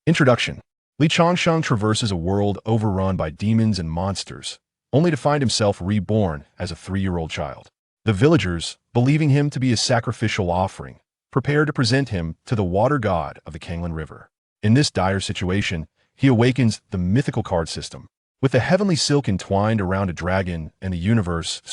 Introduction. Li Changsheng traverses a world overrun by demons and monsters, only to find himself reborn as a 3-year-old child. The villagers, believing him to be a sacrificial offering, prepare to present him to the water god of the Kanglan River. In this dire situation, he awakens the mythical card system. With the heavenly silk entwined around a dragon and the universe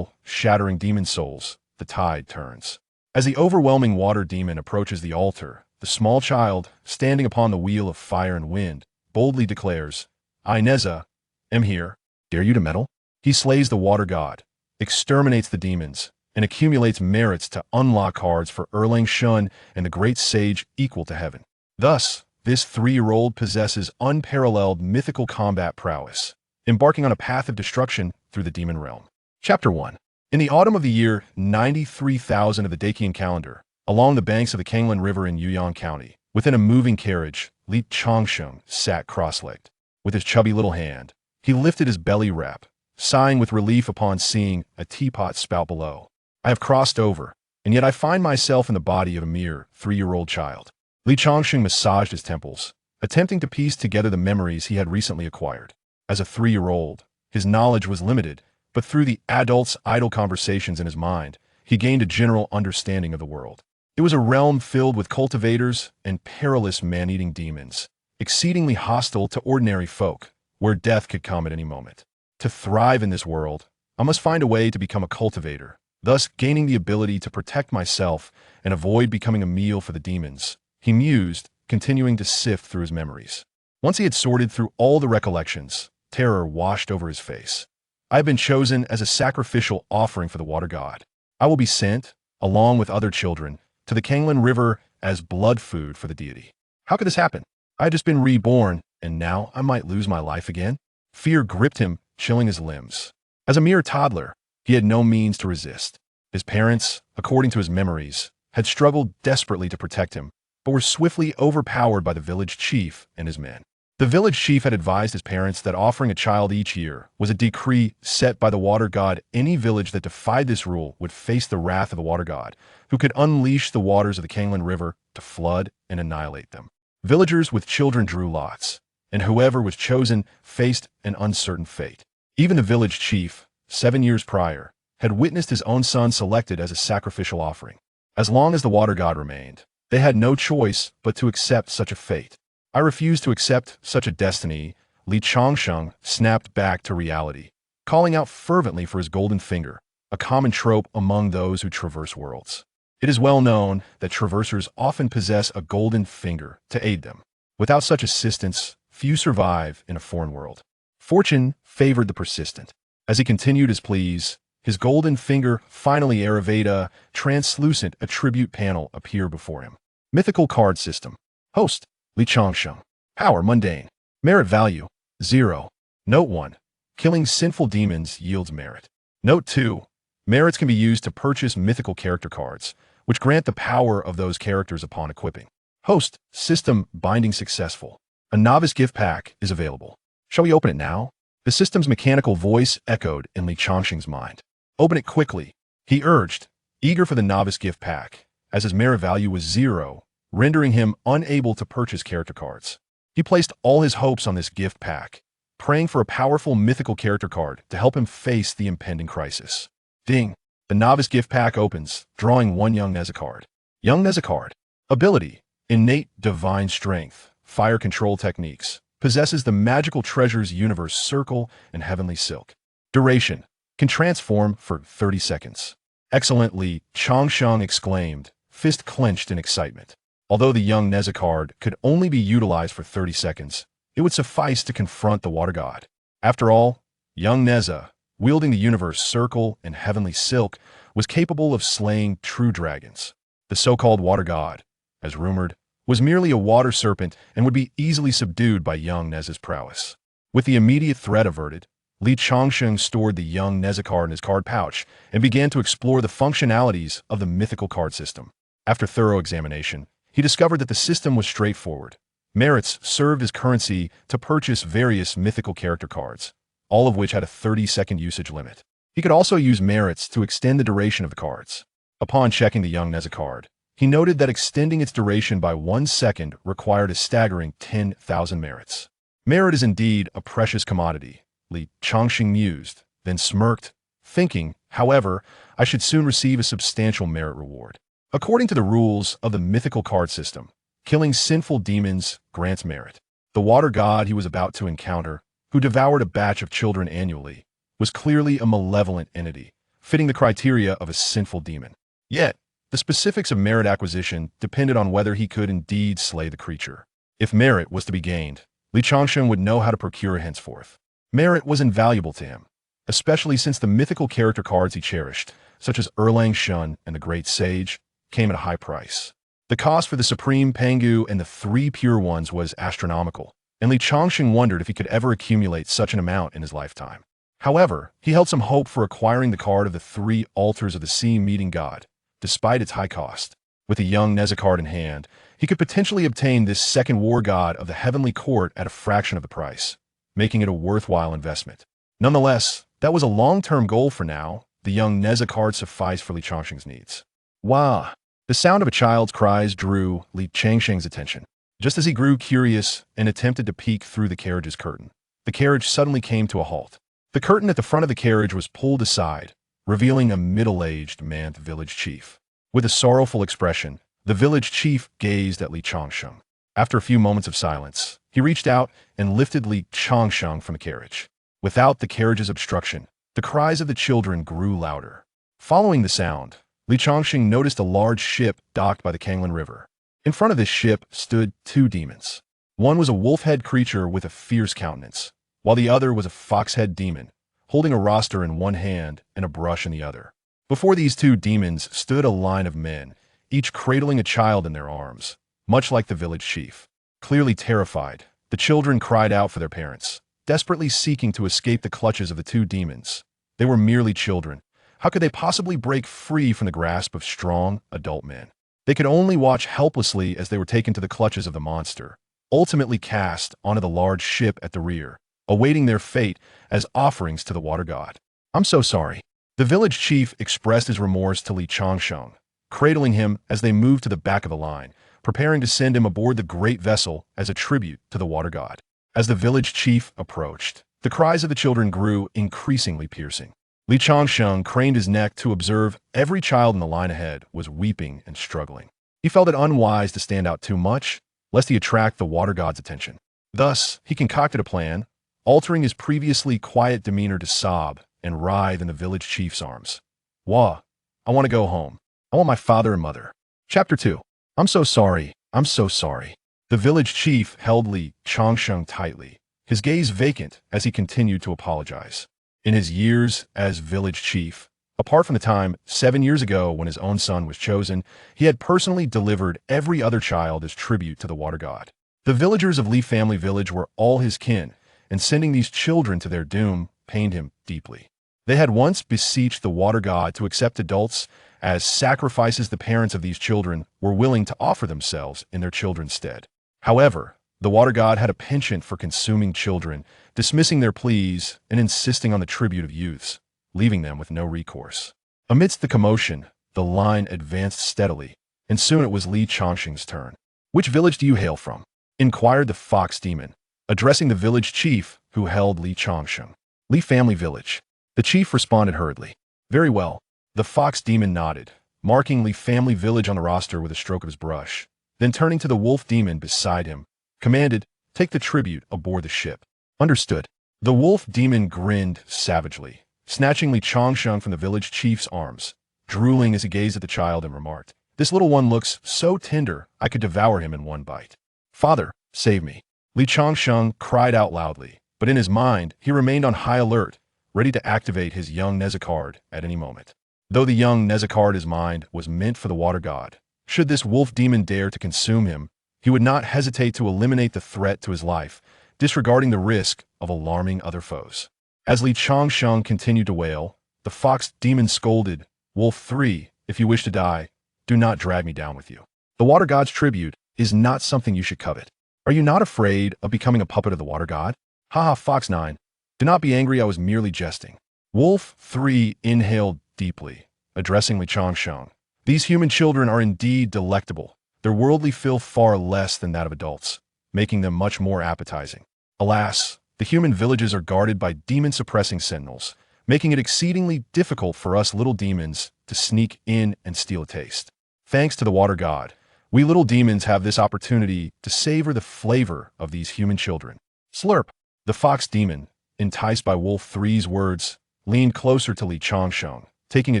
shattering demon souls, the tide turns. As the overwhelming water demon approaches the altar, the small child, standing upon the wheel of fire and wind, boldly declares, "I, Nezha, am here. Dare you to meddle?" He slays the water god, exterminates the demons, and accumulates merits to unlock cards for Erlang Shen and the great sage equal to heaven. Thus, this 3-year-old possesses unparalleled mythical combat prowess, embarking on a path of destruction through the demon realm. Chapter 1. In the autumn of the year 93,000 of the Dacian calendar, along the banks of the Kanglan River in Yuyang County, within a moving carriage, Li Changsheng sat cross-legged. With his chubby little hand, he lifted his belly wrap, sighing with relief upon seeing a teapot spout below. "I have crossed over, and yet I find myself in the body of a mere 3-year-old child." Li Changsheng massaged his temples, attempting to piece together the memories he had recently acquired. As a 3-year-old, his knowledge was limited, but through the adult's idle conversations in his mind, he gained a general understanding of the world. It was a realm filled with cultivators and perilous man-eating demons, exceedingly hostile to ordinary folk, where death could come at any moment. To thrive in this world, I must find a way to become a cultivator, thus gaining the ability to protect myself and avoid becoming a meal for the demons, he mused, continuing to sift through his memories. Once he had sorted through all the recollections, terror washed over his face. "I have been chosen as a sacrificial offering for the water god. I will be sent, along with other children, to the Kanglan River as blood food for the deity. How could this happen? I had just been reborn, and now I might lose my life again?" Fear gripped him, chilling his limbs. As a mere toddler, he had no means to resist. His parents, according to his memories, had struggled desperately to protect him, but were swiftly overpowered by the village chief and his men. The village chief had advised his parents that offering a child each year was a decree set by the water god. Any village that defied this rule would face the wrath of the water god, who could unleash the waters of the Kanglan River to flood and annihilate them. Villagers with children drew lots, and whoever was chosen faced an uncertain fate. Even the village chief, 7 years prior, had witnessed his own son selected as a sacrificial offering. As long as the water god remained, they had no choice but to accept such a fate. "I refuse to accept such a destiny," Li Changsheng snapped back to reality, calling out fervently for his golden finger, a common trope among those who traverse worlds. It is well known that traversers often possess a golden finger to aid them. Without such assistance, few survive in a foreign world. Fortune favored the persistent. As he continued his pleas, his golden finger finally evaded a translucent attribute panel appear before him. Mythical Card System. Host, Li Changsheng. Power, mundane. Merit value, 0. Note 1. Killing sinful demons yields merit. Note 2. Merits can be used to purchase mythical character cards, which grant the power of those characters upon equipping. Host, system binding successful. A novice gift pack is available. Shall we open it now? The system's mechanical voice echoed in Li Changsheng's mind. "Open it quickly," he urged, eager for the novice gift pack, as his merit value was 0, rendering him unable to purchase character cards. He placed all his hopes on this gift pack, praying for a powerful mythical character card to help him face the impending crisis. Ding! The novice gift pack opens, drawing one young Nezha card. Young Nezha card. Ability: innate divine strength, fire control techniques, possesses the magical treasures universe circle and heavenly silk. Duration: can transform for 30 seconds. Excellently, Changsheng exclaimed, fist clenched in excitement. Although the young Nezha card could only be utilized for 30 seconds, it would suffice to confront the water god. After all, young Nezha, wielding the universe circle and heavenly silk, was capable of slaying true dragons. The so-called water god, as rumored, was merely a water serpent and would be easily subdued by young Nezha's prowess. With the immediate threat averted, Li Changsheng stored the young Nezha card in his card pouch and began to explore the functionalities of the mythical card system. After thorough examination, he discovered that the system was straightforward. Merits served as currency to purchase various mythical character cards, all of which had a 30-second usage limit. He could also use merits to extend the duration of the cards. Upon checking the young Nezha card, he noted that extending its duration by 1 second required a staggering 10,000 merits. Merit is indeed a precious commodity, Li Changsheng mused, then smirked, thinking, however, I should soon receive a substantial merit reward. According to the rules of the mythical card system, killing sinful demons grants merit. The water god he was about to encounter, who devoured a batch of children annually, was clearly a malevolent entity, fitting the criteria of a sinful demon. Yet, the specifics of merit acquisition depended on whether he could indeed slay the creature. If merit was to be gained, Li Changsheng would know how to procure it henceforth. Merit was invaluable to him, especially since the mythical character cards he cherished, such as Erlang Shen and the Great Sage, came at a high price. The cost for the Supreme Pangu and the 3 pure ones was astronomical, and Li Changsheng wondered if he could ever accumulate such an amount in his lifetime. However, he held some hope for acquiring the card of the 3 altars of the sea meeting god, despite its high cost. With a young Nezha card in hand, he could potentially obtain this second war god of the heavenly court at a fraction of the price, making it a worthwhile investment. Nonetheless, that was a long-term goal for now. The young Nezha card sufficed for Li Changsheng's needs. Wah! The sound of a child's cries drew Li Changsheng's attention. Just as he grew curious and attempted to peek through the carriage's curtain, the carriage suddenly came to a halt. The curtain at the front of the carriage was pulled aside, revealing a middle-aged man, the village chief. With a sorrowful expression, the village chief gazed at Li Changsheng. After a few moments of silence, he reached out and lifted Li Changsheng from the carriage. Without the carriage's obstruction, the cries of the children grew louder. Following the sound, Li Changsheng noticed a large ship docked by the Kanglan River. In front of this ship stood 2 demons. One was a wolf-head creature with a fierce countenance, while the other was a fox-head demon, holding a roster in one hand and a brush in the other. Before these 2 demons stood a line of men, each cradling a child in their arms, much like the village chief. Clearly terrified, the children cried out for their parents, desperately seeking to escape the clutches of the 2 demons. They were merely children. How could they possibly break free from the grasp of strong, adult men? They could only watch helplessly as they were taken to the clutches of the monster, ultimately cast onto the large ship at the rear, awaiting their fate as offerings to the water god. I'm so sorry. The village chief expressed his remorse to Li Changsheng, cradling him as they moved to the back of the line, preparing to send him aboard the great vessel as a tribute to the water god. As the village chief approached, the cries of the children grew increasingly piercing. Li Changsheng craned his neck to observe every child in the line ahead was weeping and struggling. He felt it unwise to stand out too much, lest he attract the water god's attention. Thus, he concocted a plan, altering his previously quiet demeanor to sob and writhe in the village chief's arms. Wah! I want to go home. I want my father and mother. Chapter 2. I'm so sorry. I'm so sorry. The village chief held Li Changsheng tightly, his gaze vacant as he continued to apologize. In his years as village chief, apart from the time 7 years ago when his own son was chosen, he had personally delivered every other child as tribute to the water god. The villagers of Li family village were all his kin, and sending these children to their doom pained him deeply. They had once beseeched the water god to accept adults as sacrifices. The parents of these children were willing to offer themselves in their children's stead. However, the water god had a penchant for consuming children, dismissing their pleas and insisting on the tribute of youths, leaving them with no recourse. Amidst the commotion, the line advanced steadily, and soon it was Li Changsheng's turn. Which village do you hail from? Inquired the fox demon, addressing the village chief who held Li Changsheng. Li family village. The chief responded hurriedly. Very well. The fox demon nodded, marking Li family village on the roster with a stroke of his brush. Then turning to the wolf demon beside him, commanded, take the tribute aboard the ship. Understood. The wolf demon grinned savagely, snatching Li Changsheng from the village chief's arms, drooling as he gazed at the child and remarked, this little one looks so tender I could devour him in one bite. Father, save me. Li Changsheng cried out loudly, but in his mind, he remained on high alert, ready to activate his young Nezha card at any moment. Though the young Nezha card his mind was meant for the water god, should this wolf demon dare to consume him, he would not hesitate to eliminate the threat to his life, disregarding the risk of alarming other foes. As Li Changsheng continued to wail, the fox demon scolded, Wolf 3, if you wish to die, do not drag me down with you. The water god's tribute is not something you should covet. Are you not afraid of becoming a puppet of the water god? Haha, Fox 9. Do not be angry, I was merely jesting. Wolf 3 inhaled deeply, addressing Li Changsheng, These human children are indeed delectable, their worldly filth far less than that of adults, making them much more appetizing. Alas, the human villages are guarded by demon-suppressing sentinels, making it exceedingly difficult for us little demons to sneak in and steal a taste. Thanks to the water god, we little demons have this opportunity to savor the flavor of these human children. Slurp! The fox demon, enticed by Wolf 3's words, leaned closer to Changsheng, taking a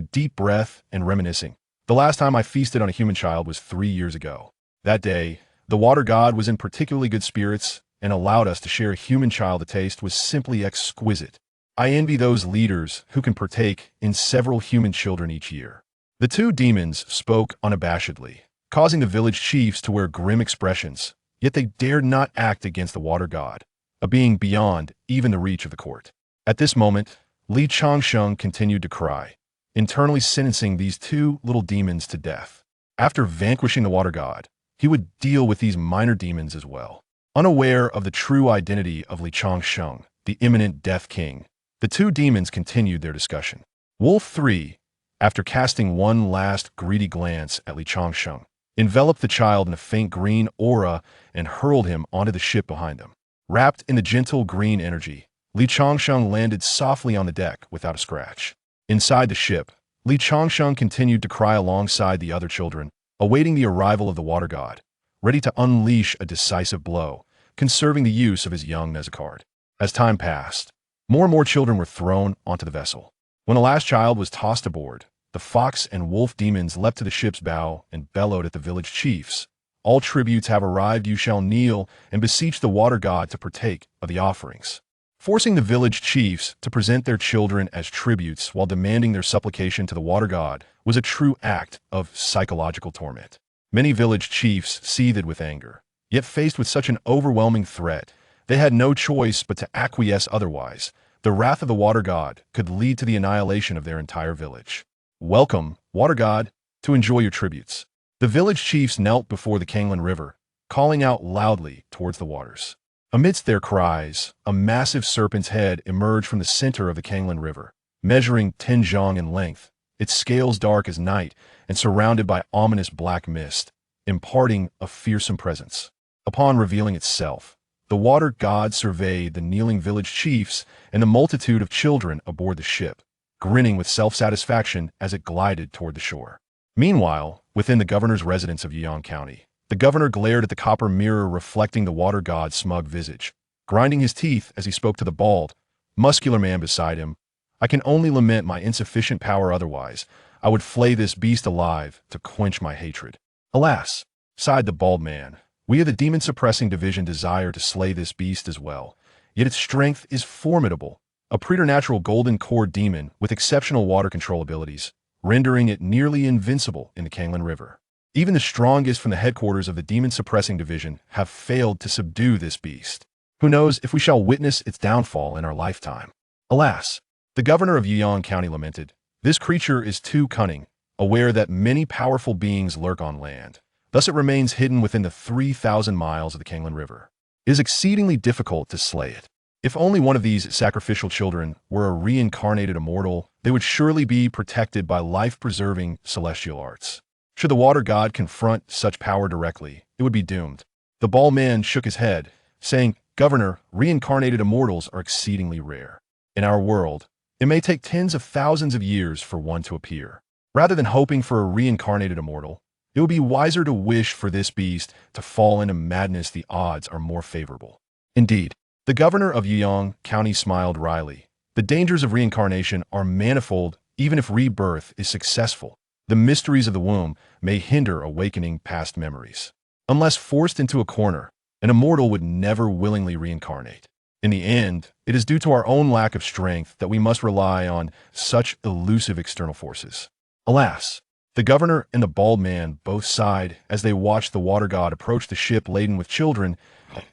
deep breath and reminiscing. The last time I feasted on a human child was 3 years ago. That day, the water god was in particularly good spirits and allowed us to share a human child. The taste was simply exquisite. I envy those leaders who can partake in several human children each year. The two demons spoke unabashedly, causing the village chiefs to wear grim expressions, yet they dared not act against the water god, a being beyond even the reach of the court. At this moment, Changsheng continued to cry, internally sentencing these two little demons to death. After vanquishing the water god, he would deal with these minor demons as well. Unaware of the true identity of Changsheng, the imminent Death King, the two demons continued their discussion. Wolf 3, after casting one last greedy glance at Changsheng, enveloped the child in a faint green aura and hurled him onto the ship behind them. Wrapped in the gentle green energy, Changsheng landed softly on the deck without a scratch. Inside the ship, Changsheng continued to cry alongside the other children, awaiting the arrival of the water god, ready to unleash a decisive blow, conserving the use of his young Nezha card. As time passed, more and more children were thrown onto the vessel. When the last child was tossed aboard, the fox and wolf demons leapt to the ship's bow and bellowed at the village chiefs. All tributes have arrived, you shall kneel and beseech the water god to partake of the offerings. Forcing the village chiefs to present their children as tributes while demanding their supplication to the water god was a true act of psychological torment. Many village chiefs seethed with anger, yet faced with such an overwhelming threat, they had no choice but to acquiesce. Otherwise, the wrath of the water god could lead to the annihilation of their entire village. Welcome, water god, to enjoy your tributes. The village chiefs knelt before the Kanglan River, calling out loudly towards the waters. Amidst their cries, a massive serpent's head emerged from the center of the Kanglan River, measuring 10 zhang in length, its scales dark as night and surrounded by ominous black mist, imparting a fearsome presence. Upon revealing itself, the water god surveyed the kneeling village chiefs and the multitude of children aboard the ship, grinning with self-satisfaction as it glided toward the shore. Meanwhile, within the governor's residence of Yuyang County, the governor glared at the copper mirror reflecting the water god's smug visage, grinding his teeth as he spoke to the bald, muscular man beside him. I can only lament my insufficient power, otherwise I would flay this beast alive to quench my hatred. Alas, sighed the bald man, we of the demon-suppressing division desire to slay this beast as well, yet its strength is formidable, a preternatural golden core demon with exceptional water control abilities, rendering it nearly invincible in the Kanglan River. Even the strongest from the headquarters of the demon-suppressing division have failed to subdue this beast. Who knows if we shall witness its downfall in our lifetime. Alas, the governor of Yuyang County lamented, this creature is too cunning, aware that many powerful beings lurk on land. Thus it remains hidden within the 3,000 miles of the Kanglan River. It is exceedingly difficult to slay it. If only one of these sacrificial children were a reincarnated immortal, they would surely be protected by life-preserving celestial arts. Should the water god confront such power directly, it would be doomed. The bald man shook his head, saying, Governor, reincarnated immortals are exceedingly rare. In our world, it may take tens of thousands of years for one to appear. Rather than hoping for a reincarnated immortal, it would be wiser to wish for this beast to fall into madness. The odds are more favorable. Indeed, the governor of Yuyang County smiled wryly. The dangers of reincarnation are manifold. Even if rebirth is successful, the mysteries of the womb may hinder awakening past memories. Unless forced into a corner, an immortal would never willingly reincarnate. In the end, it is due to our own lack of strength that we must rely on such elusive external forces. Alas, the governor and the bald man both sighed as they watched the water god approach the ship laden with children.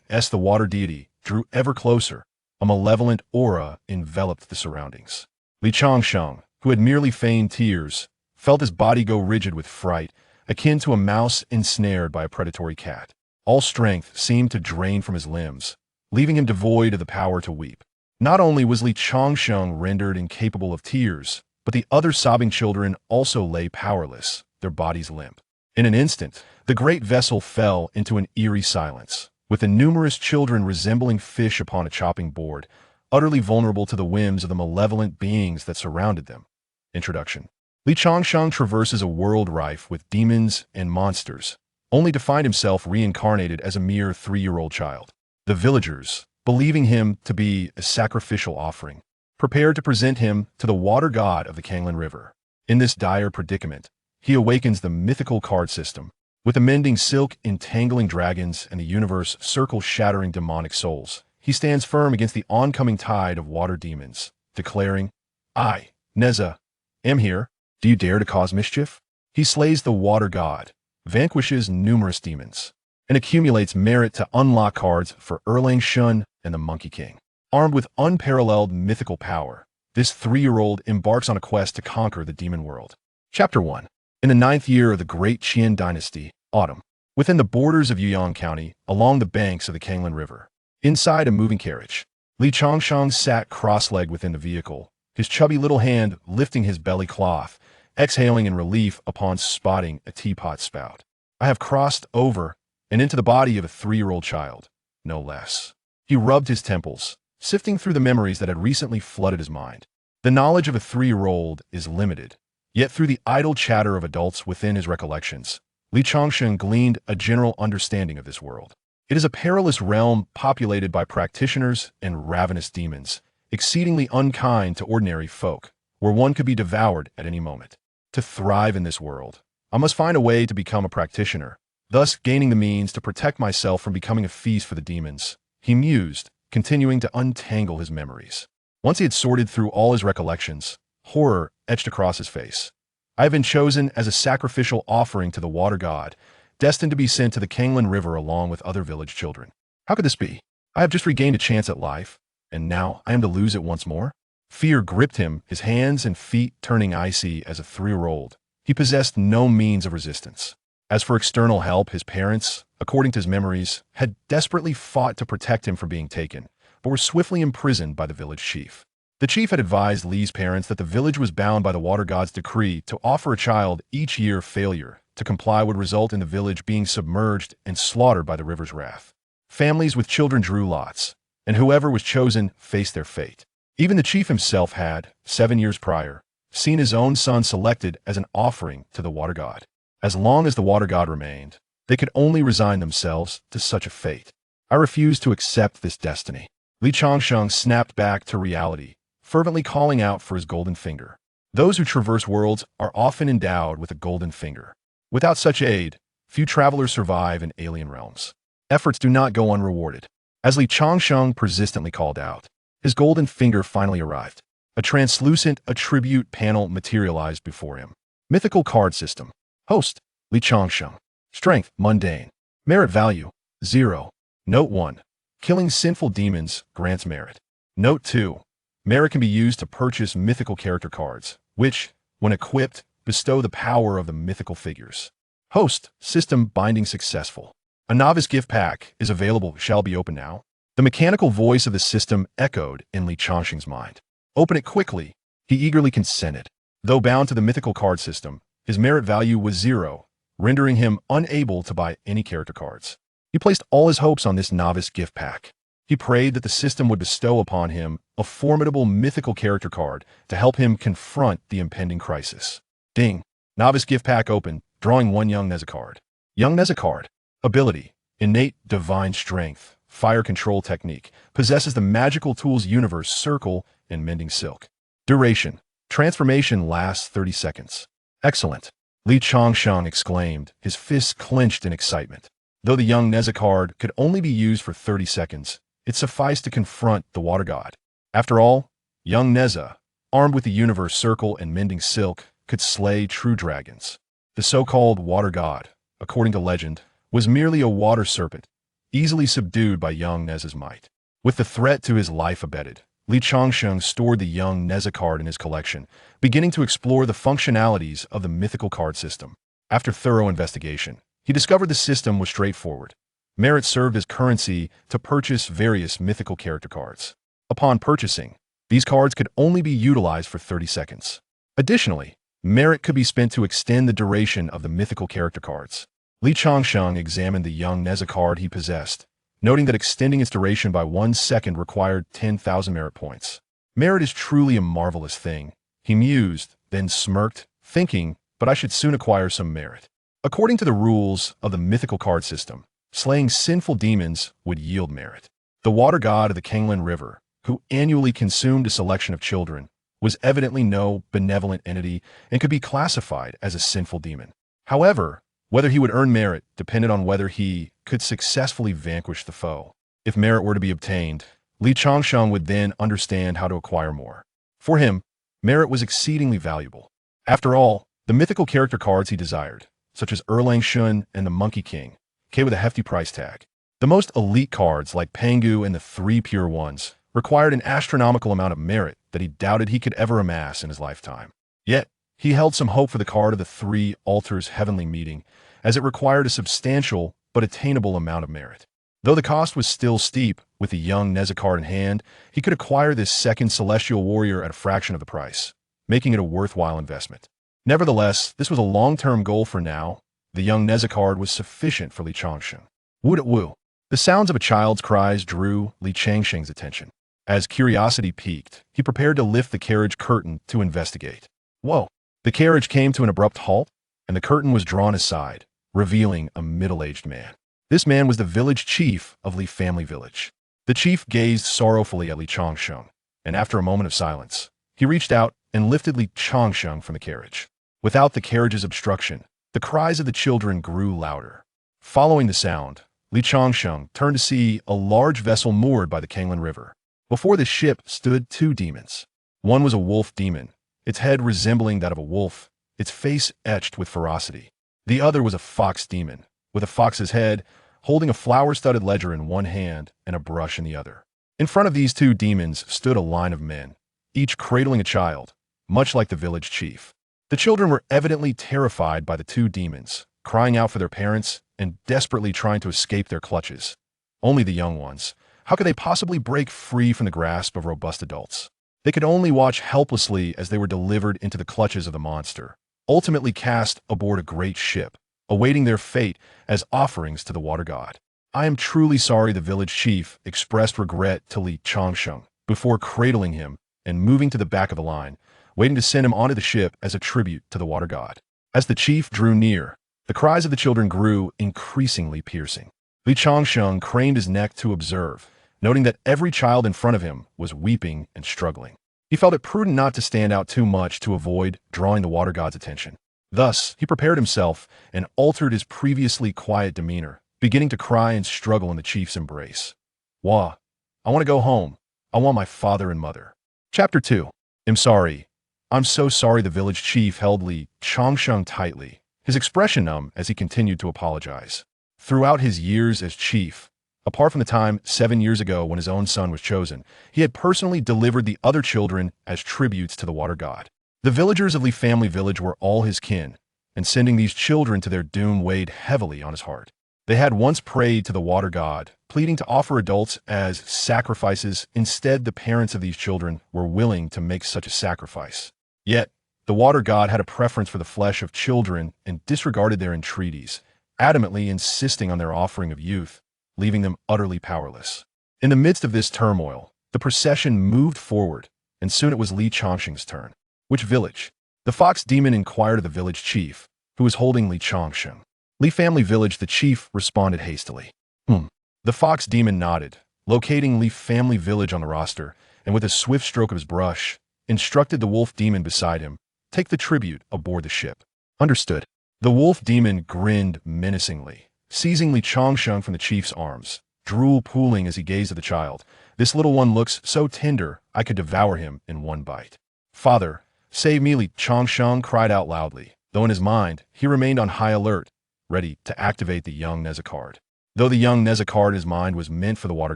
As the water deity drew ever closer, a malevolent aura enveloped the surroundings. Changsheng, who had merely feigned tears, felt his body go rigid with fright, akin to a mouse ensnared by a predatory cat. All strength seemed to drain from his limbs, leaving him devoid of the power to weep. Not only was Changsheng rendered incapable of tears, but the other sobbing children also lay powerless, their bodies limp. In an instant, the great vessel fell into an eerie silence, with the numerous children resembling fish upon a chopping board, utterly vulnerable to the whims of the malevolent beings that surrounded them. Introduction. Changsheng traverses a world rife with demons and monsters, only to find himself reincarnated as a mere 3-year-old child. The villagers, believing him to be a sacrificial offering, prepare to present him to the water god of the Kanglan River. In this dire predicament, he awakens the mythical card system, with the mending silk entangling dragons and the universe circle-shattering demonic souls. He stands firm against the oncoming tide of water demons, declaring, "I, Nezha, am here. Do you dare to cause mischief?" He slays the water god, vanquishes numerous demons, and accumulates merit to unlock cards for Erlang Shen and the Monkey King. Armed with unparalleled mythical power, this 3-year-old embarks on a quest to conquer the demon world. Chapter 1. In the 9th year of the Great Qian Dynasty, autumn, within the borders of Yuyang County, along the banks of the Kanglan River, inside a moving carriage, Changsheng sat cross-legged within the vehicle, his chubby little hand lifting his belly cloth, exhaling in relief upon spotting a teapot spout. I have crossed over and into the body of a 3-year-old child, no less. He rubbed his temples, sifting through the memories that had recently flooded his mind. The knowledge of a 3-year-old is limited, yet through the idle chatter of adults within his recollections, Changsheng gleaned a general understanding of this world. It is a perilous realm populated by practitioners and ravenous demons, exceedingly unkind to ordinary folk, where one could be devoured at any moment. To thrive in this world, I must find a way to become a practitioner, thus gaining the means to protect myself from becoming a feast for the demons. He mused, continuing to untangle his memories. Once he had sorted through all his recollections, horror etched across his face. I have been chosen as a sacrificial offering to the water god, destined to be sent to the Kanglan River along with other village children. How could this be? I have just regained a chance at life, and now I am to lose it once more? Fear gripped him, his hands and feet turning icy as a 3-year-old. He possessed no means of resistance. As for external help, his parents, according to his memories, had desperately fought to protect him from being taken, but were swiftly imprisoned by the village chief. The chief had advised Li's parents that the village was bound by the water god's decree to offer a child each year. Failure to comply would result in the village being submerged and slaughtered by the river's wrath. Families with children drew lots, and whoever was chosen faced their fate. Even the chief himself had, 7 years prior, seen his own son selected as an offering to the water god. As long as the water god remained, they could only resign themselves to such a fate. I refused to accept this destiny. Changsheng snapped back to reality, fervently calling out for his golden finger. Those who traverse worlds are often endowed with a golden finger. Without such aid, few travelers survive in alien realms. Efforts do not go unrewarded. As Changsheng persistently called out, his golden finger finally arrived. A translucent attribute panel materialized before him. Mythical Card System. Host, Changsheng. Strength, mundane. Merit value, 0. Note 1. Killing sinful demons grants merit. Note 2. Merit can be used to purchase mythical character cards, which, when equipped, bestow the power of the mythical figures. Host, system binding successful. A novice gift pack is available. Shall be open now. The mechanical voice of the system echoed in Changsheng's mind. Open it quickly. He eagerly consented. Though bound to the mythical card system, his merit value was 0, rendering him unable to buy any character cards. He placed all his hopes on this novice gift pack. He prayed that the system would bestow upon him a formidable mythical character card to help him confront the impending crisis. Ding. Novice gift pack open, drawing 1 Young Nezha card. Young Nezha card. Ability. Innate divine strength. Fire control technique. Possesses the magical tools universe circle and mending silk. Duration. Transformation lasts 30 seconds. Excellent. Changsheng exclaimed, his fists clenched in excitement. Though the Young Nezha card could only be used for 30 seconds, it sufficed to confront the water god. After all, Young Nezha, armed with the universe circle and mending silk, could slay true dragons. The so-called water god, according to legend, was merely a water serpent, easily subdued by Young Nezha's might. With the threat to his life abated, Changsheng stored the Young Nezha card in his collection, beginning to explore the functionalities of the mythical card system. After thorough investigation, he discovered the system was straightforward. Merit served as currency to purchase various mythical character cards. Upon purchasing, these cards could only be utilized for 30 seconds. Additionally, Merit could be spent to extend the duration of the mythical character cards. Changsheng examined the young Nezha card he possessed, noting that extending its duration by 1 second required 10,000 merit points. Merit is truly a marvelous thing, he mused, then smirked, thinking, but I should soon acquire some merit. According to the rules of the mythical card system, slaying sinful demons would yield merit. The water god of the Changsheng River, who annually consumed a selection of children, was evidently no benevolent entity and could be classified as a sinful demon. However, whether he would earn merit depended on whether he could successfully vanquish the foe. If merit were to be obtained, Changsheng would then understand how to acquire more. For him, merit was exceedingly valuable. After all, the mythical character cards he desired, such as Erlang Shen and the Monkey King, came with a hefty price tag. The most elite cards like Pangu and the 3 pure ones required an astronomical amount of merit that he doubted he could ever amass in his lifetime. Yet, he held some hope for the card of the 3 altars heavenly meeting, as it required a substantial but attainable amount of merit. Though the cost was still steep, with the young Nezha card in hand, he could acquire this second celestial warrior at a fraction of the price, making it a worthwhile investment. Nevertheless, this was a long-term goal for now. The young Nezha card was sufficient for Changsheng. Woo-da-woo. The sounds of a child's cries drew Changsheng's attention. As curiosity piqued, he prepared to lift the carriage curtain to investigate. Whoa! The carriage came to an abrupt halt, and the curtain was drawn aside, revealing a middle-aged man. This man was the village chief of Li family village. The chief gazed sorrowfully at Changsheng, and after a moment of silence, he reached out and lifted Changsheng from the carriage. Without the carriage's obstruction, the cries of the children grew louder. Following the sound, Changsheng turned to see a large vessel moored by the Changsheng River. Before the ship stood 2 demons. One was a wolf demon, its head resembling that of a wolf, its face etched with ferocity. The other was a fox demon, with a fox's head, holding a flower-studded ledger in one hand and a brush in the other. In front of these 2 demons stood a line of men, each cradling a child, much like the village chief. The children were evidently terrified by the 2 demons, crying out for their parents and desperately trying to escape their clutches. Only the young ones. How could they possibly break free from the grasp of robust adults? They could only watch helplessly as they were delivered into the clutches of the monster, ultimately cast aboard a great ship, awaiting their fate as offerings to the water god. I am truly sorry, the village chief expressed regret to Changsheng before cradling him and moving to the back of the line, waiting to send him onto the ship as a tribute to the water god. As the chief drew near, the cries of the children grew increasingly piercing. Changsheng craned his neck to observe, noting that every child in front of him was weeping and struggling. He felt it prudent not to stand out too much to avoid drawing the water god's attention. Thus, he prepared himself and altered his previously quiet demeanor, beginning to cry and struggle in the chief's embrace. Wah! I want to go home. I want my father and mother. Chapter 2. I'm sorry. I'm so sorry. The village chief held Changsheng tightly, his expression numb as he continued to apologize. Throughout his years as chief, apart from the time 7 years ago when his own son was chosen, he had personally delivered the other children as tributes to the water god. The villagers of Li family village were all his kin, and sending these children to their doom weighed heavily on his heart. They had once prayed to the water god, pleading to offer adults as sacrifices. Instead, the parents of these children were willing to make such a sacrifice. Yet, the water god had a preference for the flesh of children and disregarded their entreaties, adamantly insisting on their offering of youth, leaving them utterly powerless. In the midst of this turmoil, the procession moved forward, and soon it was Changsheng's turn. Which village? The fox demon inquired of the village chief, who was holding Changsheng. Li family village, the chief responded hastily. The fox demon nodded, locating Li family village on the roster, and with a swift stroke of his brush, instructed the wolf demon beside him, take the tribute aboard the ship. Understood. The wolf demon grinned menacingly, seizing Changsheng from the chief's arms, drool pooling as he gazed at the child. This little one looks so tender, I could devour him in one bite. Father, save me! Changsheng cried out loudly, though in his mind, he remained on high alert, ready to activate the young Nezha card. Though the young Nezha card in his mind was meant for the water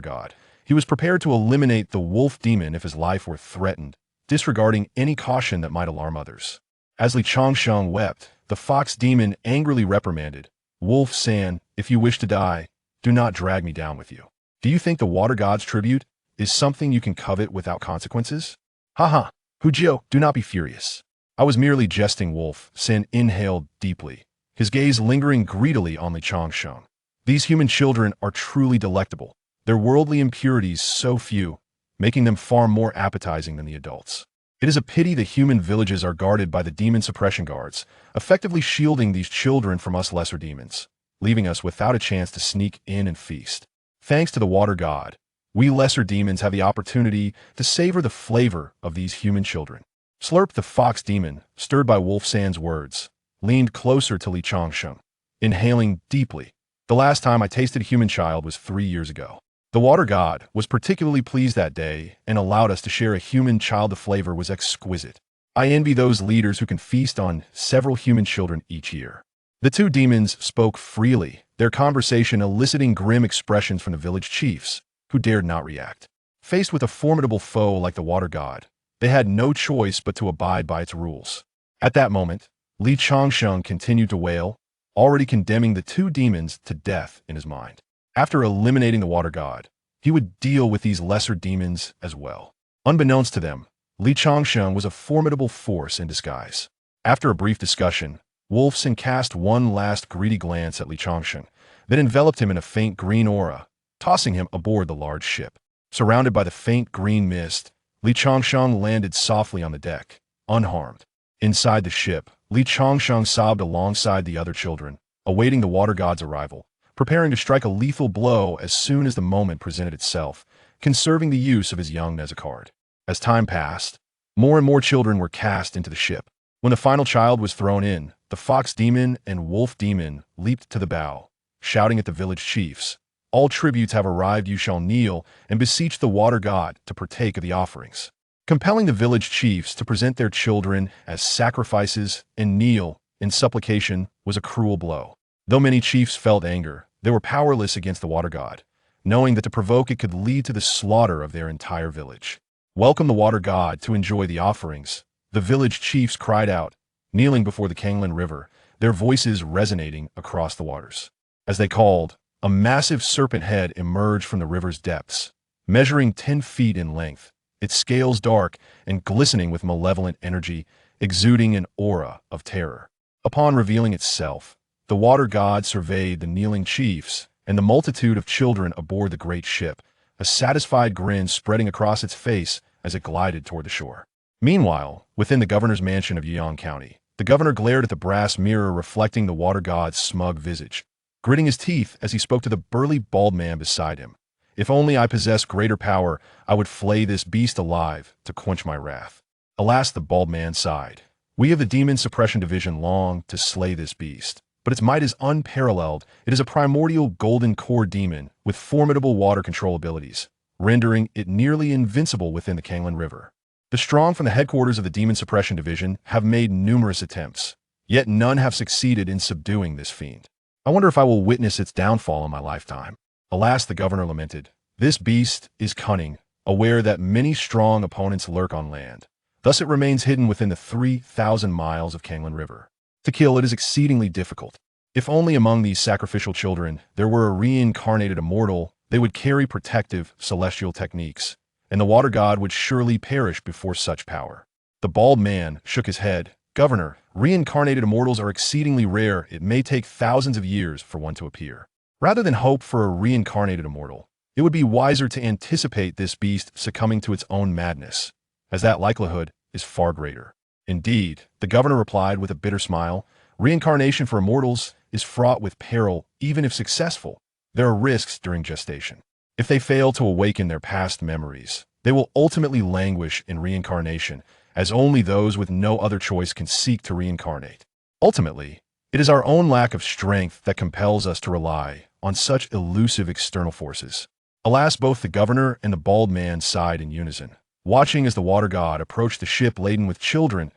god, he was prepared to eliminate the wolf demon if his life were threatened, disregarding any caution that might alarm others. As Changsheng wept, the fox demon angrily reprimanded, Wolf San, if you wish to die, do not drag me down with you. Do you think the water god's tribute is something you can covet without consequences? Haha, Hujio, do not be furious. I was merely jesting, Wolf. Shen inhaled deeply, his gaze lingering greedily on the Changsheng. These human children are truly delectable, their worldly impurities so few, making them far more appetizing than the adults. It is a pity the human villages are guarded by the demon suppression guards, effectively shielding these children from us lesser demons, leaving us without a chance to sneak in and feast. Thanks to the water god, we lesser demons have the opportunity to savor the flavor of these human children. Slurp, the fox demon, stirred by Wolf Sand's words, leaned closer to Li Changsheng, inhaling deeply. The last time I tasted a human child was 3 years ago. The water god was particularly pleased that day and allowed us to share a human child. The flavor was exquisite. I envy those leaders who can feast on several human children each year. The two demons spoke freely, their conversation eliciting grim expressions from the village chiefs, who dared not react. Faced with a formidable foe like the water god, they had no choice but to abide by its rules. At that moment, Li Changsheng continued to wail, already condemning the two demons to death in his mind. After eliminating the water god, he would deal with these lesser demons as well. Unbeknownst to them, Li Changsheng was a formidable force in disguise. After a brief discussion, Wolf Shen cast one last greedy glance at Li Changsheng, then enveloped him in a faint green aura, tossing him aboard the large ship. Surrounded by the faint green mist, Li Changsheng landed softly on the deck, unharmed. Inside the ship, Li Changsheng sobbed alongside the other children, awaiting the water god's arrival, preparing to strike a lethal blow as soon as the moment presented itself, conserving the use of his young Nezha card. As time passed, more and more children were cast into the ship. When the final child was thrown in, the fox demon and wolf demon leaped to the bow, shouting at the village chiefs, "All tributes have arrived, you shall kneel and beseech the water god to partake of the offerings." Compelling the village chiefs to present their children as sacrifices and kneel in supplication was a cruel blow. Though many chiefs felt anger, they were powerless against the water god, knowing that to provoke it could lead to the slaughter of their entire village. "Welcome the water god to enjoy the offerings," the village chiefs cried out, kneeling before the Kanglan River, their voices resonating across the waters. As they called, a massive serpent head emerged from the river's depths, measuring 10 feet in length, its scales dark and glistening with malevolent energy, exuding an aura of terror. Upon revealing itself, the water god surveyed the kneeling chiefs and the multitude of children aboard the great ship, a satisfied grin spreading across its face as it glided toward the shore. Meanwhile, within the governor's mansion of Yiyang County, the governor glared at the brass mirror reflecting the water god's smug visage, gritting his teeth as he spoke to the burly bald man beside him. "If only I possessed greater power, I would flay this beast alive to quench my wrath." Alas, the bald man sighed. "We of the Demon Suppression Division long to slay this beast, but its might is unparalleled. It is a primordial golden core demon with formidable water control abilities, rendering it nearly invincible within the Kanglan River. The strong from the headquarters of the Demon Suppression Division have made numerous attempts, yet none have succeeded in subduing this fiend. I wonder if I will witness its downfall in my lifetime." Alas, the governor lamented. "This beast is cunning, aware that many strong opponents lurk on land. Thus it remains hidden within the 3,000 miles of Kanglan River. To kill it is exceedingly difficult. If only among these sacrificial children there were a reincarnated immortal, they would carry protective, celestial techniques, and the water god would surely perish before such power." The bald man shook his head. "Governor, reincarnated immortals are exceedingly rare. It may take thousands of years for one to appear. Rather than hope for a reincarnated immortal, it would be wiser to anticipate this beast succumbing to its own madness, as that likelihood is far greater." "Indeed," the governor replied with a bitter smile, "reincarnation for immortals is fraught with peril. Even if successful, there are risks during gestation. If they fail to awaken their past memories, they will ultimately languish in reincarnation, as only those with no other choice can seek to reincarnate. Ultimately, it is our own lack of strength that compels us to rely on such elusive external forces." Alas, both the governor and the bald man sighed in unison, watching as the water god approached the ship laden with children.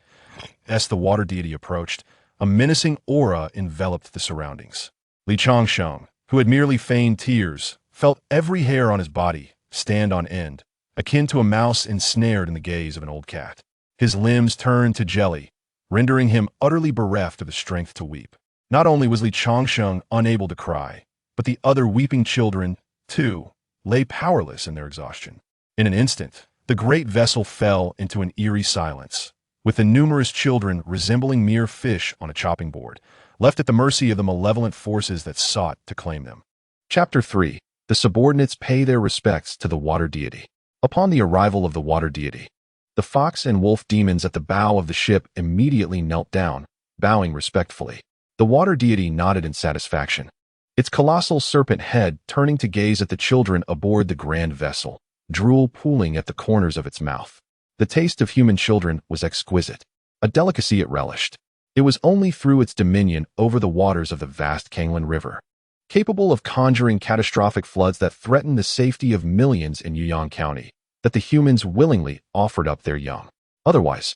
As the water deity approached, a menacing aura enveloped the surroundings. Li Changsheng, who had merely feigned tears, felt every hair on his body stand on end, akin to a mouse ensnared in the gaze of an old cat. His limbs turned to jelly, rendering him utterly bereft of the strength to weep. Not only was Li Changsheng unable to cry, but the other weeping children, too, lay powerless in their exhaustion. In an instant, the great vessel fell into an eerie silence, with the numerous children resembling mere fish on a chopping board, left at the mercy of the malevolent forces that sought to claim them. Chapter 3. The subordinates pay their respects to the water deity. Upon the arrival of the water deity, the fox and wolf demons at the bow of the ship immediately knelt down, bowing respectfully. The water deity nodded in satisfaction, its colossal serpent head turning to gaze at the children aboard the grand vessel, drool pooling at the corners of its mouth. The taste of human children was exquisite, a delicacy it relished. It was only through its dominion over the waters of the vast Changsheng River, capable of conjuring catastrophic floods that threatened the safety of millions in Yuyang County, that the humans willingly offered up their young. Otherwise,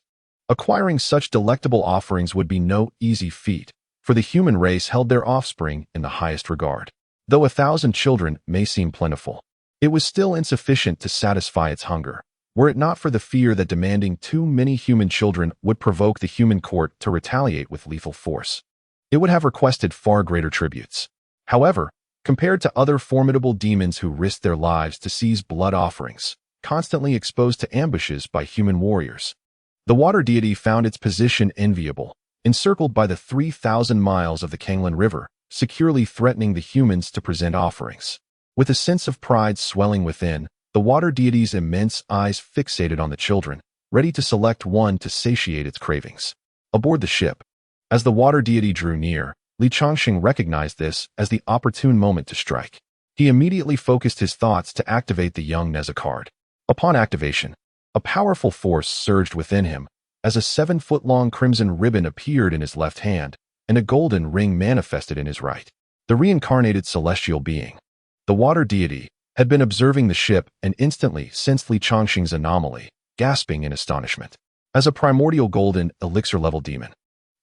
acquiring such delectable offerings would be no easy feat, for the human race held their offspring in the highest regard. Though 1,000 children may seem plentiful, it was still insufficient to satisfy its hunger, were it not for the fear that demanding too many human children would provoke the human court to retaliate with lethal force. It would have requested far greater tributes. However, compared to other formidable demons who risked their lives to seize blood offerings, constantly exposed to ambushes by human warriors, the water deity found its position enviable, encircled by the 3,000 miles of the Changsheng River, securely threatening the humans to present offerings. With a sense of pride swelling within, the water deity's immense eyes fixated on the children, ready to select one to satiate its cravings. Aboard the ship, as the water deity drew near, Changsheng recognized this as the opportune moment to strike. He immediately focused his thoughts to activate the young Nezha card. Upon activation, a powerful force surged within him, as a 7-foot-long crimson ribbon appeared in his left hand, and a golden ring manifested in his right. The reincarnated celestial being, the water deity, had been observing the ship and instantly sensed Changsheng's anomaly, gasping in astonishment. As a primordial golden elixir-level demon,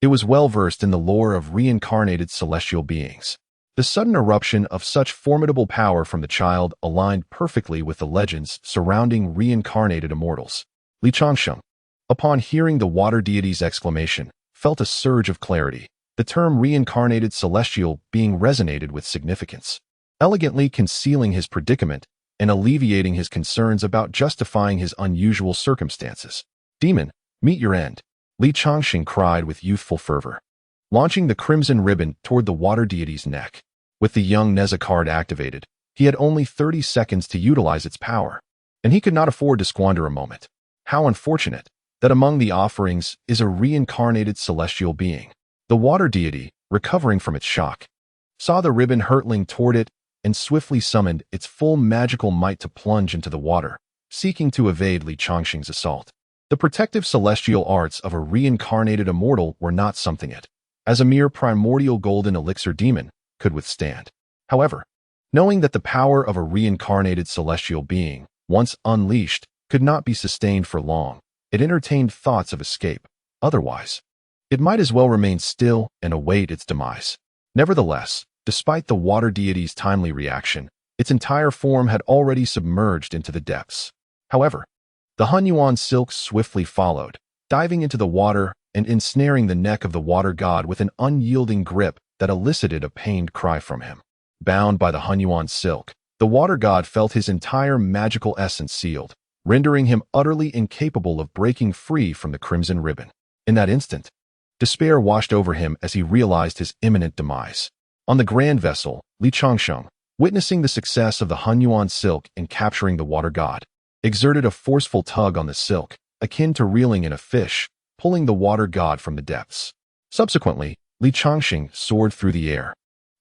it was well versed in the lore of reincarnated celestial beings. The sudden eruption of such formidable power from the child aligned perfectly with the legends surrounding reincarnated immortals. Changsheng, upon hearing the water deity's exclamation, felt a surge of clarity. The term reincarnated celestial being resonated with significance, elegantly concealing his predicament and alleviating his concerns about justifying his unusual circumstances. Demon, meet your end, Changsheng cried with youthful fervor, launching the crimson ribbon toward the water deity's neck. With the young Nezha card activated, he had only 30 seconds to utilize its power, and he could not afford to squander a moment. How unfortunate that among the offerings is a reincarnated celestial being. The water deity, recovering from its shock, saw the ribbon hurtling toward it and swiftly summoned its full magical might to plunge into the water, seeking to evade Changsheng's assault. The protective celestial arts of a reincarnated immortal were not something it, as a mere primordial golden elixir demon, could withstand. However, knowing that the power of a reincarnated celestial being, once unleashed, could not be sustained for long, it entertained thoughts of escape. Otherwise, it might as well remain still and await its demise. Nevertheless, despite the water deity's timely reaction, its entire form had already submerged into the depths. However, the Hunyuan silk swiftly followed, diving into the water and ensnaring the neck of the water god with an unyielding grip that elicited a pained cry from him. Bound by the Hunyuan silk, the water god felt his entire magical essence sealed, rendering him utterly incapable of breaking free from the crimson ribbon. In that instant, despair washed over him as he realized his imminent demise. On the grand vessel, Changsheng, witnessing the success of the Hunyuan silk in capturing the water god, exerted a forceful tug on the silk, akin to reeling in a fish, pulling the water god from the depths. Subsequently, Changsheng soared through the air,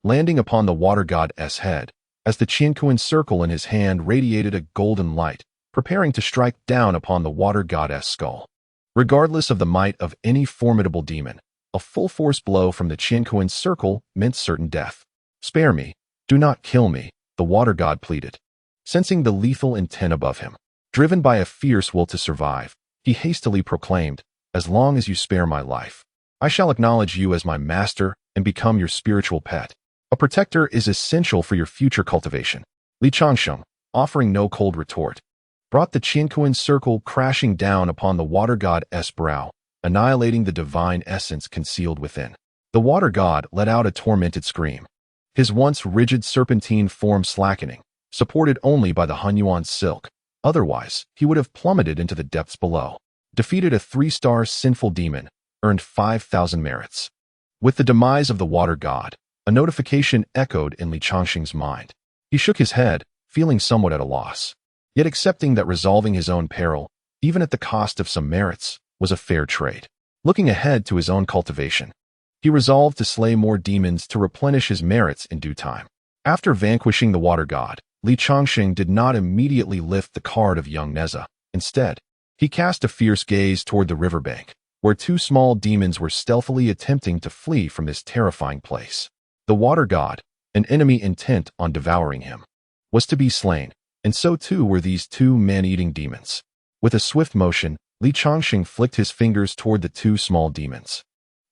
landing upon the water god's head, as the Qianquan circle in his hand radiated a golden light, preparing to strike down upon the water god's skull. Regardless of the might of any formidable demon, a full-force blow from the Qianquan circle meant certain death. "Spare me, do not kill me," the water god pleaded, sensing the lethal intent above him. Driven by a fierce will to survive, he hastily proclaimed, "As long as you spare my life, I shall acknowledge you as my master and become your spiritual pet. A protector is essential for your future cultivation." Changsheng, offering no cold retort, brought the Qianquan circle crashing down upon the water god's brow, annihilating the divine essence concealed within. The water god let out a tormented scream, his once rigid serpentine form slackening, supported only by the Hunyuan silk. Otherwise, he would have plummeted into the depths below. defeated a 3-star sinful demon, earned 5,000 merits. With the demise of the water god, a notification echoed in Changsheng's mind. He shook his head, feeling somewhat at a loss, yet accepting that resolving his own peril, even at the cost of some merits, was a fair trade. Looking ahead to his own cultivation, he resolved to slay more demons to replenish his merits in due time. After vanquishing the water god, Changsheng did not immediately lift the card of young Nezha. Instead, he cast a fierce gaze toward the riverbank, where 2 small demons were stealthily attempting to flee from this terrifying place. The water god, an enemy intent on devouring him, was to be slain, and so too were these 2 man-eating demons. With a swift motion, Changsheng flicked his fingers toward the 2 small demons,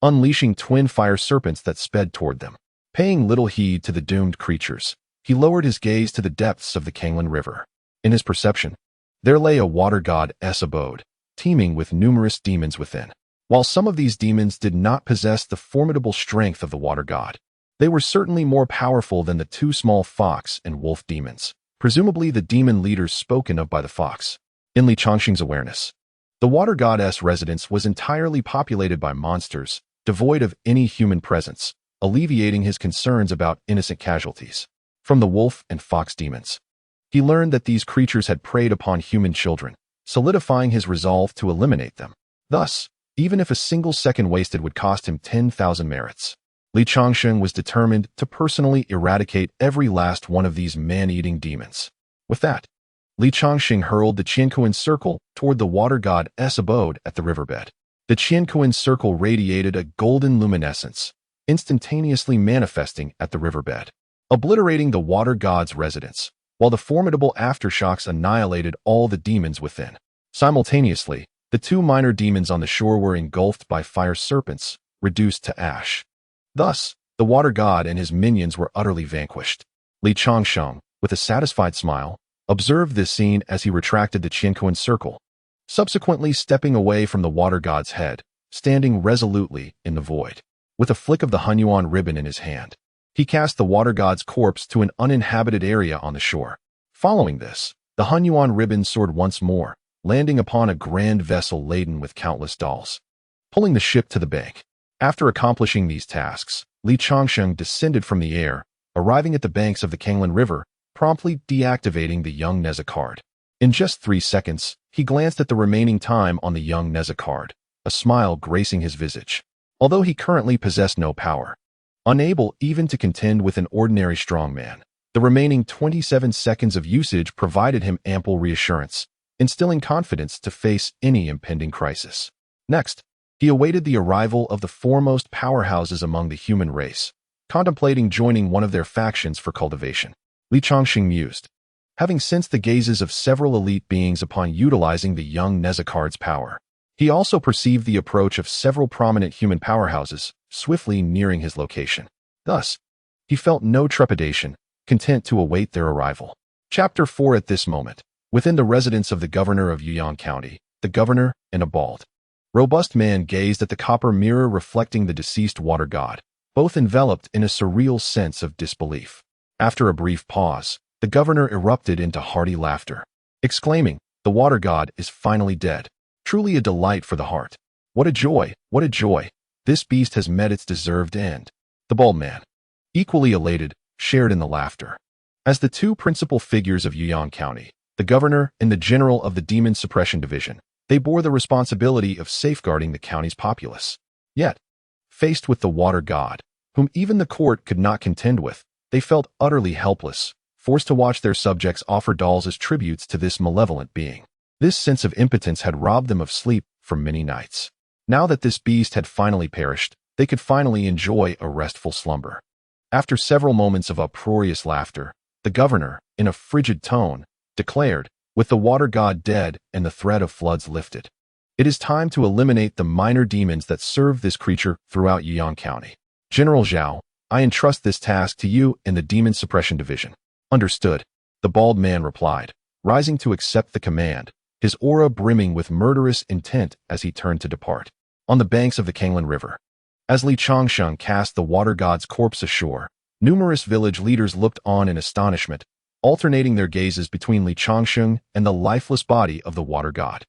unleashing twin fire serpents that sped toward them. Paying little heed to the doomed creatures, he lowered his gaze to the depths of the Kanglan River. In his perception, there lay a water god's abode, teeming with numerous demons within. While some of these demons did not possess the formidable strength of the water god, they were certainly more powerful than the 2 small fox and wolf demons, presumably the demon leaders spoken of by the fox. In Changsheng's awareness, the water god's residence was entirely populated by monsters, devoid of any human presence, alleviating his concerns about innocent casualties. From the wolf and fox demons, he learned that these creatures had preyed upon human children, solidifying his resolve to eliminate them. Thus, even if a single second wasted would cost him 10,000 merits, Changsheng was determined to personally eradicate every last one of these man-eating demons. With that, Changsheng hurled the Qiankuan circle toward the water god's abode at the riverbed. The Qiankuan circle radiated a golden luminescence, instantaneously manifesting at the riverbed, obliterating the water god's residence, while the formidable aftershocks annihilated all the demons within. Simultaneously, the 2 minor demons on the shore were engulfed by fire serpents, reduced to ash. Thus, the water god and his minions were utterly vanquished. Changsheng, with a satisfied smile, observed this scene as he retracted the Qiankuan circle, subsequently stepping away from the water god's head, standing resolutely in the void. With a flick of the Hunyuan ribbon in his hand, he cast the water god's corpse to an uninhabited area on the shore. Following this, the Hunyuan ribbon soared once more, landing upon a grand vessel laden with countless dolls, pulling the ship to the bank. After accomplishing these tasks, Changsheng descended from the air, arriving at the banks of the Kanglan River, promptly deactivating the young Nezha card. In just 3 seconds, he glanced at the remaining time on the young Nezha card, a smile gracing his visage. Although he currently possessed no power, unable even to contend with an ordinary strongman, the remaining 27 seconds of usage provided him ample reassurance, instilling confidence to face any impending crisis. Next, he awaited the arrival of the foremost powerhouses among the human race, contemplating joining one of their factions for cultivation. Changsheng mused, having sensed the gazes of several elite beings upon utilizing the young Nezha card's power. He also perceived the approach of several prominent human powerhouses, swiftly nearing his location. Thus, he felt no trepidation, content to await their arrival. Chapter 4. At this moment, within the residence of the governor of Yuyang County, the governor and a bald, robust man gazed at the copper mirror reflecting the deceased water god, both enveloped in a surreal sense of disbelief. After a brief pause, the governor erupted into hearty laughter, exclaiming, "The water god is finally dead. Truly a delight for the heart. What a joy, what a joy. This beast has met its deserved end." The bald man, equally elated, shared in the laughter. As the 2 principal figures of Yuyang County, the governor and the general of the Demon Suppression Division, they bore the responsibility of safeguarding the county's populace. Yet, faced with the water god, whom even the court could not contend with, they felt utterly helpless, forced to watch their subjects offer dolls as tributes to this malevolent being. This sense of impotence had robbed them of sleep for many nights. Now that this beast had finally perished, they could finally enjoy a restful slumber. After several moments of uproarious laughter, the governor, in a frigid tone, declared, "With the water god dead and the threat of floods lifted, it is time to eliminate the minor demons that serve this creature throughout Yuyang County. General Zhao, I entrust this task to you and the Demon Suppression Division." "Understood," the bald man replied, rising to accept the command, his aura brimming with murderous intent as he turned to depart. On the banks of the Kanglan River, as Changsheng cast the water god's corpse ashore, numerous village leaders looked on in astonishment, alternating their gazes between Changsheng and the lifeless body of the water god.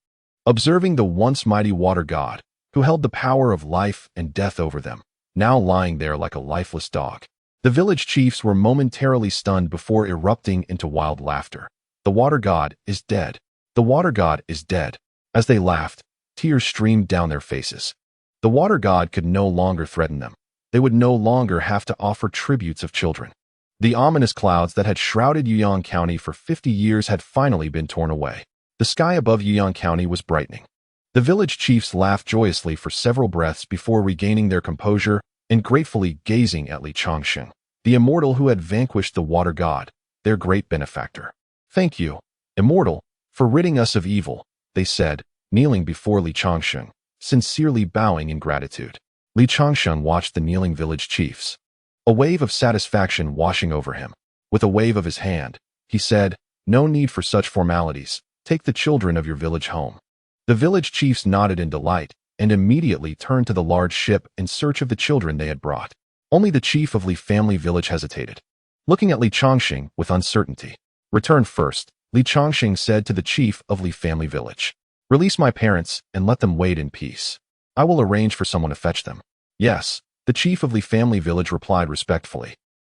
observing the once mighty water god, who held the power of life and death over them, now lying there like a lifeless dog. The village chiefs were momentarily stunned before erupting into wild laughter. The water god is dead. The water god is dead. As they laughed, tears streamed down their faces. The water god could no longer threaten them. They would no longer have to offer tributes of children. The ominous clouds that had shrouded Yuyang County for 50 years had finally been torn away. The sky above Yuyang County was brightening. The village chiefs laughed joyously for several breaths before regaining their composure and gratefully gazing at Changsheng, the immortal who had vanquished the water god, their great benefactor. "Thank you, immortal, for ridding us of evil," they said, kneeling before Changsheng, sincerely bowing in gratitude. Changsheng watched the kneeling village chiefs, a wave of satisfaction washing over him. With a wave of his hand, he said, "No need for such formalities. Take the children of your village home." The village chiefs nodded in delight and immediately turned to the large ship in search of the children they had brought. Only the chief of Li family village hesitated, looking at Changsheng with uncertainty. "Return first," Changsheng said to the chief of Li family village. "Release my parents and let them wait in peace. I will arrange for someone to fetch them." "Yes," the chief of Li family village replied respectfully,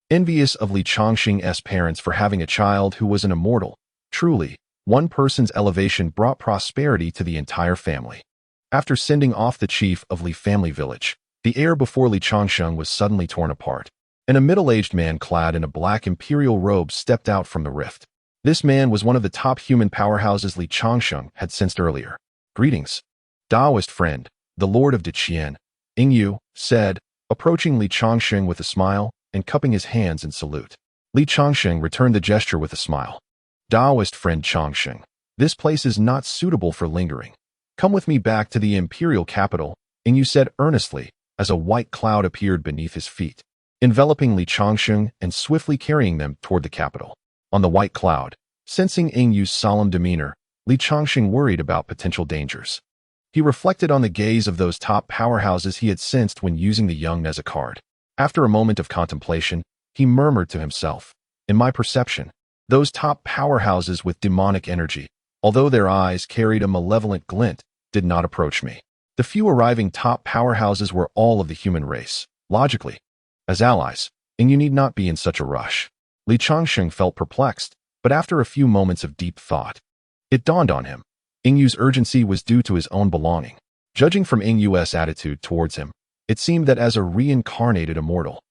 envious of Changsheng's parents for having a child who was an immortal. Truly, one person's elevation brought prosperity to the entire family. After sending off the chief of Li family village, the air before Changsheng was suddenly torn apart, and a middle-aged man clad in a black imperial robe stepped out from the rift. This man was one of the top human powerhouses Changsheng had sensed earlier. "Greetings, Taoist friend, the Lord of Deqian," Yu said, approaching Changsheng with a smile and cupping his hands in salute. Changsheng returned the gesture with a smile. "Taoist friend Changsheng, this place is not suitable for lingering. Come with me back to the imperial capital," Yu said earnestly, as a white cloud appeared beneath his feet, enveloping Changsheng and swiftly carrying them toward the capital. On the white cloud, sensing Yu's solemn demeanor, Changsheng worried about potential dangers. He reflected on the gaze of those top powerhouses he had sensed when using the young Nezha card. After a moment of contemplation, he murmured to himself, "In my perception, those top powerhouses with demonic energy, although their eyes carried a malevolent glint, did not approach me. The few arriving top powerhouses were all of the human race, logically, as allies, and you need not be in such a rush." Changsheng felt perplexed, but after a few moments of deep thought, it dawned on him. Yu's urgency was due to his own belonging. Judging from Yu's attitude towards him, it seemed that as a reincarnated immortal,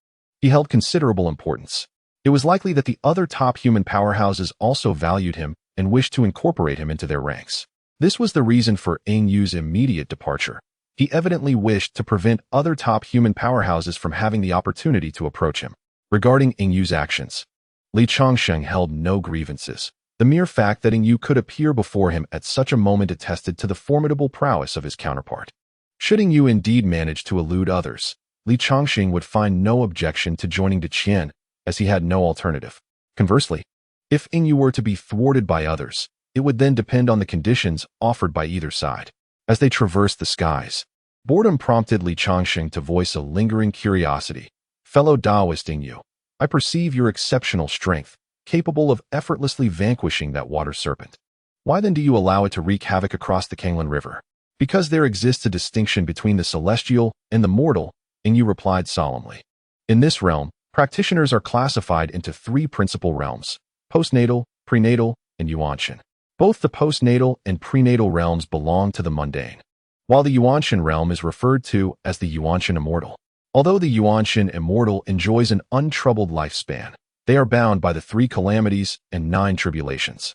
he held considerable importance. It was likely that the other top human powerhouses also valued him and wished to incorporate him into their ranks. This was the reason for Yu's immediate departure. He evidently wished to prevent other top human powerhouses from having the opportunity to approach him. Regarding Yu's actions, Changsheng held no grievances. The mere fact that Yu could appear before him at such a moment attested to the formidable prowess of his counterpart. Should Yu indeed manage to elude others, Changsheng would find no objection to joining Deqian, as he had no alternative. Conversely, if Yu were to be thwarted by others, it would then depend on the conditions offered by either side. As they traversed the skies, boredom prompted Changsheng to voice a lingering curiosity. "Fellow Taoist Yu, I perceive your exceptional strength, capable of effortlessly vanquishing that water serpent. Why then do you allow it to wreak havoc across the Kanglan River?" "Because there exists a distinction between the celestial and the mortal," Yu replied solemnly. "In this realm, practitioners are classified into three principal realms: postnatal, prenatal, and Yuanshan. Both the postnatal and prenatal realms belong to the mundane, while the Yuanshan realm is referred to as the Yuanshan immortal. Although the Yuanshan immortal enjoys an untroubled lifespan, they are bound by the 3 calamities and 9 tribulations.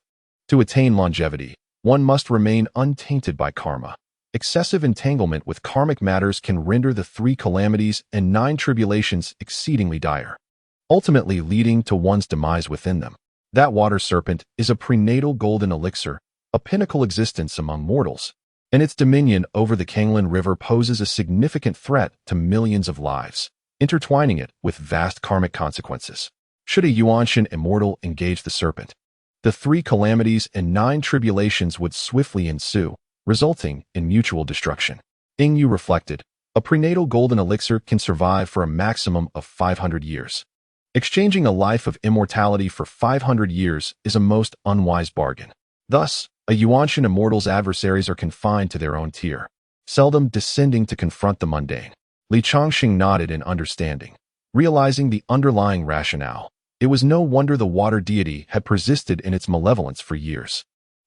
To attain longevity, one must remain untainted by karma. Excessive entanglement with karmic matters can render the 3 calamities and 9 tribulations exceedingly dire, ultimately leading to one's demise within them. That water serpent is a prenatal golden elixir, a pinnacle existence among mortals, and its dominion over the Kanglan River poses a significant threat to millions of lives, intertwining it with vast karmic consequences. Should a Yuanshan immortal engage the serpent, the 3 calamities and 9 tribulations would swiftly ensue, resulting in mutual destruction. Yu reflected, a prenatal golden elixir can survive for a maximum of 500 years. Exchanging a life of immortality for 500 years is a most unwise bargain. Thus, A Yuanshan immortal's adversaries are confined to their own tier, seldom descending to confront the mundane. Changsheng nodded in understanding, realizing the underlying rationale. It was no wonder the water deity had persisted in its malevolence for years.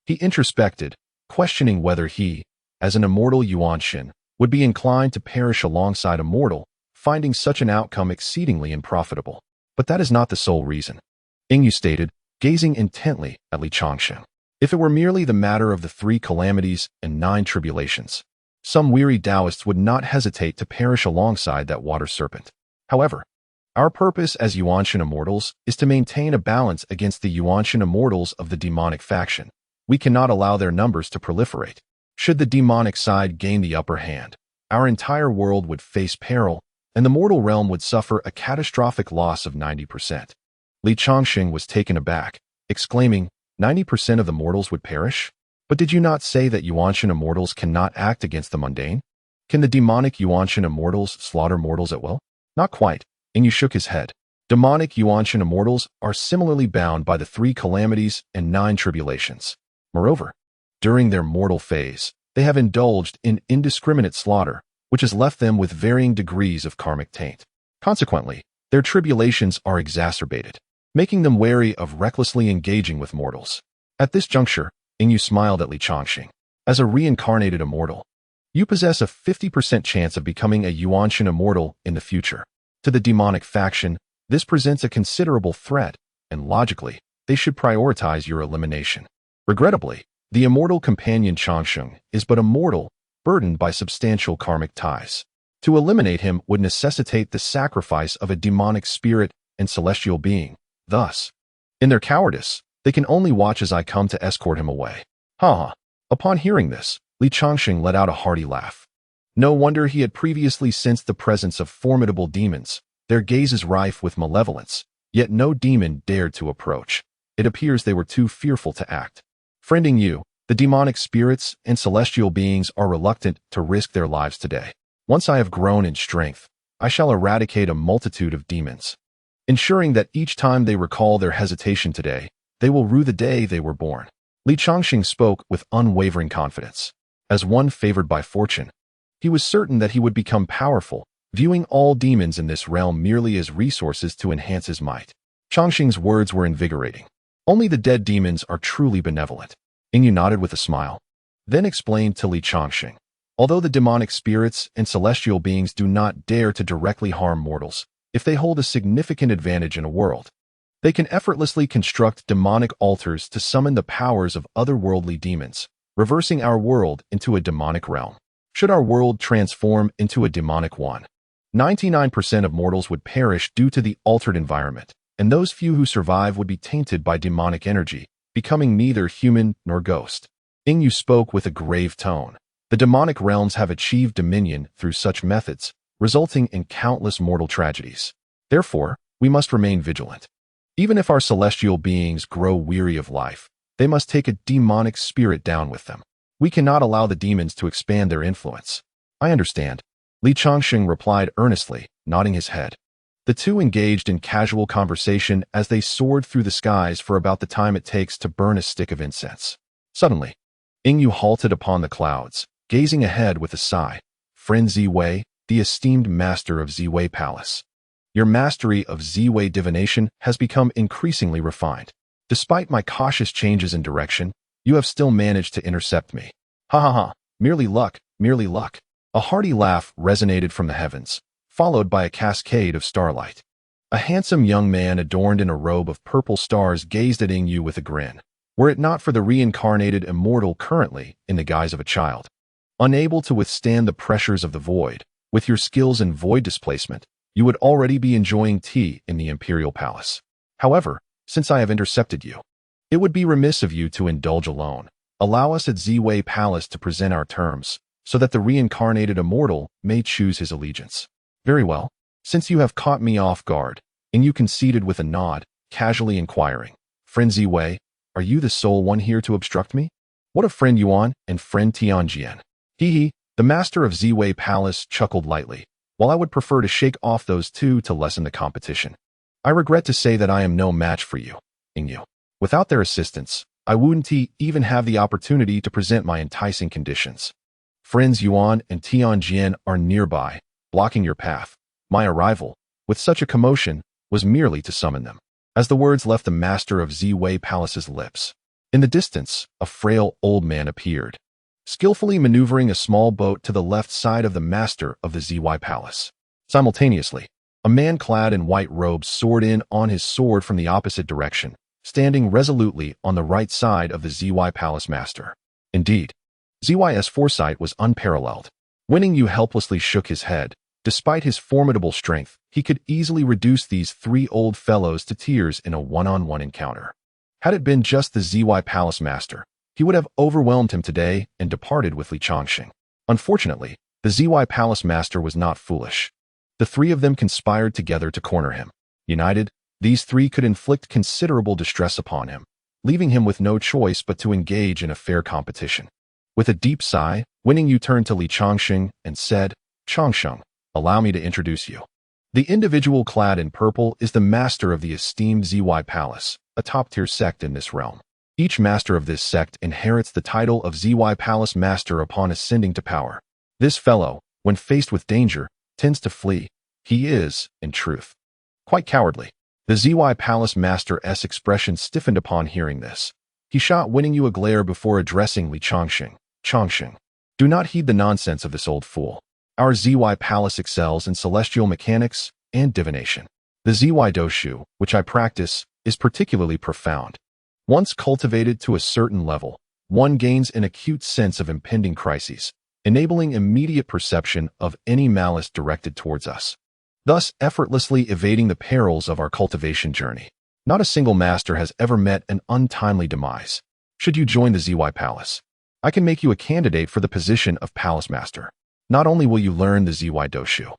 He introspected, questioning whether he, as an immortal Yuanshan, would be inclined to perish alongside a mortal, finding such an outcome exceedingly unprofitable. But that is not the sole reason, Yingyu stated, gazing intently at Changsheng. If it were merely the matter of the 3 calamities and 9 tribulations, some weary Taoists would not hesitate to perish alongside that water serpent. However, our purpose as Yuanshan immortals is to maintain a balance against the Yuanshan immortals of the demonic faction. We cannot allow their numbers to proliferate. Should the demonic side gain the upper hand, our entire world would face peril, and the mortal realm would suffer a catastrophic loss of 90%. Changsheng was taken aback, exclaiming, 90% of the mortals would perish? But did you not say that Yuanshan immortals cannot act against the mundane? Can the demonic Yuanshan immortals slaughter mortals at will? Not quite, and you shook his head. Demonic Yuanshan immortals are similarly bound by the 3 calamities and 9 tribulations. Moreover, during their mortal phase, they have indulged in indiscriminate slaughter, which has left them with varying degrees of karmic taint. Consequently, their tribulations are exacerbated, making them wary of recklessly engaging with mortals. At this juncture, Yingyu smiled at Changsheng. As a reincarnated immortal, you possess a 50% chance of becoming a Yuanshan immortal in the future. To the demonic faction, this presents a considerable threat, and logically, they should prioritize your elimination. Regrettably, the immortal companion Changsheng is but a mortal, burdened by substantial karmic ties. To eliminate him would necessitate the sacrifice of a demonic spirit and celestial being. Thus, in their cowardice, they can only watch as I come to escort him away. Ha ha. Upon hearing this, Changsheng let out a hearty laugh. No wonder he had previously sensed the presence of formidable demons, their gazes rife with malevolence, yet no demon dared to approach. It appears they were too fearful to act. Friending you, the demonic spirits and celestial beings are reluctant to risk their lives today. Once I have grown in strength, I shall eradicate a multitude of demons, ensuring that each time they recall their hesitation today, they will rue the day they were born. Changsheng spoke with unwavering confidence. As one favored by fortune, he was certain that he would become powerful, viewing all demons in this realm merely as resources to enhance his might. Changsheng's words were invigorating. Only the dead demons are truly benevolent. Yingyu nodded with a smile, then explained to Changsheng. Although the demonic spirits and celestial beings do not dare to directly harm mortals, if they hold a significant advantage in a world, they can effortlessly construct demonic altars to summon the powers of otherworldly demons, reversing our world into a demonic realm. Should our world transform into a demonic one, 99% of mortals would perish due to the altered environment, and those few who survive would be tainted by demonic energy, becoming neither human nor ghost. Yingyu spoke with a grave tone. The demonic realms have achieved dominion through such methods, resulting in countless mortal tragedies. Therefore, we must remain vigilant. Even if our celestial beings grow weary of life, they must take a demonic spirit down with them. We cannot allow the demons to expand their influence. I understand. Changsheng replied earnestly, nodding his head. The two engaged in casual conversation as they soared through the skies for about the time it takes to burn a stick of incense. Suddenly, Yingyu halted upon the clouds, gazing ahead with a sigh. Friend Ziwei, the esteemed master of Ziwei Palace. Your mastery of Ziwei divination has become increasingly refined. Despite my cautious changes in direction, you have still managed to intercept me. Ha ha ha, merely luck, merely luck. A hearty laugh resonated from the heavens, followed by a cascade of starlight. A handsome young man adorned in a robe of purple stars gazed at Yingyu with a grin, were it not for the reincarnated immortal currently in the guise of a child. Unable to withstand the pressures of the void, with your skills in void displacement, you would already be enjoying tea in the imperial palace. However, since I have intercepted you, it would be remiss of you to indulge alone. Allow us at Ziwei Palace to present our terms, so that the reincarnated immortal may choose his allegiance. Very well. Since you have caught me off guard, and you conceded with a nod, casually inquiring, Friend Ziwei, are you the sole one here to obstruct me? What of Friend Yuan and Friend Tianjian? Hee, the master of Ziwei Palace chuckled lightly. While I would prefer to shake off those two to lessen the competition, I regret to say that I am no match for you, Yingyu. Without their assistance, I wouldn't even have the opportunity to present my enticing conditions. Friends Yuan and Tianjin are nearby, blocking your path. My arrival, with such a commotion, was merely to summon them. As the words left the master of Ziwei Palace's lips, in the distance, a frail old man appeared, skillfully maneuvering a small boat to the left side of the master of the Ziwei Palace. Simultaneously, a man clad in white robes soared in on his sword from the opposite direction, standing resolutely on the right side of the Ziwei Palace master. Indeed, Ziwei's foresight was unparalleled. Wen Yu helplessly shook his head. Despite his formidable strength, he could easily reduce these three old fellows to tears in a one-on-one encounter. Had it been just the Ziwei Palace master, he would have overwhelmed him today and departed with Changsheng. Unfortunately, the Ziwei Palace master was not foolish. The three of them conspired together to corner him. United, these three could inflict considerable distress upon him, leaving him with no choice but to engage in a fair competition. With a deep sigh, Wen Yu turned to Changsheng and said, "Changsheng, allow me to introduce you. The individual clad in purple is the master of the esteemed Ziwei Palace, a top-tier sect in this realm. Each master of this sect inherits the title of Ziwei Palace Master upon ascending to power. This fellow, when faced with danger, tends to flee. He is, in truth, quite cowardly." The Ziwei Palace Master's expression stiffened upon hearing this. He shot Wen Yu a glare before addressing Changsheng. "Changsheng, do not heed the nonsense of this old fool. Our Ziwei Palace excels in celestial mechanics and divination. The Ziwei Doshu, which I practice, is particularly profound. Once cultivated to a certain level, one gains an acute sense of impending crises, enabling immediate perception of any malice directed towards us, thus effortlessly evading the perils of our cultivation journey. Not a single master has ever met an untimely demise. Should you join the Ziwei Palace, I can make you a candidate for the position of Palace Master. Not only will you learn the Ziwei Doshu,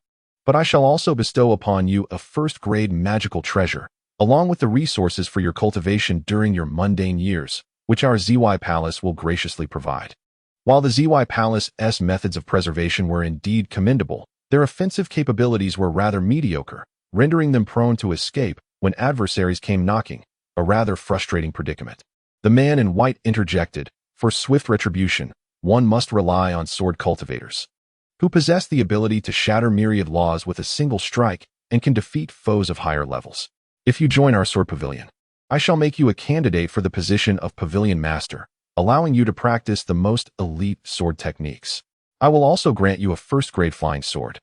but I shall also bestow upon you a first-grade magical treasure, along with the resources for your cultivation during your mundane years, which our Ziwei Palace will graciously provide." While the Ziwei Palace's methods of preservation were indeed commendable, their offensive capabilities were rather mediocre, rendering them prone to escape when adversaries came knocking, a rather frustrating predicament. The man in white interjected, "For swift retribution, one must rely on sword cultivators, who possess the ability to shatter myriad laws with a single strike and can defeat foes of higher levels. If you join our sword pavilion, I shall make you a candidate for the position of Pavilion Master, allowing you to practice the most elite sword techniques. I will also grant you a first-grade flying sword,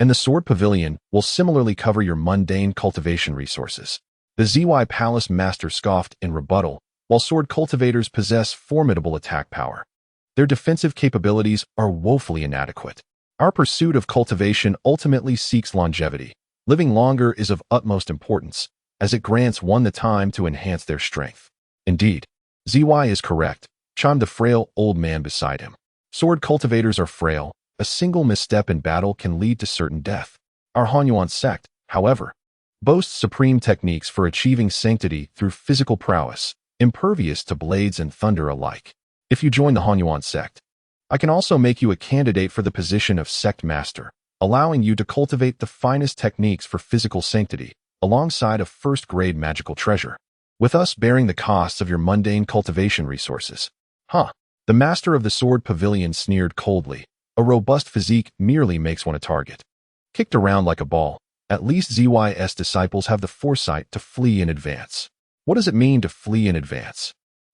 and the sword pavilion will similarly cover your mundane cultivation resources." The Ziwei Palace Master scoffed in rebuttal. While sword cultivators possess formidable attack power, their defensive capabilities are woefully inadequate. Our pursuit of cultivation ultimately seeks longevity. Living longer is of utmost importance, as it grants one the time to enhance their strength. "Indeed, Ziwei is correct," chimed the frail old man beside him. "Sword cultivators are frail. A single misstep in battle can lead to certain death. Our Hanyuan sect, however, boasts supreme techniques for achieving sanctity through physical prowess, impervious to blades and thunder alike. If you join the Hanyuan sect, I can also make you a candidate for the position of Sect Master, allowing you to cultivate the finest techniques for physical sanctity, alongside a first-grade magical treasure, with us bearing the costs of your mundane cultivation resources." "Huh." The master of the sword pavilion sneered coldly. "A robust physique merely makes one a target, kicked around like a ball. At least Ziwei's disciples have the foresight to flee in advance." "What does it mean to flee in advance?"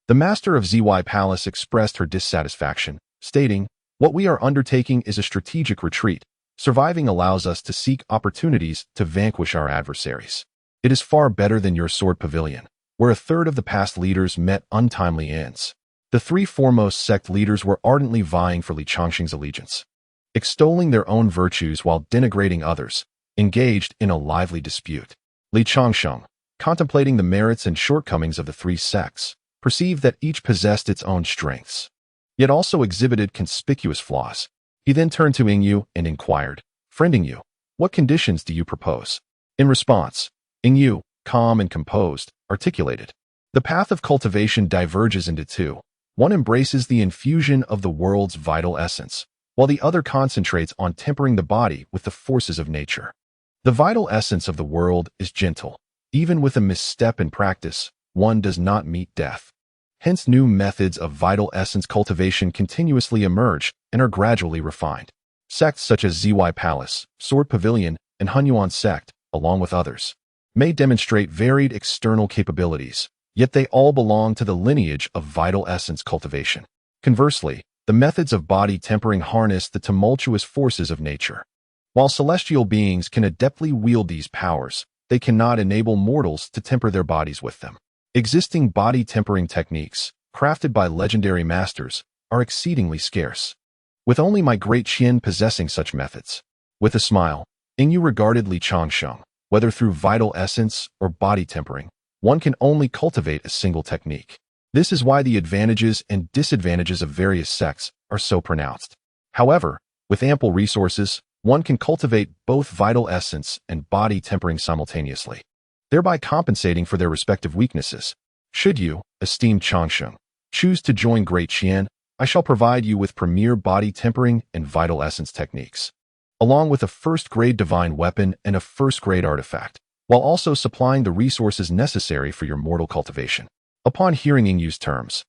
The master of Ziwei Palace expressed her dissatisfaction, stating, "What we are undertaking is a strategic retreat. Surviving allows us to seek opportunities to vanquish our adversaries. It is far better than your sword pavilion, where a third of the past leaders met untimely ends." The three foremost sect leaders were ardently vying for Changsheng's allegiance, extolling their own virtues while denigrating others, engaged in a lively dispute. Changsheng, contemplating the merits and shortcomings of the three sects, perceived that each possessed its own strengths, yet also exhibited conspicuous flaws. He then turned to Yu and inquired, "Friend Yu, what conditions do you propose?" In response, Yu, calm and composed, articulated, "The path of cultivation diverges into two. One embraces the infusion of the world's vital essence, while the other concentrates on tempering the body with the forces of nature. The vital essence of the world is gentle. Even with a misstep in practice, one does not meet death. Hence, new methods of vital essence cultivation continuously emerge and are gradually refined. Sects such as ZY Palace, Sword Pavilion, and Hunyuan Sect, along with others, may demonstrate varied external capabilities, yet they all belong to the lineage of vital essence cultivation. Conversely, the methods of body tempering harness the tumultuous forces of nature. While celestial beings can adeptly wield these powers, they cannot enable mortals to temper their bodies with them. Existing body tempering techniques, crafted by legendary masters, are exceedingly scarce, with only my great Qian possessing such methods. With a smile, Yingyu regarded Li Changsheng. Whether through vital essence or body tempering, one can only cultivate a single technique. This is why the advantages and disadvantages of various sects are so pronounced. However, with ample resources, one can cultivate both vital essence and body tempering simultaneously, thereby compensating for their respective weaknesses. Should you, esteemed Changsheng, choose to join Great Qian, I shall provide you with premier body tempering and vital essence techniques, along with a first-grade divine weapon and a first-grade artifact, while also supplying the resources necessary for your mortal cultivation. Upon hearing Yingyu's terms,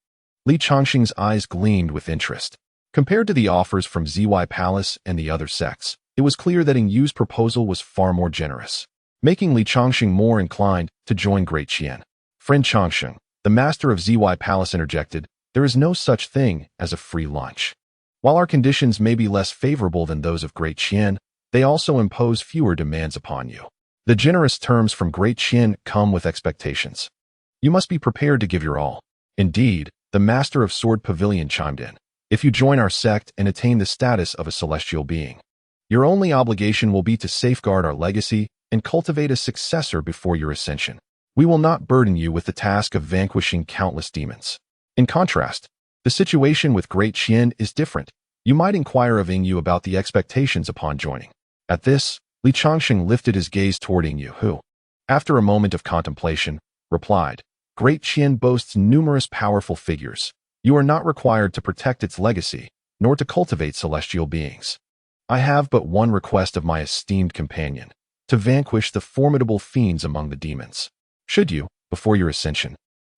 Li Changsheng's eyes gleamed with interest. Compared to the offers from ZY Palace and the other sects, it was clear that Yingyu's proposal was far more generous, making Li Changsheng more inclined to join Great Qian. Friend Changsheng, the master of ZY Palace, interjected, there is no such thing as a free lunch. While our conditions may be less favorable than those of Great Qian, they also impose fewer demands upon you. The generous terms from Great Qian come with expectations. You must be prepared to give your all. Indeed, the master of Sword Pavilion chimed in. If you join our sect and attain the status of a celestial being, your only obligation will be to safeguard our legacy and cultivate a successor before your ascension. We will not burden you with the task of vanquishing countless demons. In contrast, the situation with Great Qian is different. You might inquire of Yingyu about the expectations upon joining. At this, Li Changsheng lifted his gaze toward Yingyu, who, after a moment of contemplation, replied, Great Qian boasts numerous powerful figures. You are not required to protect its legacy, nor to cultivate celestial beings. I have but one request of my esteemed companion, to vanquish the formidable fiends among the demons. Should you, before your ascension,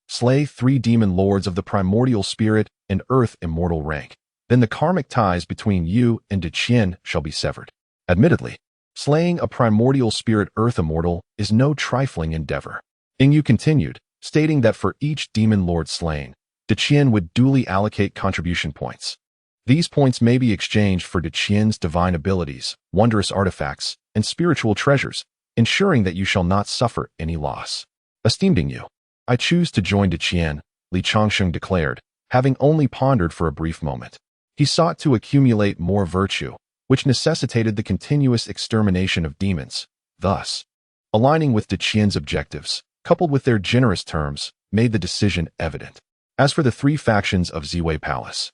slay 3 demon lords of the primordial spirit and earth immortal rank, then the karmic ties between you and De Qian shall be severed. Admittedly, slaying a primordial spirit earth immortal is no trifling endeavor. Yingyu continued, stating that for each demon lord slain, De Qian would duly allocate contribution points. These points may be exchanged for De Qian's divine abilities, wondrous artifacts, and spiritual treasures, ensuring that you shall not suffer any loss. Esteemed Yingyu, I choose to join De Qian, Li Changsheng declared, having only pondered for a brief moment. He sought to accumulate more virtue, which necessitated the continuous extermination of demons. Thus, aligning with De Qian's objectives, coupled with their generous terms, made the decision evident. As for the 3 factions of ZY Palace,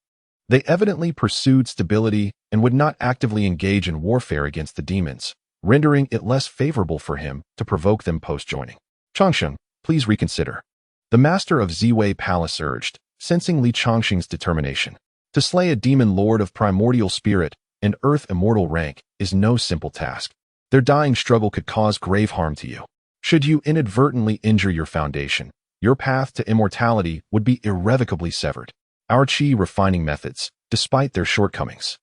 they evidently pursued stability and would not actively engage in warfare against the demons, rendering it less favorable for him to provoke them post-joining. Changsheng, please reconsider. The master of ZY Palace urged, sensing Li Changsheng's determination. To slay a demon lord of primordial spirit and earth immortal rank is no simple task. Their dying struggle could cause grave harm to you. Should you inadvertently injure your foundation, your path to immortality would be irrevocably severed. Our qi refining methods, despite their shortcomings,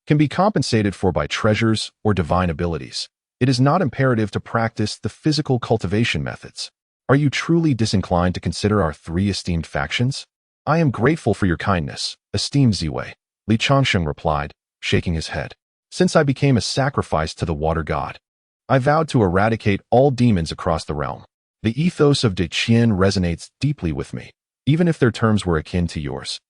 can be compensated for by treasures or divine abilities. It is not imperative to practice the physical cultivation methods. Are you truly disinclined to consider our 3 esteemed factions? I am grateful for your kindness, esteemed Ziwei, Li Changsheng replied, shaking his head. Since I became a sacrifice to the water god, I vowed to eradicate all demons across the realm. The ethos of De Qian resonates deeply with me, even if their terms were akin to yours.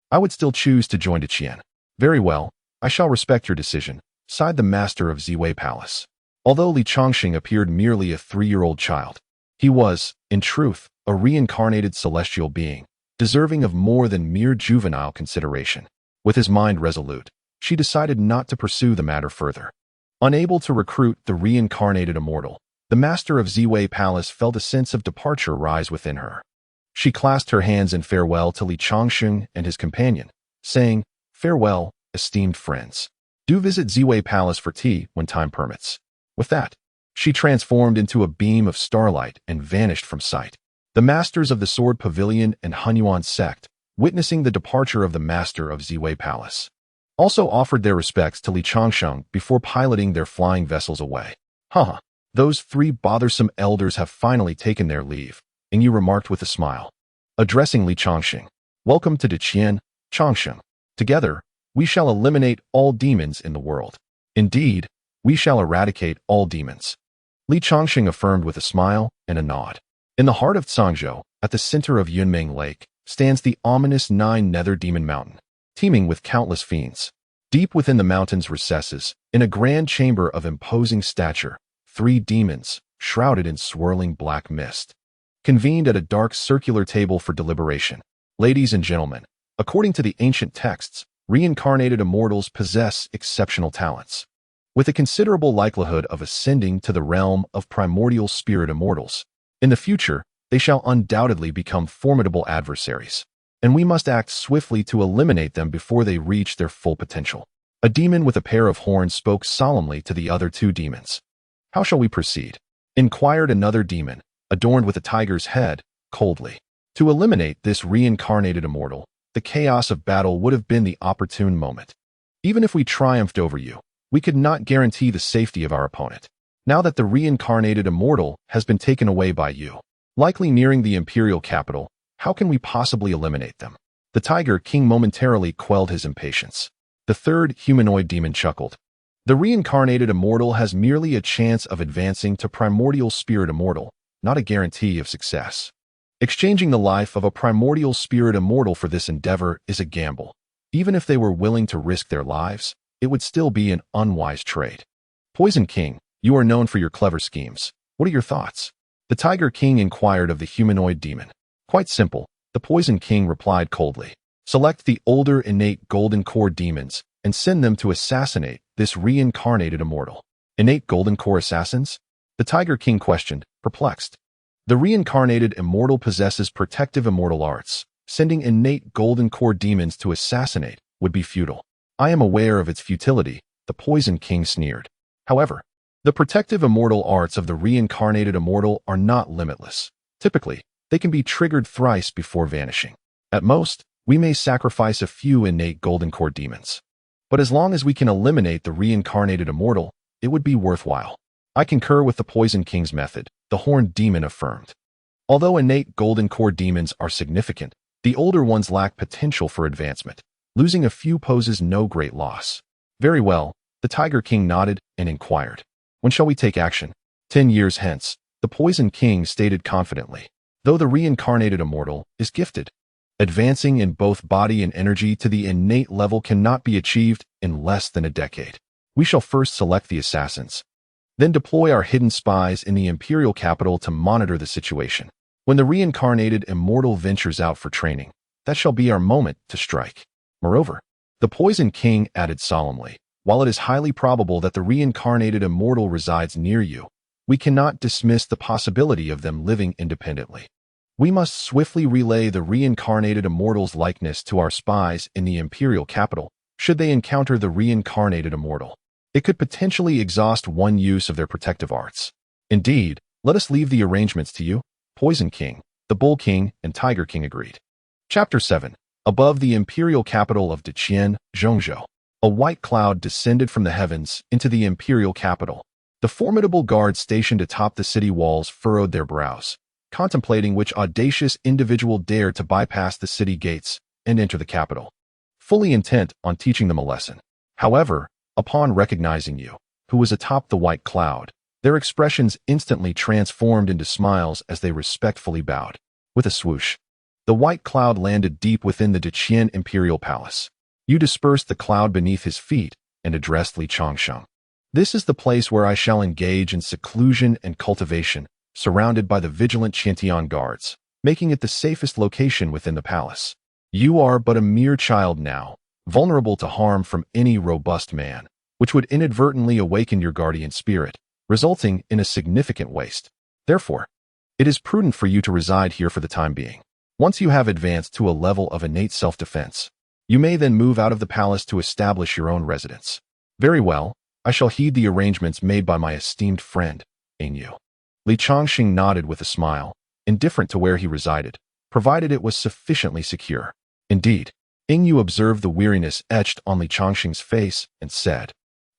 I would still choose to join De Qian. Very well, I shall respect your decision, sighed the master of ZY Palace. Although Li Changsheng appeared merely a 3-year-old child, he was, in truth, a reincarnated celestial being, deserving of more than mere juvenile consideration. With his mind resolute, she decided not to pursue the matter further. Unable to recruit the reincarnated immortal, the master of ZY Palace felt a sense of departure rise within her. She clasped her hands in farewell to Li Changsheng and his companion, saying, Farewell, esteemed friends. Do visit ZY Palace for tea when time permits. With that, she transformed into a beam of starlight and vanished from sight. The masters of the Sword Pavilion and Hunyuan sect, witnessing the departure of the master of Ziwei Palace, also offered their respects to Li Changsheng before piloting their flying vessels away. Haha, those three bothersome elders have finally taken their leave, Yu remarked with a smile. Addressing Li Changsheng, welcome to Deqian, Changsheng. Together, we shall eliminate all demons in the world. Indeed, we shall eradicate all demons. Li Changsheng affirmed with a smile and a nod. In the heart of Cangzhou, at the center of Yunmeng Lake, stands the ominous Nine-Nether Demon Mountain, teeming with countless fiends. Deep within the mountain's recesses, in a grand chamber of imposing stature, three demons, shrouded in swirling black mist, convened at a dark circular table for deliberation. Ladies and gentlemen, according to the ancient texts, reincarnated immortals possess exceptional talents, with a considerable likelihood of ascending to the realm of primordial spirit immortals. In the future, they shall undoubtedly become formidable adversaries, and we must act swiftly to eliminate them before they reach their full potential. A demon with a pair of horns spoke solemnly to the other two demons. How shall we proceed? Inquired another demon, adorned with a tiger's head, coldly. To eliminate this reincarnated immortal, the chaos of battle would have been the opportune moment. Even if we triumphed over you, we could not guarantee the safety of our opponent. Now that the reincarnated immortal has been taken away by you, likely nearing the imperial capital, how can we possibly eliminate them? The Tiger King momentarily quelled his impatience. The third humanoid demon chuckled. The reincarnated immortal has merely a chance of advancing to primordial spirit immortal, not a guarantee of success. Exchanging the life of a primordial spirit immortal for this endeavor is a gamble. Even if they were willing to risk their lives, it would still be an unwise trade. Poison King, you are known for your clever schemes. What are your thoughts? The Tiger King inquired of the humanoid demon. Quite simple, the Poison King replied coldly. Select the older innate golden core demons and send them to assassinate this reincarnated immortal. Innate golden core assassins? The Tiger King questioned, perplexed. The reincarnated immortal possesses protective immortal arts. Sending innate golden core demons to assassinate would be futile. I am aware of its futility, the Poison King sneered. However, the protective immortal arts of the reincarnated immortal are not limitless. Typically, they can be triggered thrice before vanishing. At most, we may sacrifice a few innate golden core demons. But as long as we can eliminate the reincarnated immortal, it would be worthwhile. I concur with the Poison King's method, the Horned Demon affirmed. Although innate golden core demons are significant, the older ones lack potential for advancement. Losing a few poses no great loss. Very well, the Tiger King nodded and inquired. When shall we take action? 10 years hence, the Poison King stated confidently. Though the reincarnated immortal is gifted, advancing in both body and energy to the innate level cannot be achieved in less than a decade. We shall first select the assassins, then deploy our hidden spies in the imperial capital to monitor the situation. When the reincarnated immortal ventures out for training, that shall be our moment to strike. Moreover, the Poison King added solemnly, while it is highly probable that the reincarnated immortal resides near you, we cannot dismiss the possibility of them living independently. We must swiftly relay the reincarnated immortal's likeness to our spies in the imperial capital, should they encounter the reincarnated immortal. It could potentially exhaust one use of their protective arts. Indeed, let us leave the arrangements to you. Poison King, the Bull King, and Tiger King agreed. Chapter 7. Above the imperial capital of Deqian, Zhongzhou, a white cloud descended from the heavens into the imperial capital. The formidable guards stationed atop the city walls furrowed their brows, contemplating which audacious individual dared to bypass the city gates and enter the capital, fully intent on teaching them a lesson. However, upon recognizing you, who was atop the white cloud, their expressions instantly transformed into smiles as they respectfully bowed. With a swoosh, the white cloud landed deep within the Deqian Imperial Palace. You dispersed the cloud beneath his feet and addressed Li Changsheng. This is the place where I shall engage in seclusion and cultivation, surrounded by the vigilant Qiantian guards, making it the safest location within the palace. You are but a mere child now, vulnerable to harm from any robust man, which would inadvertently awaken your guardian spirit, resulting in a significant waste. Therefore, it is prudent for you to reside here for the time being. Once you have advanced to a level of innate self-defense, you may then move out of the palace to establish your own residence. Very well, I shall heed the arrangements made by my esteemed friend, Yu. Li Changsheng nodded with a smile, indifferent to where he resided, provided it was sufficiently secure. Indeed, Yu observed the weariness etched on Li Changsheng's face and said,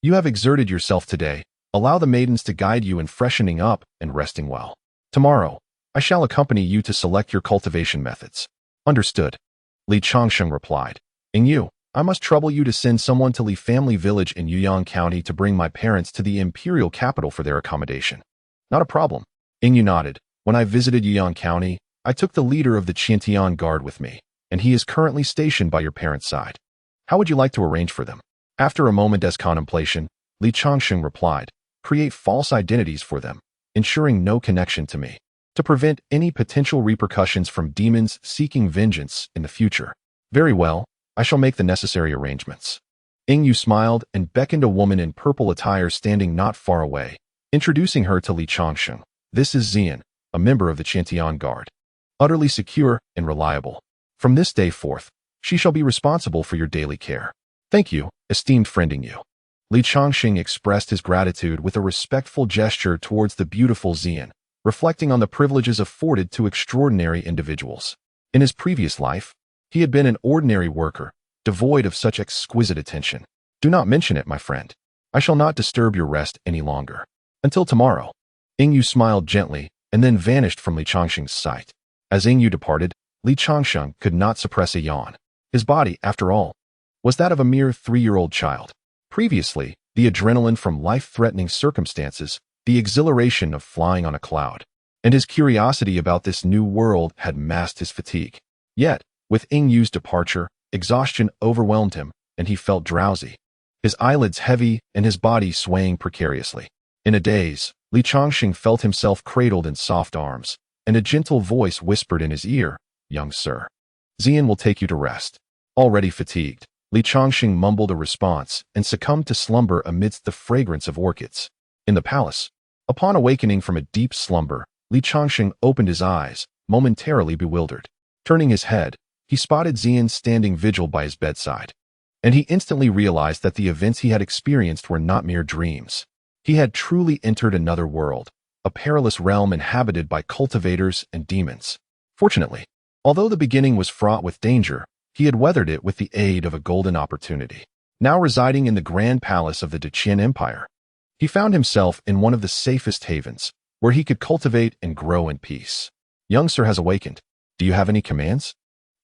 "You have exerted yourself today. Allow the maidens to guide you in freshening up and resting well. Tomorrow, I shall accompany you to select your cultivation methods." "Understood," Li Changsheng replied. "Yu, I must trouble you to send someone to Li Family Village in Yuyang County to bring my parents to the imperial capital for their accommodation." "Not a problem." Yu nodded. "When I visited Yuyang County, I took the leader of the Qiantian Guard with me, and he is currently stationed by your parents' side. How would you like to arrange for them?" After a moment's contemplation, Li Changsheng replied, "Create false identities for them, ensuring no connection to me, to prevent any potential repercussions from demons seeking vengeance in the future." "Very well, I shall make the necessary arrangements." Yu smiled and beckoned a woman in purple attire standing not far away, introducing her to Li Changsheng. "This is Xian, a member of the Qiantian Guard. Utterly secure and reliable. From this day forth, she shall be responsible for your daily care." "Thank you, esteemed friend Yu." Li Changsheng expressed his gratitude with a respectful gesture towards the beautiful Xian, reflecting on the privileges afforded to extraordinary individuals. In his previous life, he had been an ordinary worker, devoid of such exquisite attention. "Do not mention it, my friend. I shall not disturb your rest any longer. Until tomorrow." Yu smiled gently and then vanished from Li Changsheng's sight. As Yu departed, Li Changsheng could not suppress a yawn. His body, after all, was that of a mere 3-year-old child. Previously, the adrenaline from life-threatening circumstances, the exhilaration of flying on a cloud, and his curiosity about this new world had masked his fatigue. Yet, with Yu's departure, exhaustion overwhelmed him, and he felt drowsy, his eyelids heavy and his body swaying precariously. In a daze, Li Changsheng felt himself cradled in soft arms, and a gentle voice whispered in his ear, "Young sir, Xian will take you to rest." Already fatigued, Li Changsheng mumbled a response and succumbed to slumber amidst the fragrance of orchids. In the palace, upon awakening from a deep slumber, Li Changsheng opened his eyes, momentarily bewildered. Turning his head, he spotted Xian standing vigil by his bedside, and he instantly realized that the events he had experienced were not mere dreams. He had truly entered another world, a perilous realm inhabited by cultivators and demons. Fortunately, although the beginning was fraught with danger, he had weathered it with the aid of a golden opportunity. Now residing in the grand palace of the Deqian Empire, he found himself in one of the safest havens, where he could cultivate and grow in peace. "Young sir has awakened. Do you have any commands?"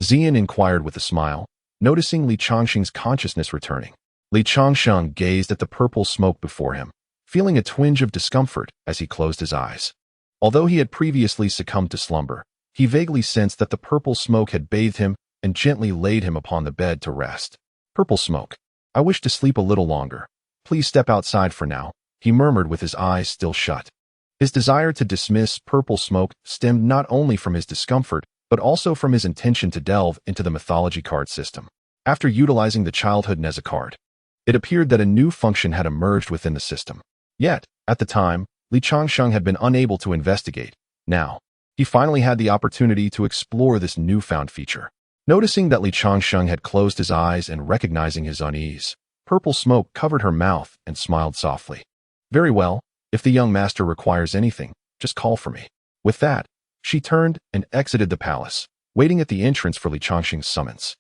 Xian inquired with a smile, noticing Li Changsheng's consciousness returning. Li Changsheng gazed at the purple smoke before him, feeling a twinge of discomfort as he closed his eyes. Although he had previously succumbed to slumber, he vaguely sensed that the purple smoke had bathed him and gently laid him upon the bed to rest. "Purple smoke. I wish to sleep a little longer. Please step outside for now," he murmured with his eyes still shut. His desire to dismiss purple smoke stemmed not only from his discomfort, but also from his intention to delve into the mythology card system. After utilizing the childhood Nezha card, it appeared that a new function had emerged within the system. Yet, at the time, Li Changsheng had been unable to investigate. Now, he finally had the opportunity to explore this newfound feature. Noticing that Li Changsheng had closed his eyes and recognizing his unease, purple smoke covered her mouth and smiled softly. "Very well, if the young master requires anything, just call for me." With that, she turned and exited the palace, waiting at the entrance for Li Changsheng's summons.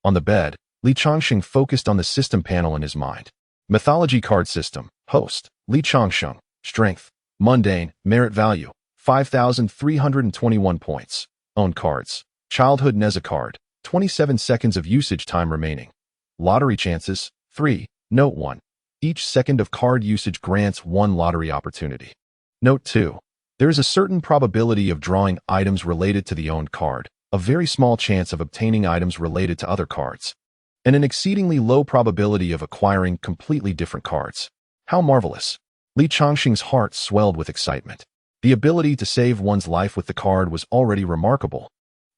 On the bed, Li Changsheng focused on the system panel in his mind. Mythology Card System. Host, Li Changsheng. Strength, Mundane. Merit Value, 5,321 points. Owned cards. Childhood Nezha card. 27 seconds of usage time remaining. Lottery chances, 3. Note 1. Each second of card usage grants 1 lottery opportunity. Note 2. There is a certain probability of drawing items related to the owned card, a very small chance of obtaining items related to other cards, and an exceedingly low probability of acquiring completely different cards. How marvelous! Li Changsheng's heart swelled with excitement. The ability to save one's life with the card was already remarkable,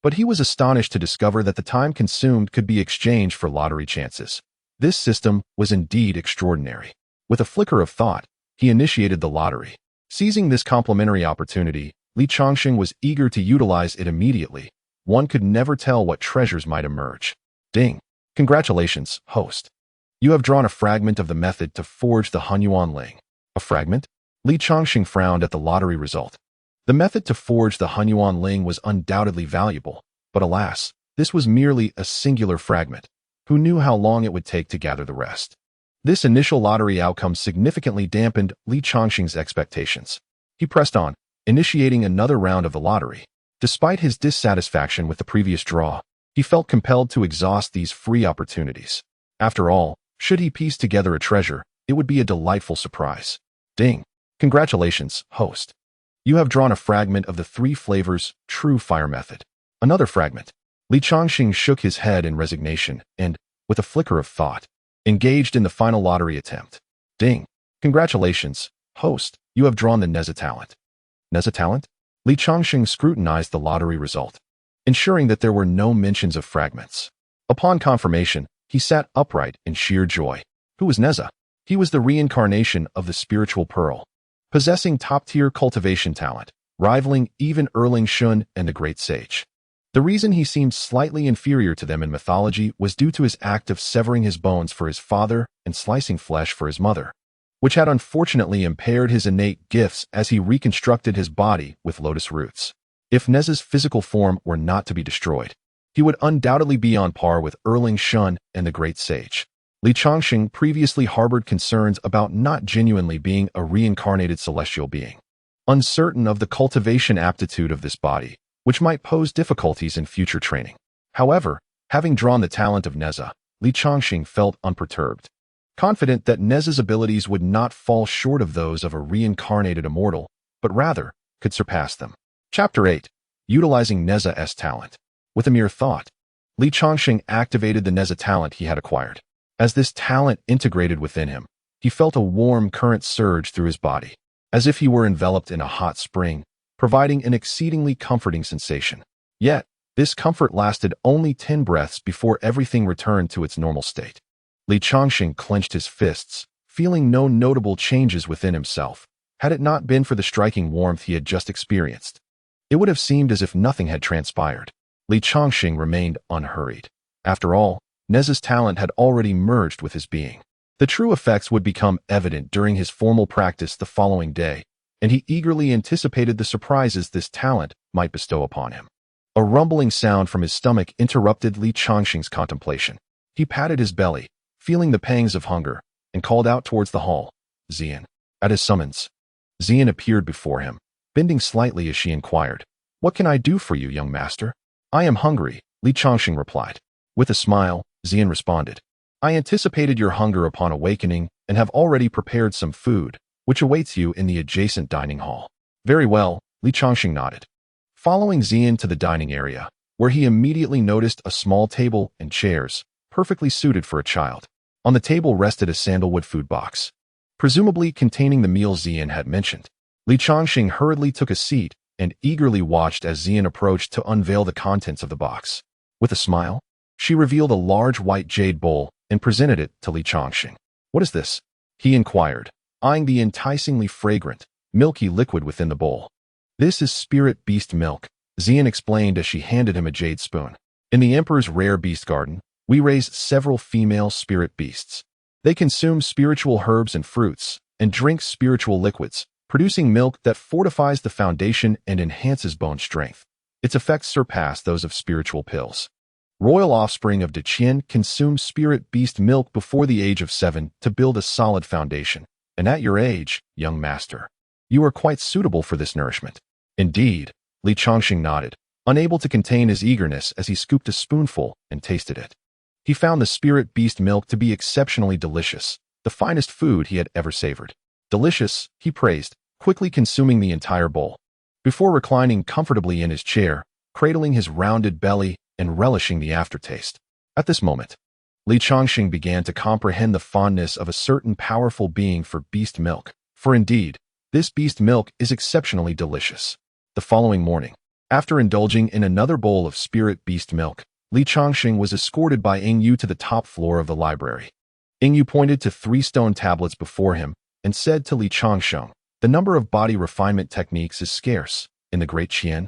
but he was astonished to discover that the time consumed could be exchanged for lottery chances. This system was indeed extraordinary. With a flicker of thought, he initiated the lottery. Seizing this complimentary opportunity, Li Changsheng was eager to utilize it immediately. One could never tell what treasures might emerge. Ding! Congratulations, host. You have drawn a fragment of the method to forge the Hunyuan Ling. A fragment? Li Changsheng frowned at the lottery result. The method to forge the Hunyuan Ling was undoubtedly valuable, but alas, this was merely a singular fragment. Who knew how long it would take to gather the rest? This initial lottery outcome significantly dampened Li Changsheng's expectations. He pressed on, initiating another round of the lottery. Despite his dissatisfaction with the previous draw, he felt compelled to exhaust these free opportunities. After all, should he piece together a treasure, it would be a delightful surprise. Ding! Congratulations, host. You have drawn a fragment of the 3 flavors true fire method. Another fragment. Li Changsheng shook his head in resignation and, with a flicker of thought, engaged in the final lottery attempt. Ding! Congratulations, host. You have drawn the Nezha talent. Nezha talent? Li Changsheng scrutinized the lottery result, ensuring that there were no mentions of fragments. Upon confirmation, he sat upright in sheer joy. Who was Nezha? He was the reincarnation of the spiritual pearl, possessing top-tier cultivation talent, rivaling even Erlang Shen and the great sage. The reason he seemed slightly inferior to them in mythology was due to his act of severing his bones for his father and slicing flesh for his mother, which had unfortunately impaired his innate gifts as he reconstructed his body with lotus roots. If Nezha's physical form were not to be destroyed, he would undoubtedly be on par with Erlang Shen and the great sage. Li Changsheng previously harbored concerns about not genuinely being a reincarnated celestial being, uncertain of the cultivation aptitude of this body, which might pose difficulties in future training. However, having drawn the talent of Nezha, Li Changsheng felt unperturbed, confident that Nezha's abilities would not fall short of those of a reincarnated immortal, but rather could surpass them. Chapter 8. Utilizing Nezha's talent. With a mere thought, Li Changsheng activated the Nezha talent he had acquired. As this talent integrated within him, he felt a warm current surge through his body, as if he were enveloped in a hot spring, providing an exceedingly comforting sensation. Yet, this comfort lasted only 10 breaths before everything returned to its normal state. Li Changsheng clenched his fists, feeling no notable changes within himself, had it not been for the striking warmth he had just experienced. It would have seemed as if nothing had transpired. Li Changsheng remained unhurried. After all, Nezha's talent had already merged with his being. The true effects would become evident during his formal practice the following day, and he eagerly anticipated the surprises this talent might bestow upon him. A rumbling sound from his stomach interrupted Li Changsheng's contemplation. He patted his belly, feeling the pangs of hunger, and called out towards the hall. Xian. At his summons, Xian appeared before him, bending slightly as she inquired, "What can I do for you, young master?" "I am hungry," Li Changsheng replied. With a smile, Xian responded, "I anticipated your hunger upon awakening and have already prepared some food, which awaits you in the adjacent dining hall." "Very well," Li Changsheng nodded. Following Xian to the dining area, where he immediately noticed a small table and chairs, perfectly suited for a child. On the table rested a sandalwood food box, presumably containing the meal Xian had mentioned. Li Changsheng hurriedly took a seat and eagerly watched as Xian approached to unveil the contents of the box. With a smile, she revealed a large white jade bowl and presented it to Li Changsheng. "What is this?" he inquired, eyeing the enticingly fragrant, milky liquid within the bowl. "This is spirit beast milk," Xian explained as she handed him a jade spoon. "In the Emperor's rare beast garden, we raise several female spirit beasts. They consume spiritual herbs and fruits, and drink spiritual liquids, producing milk that fortifies the foundation and enhances bone strength. Its effects surpass those of spiritual pills. Royal offspring of Deqian consume spirit beast milk before the age of 7 to build a solid foundation, and at your age, young master, you are quite suitable for this nourishment." "Indeed," Li Changsheng nodded, unable to contain his eagerness as he scooped a spoonful and tasted it. He found the spirit beast milk to be exceptionally delicious, the finest food he had ever savored. "Delicious," he praised, quickly consuming the entire bowl. Before reclining comfortably in his chair, cradling his rounded belly and relishing the aftertaste. At this moment, Li Changsheng began to comprehend the fondness of a certain powerful being for beast milk, for indeed, this beast milk is exceptionally delicious. The following morning, after indulging in another bowl of spirit beast milk, Li Changsheng was escorted by Yingyu to the top floor of the library. Yingyu pointed to 3 stone tablets before him and said to Li Changsheng, "The number of body refinement techniques is scarce. In the Great Qian,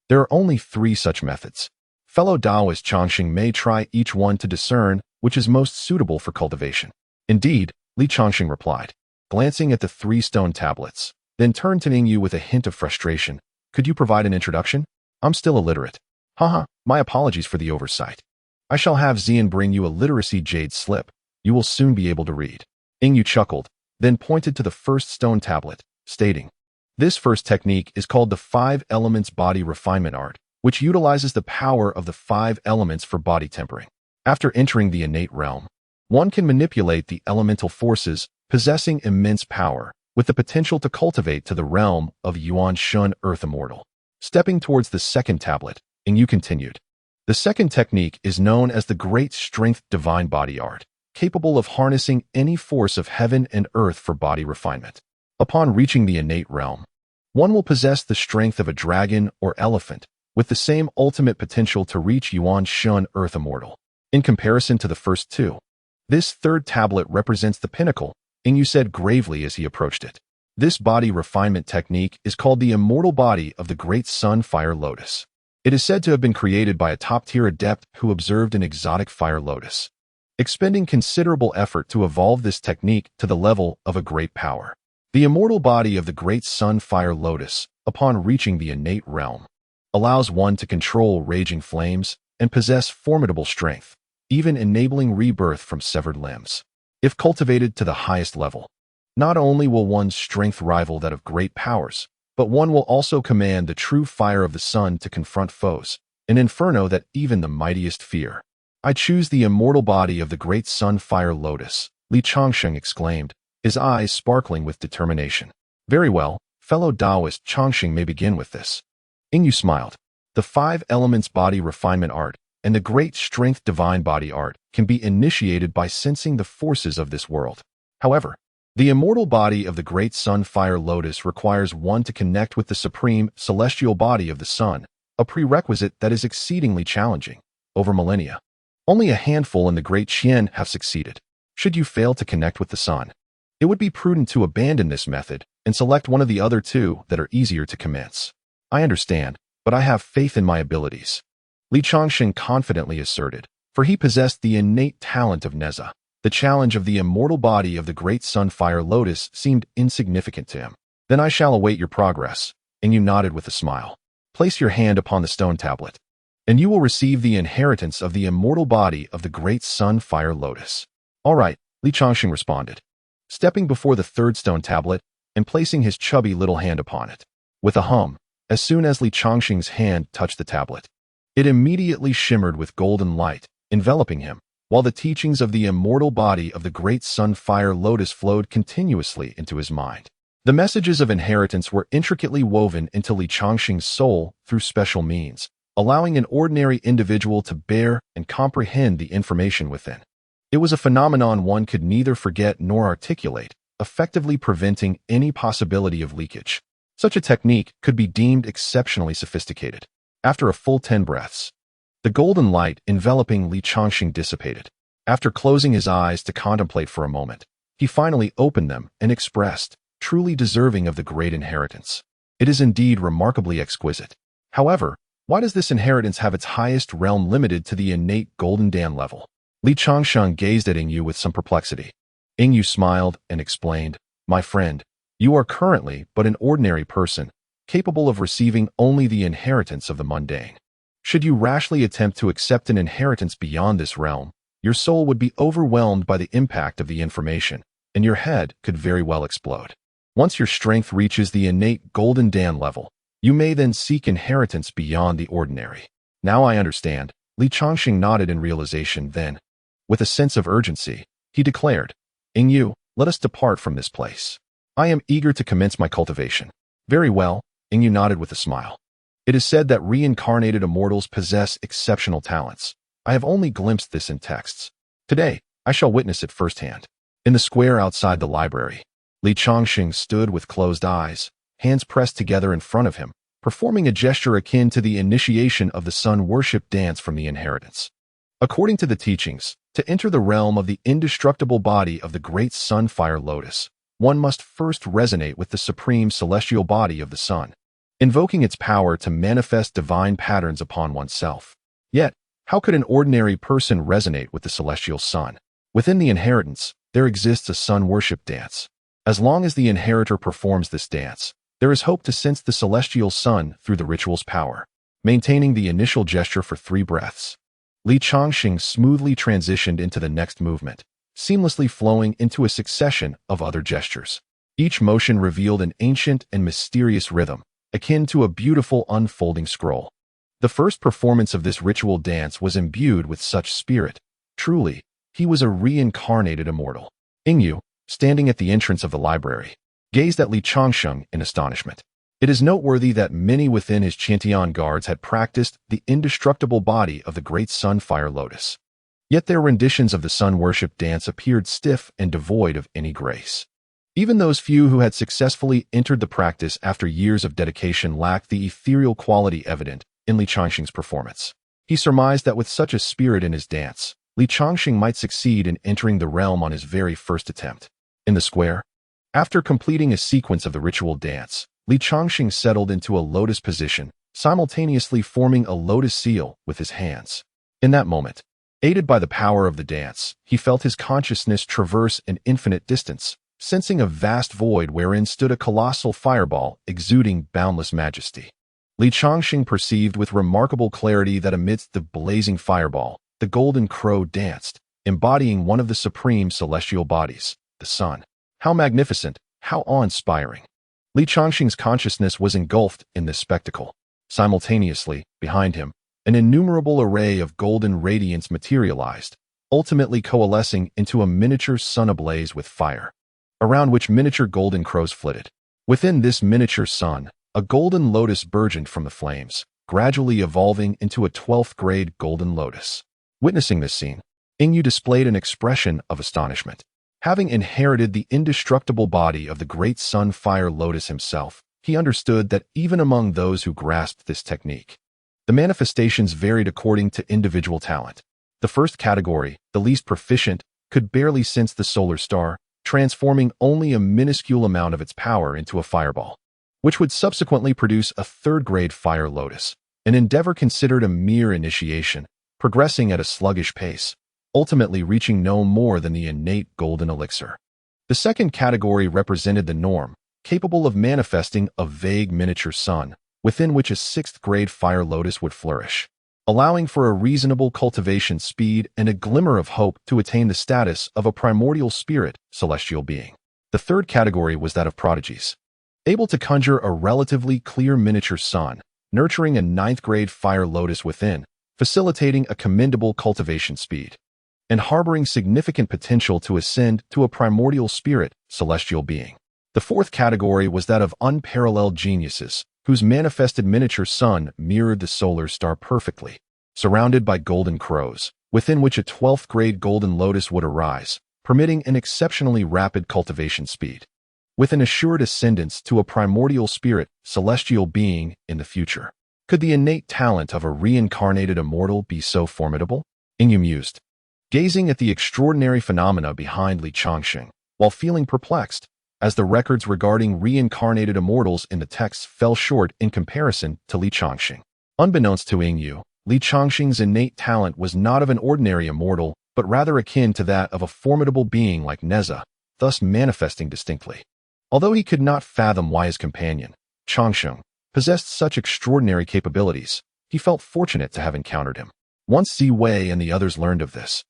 there are only 3 such methods. Fellow Taoist Changsheng may try each one to discern which is most suitable for cultivation." "Indeed," Li Changsheng replied, glancing at the 3 stone tablets, then turned to Yingyu with a hint of frustration. Could you provide an introduction? I'm still illiterate. Haha, my apologies for the oversight. I shall have Xian bring you a literacy jade slip. You will soon be able to read. Ingyu chuckled, then pointed to the first stone tablet, stating, "This first technique is called the 5 Elements Body Refinement Art, which utilizes the power of the 5 elements for body tempering. After entering the innate realm, one can manipulate the elemental forces, possessing immense power, with the potential to cultivate to the realm of Yuan Shun Earth Immortal." Stepping towards the second tablet, Ingyu continued, "The second technique is known as the Great Strength Divine Body Art, capable of harnessing any force of heaven and earth for body refinement. Upon reaching the innate realm, one will possess the strength of a dragon or elephant, with the same ultimate potential to reach Yuan Shun Earth Immortal. In comparison to the first two, this third tablet represents the pinnacle," Ingyu said gravely as he approached it. "This body refinement technique is called the immortal body of the Great Sun Fire Lotus. It is said to have been created by a top-tier adept who observed an exotic fire lotus, expending considerable effort to evolve this technique to the level of a great power. The immortal body of the Great Sun Fire Lotus, upon reaching the innate realm, allows one to control raging flames and possess formidable strength, even enabling rebirth from severed limbs. If cultivated to the highest level, not only will one's strength rival that of great powers, but one will also command the true fire of the sun to confront foes, an inferno that even the mightiest fear. I choose the immortal body of the Great Sun Fire Lotus," Li Changsheng exclaimed, his eyes sparkling with determination. "Very well, fellow Taoist, Changsheng may begin with this." Ingyu smiled. "The 5 Elements Body Refinement Art and the Great Strength Divine Body Art can be initiated by sensing the forces of this world. However, the immortal body of the Great Sun Fire Lotus requires one to connect with the supreme celestial body of the sun, a prerequisite that is exceedingly challenging. Over millennia, only a handful in the Great Qian have succeeded. Should you fail to connect with the sun, it would be prudent to abandon this method and select one of the other two that are easier to commence." "I understand, but I have faith in my abilities," Li Changsheng confidently asserted, for he possessed the innate talent of Nezha. The challenge of the immortal body of the Great Sun Fire Lotus seemed insignificant to him. "Then I shall await your progress," and you nodded with a smile. "Place your hand upon the stone tablet, and you will receive the inheritance of the immortal body of the Great Sun Fire Lotus." "All right," Li Changsheng responded, stepping before the third stone tablet and placing his chubby little hand upon it. With a hum, as soon as Li Changsheng's hand touched the tablet, it immediately shimmered with golden light, enveloping him, while the teachings of the immortal body of the Great Sun Fire Lotus flowed continuously into his mind. The messages of inheritance were intricately woven into Li Changsheng's soul through special means, allowing an ordinary individual to bear and comprehend the information within. It was a phenomenon one could neither forget nor articulate, effectively preventing any possibility of leakage. Such a technique could be deemed exceptionally sophisticated. After a full 10 breaths, the golden light enveloping Li Changsheng dissipated. After closing his eyes to contemplate for a moment, he finally opened them and expressed, "Truly deserving of the great inheritance. It is indeed remarkably exquisite. However, why does this inheritance have its highest realm limited to the innate Golden Dan level?" Li Changsheng gazed at Ingyu with some perplexity. Ingyu smiled and explained, "My friend, you are currently but an ordinary person, capable of receiving only the inheritance of the mundane. Should you rashly attempt to accept an inheritance beyond this realm, your soul would be overwhelmed by the impact of the information, and your head could very well explode. Once your strength reaches the innate Golden Dan level, you may then seek inheritance beyond the ordinary." "Now I understand." Li Changsheng nodded in realization. Then, with a sense of urgency, he declared, "Ingyu, let us depart from this place. I am eager to commence my cultivation." "Very well," Ingyu nodded with a smile. "It is said that reincarnated immortals possess exceptional talents. I have only glimpsed this in texts. Today, I shall witness it firsthand." In the square outside the library, Li Changsheng stood with closed eyes, hands pressed together in front of him, performing a gesture akin to the initiation of the sun worship dance from the inheritance. According to the teachings, to enter the realm of the indestructible body of the Great Sun Fire Lotus, one must first resonate with the supreme celestial body of the sun, invoking its power to manifest divine patterns upon oneself. Yet, how could an ordinary person resonate with the celestial sun? Within the inheritance, there exists a sun worship dance. As long as the inheritor performs this dance, There is hope to sense the celestial sun through the ritual's power, maintaining the initial gesture for 3 breaths. Li Changsheng smoothly transitioned into the next movement, seamlessly flowing into a succession of other gestures. Each motion revealed an ancient and mysterious rhythm, akin to a beautiful unfolding scroll. The first performance of this ritual dance was imbued with such spirit. Truly, he was a reincarnated immortal. Ingyu, standing at the entrance of the library, gazed at Li Changsheng in astonishment. It is noteworthy that many within his Chantian guards had practiced the indestructible body of the great sun-fire lotus. Yet their renditions of the sun-worship dance appeared stiff and devoid of any grace. Even those few who had successfully entered the practice after years of dedication lacked the ethereal quality evident in Li Changsheng's performance. He surmised that with such a spirit in his dance, Li Changsheng might succeed in entering the realm on his very first attempt. In the square, after completing a sequence of the ritual dance, Li Changsheng settled into a lotus position, simultaneously forming a lotus seal with his hands. In that moment, aided by the power of the dance, he felt his consciousness traverse an infinite distance, sensing a vast void wherein stood a colossal fireball exuding boundless majesty. Li Changsheng perceived with remarkable clarity that amidst the blazing fireball, the golden crow danced, embodying one of the supreme celestial bodies, the sun. How magnificent, how awe-inspiring. Li Changsheng's consciousness was engulfed in this spectacle. Simultaneously, behind him, an innumerable array of golden radiance materialized, ultimately coalescing into a miniature sun ablaze with fire, around which miniature golden crows flitted. Within this miniature sun, a golden lotus burgeoned from the flames, gradually evolving into a 12th-grade golden lotus. Witnessing this scene, Ingyu displayed an expression of astonishment. Having inherited the indestructible body of the great sun-fire lotus himself, he understood that even among those who grasped this technique, the manifestations varied according to individual talent. The first category, the least proficient, could barely sense the solar star, transforming only a minuscule amount of its power into a fireball, which would subsequently produce a 3rd-grade fire lotus, an endeavor considered a mere initiation, progressing at a sluggish pace, ultimately reaching no more than the innate golden elixir. The second category represented the norm, capable of manifesting a vague miniature sun, within which a 6th-grade fire lotus would flourish, allowing for a reasonable cultivation speed and a glimmer of hope to attain the status of a primordial spirit, celestial being. The third category was that of prodigies, able to conjure a relatively clear miniature sun, nurturing a 9th-grade fire lotus within, facilitating a commendable cultivation speed, and harboring significant potential to ascend to a primordial spirit, celestial being. The fourth category was that of unparalleled geniuses, whose manifested miniature sun mirrored the solar star perfectly, surrounded by golden crows, within which a 12th-grade golden lotus would arise, permitting an exceptionally rapid cultivation speed, with an assured ascendance to a primordial spirit, celestial being in the future. Could the innate talent of a reincarnated immortal be so formidable? Ingyu mused, gazing at the extraordinary phenomena behind Li Changsheng, while feeling perplexed, as the records regarding reincarnated immortals in the texts fell short in comparison to Li Changsheng. Unbeknownst to Ingyu, Li Changsheng's innate talent was not of an ordinary immortal, but rather akin to that of a formidable being like Nezha, thus manifesting distinctly. Although he could not fathom why his companion, Changsheng, possessed such extraordinary capabilities, he felt fortunate to have encountered him. Once Ziwei and the others learned of this,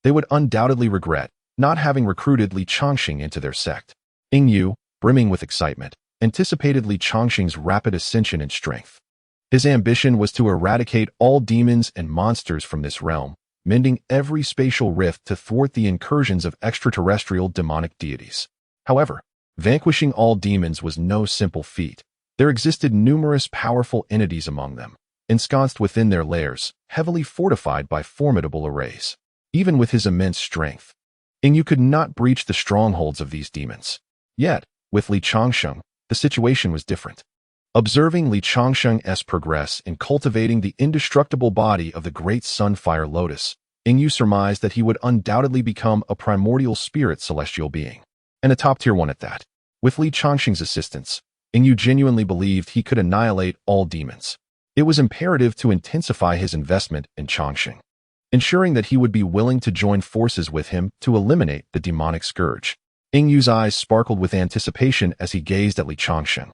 they would undoubtedly regret not having recruited Li Changsheng into their sect. Ingyu, brimming with excitement, anticipated Li Changsheng's rapid ascension in strength. His ambition was to eradicate all demons and monsters from this realm, mending every spatial rift to thwart the incursions of extraterrestrial demonic deities. However, vanquishing all demons was no simple feat. There existed numerous powerful entities among them, ensconced within their lairs, heavily fortified by formidable arrays. Even with his immense strength, Ingyu could not breach the strongholds of these demons. Yet, with Li Changsheng, the situation was different. Observing Li Changsheng's progress in cultivating the indestructible body of the great sun-fire lotus, Ingyu surmised that he would undoubtedly become a primordial spirit celestial being, and a top-tier one at that. With Li Changsheng's assistance, Ingyu genuinely believed he could annihilate all demons. It was imperative to intensify his investment in Changsheng, ensuring that he would be willing to join forces with him to eliminate the demonic scourge. Ingyu's eyes sparkled with anticipation as he gazed at Li Changsheng.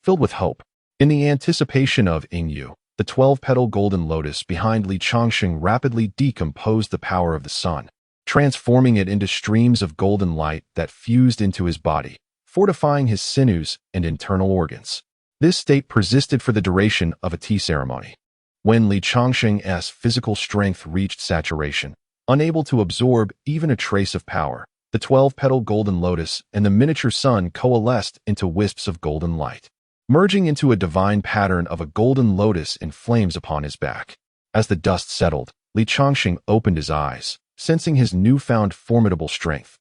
filled with hope. In the anticipation of Yingyu, the 12-petal golden lotus behind Li Changsheng rapidly decomposed the power of the sun, transforming it into streams of golden light that fused into his body, fortifying his sinews and internal organs. This state persisted for the duration of a tea ceremony. When Li Changsheng's physical strength reached saturation, unable to absorb even a trace of power, the 12-petal golden lotus and the miniature sun coalesced into wisps of golden light, merging into a divine pattern of a golden lotus in flames upon his back. As the dust settled, Li Changsheng opened his eyes, sensing his newfound formidable strength.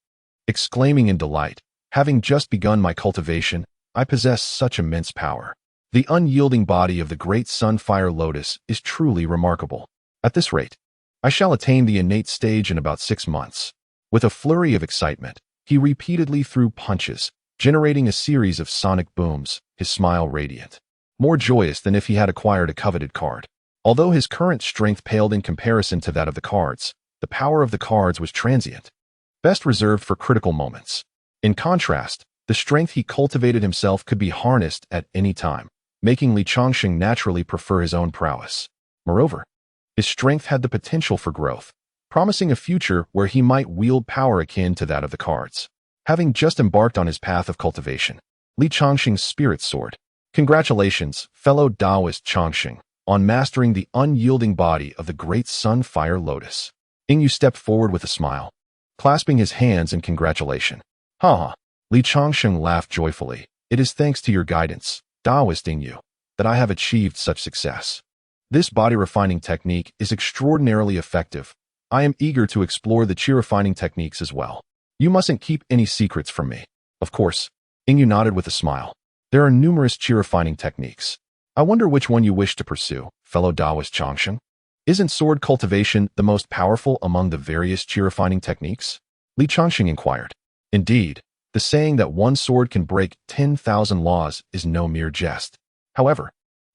Exclaiming in delight, "Having just begun my cultivation, I possess such immense power. The unyielding body of the great sunfire lotus is truly remarkable. At this rate, I shall attain the innate stage in about 6 months." With a flurry of excitement, he repeatedly threw punches, generating a series of sonic booms, his smile radiant, more joyous than if he had acquired a coveted card. Although his current strength paled in comparison to that of the cards, the power of the cards was transient, best reserved for critical moments. In contrast, the strength he cultivated himself could be harnessed at any time, making Li Changsheng naturally prefer his own prowess. Moreover, his strength had the potential for growth, promising a future where he might wield power akin to that of the cards. Having just embarked on his path of cultivation, Li Changsheng's spirit soared. Congratulations, fellow Taoist Changsheng, on mastering the unyielding body of the great sunfire lotus. Yingyu stepped forward with a smile, clasping his hands in congratulation. Ha! Li Changsheng laughed joyfully. It is thanks to your guidance, Taoist Yingyu, that I have achieved such success. This body refining technique is extraordinarily effective. I am eager to explore the chi refining techniques as well. You mustn't keep any secrets from me. Of course. Yingyu nodded with a smile. There are numerous chi refining techniques. I wonder which one you wish to pursue, fellow Taoist Changsheng. Isn't sword cultivation the most powerful among the various chi refining techniques? Li Changsheng inquired. Indeed, the saying that one sword can break 10,000 laws is no mere jest. However,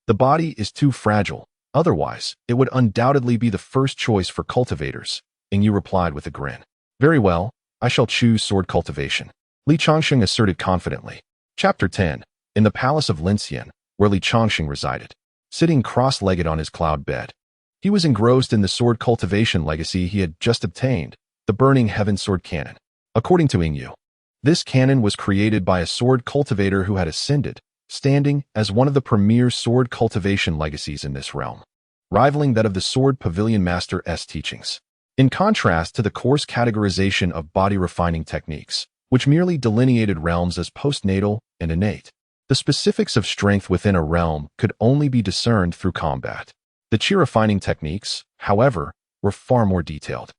the body is too fragile. Otherwise, it would undoubtedly be the first choice for cultivators, Yingyu replied with a grin. Very well, I shall choose sword cultivation, Li Changsheng asserted confidently. Chapter 10. In the palace of Linxian, where Li Changsheng resided, sitting cross-legged on his cloud bed, he was engrossed in the sword cultivation legacy he had just obtained, the Burning Heaven Sword Cannon. According to Yingyu, this cannon was created by a sword cultivator who had ascended, standing as one of the premier sword cultivation legacies in this realm, rivaling that of the Sword Pavilion Master's teachings. In contrast to the coarse categorization of body refining techniques, which merely delineated realms as postnatal and innate, the specifics of strength within a realm could only be discerned through combat. The chi refining techniques, however, were far more detailed,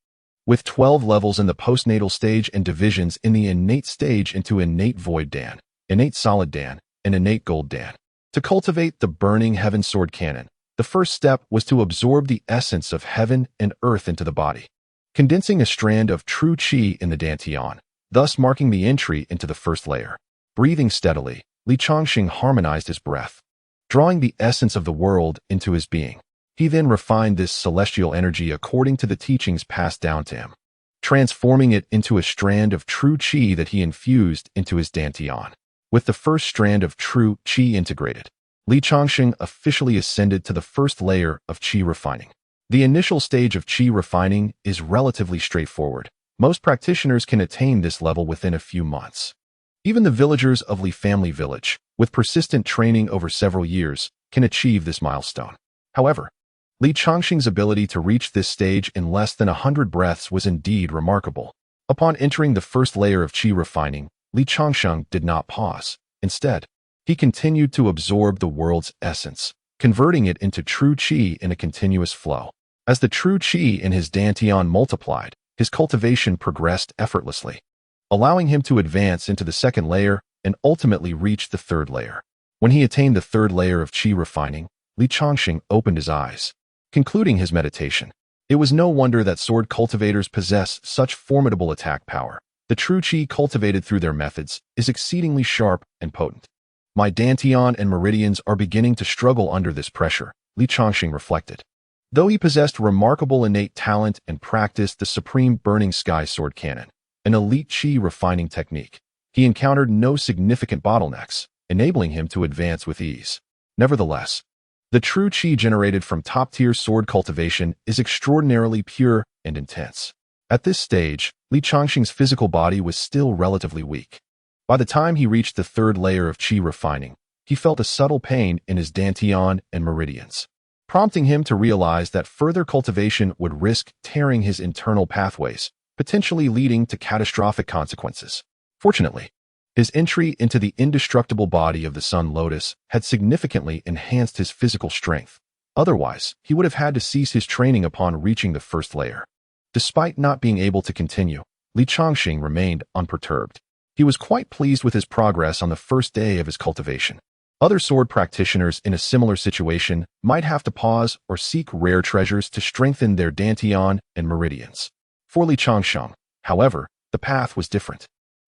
with 12 levels in the postnatal stage and divisions in the innate stage into innate void dan, innate solid dan, and innate gold dan. To cultivate the Burning Heaven Sword Cannon, the first step was to absorb the essence of heaven and earth into the body, condensing a strand of true chi in the dantian, thus marking the entry into the first layer. Breathing steadily, Li Changsheng harmonized his breath, drawing the essence of the world into his being. He then refined this celestial energy according to the teachings passed down to him, transforming it into a strand of true chi that he infused into his dantian. With the first strand of true chi integrated, Li Changsheng officially ascended to the first layer of chi refining. The initial stage of chi refining is relatively straightforward. Most practitioners can attain this level within a few months. Even the villagers of Li Family Village, with persistent training over several years, can achieve this milestone. However, Li Changsheng's ability to reach this stage in less than 100 breaths was indeed remarkable. Upon entering the first layer of chi refining, Li Changsheng did not pause. Instead, he continued to absorb the world's essence, converting it into true chi in a continuous flow. As the true chi in his dantian multiplied, his cultivation progressed effortlessly, allowing him to advance into the second layer and ultimately reach the third layer. When he attained the third layer of chi refining, Li Changsheng opened his eyes, concluding his meditation. It was no wonder that sword cultivators possess such formidable attack power. The true chi cultivated through their methods is exceedingly sharp and potent. My dantian and meridians are beginning to struggle under this pressure, Li Changsheng reflected. Though he possessed remarkable innate talent and practiced the supreme Burning Sky Sword Cannon, an elite chi refining technique, he encountered no significant bottlenecks. enabling him to advance with ease. Nevertheless, the true qi generated from top-tier sword cultivation is extraordinarily pure and intense. At this stage, Li Changsheng's physical body was still relatively weak. By the time he reached the third layer of qi refining, he felt a subtle pain in his dantian and meridians, prompting him to realize that further cultivation would risk tearing his internal pathways, potentially leading to catastrophic consequences. Fortunately, his entry into the indestructible body of the Sun Lotus had significantly enhanced his physical strength. Otherwise, he would have had to cease his training upon reaching the first layer. Despite not being able to continue, Li Changsheng remained unperturbed. He was quite pleased with his progress on the first day of his cultivation. Other sword practitioners in a similar situation might have to pause or seek rare treasures to strengthen their dantian and meridians. For Li Changsheng, however, the path was different.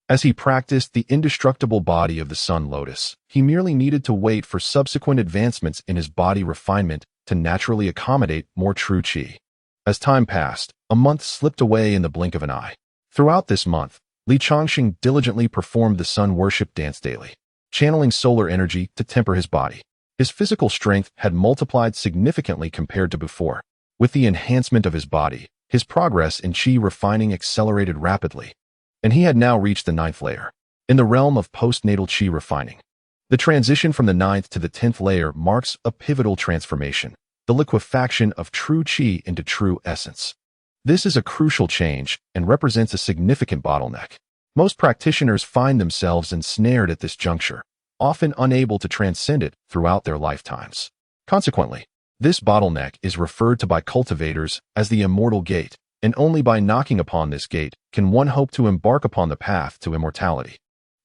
As he practiced the indestructible body of the Sun Lotus, he merely needed to wait for subsequent advancements in his body refinement to naturally accommodate more true qi. As time passed, a month slipped away in the blink of an eye. Throughout this month, Li Changsheng diligently performed the sun worship dance daily, channeling solar energy to temper his body. His physical strength had multiplied significantly compared to before. With the enhancement of his body, his progress in qi refining accelerated rapidly, and he had now reached the 9th layer. In the realm of postnatal qi refining, the transition from the 9th to the 10th layer marks a pivotal transformation, the liquefaction of true qi into true essence. This is a crucial change and represents a significant bottleneck. Most practitioners find themselves ensnared at this juncture, often unable to transcend it throughout their lifetimes. Consequently, this bottleneck is referred to by cultivators as the immortal gate, and only by knocking upon this gate can one hope to embark upon the path to immortality.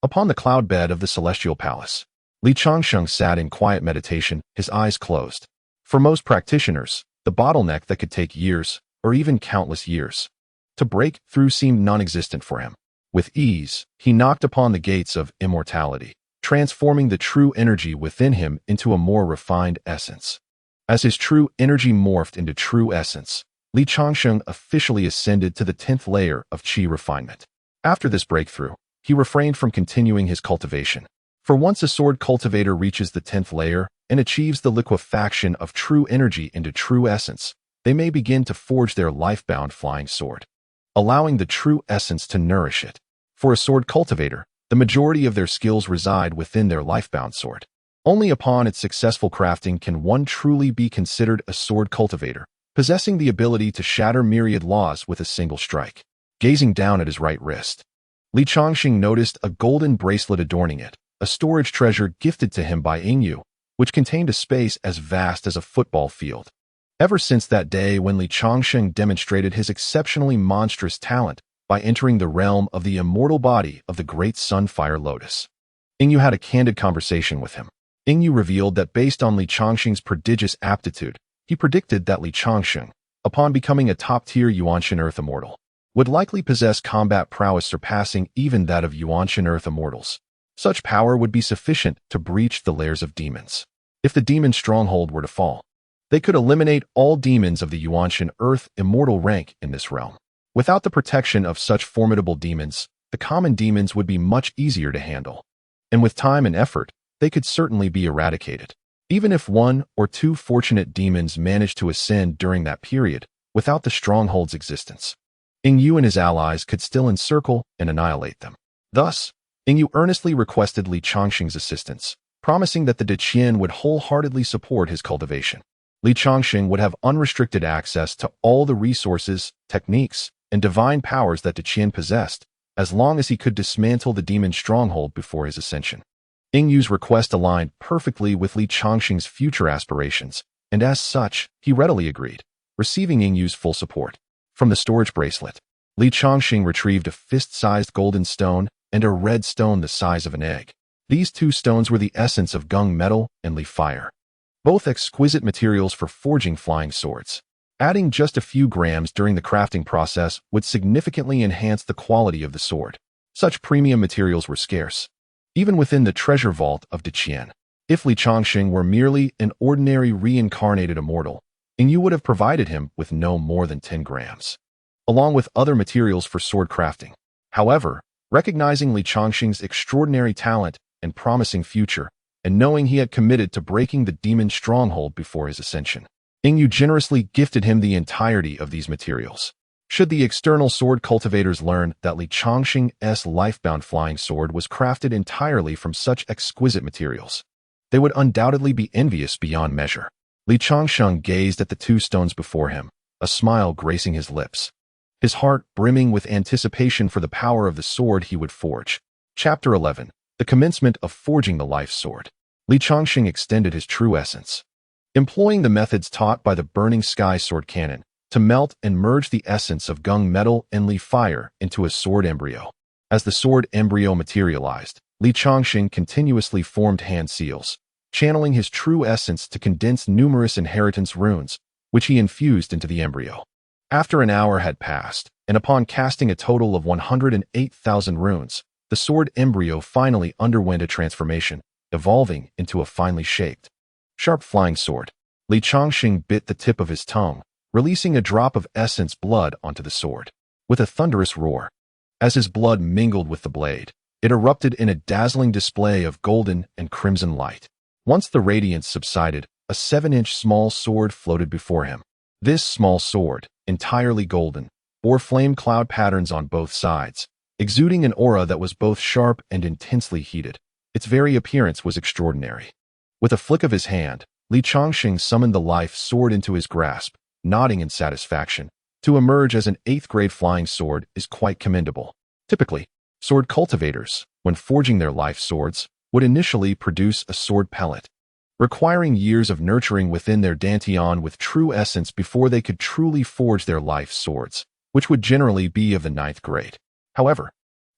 Upon the cloud bed of the celestial palace, Li Changsheng sat in quiet meditation, his eyes closed. For most practitioners, the bottleneck that could take years, or even countless years, to break through seemed non-existent for him. With ease, he knocked upon the gates of immortality, transforming the true energy within him into a more refined essence. As his true energy morphed into true essence, Li Changsheng officially ascended to the 10th layer of qi refinement. After this breakthrough, he refrained from continuing his cultivation. For once a sword cultivator reaches the 10th layer and achieves the liquefaction of true energy into true essence, they may begin to forge their life-bound flying sword, allowing the true essence to nourish it. For a sword cultivator, the majority of their skills reside within their life-bound sword. Only upon its successful crafting can one truly be considered a sword cultivator, possessing the ability to shatter myriad laws with a single strike. Gazing down at his right wrist, Li Changsheng noticed a golden bracelet adorning it, a storage treasure gifted to him by Yingyu, which contained a space as vast as a football field. Ever since that day when Li Changsheng demonstrated his exceptionally monstrous talent by entering the realm of the immortal body of the great Sunfire Lotus, Yingyu had a candid conversation with him. Yingyu revealed that based on Li Changsheng's prodigious aptitude, he predicted that Li Changsheng, upon becoming a top-tier Yuanshan Earth Immortal, would likely possess combat prowess surpassing even that of Yuanshan Earth Immortals. Such power would be sufficient to breach the lairs of demons. If the demon stronghold were to fall, they could eliminate all demons of the Yuanshan Earth Immortal rank in this realm. Without the protection of such formidable demons, the common demons would be much easier to handle. And with time and effort, they could certainly be eradicated. Even if one or two fortunate demons managed to ascend during that period, without the stronghold's existence, Yingyu and his allies could still encircle and annihilate them. Thus, Yingyu earnestly requested Li Changsheng's assistance, promising that the Deqian would wholeheartedly support his cultivation. Li Changsheng would have unrestricted access to all the resources, techniques, and divine powers that Deqian possessed, as long as he could dismantle the demon stronghold before his ascension. Yingyu's request aligned perfectly with Li Changsheng's future aspirations, and as such, he readily agreed, receiving Yingyu's full support. From the storage bracelet, Li Changsheng retrieved a fist-sized golden stone and a red stone the size of an egg. These two stones were the essence of Gung metal and Li fire, both exquisite materials for forging flying swords. Adding just a few grams during the crafting process would significantly enhance the quality of the sword. Such premium materials were scarce, even within the treasure vault of Deqian. If Li Changsheng were merely an ordinary reincarnated immortal, Yingyu would have provided him with no more than 10 grams, along with other materials for sword crafting. However, recognizing Li Changsheng's extraordinary talent and promising future, and knowing he had committed to breaking the demon's stronghold before his ascension. Yingyu generously gifted him the entirety of these materials. Should the external sword cultivators learn that Li Changsheng's lifebound flying sword was crafted entirely from such exquisite materials, they would undoubtedly be envious beyond measure. Li Changsheng gazed at the two stones before him, a smile gracing his lips, his heart brimming with anticipation for the power of the sword he would forge. Chapter 11. The commencement of forging the life sword. Li Changsheng extended his true essence, employing the methods taught by the Burning Sky sword canon to melt and merge the essence of gung metal and Li fire into a sword embryo. As the sword embryo materialized, Li Changsheng continuously formed hand seals, channeling his true essence to condense numerous inheritance runes, which he infused into the embryo. After an hour had passed, and upon casting a total of 108,000 runes, the sword embryo finally underwent a transformation, evolving into a finely shaped, sharp flying sword. Li Changsheng bit the tip of his tongue, releasing a drop of essence blood onto the sword. With a thunderous roar, as his blood mingled with the blade, it erupted in a dazzling display of golden and crimson light. Once the radiance subsided, a 7-inch small sword floated before him. This small sword, entirely golden, bore flame cloud patterns on both sides, exuding an aura that was both sharp and intensely heated. Its very appearance was extraordinary. With a flick of his hand, Li Changsheng summoned the life sword into his grasp, nodding in satisfaction. To emerge as an 8th-grade flying sword is quite commendable. Typically, sword cultivators, when forging their life swords, would initially produce a sword pellet, requiring years of nurturing within their dantian with true essence before they could truly forge their life swords, which would generally be of the 9th grade. However,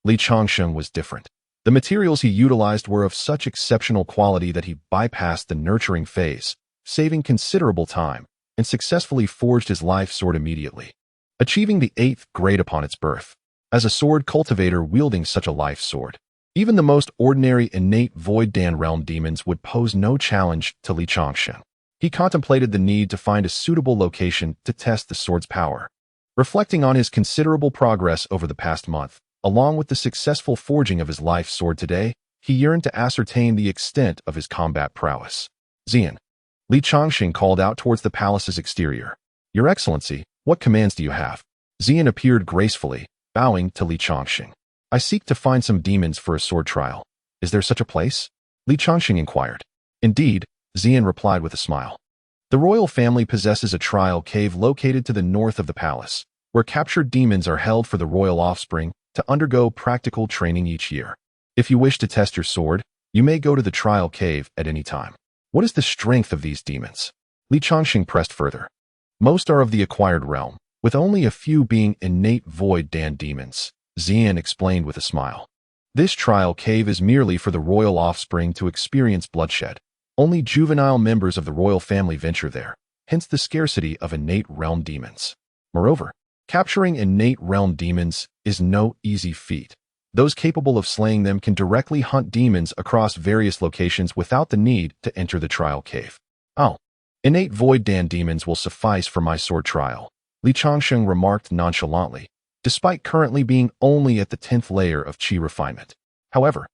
Li Changsheng was different. The materials he utilized were of such exceptional quality that he bypassed the nurturing phase, saving considerable time, and successfully forged his life sword immediately, achieving the 8th grade upon its birth. As a sword cultivator wielding such a life sword, even the most ordinary innate Void Dan realm demons would pose no challenge to Li Changsheng. He contemplated the need to find a suitable location to test the sword's power. Reflecting on his considerable progress over the past month, along with the successful forging of his life sword today, he yearned to ascertain the extent of his combat prowess. Xian. Li Changsheng called out towards the palace's exterior. Your Excellency, what commands do you have? Xian appeared gracefully, bowing to Li Changsheng. I seek to find some demons for a sword trial. Is there such a place? Li Changsheng inquired. Indeed, Xian replied with a smile. The royal family possesses a trial cave located to the north of the palace, where captured demons are held for the royal offspring to undergo practical training each year. If you wish to test your sword, you may go to the trial cave at any time. What is the strength of these demons? Li Changsheng pressed further. Most are of the acquired realm, with only a few being innate Void Dan demons, Xian explained with a smile. This trial cave is merely for the royal offspring to experience bloodshed. Only juvenile members of the royal family venture there, hence the scarcity of innate realm demons. Moreover, capturing innate realm demons is no easy feat. Those capable of slaying them can directly hunt demons across various locations without the need to enter the trial cave. Oh, innate Void Dan demons will suffice for my sword trial, Li Changsheng remarked nonchalantly, despite currently being only at the 10th layer of Qi refinement. However,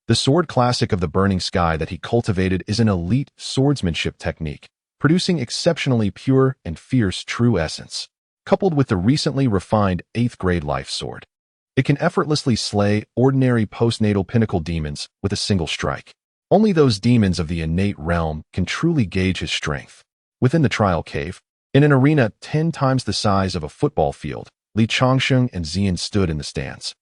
the sword classic of the Burning Sky that he cultivated is an elite swordsmanship technique, producing exceptionally pure and fierce true essence. Coupled with the recently refined 8th grade life sword, it can effortlessly slay ordinary postnatal pinnacle demons with a single strike. Only those demons of the innate realm can truly gauge his strength. Within the trial cave, in an arena 10 times the size of a football field, Li Changsheng and Xian stood in the stands,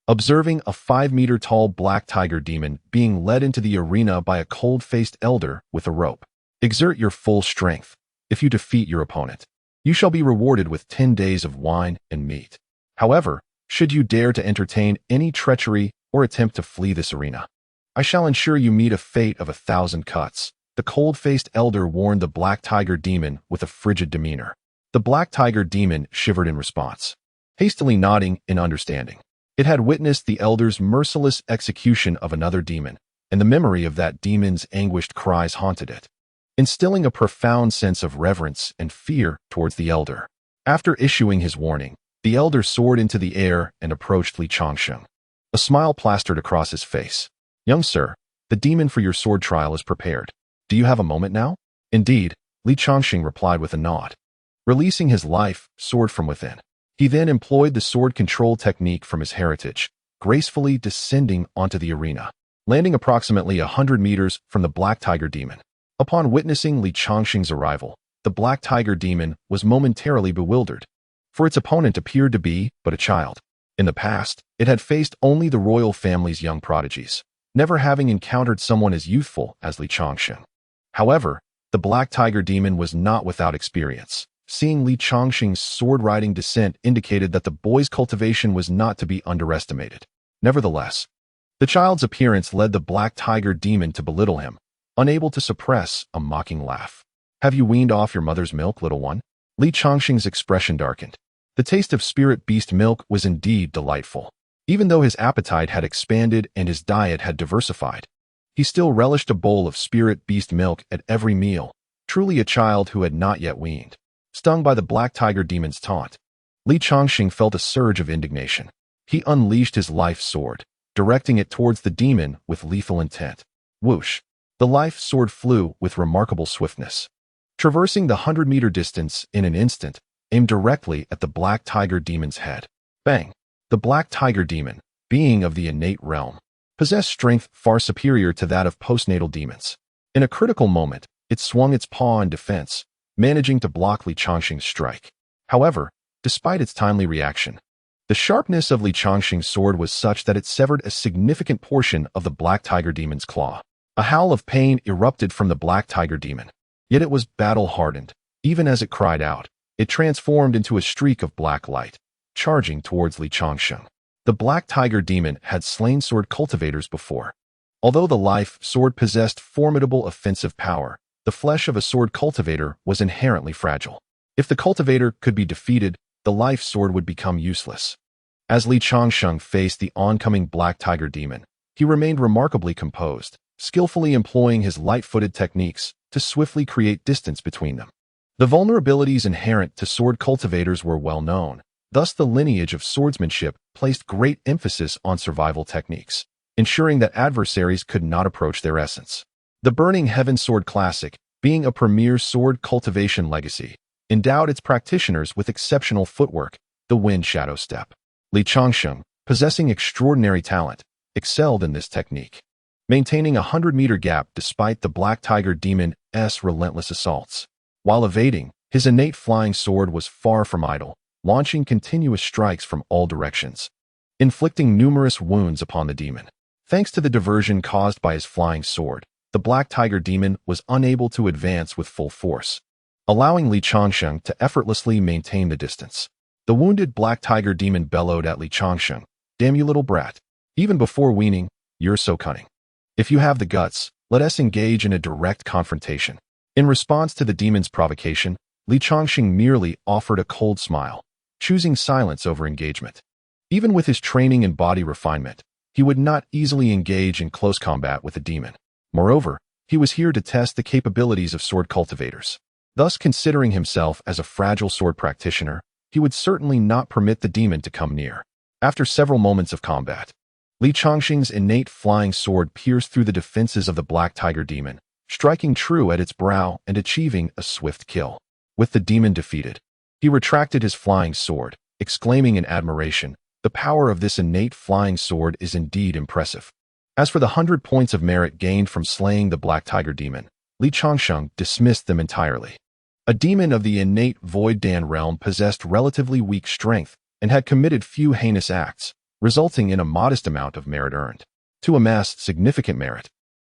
observing a 5-meter-tall black tiger demon being led into the arena by a cold-faced elder with a rope. Exert your full strength. If you defeat your opponent, you shall be rewarded with 10 days of wine and meat. However, should you dare to entertain any treachery or attempt to flee this arena, I shall ensure you meet a fate of 1,000 cuts. The cold-faced elder warned the black tiger demon with a frigid demeanor. The black tiger demon shivered in response, hastily nodding in understanding. It had witnessed the elder's merciless execution of another demon, and the memory of that demon's anguished cries haunted it, instilling a profound sense of reverence and fear towards the elder. After issuing his warning, the elder soared into the air and approached Li Changsheng. A smile plastered across his face. Young sir, The demon for your sword trial is prepared. Do you have a moment now? Indeed, Li Changsheng replied with a nod. Releasing his life sword from within, he then employed the sword control technique from his heritage, gracefully descending onto the arena, landing approximately 100 meters from the Black Tiger Demon. Upon witnessing Li Changsheng's arrival, the Black Tiger Demon was momentarily bewildered, for its opponent appeared to be but a child. In the past, it had faced only the royal family's young prodigies, never having encountered someone as youthful as Li Changsheng. However, the Black Tiger Demon was not without experience. Seeing Li Changsheng's sword-riding descent indicated that the boy's cultivation was not to be underestimated. Nevertheless, the child's appearance led the Black Tiger Demon to belittle him, unable to suppress a mocking laugh. "Have you weaned off your mother's milk, little one?" Li Changsheng's expression darkened. The taste of spirit beast milk was indeed delightful. Even though his appetite had expanded and his diet had diversified, he still relished a bowl of spirit beast milk at every meal, truly a child who had not yet weaned. Stung by the Black Tiger Demon's taunt, Li Changsheng felt a surge of indignation. He unleashed his life sword, directing it towards the demon with lethal intent. Whoosh! The life sword flew with remarkable swiftness, traversing the 100-meter distance in an instant, aimed directly at the Black Tiger Demon's head. Bang! The Black Tiger Demon, being of the innate realm, possessed strength far superior to that of postnatal demons. In a critical moment, it swung its paw in defense, managing to block Li Changsheng's strike. However, despite its timely reaction, the sharpness of Li Changsheng's sword was such that it severed a significant portion of the Black Tiger Demon's claw. A howl of pain erupted from the Black Tiger Demon, yet it was battle-hardened. Even as it cried out, it transformed into a streak of black light, charging towards Li Changsheng. The Black Tiger Demon had slain sword cultivators before. Although the life sword possessed formidable offensive power, the flesh of a sword cultivator was inherently fragile. If the cultivator could be defeated, the life sword would become useless. As Li Changsheng faced the oncoming Black Tiger Demon, he remained remarkably composed, skillfully employing his light-footed techniques to swiftly create distance between them. The vulnerabilities inherent to sword cultivators were well known, thus the lineage of swordsmanship placed great emphasis on survival techniques, ensuring that adversaries could not approach their essence. The Burning Heaven Sword Classic, being a premier sword cultivation legacy, endowed its practitioners with exceptional footwork, the Wind Shadow Step. Li Changsheng, possessing extraordinary talent, excelled in this technique, maintaining a 100-meter gap despite the Black Tiger Demon's relentless assaults. While evading, his innate flying sword was far from idle, launching continuous strikes from all directions, inflicting numerous wounds upon the demon. Thanks to the diversion caused by his flying sword, the Black Tiger Demon was unable to advance with full force, allowing Li Changsheng to effortlessly maintain the distance. The wounded Black Tiger Demon bellowed at Li Changsheng, "Damn you little brat. Even before weaning, you're so cunning. If you have the guts, let us engage in a direct confrontation." In response to the demon's provocation, Li Changsheng merely offered a cold smile, choosing silence over engagement. Even with his training and body refinement, he would not easily engage in close combat with a demon. Moreover, he was here to test the capabilities of sword cultivators. Thus, considering himself as a fragile sword practitioner, he would certainly not permit the demon to come near. After several moments of combat, Li Changsheng's innate flying sword pierced through the defenses of the Black Tiger Demon, striking true at its brow and achieving a swift kill. With the demon defeated, he retracted his flying sword, exclaiming in admiration, "The power of this innate flying sword is indeed impressive." As for the 100 points of merit gained from slaying the Black Tiger Demon, Li Changsheng dismissed them entirely. A demon of the innate Void Dan realm possessed relatively weak strength and had committed few heinous acts, resulting in a modest amount of merit earned. To amass significant merit,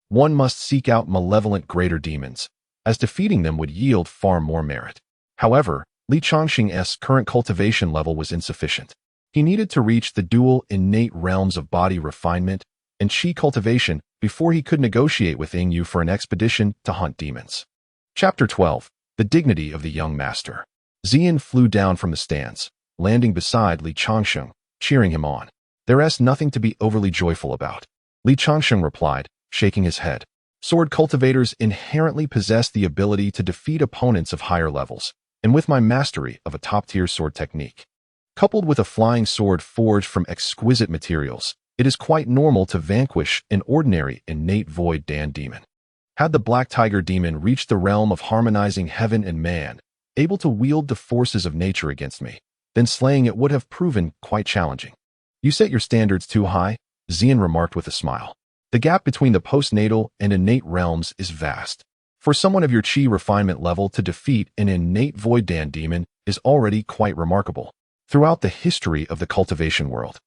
one must seek out malevolent greater demons, as defeating them would yield far more merit. However, Li Changsheng's current cultivation level was insufficient. He needed to reach the dual innate realms of body refinement and chi cultivation before he could negotiate with Yu for an expedition to hunt demons. Chapter 12. The Dignity of the Young Master. Xian flew down from the stands, landing beside Li Changsheng, cheering him on. "There's nothing to be overly joyful about," Li Changsheng replied, shaking his head. "Sword cultivators inherently possess the ability to defeat opponents of higher levels, and with my mastery of a top-tier sword technique, coupled with a flying sword forged from exquisite materials, it is quite normal to vanquish an ordinary innate void Dan demon. Had the Black Tiger demon reached the realm of harmonizing heaven and man, able to wield the forces of nature against me, then slaying it would have proven quite challenging. You set your standards too high, Xian remarked with a smile. The gap between the postnatal and innate realms is vast. For someone of your chi refinement level to defeat an innate void Dan demon is already quite remarkable. Throughout the history of the cultivation world,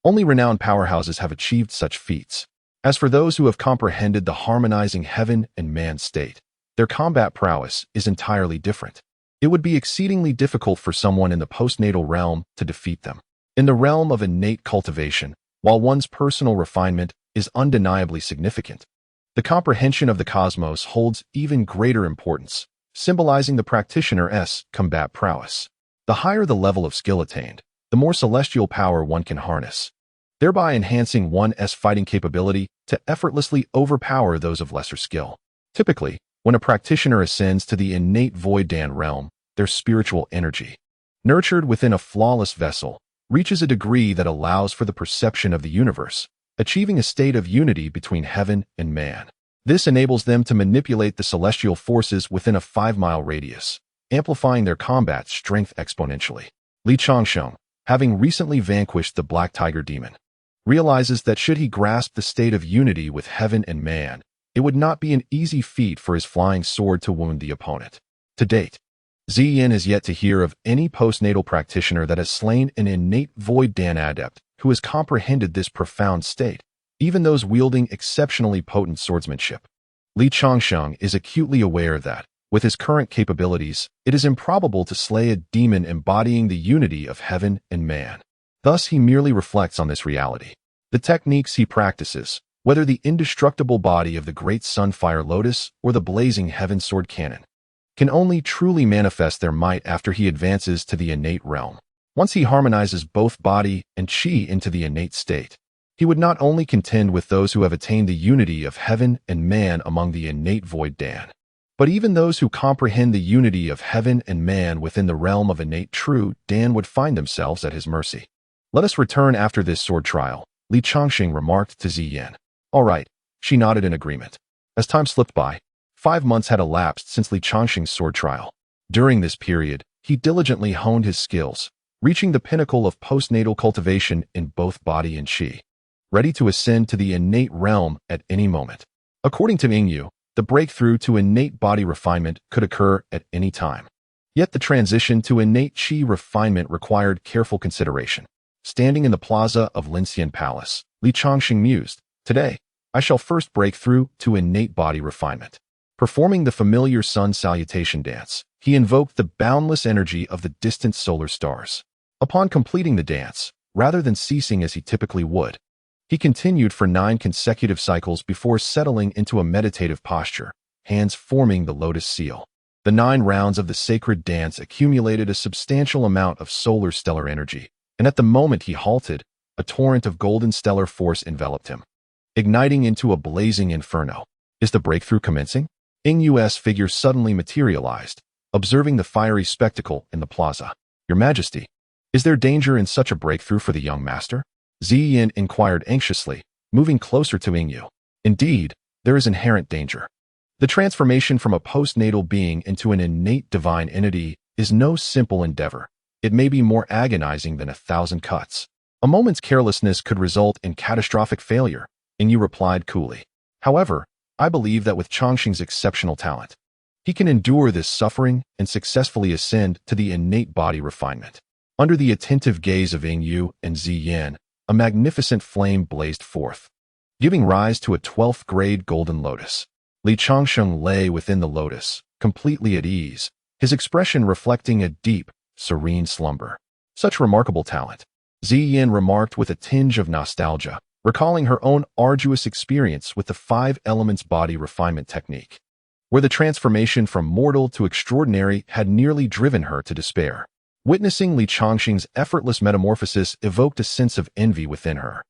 only renowned powerhouses have achieved such feats. As for those who have comprehended the harmonizing heaven and man state, their combat prowess is entirely different. It would be exceedingly difficult for someone in the postnatal realm to defeat them. In the realm of innate cultivation, while one's personal refinement is undeniably significant, the comprehension of the cosmos holds even greater importance, symbolizing the practitioner's combat prowess. The higher the level of skill attained, the more celestial power one can harness, thereby enhancing one's fighting capability to effortlessly overpower those of lesser skill. Typically, when a practitioner ascends to the innate void Dan realm, their spiritual energy, nurtured within a flawless vessel, reaches a degree that allows for the perception of the universe, achieving a state of unity between heaven and man. This enables them to manipulate the celestial forces within a 5-mile radius, amplifying their combat strength exponentially. Changsheng, having recently vanquished the Black Tiger demon, realizes that should he grasp the state of unity with heaven and man, it would not be an easy feat for his flying sword to wound the opponent. To date, Xian has yet to hear of any postnatal practitioner that has slain an innate void Dan adept who has comprehended this profound state, even those wielding exceptionally potent swordsmanship. Changsheng is acutely aware that, with his current capabilities, it is improbable to slay a demon embodying the unity of heaven and man. Thus, he merely reflects on this reality. The techniques he practices, whether the indestructible body of the great Sunfire Lotus or the blazing Heaven Sword Cannon, can only truly manifest their might after he advances to the innate realm. Once he harmonizes both body and chi into the innate state, he would not only contend with those who have attained the unity of heaven and man among the innate void Dan, but even those who comprehend the unity of heaven and man within the realm of innate true Dan would find themselves at his mercy. Let us return after this sword trial, Changsheng remarked to Xian. All right, she nodded in agreement. As time slipped by, 5 months had elapsed since Changsheng's sword trial. During this period, he diligently honed his skills, reaching the pinnacle of postnatal cultivation in both body and chi, ready to ascend to the innate realm at any moment. According to Yingyu, the breakthrough to innate body refinement could occur at any time. Yet the transition to innate chi refinement required careful consideration. Standing in the plaza of Linxian Palace, Changsheng mused, "Today, I shall first break through to innate body refinement." Performing the familiar sun salutation dance, he invoked the boundless energy of the distant solar stars. Upon completing the dance, rather than ceasing as he typically would, he continued for 9 consecutive cycles before settling into a meditative posture, hands forming the lotus seal. The 9 rounds of the sacred dance accumulated a substantial amount of solar stellar energy, and at the moment he halted, a torrent of golden stellar force enveloped him, igniting into a blazing inferno. Is the breakthrough commencing? Yingyu's figure suddenly materialized, observing the fiery spectacle in the plaza. Your Majesty, is there danger in such a breakthrough for the young master? Xian inquired anxiously, moving closer to Yingyu. Indeed, there is inherent danger. The transformation from a postnatal being into an innate divine entity is no simple endeavor. It may be more agonizing than 1,000 cuts. A moment's carelessness could result in catastrophic failure, Yingyu replied coolly. However, I believe that with Changsheng's exceptional talent, he can endure this suffering and successfully ascend to the innate body refinement. Under the attentive gaze of Yingyu and Xian, a magnificent flame blazed forth, giving rise to a 12th grade golden lotus. Changsheng lay within the lotus, completely at ease, his expression reflecting a deep, serene slumber. Such remarkable talent, Xian remarked with a tinge of nostalgia, recalling her own arduous experience with the 5 elements body refinement technique, where the transformation from mortal to extraordinary had nearly driven her to despair. Witnessing Changsheng's effortless metamorphosis evoked a sense of envy within her.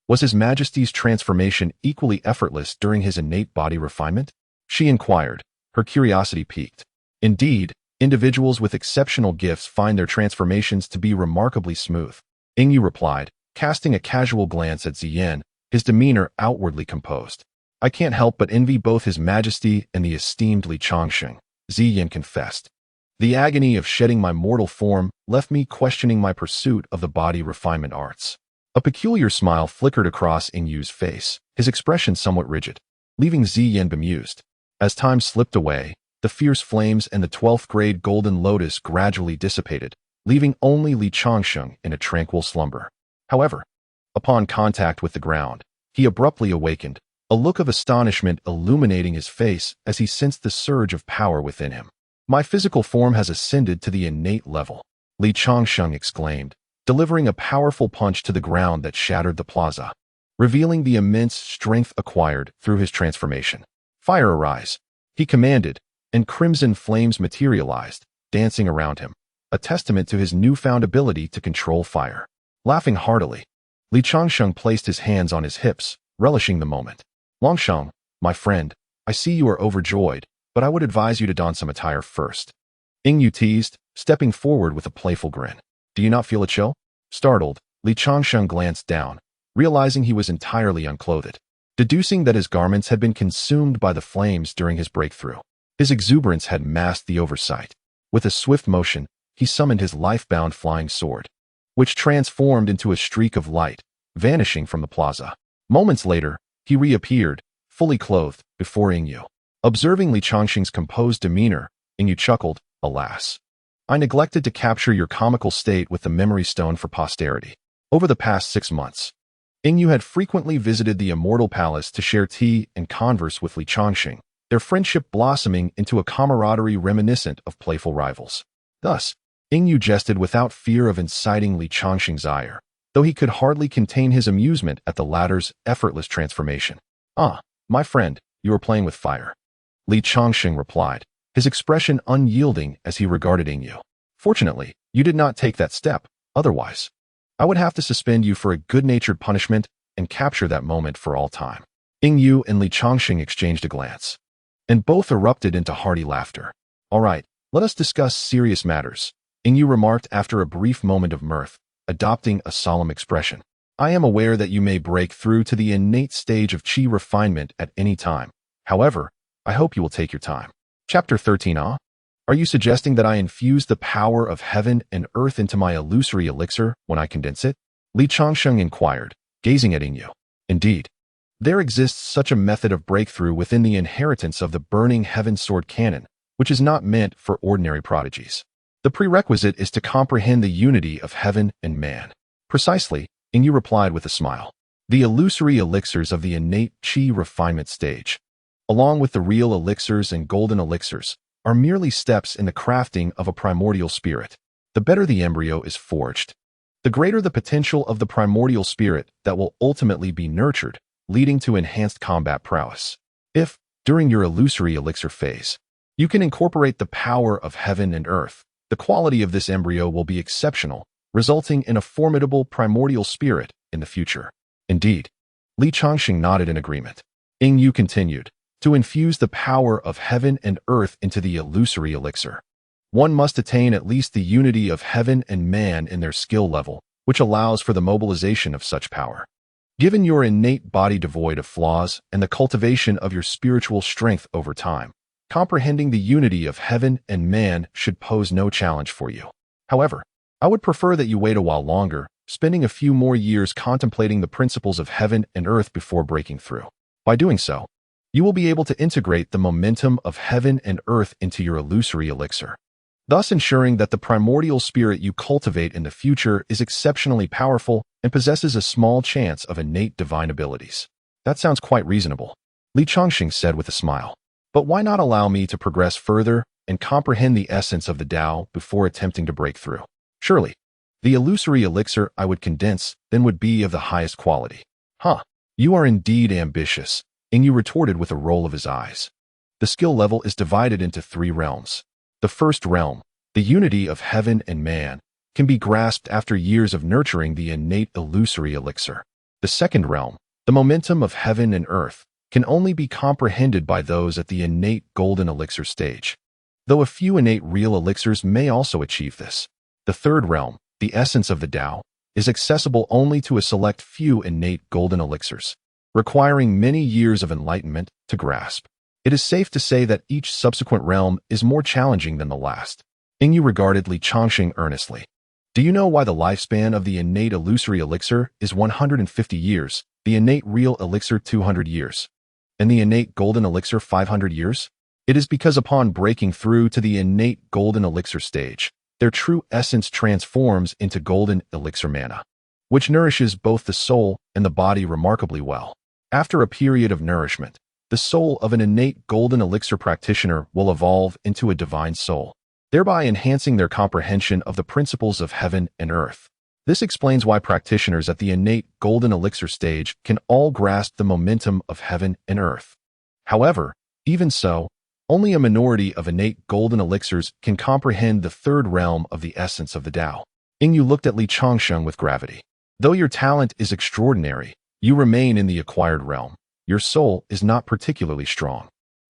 Was His Majesty's transformation equally effortless during his innate body refinement? She inquired, her curiosity piqued. Indeed, individuals with exceptional gifts find their transformations to be remarkably smooth, Yingyu replied, casting a casual glance at Ziyan, his demeanor outwardly composed. I can't help but envy both his majesty and the esteemed Li Changsheng, Ziyan confessed. The agony of shedding my mortal form left me questioning my pursuit of the body refinement arts. A peculiar smile flickered across Ingyu's face, his expression somewhat rigid, leaving Ziyan bemused. As time slipped away, the fierce flames and the 12th grade golden lotus gradually dissipated, leaving only Li Changsheng in a tranquil slumber. However, upon contact with the ground, he abruptly awakened, a look of astonishment illuminating his face as he sensed the surge of power within him. My physical form has ascended to the innate level, Li Changsheng exclaimed, delivering a powerful punch to the ground that shattered the plaza, revealing the immense strength acquired through his transformation. Fire arise, he commanded, and crimson flames materialized, dancing around him, a testament to his newfound ability to control fire. Laughing heartily, Li Changsheng placed his hands on his hips, relishing the moment. Longsheng, my friend, I see you are overjoyed, but I would advise you to don some attire first. Yingyu teased, stepping forward with a playful grin. Do you not feel a chill? Startled, Li Changsheng glanced down, realizing he was entirely unclothed, deducing that his garments had been consumed by the flames during his breakthrough. His exuberance had masked the oversight. With a swift motion, he summoned his life-bound flying sword, which transformed into a streak of light, vanishing from the plaza. Moments later, he reappeared, fully clothed, before Yingyu. Observing Li Changsheng's composed demeanor, Yingyu chuckled, alas. I neglected to capture your comical state with the memory stone for posterity. Over the past 6 months, Yingyu had frequently visited the Immortal Palace to share tea and converse with Li Changsheng, their friendship blossoming into a camaraderie reminiscent of playful rivals. Thus, Yingyu jested without fear of inciting Li Changsheng's ire, though he could hardly contain his amusement at the latter's effortless transformation. Ah, my friend, you are playing with fire, Li Changsheng replied, his expression unyielding as he regarded Yingyu. Fortunately, you did not take that step, otherwise, I would have to suspend you for a good-natured punishment and capture that moment for all time. Yingyu and Li Changsheng exchanged a glance, and both erupted into hearty laughter. All right, let us discuss serious matters, Yingyu remarked after a brief moment of mirth, adopting a solemn expression. I am aware that you may break through to the innate stage of chi refinement at any time. However, I hope you will take your time. Chapter 13. Are you suggesting that I infuse the power of heaven and earth into my illusory elixir when I condense it? Li Changsheng inquired, gazing at Yingyu. Indeed, there exists such a method of breakthrough within the inheritance of the Burning Heaven Sword Canon, which is not meant for ordinary prodigies. The prerequisite is to comprehend the unity of heaven and man. Precisely, Yingyu replied with a smile. The illusory elixirs of the innate chi refinement stage, along with the real elixirs and golden elixirs, are merely steps in the crafting of a primordial spirit. The better the embryo is forged, the greater the potential of the primordial spirit that will ultimately be nurtured, leading to enhanced combat prowess. If, during your illusory elixir phase, you can incorporate the power of heaven and earth, the quality of this embryo will be exceptional, resulting in a formidable primordial spirit in the future. Indeed, Li Changsheng nodded in agreement. Yingyu continued, to infuse the power of heaven and earth into the illusory elixir, one must attain at least the unity of heaven and man in their skill level, which allows for the mobilization of such power. Given your innate body devoid of flaws and the cultivation of your spiritual strength over time, comprehending the unity of heaven and man should pose no challenge for you. However, I would prefer that you wait a while longer, spending a few more years contemplating the principles of heaven and earth before breaking through. By doing so, you will be able to integrate the momentum of heaven and earth into your illusory elixir, thus ensuring that the primordial spirit you cultivate in the future is exceptionally powerful and possesses a small chance of innate divine abilities. That sounds quite reasonable, Li Changsheng said with a smile. But why not allow me to progress further and comprehend the essence of the Tao before attempting to break through? Surely, the illusory elixir I would condense then would be of the highest quality. Huh, you are indeed ambitious, Yingyu retorted with a roll of his eyes. The skill level is divided into 3 realms. The first realm, the unity of heaven and man, can be grasped after years of nurturing the innate illusory elixir. The second realm, the momentum of heaven and earth, can only be comprehended by those at the innate golden elixir stage, though a few innate real elixirs may also achieve this. The third realm, the essence of the Tao, is accessible only to a select few innate golden elixirs, requiring many years of enlightenment to grasp. It is safe to say that each subsequent realm is more challenging than the last. Yingyu regarded Changsheng earnestly. Do you know why the lifespan of the innate illusory elixir is 150 years, the innate real elixir 200 years, and the innate golden elixir 500 years? It is because upon breaking through to the innate golden elixir stage, their true essence transforms into golden elixir mana, which nourishes both the soul and the body remarkably well. After a period of nourishment, the soul of an innate golden elixir practitioner will evolve into a divine soul, thereby enhancing their comprehension of the principles of heaven and earth. This explains why practitioners at the innate golden elixir stage can all grasp the momentum of heaven and earth. However, even so, only a minority of innate golden elixirs can comprehend the third realm of the essence of the Tao. Yingyu looked at Changsheng with gravity. Though your talent is extraordinary, you remain in the acquired realm. Your soul is not particularly strong,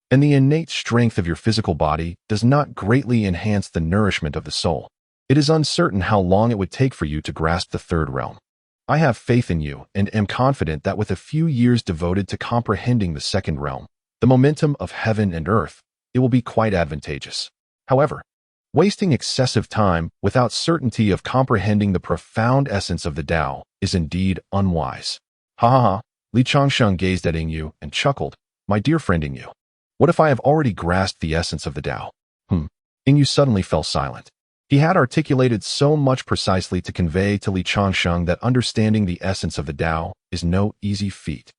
and the innate strength of your physical body does not greatly enhance the nourishment of the soul. It is uncertain how long it would take for you to grasp the third realm. I have faith in you and am confident that with a few years devoted to comprehending the second realm, the momentum of heaven and earth, it will be quite advantageous. However, wasting excessive time without certainty of comprehending the profound essence of the Tao is indeed unwise. Ha ha ha. Changsheng gazed at Yingyu and chuckled. My dear friend Yingyu, what if I have already grasped the essence of the Tao? Yingyu suddenly fell silent. He had articulated so much precisely to convey to Changsheng that understanding the essence of the Tao is no easy feat,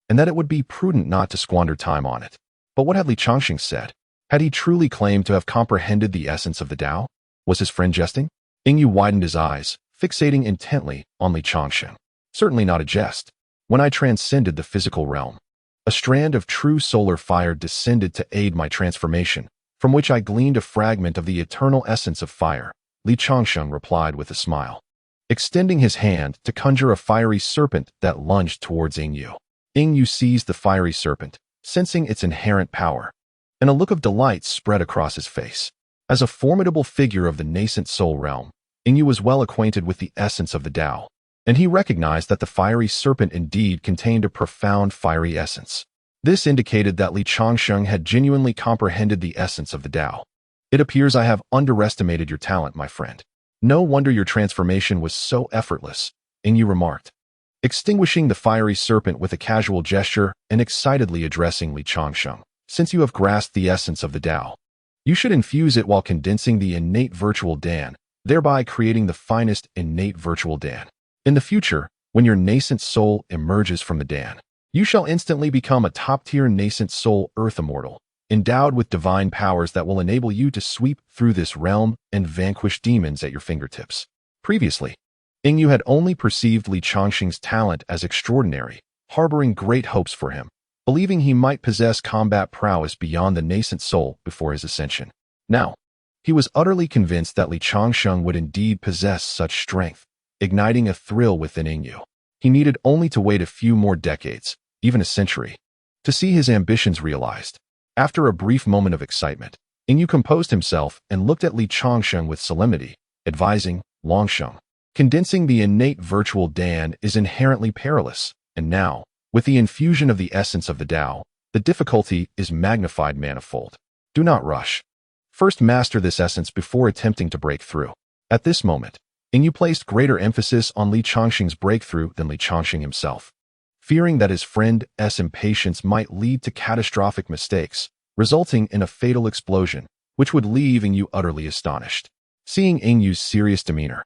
and that it would be prudent not to squander time on it. But what had Changsheng said? Had he truly claimed to have comprehended the essence of the Tao? Was his friend jesting? Yingyu widened his eyes, fixating intently on Changsheng. Certainly not a jest. When I transcended the physical realm, a strand of true solar fire descended to aid my transformation, from which I gleaned a fragment of the eternal essence of fire, Changsheng replied with a smile, extending his hand to conjure a fiery serpent that lunged towards Yingyu. Yingyu seized the fiery serpent, sensing its inherent power, and a look of delight spread across his face. As a formidable figure of the nascent soul realm, Yingyu was well acquainted with the essence of the Tao, and he recognized that the fiery serpent indeed contained a profound fiery essence. This indicated that Changsheng had genuinely comprehended the essence of the Tao. It appears I have underestimated your talent, my friend. No wonder your transformation was so effortless, Yingyu remarked, extinguishing the fiery serpent with a casual gesture and excitedly addressing Changsheng. Since you have grasped the essence of the Tao, you should infuse it while condensing the innate virtual Dan, thereby creating the finest innate virtual Dan. In the future, when your nascent soul emerges from the Dan, you shall instantly become a top-tier nascent soul earth immortal, endowed with divine powers that will enable you to sweep through this realm and vanquish demons at your fingertips. Previously, Yingyu had only perceived Changsheng's talent as extraordinary, harboring great hopes for him, believing he might possess combat prowess beyond the nascent soul before his ascension. Now, he was utterly convinced that Changsheng would indeed possess such strength, igniting a thrill within Yingyu. He needed only to wait a few more decades, even a century, to see his ambitions realized. After a brief moment of excitement, Yingyu composed himself and looked at Changsheng with solemnity, advising, Longsheng, condensing the innate virtual Dan is inherently perilous, and now, with the infusion of the essence of the Tao, the difficulty is magnified manifold. Do not rush. First master this essence before attempting to break through. At this moment, Yingyu placed greater emphasis on Changsheng's breakthrough than Changsheng himself, fearing that his friend's impatience might lead to catastrophic mistakes, resulting in a fatal explosion, which would leave Yingyu utterly astonished. Seeing Yingyu's serious demeanor,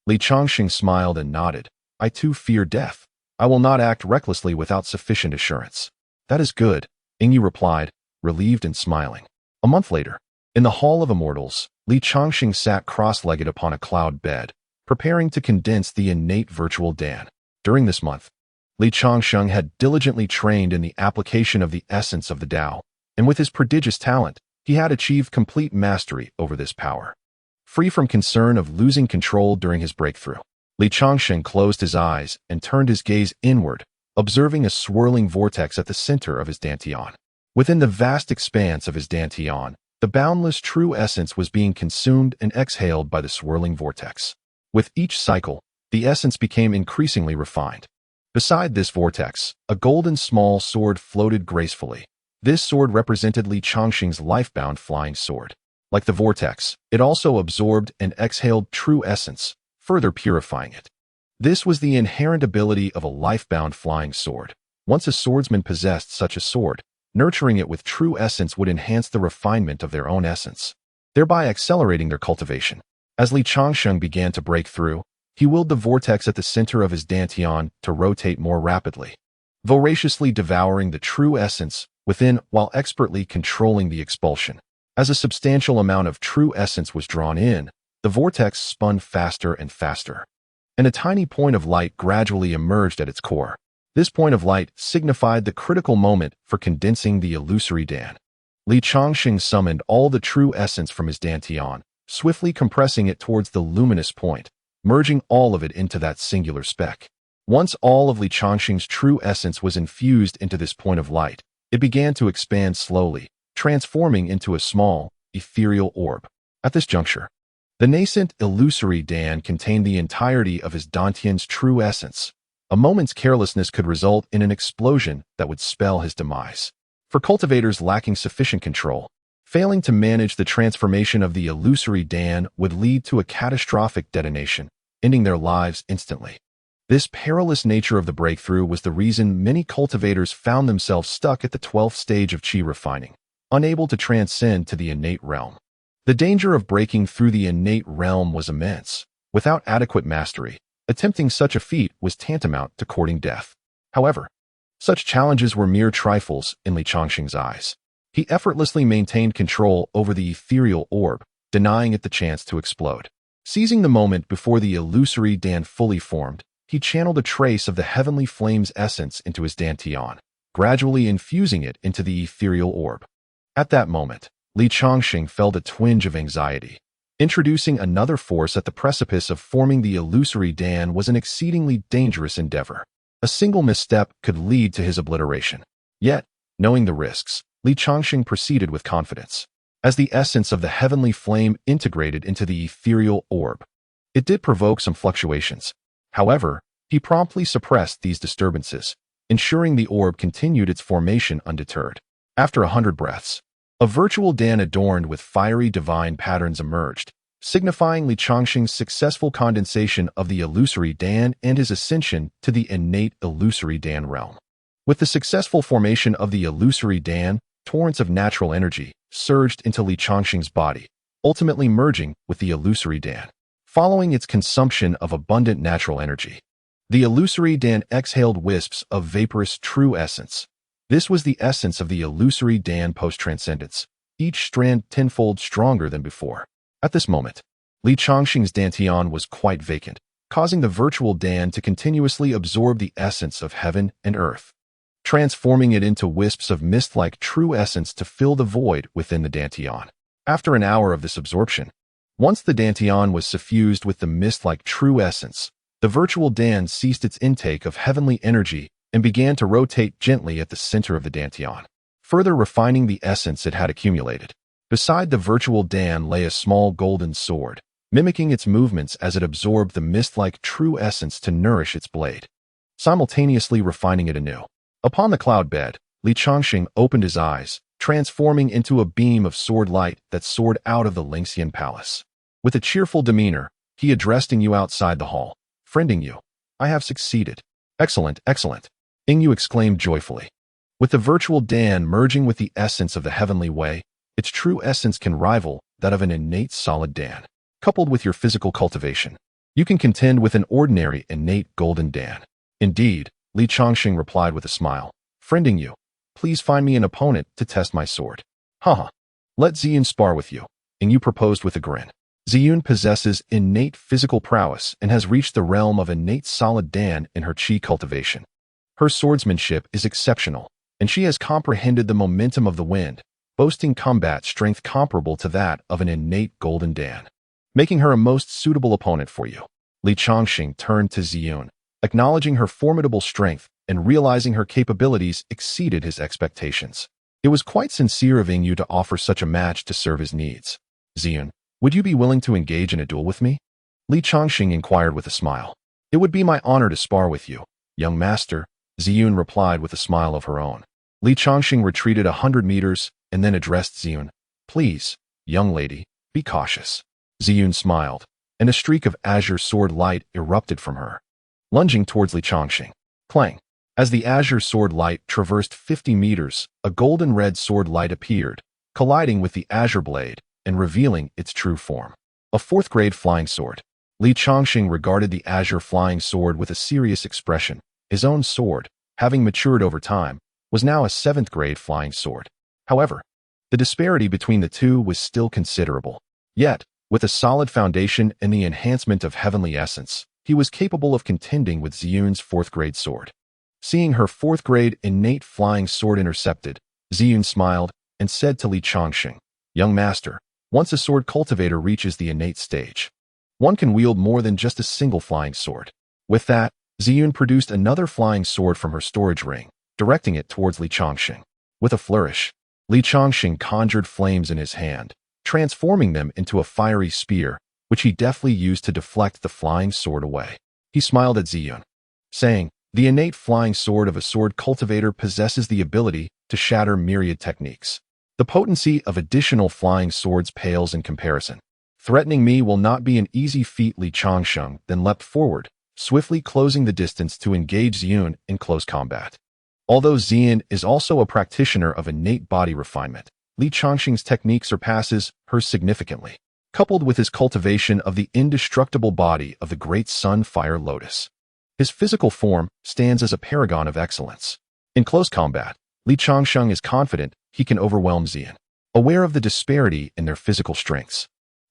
Changsheng smiled and nodded. I too fear death. I will not act recklessly without sufficient assurance. That is good, Yingyu replied, relieved and smiling. A month later, in the Hall of Immortals, Changsheng sat cross-legged upon a cloud bed, preparing to condense the innate virtual Dan. During this month, Changsheng had diligently trained in the application of the essence of the Tao, and with his prodigious talent, he had achieved complete mastery over this power. Free from concern of losing control during his breakthrough, Changsheng closed his eyes and turned his gaze inward, observing a swirling vortex at the center of his dantian. Within the vast expanse of his dantian, the boundless true essence was being consumed and exhaled by the swirling vortex. With each cycle, the essence became increasingly refined. Beside this vortex, a golden small sword floated gracefully. This sword represented Li Changsheng's life-bound flying sword. Like the vortex, it also absorbed and exhaled true essence, further purifying it. This was the inherent ability of a life-bound flying sword. Once a swordsman possessed such a sword, nurturing it with true essence would enhance the refinement of their own essence, thereby accelerating their cultivation. As Li Changsheng began to break through, he willed the vortex at the center of his dantian to rotate more rapidly, voraciously devouring the true essence within while expertly controlling the expulsion. As a substantial amount of true essence was drawn in, the vortex spun faster and faster, and a tiny point of light gradually emerged at its core. This point of light signified the critical moment for condensing the illusory Dan. Li Changsheng summoned all the true essence from his dantian, swiftly compressing it towards the luminous point, merging all of it into that singular speck. Once all of Li Changsheng's true essence was infused into this point of light, it began to expand slowly, transforming into a small, ethereal orb. At this juncture, the nascent illusory Dan contained the entirety of his dantian's true essence. A moment's carelessness could result in an explosion that would spell his demise. For cultivators lacking sufficient control, failing to manage the transformation of the illusory Dan would lead to a catastrophic detonation, ending their lives instantly. This perilous nature of the breakthrough was the reason many cultivators found themselves stuck at the 12th stage of Qi refining, unable to transcend to the innate realm. The danger of breaking through the innate realm was immense. Without adequate mastery, attempting such a feat was tantamount to courting death. However, such challenges were mere trifles in Li Changsheng's eyes. He effortlessly maintained control over the ethereal orb, denying it the chance to explode. Seizing the moment before the illusory Dan fully formed, he channeled a trace of the heavenly flame's essence into his dantian, gradually infusing it into the ethereal orb. At that moment, Li Changsheng felt a twinge of anxiety. Introducing another force at the precipice of forming the illusory Dan was an exceedingly dangerous endeavor. A single misstep could lead to his obliteration. Yet, knowing the risks, Li Changsheng proceeded with confidence. As the essence of the heavenly flame integrated into the ethereal orb, it did provoke some fluctuations. However, he promptly suppressed these disturbances, ensuring the orb continued its formation undeterred. After 100 breaths, a virtual Dan adorned with fiery divine patterns emerged, signifying Li Changsheng's successful condensation of the illusory Dan and his ascension to the innate illusory Dan realm. With the successful formation of the illusory Dan, torrents of natural energy surged into Li Changsheng's body, ultimately merging with the illusory Dan. Following its consumption of abundant natural energy, the illusory Dan exhaled wisps of vaporous true essence. This was the essence of the illusory Dan post-transcendence, each strand tenfold stronger than before. At this moment, Li Changsheng's dantian was quite vacant, causing the virtual Dan to continuously absorb the essence of heaven and earth, transforming it into wisps of mist-like true essence to fill the void within the dantian. After an hour of this absorption, once the dantian was suffused with the mist-like true essence, the virtual Dan ceased its intake of heavenly energy and began to rotate gently at the center of the dantian, further refining the essence it had accumulated. Beside the virtual Dan lay a small golden sword, mimicking its movements as it absorbed the mist-like true essence to nourish its blade, simultaneously refining it anew. Upon the cloud bed, Li Changsheng opened his eyes, transforming into a beam of sword light that soared out of the Lingxian palace. With a cheerful demeanor, he addressed Yu outside the hall. "Friending Yu, I have succeeded." "Excellent, excellent," Yu exclaimed joyfully. With the virtual Dan merging with the essence of the heavenly way, its true essence can rival that of an innate solid Dan. Coupled with your physical cultivation, you can contend with an ordinary innate golden Dan. "Indeed," Li Changsheng replied with a smile. "Friending Yu, please find me an opponent to test my sword." "Haha. Let Ziyun spar with you," Yu proposed with a grin. Ziyun possesses innate physical prowess and has reached the realm of innate solid Dan in her Qi cultivation. Her swordsmanship is exceptional, and she has comprehended the momentum of the wind, boasting combat strength comparable to that of an innate golden Dan, making her a most suitable opponent for you. Li Changsheng turned to Ziyun, acknowledging her formidable strength and realizing her capabilities exceeded his expectations. It was quite sincere of Yu to offer such a match to serve his needs. "Ziyun, would you be willing to engage in a duel with me?" Li Changsheng inquired with a smile. It would be my honor to spar with you, young master, Ziyun replied with a smile of her own. Li Changsheng retreated 100 meters and then addressed Ziyun. Please, young lady, be cautious. Ziyun smiled, and a streak of azure sword light erupted from her, lunging towards Li Changsheng. Clang! As the azure sword light traversed 50 meters, a golden red sword light appeared, colliding with the azure blade and revealing its true form. A 4th-grade flying sword. Li Changsheng regarded the azure flying sword with a serious expression. His own sword, having matured over time, was now a 7th-grade flying sword. However, the disparity between the two was still considerable. Yet, with a solid foundation and the enhancement of heavenly essence, he was capable of contending with Ziyun's 4th-grade sword. Seeing her 4th-grade innate flying sword intercepted, Ziyun smiled and said to Li Changsheng, "Young master, once a sword cultivator reaches the innate stage, one can wield more than just a single flying sword." With that, Ziyun produced another flying sword from her storage ring, directing it towards Li Changsheng. With a flourish, Li Changsheng conjured flames in his hand, transforming them into a fiery spear, which he deftly used to deflect the flying sword away. He smiled at Ziyun, saying, "The innate flying sword of a sword cultivator possesses the ability to shatter myriad techniques. The potency of additional flying swords pales in comparison. Threatening me will not be an easy feat." Li Changsheng then leapt forward, swiftly closing the distance to engage Ziyun in close combat. Although Ziyun is also a practitioner of innate body refinement, Li Changsheng's technique surpasses hers significantly, coupled with his cultivation of the indestructible body of the great sun fire lotus. His physical form stands as a paragon of excellence. In close combat, Li Changsheng is confident he can overwhelm Ziyun. Aware of the disparity in their physical strengths,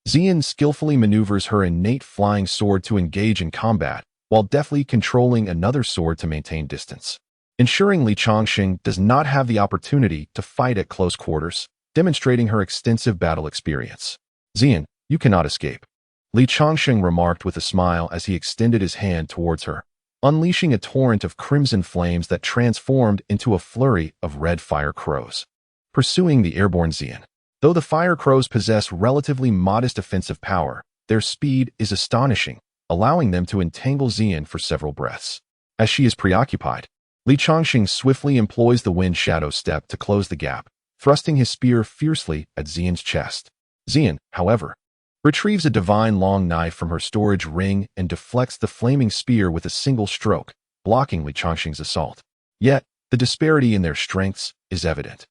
Ziyun skillfully maneuvers her innate flying sword to engage in combat, while deftly controlling another sword to maintain distance, ensuring Li Changsheng does not have the opportunity to fight at close quarters, demonstrating her extensive battle experience. "Ziyun, you cannot escape," Li Changsheng remarked with a smile as he extended his hand towards her, unleashing a torrent of crimson flames that transformed into a flurry of red fire crows, pursuing the airborne Ziyun. Though the fire crows possess relatively modest offensive power, their speed is astonishing, allowing them to entangle Ziyun for several breaths. As she is preoccupied, Li Changsheng swiftly employs the wind shadow step to close the gap, thrusting his spear fiercely at Ziyun's chest. Ziyun, however, retrieves a divine long knife from her storage ring and deflects the flaming spear with a single stroke, blocking Li Changsheng's assault. Yet, the disparity in their strengths is evident.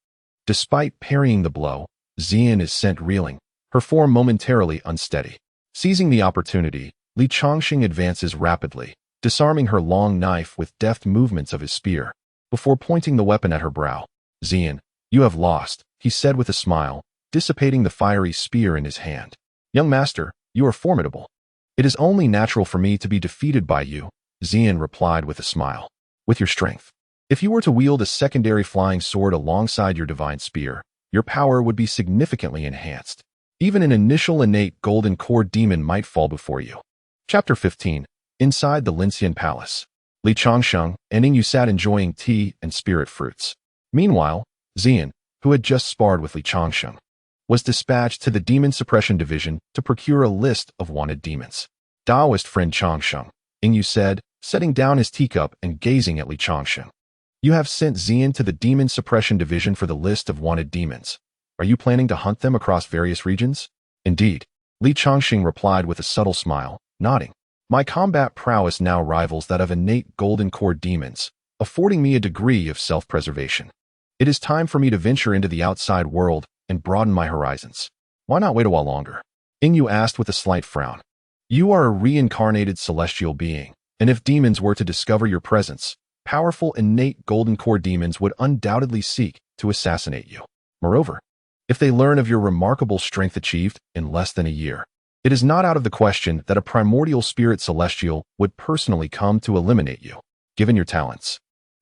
Despite parrying the blow, Ziyun is sent reeling, her form momentarily unsteady. Seizing the opportunity, Li Changsheng advances rapidly, disarming her long knife with deft movements of his spear, before pointing the weapon at her brow. "Ziyun, you have lost," he said with a smile, dissipating the fiery spear in his hand. "Young master, you are formidable. It is only natural for me to be defeated by you," Ziyun replied with a smile. "With your strength, if you were to wield a secondary flying sword alongside your divine spear, your power would be significantly enhanced. Even an initial innate golden core demon might fall before you." Chapter 15. Inside the Lincian Palace. Li Changsheng and Yingyu sat enjoying tea and spirit fruits. Meanwhile, Ziyun, who had just sparred with Li Changsheng, was dispatched to the Demon Suppression Division to procure a list of wanted demons. "Taoist friend Changsheng," Yingyu said, setting down his teacup and gazing at Li Changsheng. "You have sent Ziyun to the Demon Suppression Division for the list of wanted demons. Are you planning to hunt them across various regions?" "Indeed," Li Changsheng replied with a subtle smile, nodding. "My combat prowess now rivals that of innate golden core demons, affording me a degree of self-preservation. It is time for me to venture into the outside world and broaden my horizons." "Why not wait a while longer?" Yingyu asked with a slight frown. "You are a reincarnated celestial being, and if demons were to discover your presence, powerful innate golden core demons would undoubtedly seek to assassinate you. Moreover, if they learn of your remarkable strength achieved in less than a year, it is not out of the question that a primordial spirit celestial would personally come to eliminate you, given your talents.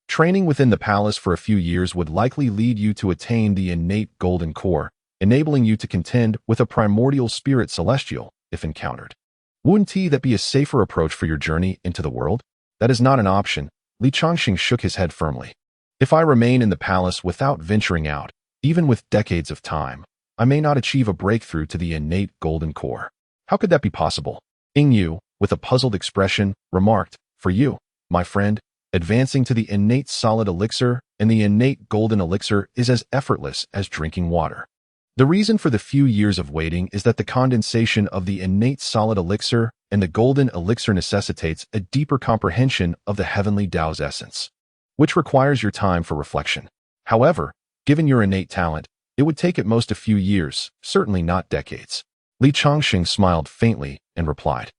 Training within the palace for a few years would likely lead you to attain the innate golden core, enabling you to contend with a primordial spirit celestial if encountered. Wouldn't that be a safer approach for your journey into the world?" "That is not an option," Li Changsheng shook his head firmly. "If I remain in the palace without venturing out, even with decades of time, I may not achieve a breakthrough to the innate golden core." "How could that be possible?" Yingyu, with a puzzled expression, remarked, "For you, my friend, advancing to the innate solid elixir and the innate golden elixir is as effortless as drinking water." The reason for the few years of waiting is that the condensation of the innate solid elixir and the golden elixir necessitates a deeper comprehension of the heavenly Tao's essence, which requires your time for reflection. However, given your innate talent, it would take at most a few years, certainly not decades. Changsheng smiled faintly and replied,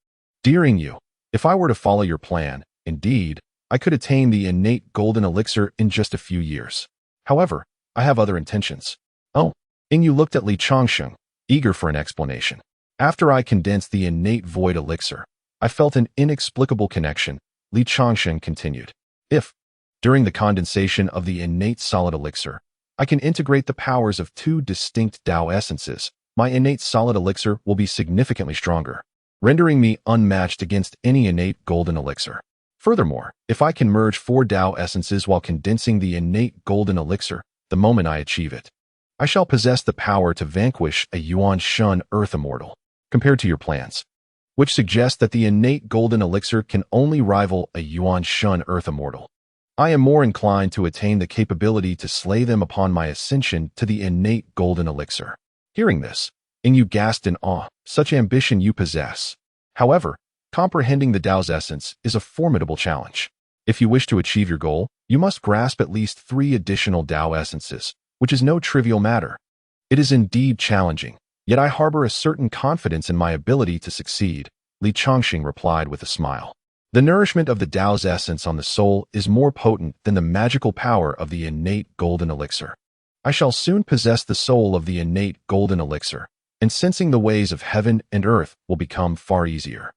"Dear Yu, if I were to follow your plan, indeed, I could attain the innate golden elixir in just a few years. However, I have other intentions." "Oh." Yu looked at Changsheng, eager for an explanation. "After I condensed the innate void elixir, I felt an inexplicable connection," Changsheng continued. "If, during the condensation of the innate solid elixir, I can integrate the powers of two distinct Tao essences, my innate solid elixir will be significantly stronger, rendering me unmatched against any innate golden elixir. Furthermore, if I can merge four Tao essences while condensing the innate golden elixir, the moment I achieve it, I shall possess the power to vanquish a Yuan Shun Earth Immortal, compared to your plans, which suggest that the innate golden elixir can only rival a Yuan Shun Earth Immortal. I am more inclined to attain the capability to slay them upon my ascension to the innate golden elixir." Hearing this, Yu gasped in awe. Such ambition you possess. However, comprehending the Tao's essence is a formidable challenge. If you wish to achieve your goal, you must grasp at least 3 additional Tao essences, which is no trivial matter. It is indeed challenging, yet I harbor a certain confidence in my ability to succeed, Changsheng replied with a smile. The nourishment of the Tao's essence on the soul is more potent than the magical power of the innate golden elixir. I shall soon possess the soul of the innate golden elixir, and sensing the ways of heaven and earth will become far easier.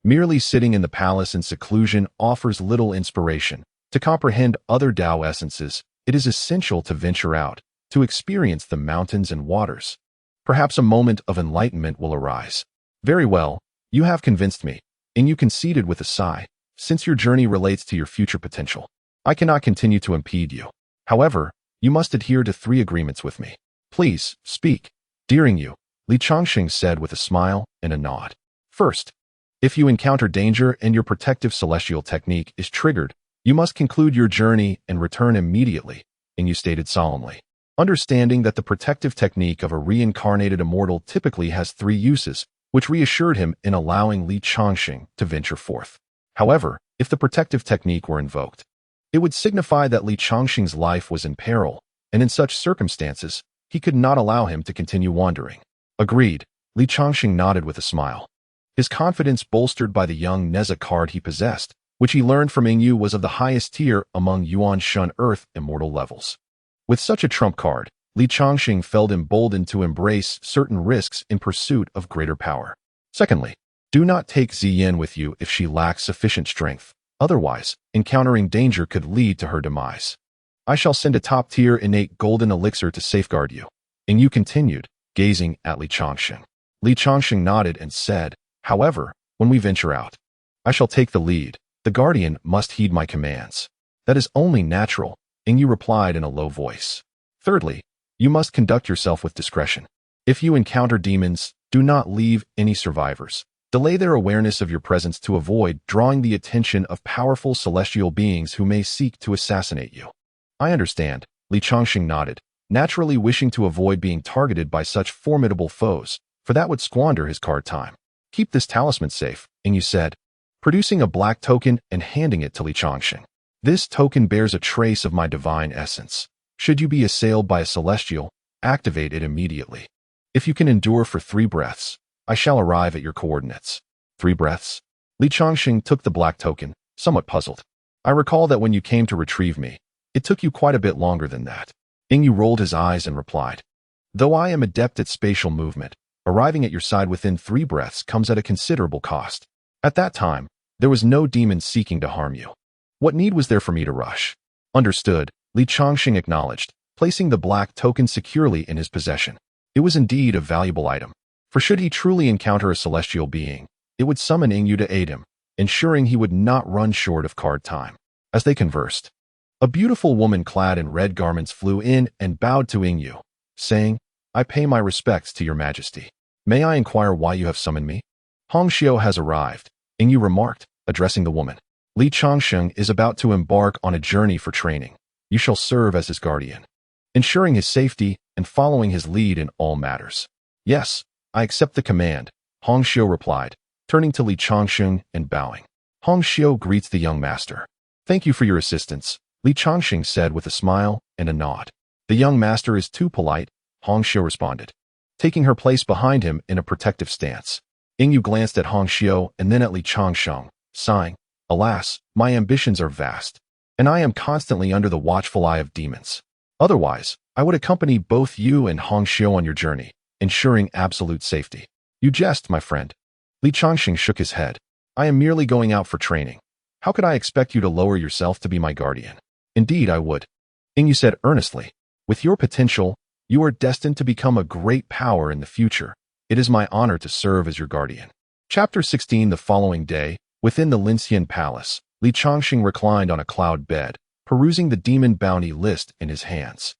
Merely sitting in the palace in seclusion offers little inspiration. To comprehend other Tao essences, it is essential to venture out, to experience the mountains and waters. Perhaps a moment of enlightenment will arise. "Very well, you have convinced me," Yu conceded with a sigh. "Since your journey relates to your future potential, I cannot continue to impede you. However, you must adhere to 3 agreements with me." "Please, speak." "Dear Yu," Changsheng said with a smile and a nod. "First, if you encounter danger and your protective celestial technique is triggered, you must conclude your journey and return immediately," Yu stated solemnly. Understanding that the protective technique of a reincarnated immortal typically has 3 uses, which reassured him in allowing Changsheng to venture forth. However, if the protective technique were invoked, it would signify that Changsheng's life was in peril, and in such circumstances, he could not allow him to continue wandering. "Agreed," Changsheng nodded with a smile. His confidence bolstered by the young Nezha card he possessed, which he learned from Yu was of the highest tier among Yuan Shun Earth Immortal levels. With such a trump card, Changsheng felt emboldened to embrace certain risks in pursuit of greater power. Secondly, do not take Ziyin with you if she lacks sufficient strength. Otherwise, encountering danger could lead to her demise. I shall send a top-tier innate golden elixir to safeguard you." Yu continued, gazing at Changsheng. Changsheng nodded and said, "However, when we venture out, I shall take the lead. The guardian must heed my commands." "That is only natural," Yu replied in a low voice. "Thirdly, you must conduct yourself with discretion. If you encounter demons, do not leave any survivors. Delay their awareness of your presence to avoid drawing the attention of powerful celestial beings who may seek to assassinate you." "I understand," Changsheng nodded, naturally wishing to avoid being targeted by such formidable foes, for that would squander his card time. "Keep this talisman safe," Yu said, producing a black token and handing it to Changsheng. "This token bears a trace of my divine essence. Should you be assailed by a celestial, activate it immediately. If you can endure for 3 breaths, I shall arrive at your coordinates." 3 breaths? Changsheng took the black token, somewhat puzzled. "I recall that when you came to retrieve me, it took you quite a bit longer than that." Yu rolled his eyes and replied, "Though I am adept at spatial movement, arriving at your side within 3 breaths comes at a considerable cost. At that time, there was no demon seeking to harm you. What need was there for me to rush?" "Understood," Changsheng acknowledged, placing the black token securely in his possession. It was indeed a valuable item, for should he truly encounter a celestial being, it would summon Yu to aid him, ensuring he would not run short of card time. As they conversed, a beautiful woman clad in red garments flew in and bowed to Yu, saying, "I pay my respects to your majesty. May I inquire why you have summoned me?" "Hongxiu has arrived," Yingyu remarked, addressing the woman. Li Changsheng is about to embark on a journey for training. You shall serve as his guardian, ensuring his safety and following his lead in all matters. Yes, I accept the command, Hong Xiu replied, turning to Li Changsheng and bowing. Hong Xiu greets the young master. Thank you for your assistance, Li Changsheng said with a smile and a nod. The young master is too polite, Hong Xiu responded, taking her place behind him in a protective stance. Yingyu glanced at Hong Xiu and then at Li Changsheng, sighing, alas, my ambitions are vast, and I am constantly under the watchful eye of demons. Otherwise, I would accompany both you and Hong Xiu on your journey, ensuring absolute safety. You jest, my friend. Li Changsheng shook his head. I am merely going out for training. How could I expect you to lower yourself to be my guardian? Indeed, I would. Yingyu said earnestly. With your potential, you are destined to become a great power in the future. It is my honor to serve as your guardian. Chapter 16. The following day, within the Linxian Palace, Li Changsheng reclined on a cloud bed, perusing the demon bounty list in his hands.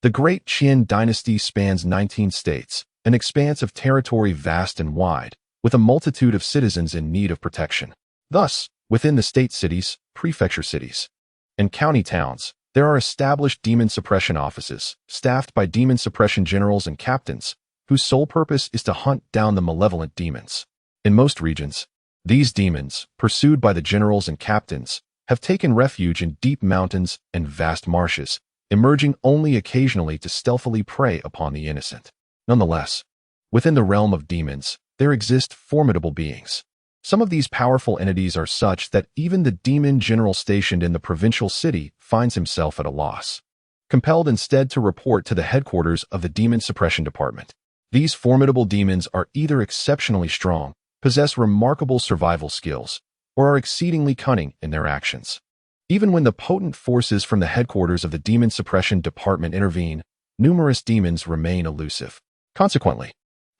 The Great Qin dynasty spans 19 states, an expanse of territory vast and wide, with a multitude of citizens in need of protection. Thus, within the state cities, prefecture cities, and county towns, there are established demon suppression offices, staffed by demon suppression generals and captains, whose sole purpose is to hunt down the malevolent demons. In most regions, these demons, pursued by the generals and captains, have taken refuge in deep mountains and vast marshes, emerging only occasionally to stealthily prey upon the innocent. Nonetheless, within the realm of demons, there exist formidable beings. Some of these powerful entities are such that even the demon general stationed in the provincial city finds himself at a loss, compelled instead to report to the headquarters of the Demon Suppression Department. These formidable demons are either exceptionally strong, possess remarkable survival skills, or are exceedingly cunning in their actions. Even when the potent forces from the headquarters of the Demon Suppression Department intervene, numerous demons remain elusive. Consequently,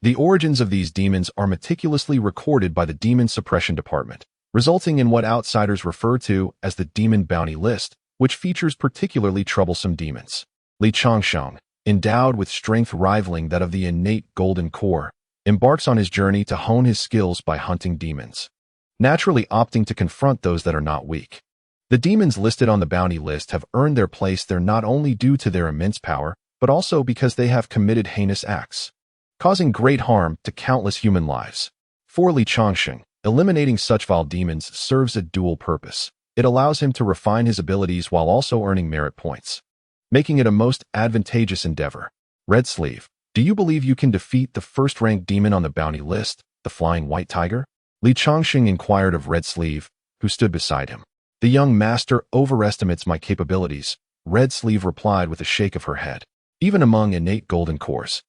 the origins of these demons are meticulously recorded by the Demon Suppression Department, resulting in what outsiders refer to as the Demon Bounty List, which features particularly troublesome demons. Li Changsheng, endowed with strength rivaling that of the innate golden core, embarks on his journey to hone his skills by hunting demons, naturally opting to confront those that are not weak. The demons listed on the bounty list have earned their place there not only due to their immense power, but also because they have committed heinous acts, causing great harm to countless human lives. For Li Changsheng, eliminating such vile demons serves a dual purpose. It allows him to refine his abilities while also earning merit points, making it a most advantageous endeavor. Red Sleeve, do you believe you can defeat the first-ranked demon on the bounty list, the Flying White Tiger? Li Changsheng inquired of Red Sleeve, who stood beside him. The young master overestimates my capabilities, Red Sleeve replied with a shake of her head. Even among innate golden cores,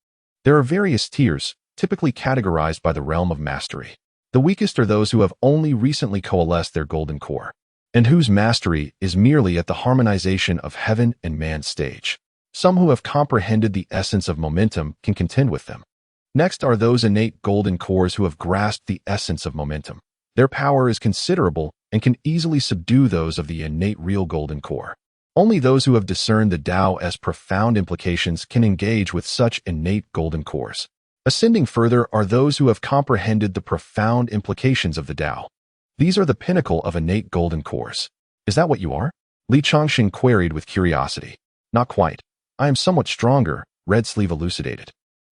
there are various tiers, typically categorized by the realm of mastery. The weakest are those who have only recently coalesced their golden core, and whose mastery is merely at the harmonization of heaven and man's stage. Some who have comprehended the essence of momentum can contend with them. Next are those innate golden cores who have grasped the essence of momentum. Their power is considerable and can easily subdue those of the innate real golden core. Only those who have discerned the Tao as profound implications can engage with such innate golden cores. Ascending further are those who have comprehended the profound implications of the Tao. These are the pinnacle of innate golden cores. Is that what you are? Li Changsheng queried with curiosity. Not quite. I am somewhat stronger, Red Sleeve elucidated.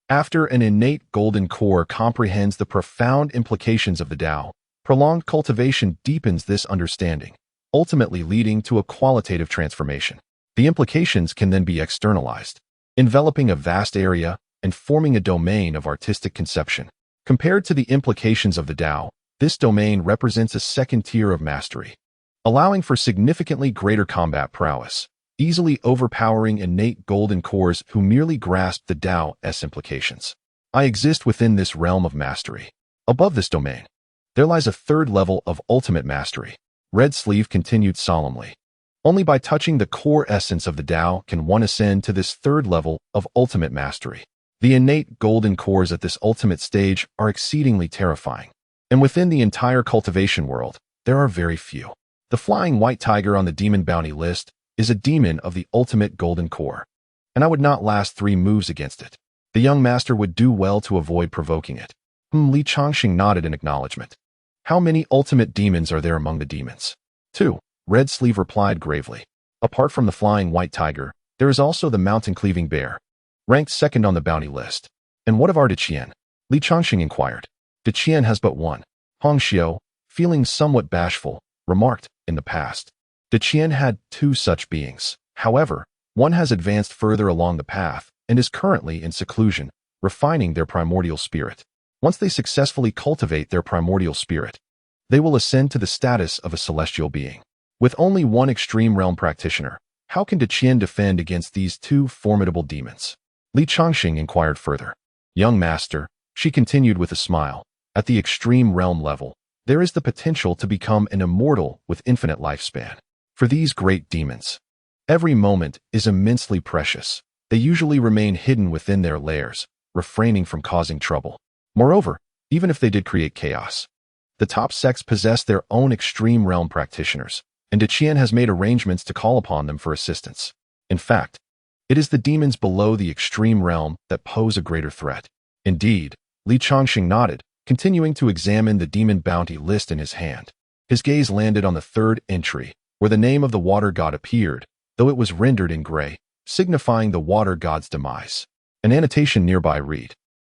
After an innate golden core comprehends the profound implications of the Tao, prolonged cultivation deepens this understanding, ultimately leading to a qualitative transformation. The implications can then be externalized, enveloping a vast area and forming a domain of artistic conception. Compared to the implications of the Tao, this domain represents a second tier of mastery, allowing for significantly greater combat prowess, easily overpowering innate golden cores who merely grasp the Tao's implications. I exist within this realm of mastery. Above this domain, there lies a third level of ultimate mastery. Red Sleeve continued solemnly. Only by touching the core essence of the Tao can one ascend to this third level of ultimate mastery. The innate golden cores at this ultimate stage are exceedingly terrifying, and within the entire cultivation world, there are very few. The Flying White Tiger on the demon bounty list is a demon of the ultimate golden core, and I would not last 3 moves against it. The young master would do well to avoid provoking it. Li Changsheng nodded in acknowledgement. How many ultimate demons are there among the demons? 2. Red Sleeve replied gravely. Apart from the flying white tiger, there is also the mountain-cleaving bear, ranked second on the bounty list. And what of our Diqian? Li Changsheng inquired. Diqian has but one. Hong Xiao, feeling somewhat bashful, remarked, in the past. Diqian had two such beings. However, one has advanced further along the path and is currently in seclusion, refining their primordial spirit. Once they successfully cultivate their primordial spirit, they will ascend to the status of a celestial being. With only one extreme realm practitioner, how can Diqian defend against these two formidable demons? Li Changsheng inquired further. Young master, she continued with a smile, at the extreme realm level, there is the potential to become an immortal with infinite lifespan. For these great demons, every moment is immensely precious. They usually remain hidden within their lairs, refraining from causing trouble. Moreover, even if they did create chaos, the top sects possess their own extreme realm practitioners, and Diqian has made arrangements to call upon them for assistance. In fact, it is the demons below the extreme realm that pose a greater threat. Indeed, Li Changsheng nodded, continuing to examine the demon bounty list in his hand. His gaze landed on the third entry, where the name of the water god appeared, though it was rendered in gray, signifying the water god's demise. An annotation nearby read,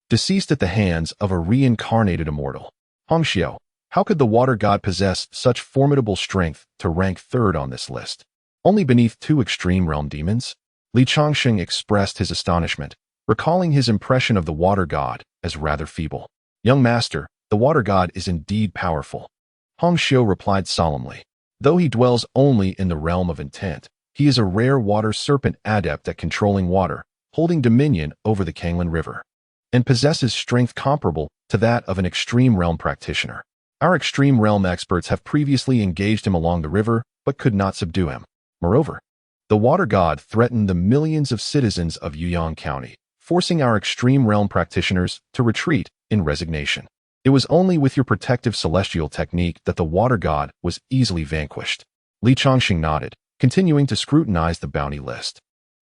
deceased at the hands of a reincarnated immortal. Hong Xiao, how could the water god possess such formidable strength to rank third on this list? Only beneath two extreme realm demons? Li Changsheng expressed his astonishment, recalling his impression of the water god as rather feeble. Young master, the water god is indeed powerful. Hong Xiao replied solemnly. Though he dwells only in the realm of intent, he is a rare water serpent adept at controlling water, holding dominion over the Kanglan River, and possesses strength comparable to that of an extreme realm practitioner. Our extreme realm experts have previously engaged him along the river, but could not subdue him. Moreover, the water god threatened the millions of citizens of Yuyang County, forcing our extreme realm practitioners to retreat in resignation. It was only with your protective celestial technique that the water god was easily vanquished. Li Changsheng nodded, continuing to scrutinize the bounty list.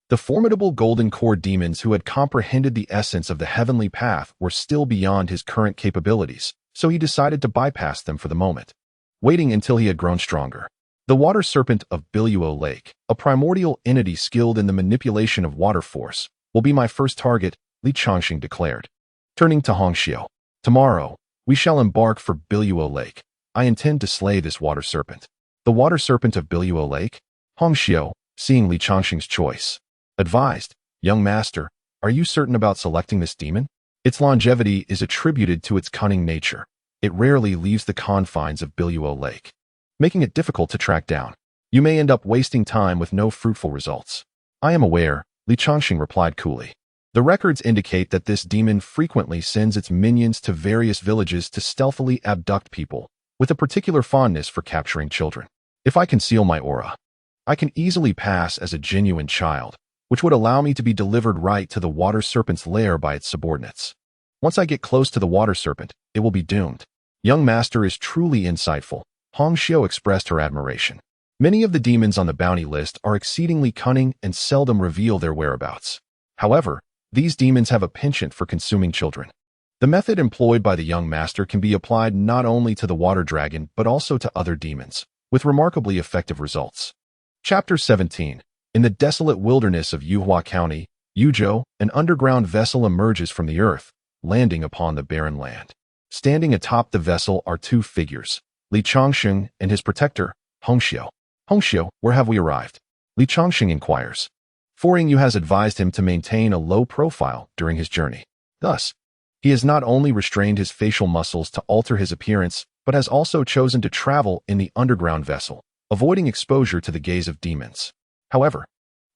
The formidable golden core demons who had comprehended the essence of the heavenly path were still beyond his current capabilities, so he decided to bypass them for the moment, waiting until he had grown stronger. The water serpent of Biluo Lake, a primordial entity skilled in the manipulation of water force, will be my first target, Li Changsheng declared. Turning to Hong Xiao, tomorrow, we shall embark for Biluo Lake. I intend to slay this water serpent. The water serpent of Biluo Lake? Hong Xiao, seeing Li Changsheng's choice, advised, young master, are you certain about selecting this demon? Its longevity is attributed to its cunning nature. It rarely leaves the confines of Biluo Lake, making it difficult to track down. You may end up wasting time with no fruitful results. I am aware, Li Changsheng replied coolly. The records indicate that this demon frequently sends its minions to various villages to stealthily abduct people, with a particular fondness for capturing children. If I conceal my aura, I can easily pass as a genuine child, which would allow me to be delivered right to the water serpent's lair by its subordinates. Once I get close to the water serpent, it will be doomed. Young master is truly insightful. Hong Xiao expressed her admiration. Many of the demons on the bounty list are exceedingly cunning and seldom reveal their whereabouts. However, these demons have a penchant for consuming children. The method employed by the young master can be applied not only to the water dragon but also to other demons, with remarkably effective results. Chapter 17. In the desolate wilderness of Yuhua County, Yuzhou, an underground vessel emerges from the earth, landing upon the barren land. Standing atop the vessel are two figures, Li Changsheng and his protector, Hong Xiao. Hong Xiao, where have we arrived? Li Changsheng inquires. Yu has advised him to maintain a low profile during his journey. Thus, he has not only restrained his facial muscles to alter his appearance, but has also chosen to travel in the underground vessel, avoiding exposure to the gaze of demons. However,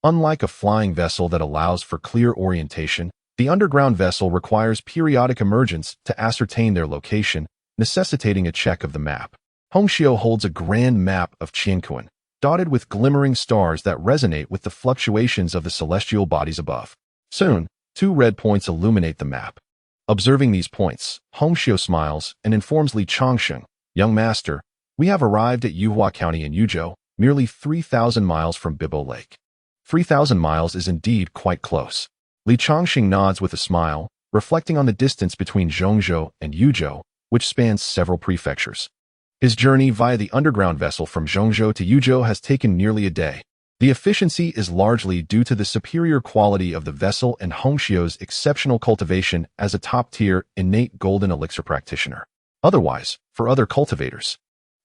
unlike a flying vessel that allows for clear orientation, the underground vessel requires periodic emergence to ascertain their location, necessitating a check of the map. Hong Xiao holds a grand map of Qianquan, dotted with glimmering stars that resonate with the fluctuations of the celestial bodies above. Soon, two red points illuminate the map. Observing these points, Hong Xiao smiles and informs Li Changsheng, young master, we have arrived at Yuhua County in Yuzhou, merely 3,000 miles from Bibo Lake. 3,000 miles is indeed quite close. Li Changsheng nods with a smile, reflecting on the distance between Zhongzhou and Yuzhou, which spans several prefectures. His journey via the underground vessel from Zhongzhou to Yuzhou has taken nearly a day. The efficiency is largely due to the superior quality of the vessel and Hongxiu's exceptional cultivation as a top-tier innate golden elixir practitioner. Otherwise, for other cultivators,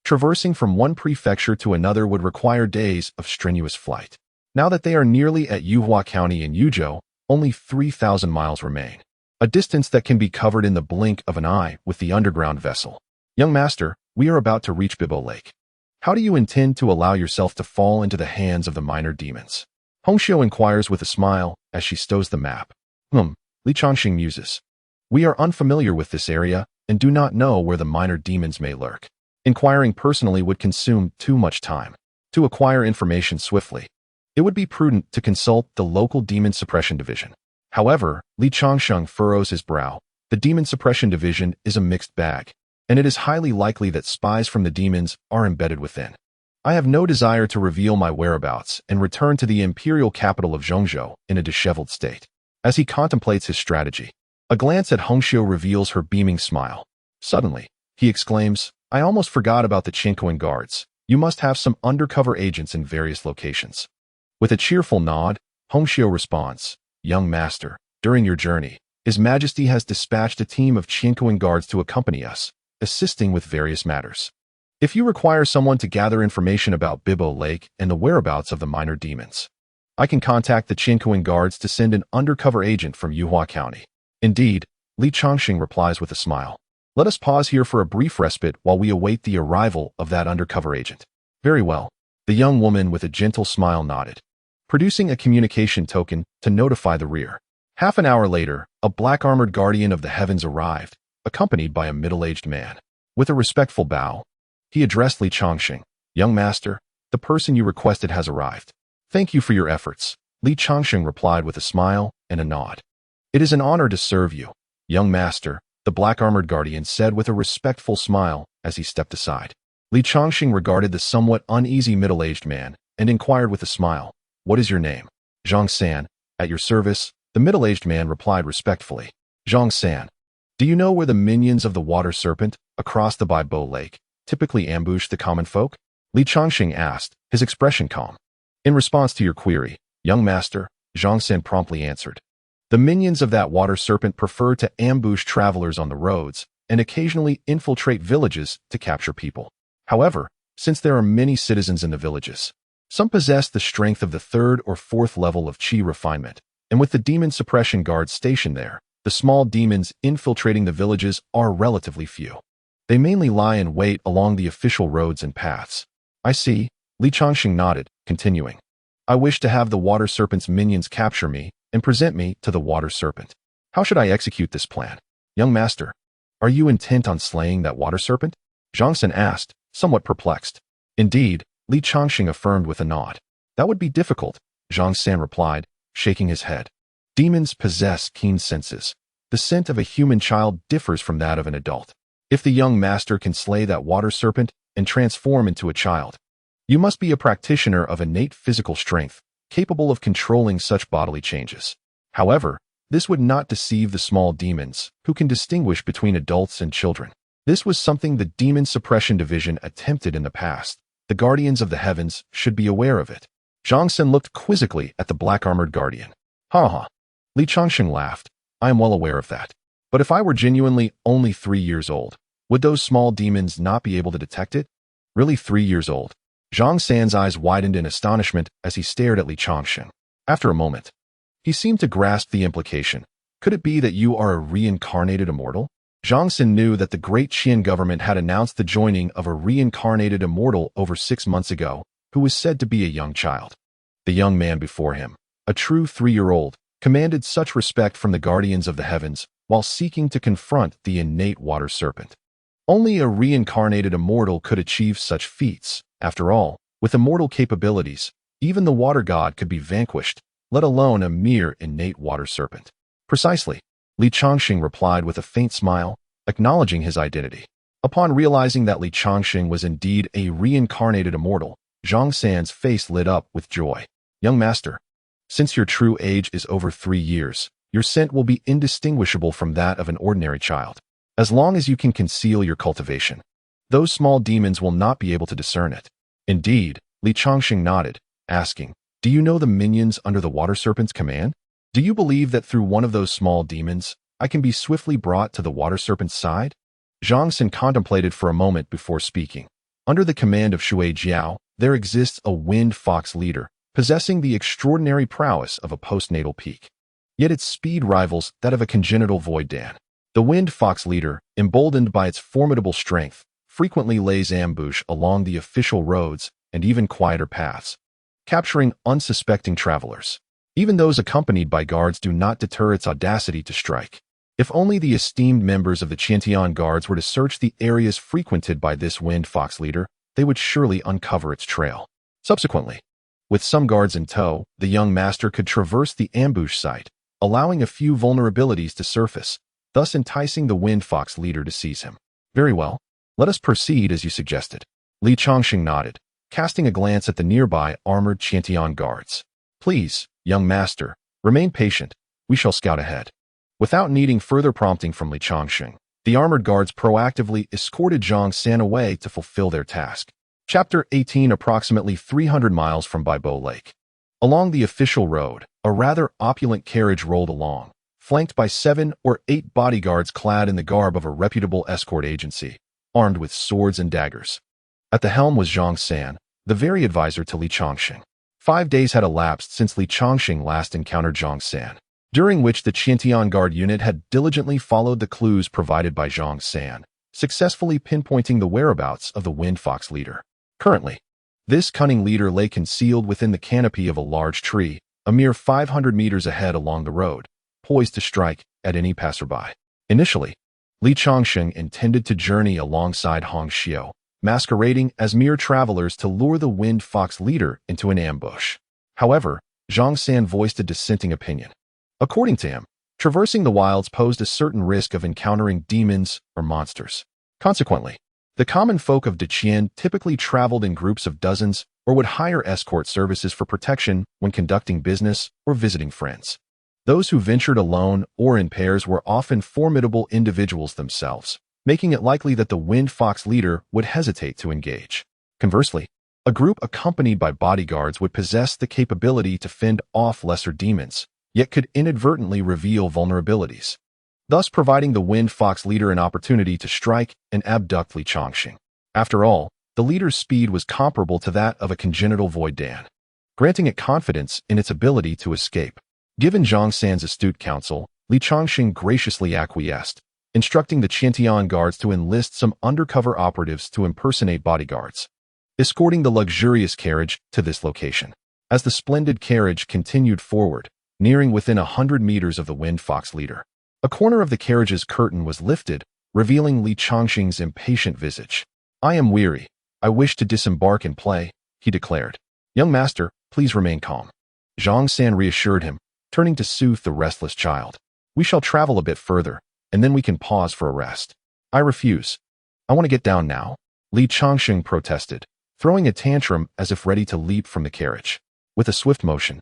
traversing from one prefecture to another would require days of strenuous flight. Now that they are nearly at Yuhua County in Yuzhou, only 3,000 miles remain, a distance that can be covered in the blink of an eye with the underground vessel. Young master, we are about to reach Bibo Lake. How do you intend to allow yourself to fall into the hands of the minor demons? Hongxiu inquires with a smile as she stows the map. Li Changsheng muses. We are unfamiliar with this area and do not know where the minor demons may lurk. Inquiring personally would consume too much time. To acquire information swiftly, it would be prudent to consult the local Demon Suppression Division. However, Li Changsheng furrows his brow. The Demon Suppression Division is a mixed bag, and it is highly likely that spies from the demons are embedded within. I have no desire to reveal my whereabouts and return to the imperial capital of Zhongzhou in a disheveled state. As he contemplates his strategy, a glance at Hongxiu reveals her beaming smile. Suddenly, he exclaims, I almost forgot about the Qingkuan guards. You must have some undercover agents in various locations. With a cheerful nod, Hongxiu responds, Young master, during your journey, His Majesty has dispatched a team of Qingkuan guards to accompany us, assisting with various matters. If you require someone to gather information about Bibo Lake and the whereabouts of the minor demons, I can contact the Qingkuan guards to send an undercover agent from Yuhua County. Indeed, Li Changsheng replies with a smile. Let us pause here for a brief respite while we await the arrival of that undercover agent. Very well. The young woman with a gentle smile nodded, producing a communication token to notify the rear. Half an hour later, a black-armored guardian of the heavens arrived, accompanied by a middle-aged man. With a respectful bow, he addressed Li Changsheng. Young master, the person you requested has arrived. Thank you for your efforts, Li Changsheng replied with a smile and a nod. It is an honor to serve you, young master, the black-armored guardian said with a respectful smile as he stepped aside. Li Changsheng regarded the somewhat uneasy middle-aged man and inquired with a smile, What is your name? Zhang San, at your service, the middle-aged man replied respectfully. Zhang San, do you know where the minions of the water serpent, across the Bibo Lake, typically ambush the common folk? Li Changsheng asked, his expression calm. In response to your query, young master, Zhang San promptly answered. The minions of that water serpent prefer to ambush travelers on the roads and occasionally infiltrate villages to capture people. However, since there are many citizens in the villages, some possess the strength of the third or fourth level of Qi refinement, and with the demon suppression guards stationed there, the small demons infiltrating the villages are relatively few. They mainly lie in wait along the official roads and paths. I see, Li Changsheng nodded, continuing. I wish to have the water serpent's minions capture me and present me to the water serpent. How should I execute this plan? Young master, are you intent on slaying that water serpent? Zhang San asked, somewhat perplexed. Indeed, Li Changsheng affirmed with a nod. That would be difficult, Zhang San replied, shaking his head. Demons possess keen senses. The scent of a human child differs from that of an adult. If the young master can slay that water serpent and transform into a child, you must be a practitioner of innate physical strength, capable of controlling such bodily changes. However, this would not deceive the small demons, who can distinguish between adults and children. This was something the Demon Suppression Division attempted in the past. The Guardians of the Heavens should be aware of it. Zhang San looked quizzically at the black-armored guardian. Ha ha. Li Changsheng laughed. I am well aware of that. But if I were genuinely only 3 years old, would those small demons not be able to detect it? Really 3 years old? Zhang San's eyes widened in astonishment as he stared at Li Changsheng. After a moment, he seemed to grasp the implication. Could it be that you are a reincarnated immortal? Zhang San knew that the Great Qian government had announced the joining of a reincarnated immortal over 6 months ago, who was said to be a young child. The young man before him, a true 3-year-old, commanded such respect from the Guardians of the Heavens while seeking to confront the innate water serpent. Only a reincarnated immortal could achieve such feats. After all, with immortal capabilities, even the water god could be vanquished, let alone a mere innate water serpent. Precisely, Li Changsheng replied with a faint smile, acknowledging his identity. Upon realizing that Li Changsheng was indeed a reincarnated immortal, Zhang San's face lit up with joy. Young master, since your true age is over 3 years, your scent will be indistinguishable from that of an ordinary child. As long as you can conceal your cultivation, Those small demons will not be able to discern it. Indeed, Changsheng nodded, asking, "Do you know the minions under the water serpent's command? Do you believe that through one of those small demons, I can be swiftly brought to the water serpent's side?" Zhang Xin contemplated for a moment before speaking. Under the command of Shui Jiao, there exists a wind fox leader, possessing the extraordinary prowess of a postnatal peak. Yet its speed rivals that of a congenital void dan. The wind fox leader, emboldened by its formidable strength, frequently lays ambush along the official roads and even quieter paths, capturing unsuspecting travelers. Even those accompanied by guards do not deter its audacity to strike. If only the esteemed members of the Qiantian guards were to search the areas frequented by this wind fox leader, they would surely uncover its trail. Subsequently, with some guards in tow, the young master could traverse the ambush site, allowing a few vulnerabilities to surface, thus enticing the wind fox leader to seize him. Very well. Let us proceed as you suggested. Changsheng nodded, casting a glance at the nearby armored Qiantian guards. Please, young master, remain patient. We shall scout ahead. Without needing further prompting from Changsheng, the armored guards proactively escorted Zhang San away to fulfill their task. Chapter 18. Approximately 300 miles from Baibo Lake. Along the official road, a rather opulent carriage rolled along, flanked by 7 or 8 bodyguards clad in the garb of a reputable escort agency, armed with swords and daggers. At the helm was Zhang San, the very advisor to Changsheng. 5 days had elapsed since Changsheng last encountered Zhang San, during which the Qiantian Guard unit had diligently followed the clues provided by Zhang San, successfully pinpointing the whereabouts of the wind fox leader. Currently, this cunning leader lay concealed within the canopy of a large tree, a mere 500 meters ahead along the road, poised to strike at any passerby. Initially, Changsheng intended to journey alongside Hong Xiu, masquerading as mere travelers to lure the wind fox leader into an ambush. However, Zhang San voiced a dissenting opinion. According to him, traversing the wilds posed a certain risk of encountering demons or monsters. Consequently, the common folk of Deqian typically traveled in groups of dozens or would hire escort services for protection when conducting business or visiting friends. Those who ventured alone or in pairs were often formidable individuals themselves, making it likely that the wind fox leader would hesitate to engage. Conversely, a group accompanied by bodyguards would possess the capability to fend off lesser demons, yet could inadvertently reveal vulnerabilities, thus providing the wind fox leader an opportunity to strike and abduct Changsheng. After all, the leader's speed was comparable to that of a congenital void dan, granting it confidence in its ability to escape. Given Zhang San's astute counsel, Changsheng graciously acquiesced, instructing the Qiantian guards to enlist some undercover operatives to impersonate bodyguards, escorting the luxurious carriage to this location. As the splendid carriage continued forward, nearing within 100 meters of the wind fox leader, a corner of the carriage's curtain was lifted, revealing Changsheng's impatient visage. "I am weary. I wish to disembark and play," he declared. "Young master, please remain calm." Zhang San reassured him, turning to soothe the restless child. "We shall travel a bit further, and then we can pause for a rest." "I refuse. I want to get down now," Changsheng protested, throwing a tantrum as if ready to leap from the carriage. With a swift motion,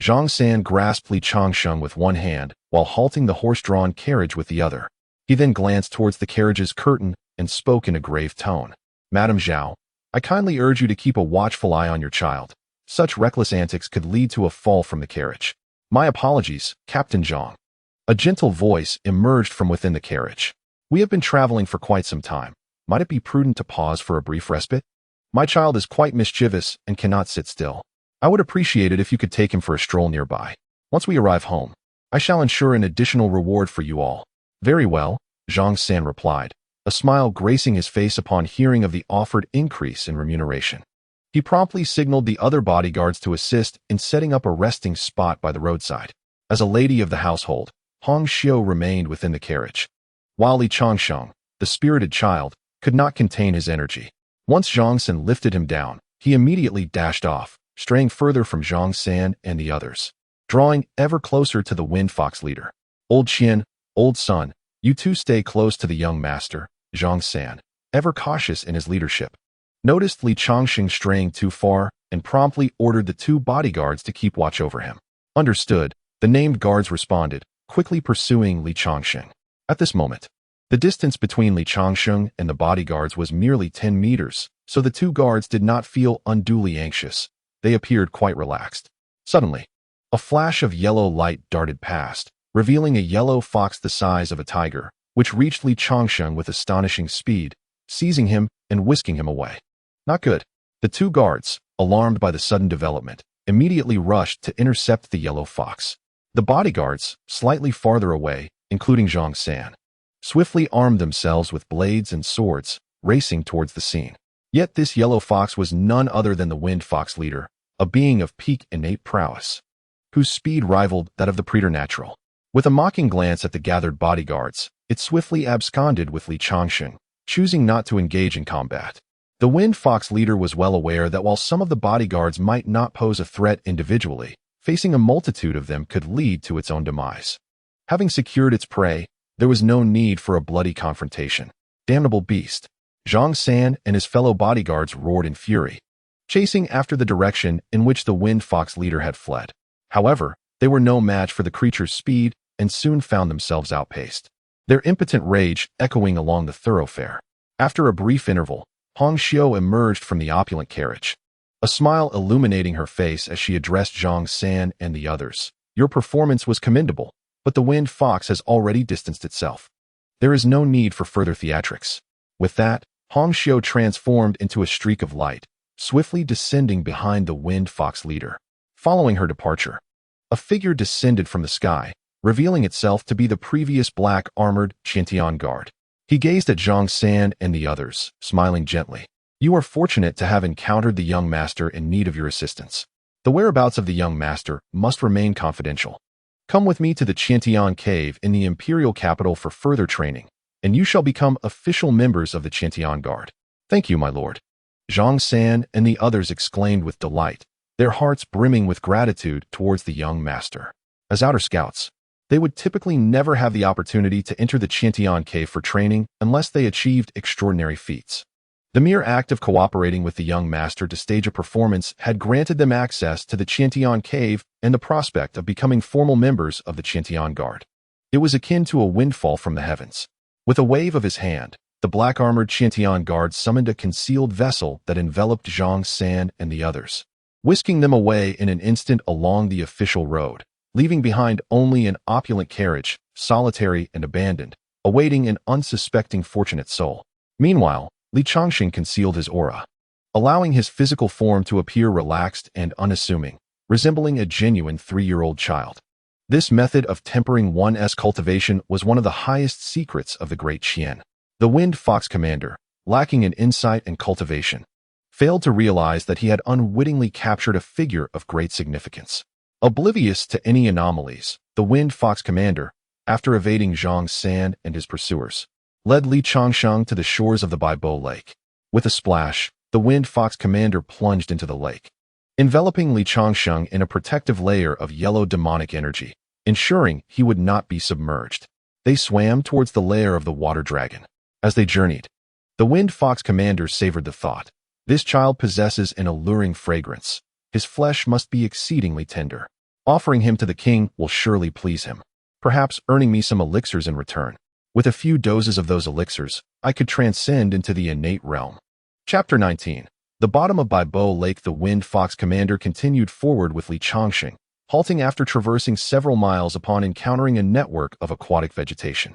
Zhang San grasped Changsheng with one hand while halting the horse-drawn carriage with the other. He then glanced towards the carriage's curtain and spoke in a grave tone. "Madame Zhao, I kindly urge you to keep a watchful eye on your child. Such reckless antics could lead to a fall from the carriage." "My apologies, Captain Zhang." A gentle voice emerged from within the carriage. "We have been traveling for quite some time. Might it be prudent to pause for a brief respite? My child is quite mischievous and cannot sit still. I would appreciate it if you could take him for a stroll nearby. Once we arrive home, I shall ensure an additional reward for you all." "Very well," Zhang San replied, a smile gracing his face upon hearing of the offered increase in remuneration. He promptly signaled the other bodyguards to assist in setting up a resting spot by the roadside. As a lady of the household, Hong Xiu remained within the carriage, while Changsheng, the spirited child, could not contain his energy. Once Zhang San lifted him down, he immediately dashed off, straying further from Zhang San and the others, drawing ever closer to the wind fox leader. "Old Qian, old son, you two stay close to the young master," Zhang San, ever cautious in his leadership, noticed Changsheng straying too far and promptly ordered the 2 bodyguards to keep watch over him. "Understood," the named guards responded, quickly pursuing Changsheng. At this moment, The distance between Li Changsheng and the bodyguards was merely 10 meters, so the two guards did not feel unduly anxious. They appeared quite relaxed. Suddenly, a flash of yellow light darted past, revealing a yellow fox the size of a tiger, which reached Li Changsheng with astonishing speed, seizing him and whisking him away. Not good. The two guards, alarmed by the sudden development, immediately rushed to intercept the yellow fox. The bodyguards, slightly farther away, including Zhang San, swiftly armed themselves with blades and swords, racing towards the scene. Yet this yellow fox was none other than the Wind Fox leader, a being of peak innate prowess, whose speed rivaled that of the preternatural. With a mocking glance at the gathered bodyguards, it swiftly absconded with Li Changsheng, choosing not to engage in combat. The Wind Fox leader was well aware that while some of the bodyguards might not pose a threat individually, facing a multitude of them could lead to its own demise. Having secured its prey, there was no need for a bloody confrontation. Damnable beast! Zhang San and his fellow bodyguards roared in fury, chasing after the direction in which the Wind Fox leader had fled. However, they were no match for the creature's speed and soon found themselves outpaced, their impotent rage echoing along the thoroughfare. After a brief interval, Hong Xiu emerged from the opulent carriage, a smile illuminating her face as she addressed Zhang San and the others. Your performance was commendable, but the Wind Fox has already distanced itself. There is no need for further theatrics. With that, Hong Xiu transformed into a streak of light, swiftly descending behind the Wind Fox leader. Following her departure, a figure descended from the sky, revealing itself to be the previous black-armored Qiantian guard. He gazed at Zhang San and the others, smiling gently. You are fortunate to have encountered the young master in need of your assistance. The whereabouts of the young master must remain confidential. Come with me to the Qiantian cave in the imperial capital for further training, and you shall become official members of the Qiantian Guard. Thank you, my lord. Zhang San and the others exclaimed with delight, their hearts brimming with gratitude towards the young master. As outer scouts, they would typically never have the opportunity to enter the Qiantian cave for training unless they achieved extraordinary feats. The mere act of cooperating with the young master to stage a performance had granted them access to the Qiantian cave and the prospect of becoming formal members of the Qiantian Guard. It was akin to a windfall from the heavens. With a wave of his hand, the black-armored Qiantian Guard summoned a concealed vessel that enveloped Zhang San and the others, whisking them away in an instant along the official road, leaving behind only an opulent carriage, solitary and abandoned, awaiting an unsuspecting fortunate soul. Meanwhile, Li Changsheng concealed his aura, allowing his physical form to appear relaxed and unassuming, resembling a genuine 3-year-old child. This method of tempering one's cultivation was one of the highest secrets of the great Qian. The Wind Fox commander, lacking in insight and cultivation, failed to realize that he had unwittingly captured a figure of great significance. Oblivious to any anomalies, the Wind Fox commander, after evading Zhang San and his pursuers, led Li Changsheng to the shores of the Baibo Lake. With a splash, the Wind Fox commander plunged into the lake, enveloping Li Changsheng in a protective layer of yellow demonic energy, ensuring he would not be submerged. They swam towards the lair of the water dragon. As they journeyed, the Wind Fox commander savored the thought, this child possesses an alluring fragrance. His flesh must be exceedingly tender. Offering him to the king will surely please him, perhaps earning me some elixirs in return. With a few doses of those elixirs, I could transcend into the innate realm. Chapter 19. The bottom of Baibo Lake. The Wind Fox commander continued forward with Li Changsheng, halting after traversing several miles upon encountering a network of aquatic vegetation.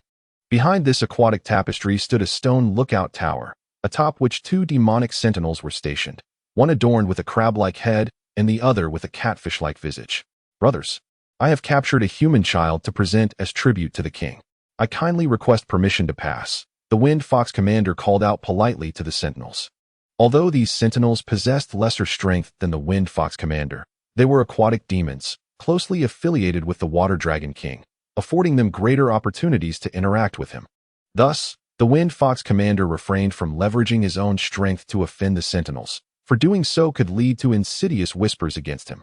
Behind this aquatic tapestry stood a stone lookout tower, atop which 2 demonic sentinels were stationed, one adorned with a crab-like head and the other with a catfish-like visage. Brothers, I have captured a human child to present as tribute to the king. I kindly request permission to pass. The Wind Fox commander called out politely to the sentinels. Although these sentinels possessed lesser strength than the Wind Fox commander, they were aquatic demons, closely affiliated with the Water Dragon King, affording them greater opportunities to interact with him. Thus, the Wind Fox commander refrained from leveraging his own strength to offend the sentinels, for doing so could lead to insidious whispers against him.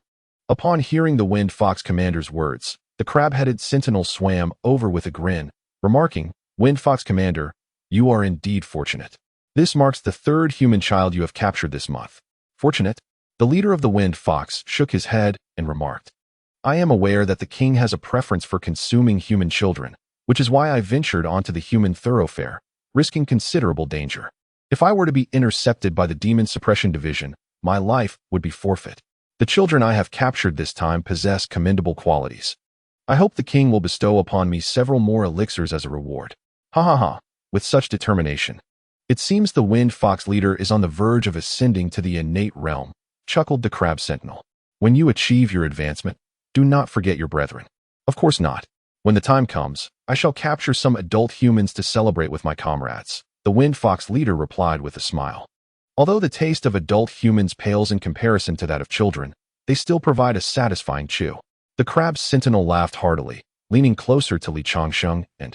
Upon hearing the Wind Fox commander's words, the crab-headed sentinel swam over with a grin, remarking, Wind Fox commander, you are indeed fortunate. This marks the 3rd human child you have captured this month. Fortunate? The leader of the Wind Fox shook his head and remarked, I am aware that the king has a preference for consuming human children, which is why I ventured onto the human thoroughfare, risking considerable danger. If I were to be intercepted by the Demon Suppression Division, my life would be forfeit. The children I have captured this time possess commendable qualities. I hope the king will bestow upon me several more elixirs as a reward. Ha ha ha, with such determination. It seems the Wind Fox leader is on the verge of ascending to the innate realm, chuckled the Crab Sentinel. When you achieve your advancement, do not forget your brethren. Of course not. When the time comes, I shall capture some adult humans to celebrate with my comrades, the Wind Fox leader replied with a smile. Although the taste of adult humans pales in comparison to that of children, they still provide a satisfying chew. The Crab Sentinel laughed heartily, leaning closer to Changsheng and,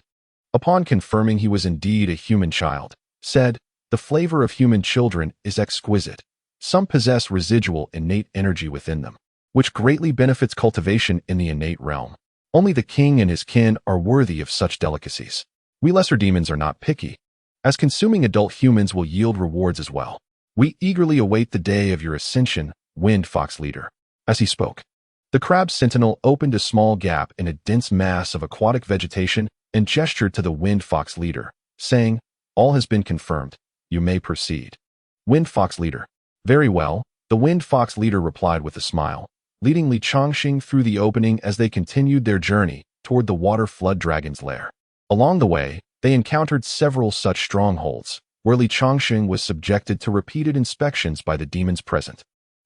upon confirming he was indeed a human child, said, "The flavor of human children is exquisite. Some possess residual innate energy within them, which greatly benefits cultivation in the innate realm. Only the king and his kin are worthy of such delicacies. We lesser demons are not picky, as consuming adult humans will yield rewards as well. We eagerly await the day of your ascension, Wind Fox leader." As he spoke, the Crab Sentinel opened a small gap in a dense mass of aquatic vegetation and gestured to the Wind Fox leader, saying, "All has been confirmed. You may proceed." Wind Fox leader. Very well, the Wind Fox leader replied with a smile, leading Changsheng through the opening as they continued their journey toward the water flood dragon's lair. Along the way, they encountered several such strongholds, where Changsheng was subjected to repeated inspections by the demons present.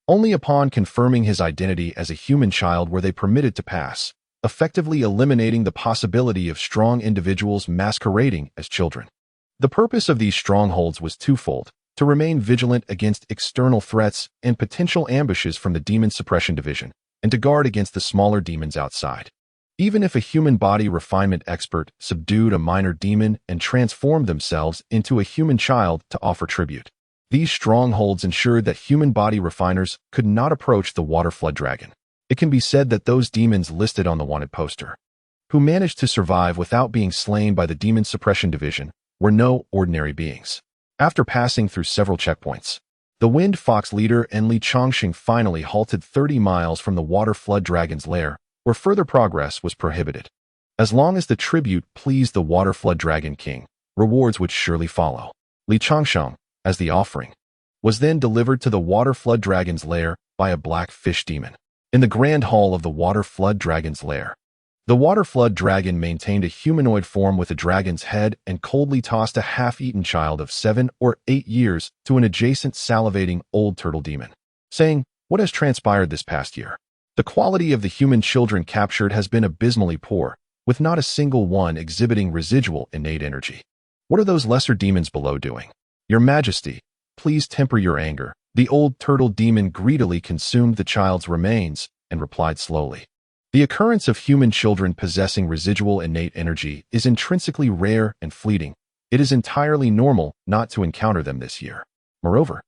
Only upon confirming his identity as a human child were they permitted to pass, effectively eliminating the possibility of strong individuals masquerading as children. The purpose of these strongholds was twofold: to remain vigilant against external threats and potential ambushes from the Demon Suppression Division, and to guard against the smaller demons outside. Even if a human body refinement expert subdued a minor demon and transformed themselves into a human child to offer tribute, these strongholds ensured that human body refiners could not approach the water flood dragon. It can be said that those demons listed on the wanted poster, who managed to survive without being slain by the Demon Suppression Division, were no ordinary beings. After passing through several checkpoints, the Wind Fox leader and Changsheng finally halted 30 miles from the water flood dragon's lair, where further progress was prohibited. As long as the tribute pleased the water flood dragon king, rewards would surely follow. Changsheng, as the offering, was then delivered to the water flood dragon's lair by a black fish demon. In the grand hall of the water flood dragon's lair, the water flood dragon maintained a humanoid form with a dragon's head and coldly tossed a half-eaten child of 7 or 8 years to an adjacent salivating old turtle demon, saying, "What has transpired this past year? The quality of the human children captured has been abysmally poor, with not a single one exhibiting residual innate energy. What are those lesser demons below doing? Your Majesty, please temper your anger." The old turtle demon greedily consumed the child's remains and replied slowly, "The occurrence of human children possessing residual innate energy is intrinsically rare and fleeting. It is entirely normal not to encounter them this year. Moreover,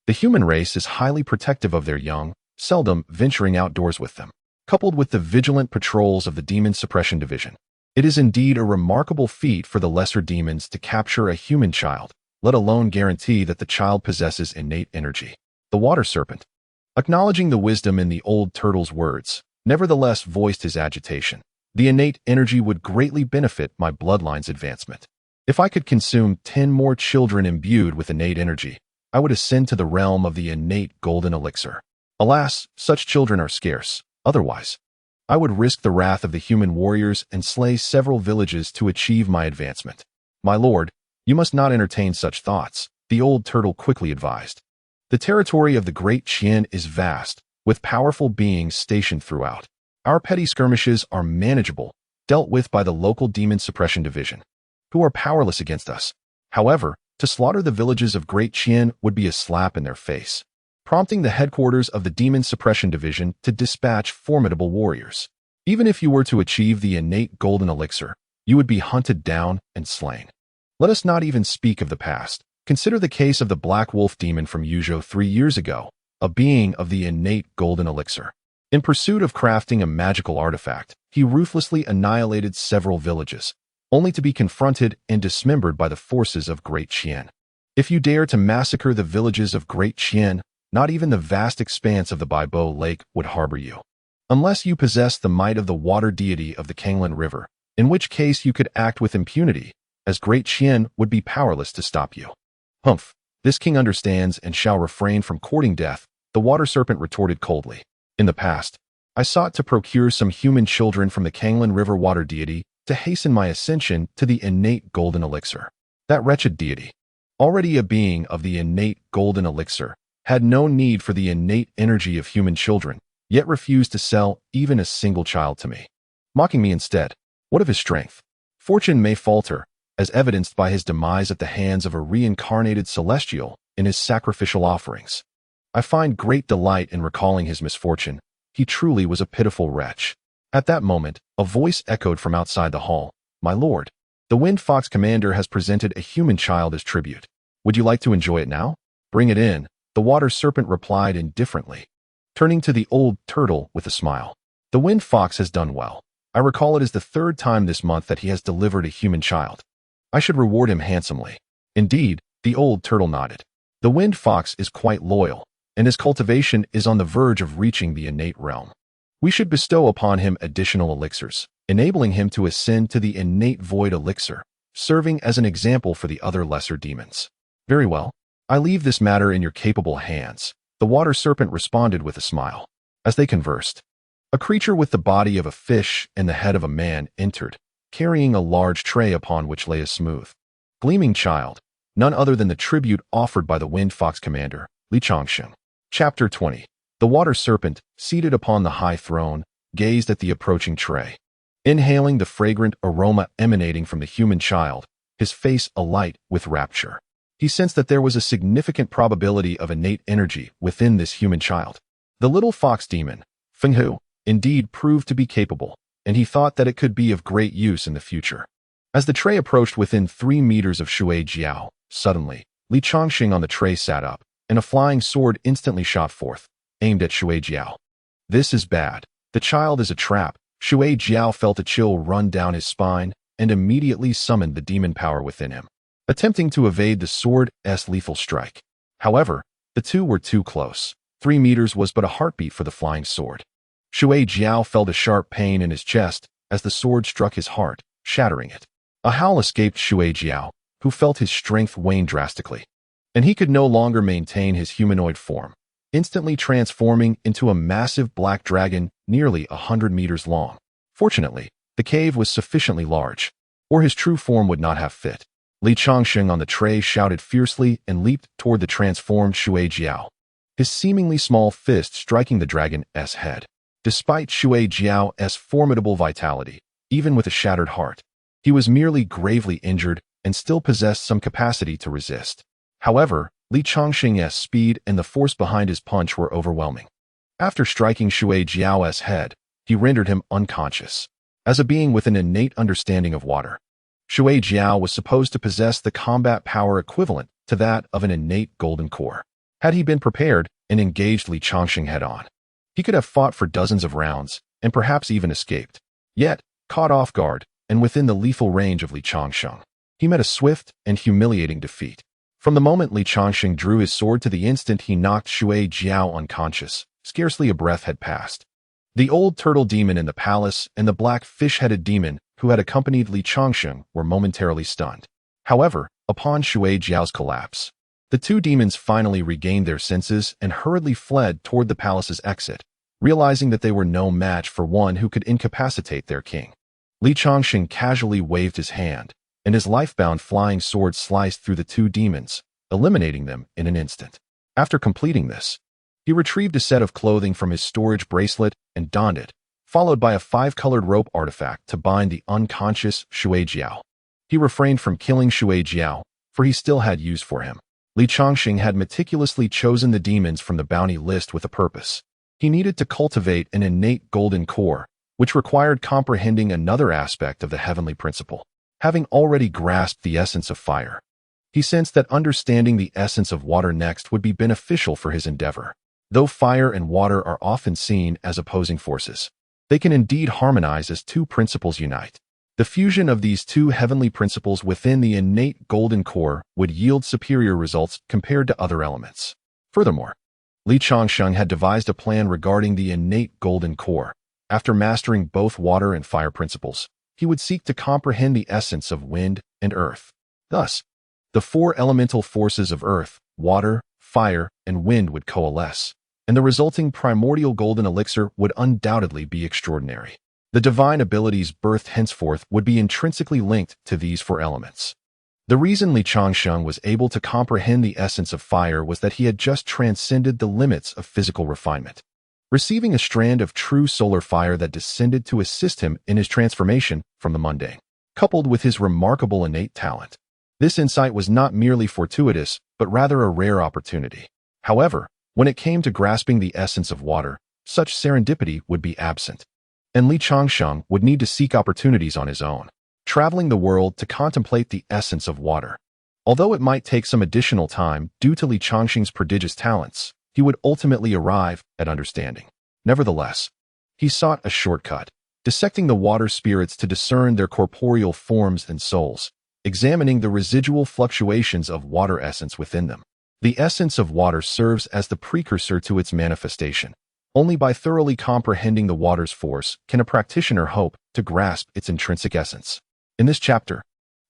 the human race is highly protective of their young, seldom venturing outdoors with them. Coupled with the vigilant patrols of the Demon Suppression Division, it is indeed a remarkable feat for the lesser demons to capture a human child, let alone guarantee that the child possesses innate energy." The water serpent, acknowledging the wisdom in the old turtle's words, nevertheless voiced his agitation. "The innate energy would greatly benefit my bloodline's advancement. If I could consume 10 more children imbued with innate energy, I would ascend to the realm of the innate golden elixir. Alas, such children are scarce. Otherwise, I would risk the wrath of the human warriors and slay several villages to achieve my advancement." "My lord, you must not entertain such thoughts," the old turtle quickly advised. "The territory of the Great Qian is vast, with powerful beings stationed throughout. Our petty skirmishes are manageable, dealt with by the local Demon Suppression Division, who are powerless against us. However, to slaughter the villages of Great Qian would be a slap in their face," prompting the headquarters of the Demon Suppression Division to dispatch formidable warriors. "Even if you were to achieve the innate golden elixir, you would be hunted down and slain. Let us not even speak of the past. Consider the case of the Black Wolf demon from Yuzhou 3 years ago, a being of the innate golden elixir. In pursuit of crafting a magical artifact, he ruthlessly annihilated several villages, only to be confronted and dismembered by the forces of Great Qian. If you dare to massacre the villages of Great Qian, not even the vast expanse of the Baibo Lake would harbor you. Unless you possess the might of the water deity of the Kanglan River, in which case you could act with impunity, as Great Qian would be powerless to stop you. Humph, this king understands and shall refrain from courting death, the water serpent retorted coldly. In the past, I sought to procure some human children from the Kanglan River water deity to hasten my ascension to the innate golden elixir. That wretched deity, already a being of the innate golden elixir, had no need for the innate energy of human children, yet refused to sell even a single child to me. Mocking me instead, what of his strength? Fortune may falter, as evidenced by his demise at the hands of a reincarnated celestial in his sacrificial offerings. I find great delight in recalling his misfortune. He truly was a pitiful wretch. At that moment, a voice echoed from outside the hall. My lord, the Wind Fox commander has presented a human child as tribute. Would you like to enjoy it now? Bring it in, the water serpent replied indifferently, turning to the old turtle with a smile. The Wind Fox has done well. I recall it is the third time this month that he has delivered a human child. I should reward him handsomely. Indeed, the old turtle nodded. The Wind Fox is quite loyal, and his cultivation is on the verge of reaching the innate realm. We should bestow upon him additional elixirs, enabling him to ascend to the innate void elixir, serving as an example for the other lesser demons. Very well. I leave this matter in your capable hands, the water serpent responded with a smile. As they conversed, a creature with the body of a fish and the head of a man entered, carrying a large tray upon which lay a smooth, gleaming child, none other than the tribute offered by the Wind Fox commander, Changsheng. Chapter 20. The water serpent, seated upon the high throne, gazed at the approaching tray. Inhaling the fragrant aroma emanating from the human child, his face alight with rapture. He sensed that there was a significant probability of innate energy within this human child. The little fox demon, Pangu, indeed proved to be capable, and he thought that it could be of great use in the future. As the tray approached within 3 meters of Shui Jiao, suddenly, Changsheng on the tray sat up, and a flying sword instantly shot forth, aimed at Shui Jiao. This is bad. The child is a trap. Shui Jiao felt a chill run down his spine and immediately summoned the demon power within him, attempting to evade the sword's lethal strike. However, the two were too close. 3 meters was but a heartbeat for the flying sword. Shui Jiao felt a sharp pain in his chest as the sword struck his heart, shattering it. A howl escaped Shui Jiao, who felt his strength wane drastically, and he could no longer maintain his humanoid form, instantly transforming into a massive black dragon nearly 100 meters long. Fortunately, the cave was sufficiently large, or his true form would not have fit. Changsheng on the tray shouted fiercely and leaped toward the transformed Shui Jiao, his seemingly small fist striking the dragon's head. Despite Shui Jiao's formidable vitality, even with a shattered heart, he was merely gravely injured and still possessed some capacity to resist. However, Changsheng's speed and the force behind his punch were overwhelming. After striking Shui Jiao's head, he rendered him unconscious. As a being with an innate understanding of water, Shui Jiao was supposed to possess the combat power equivalent to that of an innate golden core. Had he been prepared and engaged Changsheng head-on, he could have fought for dozens of rounds and perhaps even escaped. Yet, caught off guard and within the lethal range of Changsheng, he met a swift and humiliating defeat. From the moment Changsheng drew his sword to the instant he knocked Shui Jiao unconscious, scarcely a breath had passed. The old turtle demon in the palace and the black fish-headed demon who had accompanied Changsheng were momentarily stunned. However, upon Shui Jiao's collapse, the two demons finally regained their senses and hurriedly fled toward the palace's exit, realizing that they were no match for one who could incapacitate their king. Changsheng casually waved his hand, and his life-bound flying sword sliced through the two demons, eliminating them in an instant. After completing this, he retrieved a set of clothing from his storage bracelet and donned it, followed by a 5-colored rope artifact to bind the unconscious Shui Jiao. He refrained from killing Shui Jiao, for he still had use for him. Changsheng had meticulously chosen the demons from the bounty list with a purpose. He needed to cultivate an innate golden core, which required comprehending another aspect of the heavenly principle. Having already grasped the essence of fire, he sensed that understanding the essence of water next would be beneficial for his endeavor. Though fire and water are often seen as opposing forces, they can indeed harmonize as two principles unite. The fusion of these two heavenly principles within the innate golden core would yield superior results compared to other elements. Furthermore, Changsheng had devised a plan regarding the innate golden core. After mastering both water and fire principles, he would seek to comprehend the essence of wind and earth. Thus, the four elemental forces of earth, water, fire, and wind would coalesce, and the resulting primordial golden elixir would undoubtedly be extraordinary. The divine abilities birthed henceforth would be intrinsically linked to these four elements. The reason Changsheng was able to comprehend the essence of fire was that he had just transcended the limits of physical refinement, receiving a strand of true solar fire that descended to assist him in his transformation from the mundane, coupled with his remarkable innate talent. This insight was not merely fortuitous, but rather a rare opportunity. However, when it came to grasping the essence of water, such serendipity would be absent, and Changsheng would need to seek opportunities on his own, traveling the world to contemplate the essence of water. Although it might take some additional time due to Changsheng's prodigious talents, he would ultimately arrive at understanding. Nevertheless, he sought a shortcut, dissecting the water spirits to discern their corporeal forms and souls, examining the residual fluctuations of water essence within them. The essence of water serves as the precursor to its manifestation. Only by thoroughly comprehending the water's force can a practitioner hope to grasp its intrinsic essence. In this chapter,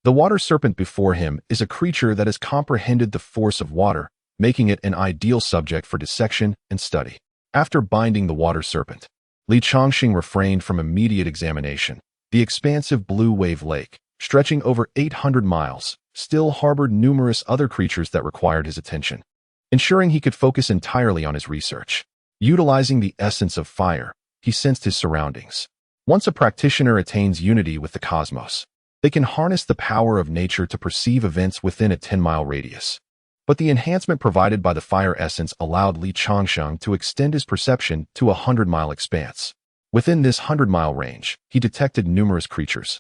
the water serpent before him is a creature that has comprehended the force of water, making it an ideal subject for dissection and study. After binding the water serpent, Changsheng refrained from immediate examination. The expansive blue wave lake, stretching over 800 miles, still harbored numerous other creatures that required his attention, ensuring he could focus entirely on his research. Utilizing the essence of fire, he sensed his surroundings. Once a practitioner attains unity with the cosmos, they can harness the power of nature to perceive events within a 10-mile radius. But the enhancement provided by the fire essence allowed Changsheng to extend his perception to a 100-mile expanse. Within this 100-mile range, he detected numerous creatures,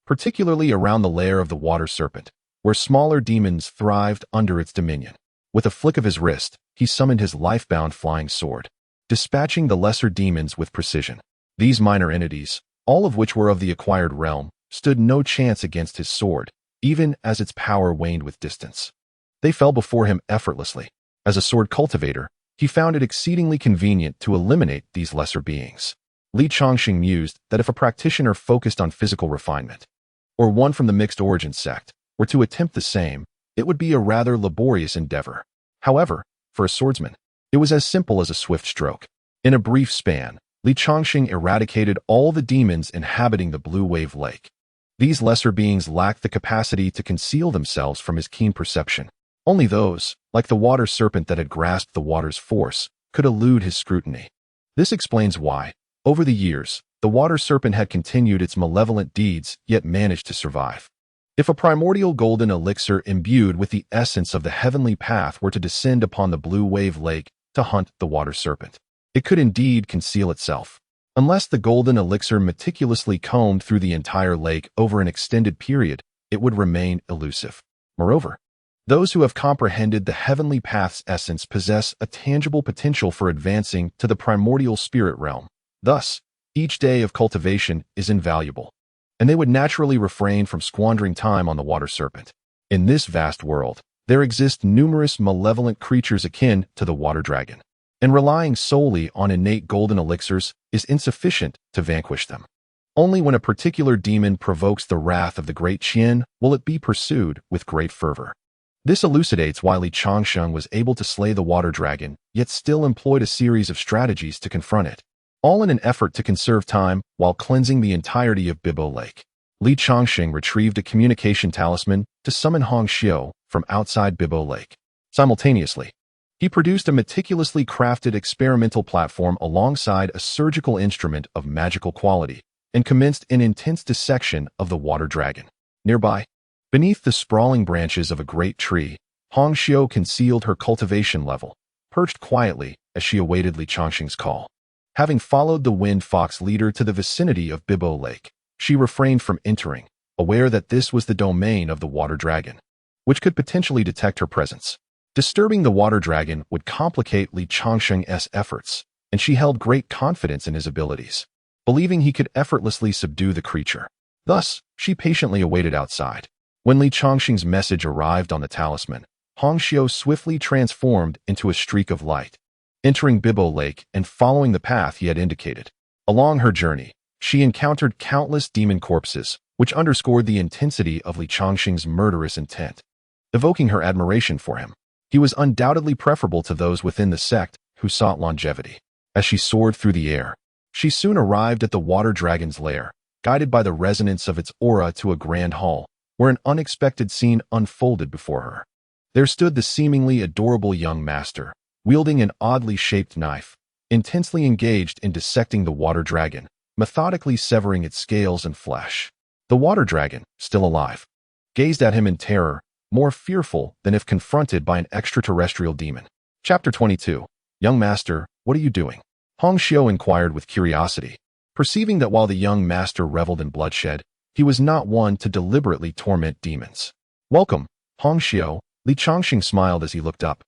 particularly around the lair of the water serpent, where smaller demons thrived under its dominion. With a flick of his wrist, he summoned his life-bound flying sword, dispatching the lesser demons with precision. These minor entities, all of which were of the acquired realm, stood no chance against his sword, even as its power waned with distance. They fell before him effortlessly. As a sword cultivator, he found it exceedingly convenient to eliminate these lesser beings. Changsheng mused that if a practitioner focused on physical refinement, or one from the mixed origin sect, were to attempt the same, it would be a rather laborious endeavor. However, for a swordsman, it was as simple as a swift stroke. In a brief span, Changsheng eradicated all the demons inhabiting the blue wave lake. These lesser beings lacked the capacity to conceal themselves from his keen perception. Only those, like the water serpent that had grasped the water's force, could elude his scrutiny. This explains why, over the years, the water serpent had continued its malevolent deeds yet managed to survive. If a primordial golden elixir imbued with the essence of the heavenly path were to descend upon the blue wave lake to hunt the water serpent, it could indeed conceal itself. Unless the golden elixir meticulously combed through the entire lake over an extended period, it would remain elusive. Moreover, those who have comprehended the heavenly path's essence possess a tangible potential for advancing to the primordial spirit realm. Thus, each day of cultivation is invaluable, and they would naturally refrain from squandering time on the water serpent. In this vast world, there exist numerous malevolent creatures akin to the water dragon, and relying solely on innate golden elixirs is insufficient to vanquish them. Only when a particular demon provokes the wrath of the great Qian will it be pursued with great fervor. This elucidates why Changsheng was able to slay the water dragon, yet still employed a series of strategies to confront it, all in an effort to conserve time while cleansing the entirety of Bibo Lake. Changsheng retrieved a communication talisman to summon Hong Xiu from outside Bibo Lake. Simultaneously, he produced a meticulously crafted experimental platform alongside a surgical instrument of magical quality and commenced an intense dissection of the water dragon. Nearby, beneath the sprawling branches of a great tree, Hong Xiu concealed her cultivation level, perched quietly as she awaited Changsheng's call. Having followed the wind fox leader to the vicinity of Bibo Lake, she refrained from entering, aware that this was the domain of the water dragon, which could potentially detect her presence. Disturbing the water dragon would complicate Changsheng's efforts, and she held great confidence in his abilities, believing he could effortlessly subdue the creature. Thus, she patiently awaited outside. When Changsheng's message arrived on the talisman, Hong Xiu swiftly transformed into a streak of light, entering Bibo Lake and following the path he had indicated. Along her journey, She encountered countless demon corpses, which underscored the intensity of Li Changsheng's murderous intent, evoking her admiration for him. He was undoubtedly preferable to those within the sect who sought longevity. As she soared through the air, she soon arrived at the water dragon's lair, guided by the resonance of its aura to a grand hall, where an unexpected scene unfolded before her. There stood the seemingly adorable young master, wielding an oddly shaped knife, intensely engaged in dissecting the water dragon, methodically severing its scales and flesh. The water dragon, still alive, gazed at him in terror, more fearful than if confronted by an extraterrestrial demon. Chapter 22. Young Master, what are you doing? Hong Xiu inquired with curiosity, perceiving that while the young master reveled in bloodshed, he was not one to deliberately torment demons. Welcome, Hong Xiu. Li Changsheng smiled as he looked up.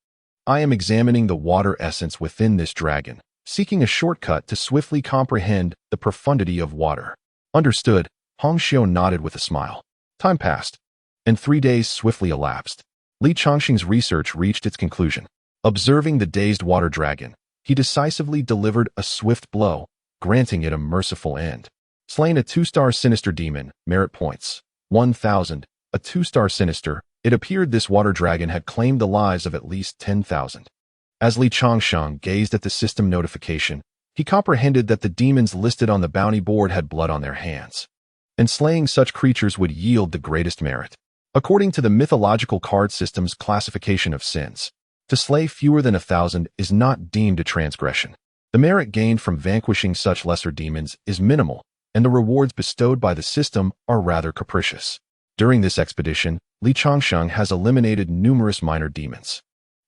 I am examining the water essence within this dragon, seeking a shortcut to swiftly comprehend the profundity of water. Understood, Hong Xiu nodded with a smile. Time passed, and 3 days swiftly elapsed. Li Changsheng's research reached its conclusion. Observing the dazed water dragon, he decisively delivered a swift blow, granting it a merciful end. Slain a 2-star sinister demon, merit points 1,000. A 2-star sinister, it appeared this water dragon had claimed the lives of at least 10,000. As Li Changsheng gazed at the system notification, he comprehended that the demons listed on the bounty board had blood on their hands, and slaying such creatures would yield the greatest merit. According to the mythological card system's classification of sins, to slay fewer than 1,000 is not deemed a transgression. The merit gained from vanquishing such lesser demons is minimal, and the rewards bestowed by the system are rather capricious. During this expedition, Li Changsheng has eliminated numerous minor demons,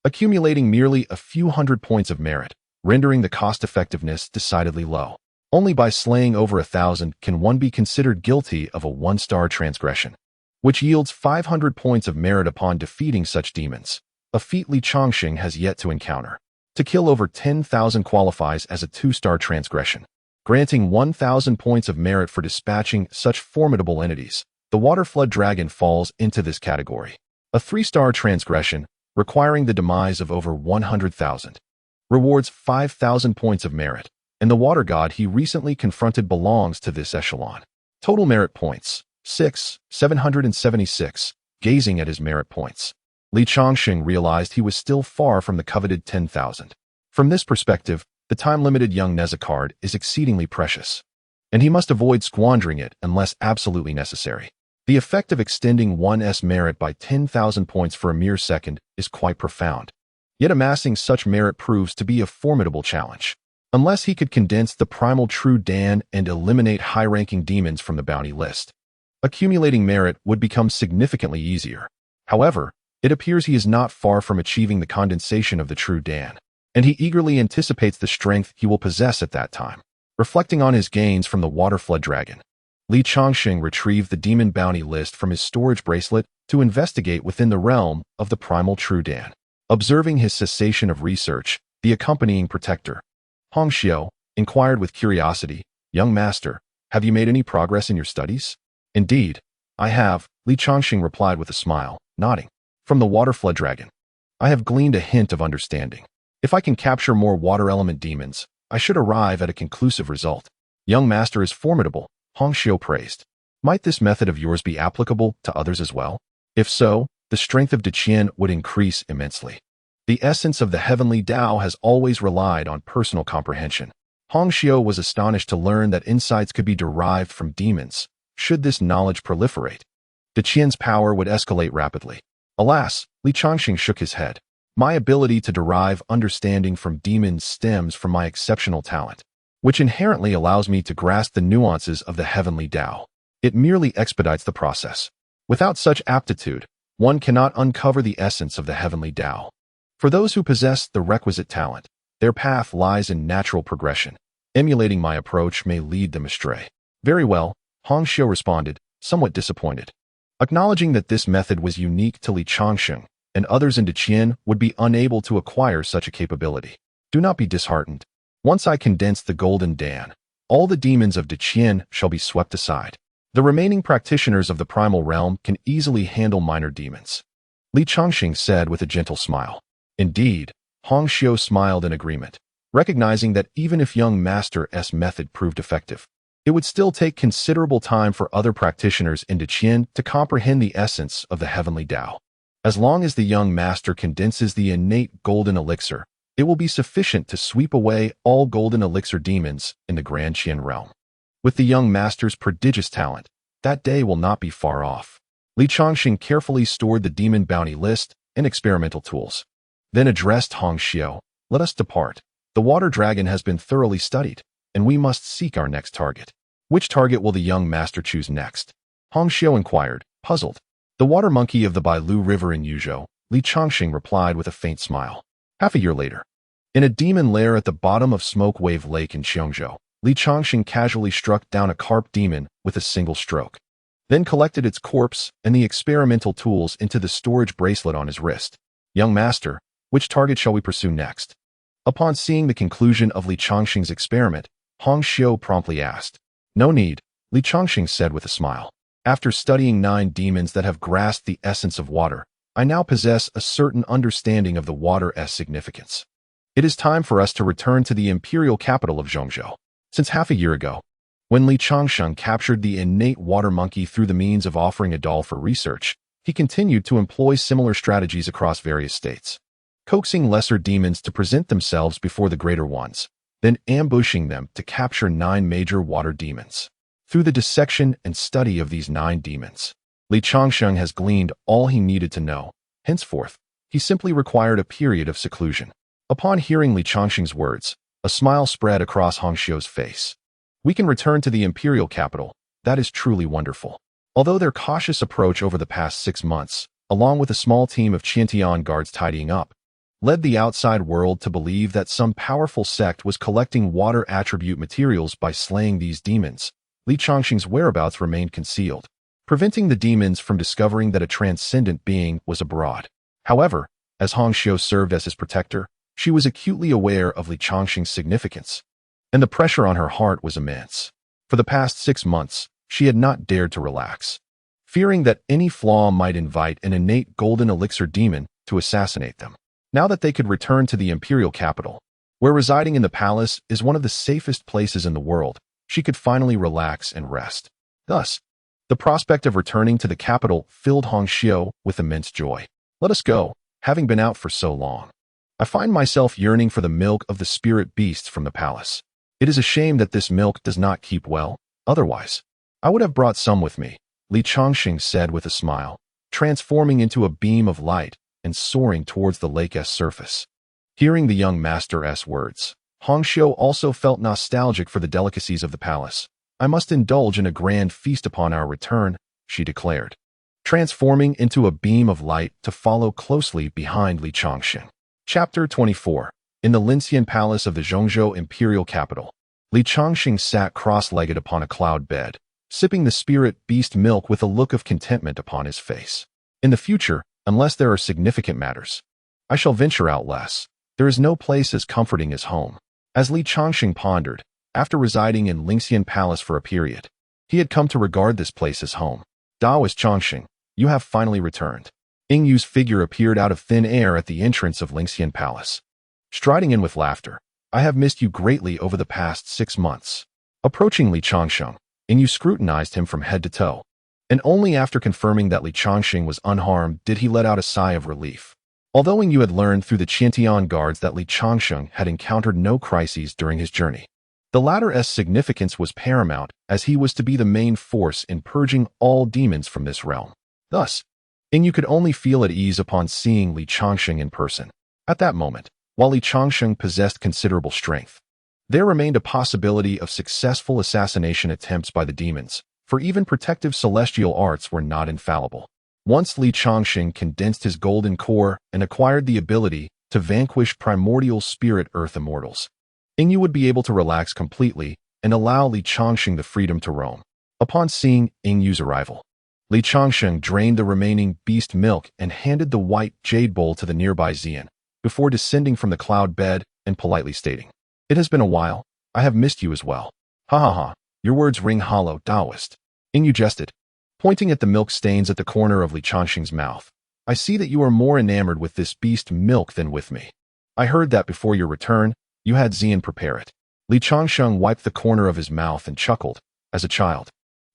accumulating merely a few hundred points of merit, rendering the cost-effectiveness decidedly low. Only by slaying over 1,000 can one be considered guilty of a 1-star transgression, which yields 500 points of merit upon defeating such demons, a feat Li Changsheng has yet to encounter. To kill over 10,000 qualifies as a 2-star transgression, granting 1,000 points of merit for dispatching such formidable entities. The water flood dragon falls into this category. A 3-star transgression, requiring the demise of over 100,000, rewards 5,000 points of merit, and the water god he recently confronted belongs to this echelon. Total merit points, 776. Gazing at his merit points, Li Changsheng realized he was still far from the coveted 10,000. From this perspective, the time-limited young Nezha card is exceedingly precious, and he must avoid squandering it unless absolutely necessary. The effect of extending one's merit by 10,000 points for a mere second is quite profound. Yet amassing such merit proves to be a formidable challenge. Unless he could condense the primal true Dan and eliminate high-ranking demons from the bounty list, accumulating merit would become significantly easier. However, it appears he is not far from achieving the condensation of the true Dan, and he eagerly anticipates the strength he will possess at that time. Reflecting on his gains from the water flood dragon, Li Changsheng retrieved the demon bounty list from his storage bracelet to investigate within the realm of the primal true Dan. Observing his cessation of research, the accompanying protector, Hong Xiu, inquired with curiosity, Young Master, have you made any progress in your studies? Indeed, I have, Li Changsheng replied with a smile, nodding. From the water flood dragon, I have gleaned a hint of understanding. If I can capture more water element demons, I should arrive at a conclusive result. Young Master is formidable, Hong Xiu praised. Might this method of yours be applicable to others as well? If so, the strength of Deqian would increase immensely. The essence of the heavenly Tao has always relied on personal comprehension. Hong Xiu was astonished to learn that insights could be derived from demons. Should this knowledge proliferate, Deqian's power would escalate rapidly. Alas, Li Changsheng shook his head. My ability to derive understanding from demons stems from my exceptional talent, which inherently allows me to grasp the nuances of the heavenly Tao. It merely expedites the process. Without such aptitude, one cannot uncover the essence of the heavenly Tao. For those who possess the requisite talent, their path lies in natural progression. Emulating my approach may lead them astray. Very well, Hong Xiu responded, somewhat disappointed. Acknowledging that this method was unique to Li Changsheng, and others in Deqian would be unable to acquire such a capability. Do not be disheartened. Once I condense the Golden Dan, all the demons of Deqian shall be swept aside. The remaining practitioners of the primal realm can easily handle minor demons. Li Changsheng said with a gentle smile. Indeed, Hong Xiu smiled in agreement, recognizing that even if young Master's method proved effective, It would still take considerable time for other practitioners in Deqian to comprehend the essence of the heavenly Tao. As long as the young master condenses the innate golden elixir, it will be sufficient to sweep away all golden elixir demons in the Grand Qian realm. With the young master's prodigious talent, that day will not be far off. Changsheng carefully stored the demon bounty list and experimental tools. Then addressed Hongxiu, "Let us depart. The water dragon has been thoroughly studied, and we must seek our next target." "Which target will the young master choose next?" Hongxiu inquired, puzzled. "The water monkey of the Bailu River in Yuzhou," Changsheng replied with a faint smile. Half a year later, in a demon lair at the bottom of Smoke Wave Lake in Changzhou, Changsheng casually struck down a carp demon with a single stroke, then collected its corpse and the experimental tools into the storage bracelet on his wrist. "Young master, which target shall we pursue next?" Upon seeing the conclusion of Changsheng's experiment, Hongxiu promptly asked. "No need," Changsheng said with a smile. "After studying 9 demons that have grasped the essence of water, I now possess a certain understanding of the water's significance. It is time for us to return to the imperial capital of Zhongzhou." Since half a year ago, when Changsheng captured the innate water monkey through the means of offering a doll for research, he continued to employ similar strategies across various states, coaxing lesser demons to present themselves before the greater ones, then ambushing them to capture 9 major water demons. Through the dissection and study of these 9 demons, Changsheng has gleaned all he needed to know. Henceforth, he simply required a period of seclusion. Upon hearing Changsheng's words, a smile spread across Hongxiu's face. "We can return to the imperial capital. That is truly wonderful." Although their cautious approach over the past 6 months, along with a small team of Qiantian guards tidying up, led the outside world to believe that some powerful sect was collecting water attribute materials by slaying these demons, Changsheng's whereabouts remained concealed, preventing the demons from discovering that a transcendent being was abroad. However, as Hongxiu served as his protector, she was acutely aware of Changsheng's significance, and the pressure on her heart was immense. For the past 6 months, she had not dared to relax, fearing that any flaw might invite an innate golden elixir demon to assassinate them. Now that they could return to the imperial capital, where residing in the palace is one of the safest places in the world, she could finally relax and rest. Thus, the prospect of returning to the capital filled Hongxiu with immense joy. "Let us go, having been out for so long. I find myself yearning for the milk of the spirit beasts from the palace. It is a shame that this milk does not keep well, otherwise I would have brought some with me," Changsheng said with a smile, transforming into a beam of light and soaring towards the lake's surface. Hearing the young master's words, Hongxiu also felt nostalgic for the delicacies of the palace. "I must indulge in a grand feast upon our return," she declared, transforming into a beam of light to follow closely behind Changsheng. Chapter 24. In the Linxian Palace of the Zhongzhou Imperial Capital, Changsheng sat cross-legged upon a cloud bed, sipping the spirit beast milk with a look of contentment upon his face. "In the future, unless there are significant matters, I shall venture out less. There is no place as comforting as home." As Changsheng pondered, after residing in Linxian Palace for a period, he had come to regard this place as home. "Taoist Changsheng, you have finally returned." Yingyu's figure appeared out of thin air at the entrance of Linxian Palace, striding in with laughter. "I have missed you greatly over the past 6 months." Approaching Changsheng, Yingyu scrutinized him from head to toe, and only after confirming that Changsheng was unharmed did he let out a sigh of relief. Although Yingyu had learned through the Qiantian guards that Changsheng had encountered no crises during his journey, the latter's significance was paramount, as he was to be the main force in purging all demons from this realm. Thus, Yingyu could only feel at ease upon seeing Changsheng in person. At that moment, while Changsheng possessed considerable strength, there remained a possibility of successful assassination attempts by the demons, for even protective celestial arts were not infallible. Once Changsheng condensed his golden core and acquired the ability to vanquish primordial spirit earth immortals, Yingyu would be able to relax completely and allow Changsheng the freedom to roam. Upon seeing Yingyu's arrival, Changsheng drained the remaining beast milk and handed the white jade bowl to the nearby Xian, before descending from the cloud bed and politely stating, "It has been a while. I have missed you as well." "Ha ha ha, your words ring hollow, Taoist," Yingyu jested, pointing at the milk stains at the corner of Changsheng's mouth. "I see that you are more enamored with this beast milk than with me. I heard that before your return, you had Xian prepare it." Changsheng wiped the corner of his mouth and chuckled, as a child.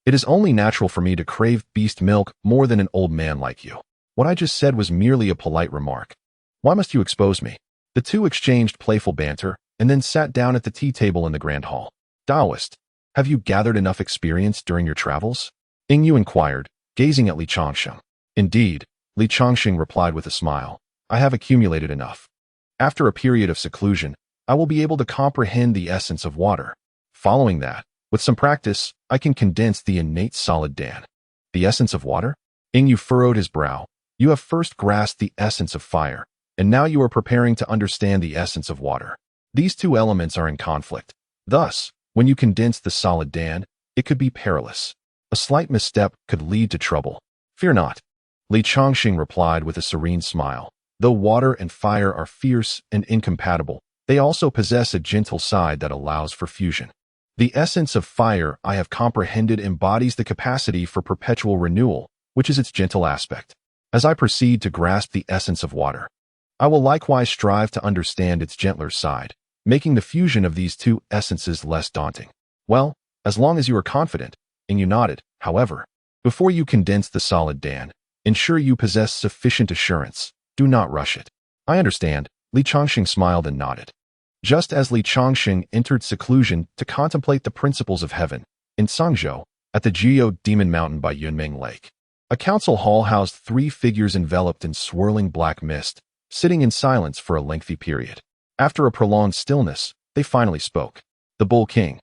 It is only natural for me to crave beast milk more than an old man like you. What I just said was merely a polite remark. Why must you expose me? The two exchanged playful banter and then sat down at the tea table in the grand hall. Taoist, have you gathered enough experience during your travels? Yu inquired, gazing at Li Changsheng. Indeed, Li Changsheng replied with a smile. I have accumulated enough. After a period of seclusion, I will be able to comprehend the essence of water. Following that, with some practice, I can condense the innate solid Dan. The essence of water? Yu furrowed his brow. You have first grasped the essence of fire, and now you are preparing to understand the essence of water. These two elements are in conflict. Thus, when you condense the solid Dan, it could be perilous. A slight misstep could lead to trouble. Fear not. Li Changsheng replied with a serene smile. Though water and fire are fierce and incompatible, they also possess a gentle side that allows for fusion. The essence of fire I have comprehended embodies the capacity for perpetual renewal, which is its gentle aspect. As I proceed to grasp the essence of water, I will likewise strive to understand its gentler side, making the fusion of these two essences less daunting. Well, as long as you are confident, and you nodded, however, before you condense the solid Dan, ensure you possess sufficient assurance. Do not rush it. I understand. Li Changsheng smiled and nodded. Just as Li Changsheng entered seclusion to contemplate the principles of heaven, in Sangzhou, at the Geo Demon Mountain by Yunming Lake, a council hall housed 3 figures enveloped in swirling black mist, sitting in silence for a lengthy period. After a prolonged stillness, they finally spoke. The Bull King,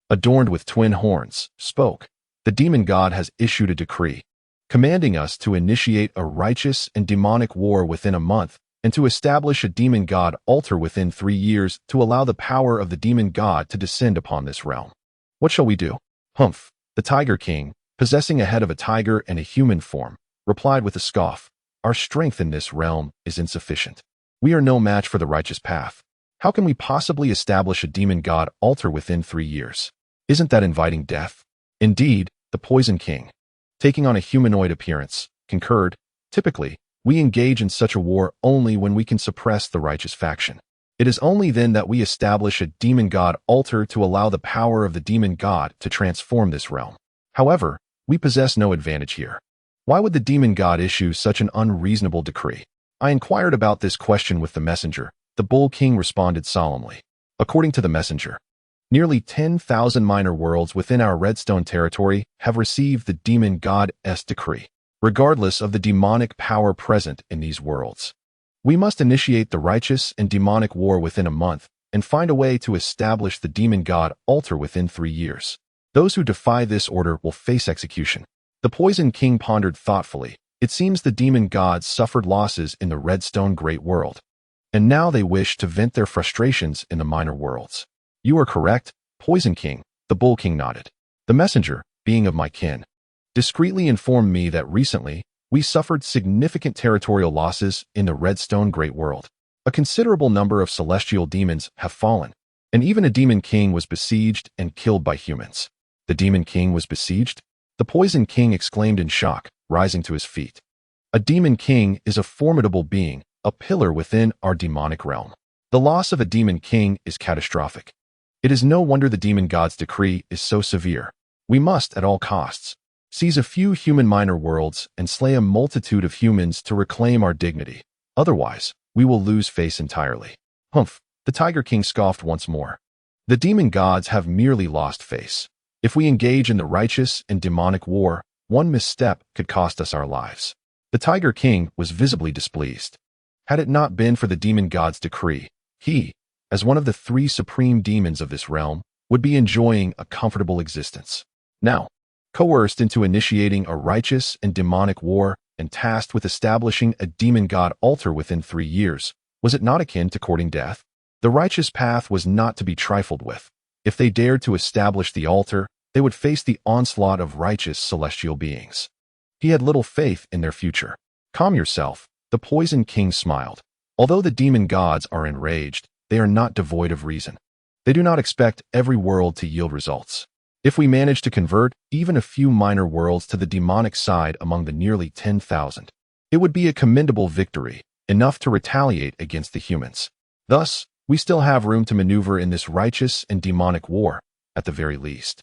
adorned with twin horns, spoke. The demon god has issued a decree, commanding us to initiate a righteous and demonic war within a month, and to establish a demon god altar within 3 years to allow the power of the demon god to descend upon this realm. What shall we do? Humph. The Tiger King, possessing a head of a tiger and a human form, replied with a scoff. Our strength in this realm is insufficient. We are no match for the righteous path. How can we possibly establish a demon god altar within 3 years? Isn't that inviting death? Indeed, the Poison King, taking on a humanoid appearance, concurred. Typically, we engage in such a war only when we can suppress the righteous faction. It is only then that we establish a demon god altar to allow the power of the demon god to transform this realm. However, we possess no advantage here. Why would the demon god issue such an unreasonable decree? I inquired about this question with the messenger. The Bull King responded solemnly. According to the messenger, nearly 10,000 minor worlds within our Redstone territory have received the demon god's decree, regardless of the demonic power present in these worlds. We must initiate the righteous and demonic war within a month and find a way to establish the demon god altar within 3 years. Those who defy this order will face execution. The Poison King pondered thoughtfully. It seems the demon gods suffered losses in the Redstone Great World, and now they wish to vent their frustrations in the minor worlds. You are correct, Poison King. The Bull King nodded. The messenger, being of my kin, discreetly informed me that recently we suffered significant territorial losses in the Redstone Great World. A considerable number of celestial demons have fallen, and even a demon king was besieged and killed by humans. The demon king was besieged? The Poison King exclaimed in shock, rising to his feet. A demon king is a formidable being, a pillar within our demonic realm. The loss of a demon king is catastrophic. It is no wonder the demon god's decree is so severe. We must, at all costs, seize a few human minor worlds and slay a multitude of humans to reclaim our dignity. Otherwise, we will lose face entirely. Humph, the Tiger King scoffed once more. The demon gods have merely lost face. If we engage in the righteous and demonic war, one misstep could cost us our lives. The Tiger King was visibly displeased. Had it not been for the demon god's decree, he, as one of the 3 supreme demons of this realm, would be enjoying a comfortable existence. Now, coerced into initiating a righteous and demonic war and tasked with establishing a demon god altar within 3 years, was it not akin to courting death? The righteous path was not to be trifled with. If they dared to establish the altar, they would face the onslaught of righteous celestial beings. He had little faith in their future. Calm yourself, the Poison King smiled. Although the demon gods are enraged, they are not devoid of reason. They do not expect every world to yield results. If we manage to convert even a few minor worlds to the demonic side among the nearly 10,000, it would be a commendable victory, enough to retaliate against the humans. Thus, we still have room to maneuver in this righteous and demonic war, at the very least.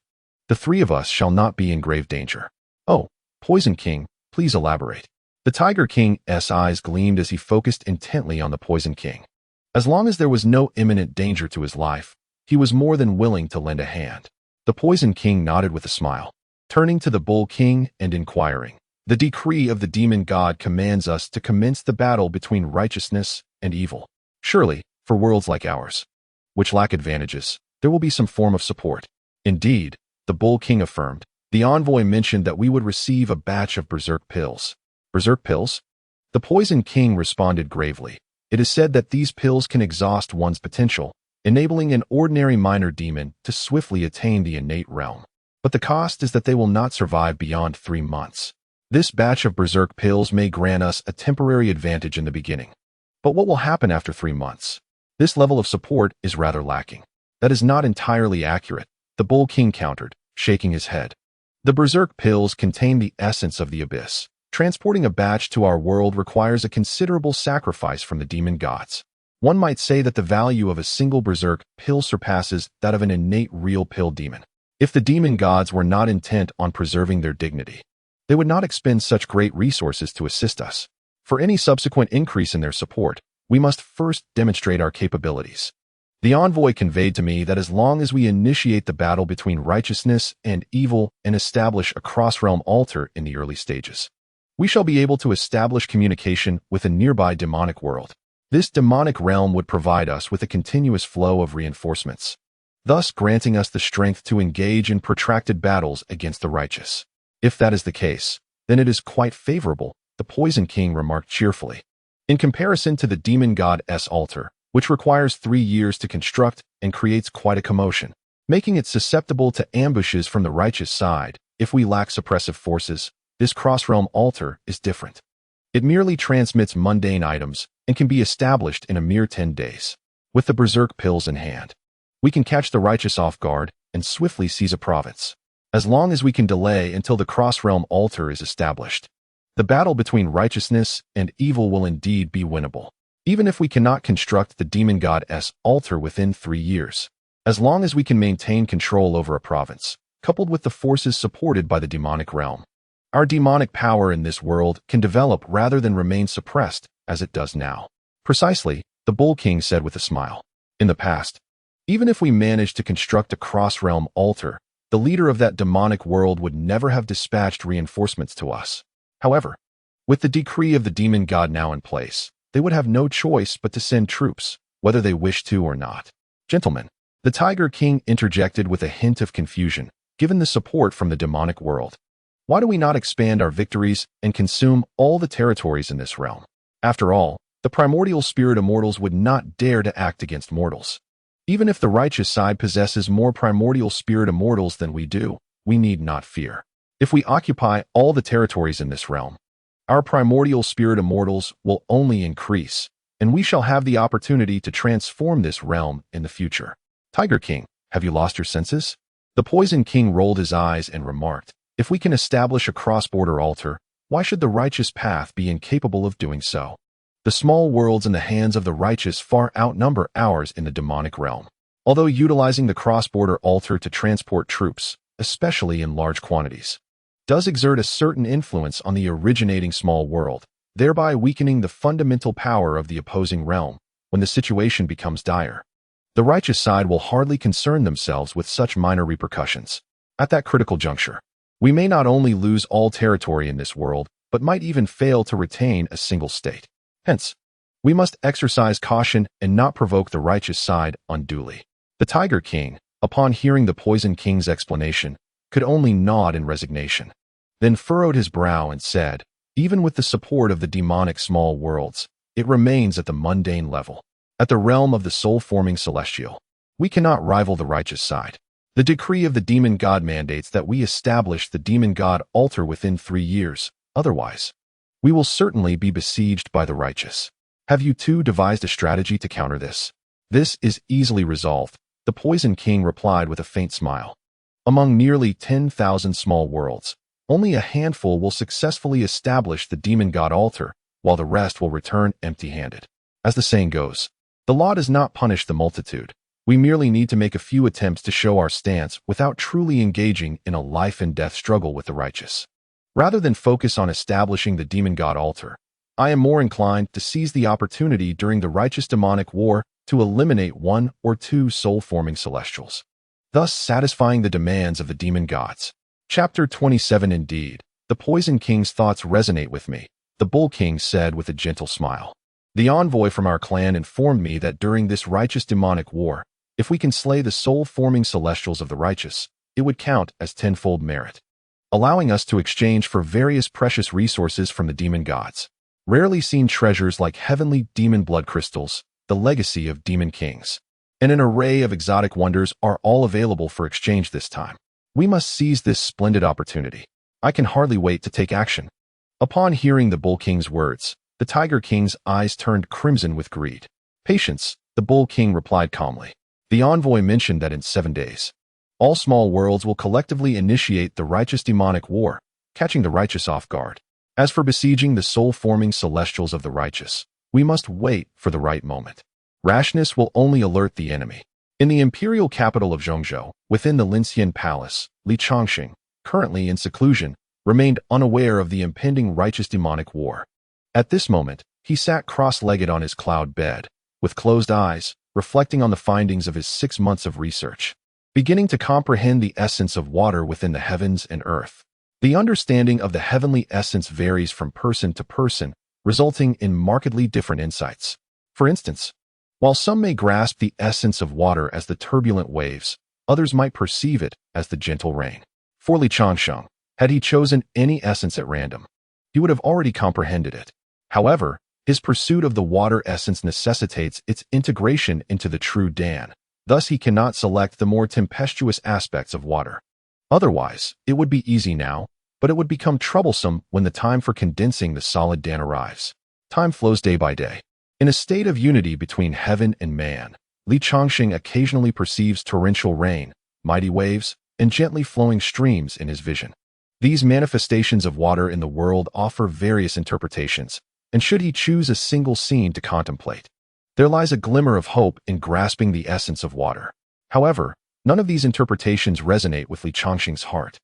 The three of us shall not be in grave danger. Oh, Poison King, please elaborate. The Tiger King's eyes gleamed as he focused intently on the Poison King. As long as there was no imminent danger to his life, he was more than willing to lend a hand. The Poison King nodded with a smile, turning to the Bull King and inquiring, "The decree of the demon god commands us to commence the battle between righteousness and evil. Surely, for worlds like ours, which lack advantages, there will be some form of support." Indeed, the Bull King affirmed. The envoy mentioned that we would receive a batch of berserk pills. Berserk pills? The Poison King responded gravely. It is said that these pills can exhaust one's potential, enabling an ordinary minor demon to swiftly attain the innate realm. But the cost is that they will not survive beyond 3 months. This batch of berserk pills may grant us a temporary advantage in the beginning. But what will happen after 3 months? This level of support is rather lacking. That is not entirely accurate, the Bull King countered, shaking his head. The berserk pills contain the essence of the abyss. Transporting a batch to our world requires a considerable sacrifice from the demon gods. One might say that the value of a single berserk pill surpasses that of an innate real pill demon. If the demon gods were not intent on preserving their dignity, they would not expend such great resources to assist us. For any subsequent increase in their support, we must first demonstrate our capabilities. The envoy conveyed to me that as long as we initiate the battle between righteousness and evil and establish a cross-realm altar in the early stages, we shall be able to establish communication with a nearby demonic world. This demonic realm would provide us with a continuous flow of reinforcements, thus granting us the strength to engage in protracted battles against the righteous. If that is the case, then it is quite favorable, the Poison King remarked cheerfully. In comparison to the demon god's altar, which requires 3 years to construct and creates quite a commotion, making it susceptible to ambushes from the righteous side, if we lack suppressive forces, this cross-realm altar is different. It merely transmits mundane items and can be established in a mere 10 days. With the berserk pills in hand, we can catch the righteous off guard and swiftly seize a province. As long as we can delay until the cross-realm altar is established, the battle between righteousness and evil will indeed be winnable. Even if we cannot construct the demon god's altar within 3 years, as long as we can maintain control over a province, coupled with the forces supported by the demonic realm, our demonic power in this world can develop rather than remain suppressed as it does now. Precisely, the Bull King said with a smile. In the past, even if we managed to construct a cross-realm altar, the leader of that demonic world would never have dispatched reinforcements to us. However, with the decree of the demon god now in place, they would have no choice but to send troops, whether they wish to or not. Gentlemen, the Tiger King interjected with a hint of confusion, given the support from the demonic world. Why do we not expand our victories and consume all the territories in this realm? After all, the primordial spirit immortals would not dare to act against mortals. Even if the righteous side possesses more primordial spirit immortals than we do, we need not fear. If we occupy all the territories in this realm, our primordial spirit immortals will only increase, and we shall have the opportunity to transform this realm in the future. Tiger King, have you lost your senses? The Poison King rolled his eyes and remarked, if we can establish a cross-border altar, why should the righteous path be incapable of doing so? The small worlds in the hands of the righteous far outnumber ours in the demonic realm. Although utilizing the cross-border altar to transport troops, especially in large quantities, does exert a certain influence on the originating small world, thereby weakening the fundamental power of the opposing realm when the situation becomes dire. The righteous side will hardly concern themselves with such minor repercussions. At that critical juncture, we may not only lose all territory in this world, but might even fail to retain a single state. Hence, we must exercise caution and not provoke the righteous side unduly. The Tiger King, upon hearing the Poison King's explanation, could only nod in resignation, then furrowed his brow and said, even with the support of the demonic small worlds, it remains at the mundane level. At the realm of the soul-forming celestial, we cannot rival the righteous side. The decree of the demon god mandates that we establish the demon god altar within 3 years, otherwise, we will certainly be besieged by the righteous. Have you two devised a strategy to counter this? This is easily resolved, the Poison King replied with a faint smile. Among nearly 10,000 small worlds, only a handful will successfully establish the demon god altar, while the rest will return empty-handed. As the saying goes, the law does not punish the multitude, We merely need to make a few attempts to show our stance without truly engaging in a life-and-death struggle with the righteous. Rather than focus on establishing the demon god altar, I am more inclined to seize the opportunity during the righteous demonic war to eliminate one or two soul-forming celestials, thus satisfying the demands of the demon gods. Chapter 27. Indeed, the Poison King's thoughts resonate with me, the Bull King said with a gentle smile. The envoy from our clan informed me that during this righteous demonic war, if we can slay the soul-forming celestials of the righteous, it would count as tenfold merit, allowing us to exchange for various precious resources from the demon gods. Rarely seen treasures like heavenly demon blood crystals, the legacy of demon kings, and an array of exotic wonders are all available for exchange this time. We must seize this splendid opportunity. I can hardly wait to take action. Upon hearing the Bull King's words, the Tiger King's eyes turned crimson with greed. Patience, the Bull King replied calmly. The envoy mentioned that in 7 days, all small worlds will collectively initiate the righteous demonic war, catching the righteous off guard. As for besieging the soul-forming celestials of the righteous, we must wait for the right moment. Rashness will only alert the enemy. In the imperial capital of Zhongzhou, within the Linxian Palace, Changsheng, currently in seclusion, remained unaware of the impending righteous demonic war. At this moment, he sat cross-legged on his cloud bed, with closed eyes, reflecting on the findings of his 6 months of research, beginning to comprehend the essence of water within the heavens and earth. The understanding of the heavenly essence varies from person to person, resulting in markedly different insights. For instance, while some may grasp the essence of water as the turbulent waves, others might perceive it as the gentle rain. For Li Changsheng, had he chosen any essence at random, he would have already comprehended it. However, his pursuit of the water essence necessitates its integration into the true Dan. Thus, he cannot select the more tempestuous aspects of water. Otherwise, it would be easy now, but it would become troublesome when the time for condensing the solid Dan arrives. Time flows day by day. In a state of unity between heaven and man, Li Changsheng occasionally perceives torrential rain, mighty waves, and gently flowing streams in his vision. These manifestations of water in the world offer various interpretations, and should he choose a single scene to contemplate, there lies a glimmer of hope in grasping the essence of water. However, none of these interpretations resonate with Li Changsheng's heart,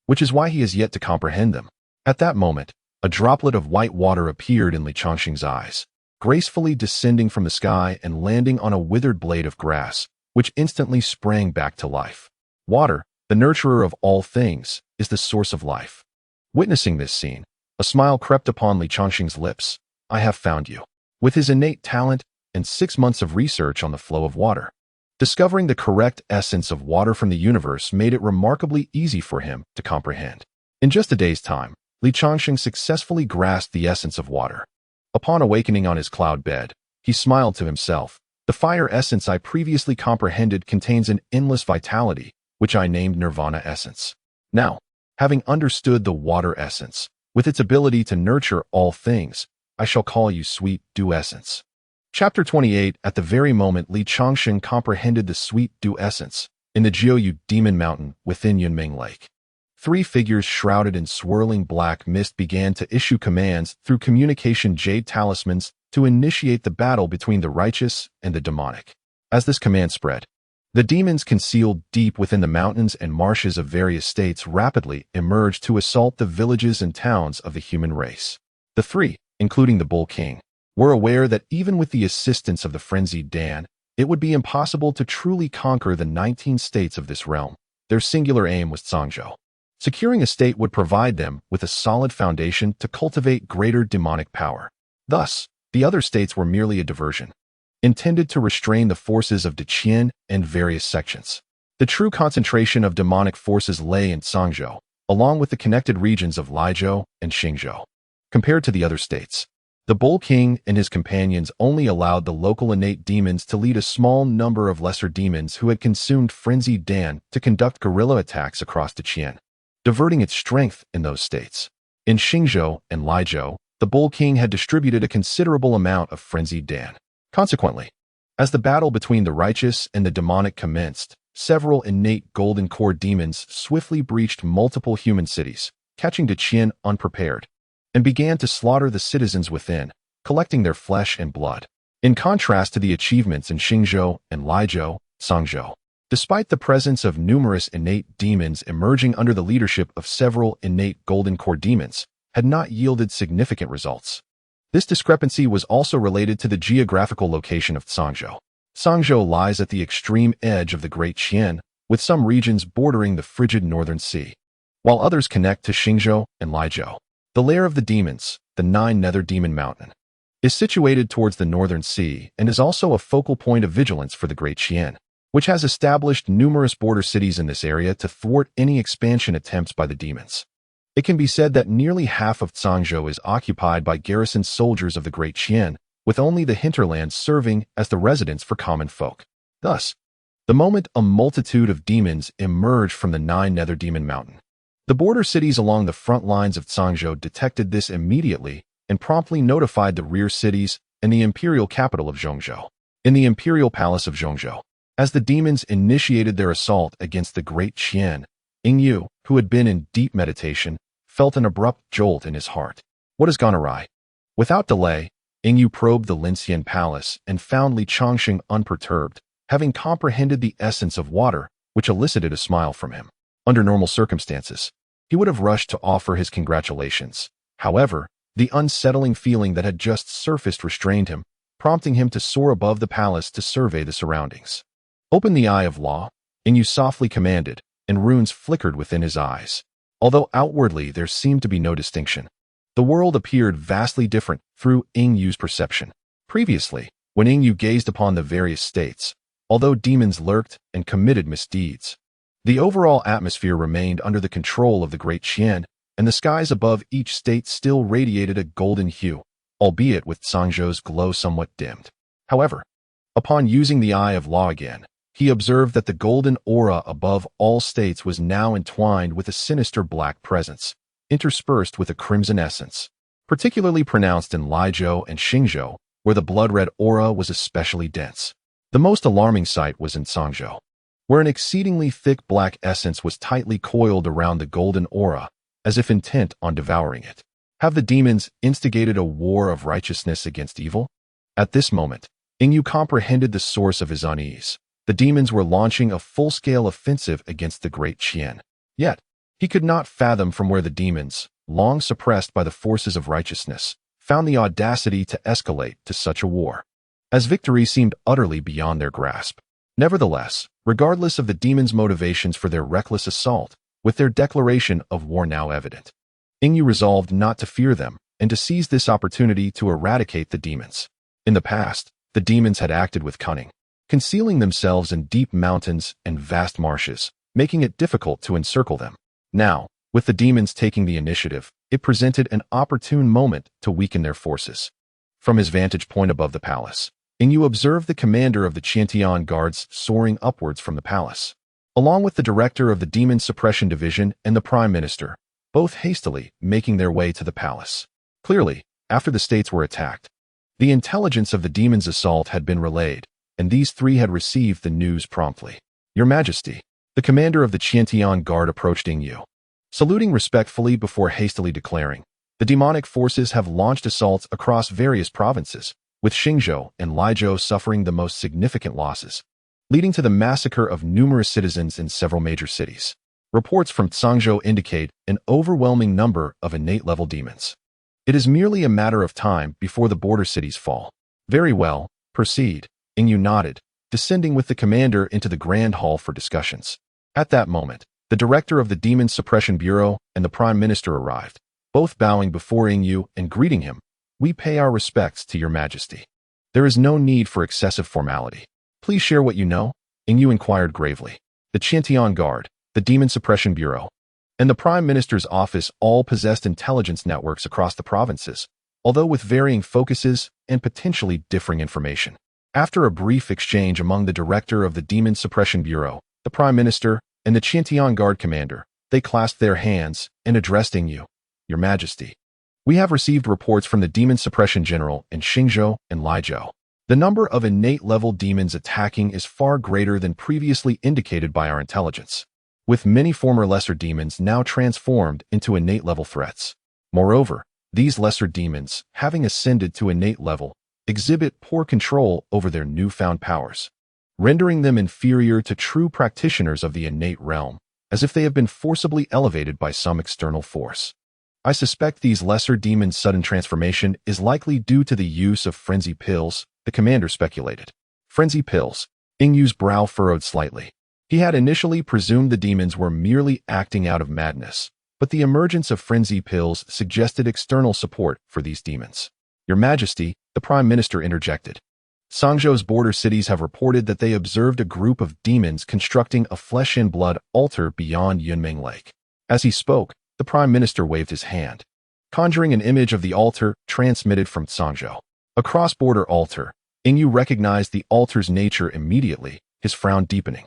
which is why he has yet to comprehend them. At that moment, a droplet of white water appeared in Li Changsheng's eyes, gracefully descending from the sky and landing on a withered blade of grass, which instantly sprang back to life. Water, the nurturer of all things, is the source of life. Witnessing this scene, a smile crept upon Li Changsheng's lips. I have found you. With his innate talent and 6 months of research on the flow of water, discovering the correct essence of water from the universe made it remarkably easy for him to comprehend. In just a day's time, Li Changsheng successfully grasped the essence of water. Upon awakening on his cloud bed, he smiled to himself. The fire essence I previously comprehended contains an endless vitality, which I named Nirvana essence. Now, having understood the water essence, with its ability to nurture all things, I shall call you Sweet Dew Essence. Chapter 28. At the very moment Li Changsheng comprehended the Sweet Dew Essence, in the Jiuyu Demon Mountain within Yunming Lake, 3 figures shrouded in swirling black mist began to issue commands through communication jade talismans to initiate the battle between the righteous and the demonic. As this command spread, the demons concealed deep within the mountains and marshes of various states rapidly emerged to assault the villages and towns of the human race. The 3, including the Bull King, were aware that even with the assistance of the frenzied Dan, it would be impossible to truly conquer the 19 states of this realm. Their singular aim was Zhongzhou. Securing a state would provide them with a solid foundation to cultivate greater demonic power. Thus, the other states were merely a diversion, intended to restrain the forces of Deqian and various sections. The true concentration of demonic forces lay in Zhongzhou, along with the connected regions of Liizhou and Xingzhou. Compared to the other states, the Bull King and his companions only allowed the local innate demons to lead a small number of lesser demons who had consumed frenzied Dan to conduct guerrilla attacks across Deqian, diverting its strength in those states. In Xingzhou and Liizhou, the Bull King had distributed a considerable amount of frenzied Dan. Consequently, as the battle between the righteous and the demonic commenced, several innate golden core demons swiftly breached multiple human cities, catching Deqian unprepared, and began to slaughter the citizens within, collecting their flesh and blood. In contrast to the achievements in Xingzhou and Liizhou, Sangzhou. Despite the presence of numerous innate demons emerging under the leadership of several innate golden core demons, had not yielded significant results. This discrepancy was also related to the geographical location of Sangzhou. Sangzhou lies at the extreme edge of the Great Qian, with some regions bordering the frigid northern sea, while others connect to Xingzhou and Lijiao. The lair of the demons, the Nine Nether Demon Mountain, is situated towards the northern sea and is also a focal point of vigilance for the Great Qian, which has established numerous border cities in this area to thwart any expansion attempts by the demons. It can be said that nearly half of Sangzhou is occupied by garrisoned soldiers of the Great Qian, with only the hinterlands serving as the residence for common folk. Thus, the moment a multitude of demons emerged from the Nine Nether Demon Mountain, the border cities along the front lines of Sangzhou detected this immediately and promptly notified the rear cities and the imperial capital of Zhongzhou. In the imperial palace of Zhongzhou, as the demons initiated their assault against the Great Qian, Yingyu, who had been in deep meditation, felt an abrupt jolt in his heart. What has gone awry? Without delay, Yingyu probed the Linxian palace and found Li Changsheng unperturbed, having comprehended the essence of water, which elicited a smile from him. Under normal circumstances, he would have rushed to offer his congratulations. However, the unsettling feeling that had just surfaced restrained him, prompting him to soar above the palace to survey the surroundings. Open the Eye of Law, Yingyu softly commanded, and runes flickered within his eyes. Although outwardly there seemed to be no distinction, the world appeared vastly different through Yingyu's perception. Previously, when Yingyu gazed upon the various states, although demons lurked and committed misdeeds, the overall atmosphere remained under the control of the Great Qian, and the skies above each state still radiated a golden hue, albeit with Sangzhou's glow somewhat dimmed. However, upon using the Eye of Law again, he observed that the golden aura above all states was now entwined with a sinister black presence, interspersed with a crimson essence, particularly pronounced in Lijiao and Xingzhou, where the blood-red aura was especially dense. The most alarming sight was in Sangzhou, where an exceedingly thick black essence was tightly coiled around the golden aura, as if intent on devouring it. Have the demons instigated a war of righteousness against evil? At this moment, Yingyu comprehended the source of his unease. The demons were launching a full-scale offensive against the Great Qian. Yet, he could not fathom from where the demons, long suppressed by the forces of righteousness, found the audacity to escalate to such a war, as victory seemed utterly beyond their grasp. Nevertheless, regardless of the demons' motivations for their reckless assault, with their declaration of war now evident, Yingyu resolved not to fear them and to seize this opportunity to eradicate the demons. In the past, the demons had acted with cunning, concealing themselves in deep mountains and vast marshes, making it difficult to encircle them. Now, with the demons taking the initiative, it presented an opportune moment to weaken their forces. From his vantage point above the palace, Yingyu observed the commander of the Qiantian guards soaring upwards from the palace, along with the director of the Demon Suppression Division and the Prime Minister, both hastily making their way to the palace. Clearly, after the states were attacked, the intelligence of the demons' assault had been relayed, and these three had received the news promptly. Your Majesty, the commander of the Qiantian Guard approached Yingyu, saluting respectfully before hastily declaring, the demonic forces have launched assaults across various provinces, with Xingzhou and Lijiao suffering the most significant losses, leading to the massacre of numerous citizens in several major cities. Reports from Sangzhou indicate an overwhelming number of innate-level demons. It is merely a matter of time before the border cities fall. Very well, proceed. Yingyu nodded, descending with the commander into the Grand Hall for discussions. At that moment, the director of the Demon Suppression Bureau and the Prime Minister arrived, both bowing before Yingyu and greeting him. We pay our respects to your Majesty. There is no need for excessive formality. Please share what you know, Yingyu inquired gravely. The Qiantian Guard, the Demon Suppression Bureau, and the Prime Minister's office all possessed intelligence networks across the provinces, although with varying focuses and potentially differing information. After a brief exchange among the director of the Demon Suppression Bureau, the Prime Minister, and the Qiantian Guard commander, they clasped their hands and addressed Yingyu. Your Majesty, we have received reports from the Demon Suppression General in Xingzhou and Lijiao. The number of innate-level demons attacking is far greater than previously indicated by our intelligence, with many former lesser demons now transformed into innate-level threats. Moreover, these lesser demons, having ascended to innate level, exhibit poor control over their newfound powers, rendering them inferior to true practitioners of the innate realm, as if they have been forcibly elevated by some external force. I suspect these lesser demons' sudden transformation is likely due to the use of frenzy pills, the commander speculated. Frenzy pills. Ingyu's brow furrowed slightly. He had initially presumed the demons were merely acting out of madness, but the emergence of frenzy pills suggested external support for these demons. Your Majesty, the Prime Minister interjected. Sangzhou's border cities have reported that they observed a group of demons constructing a flesh-and-blood altar beyond Yunming Lake. As he spoke, the Prime Minister waved his hand, conjuring an image of the altar transmitted from Sangzhou. A cross-border altar. Ingyu recognized the altar's nature immediately, his frown deepening.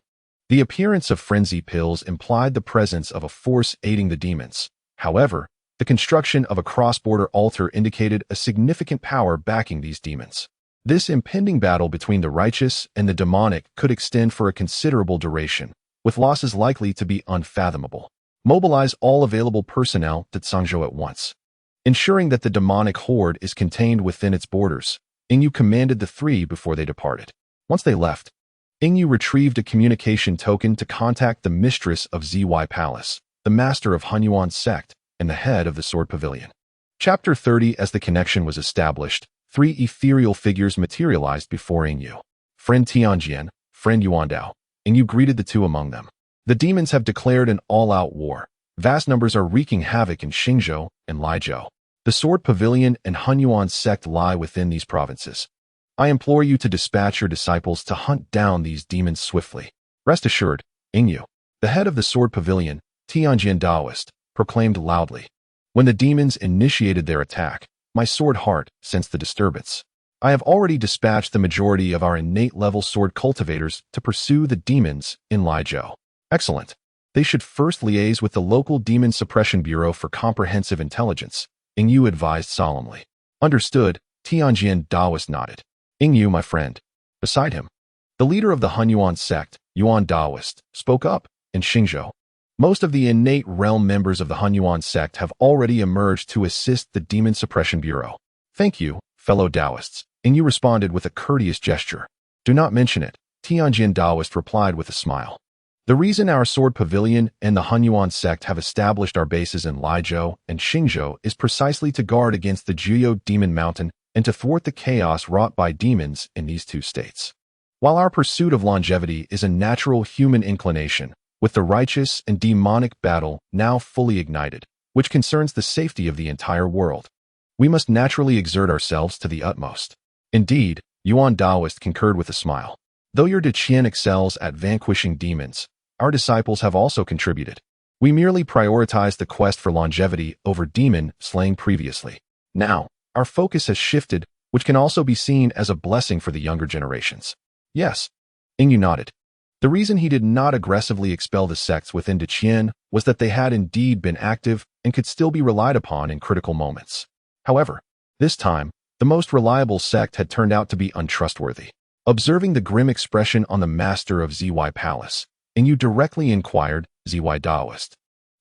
The appearance of frenzy pills implied the presence of a force aiding the demons. However, the construction of a cross-border altar indicated a significant power backing these demons. This impending battle between the righteous and the demonic could extend for a considerable duration, with losses likely to be unfathomable. Mobilize all available personnel to Sangzhou at once. Ensuring that the demonic horde is contained within its borders, Ingyu commanded the three before they departed. Once they left, Ingyu retrieved a communication token to contact the mistress of ZY Palace, the master of Hunyuan sect, and the head of the Sword Pavilion. Chapter 30. As the connection was established, three ethereal figures materialized before Ingyu. Friend Tianjian, friend Yuandao. Ingyu greeted the two among them. The demons have declared an all-out war. Vast numbers are wreaking havoc in Xingzhou and Laizhou. The Sword Pavilion and Hunyuan sect lie within these provinces. I implore you to dispatch your disciples to hunt down these demons swiftly. Rest assured, Ingyu, the head of the Sword Pavilion, Tianjian Taoist, proclaimed loudly. When the demons initiated their attack, my sword heart sensed the disturbance. I have already dispatched the majority of our innate-level sword cultivators to pursue the demons in Laizhou. Excellent. They should first liaise with the local Demon Suppression Bureau for comprehensive intelligence, Ingyu advised solemnly. Understood, Tianjian Taoist nodded. Ingyu, my friend. Beside him, the leader of the Hunyuan sect, Yuan Taoist, spoke up in Xingzhou. Most of the innate realm members of the Hunyuan sect have already emerged to assist the Demon Suppression Bureau. Thank you, fellow Taoists, Ingyu responded with a courteous gesture. Do not mention it, Tianjian Taoist replied with a smile. The reason our Sword Pavilion and the Hunyuan sect have established our bases in Laizhou and Xingzhou is precisely to guard against the Juyou Demon Mountain and to thwart the chaos wrought by demons in these two states. While our pursuit of longevity is a natural human inclination, with the righteous and demonic battle now fully ignited, which concerns the safety of the entire world, we must naturally exert ourselves to the utmost. Indeed, Yuan Taoist concurred with a smile. Though your Deqian excels at vanquishing demons, our disciples have also contributed. We merely prioritized the quest for longevity over demon slaying previously. Now, our focus has shifted, which can also be seen as a blessing for the younger generations. Yes, Ingyu nodded. The reason he did not aggressively expel the sects within Deqian was that they had indeed been active and could still be relied upon in critical moments. However, this time, the most reliable sect had turned out to be untrustworthy. Observing the grim expression on the master of ZY Palace, Ingyu directly inquired, ZY Taoist.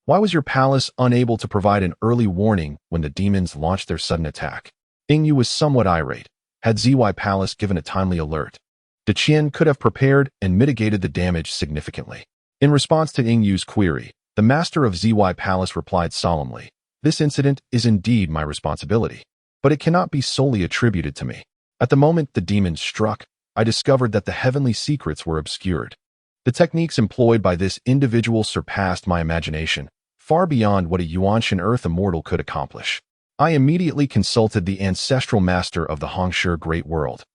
Why was your palace unable to provide an early warning when the demons launched their sudden attack? Ingyu was somewhat irate. Had ZY Palace given a timely alert, Deqian could have prepared and mitigated the damage significantly. In response to Ingyu's query, the master of ZY Palace replied solemnly, this incident is indeed my responsibility, but it cannot be solely attributed to me. At the moment the demons struck, I discovered that the heavenly secrets were obscured. The techniques employed by this individual surpassed my imagination, far beyond what a Yuanshan Earth immortal could accomplish. I immediately consulted the ancestral master of the Hongshi Great World,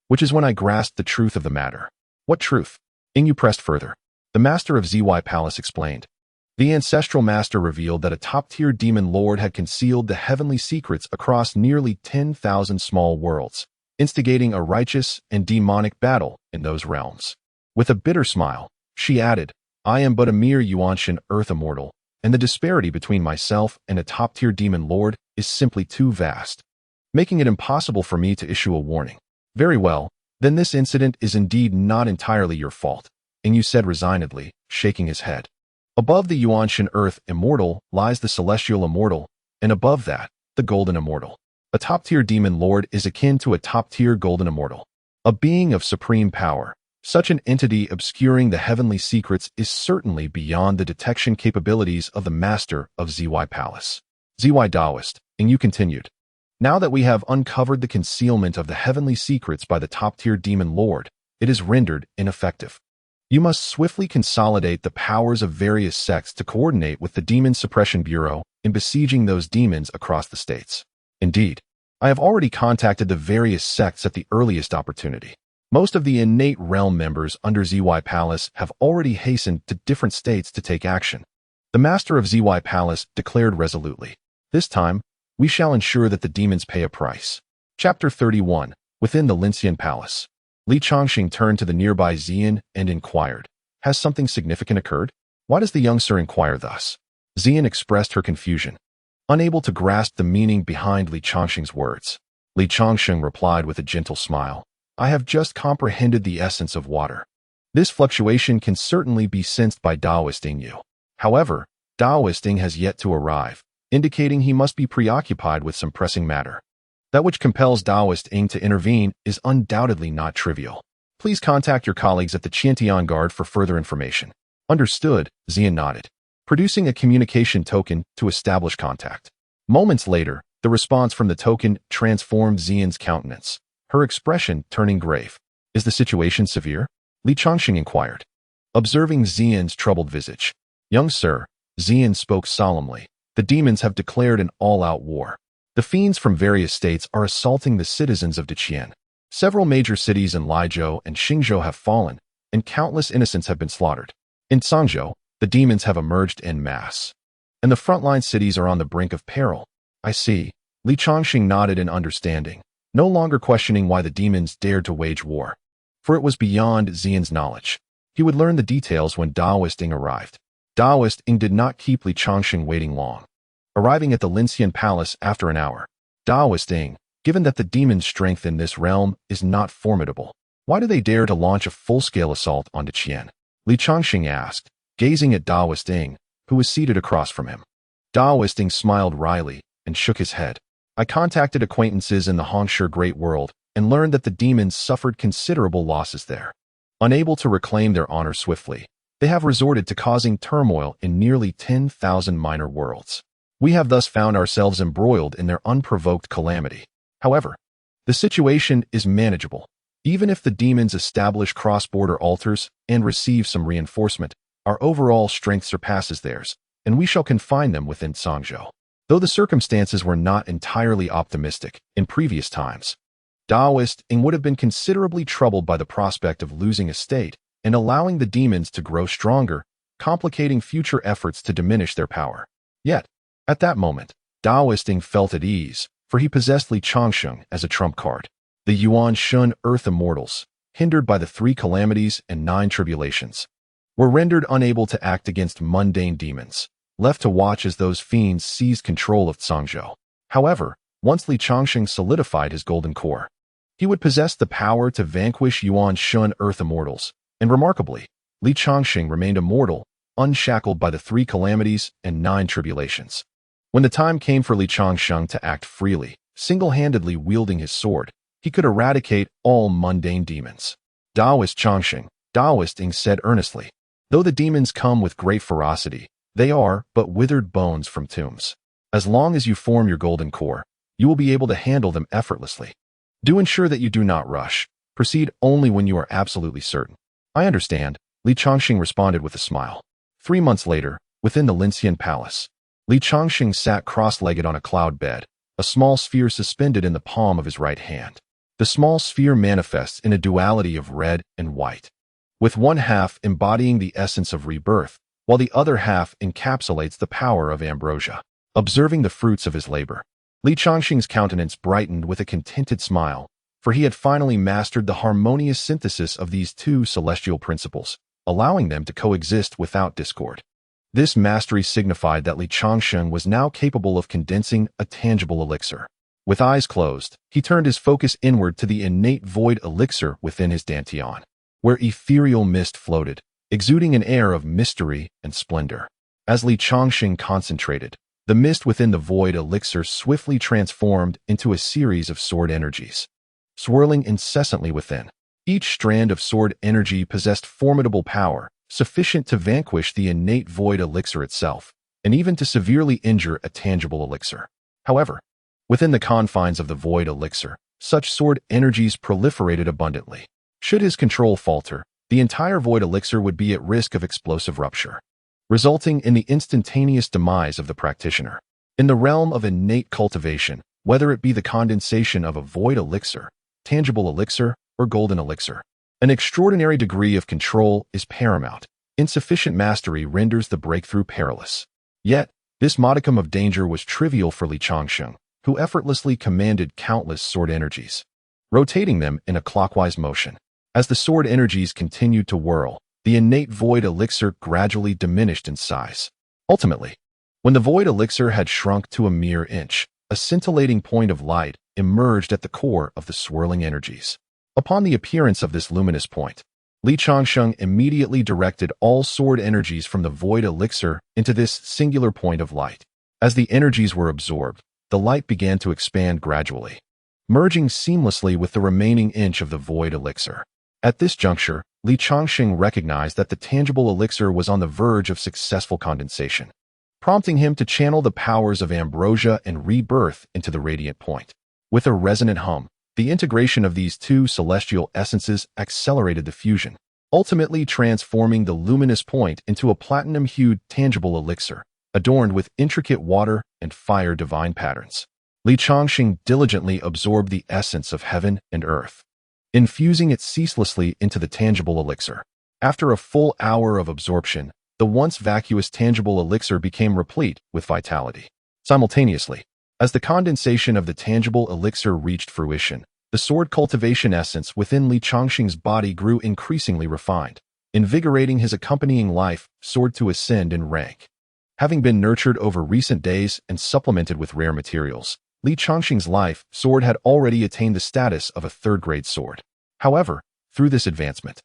which is when I grasped the truth of the matter. What truth? Ingyu pressed further. The master of ZY Palace explained. The ancestral master revealed that a top-tier demon lord had concealed the heavenly secrets across nearly 10,000 small worlds, instigating a righteous and demonic battle in those realms. With a bitter smile, she added, I am but a mere Yuanshan Earth immortal, and the disparity between myself and a top-tier demon lord is simply too vast, making it impossible for me to issue a warning. Very well, then this incident is indeed not entirely your fault, Ingyu said resignedly, shaking his head. Above the Yuanshan Earth immortal lies the celestial immortal, and above that, the golden immortal. A top-tier demon lord is akin to a top-tier golden immortal, a being of supreme power, Such an entity obscuring the heavenly secrets is certainly beyond the detection capabilities of the master of ZY Palace. ZY Taoist, and you continued. Now that we have uncovered the concealment of the heavenly secrets by the top-tier demon lord, it is rendered ineffective. You must swiftly consolidate the powers of various sects to coordinate with the Demon Suppression Bureau in besieging those demons across the states. Indeed, I have already contacted the various sects at the earliest opportunity. Most of the innate realm members under ZY Palace have already hastened to different states to take action. The master of ZY Palace declared resolutely, "This time, we shall ensure that the demons pay a price." Chapter 31. Within the Lincian Palace. Li Changsheng turned to the nearby Xian and inquired, "Has something significant occurred? Why does the young sir inquire thus?" Xian expressed her confusion, unable to grasp the meaning behind Li Changsheng's words. Li Changsheng replied with a gentle smile, "I have just comprehended the essence of water. This fluctuation can certainly be sensed by Taoist Yu. However, Taoist has yet to arrive, indicating he must be preoccupied with some pressing matter. That which compels Taoist to intervene is undoubtedly not trivial. Please contact your colleagues at the Qiantian Guard for further information." Understood, Xian nodded, producing a communication token to establish contact. Moments later, the response from the token transformed Xian's countenance, her expression turning grave. "Is the situation severe?" Li Changsheng inquired, observing Xian's troubled visage. "Young sir," Xian spoke solemnly, "the demons have declared an all-out war. The fiends from various states are assaulting the citizens of Deqian. Several major cities in Liezhou and Xingzhou have fallen, and countless innocents have been slaughtered. In Cangzhou, the demons have emerged en masse, and the frontline cities are on the brink of peril." "I see." Li Changsheng nodded in understanding, no longer questioning why the demons dared to wage war, for it was beyond Xian's knowledge. He would learn the details when Taoist arrived. Taoist did not keep Li Changsheng waiting long. Arriving at the Lincian Palace after an hour, Taoist, given that the demon's strength in this realm is not formidable, why do they dare to launch a full-scale assault on Deqian? Li Changsheng asked, gazing at Taoist, who was seated across from him. Taoist smiled wryly and shook his head. "I contacted acquaintances in the Hongshi Great World and learned that the demons suffered considerable losses there. Unable to reclaim their honor swiftly, they have resorted to causing turmoil in nearly 10,000 minor worlds. We have thus found ourselves embroiled in their unprovoked calamity. However, the situation is manageable. Even if the demons establish cross-border altars and receive some reinforcement, our overall strength surpasses theirs, and we shall confine them within Cangzhou." Though the circumstances were not entirely optimistic in previous times, Taoist would have been considerably troubled by the prospect of losing a state and allowing the demons to grow stronger, complicating future efforts to diminish their power. Yet, at that moment, Taoist felt at ease, for he possessed Li Changsheng as a trump card. The Yuan Shun Earth Immortals, hindered by the 3 calamities and 9 tribulations, were rendered unable to act against mundane demons, left to watch as those fiends seized control of Cangzhou. However, once Li Changsheng solidified his golden core, he would possess the power to vanquish Yuan Shun Earth Immortals, and remarkably, Li Changsheng remained immortal, unshackled by the 3 calamities and 9 tribulations. When the time came for Li Changsheng to act freely, single-handedly wielding his sword, he could eradicate all mundane demons. "Taoist Changsheng," Taoist said earnestly, "though the demons come with great ferocity, they are but withered bones from tombs. As long as you form your golden core, you will be able to handle them effortlessly. Do ensure that you do not rush. Proceed only when you are absolutely certain." "I understand," Li Changsheng responded with a smile. 3 months later, within the Lincian Palace, Li Changsheng sat cross-legged on a cloud bed, a small sphere suspended in the palm of his right hand. The small sphere manifests in a duality of red and white, with one half embodying the essence of rebirth, while the other half encapsulates the power of ambrosia. Observing the fruits of his labor, Li Changsheng's countenance brightened with a contented smile, for he had finally mastered the harmonious synthesis of these 2 celestial principles, allowing them to coexist without discord. This mastery signified that Li Changsheng was now capable of condensing a tangible elixir. With eyes closed, he turned his focus inward to the innate void elixir within his dantian, where ethereal mist floated, exuding an air of mystery and splendor. As Li Changsheng concentrated, the mist within the void elixir swiftly transformed into a series of sword energies, swirling incessantly within. Each strand of sword energy possessed formidable power, sufficient to vanquish the innate void elixir itself, and even to severely injure a tangible elixir. However, within the confines of the void elixir, such sword energies proliferated abundantly. Should his control falter, the entire void elixir would be at risk of explosive rupture, resulting in the instantaneous demise of the practitioner. In the realm of innate cultivation, whether it be the condensation of a void elixir, tangible elixir, or golden elixir, an extraordinary degree of control is paramount. Insufficient mastery renders the breakthrough perilous. Yet, this modicum of danger was trivial for Changsheng, who effortlessly commanded countless sword energies, rotating them in a clockwise motion. As the sword energies continued to whirl, the innate void elixir gradually diminished in size. Ultimately, when the void elixir had shrunk to a mere inch, a scintillating point of light emerged at the core of the swirling energies. Upon the appearance of this luminous point, Changsheng immediately directed all sword energies from the void elixir into this singular point of light. As the energies were absorbed, the light began to expand gradually, merging seamlessly with the remaining inch of the void elixir. At this juncture, Changsheng recognized that the tangible elixir was on the verge of successful condensation, prompting him to channel the powers of ambrosia and rebirth into the radiant point. With a resonant hum, the integration of these two celestial essences accelerated the fusion, ultimately transforming the luminous point into a platinum-hued tangible elixir, adorned with intricate water and fire divine patterns. Changsheng diligently absorbed the essence of heaven and earth, infusing it ceaselessly into the tangible elixir. After a full hour of absorption, the once vacuous tangible elixir became replete with vitality. Simultaneously, as the condensation of the tangible elixir reached fruition, the sword cultivation essence within Changsheng's body grew increasingly refined, invigorating his accompanying life sword to ascend in rank. Having been nurtured over recent days and supplemented with rare materials, Changsheng's life sword had already attained the status of a third-grade sword. However, through this advancement,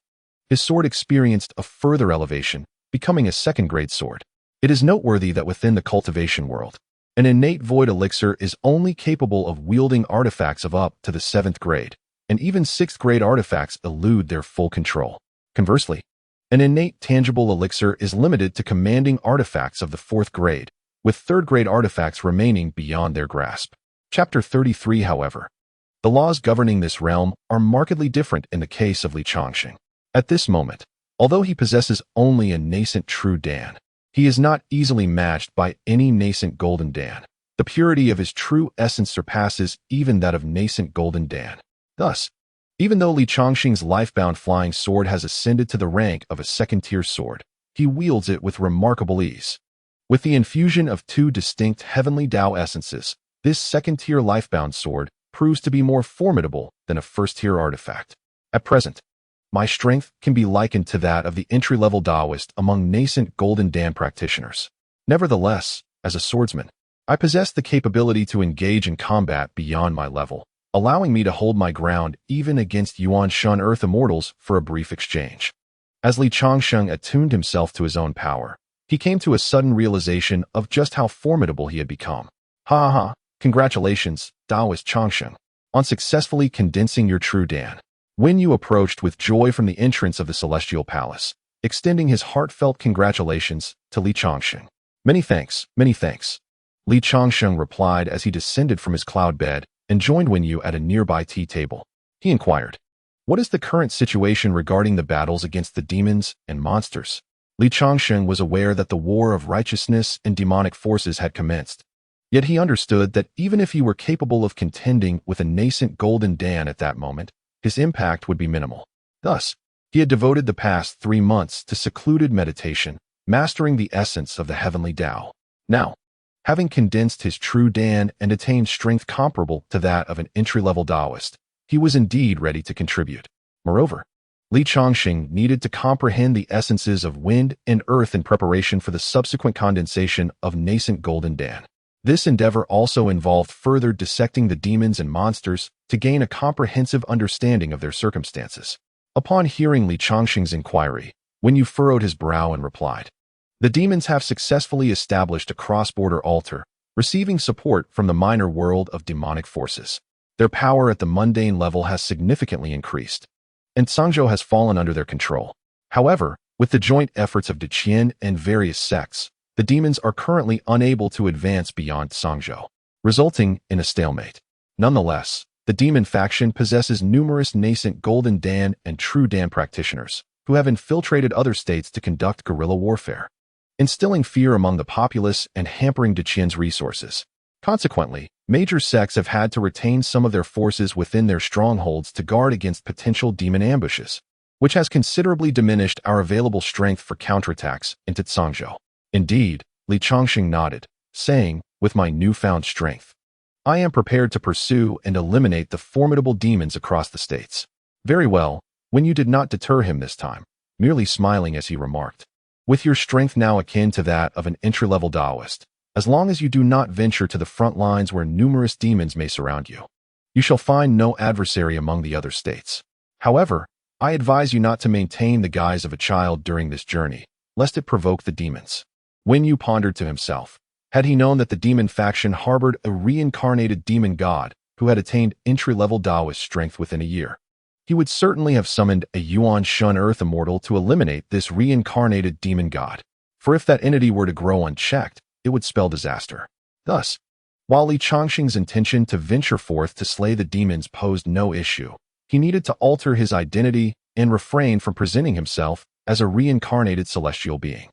his sword experienced a further elevation, becoming a second-grade sword. It is noteworthy that within the cultivation world, an innate void elixir is only capable of wielding artifacts of up to the 7th grade, and even 6th grade artifacts elude their full control. Conversely, an innate tangible elixir is limited to commanding artifacts of the 4th grade, with 3rd grade artifacts remaining beyond their grasp. Chapter 33, however. The laws governing this realm are markedly different in the case of Changsheng. At this moment, although he possesses only a nascent true Dan, he is not easily matched by any nascent golden Dan. The purity of his true essence surpasses even that of nascent golden Dan. Thus, even though Changsheng's life-bound flying sword has ascended to the rank of a second-tier sword, he wields it with remarkable ease. With the infusion of two distinct heavenly Tao essences, this second-tier life-bound sword proves to be more formidable than a first-tier artifact. At present, my strength can be likened to that of the entry-level Taoist among nascent Golden Dan practitioners. Nevertheless, as a swordsman, I possess the capability to engage in combat beyond my level, allowing me to hold my ground even against Yuan Shun Earth Immortals for a brief exchange. As Changsheng attuned himself to his own power, he came to a sudden realization of just how formidable he had become. Ha ha! Congratulations, Taoist Changsheng, on successfully condensing your true Dan. When you approached with joy from the entrance of the Celestial Palace, extending his heartfelt congratulations to Changsheng. Many thanks, many thanks. Changsheng replied as he descended from his cloud bed and joined Wenyu at a nearby tea table. He inquired, "What is the current situation regarding the battles against the demons and monsters?" Changsheng was aware that the war of righteousness and demonic forces had commenced. Yet he understood that even if he were capable of contending with a nascent Golden Dan at that moment, his impact would be minimal. Thus, he had devoted the past 3 months to secluded meditation, mastering the essence of the heavenly Tao. Now, having condensed his true Dan and attained strength comparable to that of an entry-level Taoist, he was indeed ready to contribute. Moreover, Changsheng needed to comprehend the essences of wind and earth in preparation for the subsequent condensation of nascent Golden Dan. This endeavor also involved further dissecting the demons and monsters to gain a comprehensive understanding of their circumstances. Upon hearing Changsheng's inquiry, Wenyu furrowed his brow and replied, "The demons have successfully established a cross-border altar, receiving support from the minor world of demonic forces. Their power at the mundane level has significantly increased. and Cangzhou has fallen under their control. However, with the joint efforts of Deqian and various sects, the demons are currently unable to advance beyond Cangzhou, resulting in a stalemate. Nonetheless, the demon faction possesses numerous nascent Golden Dan and True Dan practitioners who have infiltrated other states to conduct guerrilla warfare, instilling fear among the populace and hampering Deqian's resources. Consequently, major sects have had to retain some of their forces within their strongholds to guard against potential demon ambushes, which has considerably diminished our available strength for counterattacks into Cangzhou. Indeed, Changsheng nodded, saying, with my newfound strength, I am prepared to pursue and eliminate the formidable demons across the states. Very well, when you did not deter him this time, merely smiling as he remarked, with your strength now akin to that of an entry-level Taoist, as long as you do not venture to the front lines where numerous demons may surround you, you shall find no adversary among the other states. However, I advise you not to maintain the guise of a child during this journey, lest it provoke the demons. Wen Yu pondered to himself, had he known that the demon faction harbored a reincarnated demon god who had attained entry-level Taoist strength within a year, he would certainly have summoned a Yuan Shun Earth Immortal to eliminate this reincarnated demon god, for if that entity were to grow unchecked, it would spell disaster. Thus, while Changsheng's intention to venture forth to slay the demons posed no issue, he needed to alter his identity and refrain from presenting himself as a reincarnated celestial being.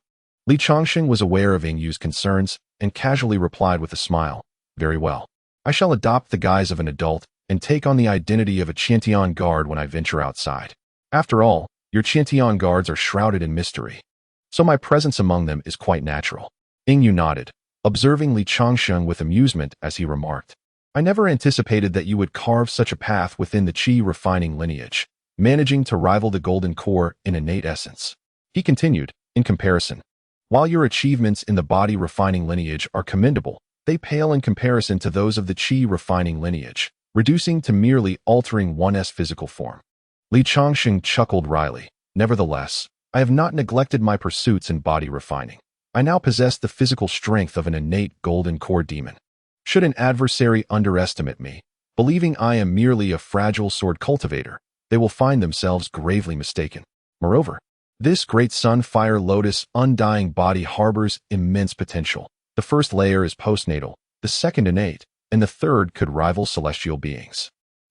Changsheng was aware of Yu's concerns and casually replied with a smile, very well. I shall adopt the guise of an adult and take on the identity of a Qiantian guard when I venture outside. After all, your Qiantian guards are shrouded in mystery, so my presence among them is quite natural. Yu nodded, observing Changsheng with amusement as he remarked, I never anticipated that you would carve such a path within the Qi refining lineage, managing to rival the Golden Core in innate essence. He continued, in comparison, while your achievements in the body refining lineage are commendable, they pale in comparison to those of the Qi refining lineage, reducing to merely altering one's physical form. Changsheng chuckled wryly. Nevertheless, I have not neglected my pursuits in body refining. I now possess the physical strength of an innate Golden Core demon. Should an adversary underestimate me, believing I am merely a fragile sword cultivator, they will find themselves gravely mistaken. Moreover, this great Sun-Fire Lotus undying body harbors immense potential. The first layer is postnatal, the second innate, and the third could rival celestial beings.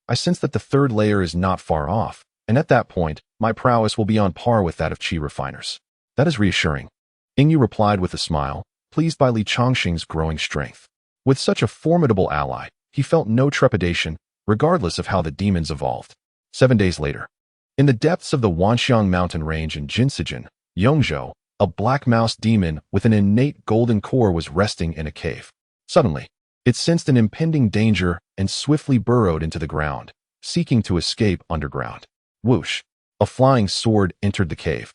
I sense that the third layer is not far off, and at that point, my prowess will be on par with that of Qi refiners. That is reassuring. Yu replied with a smile, pleased by Changsheng's growing strength. With such a formidable ally, he felt no trepidation, regardless of how the demons evolved. 7 days later, in the depths of the Wanxiang mountain range in Jinsijin, Yongzhou, a black mouse demon with an innate golden core was resting in a cave. Suddenly, it sensed an impending danger and swiftly burrowed into the ground, seeking to escape underground. Whoosh! A flying sword entered the cave,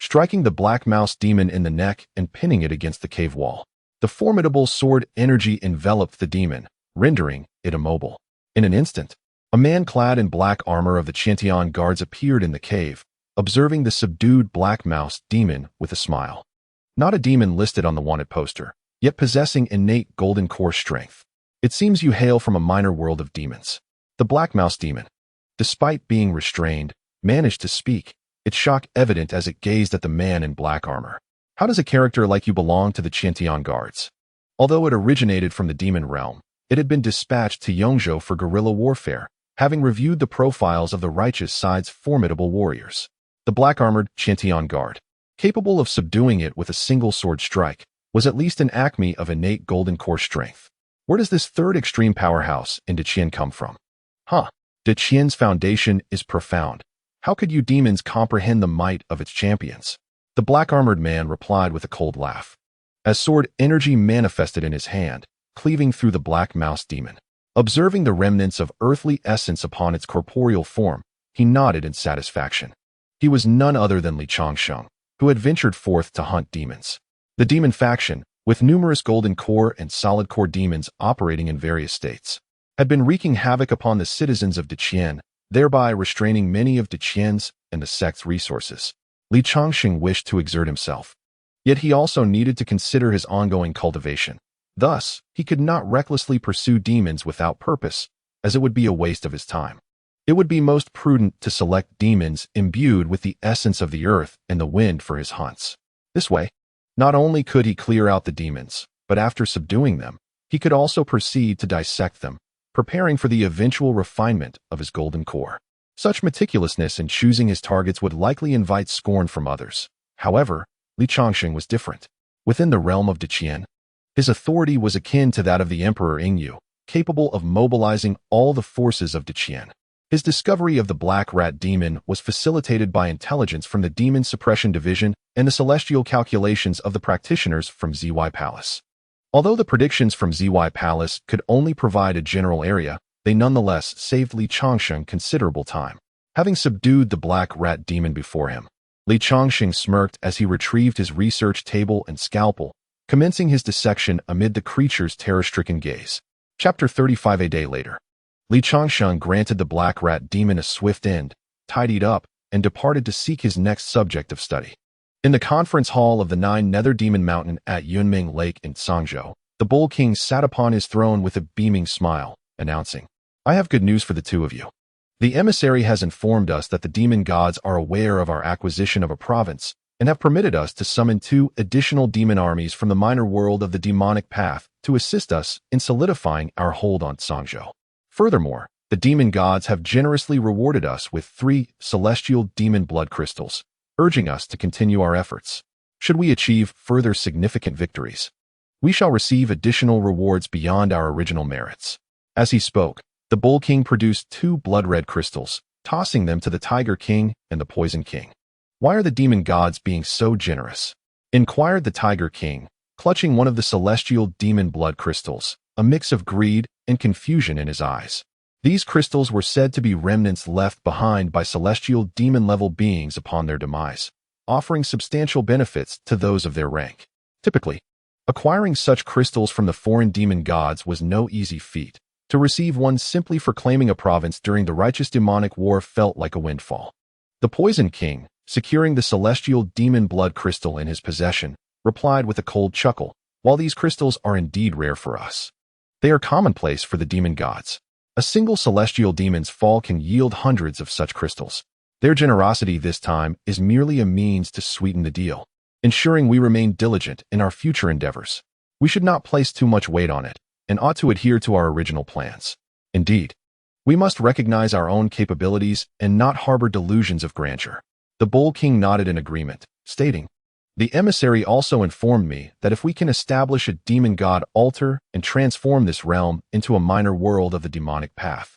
striking the black mouse demon in the neck and pinning it against the cave wall. The formidable sword energy enveloped the demon, rendering it immobile. In an instant, a man clad in black armor of the Qiantian guards appeared in the cave, observing the subdued black mouse demon with a smile. Not a demon listed on the wanted poster, yet possessing innate golden core strength. It seems you hail from a minor world of demons. The black mouse demon, despite being restrained, managed to speak, its shock evident as it gazed at the man in black armor. How does a character like you belong to the Qiantian guards? Although it originated from the demon realm, it had been dispatched to Yongzhou for guerrilla warfare, having reviewed the profiles of the righteous side's formidable warriors. The black-armored Qiantian guard, capable of subduing it with a single sword strike, was at least an acme of innate golden core strength. Where does this third extreme powerhouse in Deqian come from? Deqian's foundation is profound. How could you demons comprehend the might of its champions? The black-armored man replied with a cold laugh, as sword energy manifested in his hand, cleaving through the black mouse demon. Observing the remnants of earthly essence upon its corporeal form, he nodded in satisfaction. He was none other than Changsheng, who had ventured forth to hunt demons. The demon faction, with numerous golden core and solid core demons operating in various states, had been wreaking havoc upon the citizens of Deqian, thereby restraining many of Deqian's and the sect's resources. Changsheng wished to exert himself, yet he also needed to consider his ongoing cultivation. Thus, he could not recklessly pursue demons without purpose, as it would be a waste of his time. It would be most prudent to select demons imbued with the essence of the earth and the wind for his hunts. This way, not only could he clear out the demons, but after subduing them, he could also proceed to dissect them, preparing for the eventual refinement of his golden core. Such meticulousness in choosing his targets would likely invite scorn from others. However, Li Changsheng was different. Within the realm of Deqian, his authority was akin to that of the Emperor Ingyu, capable of mobilizing all the forces of Deqian. His discovery of the Black Rat Demon was facilitated by intelligence from the Demon Suppression Division and the celestial calculations of the practitioners from ZY Palace. Although the predictions from ZY Palace could only provide a general area, they nonetheless saved Li Changsheng considerable time. Having subdued the Black Rat Demon before him, Li Changsheng smirked as he retrieved his research table and scalpel, commencing his dissection amid the creature's terror-stricken gaze. Chapter 35. A day later, Li Changsheng granted the Black Rat Demon a swift end, tidied up, and departed to seek his next subject of study. In the conference hall of the Nine Nether Demon Mountain at Yunming Lake in Sangzhou, the Bull King sat upon his throne with a beaming smile, announcing, "I have good news for the two of you. The emissary has informed us that the demon gods are aware of our acquisition of a province and have permitted us to summon 2 additional demon armies from the minor world of the demonic path to assist us in solidifying our hold on Sangzhou. Furthermore, the demon gods have generously rewarded us with 3 celestial demon blood crystals, urging us to continue our efforts. Should we achieve further significant victories, we shall receive additional rewards beyond our original merits." As he spoke, the Bull King produced 2 blood-red crystals, tossing them to the Tiger King and the Poison King. "Why are the demon gods being so generous?" inquired the Tiger King, clutching one of the celestial demon blood crystals, a mix of greed and confusion in his eyes. These crystals were said to be remnants left behind by celestial demon-level beings upon their demise, offering substantial benefits to those of their rank. Typically, acquiring such crystals from the foreign demon gods was no easy feat. To receive one simply for claiming a province during the righteous demonic war felt like a windfall. The Poison King, securing the celestial demon blood crystal in his possession, replied with a cold chuckle, "While these crystals are indeed rare for us, they are commonplace for the demon gods. A single celestial demon's fall can yield hundreds of such crystals. Their generosity this time is merely a means to sweeten the deal, ensuring we remain diligent in our future endeavors. We should not place too much weight on it, and ought to adhere to our original plans. Indeed, we must recognize our own capabilities and not harbor delusions of grandeur." The Bull King nodded in agreement, stating, "The emissary also informed me that if we can establish a demon god altar and transform this realm into a minor world of the demonic path,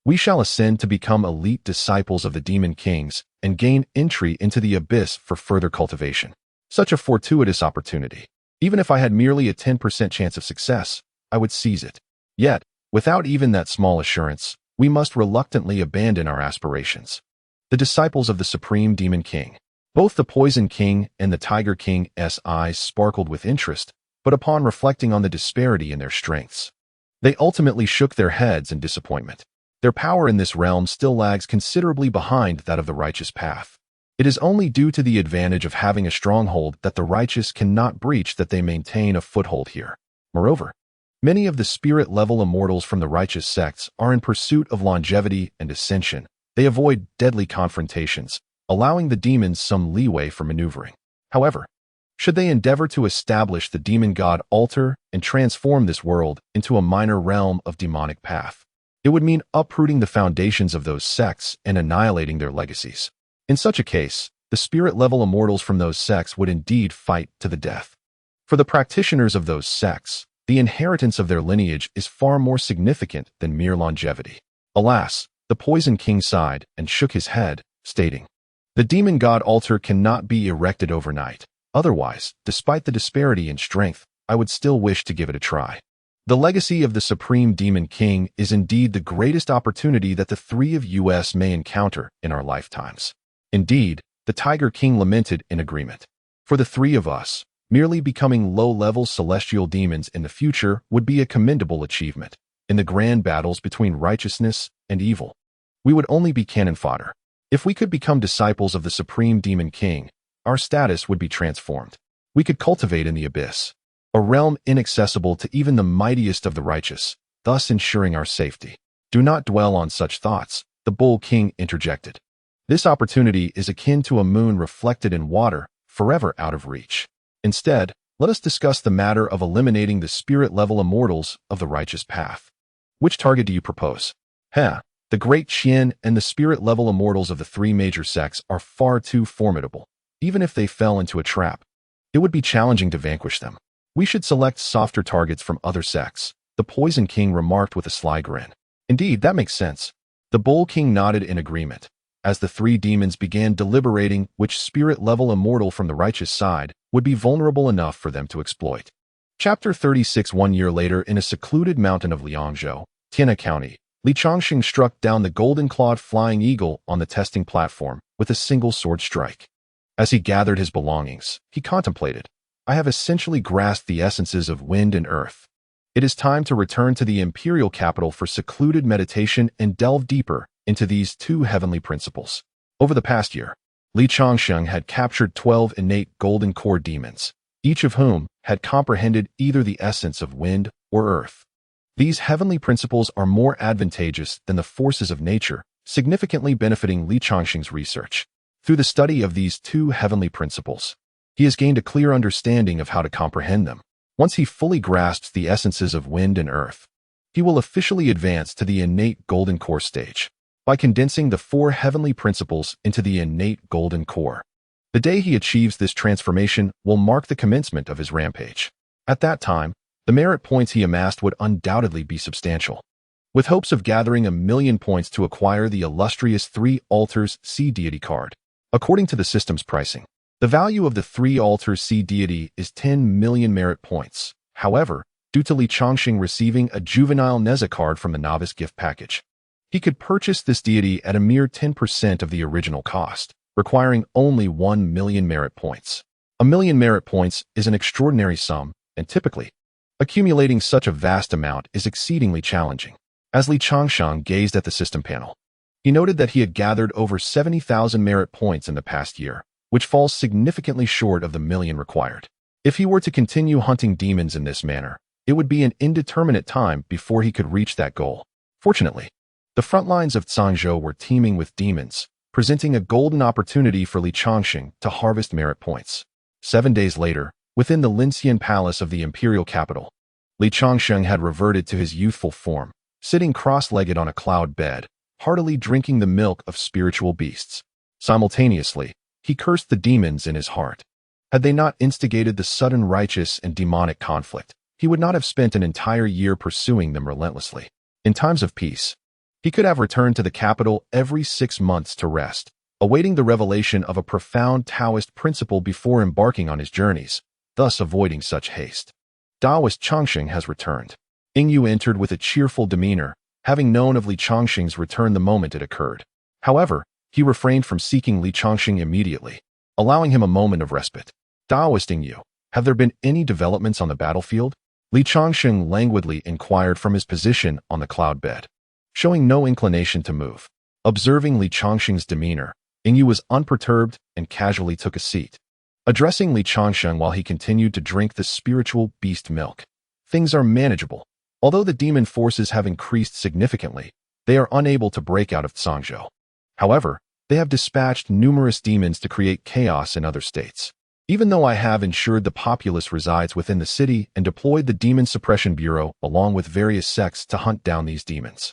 we shall ascend to become elite disciples of the demon kings and gain entry into the abyss for further cultivation. Such a fortuitous opportunity. Even if I had merely a 10% chance of success, I would seize it. Yet, without even that small assurance, we must reluctantly abandon our aspirations." The disciples of the Supreme Demon King. Both the Poison King and the Tiger King's eyes sparkled with interest, but upon reflecting on the disparity in their strengths, they ultimately shook their heads in disappointment. Their power in this realm still lags considerably behind that of the righteous path. It is only due to the advantage of having a stronghold that the righteous cannot breach that they maintain a foothold here. Moreover, many of the spirit-level immortals from the righteous sects are in pursuit of longevity and ascension. They avoid deadly confrontations, allowing the demons some leeway for maneuvering. However, should they endeavor to establish the demon god altar and transform this world into a minor realm of demonic path, it would mean uprooting the foundations of those sects and annihilating their legacies. In such a case, the spirit-level immortals from those sects would indeed fight to the death. For the practitioners of those sects, the inheritance of their lineage is far more significant than mere longevity. Alas, the Poison King sighed and shook his head, stating, "The demon god altar cannot be erected overnight. Otherwise, despite the disparity in strength, I would still wish to give it a try. The legacy of the Supreme Demon King is indeed the greatest opportunity that the 3 of us may encounter in our lifetimes." Indeed, the Tiger King lamented in agreement. For the 3 of us, merely becoming low-level celestial demons in the future would be a commendable achievement. In the grand battles between righteousness and evil, we would only be cannon fodder. If we could become disciples of the Supreme Demon King, our status would be transformed. We could cultivate in the abyss, a realm inaccessible to even the mightiest of the righteous, thus ensuring our safety. Do not dwell on such thoughts, the Bull King interjected. This opportunity is akin to a moon reflected in water, forever out of reach. Instead, let us discuss the matter of eliminating the spirit-level immortals of the righteous path. Which target do you propose? The Great Qian and the spirit-level immortals of the three major sects are far too formidable. Even if they fell into a trap, it would be challenging to vanquish them. We should select softer targets from other sects, the Poison King remarked with a sly grin. Indeed, that makes sense. The Bull King nodded in agreement, as the three demons began deliberating which spirit-level immortal from the righteous side would be vulnerable enough for them to exploit. Chapter 36. 1 year later, in a secluded mountain of Liangzhou, Tianhe County, Changsheng struck down the golden-clawed flying eagle on the testing platform with a single sword strike. As he gathered his belongings, he contemplated, I have essentially grasped the essences of wind and earth. It is time to return to the imperial capital for secluded meditation and delve deeper into these two heavenly principles. Over the past year, Changsheng had captured 12 innate golden core demons, each of whom had comprehended either the essence of wind or earth. These heavenly principles are more advantageous than the forces of nature, significantly benefiting Changsheng's research. Through the study of these two heavenly principles, he has gained a clear understanding of how to comprehend them. Once he fully grasps the essences of wind and earth, he will officially advance to the innate golden core stage by condensing the four heavenly principles into the innate golden core. The day he achieves this transformation will mark the commencement of his rampage. At that time, the merit points he amassed would undoubtedly be substantial. With hopes of gathering 1,000,000 points to acquire the illustrious 3 Altars Sea Deity card. According to the system's pricing, the value of the 3 Altars Sea Deity is 10 million merit points. However, due to Changsheng receiving a juvenile Nezha card from the novice gift package, he could purchase this deity at a mere 10% of the original cost, requiring only 1 million merit points. 1,000,000 merit points is an extraordinary sum, and typically, accumulating such a vast amount is exceedingly challenging. As Changsheng gazed at the system panel, he noted that he had gathered over 70,000 merit points in the past year, which falls significantly short of the 1,000,000 required. If he were to continue hunting demons in this manner, it would be an indeterminate time before he could reach that goal. Fortunately, the front lines of Zhangzhou were teeming with demons, presenting a golden opportunity for Changsheng to harvest merit points. 7 days later, within the Linxian Palace of the imperial capital, Changsheng had reverted to his youthful form, sitting cross-legged on a cloud bed, heartily drinking the milk of spiritual beasts. Simultaneously, he cursed the demons in his heart. Had they not instigated the sudden righteous and demonic conflict, he would not have spent an entire year pursuing them relentlessly. In times of peace, he could have returned to the capital every 6 months to rest, awaiting the revelation of a profound Taoist principle before embarking on his journeys, thus avoiding such haste. Taoist Changsheng has returned. Yingyu entered with a cheerful demeanor, having known of Changsheng's return the moment it occurred. However, he refrained from seeking Changsheng immediately, allowing him a moment of respite. Taoist Yingyu, have there been any developments on the battlefield? Changsheng languidly inquired from his position on the cloud bed, showing no inclination to move. Observing Changsheng's demeanor, Yingyu was unperturbed and casually took a seat. Addressing Changsheng while he continued to drink the spiritual beast milk, things are manageable. Although the demon forces have increased significantly, they are unable to break out of Zhangzhou. However, they have dispatched numerous demons to create chaos in other states. Even though I have ensured the populace resides within the city and deployed the Demon Suppression Bureau along with various sects to hunt down these demons,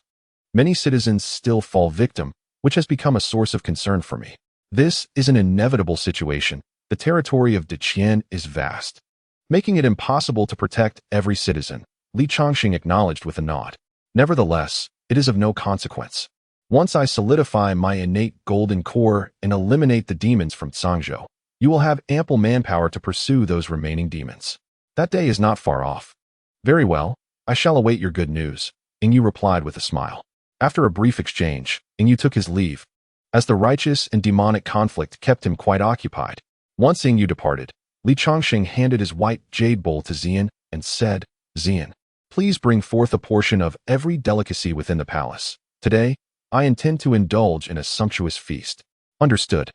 many citizens still fall victim, which has become a source of concern for me. This is an inevitable situation. The territory of Deqian is vast, making it impossible to protect every citizen. Changsheng acknowledged with a nod. Nevertheless, it is of no consequence. Once I solidify my innate golden core and eliminate the demons from Zhangzhou, you will have ample manpower to pursue those remaining demons. That day is not far off. Very well, I shall await your good news, Yingyu replied with a smile. After a brief exchange, Yingyu took his leave, as the righteous and demonic conflict kept him quite occupied. Once Yingyu departed, Changsheng handed his white jade bowl to Xian and said, Xian, please bring forth a portion of every delicacy within the palace. Today, I intend to indulge in a sumptuous feast. Understood.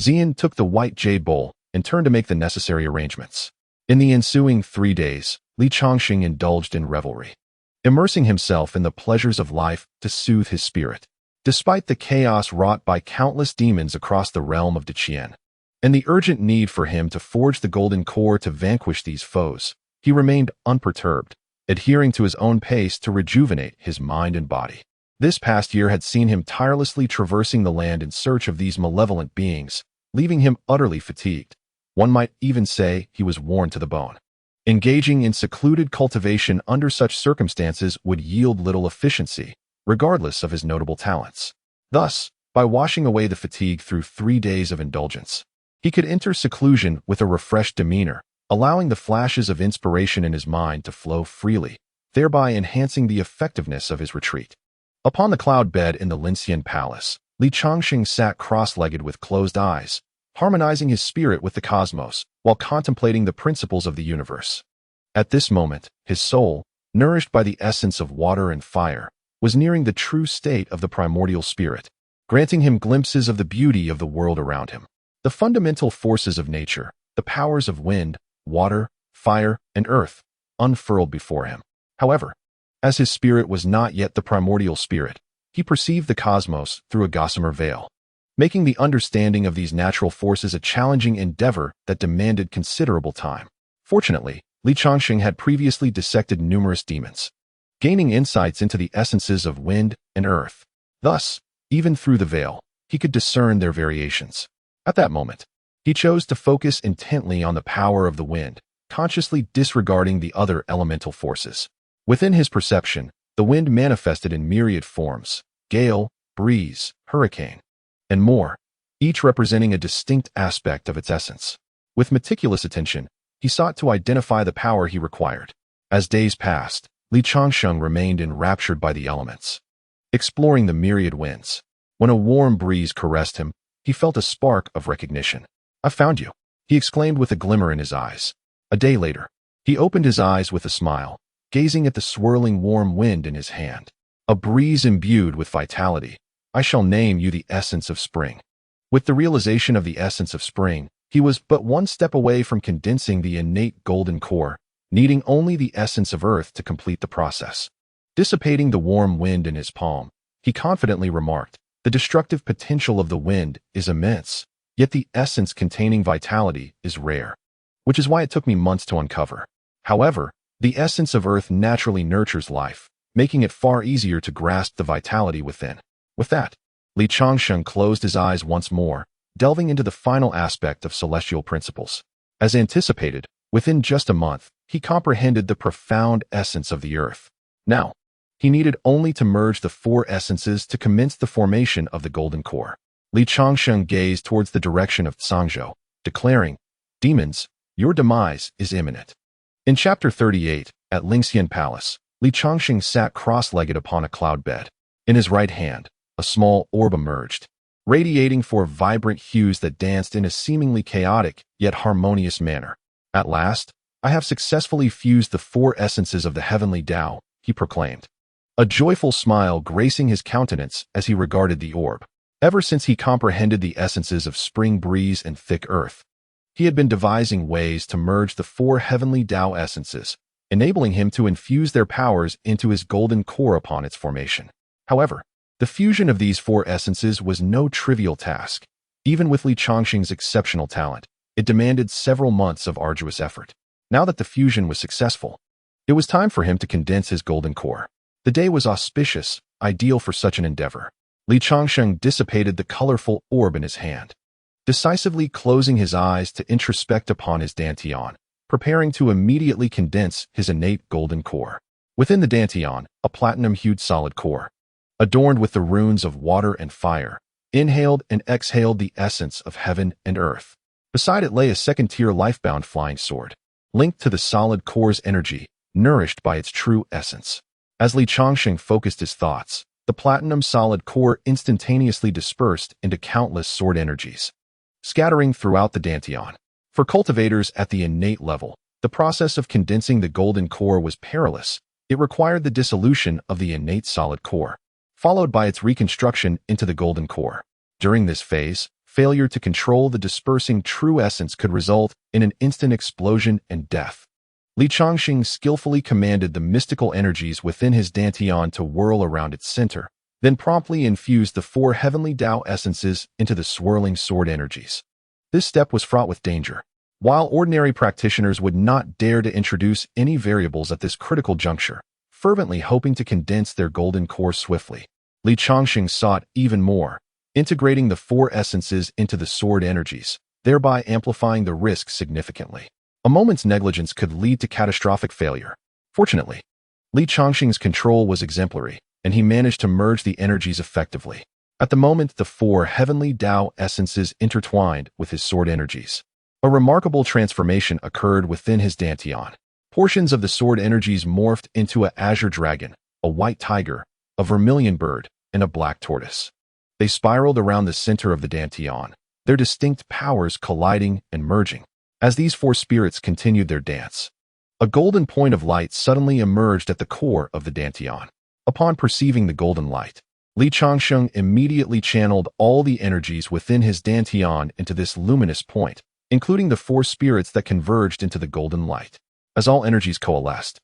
Xian took the white jade bowl and turned to make the necessary arrangements. In the ensuing 3 days, Changsheng indulged in revelry, immersing himself in the pleasures of life to soothe his spirit. despite the chaos wrought by countless demons across the realm of Deqian, and the urgent need for him to forge the golden core to vanquish these foes. He remained unperturbed, adhering to his own pace to rejuvenate his mind and body. This past year had seen him tirelessly traversing the land in search of these malevolent beings, leaving him utterly fatigued. One might even say he was worn to the bone. Engaging in secluded cultivation under such circumstances would yield little efficiency, regardless of his notable talents. Thus, by washing away the fatigue through 3 days of indulgence, he could enter seclusion with a refreshed demeanor, allowing the flashes of inspiration in his mind to flow freely, thereby enhancing the effectiveness of his retreat. Upon the cloud bed in the Linxian palace, Changsheng sat cross-legged with closed eyes, harmonizing his spirit with the cosmos while contemplating the principles of the universe. At this moment, his soul, nourished by the essence of water and fire, was nearing the true state of the primordial spirit, granting him glimpses of the beauty of the world around him. The fundamental forces of nature, the powers of wind, water, fire, and earth, unfurled before him. However, as his spirit was not yet the primordial spirit, he perceived the cosmos through a gossamer veil, making the understanding of these natural forces a challenging endeavor that demanded considerable time. Fortunately, Changsheng had previously dissected numerous demons, gaining insights into the essences of wind and earth. Thus, even through the veil, he could discern their variations. At that moment, he chose to focus intently on the power of the wind, consciously disregarding the other elemental forces. Within his perception, the wind manifested in myriad forms: gale, breeze, hurricane, and more, each representing a distinct aspect of its essence. With meticulous attention, he sought to identify the power he required. As days passed, Changsheng remained enraptured by the elements, exploring the myriad winds. When a warm breeze caressed him, he felt a spark of recognition. "I found you," he exclaimed with a glimmer in his eyes. A day later, he opened his eyes with a smile, gazing at the swirling warm wind in his hand. "A breeze imbued with vitality. I shall name you the essence of spring." With the realization of the essence of spring, he was but one step away from condensing the innate golden core, needing only the essence of earth to complete the process. Dissipating the warm wind in his palm, he confidently remarked, "The destructive potential of the wind is immense, yet the essence containing vitality is rare, which is why it took me months to uncover. However, the essence of earth naturally nurtures life, making it far easier to grasp the vitality within." With that, Changsheng closed his eyes once more, delving into the final aspect of celestial principles. As anticipated, within just a month, he comprehended the profound essence of the earth. Now, he needed only to merge the 4 essences to commence the formation of the golden core. Changsheng gazed towards the direction of Zhangzhou, declaring, "Demons, your demise is imminent." In Chapter 38, at Linxian Palace, Changsheng sat cross-legged upon a cloud bed. In his right hand, a small orb emerged, radiating 4 vibrant hues that danced in a seemingly chaotic yet harmonious manner. "At last, I have successfully fused the 4 essences of the heavenly Tao," he proclaimed, a joyful smile gracing his countenance as he regarded the orb. Ever since he comprehended the essences of spring breeze and thick earth, he had been devising ways to merge the 4 heavenly Tao essences, enabling him to infuse their powers into his golden core upon its formation. However, the fusion of these 4 essences was no trivial task. Even with Changsheng's exceptional talent, it demanded several months of arduous effort. Now that the fusion was successful, it was time for him to condense his golden core. The day was auspicious, ideal for such an endeavor. Changsheng dissipated the colorful orb in his hand, decisively closing his eyes to introspect upon his dantian, preparing to immediately condense his innate golden core. Within the dantian, a platinum-hued solid core, adorned with the runes of water and fire, inhaled and exhaled the essence of heaven and earth. Beside it lay a second-tier lifebound flying sword, linked to the solid core's energy, nourished by its true essence. As Changsheng focused his thoughts, the platinum solid core instantaneously dispersed into countless sword energies, scattering throughout the dantian. For cultivators at the innate level, the process of condensing the golden core was perilous. It required the dissolution of the innate solid core, followed by its reconstruction into the golden core. During this phase, failure to control the dispersing true essence could result in an instant explosion and death. Changsheng skillfully commanded the mystical energies within his dantian to whirl around its center, then promptly infused the 4 heavenly Tao essences into the swirling sword energies. This step was fraught with danger. While ordinary practitioners would not dare to introduce any variables at this critical juncture, fervently hoping to condense their golden core swiftly, Changsheng sought even more, integrating the 4 essences into the sword energies, thereby amplifying the risk significantly. A moment's negligence could lead to catastrophic failure. Fortunately, Changsheng's control was exemplary, and he managed to merge the energies effectively. At the moment, the 4 heavenly Tao essences intertwined with his sword energies. A remarkable transformation occurred within his Dantian. Portions of the sword energies morphed into an azure dragon, a white tiger, a vermilion bird, and a black tortoise. They spiraled around the center of the Dantian, their distinct powers colliding and merging. As these 4 spirits continued their dance, a golden point of light suddenly emerged at the core of the Dantian. Upon perceiving the golden light, Changsheng immediately channeled all the energies within his Dantian into this luminous point, including the 4 spirits that converged into the golden light. As all energies coalesced,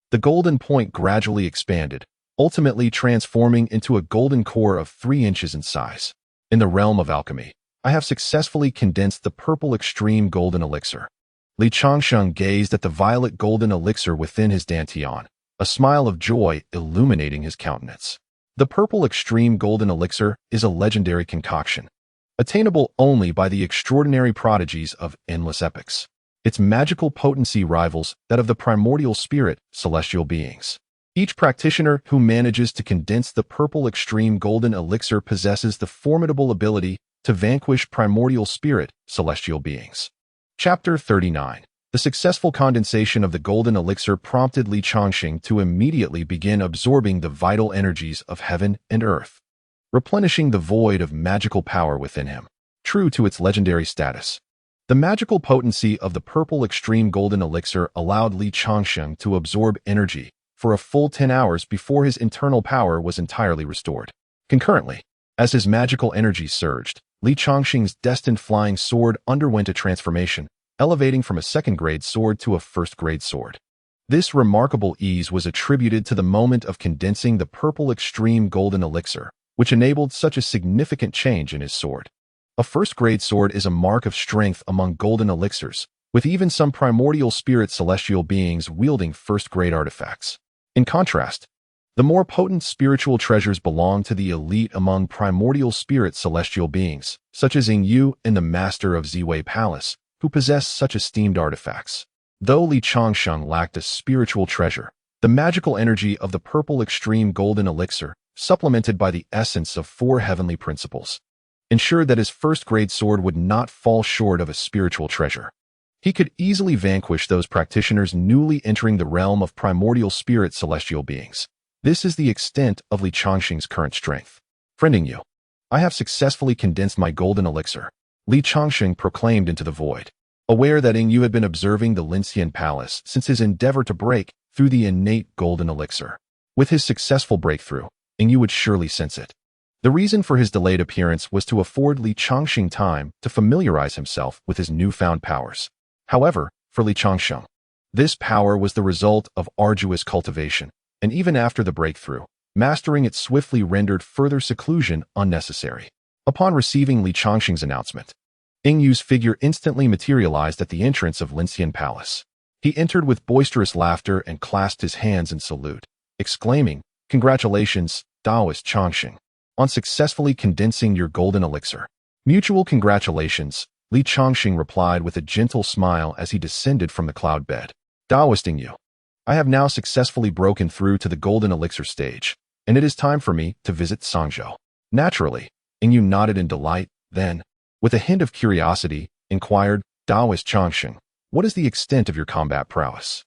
the golden point gradually expanded, ultimately transforming into a golden core of 3 inches in size. In the realm of alchemy, I have successfully condensed the purple extreme golden elixir. Changsheng gazed at the violet golden elixir within his Dantian, a smile of joy illuminating his countenance. The purple extreme golden elixir is a legendary concoction, attainable only by the extraordinary prodigies of endless epochs. Its magical potency rivals that of the primordial spirit, celestial beings. Each practitioner who manages to condense the purple extreme golden elixir possesses the formidable ability to vanquish primordial spirit, celestial beings. Chapter 39. The successful condensation of the golden elixir prompted Changsheng to immediately begin absorbing the vital energies of heaven and earth, replenishing the void of magical power within him. True to its legendary status, the magical potency of the purple extreme golden elixir allowed Changsheng to absorb energy for a full 10 hours before his internal power was entirely restored. Concurrently, as his magical energy surged, Changsheng's destined flying sword underwent a transformation, elevating from a 2nd-grade sword to a 1st-grade sword. This remarkable ease was attributed to the moment of condensing the purple extreme golden elixir, which enabled such a significant change in his sword. A 1st-grade sword is a mark of strength among golden elixirs, with even some primordial spirit celestial beings wielding 1st-grade artifacts. In contrast, the more potent spiritual treasures belong to the elite among primordial spirit celestial beings, such as Yu and the Master of Ziwei Palace, who possess such esteemed artifacts. Though Changsheng lacked a spiritual treasure, the magical energy of the purple extreme golden elixir, supplemented by the essence of 4 heavenly principles, ensured that his 1st-grade sword would not fall short of a spiritual treasure. He could easily vanquish those practitioners newly entering the realm of primordial spirit celestial beings. This is the extent of Changsheng's current strength. Friending you, I have successfully condensed my golden elixir, Changsheng proclaimed into the void, aware that Yu had been observing the Linxian Palace since his endeavor to break through the innate golden elixir. With his successful breakthrough, Yu would surely sense it. The reason for his delayed appearance was to afford Changsheng time to familiarize himself with his newfound powers. However, for Changsheng, this power was the result of arduous cultivation, and even after the breakthrough, mastering it swiftly rendered further seclusion unnecessary. Upon receiving Changsheng's announcement, Yu's figure instantly materialized at the entrance of Linxian Palace. He entered with boisterous laughter and clasped his hands in salute, exclaiming, "Congratulations, Taoist Changsheng, on successfully condensing your golden elixir." "Mutual congratulations," Changsheng replied with a gentle smile as he descended from the cloud bed. "Taoist Yu, I have now successfully broken through to the golden elixir stage, and it is time for me to visit Sangzhou." Naturally, Yu nodded in delight, then, with a hint of curiosity, inquired, "Taoist Changsheng, what is the extent of your combat prowess?"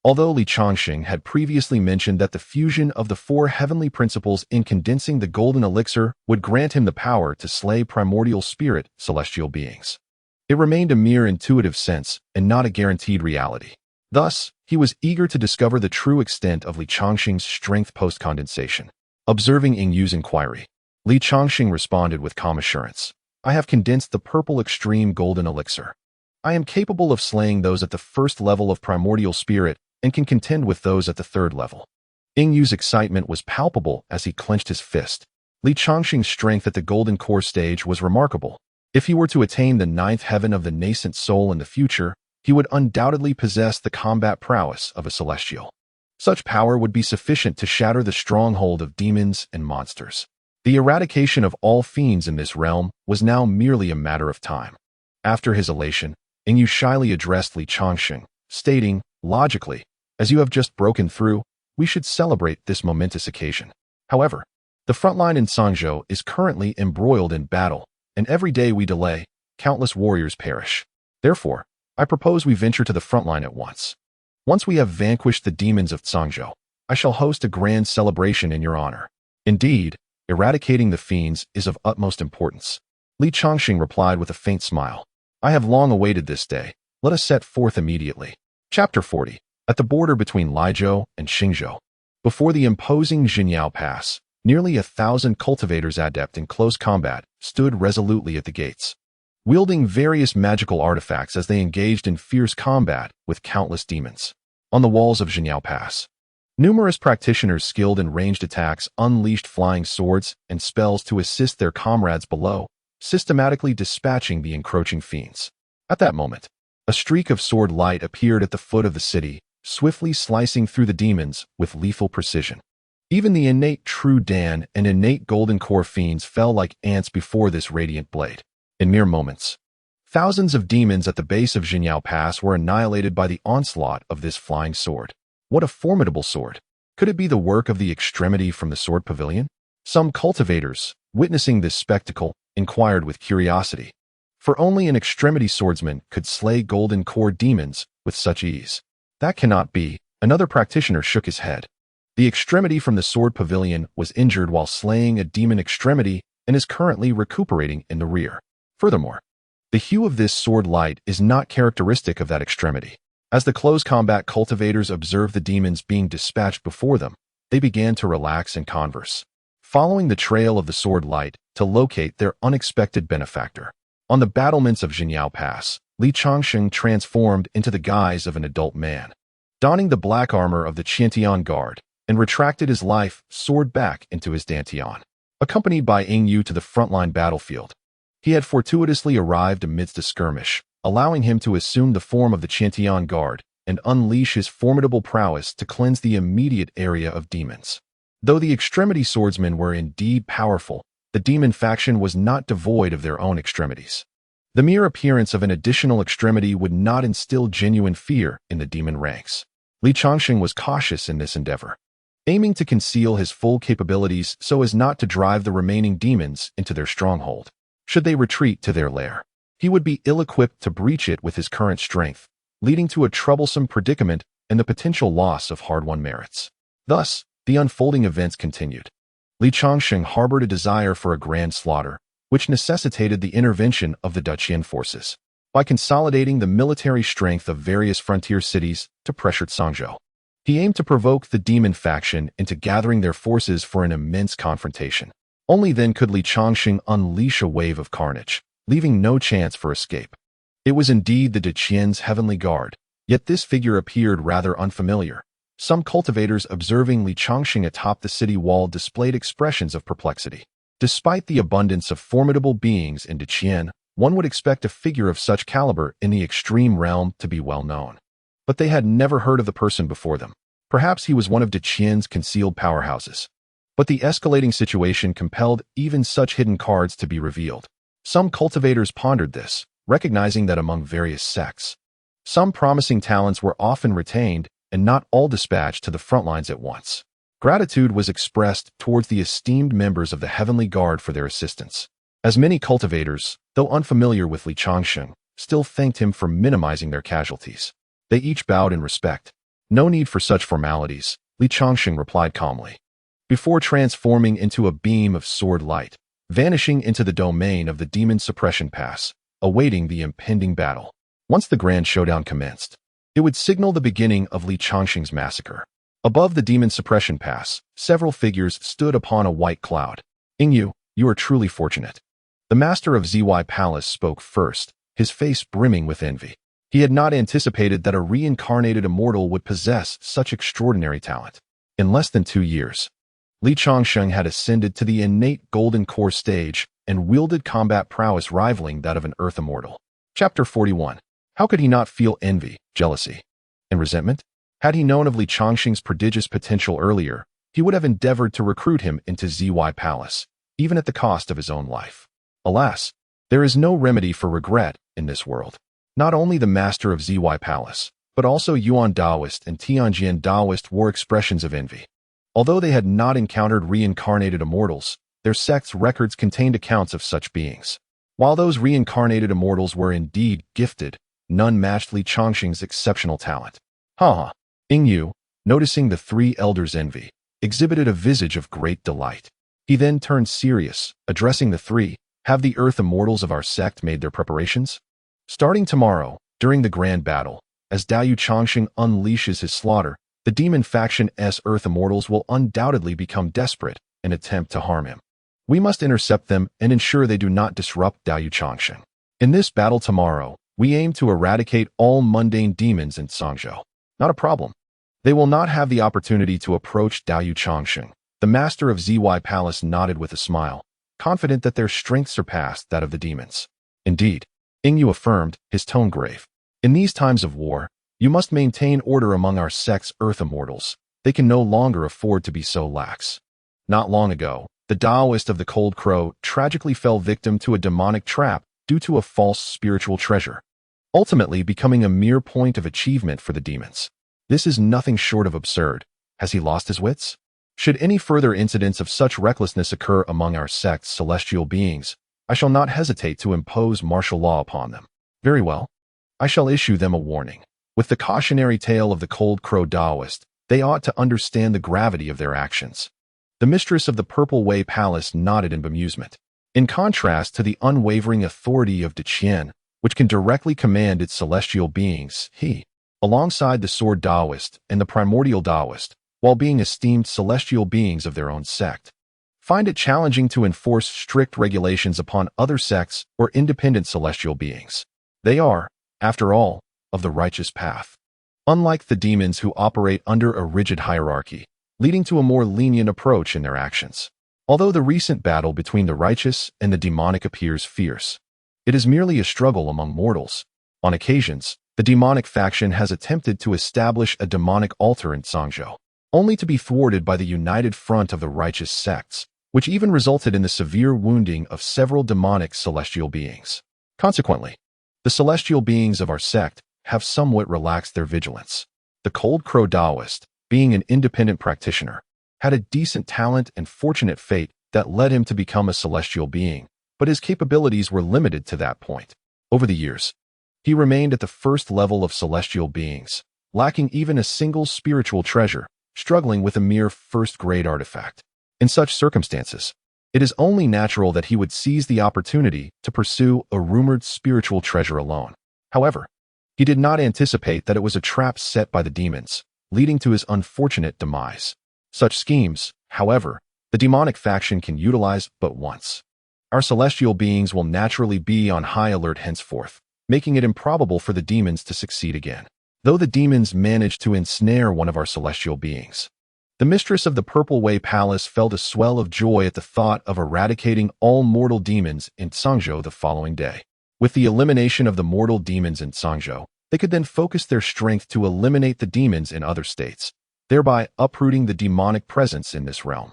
Although Changsheng had previously mentioned that the fusion of the 4 heavenly principles in condensing the golden elixir would grant him the power to slay primordial spirit celestial beings, it remained a mere intuitive sense and not a guaranteed reality. Thus, he was eager to discover the true extent of Changsheng's strength post-condensation. Observing Yu's inquiry, Changsheng responded with calm assurance, "I have condensed the purple extreme golden elixir. I am capable of slaying those at the 1st level of primordial spirit and can contend with those at the 3rd level." Yu's excitement was palpable as he clenched his fist, Li Changsheng's strength at the Golden Core stage was remarkable. If he were to attain the ninth heaven of the nascent soul in the future, he would undoubtedly possess the combat prowess of a celestial. Such power would be sufficient to shatter the stronghold of demons and monsters. The eradication of all fiends in this realm was now merely a matter of time. After his elation, Yingyu shyly addressed Li Changsheng, stating, logically, as you have just broken through, we should celebrate this momentous occasion. However, the front line in Sangzhou is currently embroiled in battle, and every day we delay, countless warriors perish. Therefore, I propose we venture to the front line at once. Once we have vanquished the demons of Sangzhou, I shall host a grand celebration in your honor. Indeed, eradicating the fiends is of utmost importance. Li Changsheng replied with a faint smile. I have long awaited this day. Let us set forth immediately. Chapter 40. At the border between Lijiao and Xingzhou. Before the imposing Jinyao Pass, nearly 1,000 cultivators adept in close combat stood resolutely at the gates, wielding various magical artifacts as they engaged in fierce combat with countless demons. On the walls of Jinyao Pass, numerous practitioners skilled in ranged attacks unleashed flying swords and spells to assist their comrades below, systematically dispatching the encroaching fiends. At that moment, a streak of sword light appeared at the foot of the city, swiftly slicing through the demons with lethal precision. Even the innate True Dan and innate Golden Core fiends fell like ants before this radiant blade. In mere moments, thousands of demons at the base of Jinyao Pass were annihilated by the onslaught of this flying sword. What a formidable sword! Could it be the work of the extremity from the sword pavilion? Some cultivators, witnessing this spectacle, inquired with curiosity. For only an extremity swordsman could slay Golden Core demons with such ease. That cannot be. Another practitioner shook his head. The extremity from the sword pavilion was injured while slaying a demon extremity and is currently recuperating in the rear. Furthermore, the hue of this sword light is not characteristic of that extremity. As the close combat cultivators observed the demons being dispatched before them, they began to relax and converse, following the trail of the sword light to locate their unexpected benefactor. On the battlements of Jinyao Pass, Li Changsheng transformed into the guise of an adult man, donning the black armor of the Qiantian Guard, and retracted his life sword back into his dantian. Accompanied by Yingyu to the frontline battlefield, he had fortuitously arrived amidst a skirmish, allowing him to assume the form of the Qiantian Guard and unleash his formidable prowess to cleanse the immediate area of demons. Though the extremity swordsmen were indeed powerful, the demon faction was not devoid of their own extremities. The mere appearance of an additional extremity would not instill genuine fear in the demon ranks. Li Changsheng was cautious in this endeavor, aiming to conceal his full capabilities so as not to drive the remaining demons into their stronghold. Should they retreat to their lair, he would be ill-equipped to breach it with his current strength, leading to a troublesome predicament and the potential loss of hard-won merits. Thus, the unfolding events continued. Li Changsheng harbored a desire for a grand slaughter, which necessitated the intervention of the Daqian forces. By consolidating the military strength of various frontier cities to pressure Sangzhou, he aimed to provoke the demon faction into gathering their forces for an immense confrontation. Only then could Li Changsheng unleash a wave of carnage, leaving no chance for escape. It was indeed the Daqian's heavenly guard, yet this figure appeared rather unfamiliar. Some cultivators observing Li Changsheng atop the city wall displayed expressions of perplexity. Despite the abundance of formidable beings in Daqian, one would expect a figure of such caliber in the extreme realm to be well known. But they had never heard of the person before them. Perhaps he was one of Daqian's concealed powerhouses. But the escalating situation compelled even such hidden cards to be revealed. Some cultivators pondered this, recognizing that among various sects, some promising talents were often retained and not all dispatched to the front lines at once. Gratitude was expressed towards the esteemed members of the Heavenly Guard for their assistance. As many cultivators, though unfamiliar with Li Changsheng, still thanked him for minimizing their casualties. They each bowed in respect. No need for such formalities, Li Changsheng replied calmly, before transforming into a beam of sword light, vanishing into the domain of the Demon Suppression Pass, awaiting the impending battle. Once the grand showdown commenced, it would signal the beginning of Li Changsheng's massacre. Above the Demon Suppression Pass, several figures stood upon a white cloud. Yingyu, you are truly fortunate. The master of ZY Palace spoke first, his face brimming with envy. He had not anticipated that a reincarnated immortal would possess such extraordinary talent. In less than 2 years, Li Changsheng had ascended to the innate golden core stage and wielded combat prowess rivaling that of an earth immortal. Chapter 41. How could he not feel envy, jealousy, and resentment? Had he known of Li Changsheng's prodigious potential earlier, he would have endeavored to recruit him into ZY Palace, even at the cost of his own life. Alas, there is no remedy for regret in this world. Not only the master of ZY Palace, but also Yuan Taoist and Tianjin Taoist were expressions of envy. Although they had not encountered reincarnated immortals, their sect's records contained accounts of such beings. While those reincarnated immortals were indeed gifted, none matched Li Changsheng's exceptional talent. Yu, noticing the three elders' envy, exhibited a visage of great delight. He then turned serious, addressing the three. Have the earth immortals of our sect made their preparations? Starting tomorrow, during the grand battle, as Dayu Changsheng unleashes his slaughter, the demon faction's earth immortals will undoubtedly become desperate and attempt to harm him. We must intercept them and ensure they do not disrupt Dayu Changsheng. In this battle tomorrow, we aim to eradicate all mundane demons in Sangzhou. Not a problem. They will not have the opportunity to approach Dayu Changsheng. The master of ZY Palace nodded with a smile, confident that their strength surpassed that of the demons. Indeed, Yu affirmed, his tone grave. In these times of war, you must maintain order among our sect's earth immortals. They can no longer afford to be so lax. Not long ago, the Taoist of the Cold Crow tragically fell victim to a demonic trap due to a false spiritual treasure, ultimately becoming a mere point of achievement for the demons. This is nothing short of absurd. Has he lost his wits? Should any further incidents of such recklessness occur among our sect's celestial beings, I shall not hesitate to impose martial law upon them. Very well. I shall issue them a warning. With the cautionary tale of the Cold Crow Taoist, they ought to understand the gravity of their actions. The mistress of the Purple Way Palace nodded in bemusement. In contrast to the unwavering authority of Deqian, which can directly command its celestial beings, he, alongside the Sword Taoist and the Primordial Taoist, while being esteemed celestial beings of their own sect, find it challenging to enforce strict regulations upon other sects or independent celestial beings. They are, after all, of the righteous path. Unlike the demons who operate under a rigid hierarchy, leading to a more lenient approach in their actions. Although the recent battle between the righteous and the demonic appears fierce, it is merely a struggle among mortals. On occasions, the demonic faction has attempted to establish a demonic altar in Sangzhou, only to be thwarted by the united front of the righteous sects, which even resulted in the severe wounding of several demonic celestial beings. Consequently, the celestial beings of our sect have somewhat relaxed their vigilance. The Cold Crow Taoist, being an independent practitioner, had a decent talent and fortunate fate that led him to become a celestial being, but his capabilities were limited to that point. Over the years, he remained at the first level of celestial beings, lacking even a single spiritual treasure, struggling with a mere first-grade artifact. In such circumstances, it is only natural that he would seize the opportunity to pursue a rumored spiritual treasure alone. However, he did not anticipate that it was a trap set by the demons, leading to his unfortunate demise. Such schemes, however, the demonic faction can utilize but once. Our celestial beings will naturally be on high alert henceforth, making it improbable for the demons to succeed again. Though the demons managed to ensnare one of our celestial beings, the mistress of the Purple Way Palace felt a swell of joy at the thought of eradicating all mortal demons in Sangzhou the following day. With the elimination of the mortal demons in Sangzhou, they could then focus their strength to eliminate the demons in other states, thereby uprooting the demonic presence in this realm.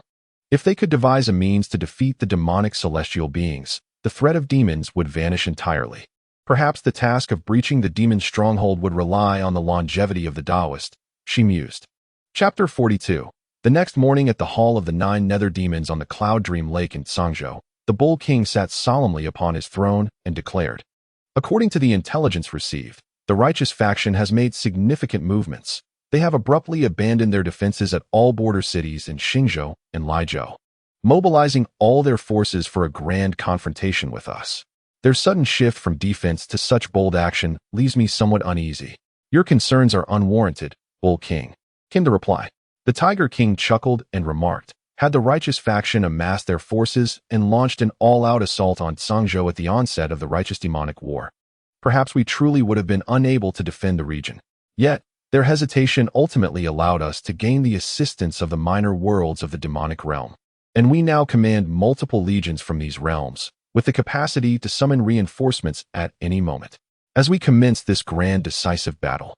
If they could devise a means to defeat the demonic celestial beings, the threat of demons would vanish entirely. Perhaps the task of breaching the demon stronghold would rely on the longevity of the Taoist, she mused. Chapter 42. The next morning at the Hall of the Nine Nether Demons on the Cloud Dream Lake in Sangzhou, the Bull King sat solemnly upon his throne and declared, according to the intelligence received, the righteous faction has made significant movements. They have abruptly abandoned their defenses at all border cities in Xingzhou and Laizhou, mobilizing all their forces for a grand confrontation with us. Their sudden shift from defense to such bold action leaves me somewhat uneasy. Your concerns are unwarranted, Bull King, came the reply. The Tiger King chuckled and remarked, had the righteous faction amassed their forces and launched an all-out assault on Sangzhou at the onset of the righteous demonic war, perhaps we truly would have been unable to defend the region. Yet, Their hesitation ultimately allowed us to gain the assistance of the minor worlds of the demonic realm. And we now command multiple legions from these realms, with the capacity to summon reinforcements at any moment. As we commence this grand decisive battle,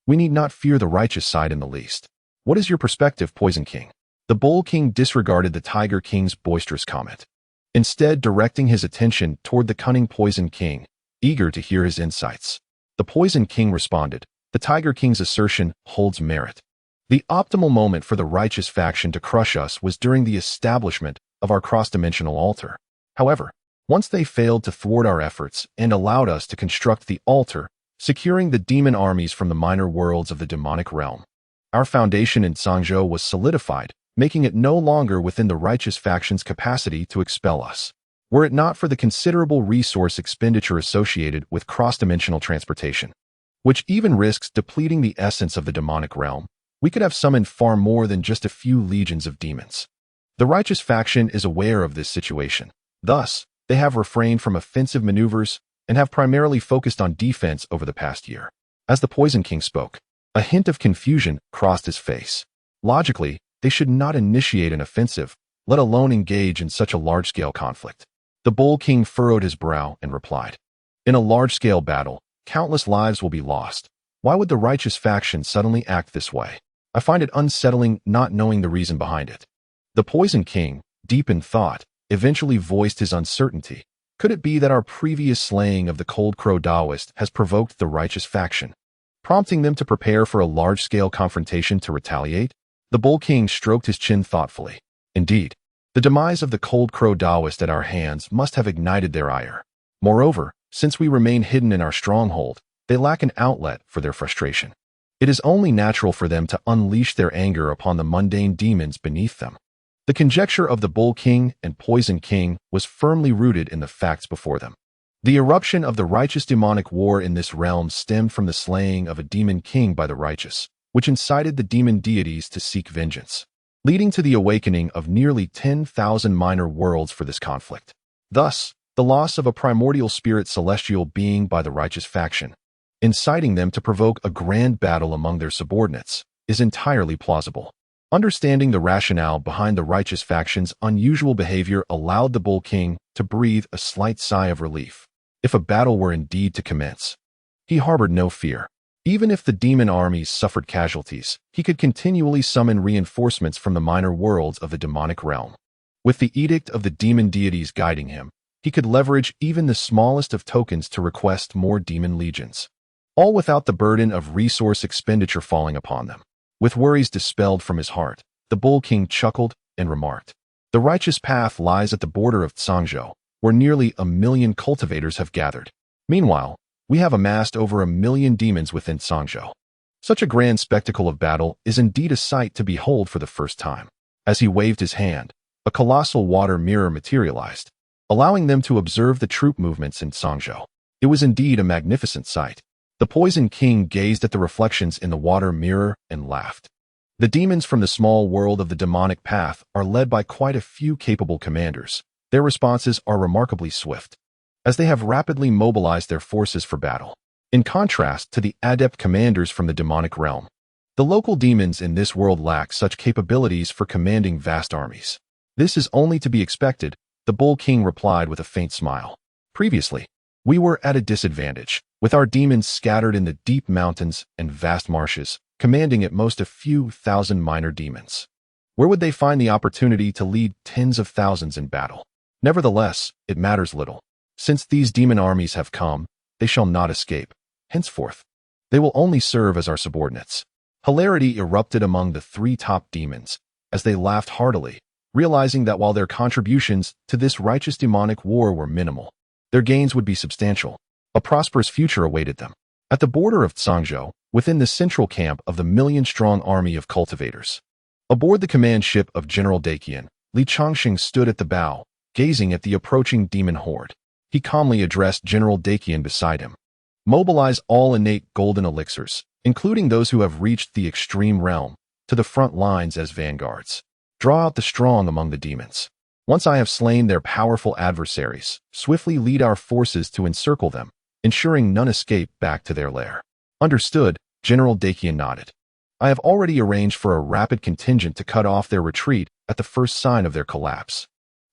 we need not fear the righteous side in the least. What is your perspective, Poison King? The Bull King disregarded the Tiger King's boisterous comment, instead directing his attention toward the cunning Poison King, eager to hear his insights. The Poison King responded, "The Tiger King's assertion holds merit. The optimal moment for the righteous faction to crush us was during the establishment of our cross-dimensional altar. However, once they failed to thwart our efforts and allowed us to construct the altar, securing the demon armies from the minor worlds of the demonic realm, our foundation in Changsheng was solidified, making it no longer within the righteous faction's capacity to expel us. Were it not for the considerable resource expenditure associated with cross-dimensional transportation, which even risks depleting the essence of the demonic realm, we could have summoned far more than just a few legions of demons. The righteous faction is aware of this situation. Thus, they have refrained from offensive maneuvers and have primarily focused on defense over the past year." As the Poison King spoke, a hint of confusion crossed his face. Logically, they should not initiate an offensive, let alone engage in such a large-scale conflict. The Bull King furrowed his brow and replied, "In a large-scale battle, countless lives will be lost. Why would the righteous faction suddenly act this way? I find it unsettling not knowing the reason behind it." The Poison King, deep in thought, eventually voiced his uncertainty. Could it be that our previous slaying of the Cold Crow Taoist has provoked the righteous faction, prompting them to prepare for a large-scale confrontation to retaliate? The Bull King stroked his chin thoughtfully. Indeed, the demise of the Cold Crow Taoist at our hands must have ignited their ire. Moreover, since we remain hidden in our stronghold, they lack an outlet for their frustration. It is only natural for them to unleash their anger upon the mundane demons beneath them. The conjecture of the Bull King and Poison King was firmly rooted in the facts before them. The eruption of the righteous demonic war in this realm stemmed from the slaying of a demon king by the righteous, which incited the demon deities to seek vengeance, leading to the awakening of nearly 10,000 minor worlds for this conflict. Thus, the loss of a primordial spirit celestial being by the righteous faction, inciting them to provoke a grand battle among their subordinates, is entirely plausible. Understanding the rationale behind the righteous faction's unusual behavior allowed the Bull King to breathe a slight sigh of relief. If a battle were indeed to commence, he harbored no fear. Even if the demon armies suffered casualties, he could continually summon reinforcements from the minor worlds of the demonic realm. With the edict of the demon deities guiding him, he could leverage even the smallest of tokens to request more demon legions, all without the burden of resource expenditure falling upon them. With worries dispelled from his heart, the Bull King chuckled and remarked, "The righteous path lies at the border of Changsheng, where nearly 1,000,000 cultivators have gathered. Meanwhile, we have amassed over 1,000,000 demons within Changsheng. Such a grand spectacle of battle is indeed a sight to behold for the first time." As he waved his hand, a colossal water mirror materialized, allowing them to observe the troop movements in Changsheng. It was indeed a magnificent sight. The Poison King gazed at the reflections in the water mirror and laughed. The demons from the small world of the demonic path are led by quite a few capable commanders. Their responses are remarkably swift, as they have rapidly mobilized their forces for battle. In contrast to the adept commanders from the demonic realm, the local demons in this world lack such capabilities for commanding vast armies. "This is only to be expected," the Bull King replied with a faint smile. "Previously, we were at a disadvantage, with our demons scattered in the deep mountains and vast marshes, commanding at most a few thousand minor demons. Where would they find the opportunity to lead tens of thousands in battle? Nevertheless, it matters little. Since these demon armies have come, they shall not escape. Henceforth, they will only serve as our subordinates." Hilarity erupted among the three top demons, as they laughed heartily, realizing that while their contributions to this righteous demonic war were minimal, their gains would be substantial. A prosperous future awaited them. At the border of Changsheng, within the central camp of the 1,000,000-strong army of cultivators, aboard the command ship of General Dakian, Changsheng stood at the bow, gazing at the approaching demon horde. He calmly addressed General Dakian beside him. "Mobilize all innate golden elixirs, including those who have reached the extreme realm, to the front lines as vanguards. Draw out the strong among the demons. Once I have slain their powerful adversaries, swiftly lead our forces to encircle them, ensuring none escape back to their lair." "Understood," General Dakian nodded. I have already arranged for a rapid contingent to cut off their retreat at the first sign of their collapse.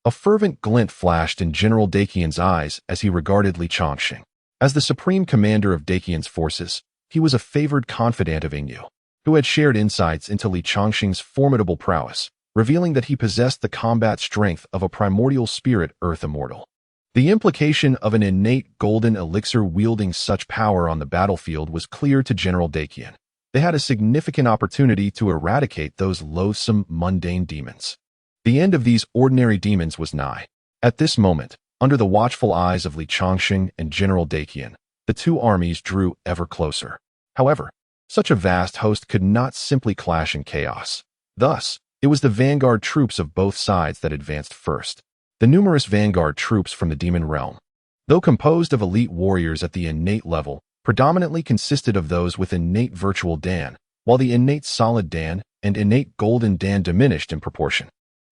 A fervent glint flashed in General Dakian's eyes as he regarded Li Changsheng. As the supreme commander of Dakian's forces, he was a favored confidant of Ingyu, who had shared insights into Li Changsheng's formidable prowess, revealing that he possessed the combat strength of a primordial spirit earth immortal. The implication of an innate golden elixir wielding such power on the battlefield was clear to General Dakian. They had a significant opportunity to eradicate those loathsome, mundane demons. The end of these ordinary demons was nigh. At this moment, under the watchful eyes of Li Changsheng and General Dakian, the two armies drew ever closer. However, such a vast host could not simply clash in chaos. Thus, it was the vanguard troops of both sides that advanced first. The numerous vanguard troops from the demon realm, though composed of elite warriors at the innate level, predominantly consisted of those with innate virtual Dan, while the innate solid Dan and innate golden Dan diminished in proportion.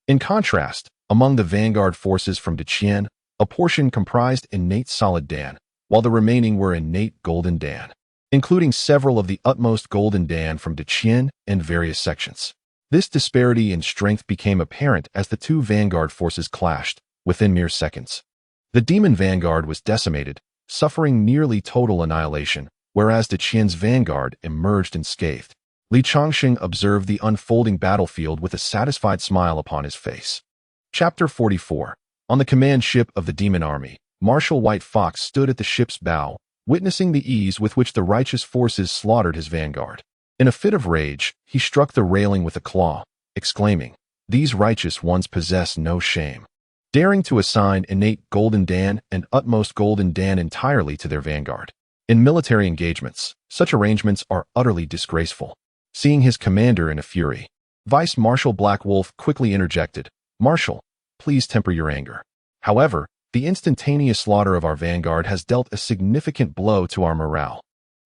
In contrast, among the vanguard forces from Deqian, a portion comprised innate solid Dan, while the remaining were innate golden Dan, including several of the utmost golden Dan from Deqian and various sections. This disparity in strength became apparent as the two vanguard forces clashed within mere seconds. The demon vanguard was decimated, suffering nearly total annihilation, whereas Deqian's vanguard emerged unscathed. Li Changsheng observed the unfolding battlefield with a satisfied smile upon his face. Chapter 44. On the command ship of the demon army, Marshal White Fox stood at the ship's bow, witnessing the ease with which the righteous forces slaughtered his vanguard. In a fit of rage, he struck the railing with a claw, exclaiming, "These righteous ones possess no shame," daring to assign innate Golden Dan and utmost Golden Dan entirely to their vanguard. In military engagements, such arrangements are utterly disgraceful. Seeing his commander in a fury, Vice Marshal Black Wolf quickly interjected, "Marshal, please temper your anger. However, the instantaneous slaughter of our vanguard has dealt a significant blow to our morale.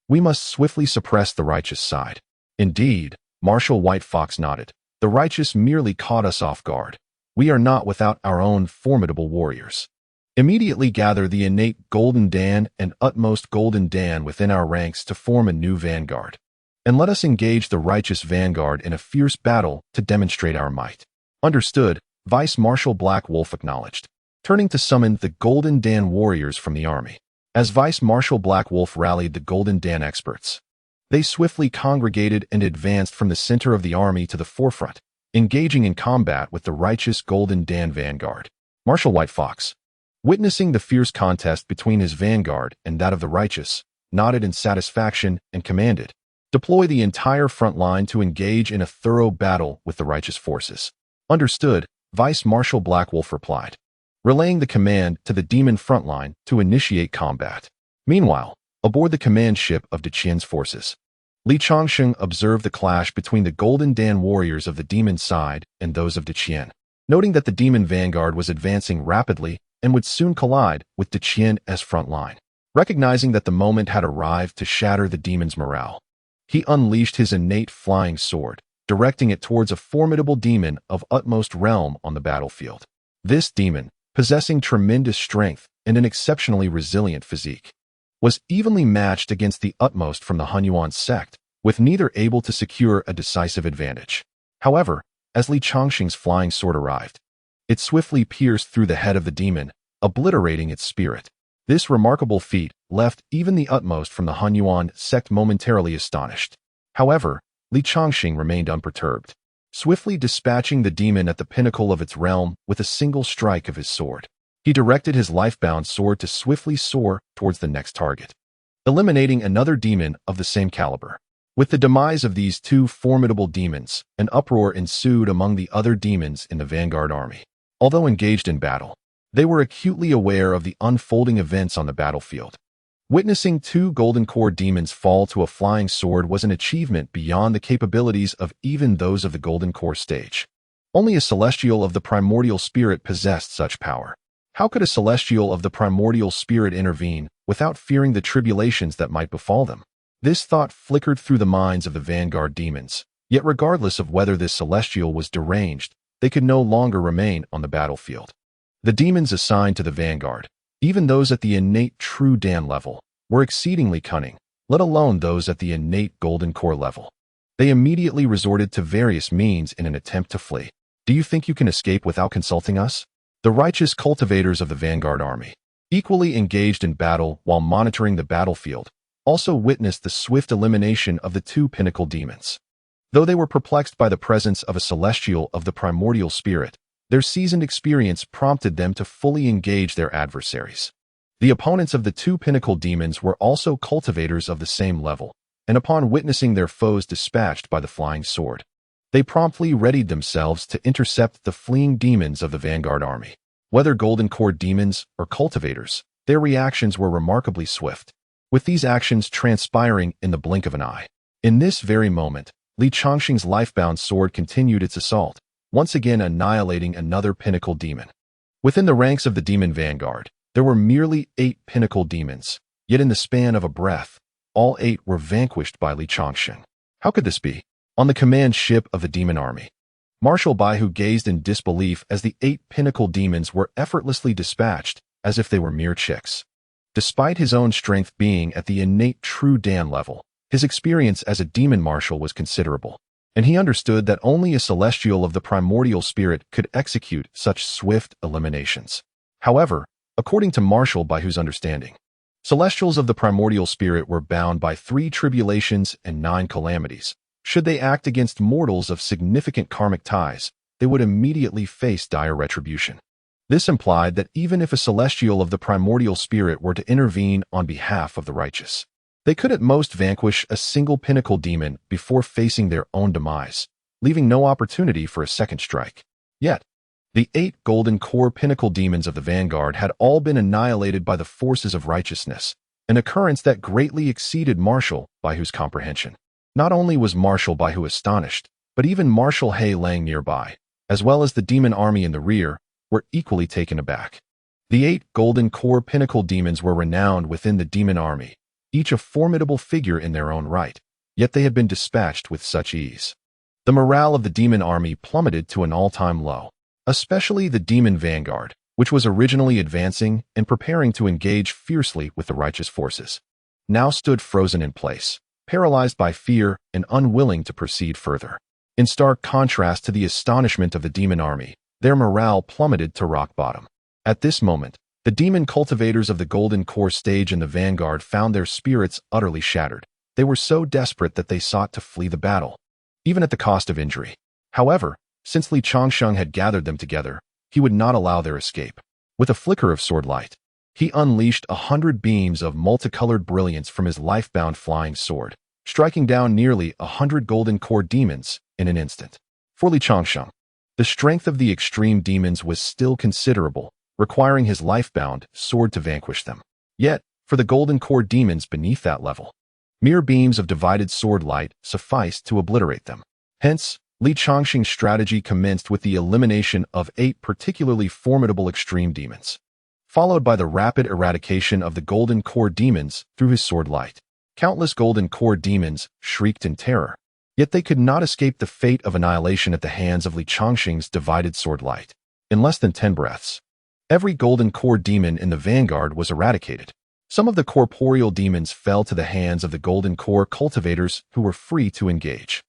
We must swiftly suppress the righteous side." "Indeed," Marshal White Fox nodded. "The righteous merely caught us off guard. We are not without our own formidable warriors. Immediately gather the innate Golden Dan and utmost Golden Dan within our ranks to form a new vanguard. And let us engage the righteous vanguard in a fierce battle to demonstrate our might." "Understood," Vice Marshal Black Wolf acknowledged, turning to summon the Golden Dan warriors from the army. As Vice Marshal Black Wolf rallied the Golden Dan experts, they swiftly congregated and advanced from the center of the army to the forefront, engaging in combat with the righteous Golden Dan vanguard. Marshal White Fox, witnessing the fierce contest between his vanguard and that of the righteous, nodded in satisfaction and commanded, "Deploy the entire front line to engage in a thorough battle with the righteous forces." "Understood," Vice Marshal Black Wolf replied, relaying the command to the demon front line to initiate combat. Meanwhile, aboard the command ship of Deqian's forces, Li Changsheng observed the clash between the Golden Dan warriors of the demon side and those of Deqian, noting that the demon vanguard was advancing rapidly and would soon collide with Deqian's front line. Recognizing that the moment had arrived to shatter the demon's morale, he unleashed his innate flying sword, directing it towards a formidable demon of utmost realm on the battlefield. This demon, possessing tremendous strength and an exceptionally resilient physique, was evenly matched against the utmost from the Hunyuan sect, with neither able to secure a decisive advantage. However, as Li Changsheng's flying sword arrived, it swiftly pierced through the head of the demon, obliterating its spirit. This remarkable feat left even the utmost from the Hunyuan sect momentarily astonished. However, Li Changsheng remained unperturbed, swiftly dispatching the demon at the pinnacle of its realm with a single strike of his sword. He directed his life-bound sword to swiftly soar towards the next target, eliminating another demon of the same caliber. With the demise of these two formidable demons, an uproar ensued among the other demons in the vanguard army. Although engaged in battle, they were acutely aware of the unfolding events on the battlefield. Witnessing two Golden Core demons fall to a flying sword was an achievement beyond the capabilities of even those of the Golden Core stage. Only a celestial of the primordial spirit possessed such power. How could a celestial of the primordial spirit intervene without fearing the tribulations that might befall them? This thought flickered through the minds of the vanguard demons, yet regardless of whether this celestial was deranged, they could no longer remain on the battlefield. The demons assigned to the vanguard, even those at the innate true Dan level, were exceedingly cunning, let alone those at the innate golden core level. They immediately resorted to various means in an attempt to flee. Do you think you can escape without consulting us? The righteous cultivators of the vanguard army, equally engaged in battle while monitoring the battlefield, also witnessed the swift elimination of the two pinnacle demons. Though they were perplexed by the presence of a celestial of the primordial spirit, their seasoned experience prompted them to fully engage their adversaries. The opponents of the two pinnacle demons were also cultivators of the same level, and upon witnessing their foes dispatched by the flying sword, they promptly readied themselves to intercept the fleeing demons of the vanguard army. Whether golden core demons or cultivators, their reactions were remarkably swift, with these actions transpiring in the blink of an eye. In this very moment, Changsheng's life-bound sword continued its assault, once again annihilating another pinnacle demon. Within the ranks of the demon vanguard, there were merely 8 pinnacle demons, yet in the span of a breath, all 8 were vanquished by Changsheng. How could this be? On the command ship of the demon army, Marshal Baihu gazed in disbelief as the 8 pinnacle demons were effortlessly dispatched, as if they were mere chicks. Despite his own strength being at the innate true Dan level, his experience as a demon marshal was considerable, and he understood that only a celestial of the primordial spirit could execute such swift eliminations. However, according to Marshal Baihu's understanding, celestials of the primordial spirit were bound by 3 tribulations and 9 calamities. Should they act against mortals of significant karmic ties, they would immediately face dire retribution. This implied that even if a celestial of the primordial spirit were to intervene on behalf of the righteous, they could at most vanquish a single pinnacle demon before facing their own demise, leaving no opportunity for a second strike. Yet, the 8 golden core pinnacle demons of the vanguard had all been annihilated by the forces of righteousness, an occurrence that greatly exceeded Marshal Baihu's comprehension. Not only was Marshal Baihu astonished, but even Marshal He Lang nearby, as well as the demon army in the rear, were equally taken aback. The 8 golden core pinnacle demons were renowned within the demon army, each a formidable figure in their own right, yet they had been dispatched with such ease. The morale of the demon army plummeted to an all-time low, especially the demon vanguard, which was originally advancing and preparing to engage fiercely with the righteous forces, now stood frozen in place, paralyzed by fear and unwilling to proceed further. In stark contrast to the astonishment of the demon army, their morale plummeted to rock bottom. At this moment, the demon cultivators of the golden core stage in the vanguard found their spirits utterly shattered. They were so desperate that they sought to flee the battle, even at the cost of injury. However, since Changsheng had gathered them together, he would not allow their escape. With a flicker of sword light, he unleashed 100 beams of multicolored brilliance from his life-bound flying sword, striking down nearly 100 golden core demons in an instant. For Changsheng, the strength of the extreme demons was still considerable, requiring his life-bound sword to vanquish them. Yet, for the golden core demons beneath that level, mere beams of divided sword light sufficed to obliterate them. Hence, Changsheng's strategy commenced with the elimination of 8 particularly formidable extreme demons, followed by the rapid eradication of the golden core demons through his sword light. Countless golden core demons shrieked in terror, yet they could not escape the fate of annihilation at the hands of Changsheng's divided sword light. In less than 10 breaths, every golden core demon in the vanguard was eradicated. Some of the corporeal demons fell to the hands of the golden core cultivators who were free to engage.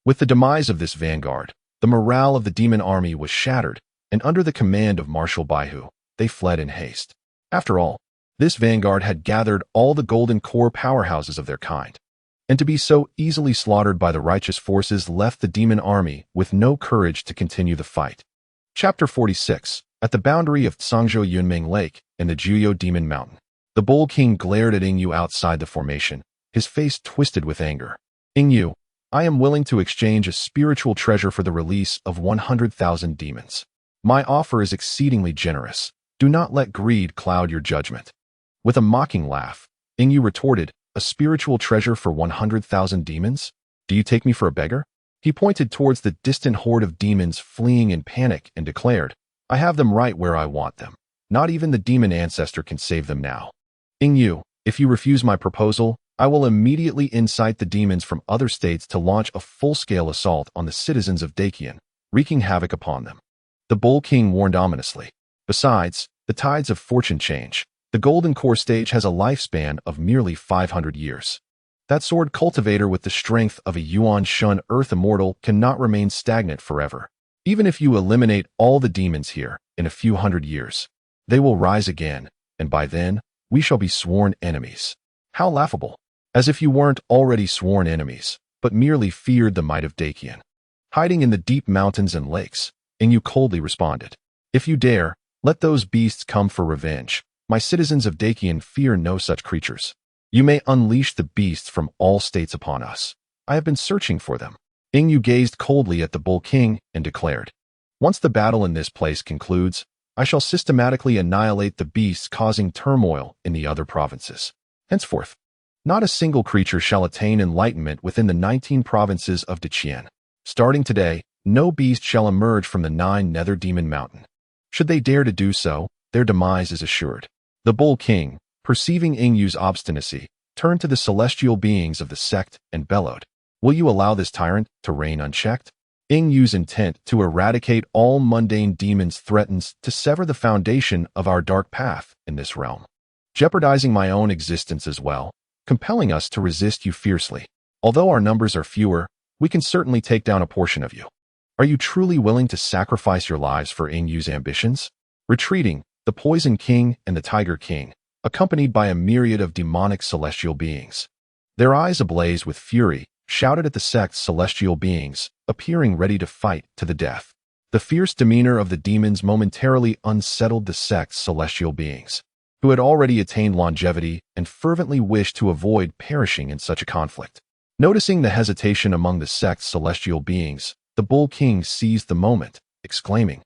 With the demise of this vanguard, the morale of the demon army was shattered, and under the command of Marshal Baihu, they fled in haste. After all, this vanguard had gathered all the golden core powerhouses of their kind, and to be so easily slaughtered by the righteous forces left the demon army with no courage to continue the fight. Chapter 46. At the boundary of Tsangzhou Yunming Lake in the Juyo Demon Mountain, the Bull King glared at Yingyu outside the formation, his face twisted with anger. Yingyu, I am willing to exchange a spiritual treasure for the release of 100,000 demons. My offer is exceedingly generous. Do not let greed cloud your judgment. With a mocking laugh, Yingyu retorted, a spiritual treasure for 100,000 demons? Do you take me for a beggar? He pointed towards the distant horde of demons fleeing in panic and declared, I have them right where I want them. Not even the demon ancestor can save them now. Yingyu, if you refuse my proposal, I will immediately incite the demons from other states to launch a full-scale assault on the citizens of Dakian, wreaking havoc upon them. The Bull King warned ominously. Besides, the tides of fortune change. The Golden Core stage has a lifespan of merely 500 years. That sword cultivator with the strength of a Yuan Shun Earth Immortal cannot remain stagnant forever. Even if you eliminate all the demons here in a few hundred years, they will rise again, and by then, we shall be sworn enemies. How laughable. As if you weren't already sworn enemies, but merely feared the might of Dakian. Hiding in the deep mountains and lakes, Ingyu coldly responded. If you dare, let those beasts come for revenge. My citizens of Dakian fear no such creatures. You may unleash the beasts from all states upon us. I have been searching for them. Ingyu gazed coldly at the Bull King and declared, once the battle in this place concludes, I shall systematically annihilate the beasts causing turmoil in the other provinces. Henceforth, not a single creature shall attain enlightenment within the 19 provinces of Daqian. Starting today, no beast shall emerge from the 9 Nether Demon Mountain. Should they dare to do so, their demise is assured. The Bull King, perceiving Ingyu's obstinacy, turned to the celestial beings of the sect and bellowed, will you allow this tyrant to reign unchecked? Ingyu's intent to eradicate all mundane demons threatens to sever the foundation of our dark path in this realm, jeopardizing my own existence as well, compelling us to resist you fiercely. Although our numbers are fewer, we can certainly take down a portion of you. Are you truly willing to sacrifice your lives for Ingyu's ambitions? Retreating, the Poison King and the Tiger King, accompanied by a myriad of demonic celestial beings, their eyes ablaze with fury, shouted at the sect's celestial beings, appearing ready to fight to the death. The fierce demeanor of the demons momentarily unsettled the sect's celestial beings, who had already attained longevity and fervently wished to avoid perishing in such a conflict. Noticing the hesitation among the sect's celestial beings, the Bull King seized the moment, exclaiming,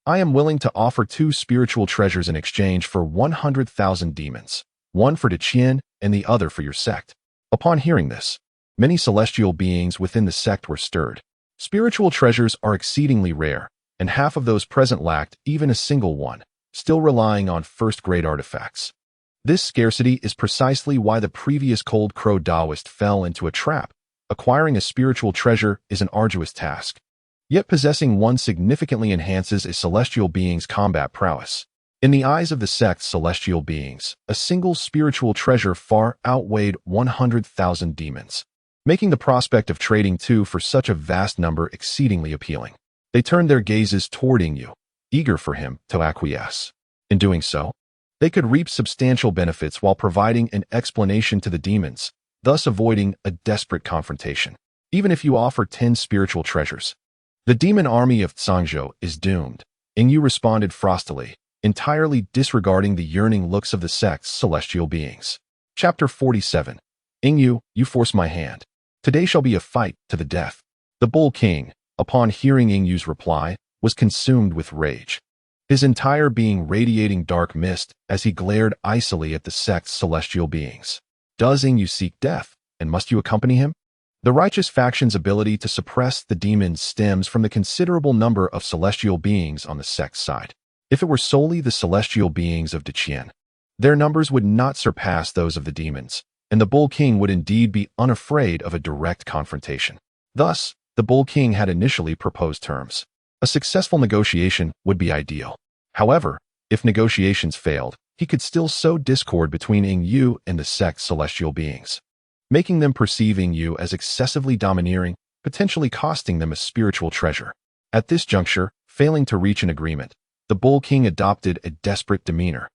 I am willing to offer 2 spiritual treasures in exchange for 100,000 demons, one for Daqian and the other for your sect. Upon hearing this, many celestial beings within the sect were stirred. Spiritual treasures are exceedingly rare, and half of those present lacked even a single one, still relying on first-grade artifacts. This scarcity is precisely why the previous Cold Crow Taoist fell into a trap. Acquiring a spiritual treasure is an arduous task. Yet possessing one significantly enhances a celestial being's combat prowess. In the eyes of the sect's celestial beings, a single spiritual treasure far outweighed 100,000 demons, making the prospect of trading 2 for such a vast number exceedingly appealing. They turned their gazes toward Ingyu, eager for him to acquiesce. In doing so, they could reap substantial benefits while providing an explanation to the demons, thus avoiding a desperate confrontation. Even if you offer 10 spiritual treasures, the demon army of Changsheng is doomed. Ingyu responded frostily, entirely disregarding the yearning looks of the sect's celestial beings. Chapter 47. Ingyu, you force my hand. Today shall be a fight to the death. The Bull King, upon hearing Ingyu's reply, was consumed with rage, his entire being radiating dark mist as he glared icily at the sect's celestial beings. Does Ingyu seek death, and must you accompany him? The righteous faction's ability to suppress the demons stems from the considerable number of celestial beings on the sect's side. If it were solely the celestial beings of Daqian, their numbers would not surpass those of the demons, and the Bull King would indeed be unafraid of a direct confrontation. Thus, the Bull King had initially proposed terms. A successful negotiation would be ideal. However, if negotiations failed, he could still sow discord between Ingyu and the sect's celestial beings, making them perceive Ingyu as excessively domineering, potentially costing them a spiritual treasure. At this juncture, failing to reach an agreement, the Bull King adopted a desperate demeanor,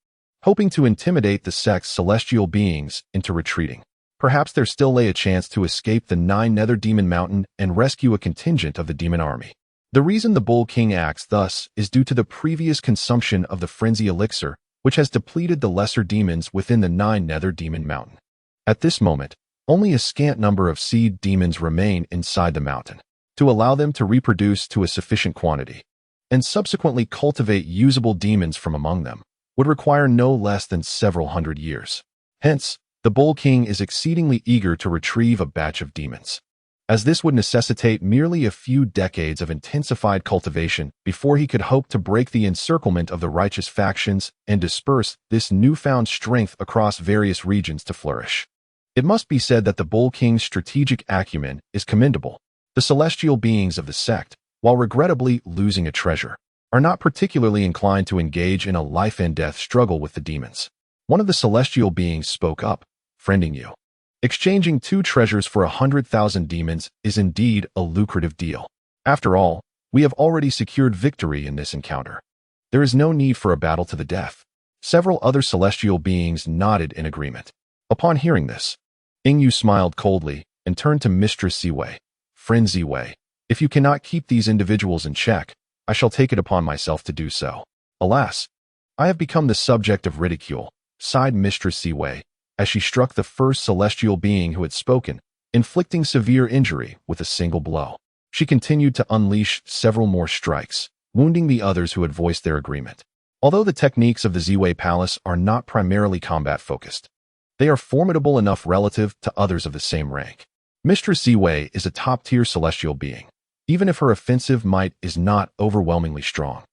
hoping to intimidate the sect's celestial beings into retreating. Perhaps there still lay a chance to escape the 9 Nether Demon Mountain and rescue a contingent of the demon army. The reason the Bull King acts thus is due to the previous consumption of the Frenzy Elixir, which has depleted the lesser demons within the 9 Nether Demon Mountain. At this moment, only a scant number of seed demons remain inside the mountain. To allow them to reproduce to a sufficient quantity, and subsequently cultivate usable demons from among them, would require no less than several hundred years. Hence, the Bull King is exceedingly eager to retrieve a batch of demons, as this would necessitate merely a few decades of intensified cultivation before he could hope to break the encirclement of the righteous factions and disperse this newfound strength across various regions to flourish. It must be said that the Bull King's strategic acumen is commendable. The celestial beings of the sect, while regrettably losing a treasure, are not particularly inclined to engage in a life-and-death struggle with the demons. One of the celestial beings spoke up, friending you. Exchanging 2 treasures for 100,000 demons is indeed a lucrative deal. After all, we have already secured victory in this encounter. There is no need for a battle to the death. Several other celestial beings nodded in agreement. Upon hearing this, Yingyu smiled coldly and turned to Mistress Ziwei. Friend Ziwei, if you cannot keep these individuals in check, I shall take it upon myself to do so. Alas, I have become the subject of ridicule, sighed Mistress Ziwei, as she struck the first celestial being who had spoken, inflicting severe injury with a single blow. She continued to unleash several more strikes, wounding the others who had voiced their agreement. Although the techniques of the Ziwei Palace are not primarily combat-focused, they are formidable enough relative to others of the same rank. Mistress Ziwei is a top-tier celestial being, even if her offensive might is not overwhelmingly strong.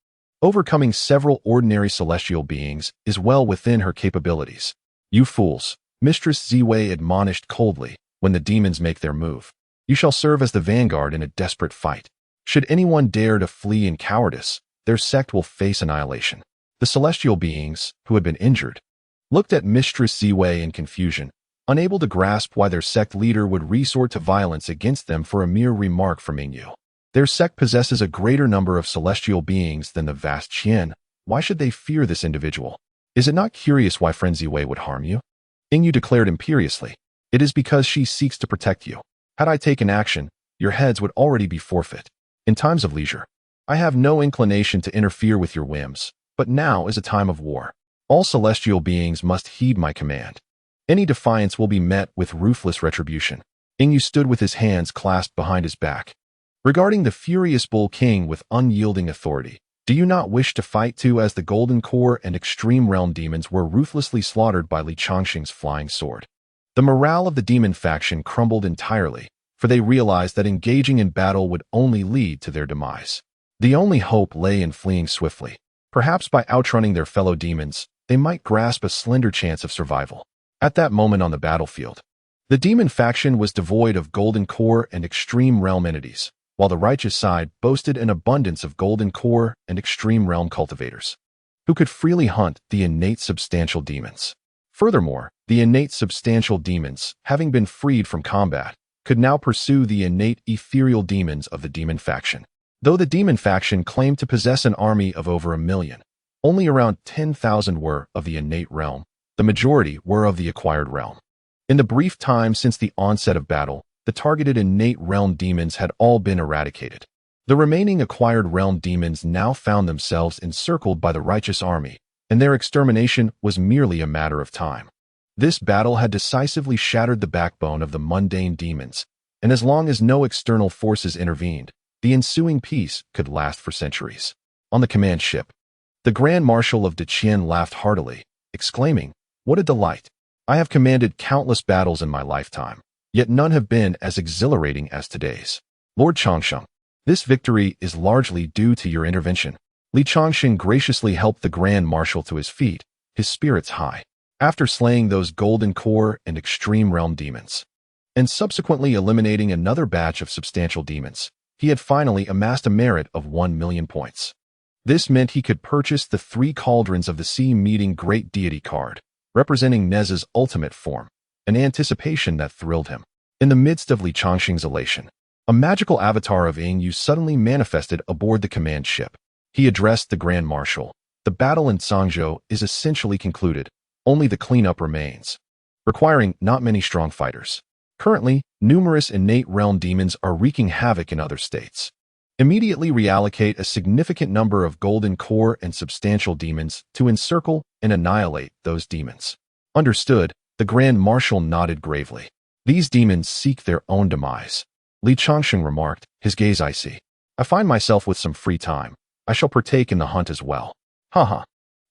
Overcoming several ordinary celestial beings is well within her capabilities. You fools, Mistress Ziwei admonished coldly, when the demons make their move. You shall serve as the vanguard in a desperate fight. Should anyone dare to flee in cowardice, their sect will face annihilation. The celestial beings, who had been injured, looked at Mistress Ziwei in confusion, unable to grasp why their sect leader would resort to violence against them for a mere remark from Yingyu. Their sect possesses a greater number of celestial beings than the vast Qian. Why should they fear this individual? Is it not curious why friend Ziwei would harm you? Yingyu declared imperiously. It is because she seeks to protect you. Had I taken action, your heads would already be forfeit. In times of leisure, I have no inclination to interfere with your whims, but now is a time of war. All celestial beings must heed my command. Any defiance will be met with ruthless retribution. Yingyu stood with his hands clasped behind his back, regarding the furious Bull King with unyielding authority. Do you not wish to fight too, as the Golden Core and Extreme Realm demons were ruthlessly slaughtered by Changsheng's flying sword? The morale of the demon faction crumbled entirely, for they realized that engaging in battle would only lead to their demise. The only hope lay in fleeing swiftly. Perhaps by outrunning their fellow demons, they might grasp a slender chance of survival. At that moment on the battlefield, the demon faction was devoid of Golden Core and Extreme Realm entities, while the righteous side boasted an abundance of Golden Core and Extreme Realm cultivators, who could freely hunt the innate substantial demons. Furthermore, the innate substantial demons, having been freed from combat, could now pursue the innate ethereal demons of the demon faction. Though the demon faction claimed to possess an army of over 1 million, only around 10,000 were of the innate realm. The majority were of the acquired realm. In the brief time since the onset of battle, the targeted innate realm demons had all been eradicated. The remaining acquired realm demons now found themselves encircled by the righteous army, and their extermination was merely a matter of time. This battle had decisively shattered the backbone of the mundane demons, and as long as no external forces intervened, the ensuing peace could last for centuries. On the command ship, the Grand Marshal of Deqian laughed heartily, exclaiming, "What a delight! I have commanded countless battles in my lifetime, yet none have been as exhilarating as today's. Lord Changsheng, this victory is largely due to your intervention." Changsheng graciously helped the Grand Marshal to his feet, his spirits high. After slaying those Golden Core and Extreme Realm demons, and subsequently eliminating another batch of substantial demons, he had finally amassed a merit of 1 million points. This meant he could purchase the 3 Cauldrons of the Sea meeting Great Deity card, representing Nezha's ultimate form, an anticipation that thrilled him. In the midst of Changsheng's elation, a magical avatar of Yingyu suddenly manifested aboard the command ship. He addressed the Grand Marshal. The battle in Zhangzhou is essentially concluded. Only the cleanup remains, requiring not many strong fighters. Currently, numerous innate realm demons are wreaking havoc in other states. Immediately reallocate a significant number of Golden Core and substantial demons to encircle and annihilate those demons. Understood, the Grand Marshal nodded gravely. These demons seek their own demise. Changsheng remarked, his gaze icy. I find myself with some free time. I shall partake in the hunt as well. Haha.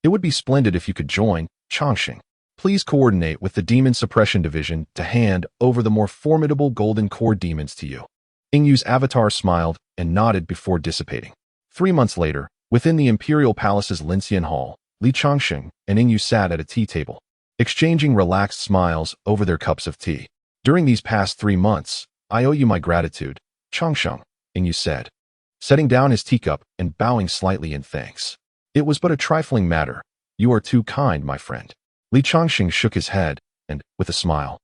It would be splendid if you could join, Changsheng. Please coordinate with the Demon Suppression Division to hand over the more formidable Golden Core demons to you. Yingyu's avatar smiled and nodded before dissipating. 3 months later, within the Imperial Palace's Lincian Hall, Changsheng and Yingyu sat at a tea table, exchanging relaxed smiles over their cups of tea. During these past 3 months, I owe you my gratitude, Changsheng, Yingyu said, setting down his teacup and bowing slightly in thanks. It was but a trifling matter. You are too kind, my friend. Changsheng shook his head, and, with a smile,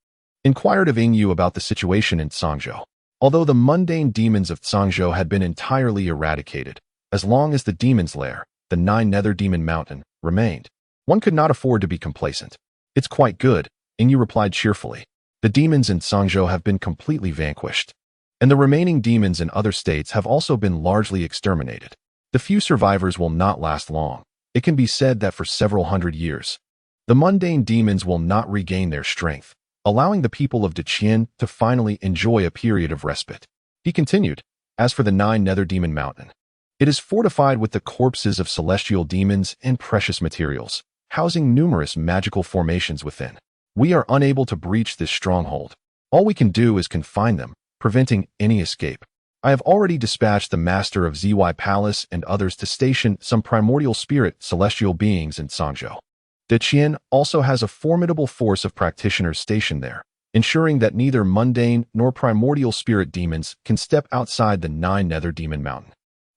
inquired of Yingyu about the situation in Cangzhou. Although the mundane demons of Cangzhou had been entirely eradicated, as long as the demon's lair, the Nine Nether Demon Mountain, remained, one could not afford to be complacent. It's quite good, Yingyu replied cheerfully. The demons in Cangzhou have been completely vanquished, and the remaining demons in other states have also been largely exterminated. The few survivors will not last long. It can be said that for several hundred years, the mundane demons will not regain their strength, allowing the people of Deqian to finally enjoy a period of respite. He continued, as for the Nine Nether Demon Mountain, it is fortified with the corpses of celestial demons and precious materials, housing numerous magical formations within. We are unable to breach this stronghold. All we can do is confine them, preventing any escape. I have already dispatched the master of ZY Palace and others to station some primordial spirit celestial beings in Cangzhou. Deqian also has a formidable force of practitioners stationed there, ensuring that neither mundane nor primordial spirit demons can step outside the Nine Nether Demon Mountain.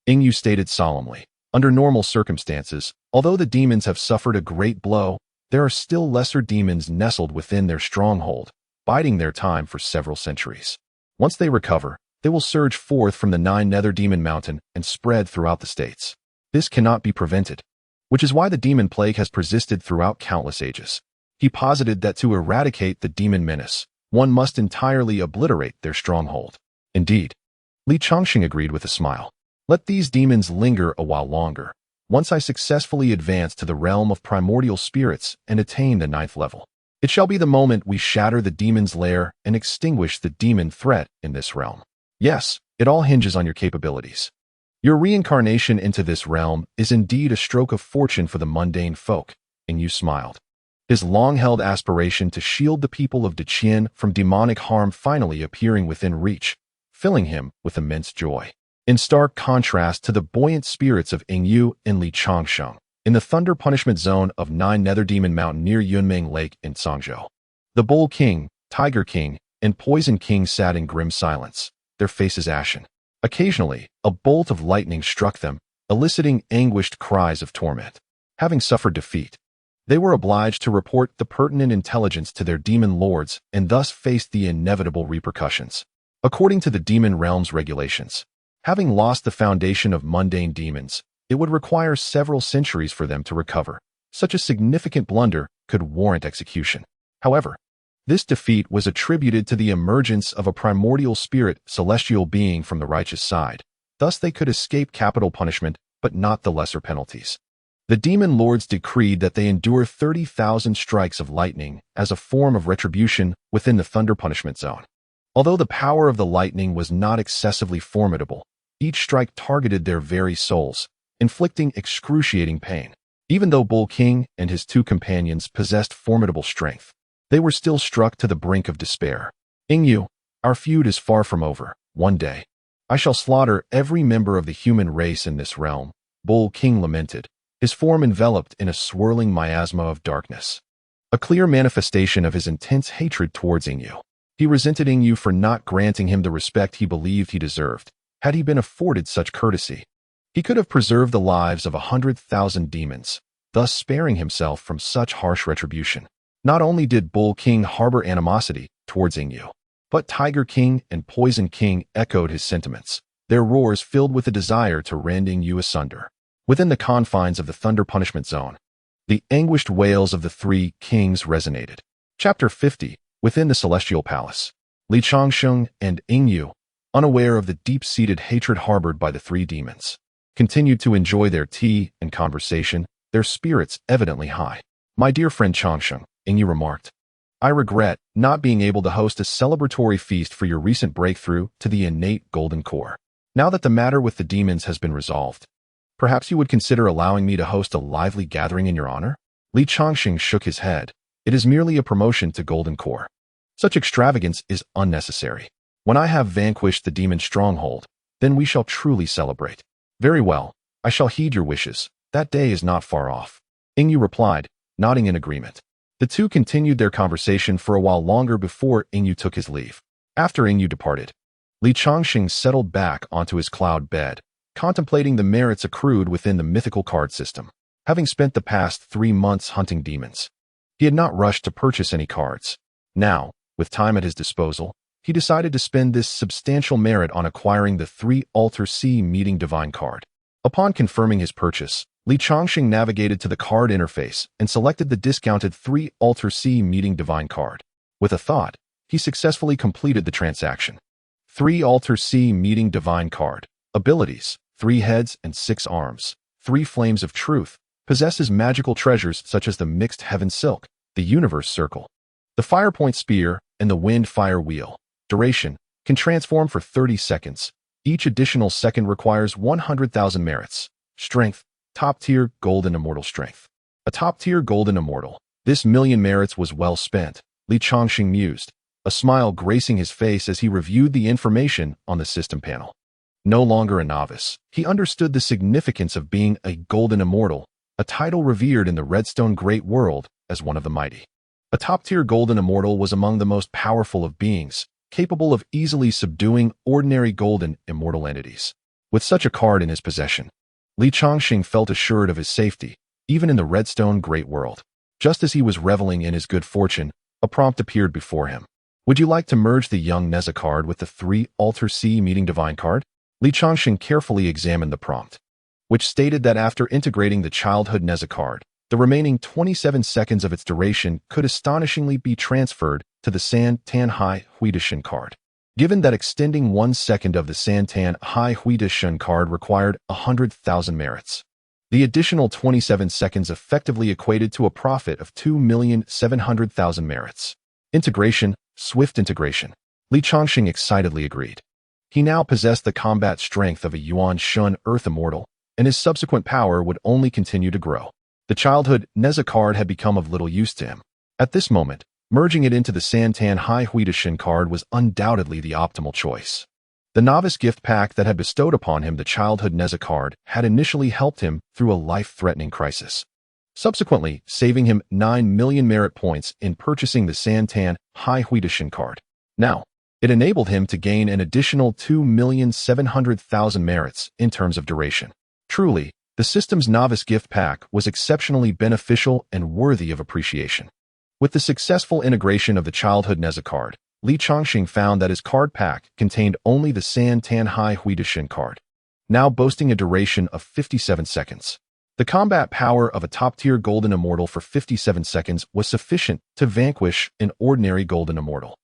Yingyu stated solemnly, under normal circumstances, although the demons have suffered a great blow, there are still lesser demons nestled within their stronghold, biding their time for several centuries. Once they recover, they will surge forth from the Nine Nether Demon Mountain and spread throughout the states. This cannot be prevented, which is why the demon plague has persisted throughout countless ages. He posited that to eradicate the demon menace, one must entirely obliterate their stronghold. Indeed, Li Changsheng agreed with a smile. Let these demons linger a while longer. Once I successfully advance to the realm of primordial spirits and attain the 9th level, it shall be the moment we shatter the demon's lair and extinguish the demon threat in this realm. Yes, it all hinges on your capabilities. Your reincarnation into this realm is indeed a stroke of fortune for the mundane folk, and you smiled. His long-held aspiration to shield the people of Deqian from demonic harm finally appearing within reach, filling him with immense joy. In stark contrast to the buoyant spirits of Yingyu and Li Changsheng, in the thunder punishment zone of Nine Nether Demon Mountain near Yunmeng Lake in Cangzhou, the Bull King, Tiger King, and Poison King sat in grim silence, their faces ashen. Occasionally, a bolt of lightning struck them, eliciting anguished cries of torment. Having suffered defeat, they were obliged to report the pertinent intelligence to their demon lords and thus faced the inevitable repercussions. According to the demon realm's regulations, having lost the foundation of mundane demons, it would require several centuries for them to recover. Such a significant blunder could warrant execution. However, this defeat was attributed to the emergence of a primordial spirit celestial being from the righteous side. Thus they could escape capital punishment, but not the lesser penalties. The demon lords decreed that they endure 30,000 strikes of lightning as a form of retribution within the thunder punishment zone. Although the power of the lightning was not excessively formidable, each strike targeted their very souls, inflicting excruciating pain. Even though Bull King and his two companions possessed formidable strength, they were still struck to the brink of despair. Yingyu, our feud is far from over. One day, I shall slaughter every member of the human race in this realm, Bull King lamented, his form enveloped in a swirling miasma of darkness. A clear manifestation of his intense hatred towards Yingyu. He resented Yingyu for not granting him the respect he believed he deserved. Had he been afforded such courtesy, he could have preserved the lives of 100,000 demons, thus sparing himself from such harsh retribution. Not only did Bull King harbor animosity towards Yingyu, but Tiger King and Poison King echoed his sentiments, their roars filled with a desire to rend Yingyu asunder. Within the confines of the Thunder Punishment Zone, the anguished wails of the three kings resonated. Chapter 50. Within the Celestial Palace, Li Changsheng and Yingyu, unaware of the deep-seated hatred harbored by the three demons, continued to enjoy their tea and conversation, their spirits evidently high. My dear friend Changsheng, Yingyu remarked, I regret not being able to host a celebratory feast for your recent breakthrough to the innate golden core. Now that the matter with the demons has been resolved, perhaps you would consider allowing me to host a lively gathering in your honor? Li Changsheng shook his head. It is merely a promotion to golden core. Such extravagance is unnecessary. When I have vanquished the demon stronghold, then we shall truly celebrate. Very well, I shall heed your wishes. That day is not far off. Yingyu replied, nodding in agreement. The two continued their conversation for a while longer before Yingyu took his leave. After Yingyu departed, Li Changsheng settled back onto his cloud bed, contemplating the merits accrued within the mythical card system. Having spent the past 3 months hunting demons, he had not rushed to purchase any cards. Now, With time at his disposal, he decided to spend this substantial merit on acquiring the 3 Alter C Meeting Divine card. Upon confirming his purchase, Changsheng navigated to the card interface and selected the discounted 3 Alter C Meeting Divine card. With a thought, he successfully completed the transaction. 3 Alter C Meeting Divine card. Abilities: 3 heads and 6 arms. 3 Flames of Truth. Possesses magical treasures such as the Mixed Heaven Silk, the Universe Circle, the Firepoint Spear, and the Wind Fire Wheel. Duration: can transform for 30 seconds. Each additional second requires 100,000 merits. Strength: top-tier Golden Immortal Strength. A top-tier Golden Immortal. This million merits was well spent, Changsheng mused, a smile gracing his face as he reviewed the information on the system panel. No longer a novice, he understood the significance of being a Golden Immortal, a title revered in the Redstone Great World as one of the mighty. A top-tier Golden Immortal was among the most powerful of beings, capable of easily subduing ordinary Golden Immortal entities. With such a card in his possession, Changsheng felt assured of his safety, even in the Redstone Great World. Just as he was reveling in his good fortune, a prompt appeared before him. Would you like to merge the young Nezha card with the 3 Alter C Meeting Divine card? Changsheng carefully examined the prompt, which stated that after integrating the childhood Nezha card, the remaining 27 seconds of its duration could astonishingly be transferred to the San Tan Hai Huidishan card. Given that extending 1 second of the San Tan Hai Huidishan card required 100,000 merits, the additional 27 seconds effectively equated to a profit of 2,700,000 merits. Integration, swift integration. Changsheng excitedly agreed. He now possessed the combat strength of a Yuan Shun Earth Immortal, and his subsequent power would only continue to grow. The childhood Nezha card had become of little use to him. At this moment, merging it into the San Tan Hai Huidishan card was undoubtedly the optimal choice. The novice gift pack that had bestowed upon him the childhood Nezha card had initially helped him through a life-threatening crisis, subsequently saving him 9 million merit points in purchasing the San Tan Hai Huidishan card. Now, it enabled him to gain an additional 2,700,000 merits in terms of duration. Truly, the system's novice gift pack was exceptionally beneficial and worthy of appreciation. With the successful integration of the childhood Nezha card, Changsheng found that his card pack contained only the San Tan Hai Huidishan card, now boasting a duration of 57 seconds. The combat power of a top-tier Golden Immortal for 57 seconds was sufficient to vanquish an ordinary Golden Immortal,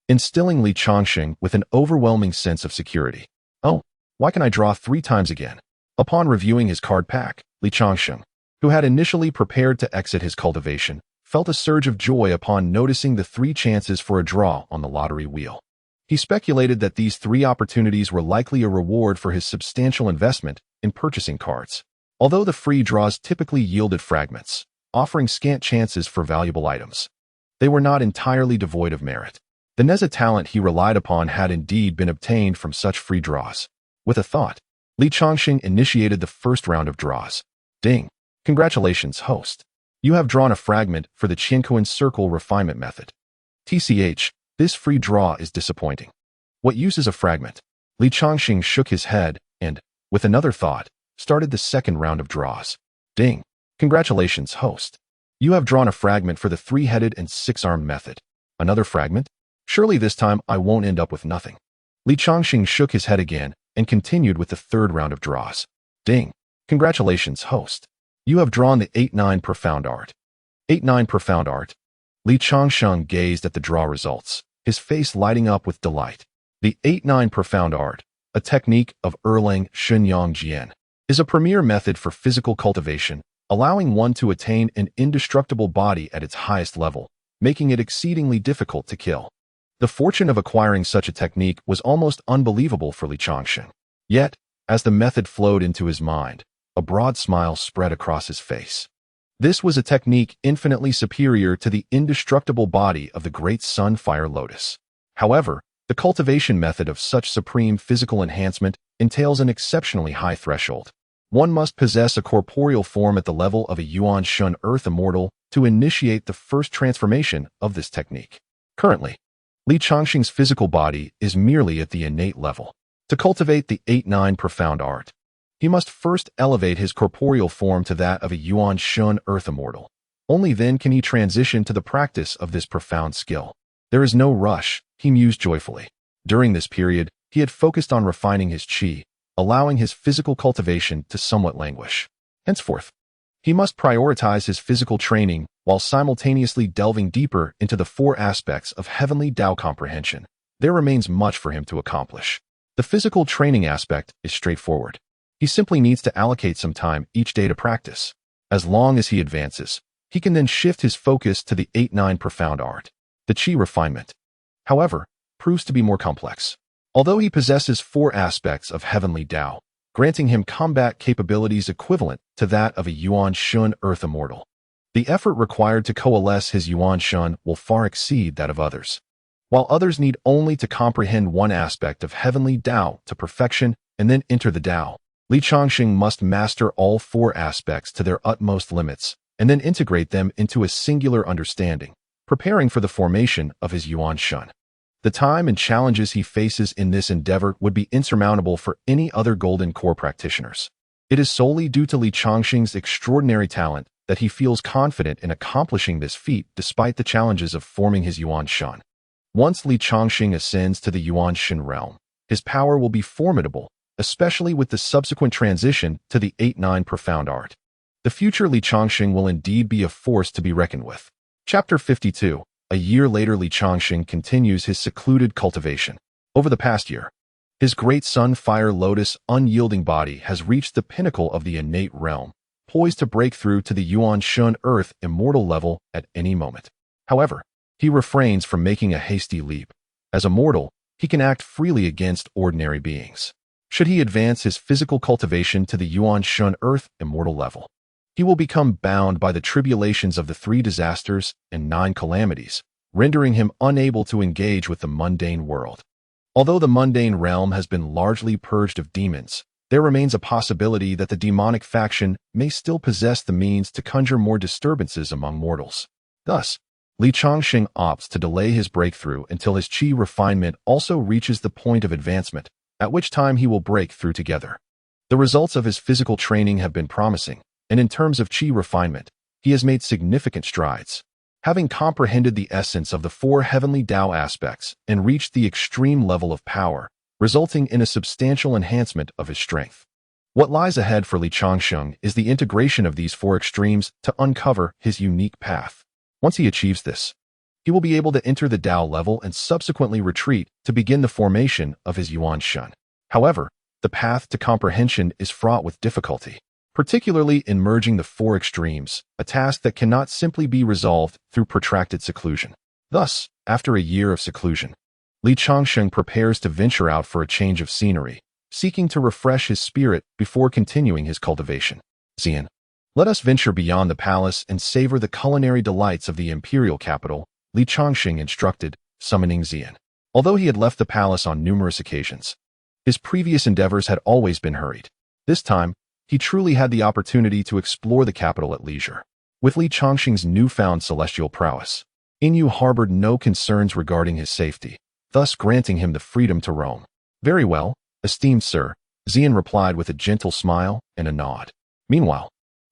instilling Changsheng with an overwhelming sense of security. Oh, why can I draw 3 times again? Upon reviewing his card pack, Changsheng, who had initially prepared to exit his cultivation, felt a surge of joy upon noticing the 3 chances for a draw on the lottery wheel. He speculated that these 3 opportunities were likely a reward for his substantial investment in purchasing cards. Although the free draws typically yielded fragments, offering scant chances for valuable items, they were not entirely devoid of merit. The Nezha talent he relied upon had indeed been obtained from such free draws. With a thought, Changsheng initiated the first round of draws. Ding! Congratulations, host. You have drawn a fragment for the Qiankuan Circle Refinement Method. TCH, this free draw is disappointing. What use is a fragment? Changsheng shook his head and, with another thought, started the second round of draws. Ding! Congratulations, host. You have drawn a fragment for the 3-headed and 6-armed method. Another fragment? Surely this time I won't end up with nothing. Changsheng shook his head again and continued with the third round of draws. Ding! Congratulations, host. You have drawn the 8-9 Profound Art. 8-9 Profound Art. Changsheng gazed at the draw results, his face lighting up with delight. The 8-9 Profound Art, a technique of Erlang Shen is a premier method for physical cultivation, allowing one to attain an indestructible body at its highest level, making it exceedingly difficult to kill. The fortune of acquiring such a technique was almost unbelievable for Changsheng. Yet, as the method flowed into his mind, a broad smile spread across his face. This was a technique infinitely superior to the indestructible body of the great Sun Fire Lotus. However, the cultivation method of such supreme physical enhancement entails an exceptionally high threshold. One must possess a corporeal form at the level of a Yuan Shun Earth Immortal to initiate the first transformation of this technique. Currently, Changsheng's physical body is merely at the innate level. To cultivate the 8-9 Profound Art, he must first elevate his corporeal form to that of a Yuan Shun Earth Immortal. Only then can he transition to the practice of this profound skill. There is no rush, he mused joyfully. During this period, he had focused on refining his qi, allowing his physical cultivation to somewhat languish. Henceforth, he must prioritize his physical training while simultaneously delving deeper into the four aspects of heavenly Tao comprehension. There remains much for him to accomplish. The physical training aspect is straightforward. He simply needs to allocate some time each day to practice. As long as he advances, he can then shift his focus to the 8-9 profound art. The qi refinement, however, proves to be more complex. Although he possesses four aspects of heavenly Tao, granting him combat capabilities equivalent to that of a Yuan Shun Earth Immortal, the effort required to coalesce his Yuan Shun will far exceed that of others. While others need only to comprehend one aspect of heavenly Tao to perfection and then enter the Tao, Changsheng must master all four aspects to their utmost limits and then integrate them into a singular understanding, preparing for the formation of his Yuan Shun. The time and challenges he faces in this endeavor would be insurmountable for any other Golden Core practitioners. It is solely due to Changsheng's extraordinary talent that he feels confident in accomplishing this feat despite the challenges of forming his Yuan Shun. Once Changsheng ascends to the Yuan Shen realm, his power will be formidable, especially with the subsequent transition to the 8-9 profound art. The future Changsheng will indeed be a force to be reckoned with. Chapter 52. A year later, Changsheng continues his secluded cultivation. Over the past year, his great sun fire lotus unyielding body has reached the pinnacle of the innate realm, poised to break through to the Yuan Shun Earth Immortal level at any moment. However, he refrains from making a hasty leap. As a mortal, he can act freely against ordinary beings. Should he advance his physical cultivation to the Yuan Shun Earth Immortal level, he will become bound by the tribulations of the 3 disasters and 9 calamities, rendering him unable to engage with the mundane world. Although the mundane realm has been largely purged of demons, there remains a possibility that the demonic faction may still possess the means to conjure more disturbances among mortals. Thus, Changsheng opts to delay his breakthrough until his qi refinement also reaches the point of advancement, at which time he will break through together. The results of his physical training have been promising, and in terms of qi refinement, he has made significant strides. Having comprehended the essence of the 4 heavenly Tao aspects and reached the extreme level of power, resulting in a substantial enhancement of his strength. What lies ahead for Changsheng is the integration of these 4 extremes to uncover his unique path. Once he achieves this, he will be able to enter the Tao level and subsequently retreat to begin the formation of his Yuan Shun. However, the path to comprehension is fraught with difficulty, particularly in merging the 4 extremes, a task that cannot simply be resolved through protracted seclusion. Thus, after a year of seclusion, Changsheng prepares to venture out for a change of scenery, seeking to refresh his spirit before continuing his cultivation. Xian, let us venture beyond the palace and savor the culinary delights of the imperial capital, Changsheng instructed, summoning Xian. Although he had left the palace on numerous occasions, his previous endeavors had always been hurried. This time, he truly had the opportunity to explore the capital at leisure. With Changsheng's newfound celestial prowess, Inyu harbored no concerns regarding his safety, thus granting him the freedom to roam. Very well, esteemed sir, Xian replied with a gentle smile and a nod. Meanwhile,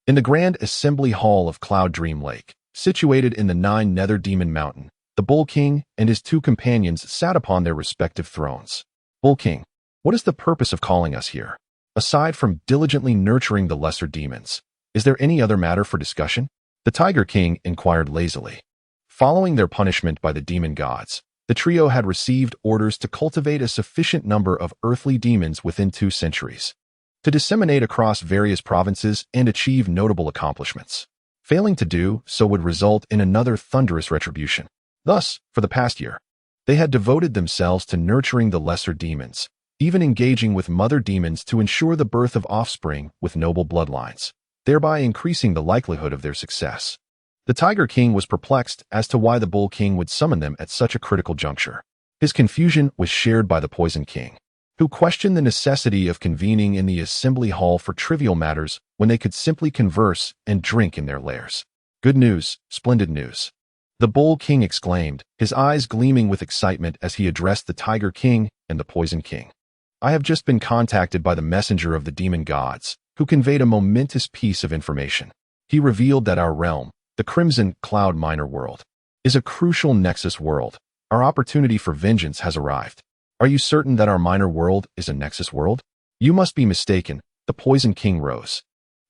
in the grand assembly hall of Cloud Dream Lake, situated in the 9 Nether Demon Mountain, the Bull King and his 2 companions sat upon their respective thrones. Bull King, what is the purpose of calling us here? Aside from diligently nurturing the lesser demons, is there any other matter for discussion? The Tiger King inquired lazily. Following their punishment by the demon gods, the trio had received orders to cultivate a sufficient number of earthly demons within 2 centuries, to disseminate across various provinces and achieve notable accomplishments. Failing to do so would result in another thunderous retribution. Thus, for the past year, they had devoted themselves to nurturing the lesser demons, even engaging with mother demons to ensure the birth of offspring with noble bloodlines, thereby increasing the likelihood of their success. The Tiger King was perplexed as to why the Bull King would summon them at such a critical juncture. His confusion was shared by the Poison King, who questioned the necessity of convening in the assembly hall for trivial matters when they could simply converse and drink in their lairs. Good news, splendid news. The Bull King exclaimed, his eyes gleaming with excitement as he addressed the Tiger King and the Poison King. I have just been contacted by the messenger of the demon gods, who conveyed a momentous piece of information. He revealed that our realm, the Crimson Cloud Minor world, is a crucial nexus world, Our opportunity for vengeance has arrived. Are you certain that our minor world is a Nexus world? You must be mistaken, the Poison King rose.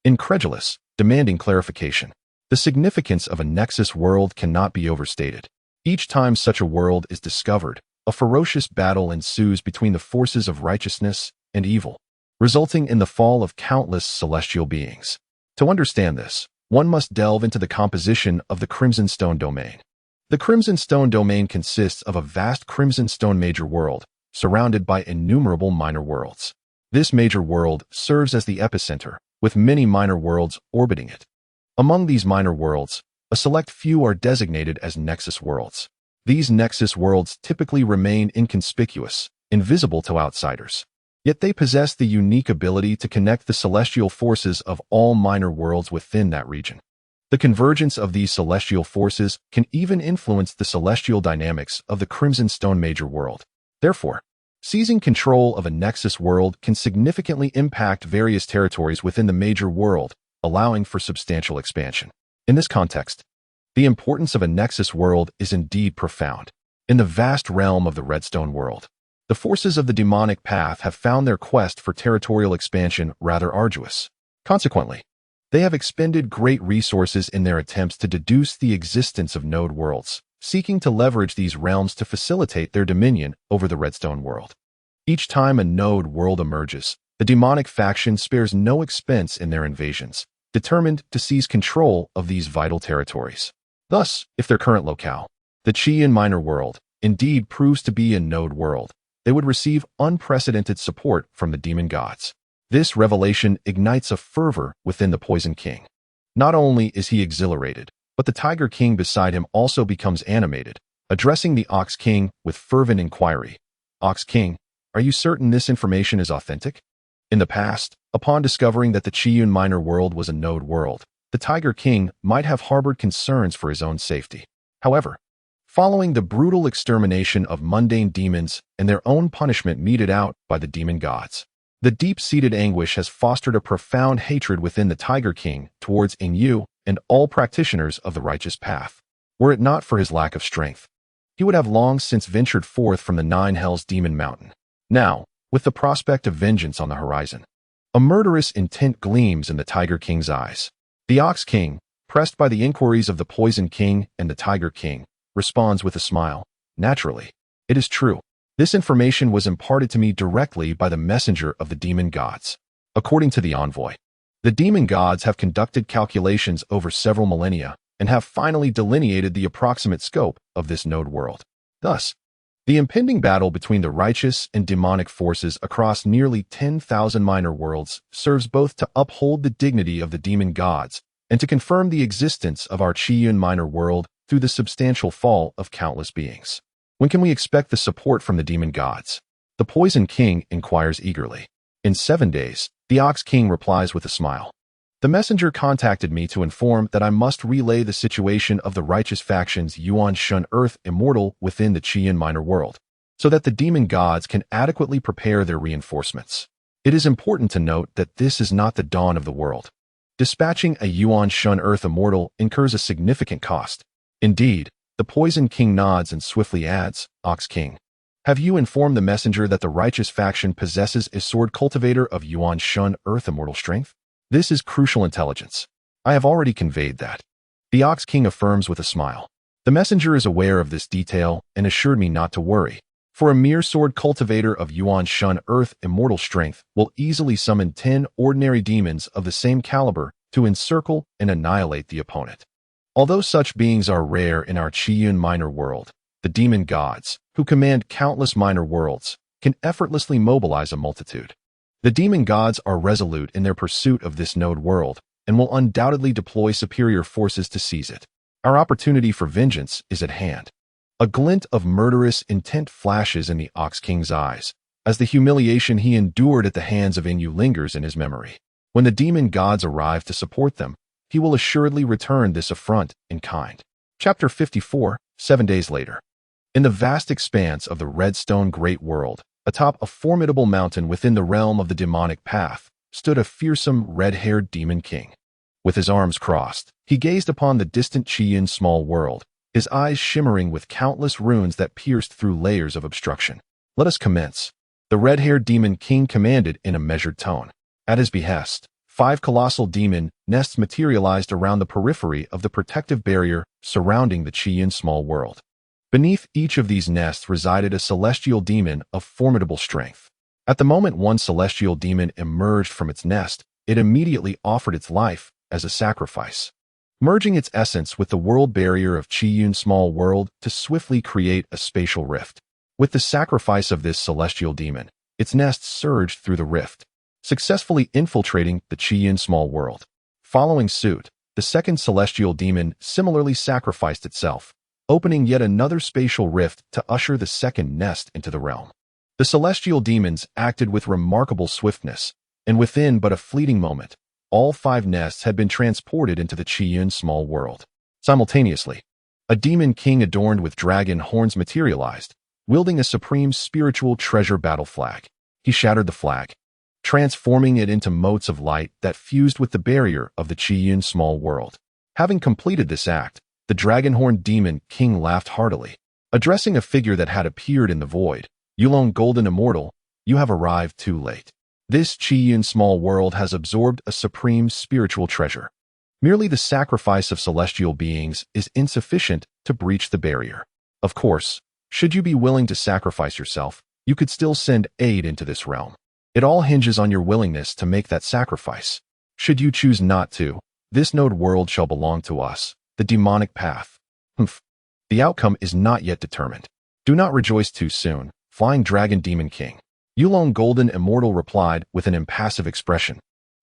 Incredulous, demanding clarification. The significance of a Nexus world cannot be overstated. Each time such a world is discovered, a ferocious battle ensues between the forces of righteousness and evil, resulting in the fall of countless celestial beings. To understand this, one must delve into the composition of the Crimson Stone domain. The Crimson Stone domain consists of a vast Crimson Stone major world, surrounded by innumerable minor worlds. This major world serves as the epicenter, with many minor worlds orbiting it. Among these minor worlds, a select few are designated as Nexus worlds. These Nexus worlds typically remain inconspicuous, invisible to outsiders. Yet they possess the unique ability to connect the celestial forces of all minor worlds within that region. The convergence of these celestial forces can even influence the celestial dynamics of the Crimson Stone major world. Therefore, seizing control of a Nexus world can significantly impact various territories within the major world, allowing for substantial expansion. In this context, the importance of a Nexus world is indeed profound. In the vast realm of the Redstone world, the forces of the demonic path have found their quest for territorial expansion rather arduous. Consequently, they have expended great resources in their attempts to deduce the existence of node worlds, seeking to leverage these realms to facilitate their dominion over the Redstone world. Each time a node world emerges, the demonic faction spares no expense in their invasions, determined to seize control of these vital territories. Thus, if their current locale, the Qian minor world, indeed proves to be a node world, they would receive unprecedented support from the demon gods. This revelation ignites a fervor within the Poison King. Not only is he exhilarated, but the Tiger King beside him also becomes animated, addressing the Ox King with fervent inquiry. Ox King, are you certain this information is authentic? In the past, upon discovering that the Qian minor world was a node world, the Tiger King might have harbored concerns for his own safety. However, following the brutal extermination of mundane demons and their own punishment meted out by the demon gods, the deep-seated anguish has fostered a profound hatred within the Tiger King towards Yu and all practitioners of the righteous path. Were it not for his lack of strength, he would have long since ventured forth from the Nine Hells Demon Mountain. Now, with the prospect of vengeance on the horizon, a murderous intent gleams in the Tiger King's eyes. The Ox King, pressed by the inquiries of the Poison King and the Tiger King, responds with a smile. Naturally, it is true. This information was imparted to me directly by the messenger of the demon gods. According to the envoy, the demon gods have conducted calculations over several millennia and have finally delineated the approximate scope of this node world. Thus, the impending battle between the righteous and demonic forces across nearly 10,000 minor worlds serves both to uphold the dignity of the demon gods and to confirm the existence of our Qian minor world through the substantial fall of countless beings. When can we expect the support from the demon gods? The Poison King inquires eagerly. In 7 days, the Ox King replies with a smile. The messenger contacted me to inform that I must relay the situation of the righteous faction's Yuan Shun Earth Immortal within the Qian minor world, so that the demon gods can adequately prepare their reinforcements. It is important to note that this is not the dawn of the world. Dispatching a Yuan Shun Earth Immortal incurs a significant cost. Indeed, the Poison King nods and swiftly adds, Ox King, have you informed the messenger that the righteous faction possesses a sword cultivator of Yuan Shun Earth Immortal strength? This is crucial intelligence. I have already conveyed that. The Ox King affirms with a smile. The messenger is aware of this detail and assured me not to worry, for a mere sword cultivator of Yuan Shun Earth Immortal strength will easily summon 10 ordinary demons of the same caliber to encircle and annihilate the opponent. Although such beings are rare in our Qian minor world, the demon gods, who command countless minor worlds, can effortlessly mobilize a multitude. The demon gods are resolute in their pursuit of this node world and will undoubtedly deploy superior forces to seize it. Our opportunity for vengeance is at hand. A glint of murderous intent flashes in the Ox King's eyes, as the humiliation he endured at the hands of Yu lingers in his memory. When the demon gods arrive to support them, he will assuredly return this affront in kind. Chapter 54, 7 days later. In the vast expanse of the Redstone Great World, atop a formidable mountain within the realm of the demonic path, stood a fearsome red-haired demon king. With his arms crossed, he gazed upon the distant Qian small world, his eyes shimmering with countless runes that pierced through layers of obstruction. "Let us commence," the red-haired demon king commanded in a measured tone. At his behest, 5 colossal demon nests materialized around the periphery of the protective barrier surrounding the Qiyun small world. Beneath each of these nests resided a celestial demon of formidable strength. At the moment one celestial demon emerged from its nest, it immediately offered its life as a sacrifice, merging its essence with the world barrier of Qiyun small world to swiftly create a spatial rift. With the sacrifice of this celestial demon, its nest surged through the rift, successfully infiltrating the Qiyun small world. Following suit, the second celestial demon similarly sacrificed itself, opening yet another spatial rift to usher the second nest into the realm. The celestial demons acted with remarkable swiftness, and within but a fleeting moment, all 5 nests had been transported into the Qiyun small world. Simultaneously, a demon king adorned with dragon horns materialized, wielding a supreme spiritual treasure battle flag. He shattered the flag, transforming it into motes of light that fused with the barrier of the Qiyun small world. Having completed this act, the dragon-horned demon king laughed heartily, addressing a figure that had appeared in the void. "Yulong Golden Immortal, you have arrived too late. This Qiyun small world has absorbed a supreme spiritual treasure. Merely the sacrifice of celestial beings is insufficient to breach the barrier. Of course, should you be willing to sacrifice yourself, you could still send aid into this realm. It all hinges on your willingness to make that sacrifice. Should you choose not to, this node world shall belong to us, the demonic path." The outcome is not yet determined. "Do not rejoice too soon, Flying Dragon Demon King," Yulong Golden Immortal replied with an impassive expression,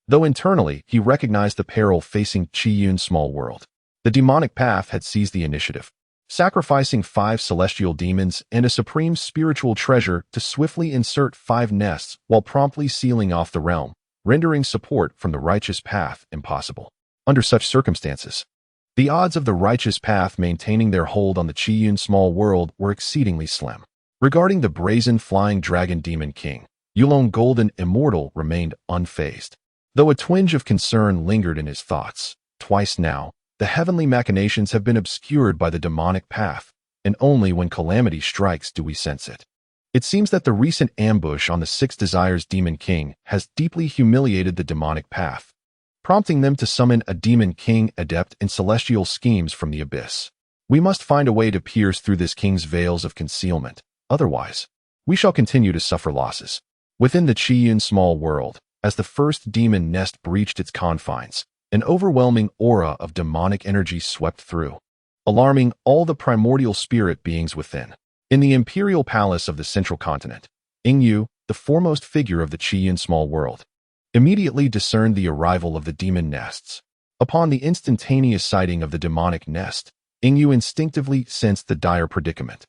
though internally he recognized the peril facing Qiyun small world. The demonic path had seized the initiative, sacrificing 5 celestial demons and a supreme spiritual treasure to swiftly insert 5 nests while promptly sealing off the realm, rendering support from the righteous path impossible. Under such circumstances, the odds of the righteous path maintaining their hold on the Qiyun small world were exceedingly slim. Regarding the brazen flying dragon demon king, Yulong Golden Immortal remained unfazed, though a twinge of concern lingered in his thoughts. Twice now, the heavenly machinations have been obscured by the demonic path, and only when calamity strikes do we sense it. It seems that the recent ambush on the 6 Desires Demon King has deeply humiliated the demonic path, prompting them to summon a demon king adept in celestial schemes from the abyss. We must find a way to pierce through this king's veils of concealment. Otherwise, we shall continue to suffer losses. Within the Qiyun small world, as the first demon nest breached its confines, an overwhelming aura of demonic energy swept through, alarming all the primordial spirit beings within. In the imperial palace of the central continent, Yingyu, the foremost figure of the Qiyun small world, immediately discerned the arrival of the demon nests. Upon the instantaneous sighting of the demonic nest, Yingyu instinctively sensed the dire predicament.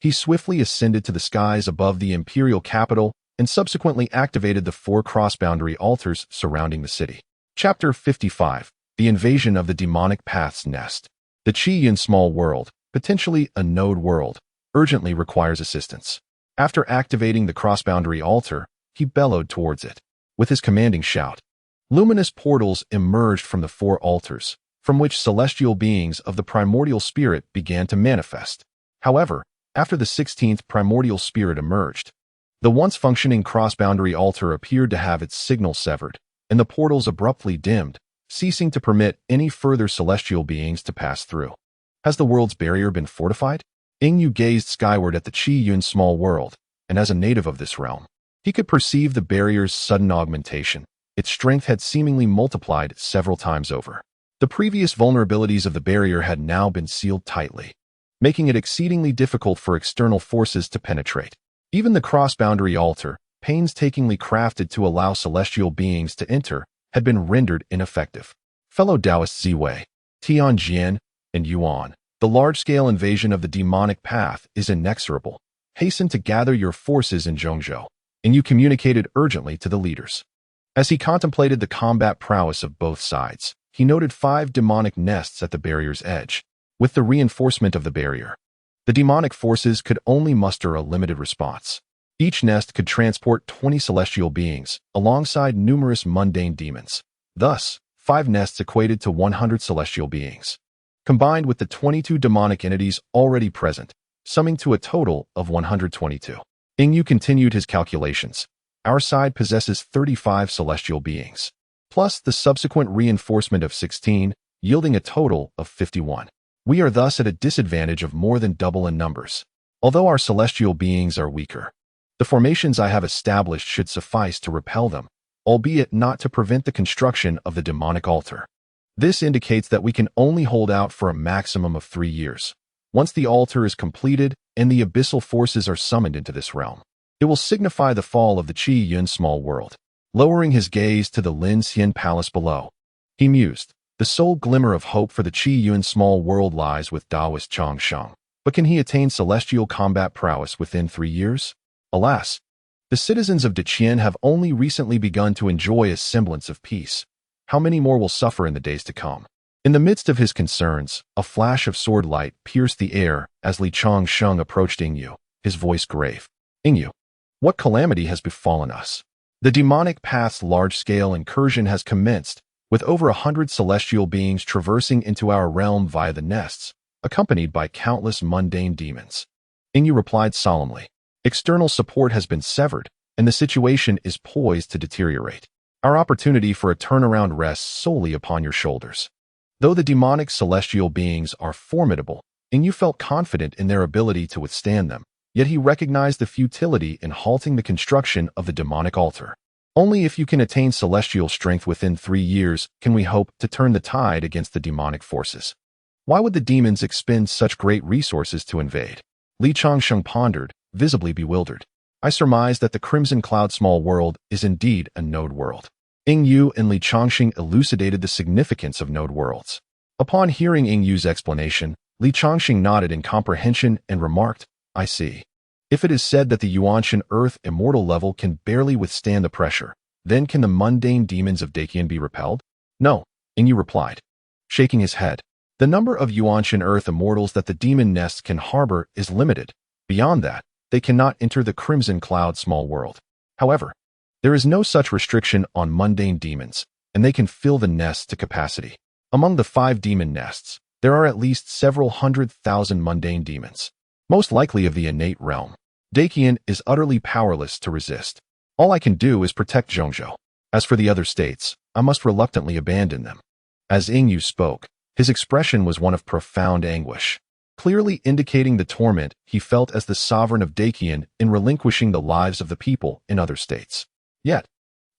He swiftly ascended to the skies above the imperial capital and subsequently activated the 4 cross-boundary altars surrounding the city. Chapter 55. The Invasion of the Demonic Path's Nest. The Qiyun small world, potentially a node world, urgently requires assistance. After activating the cross-boundary altar, he bellowed towards it. With his commanding shout, luminous portals emerged from the 4 altars, from which celestial beings of the primordial spirit began to manifest. However, after the 16th primordial spirit emerged, the once functioning cross-boundary altar appeared to have its signal severed, and the portals abruptly dimmed, ceasing to permit any further celestial beings to pass through. Has the world's barrier been fortified? Yingyu gazed skyward at the Qiyun small world, and as a native of this realm, he could perceive the barrier's sudden augmentation. Its strength had seemingly multiplied several times over. The previous vulnerabilities of the barrier had now been sealed tightly, making it exceedingly difficult for external forces to penetrate. Even the cross-boundary altar, painstakingly crafted to allow celestial beings to enter, had been rendered ineffective. Fellow Taoists Ziwei, Tianjian, and Yuan, the large-scale invasion of the demonic path is inexorable. Hasten to gather your forces in Zhongzhou, and you communicated urgently to the leaders. As he contemplated the combat prowess of both sides, he noted 5 demonic nests at the barrier's edge. With the reinforcement of the barrier, the demonic forces could only muster a limited response. Each nest could transport 20 celestial beings, alongside numerous mundane demons. Thus, 5 nests equated to 100 celestial beings. combined with the 22 demonic entities already present, summing to a total of 122. Ingyu continued his calculations. Our side possesses 35 celestial beings, plus the subsequent reinforcement of 16, yielding a total of 51. We are thus at a disadvantage of more than double in numbers. Although our celestial beings are weaker, the formations I have established should suffice to repel them, albeit not to prevent the construction of the demonic altar. This indicates that we can only hold out for a maximum of 3 years. Once the altar is completed and the abyssal forces are summoned into this realm, it will signify the fall of the Qi Yun small world. Lowering his gaze to the Lin Xian palace below, he mused, the sole glimmer of hope for the Qi Yun small world lies with Taoist Changsheng. But can he attain celestial combat prowess within 3 years? Alas, the citizens of Deqian have only recently begun to enjoy a semblance of peace. How many more will suffer in the days to come? In the midst of his concerns, a flash of sword light pierced the air as Li Changsheng approached Ingyu, his voice grave. Ingyu, what calamity has befallen us? The demonic path's large-scale incursion has commenced, with over 100 celestial beings traversing into our realm via the nests, accompanied by countless mundane demons. Ingyu replied solemnly, external support has been severed, and the situation is poised to deteriorate. Our opportunity for a turnaround rests solely upon your shoulders. Though the demonic celestial beings are formidable, Ingyu felt confident in their ability to withstand them, yet he recognized the futility in halting the construction of the demonic altar. Only if you can attain celestial strength within 3 years can we hope to turn the tide against the demonic forces. Why would the demons expend such great resources to invade? Li Changsheng pondered, visibly bewildered. I surmise that the Crimson Cloud small world is indeed a node world. Ingyu and Li Changsheng elucidated the significance of node worlds. Upon hearing Ingyu's explanation, Li Changsheng nodded in comprehension and remarked, I see. If it is said that the Yuanshan Earth immortal level can barely withstand the pressure, then can the mundane demons of Deqian be repelled? No, Ingyu replied, shaking his head. The number of Yuanshan Earth immortals that the demon nests can harbor is limited. Beyond that, they cannot enter the Crimson Cloud small world. However, there is no such restriction on mundane demons, and they can fill the nests to capacity. Among the 5 demon nests, there are at least several 100,000 mundane demons, most likely of the innate realm. Deqian is utterly powerless to resist. All I can do is protect Zhongzhou. As for the other states, I must reluctantly abandon them. As Ingyu spoke, his expression was one of profound anguish, clearly indicating the torment he felt as the sovereign of Deqian in relinquishing the lives of the people in other states. Yet,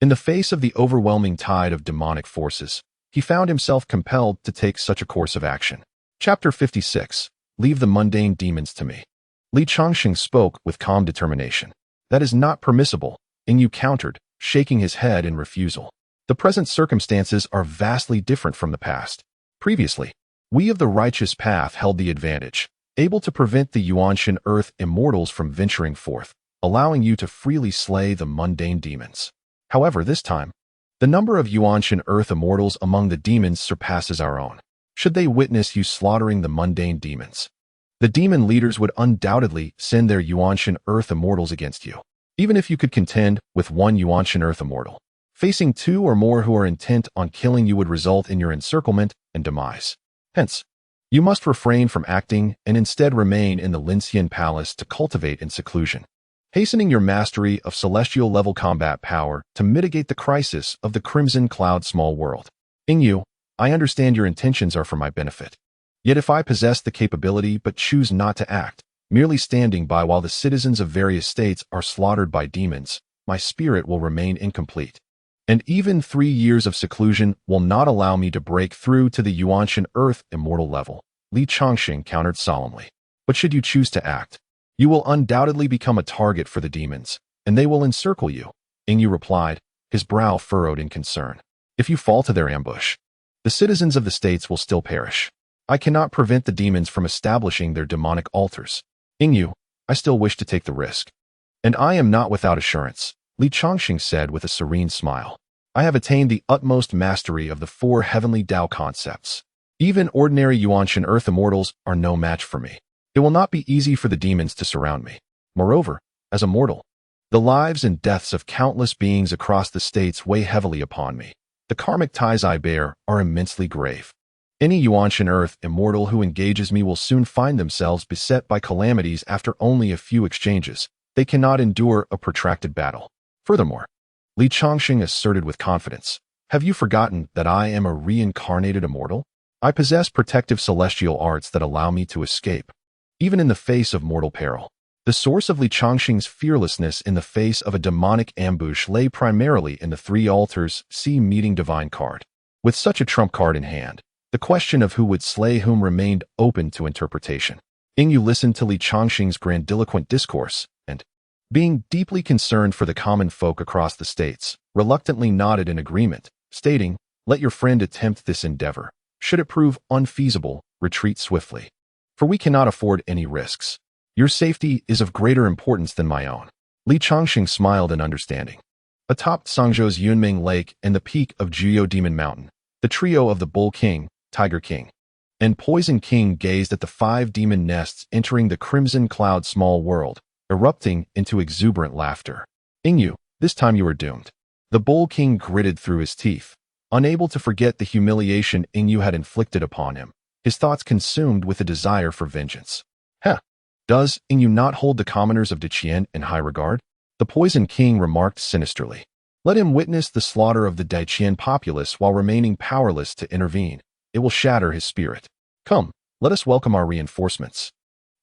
in the face of the overwhelming tide of demonic forces, he found himself compelled to take such a course of action. Chapter 56. Leave the mundane demons to me. Li Changsheng spoke with calm determination. That is not permissible, Ingyu countered, shaking his head in refusal. The present circumstances are vastly different from the past. Previously, we of the righteous path held the advantage, able to prevent the Yuanshan Earth immortals from venturing forth, allowing you to freely slay the mundane demons. However, this time, the number of Yuanshan Earth immortals among the demons surpasses our own. Should they witness you slaughtering the mundane demons, the demon leaders would undoubtedly send their Yuanshan Earth immortals against you. Even if you could contend with 1 Yuanshan Earth immortal, facing 2 or more who are intent on killing you would result in your encirclement and demise. Hence, you must refrain from acting and instead remain in the Lin Xian Palace to cultivate in seclusion, hastening your mastery of celestial-level combat power to mitigate the crisis of the Crimson Cloud small world. Ingyu, I understand your intentions are for my benefit. Yet if I possess the capability but choose not to act, merely standing by while the citizens of various states are slaughtered by demons, my spirit will remain incomplete. And even 3 years of seclusion will not allow me to break through to the Yuanshan Earth immortal level, Li Changsheng countered solemnly. But should you choose to act, you will undoubtedly become a target for the demons, and they will encircle you, Ingyu replied, his brow furrowed in concern. If you fall to their ambush, the citizens of the states will still perish. I cannot prevent the demons from establishing their demonic altars. Ingyu, I still wish to take the risk. And I am not without assurance, Li Changsheng said with a serene smile. I have attained the utmost mastery of the 4 heavenly Tao concepts. Even ordinary Yuanshan Earth immortals are no match for me. It will not be easy for the demons to surround me. Moreover, as a mortal, the lives and deaths of countless beings across the states weigh heavily upon me. The karmic ties I bear are immensely grave. Any Yuanshan Earth immortal who engages me will soon find themselves beset by calamities after only a few exchanges. They cannot endure a protracted battle. Furthermore, Li Changsheng asserted with confidence, have you forgotten that I am a reincarnated immortal? I possess protective celestial arts that allow me to escape, even in the face of mortal peril. The source of Li Changsheng's fearlessness in the face of a demonic ambush lay primarily in the three altars see meeting divine card. With such a trump card in hand, the question of who would slay whom remained open to interpretation. Yingyu listened to Li Changsheng's grandiloquent discourse, and, being deeply concerned for the common folk across the states, reluctantly nodded in agreement, stating, let your friend attempt this endeavor. Should it prove unfeasible, retreat swiftly. For we cannot afford any risks. Your safety is of greater importance than my own. Li Changsheng smiled in understanding. Atop Sangzhou's Yunming Lake and the peak of Jiuyou Demon Mountain, the trio of the Bull King, Tiger King, and Poison King gazed at the 5 demon nests entering the Crimson Cloud small world, erupting into exuberant laughter. Yingyu, this time you are doomed. The Bull King gritted through his teeth, unable to forget the humiliation Yingyu had inflicted upon him, his thoughts consumed with a desire for vengeance. Does Yingyu not hold the commoners of Diqian in high regard? The Poison King remarked sinisterly. Let him witness the slaughter of the Diqian populace while remaining powerless to intervene. It will shatter his spirit. Come, let us welcome our reinforcements.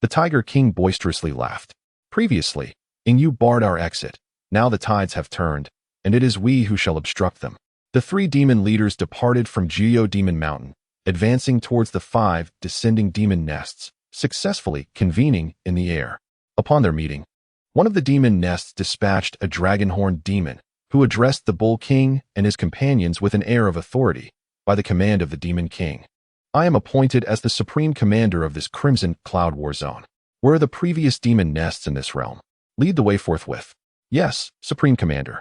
The Tiger King boisterously laughed. Previously, Yingyu barred our exit. Now the tides have turned, and it is we who shall obstruct them. The 3 demon leaders departed from Jiuyou Demon Mountain, advancing towards the 5 descending demon nests, successfully convening in the air. Upon their meeting, one of the demon nests dispatched a dragon-horned demon, who addressed the Bull King and his companions with an air of authority, by the command of the Demon King. I am appointed as the supreme commander of this Crimson Cloud War Zone. Where are the previous demon nests in this realm? Lead the way forthwith. Yes, Supreme Commander.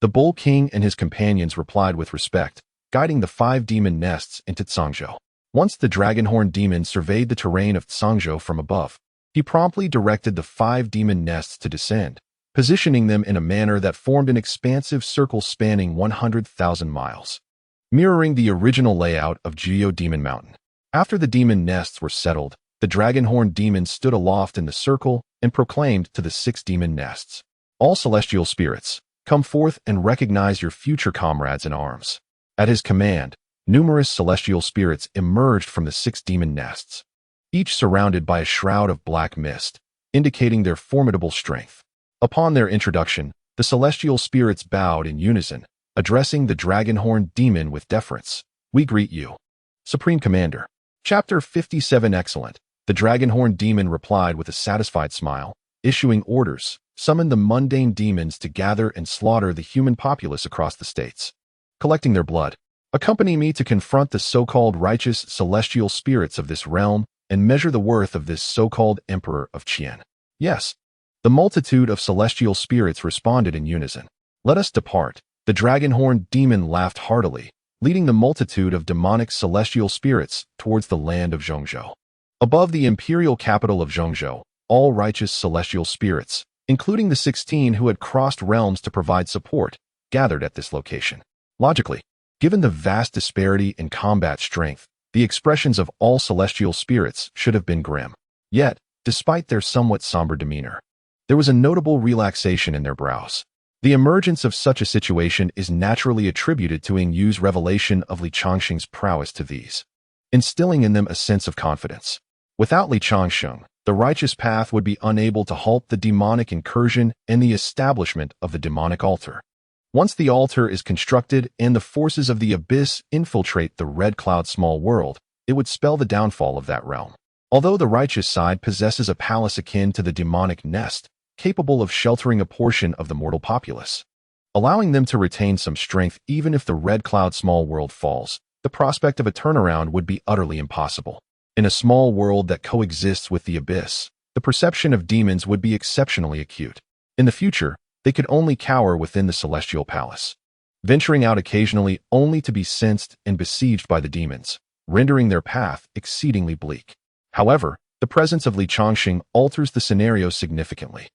The Bull King and his companions replied with respect, guiding the 5 demon nests into Tsangzhou. Once the Dragonhorn demon surveyed the terrain of Tsangzhou from above, he promptly directed the 5 demon nests to descend, positioning them in a manner that formed an expansive circle spanning 100,000 miles. Mirroring the original layout of Jiuyou Demon Mountain. After the demon nests were settled, the Dragonhorn demon stood aloft in the circle and proclaimed to the 6 demon nests, all celestial spirits, come forth and recognize your future comrades in arms. At his command, numerous celestial spirits emerged from the 6 demon nests, each surrounded by a shroud of black mist, indicating their formidable strength. Upon their introduction, the celestial spirits bowed in unison, addressing the Dragonhorn demon with deference. We greet you, Supreme Commander. Chapter 57 Excellent. The Dragonhorn demon replied with a satisfied smile, issuing orders, summon the mundane demons to gather and slaughter the human populace across the states, collecting their blood. Accompany me to confront the so-called righteous celestial spirits of this realm and measure the worth of this so-called Emperor of Qian. Yes. The multitude of celestial spirits responded in unison. Let us depart. The Dragonhorn demon laughed heartily, leading the multitude of demonic celestial spirits towards the land of Zhongzhou. Above the imperial capital of Zhongzhou, all righteous celestial spirits, including the 16 who had crossed realms to provide support, gathered at this location. Logically, given the vast disparity in combat strength, the expressions of all celestial spirits should have been grim. Yet, despite their somewhat somber demeanor, there was a notable relaxation in their brows. The emergence of such a situation is naturally attributed to Yingyu's revelation of Li Changsheng's prowess to these, instilling in them a sense of confidence. Without Li Changsheng, the righteous path would be unable to halt the demonic incursion and the establishment of the demonic altar. Once the altar is constructed and the forces of the abyss infiltrate the Red Cloud small world, it would spell the downfall of that realm. Although the righteous side possesses a palace akin to the demonic nest, capable of sheltering a portion of the mortal populace, allowing them to retain some strength even if the Red Cloud small world falls, the prospect of a turnaround would be utterly impossible. In a small world that coexists with the abyss, the perception of demons would be exceptionally acute. In the future, they could only cower within the celestial palace, venturing out occasionally only to be sensed and besieged by the demons, rendering their path exceedingly bleak. However, the presence of Li Changsheng alters the scenario significantly.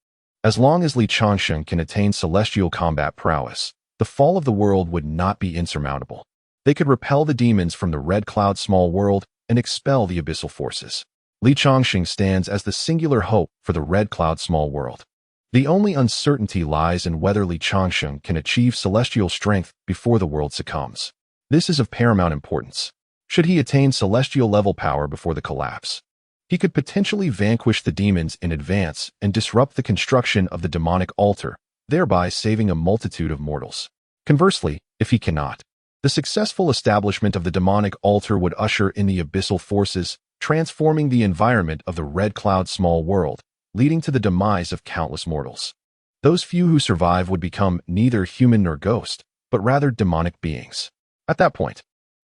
As long as Li Changsheng can attain celestial combat prowess, the fall of the world would not be insurmountable. They could repel the demons from the Red Cloud small world and expel the abyssal forces. Li Changsheng stands as the singular hope for the Red Cloud small world. The only uncertainty lies in whether Li Changsheng can achieve celestial strength before the world succumbs. This is of paramount importance. Should he attain celestial level power before the collapse, he could potentially vanquish the demons in advance and disrupt the construction of the demonic altar, thereby saving a multitude of mortals. Conversely, if he cannot, the successful establishment of the demonic altar would usher in the abyssal forces, transforming the environment of the Red Cloud small world, leading to the demise of countless mortals. Those few who survive would become neither human nor ghost, but rather demonic beings. At that point,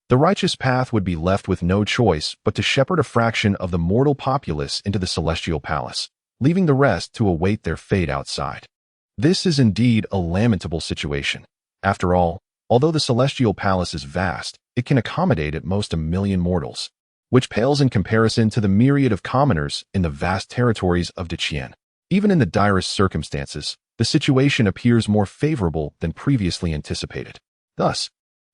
the righteous path would be left with no choice but to shepherd a fraction of the mortal populace into the celestial palace, leaving the rest to await their fate outside. This is indeed a lamentable situation. After all, although the celestial palace is vast, it can accommodate at most 1 million mortals, which pales in comparison to the myriad of commoners in the vast territories of Deqian. Even in the direst circumstances, the situation appears more favorable than previously anticipated. Thus,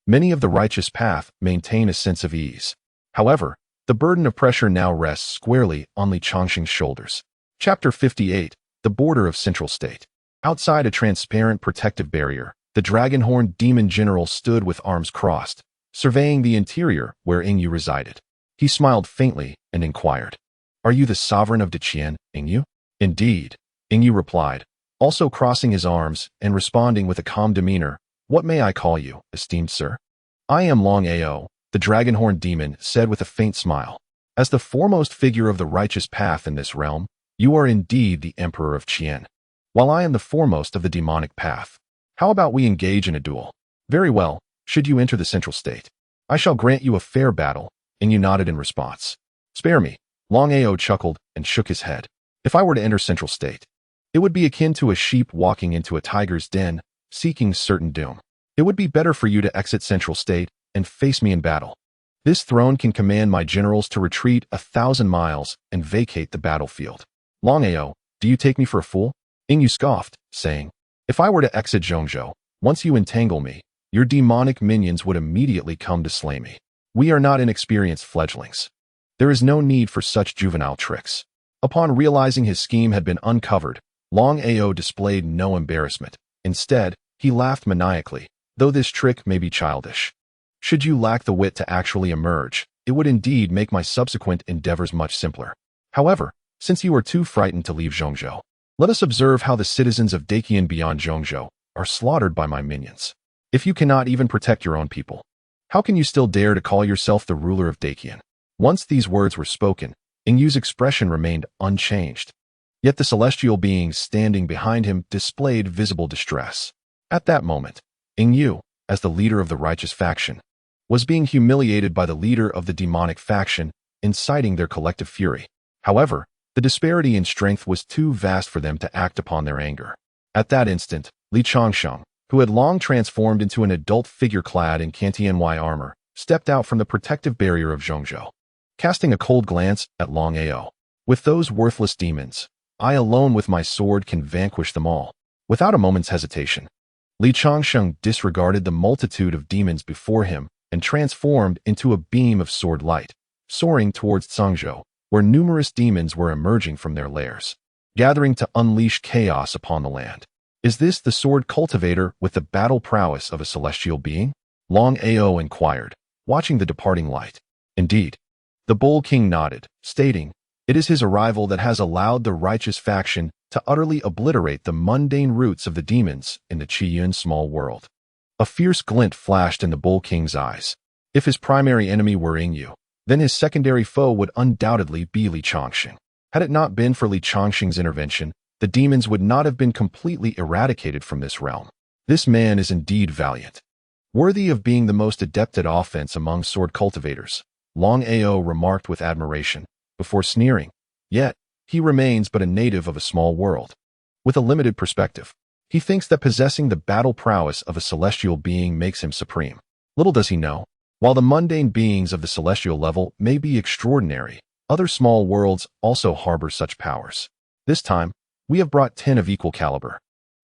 many of the righteous path maintain a sense of ease. However, the burden of pressure now rests squarely on Li Changsheng's shoulders. Chapter 58, The Border of Central State. Outside a transparent protective barrier, the dragon-horned demon general stood with arms crossed, surveying the interior where Yingyu resided. He smiled faintly and inquired, "Are you the sovereign of Deqian, Yingyu?" "Indeed," Yingyu replied, also crossing his arms and responding with a calm demeanor. "What may I call you, esteemed sir?" "I am Long Ao," the dragon-horned demon said with a faint smile. "As the foremost figure of the righteous path in this realm, you are indeed the Emperor of Qian, while I am the foremost of the demonic path. How about we engage in a duel?" "Very well, should you enter the central state. I shall grant you a fair battle," Yingyu nodded in response. "Spare me," Long Ao chuckled and shook his head. "If I were to enter central state, it would be akin to a sheep walking into a tiger's den, seeking certain doom. It would be better for you to exit central state and face me in battle. This throne can command my generals to retreat 1,000 miles and vacate the battlefield." "Long Ao, do you take me for a fool?" Yingyu scoffed, saying, "If I were to exit Zhongzhou, once you entangle me, your demonic minions would immediately come to slay me. We are not inexperienced fledglings. There is no need for such juvenile tricks." Upon realizing his scheme had been uncovered, Long Ao displayed no embarrassment. Instead, he laughed maniacally, "Though this trick may be childish, should you lack the wit to actually emerge, it would indeed make my subsequent endeavors much simpler. However, since you are too frightened to leave Zhongzhou, let us observe how the citizens of Deqian beyond Zhongzhou are slaughtered by my minions. If you cannot even protect your own people, how can you still dare to call yourself the ruler of Deqian?" Once these words were spoken, Yingyu's expression remained unchanged. Yet the celestial beings standing behind him displayed visible distress. At that moment, Yingyu, as the leader of the righteous faction, was being humiliated by the leader of the demonic faction, inciting their collective fury. However, the disparity in strength was too vast for them to act upon their anger. At that instant, Li Changsheng, who had long transformed into an adult figure clad in Kantianhui armor, stepped out from the protective barrier of Zhongzhou, casting a cold glance at Long Ao. "With those worthless demons, I alone with my sword can vanquish them all." Without a moment's hesitation, Li Changsheng disregarded the multitude of demons before him and transformed into a beam of sword light, soaring towards Zhongzhou, where numerous demons were emerging from their lairs, gathering to unleash chaos upon the land. "Is this the sword cultivator with the battle prowess of a celestial being?" Long Ao inquired, watching the departing light. "Indeed." The Bull King nodded, stating, "It is his arrival that has allowed the righteous faction to utterly obliterate the mundane roots of the demons in the Qiyun small world." A fierce glint flashed in the Bull King's eyes. If his primary enemy were Yingyu, then his secondary foe would undoubtedly be Li Changsheng. Had it not been for Li Changsheng's intervention, the demons would not have been completely eradicated from this realm. This man is indeed valiant, worthy of being the most adept at offense among sword cultivators, Long Ao remarked with admiration, before sneering. Yet, he remains but a native of a small world, with a limited perspective. He thinks that possessing the battle prowess of a celestial being makes him supreme. Little does he know, while the mundane beings of the celestial level may be extraordinary, other small worlds also harbor such powers. This time, we have brought 10 of equal caliber,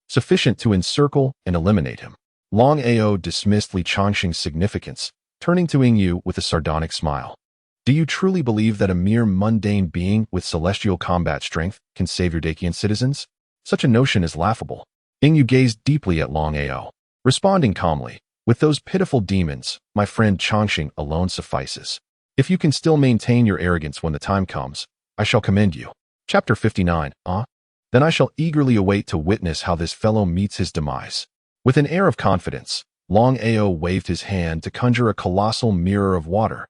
sufficient to encircle and eliminate him. Long Ao dismissed Li Changsheng's significance, turning to Yu with a sardonic smile. Do you truly believe that a mere mundane being with celestial combat strength can save your Dacian citizens? Such a notion is laughable. Yu gazed deeply at Long Ao, responding calmly, with those pitiful demons, my friend Changsheng alone suffices. If you can still maintain your arrogance when the time comes, I shall commend you. Chapter 59, Then I shall eagerly await to witness how this fellow meets his demise. With an air of confidence, Long Ao waved his hand to conjure a colossal mirror of water,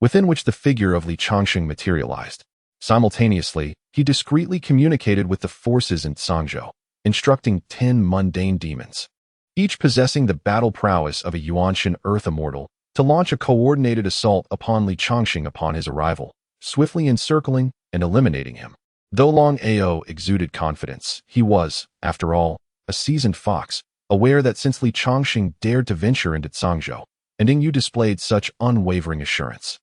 within which the figure of Li Changsheng materialized. Simultaneously, he discreetly communicated with the forces in Tsangzhou, instructing 10 mundane demons, each possessing the battle prowess of a Yuanshan Earth Immortal, to launch a coordinated assault upon Li Changsheng upon his arrival, swiftly encircling and eliminating him. Though Long Ao exuded confidence, he was, after all, a seasoned fox, aware that since Li Changsheng dared to venture into Tsangzhou, and Yu displayed such unwavering assurance,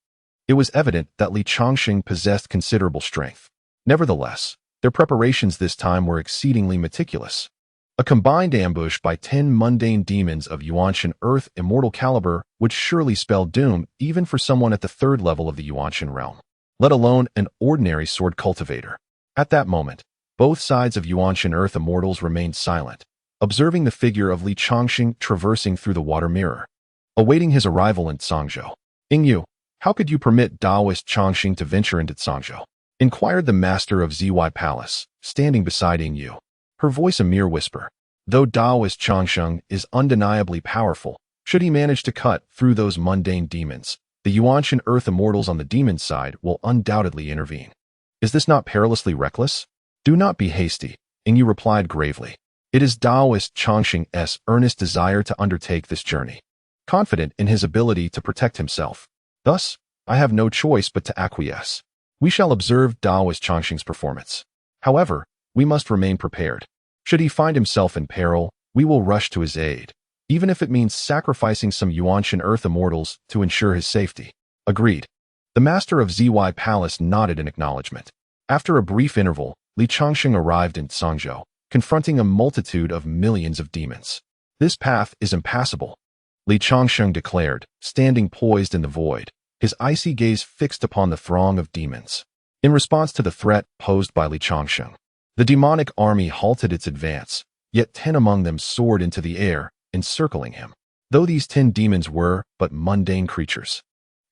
it was evident that Li Changsheng possessed considerable strength. Nevertheless, their preparations this time were exceedingly meticulous. A combined ambush by 10 mundane demons of Yuanshan Earth Immortal caliber would surely spell doom even for someone at the 3rd level of the Yuanshan realm, let alone an ordinary sword cultivator. At that moment, both sides of Yuanshan Earth Immortals remained silent, observing the figure of Li Changsheng traversing through the water mirror, awaiting his arrival in Tsangzhou. Yu, how could you permit Taoist Changsheng to venture into Tsangzhou? Inquired the master of ZY Palace, standing beside Yu, her voice a mere whisper. Though Taoist Changsheng is undeniably powerful, should he manage to cut through those mundane demons, the Yuanshan Earth Immortals on the demon side will undoubtedly intervene. Is this not perilously reckless? Do not be hasty, Yu replied gravely. It is Taoist Changsheng's earnest desire to undertake this journey, confident in his ability to protect himself. Thus, I have no choice but to acquiesce. We shall observe Taoist Changsheng's performance. However, we must remain prepared. Should he find himself in peril, we will rush to his aid, even if it means sacrificing some Yuanshan Earth Immortals to ensure his safety. Agreed. The master of ZY Palace nodded in acknowledgement. After a brief interval, Li Changsheng arrived in Tsangzhou, confronting a multitude of millions of demons. This path is impassable, Li Changsheng declared, standing poised in the void, his icy gaze fixed upon the throng of demons. In response to the threat posed by Li Changsheng, the demonic army halted its advance, yet 10 among them soared into the air, encircling him. Though these 10 demons were but mundane creatures,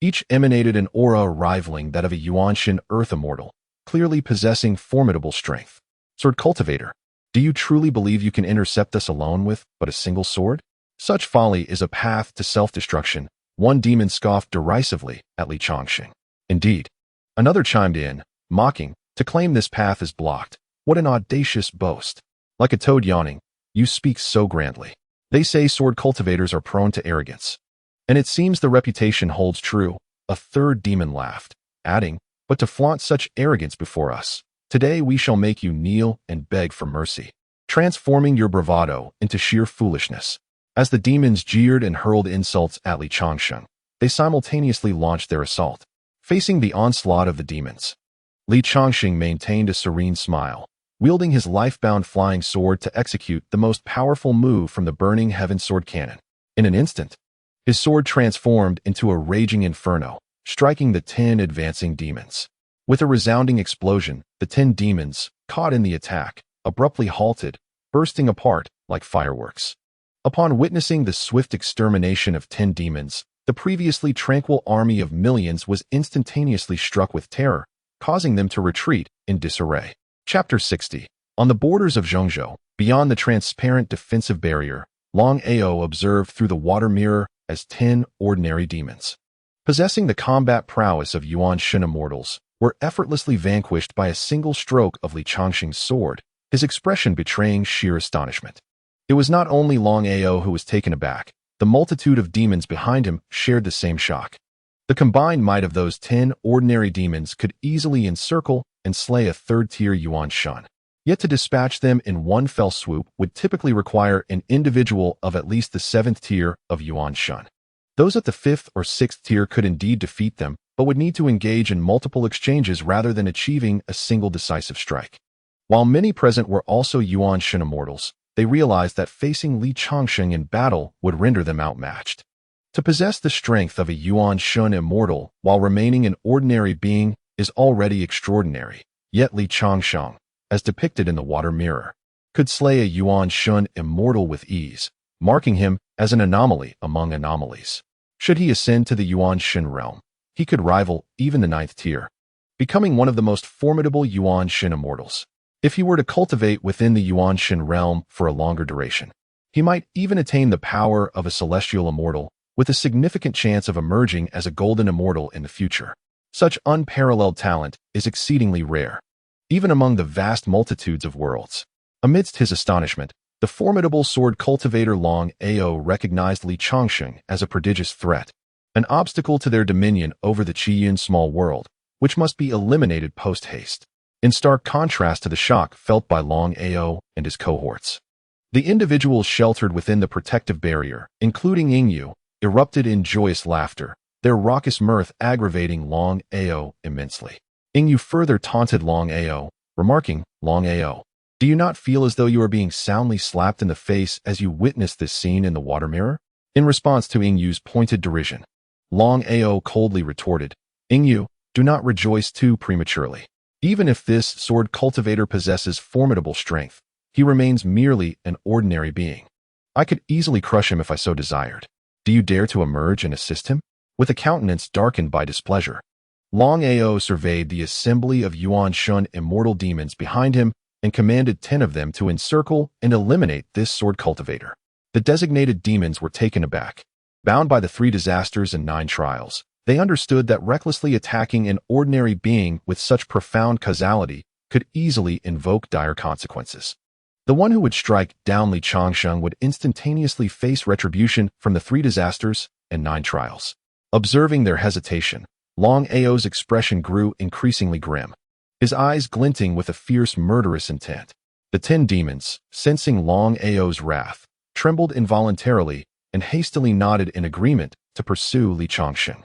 each emanated an aura rivaling that of a Yuanshan Earth Immortal, clearly possessing formidable strength. Sword Cultivator, do you truly believe you can intercept us alone with but a single sword? Such folly is a path to self-destruction, one demon scoffed derisively at Li Changsheng. Indeed. Another chimed in, mocking, to claim this path is blocked. What an audacious boast. Like a toad yawning, you speak so grandly. They say sword cultivators are prone to arrogance. And it seems the reputation holds true. A third demon laughed, adding, but to flaunt such arrogance before us, today we shall make you kneel and beg for mercy, transforming your bravado into sheer foolishness. As the demons jeered and hurled insults at Li Changsheng, they simultaneously launched their assault. Facing the onslaught of the demons, Li Changsheng maintained a serene smile, wielding his life-bound flying sword to execute the most powerful move from the burning heaven sword cannon. In an instant, his sword transformed into a raging inferno, striking the 10 advancing demons. With a resounding explosion, the 10 demons, caught in the attack, abruptly halted, bursting apart like fireworks. Upon witnessing the swift extermination of 10 demons, the previously tranquil army of millions was instantaneously struck with terror, causing them to retreat in disarray. Chapter 60. On the borders of Zhongzhou, beyond the transparent defensive barrier, Long Ao observed through the water mirror as 10 ordinary demons, possessing the combat prowess of Yuanshan Immortals, were effortlessly vanquished by a single stroke of Li Changsheng's sword, his expression betraying sheer astonishment. It was not only Long Ao who was taken aback, the multitude of demons behind him shared the same shock. The combined might of those 10 ordinary demons could easily encircle and slay a third-tier Yuanshan. Yet to dispatch them in one fell swoop would typically require an individual of at least the 7th tier of Yuanshan. Those at the 5th or 6th tier could indeed defeat them, but would need to engage in multiple exchanges rather than achieving a single decisive strike. While many present were also Yuanshan Immortals, they realized that facing Li Changsheng in battle would render them outmatched. To possess the strength of a Yuan Shun immortal while remaining an ordinary being is already extraordinary, yet Li Changsheng, as depicted in the water mirror, could slay a Yuan Shun immortal with ease, marking him as an anomaly among anomalies. Should he ascend to the Yuan Shen realm, he could rival even the 9th tier, becoming one of the most formidable Yuan Shen immortals. If he were to cultivate within the Yuan Shen realm for a longer duration, he might even attain the power of a celestial immortal, with a significant chance of emerging as a golden immortal in the future. Such unparalleled talent is exceedingly rare, even among the vast multitudes of worlds. Amidst his astonishment, the formidable sword cultivator Long Ao recognized Li Changsheng as a prodigious threat, an obstacle to their dominion over the Qiyun small world, which must be eliminated post-haste, in stark contrast to the shock felt by Long Ao and his cohorts. The individuals sheltered within the protective barrier, including Yingyu, erupted in joyous laughter, their raucous mirth aggravating Long Ao immensely. Yingyu further taunted Long Ao, remarking, "Long Ao, do you not feel as though you are being soundly slapped in the face as you witness this scene in the water mirror?" In response to Yingyu's pointed derision, Long Ao coldly retorted, "Yingyu, do not rejoice too prematurely. Even if this sword cultivator possesses formidable strength, he remains merely an ordinary being. I could easily crush him if I so desired. Do you dare to emerge and assist him?" With a countenance darkened by displeasure, Long Ao surveyed the assembly of Yuan Shun immortal demons behind him and commanded 10 of them to encircle and eliminate this sword cultivator. The designated demons were taken aback. Bound by the 3 disasters and 9 trials, they understood that recklessly attacking an ordinary being with such profound causality could easily invoke dire consequences. The one who would strike down Li Changsheng would instantaneously face retribution from the 3 disasters and 9 trials. Observing their hesitation, Long Ao's expression grew increasingly grim, his eyes glinting with a fierce murderous intent. The 10 demons, sensing Long Ao's wrath, trembled involuntarily and hastily nodded in agreement to pursue Li Changsheng.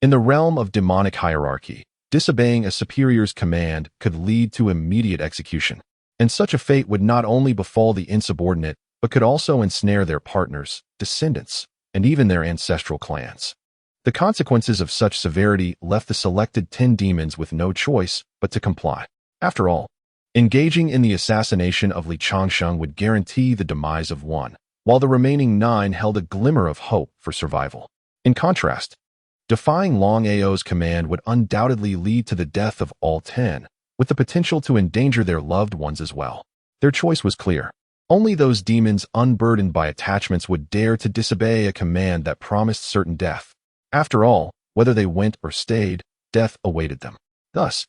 In the realm of demonic hierarchy, disobeying a superior's command could lead to immediate execution, and such a fate would not only befall the insubordinate, but could also ensnare their partners, descendants, and even their ancestral clans. The consequences of such severity left the selected 10 demons with no choice but to comply. After all, engaging in the assassination of Li Changsheng would guarantee the demise of one, while the remaining 9 held a glimmer of hope for survival. In contrast, defying Long Ao's command would undoubtedly lead to the death of all 10, with the potential to endanger their loved ones as well. Their choice was clear. Only those demons unburdened by attachments would dare to disobey a command that promised certain death. After all, whether they went or stayed, death awaited them. Thus,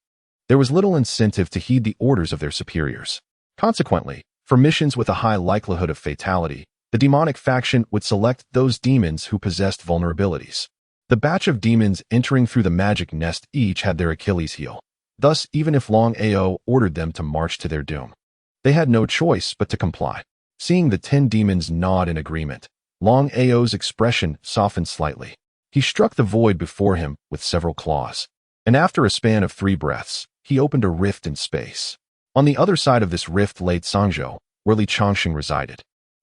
there was little incentive to heed the orders of their superiors. Consequently, for missions with a high likelihood of fatality, the demonic faction would select those demons who possessed vulnerabilities. The batch of demons entering through the magic nest each had their Achilles heel. Thus, even if Long Ao ordered them to march to their doom, they had no choice but to comply. Seeing the 10 demons nod in agreement, Long Ao's expression softened slightly. He struck the void before him with several claws, and after a span of 3 breaths, he opened a rift in space. On the other side of this rift lay Sangzhou, where Li Changsheng resided.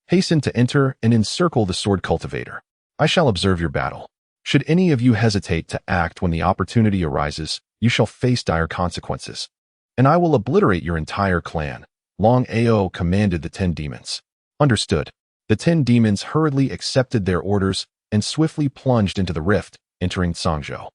Hasten to enter and encircle the sword cultivator. I shall observe your battle. Should any of you hesitate to act when the opportunity arises, you shall face dire consequences, and I will obliterate your entire clan. Long Ao commanded the 10 demons. Understood. The 10 demons hurriedly accepted their orders and swiftly plunged into the rift, entering Sangzhou.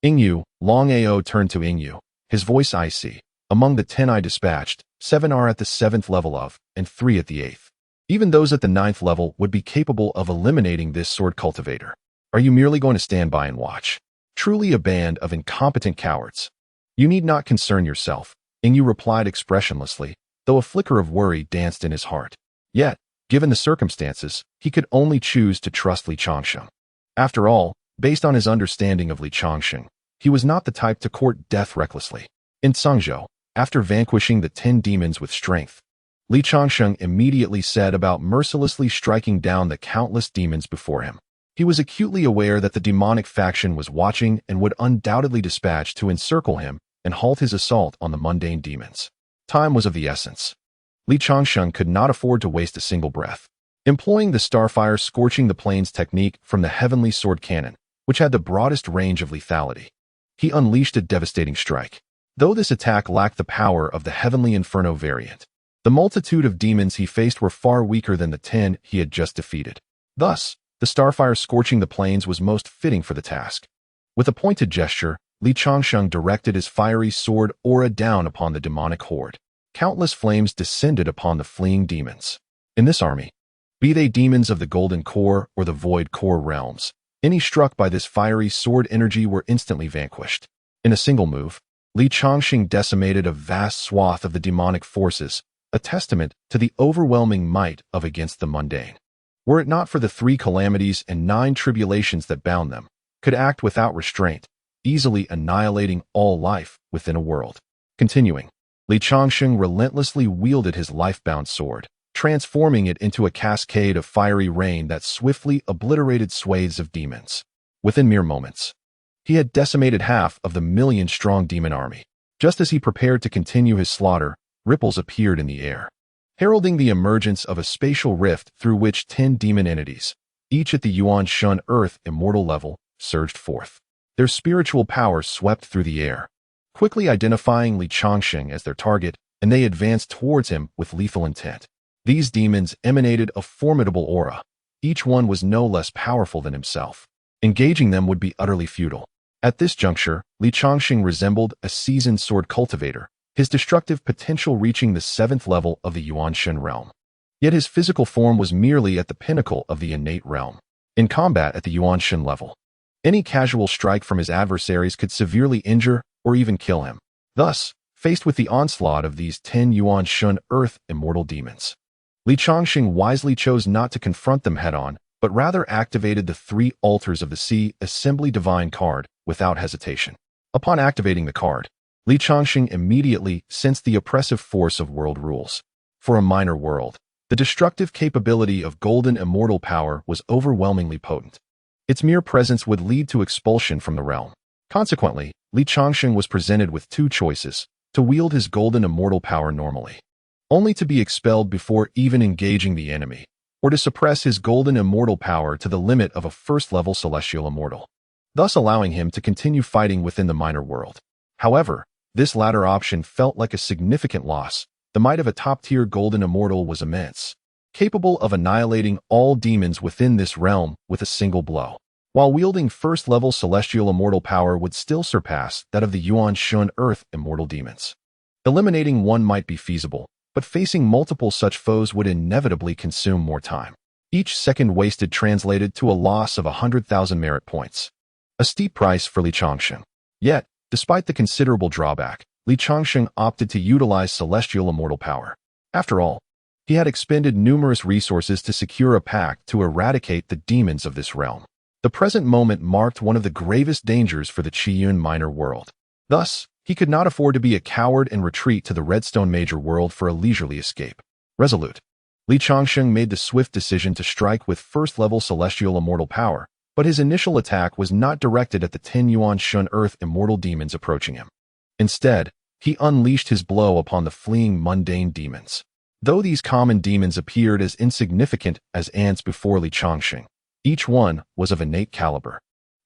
Yingyu, Long Ao turned to Yingyu, his voice icy. Among the 10 I dispatched, 7 are at the 7th level of, and 3 at the 8th. Even those at the 9th level would be capable of eliminating this sword cultivator. Are you merely going to stand by and watch? Truly a band of incompetent cowards. You need not concern yourself, Yingyu replied expressionlessly, though a flicker of worry danced in his heart. Yet, given the circumstances, he could only choose to trust Li Changsheng. After all, based on his understanding of Li Changsheng, he was not the type to court death recklessly. In Sangzhou, after vanquishing the 10 demons with strength, Li Changsheng immediately set about mercilessly striking down the countless demons before him. He was acutely aware that the demonic faction was watching and would undoubtedly dispatch to encircle him and halt his assault on the mundane demons. Time was of the essence. Li Changsheng could not afford to waste a single breath. Employing the Starfire scorching the plains technique from the Heavenly Sword Cannon, which had the broadest range of lethality, he unleashed a devastating strike. Though this attack lacked the power of the Heavenly Inferno variant, the multitude of demons he faced were far weaker than the 10 he had just defeated. Thus, the Starfire scorching the plains was most fitting for the task. With a pointed gesture, Changsheng directed his fiery sword aura down upon the demonic horde. Countless flames descended upon the fleeing demons. In this army, be they demons of the Golden Core or the Void Core realms, any struck by this fiery sword energy were instantly vanquished. In a single move, Changsheng decimated a vast swath of the demonic forces, a testament to the overwhelming might of Against the Mundane. Were it not for the 3 calamities and 9 tribulations that bound them, could act without restraint, easily annihilating all life within a world. Continuing, Changsheng relentlessly wielded his life-bound sword, transforming it into a cascade of fiery rain that swiftly obliterated swathes of demons. Within mere moments, he had decimated half of the million-strong demon army. Just as he prepared to continue his slaughter, ripples appeared in the air, heralding the emergence of a spatial rift through which 10 demon entities, each at the Yuan Shun Earth Immortal level, surged forth. Their spiritual power swept through the air, quickly identifying Changsheng as their target, and they advanced towards him with lethal intent. These demons emanated a formidable aura. Each one was no less powerful than himself. Engaging them would be utterly futile. At this juncture, Changsheng resembled a seasoned sword cultivator, his destructive potential reaching the 7th level of the Yuan Shen realm. Yet his physical form was merely at the pinnacle of the innate realm. In combat at the Yuan Shen level, any casual strike from his adversaries could severely injure or even kill him. Thus, faced with the onslaught of these 10 Yuan Shun Earth Immortal demons, Changsheng wisely chose not to confront them head-on, but rather activated the 3 Altars of the Sea Assembly Divine card without hesitation. Upon activating the card, Changsheng immediately sensed the oppressive force of world rules. For a minor world, the destructive capability of golden immortal power was overwhelmingly potent. Its mere presence would lead to expulsion from the realm. Consequently, Changsheng was presented with 2 choices: to wield his golden immortal power normally, only to be expelled before even engaging the enemy, or to suppress his golden immortal power to the limit of a 1st-level celestial immortal, thus allowing him to continue fighting within the minor world. However, this latter option felt like a significant loss. The might of a top-tier golden immortal was immense, capable of annihilating all demons within this realm with a single blow, while wielding 1st-level celestial immortal power would still surpass that of the Yuan Shun Earth Immortal demons. Eliminating one might be feasible, but facing multiple such foes would inevitably consume more time. Each second wasted translated to a loss of 100,000 merit points, a steep price for Changsheng. Yet, despite the considerable drawback, Changsheng opted to utilize celestial immortal power. After all, he had expended numerous resources to secure a pact to eradicate the demons of this realm. The present moment marked one of the gravest dangers for the Qiyun minor world. Thus, he could not afford to be a coward and retreat to the Redstone Major world for a leisurely escape. Resolute, Changsheng made the swift decision to strike with 1st-level celestial immortal power, but his initial attack was not directed at the 10 Yuan Shun Earth Immortal demons approaching him. Instead, he unleashed his blow upon the fleeing mundane demons. Though these common demons appeared as insignificant as ants before Changsheng, each one was of innate caliber,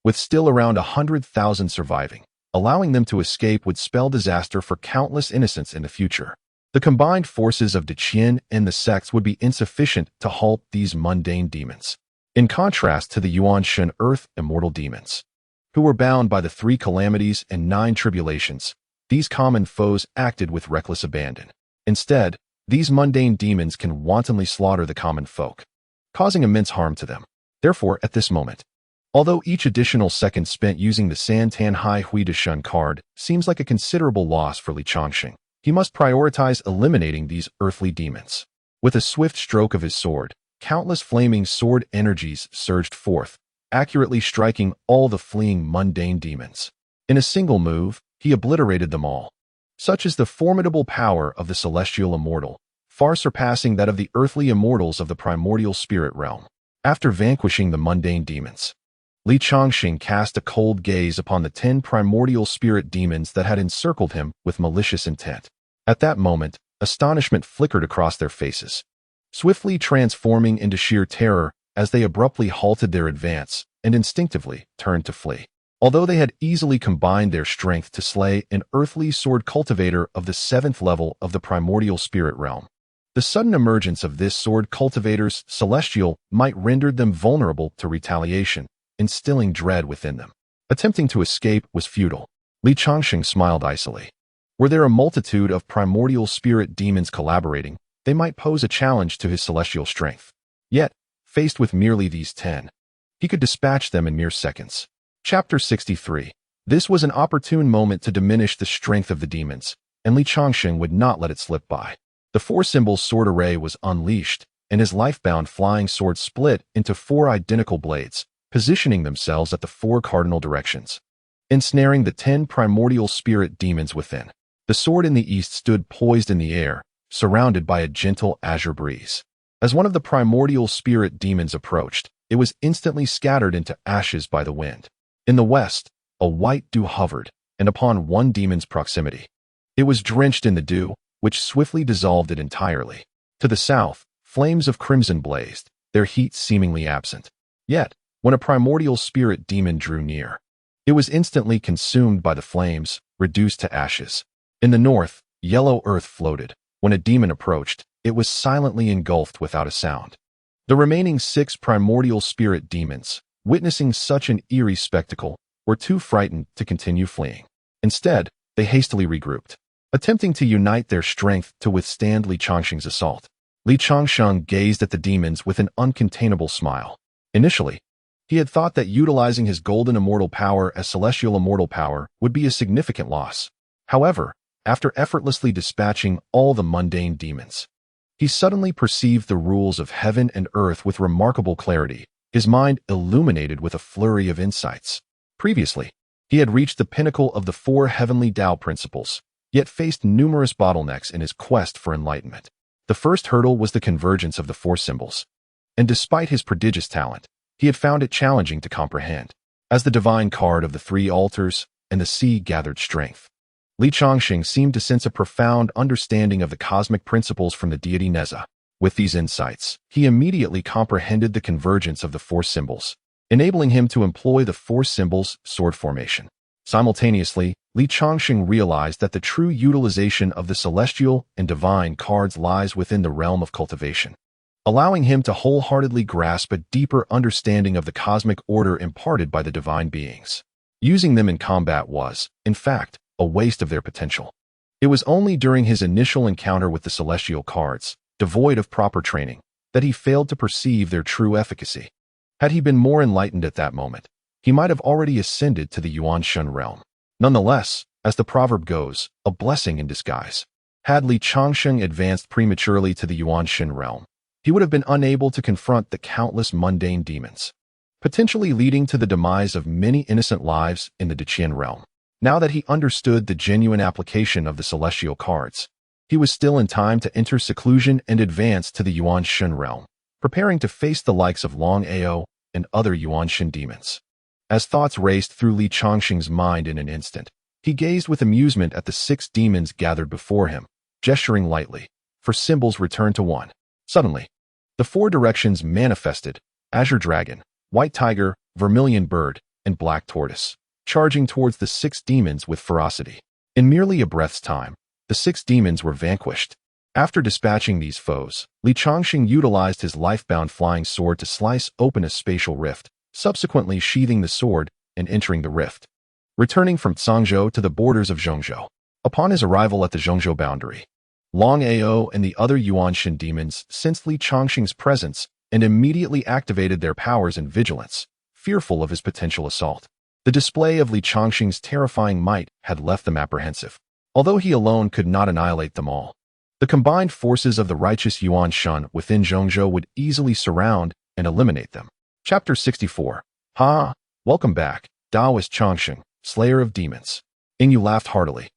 with still around 100,000 surviving. Allowing them to escape would spell disaster for countless innocents in the future. The combined forces of Deqian and the sects would be insufficient to halt these mundane demons. In contrast to the Yuan Shen Earth Immortal demons, who were bound by the 3 calamities and 9 tribulations, these common foes acted with reckless abandon. Instead, these mundane demons can wantonly slaughter the common folk, causing immense harm to them. Therefore, at this moment, although each additional second spent using the San Tan Hai Hui De Shun card seems like a considerable loss for Changsheng, he must prioritize eliminating these earthly demons. With a swift stroke of his sword, countless flaming sword energies surged forth, accurately striking all the fleeing mundane demons. In a single move, he obliterated them all. Such is the formidable power of the celestial immortal, far surpassing that of the earthly immortals of the primordial spirit realm. After vanquishing the mundane demons, Changsheng cast a cold gaze upon the 10 primordial spirit demons that had encircled him with malicious intent. At that moment, astonishment flickered across their faces. swiftly transforming into sheer terror as they abruptly halted their advance and instinctively turned to flee. Although they had easily combined their strength to slay an earthly sword cultivator of the 7th level of the primordial spirit realm, the sudden emergence of this sword cultivator's celestial might render them vulnerable to retaliation, instilling dread within them. Attempting to escape was futile. Changsheng smiled icily. Were there a multitude of primordial spirit demons collaborating, they might pose a challenge to his celestial strength. Yet, faced with merely these 10, he could dispatch them in mere seconds. Chapter 63. This was an opportune moment to diminish the strength of the demons, and Changsheng would not let it slip by. The 4 symbols sword array was unleashed, and his life-bound flying sword split into 4 identical blades, positioning themselves at the 4 cardinal directions, ensnaring the 10 primordial spirit demons within. The sword in the east stood poised in the air, surrounded by a gentle azure breeze. As one of the primordial spirit demons approached, it was instantly scattered into ashes by the wind. In the west, a white dew hovered, and upon one demon's proximity, it was drenched in the dew, which swiftly dissolved it entirely. To the south, flames of crimson blazed, their heat seemingly absent. Yet, when a primordial spirit demon drew near, it was instantly consumed by the flames, reduced to ashes. In the north, yellow earth floated. When a demon approached, it was silently engulfed without a sound. The remaining 6 primordial spirit demons, witnessing such an eerie spectacle, were too frightened to continue fleeing. Instead, they hastily regrouped, attempting to unite their strength to withstand Changsheng's assault. Changsheng gazed at the demons with an uncontainable smile. Initially, he had thought that utilizing his golden immortal power as celestial immortal power would be a significant loss. However, after effortlessly dispatching all the mundane demons, he suddenly perceived the rules of heaven and earth with remarkable clarity, his mind illuminated with a flurry of insights. Previously, he had reached the pinnacle of the 4 heavenly Tao principles, yet faced numerous bottlenecks in his quest for enlightenment. The first hurdle was the convergence of the 4 symbols, and despite his prodigious talent, he had found it challenging to comprehend. As the divine card of the 3 altars and the sea gathered strength, Changsheng seemed to sense a profound understanding of the cosmic principles from the deity Nezha. With these insights, he immediately comprehended the convergence of the 4 symbols, enabling him to employ the 4 symbols sword formation. Simultaneously, Changsheng realized that the true utilization of the celestial and divine cards lies within the realm of cultivation, allowing him to wholeheartedly grasp a deeper understanding of the cosmic order imparted by the divine beings. Using them in combat was, in fact, a waste of their potential. It was only during his initial encounter with the celestial cards, devoid of proper training, that he failed to perceive their true efficacy. Had he been more enlightened at that moment, he might have already ascended to the Yuan Shen realm. Nonetheless, as the proverb goes, a blessing in disguise. Had Changsheng advanced prematurely to the Yuan Shen realm, he would have been unable to confront the countless mundane demons, potentially leading to the demise of many innocent lives in the Deqian realm. Now that he understood the genuine application of the celestial cards, he was still in time to enter seclusion and advance to the Yuan Shen realm, preparing to face the likes of Long Ao and other Yuan Shen demons. As thoughts raced through Changsheng's mind in an instant, he gazed with amusement at the 6 demons gathered before him, gesturing lightly, for symbols returned to 1. Suddenly, the 4 directions manifested: azure dragon, white tiger, vermilion bird, and black tortoise, charging towards the 6 demons with ferocity. In merely a breath's time, the 6 demons were vanquished. After dispatching these foes, Changsheng utilized his life-bound flying sword to slice open a spatial rift, subsequently sheathing the sword and entering the rift, returning from Cangzhou to the borders of Zhongzhou. Upon his arrival at the Zhongzhou boundary, Long Ao and the other Yuan Shen demons sensed Changsheng's presence and immediately activated their powers in vigilance, fearful of his potential assault. The display of Changsheng's terrifying might had left them apprehensive. Although he alone could not annihilate them all, the combined forces of the righteous Yuan Shen within Zhongzhou would easily surround and eliminate them. Chapter 64. Ha! Welcome back, Taoist Changsheng, slayer of demons. Ingyu laughed heartily,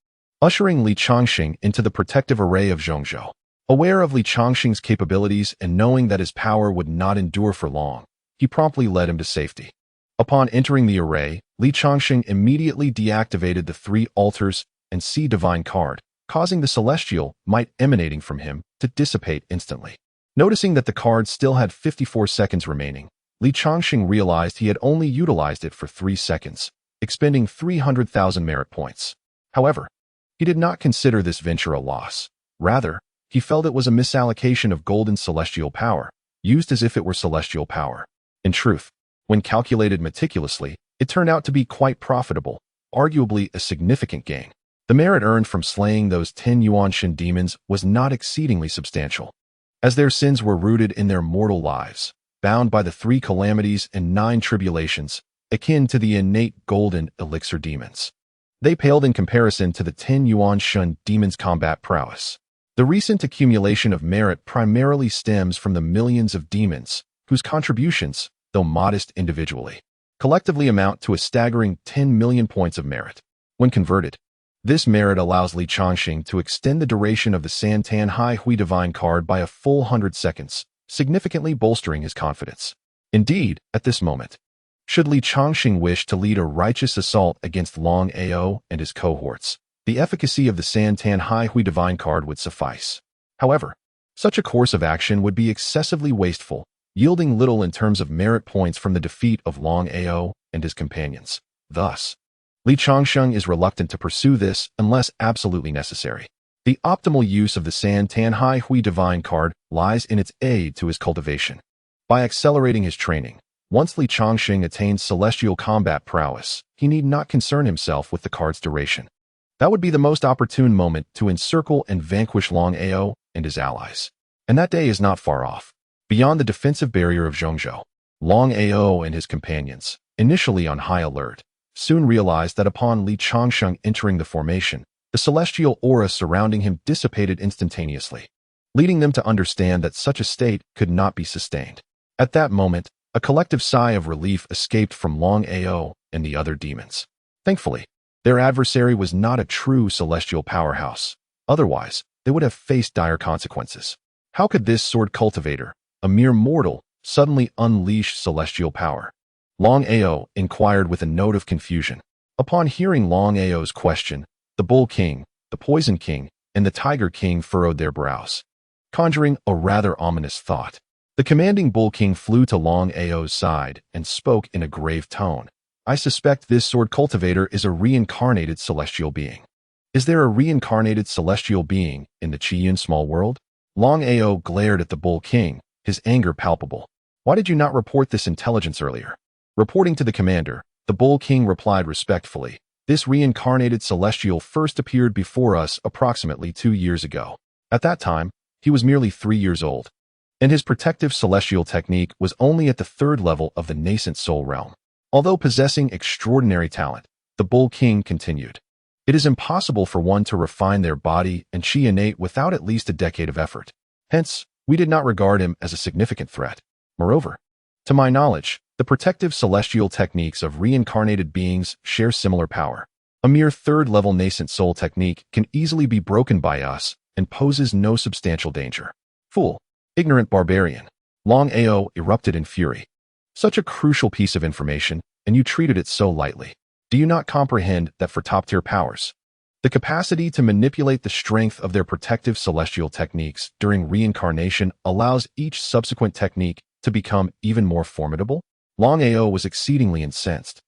ushering Changsheng into the protective array of Zhongzhou. Aware of Changsheng's capabilities and knowing that his power would not endure for long, he promptly led him to safety. Upon entering the array, Changsheng immediately deactivated the 3 altars and sea divine card, causing the celestial might emanating from him to dissipate instantly. Noticing that the card still had 54 seconds remaining, Li Changsheng realized he had only utilized it for 3 seconds, expending 300,000 merit points. However, he did not consider this venture a loss. Rather, he felt it was a misallocation of golden celestial power, used as if it were celestial power. In truth, when calculated meticulously, it turned out to be quite profitable, arguably a significant gain. The merit earned from slaying those 10 Yuan Shen demons was not exceedingly substantial, as their sins were rooted in their mortal lives, bound by the 3 calamities and 9 tribulations, akin to the innate golden elixir demons. They paled in comparison to the 10 Yuan Shen demons' combat prowess. The recent accumulation of merit primarily stems from the millions of demons, whose contributions, though modest individually, collectively amount to a staggering 10 million points of merit. When converted, this merit allows Li Changsheng to extend the duration of the Santan Hai Hui Divine card by a full 100 seconds, significantly bolstering his confidence. Indeed, at this moment, should Li Changsheng wish to lead a righteous assault against Long Ao and his cohorts, the efficacy of the Santan Hai Hui Divine card would suffice. However, such a course of action would be excessively wasteful, yielding little in terms of merit points from the defeat of Long Ao and his companions. Thus, Li Changsheng is reluctant to pursue this unless absolutely necessary. The optimal use of the Santan Hai Hui Divine card lies in its aid to his cultivation. By accelerating his training, once Li Changsheng attains celestial combat prowess, he need not concern himself with the card's duration. That would be the most opportune moment to encircle and vanquish Long Ao and his allies. And that day is not far off. Beyond the defensive barrier of Zhongzhou, Long Ao and his companions, initially on high alert, soon realized that upon Li Changsheng entering the formation, the celestial aura surrounding him dissipated instantaneously, leading them to understand that such a state could not be sustained. At that moment, a collective sigh of relief escaped from Long Ao and the other demons. Thankfully, their adversary was not a true celestial powerhouse. Otherwise, they would have faced dire consequences. How could this sword cultivator, a mere mortal, suddenly unleash celestial power? Long Ao inquired with a note of confusion. Upon hearing Long Ao's question, the Bull King, the Poison King, and the Tiger King furrowed their brows, conjuring a rather ominous thought. The commanding Bull King flew to Long Ao's side and spoke in a grave tone. I suspect this sword cultivator is a reincarnated celestial being. Is there a reincarnated celestial being in the Qiyun small world? Long Ao glared at the Bull King, his anger palpable. Why did you not report this intelligence earlier? Reporting to the commander, the Bull King replied respectfully, this reincarnated celestial first appeared before us approximately 2 years ago. At that time, he was merely 3 years old, and his protective celestial technique was only at the 3rd level of the nascent soul realm. Although possessing extraordinary talent, the Bull King continued, it is impossible for one to refine their body and chi innate without at least a decade of effort. Hence, we did not regard him as a significant threat. Moreover, to my knowledge, the protective celestial techniques of reincarnated beings share similar power. A mere 3rd level nascent soul technique can easily be broken by us and poses no substantial danger. Fool. Ignorant barbarian. Long Ao erupted in fury. Such a crucial piece of information, and you treated it so lightly. Do you not comprehend that for top-tier powers, the capacity to manipulate the strength of their protective celestial techniques during reincarnation allows each subsequent technique to become even more formidable? Long Ao was exceedingly incensed.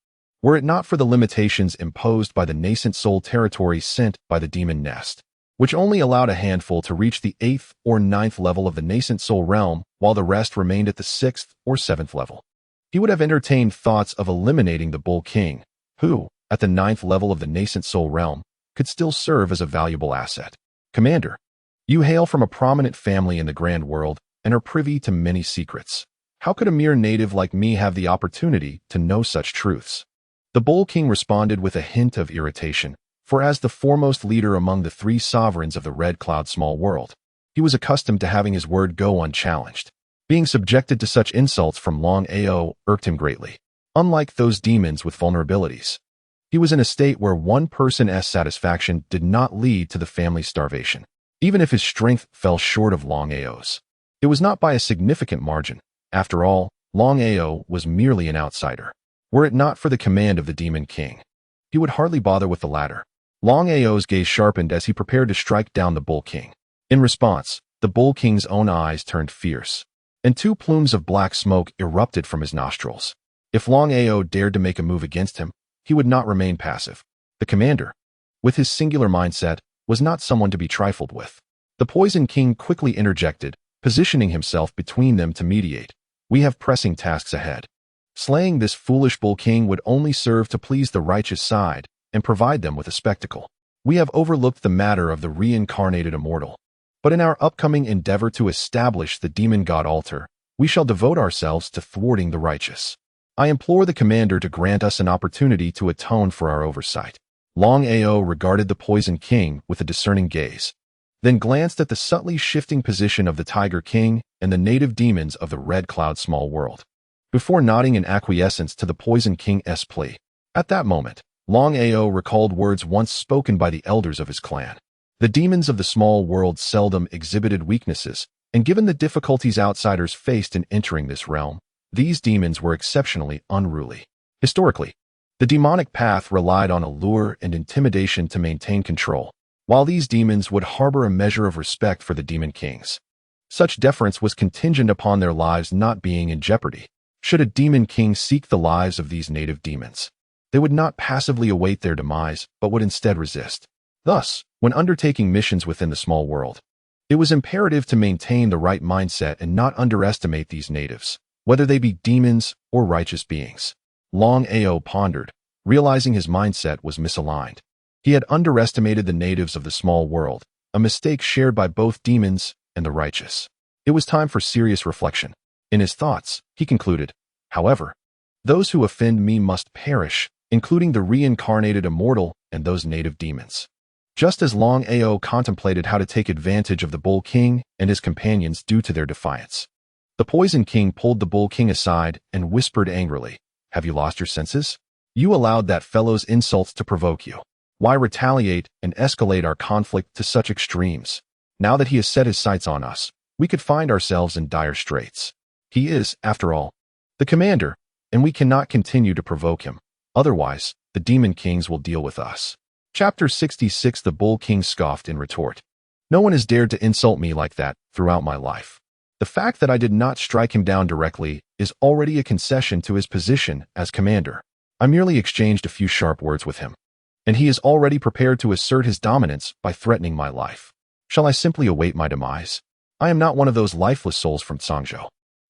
Were it not for the limitations imposed by the nascent soul territory sent by the demon nest, which only allowed a handful to reach the 8th or 9th level of the nascent soul realm, while the rest remained at the 6th or 7th level, he would have entertained thoughts of eliminating the Bull King, who, at the 9th level of the nascent soul realm, could still serve as a valuable asset. Commander, you hail from a prominent family in the grand world and are privy to many secrets. How could a mere native like me have the opportunity to know such truths? The Bull King responded with a hint of irritation, for as the foremost leader among the 3 sovereigns of the Red Cloud small world, he was accustomed to having his word go unchallenged. Being subjected to such insults from Long Ao irked him greatly. Unlike those demons with vulnerabilities, he was in a state where one person's satisfaction did not lead to the family's starvation, even if his strength fell short of Long Ao's. It was not by a significant margin. After all, Long Ao was merely an outsider. Were it not for the command of the Demon King, he would hardly bother with the latter. Long Ao's gaze sharpened as he prepared to strike down the Bull King. In response, the Bull King's own eyes turned fierce, and two plumes of black smoke erupted from his nostrils. If Long Ao dared to make a move against him, he would not remain passive. The commander, with his singular mindset, was not someone to be trifled with. The Poison King quickly interjected, positioning himself between them to mediate. We have pressing tasks ahead. Slaying this foolish Bull King would only serve to please the righteous side and provide them with a spectacle. We have overlooked the matter of the reincarnated immortal. But in our upcoming endeavor to establish the demon god altar, we shall devote ourselves to thwarting the righteous. I implore the commander to grant us an opportunity to atone for our oversight. Long Ao regarded the Poison King with a discerning gaze, then glanced at the subtly shifting position of the Tiger King and the native demons of the Red Cloud Small World, before nodding in acquiescence to the Poison King's plea. At that moment, Long Ao recalled words once spoken by the elders of his clan. The demons of the small world seldom exhibited weaknesses, and given the difficulties outsiders faced in entering this realm, these demons were exceptionally unruly. Historically, the demonic path relied on allure and intimidation to maintain control, while these demons would harbor a measure of respect for the demon kings. Such deference was contingent upon their lives not being in jeopardy. Should a demon king seek the lives of these native demons, they would not passively await their demise, but would instead resist. Thus, when undertaking missions within the small world, it was imperative to maintain the right mindset and not underestimate these natives, whether they be demons or righteous beings. Long Ao pondered, realizing his mindset was misaligned. He had underestimated the natives of the small world, a mistake shared by both demons and the righteous. It was time for serious reflection. In his thoughts, he concluded, however, those who offend me must perish, including the reincarnated immortal and those native demons. Just as Long Ao contemplated how to take advantage of the Bull King and his companions due to their defiance, the Poison King pulled the Bull King aside and whispered angrily, "Have you lost your senses? You allowed that fellow's insults to provoke you. Why retaliate and escalate our conflict to such extremes? Now that he has set his sights on us, we could find ourselves in dire straits. He is, after all, the commander, and we cannot continue to provoke him. Otherwise, the demon kings will deal with us." Chapter 66. The Bull King scoffed in retort. No one has dared to insult me like that throughout my life. The fact that I did not strike him down directly is already a concession to his position as commander. I merely exchanged a few sharp words with him, and he is already prepared to assert his dominance by threatening my life. Shall I simply await my demise? I am not one of those lifeless souls from Changsheng.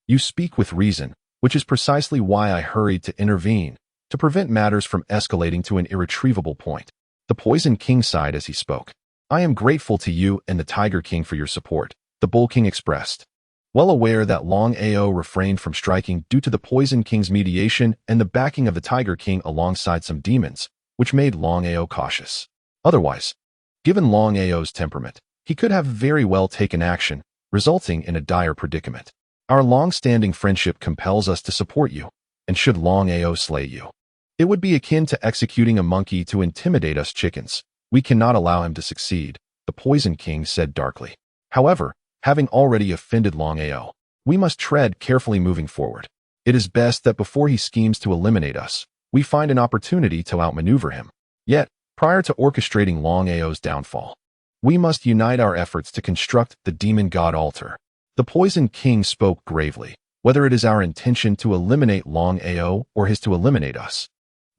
You speak with reason, which is precisely why I hurried to intervene, to prevent matters from escalating to an irretrievable point. The Poison King sighed as he spoke. I am grateful to you and the Tiger King for your support, the Bull King expressed, well aware that Long Ao refrained from striking due to the Poison King's mediation and the backing of the Tiger King alongside some demons, which made Long Ao cautious. Otherwise, given Long Ao's temperament, he could have very well taken action, resulting in a dire predicament. Our long-standing friendship compels us to support you, and should Long Ao slay you, it would be akin to executing a monkey to intimidate us chickens. We cannot allow him to succeed, the Poison King said darkly. However, having already offended Long Ao, we must tread carefully moving forward. It is best that before he schemes to eliminate us, we find an opportunity to outmaneuver him. Yet, prior to orchestrating Long Ao's downfall, we must unite our efforts to construct the demon god altar. The Poison King spoke gravely, whether it is our intention to eliminate Long Ao or his to eliminate us.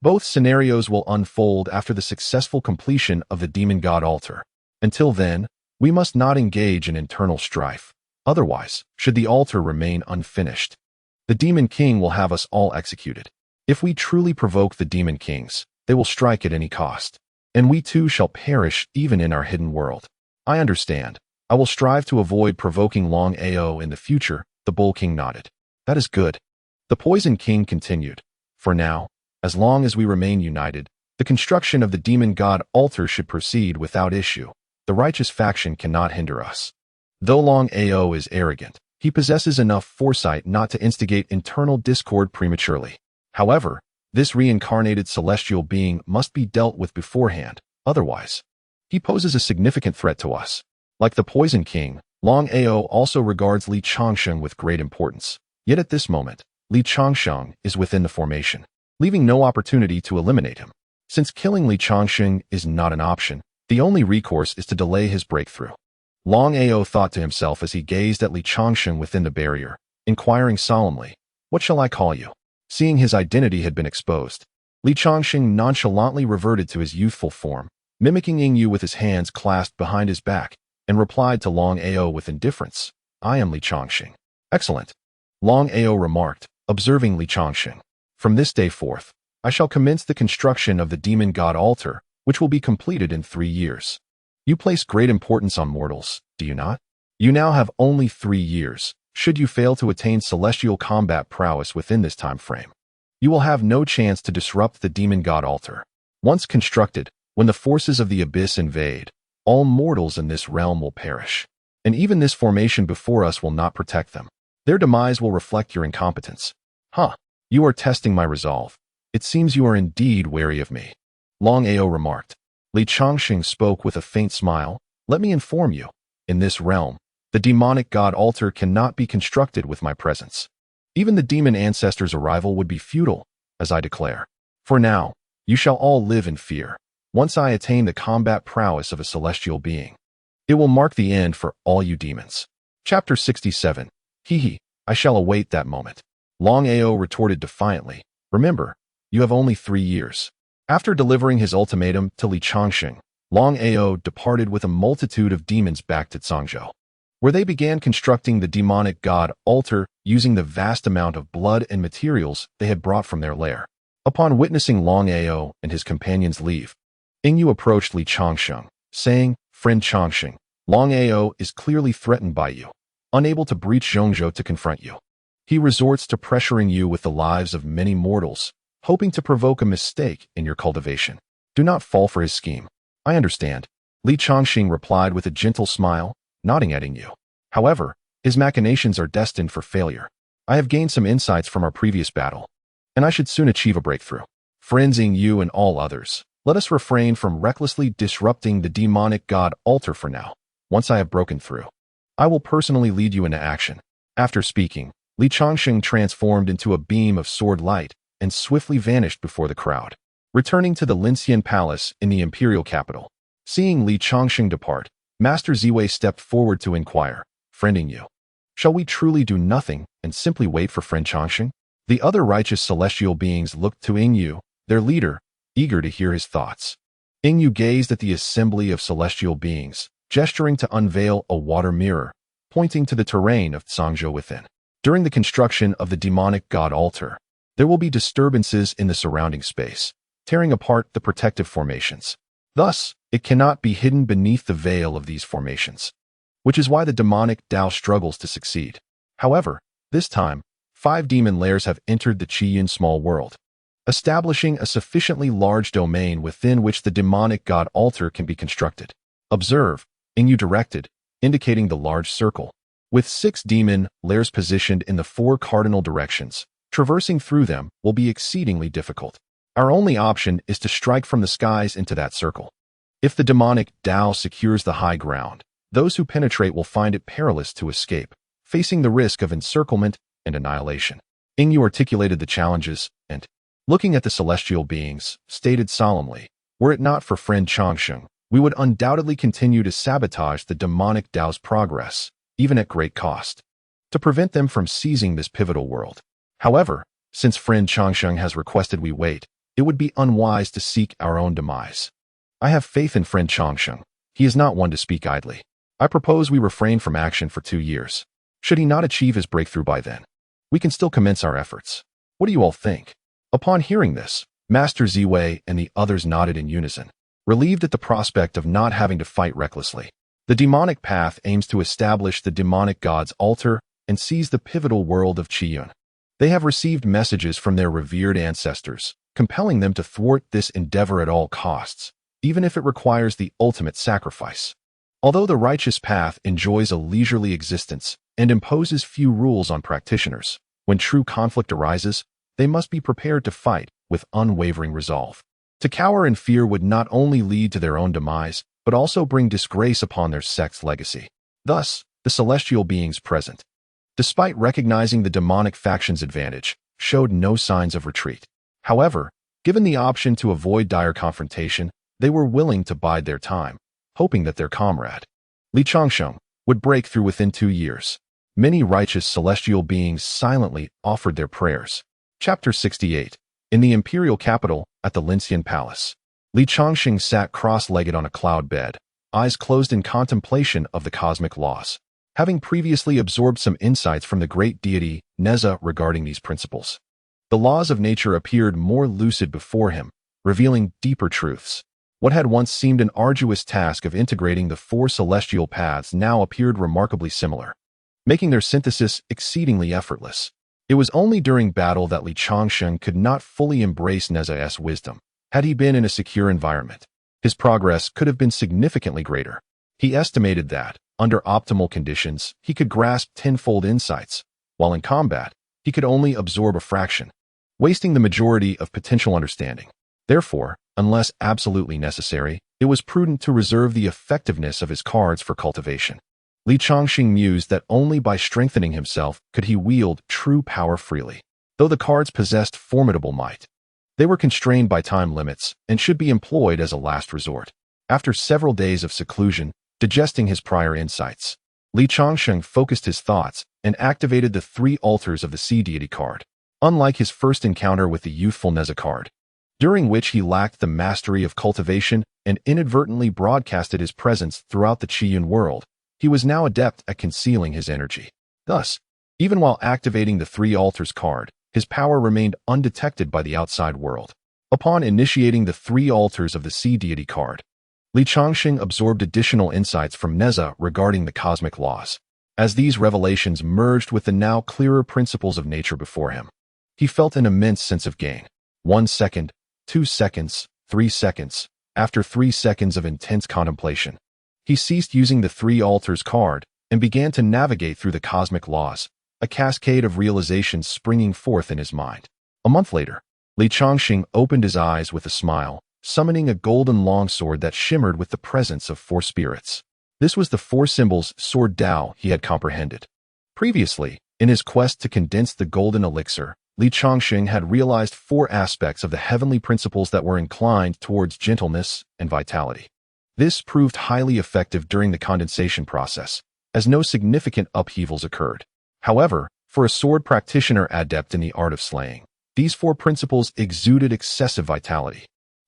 Both scenarios will unfold after the successful completion of the demon god altar. Until then, we must not engage in internal strife. Otherwise, should the altar remain unfinished, the demon king will have us all executed. If we truly provoke the demon kings, they will strike at any cost, and we too shall perish even in our hidden world. I understand. I will strive to avoid provoking Long Ao in the future, the Bull King nodded. That is good. The Poison King continued. For now, as long as we remain united, the construction of the demon god altar should proceed without issue. The righteous faction cannot hinder us. Though Long Ao is arrogant, he possesses enough foresight not to instigate internal discord prematurely. However, this reincarnated celestial being must be dealt with beforehand, otherwise, he poses a significant threat to us. Like the Poison King, Long Ao also regards Li Changsheng with great importance. Yet at this moment, Li Changsheng is within the formation, leaving no opportunity to eliminate him. Since killing Li Changsheng is not an option, the only recourse is to delay his breakthrough. Long Ao thought to himself as he gazed at Li Changsheng within the barrier, inquiring solemnly, "What shall I call you?" Seeing his identity had been exposed, Li Changsheng nonchalantly reverted to his youthful form, mimicking Yingyu with his hands clasped behind his back, and replied to Long Ao with indifference, "I am Li Changsheng." "Excellent," Long Ao remarked, observing Li Changsheng. "From this day forth, I shall commence the construction of the demon god altar, which will be completed in 3 years. You place great importance on mortals, do you not? You now have only 3 years. Should you fail to attain celestial combat prowess within this time frame, you will have no chance to disrupt the demon god altar. Once constructed, when the forces of the abyss invade, all mortals in this realm will perish. And even this formation before us will not protect them. Their demise will reflect your incompetence." "Huh, you are testing my resolve. It seems you are indeed wary of me," Long Ao remarked. Li Changsheng spoke with a faint smile. "Let me inform you, in this realm, the demonic god altar cannot be constructed with my presence. Even the demon ancestor's arrival would be futile, as I declare. For now, you shall all live in fear. Once I attain the combat prowess of a celestial being, it will mark the end for all you demons." Chapter 67. Hehe, I shall await that moment. Long Ao retorted defiantly, "Remember, you have only 3 years. After delivering his ultimatum to Li Changsheng, Long Ao departed with a multitude of demons back to Zhangzhou, where they began constructing the demonic god altar using the vast amount of blood and materials they had brought from their lair. Upon witnessing Long Ao and his companions leave, Yingyu approached Li Changsheng, saying, "Friend Changsheng, Long Ao is clearly threatened by you, unable to breach Zhongzhou to confront you. He resorts to pressuring you with the lives of many mortals, hoping to provoke a mistake in your cultivation. Do not fall for his scheme." "I understand," Li Changsheng replied with a gentle smile, nodding at Yingyu. "However, his machinations are destined for failure. I have gained some insights from our previous battle, and I should soon achieve a breakthrough. Friends Yingyu and all others, let us refrain from recklessly disrupting the demonic god altar for now. Once I have broken through, I will personally lead you into action." After speaking, Li Changsheng transformed into a beam of sword light and swiftly vanished before the crowd, returning to the Linxian Palace in the imperial capital. Seeing Li Changsheng depart, Master Ziwei stepped forward to inquire, "Friend Yingyu, shall we truly do nothing and simply wait for friend Changsheng?" The other righteous celestial beings looked to Yingyu, their leader, eager to hear his thoughts. Yingyu gazed at the assembly of celestial beings, gesturing to unveil a water mirror, pointing to the terrain of Zhangzhou within. "During the construction of the demonic god altar, there will be disturbances in the surrounding space, tearing apart the protective formations. Thus, it cannot be hidden beneath the veil of these formations, which is why the demonic Dao struggles to succeed. However, this time, 5 demon lairs have entered the Qiyun small world, establishing a sufficiently large domain within which the demonic god altar can be constructed. Observe," Yingyu directed, indicating the large circle. With 6 demon lairs positioned in the 4 cardinal directions, traversing through them will be exceedingly difficult. Our only option is to strike from the skies into that circle. If the demonic Dao secures the high ground, those who penetrate will find it perilous to escape, facing the risk of encirclement and annihilation. Yingyu articulated the challenges and, looking at the celestial beings, stated solemnly, "Were it not for friend Changsheng, we would undoubtedly continue to sabotage the demonic Dao's progress, even at great cost, to prevent them from seizing this pivotal world. However, since friend Changsheng has requested we wait, it would be unwise to seek our own demise. I have faith in friend Changsheng. He is not one to speak idly. I propose we refrain from action for 2 years. Should he not achieve his breakthrough by then, we can still commence our efforts. What do you all think?" Upon hearing this, Master Ziwei and the others nodded in unison, relieved at the prospect of not having to fight recklessly. The demonic path aims to establish the demonic god's altar and seize the pivotal world of Qiyun. They have received messages from their revered ancestors, compelling them to thwart this endeavor at all costs, even if it requires the ultimate sacrifice. Although the righteous path enjoys a leisurely existence and imposes few rules on practitioners, when true conflict arises, they must be prepared to fight with unwavering resolve. To cower in fear would not only lead to their own demise, but also bring disgrace upon their sect's legacy. Thus, the celestial beings present, despite recognizing the demonic faction's advantage, showed no signs of retreat. However, given the option to avoid dire confrontation, they were willing to bide their time, hoping that their comrade, Li Changsheng would break through within 2 years. Many righteous celestial beings silently offered their prayers. Chapter 68. In the imperial capital, at the Linxian Palace, Li Changsheng sat cross-legged on a cloud bed, eyes closed in contemplation of the cosmic laws, having previously absorbed some insights from the great deity Nezha regarding these principles. The laws of nature appeared more lucid before him, revealing deeper truths. What had once seemed an arduous task of integrating the 4 celestial paths now appeared remarkably similar, making their synthesis exceedingly effortless. It was only during battle that Li Changsheng could not fully embrace Nezha's wisdom. Had he been in a secure environment, his progress could have been significantly greater. He estimated that, under optimal conditions, he could grasp tenfold insights, while in combat, he could only absorb a fraction, wasting the majority of potential understanding. Therefore, unless absolutely necessary, it was prudent to reserve the effectiveness of his cards for cultivation. Li Changsheng mused that only by strengthening himself could he wield true power freely. Though the cards possessed formidable might, they were constrained by time limits and should be employed as a last resort. After several days of seclusion, digesting his prior insights, Li Changsheng focused his thoughts and activated the 3 altars of the Sea Deity card. Unlike his first encounter with the youthful Nezha card, during which he lacked the mastery of cultivation and inadvertently broadcasted his presence throughout the Qiyun world, he was now adept at concealing his energy. Thus, even while activating the 3 altars card, his power remained undetected by the outside world. Upon initiating the 3 altars of the Sea Deity card, Li Changsheng absorbed additional insights from Nezha regarding the cosmic laws. As these revelations merged with the now clearer principles of nature before him, he felt an immense sense of gain. 1 second, 2 seconds, 3 seconds. After 3 seconds of intense contemplation, he ceased using the 3 altars card and began to navigate through the cosmic laws, a cascade of realizations springing forth in his mind. A month later, Li Changsheng opened his eyes with a smile, summoning a golden longsword that shimmered with the presence of 4 spirits. This was the 4 symbols sword Tao he had comprehended. Previously, in his quest to condense the golden elixir, Li Changsheng had realized 4 aspects of the heavenly principles that were inclined towards gentleness and vitality. This proved highly effective during the condensation process, as no significant upheavals occurred. However, for a sword practitioner adept in the art of slaying, these 4 principles exuded excessive vitality,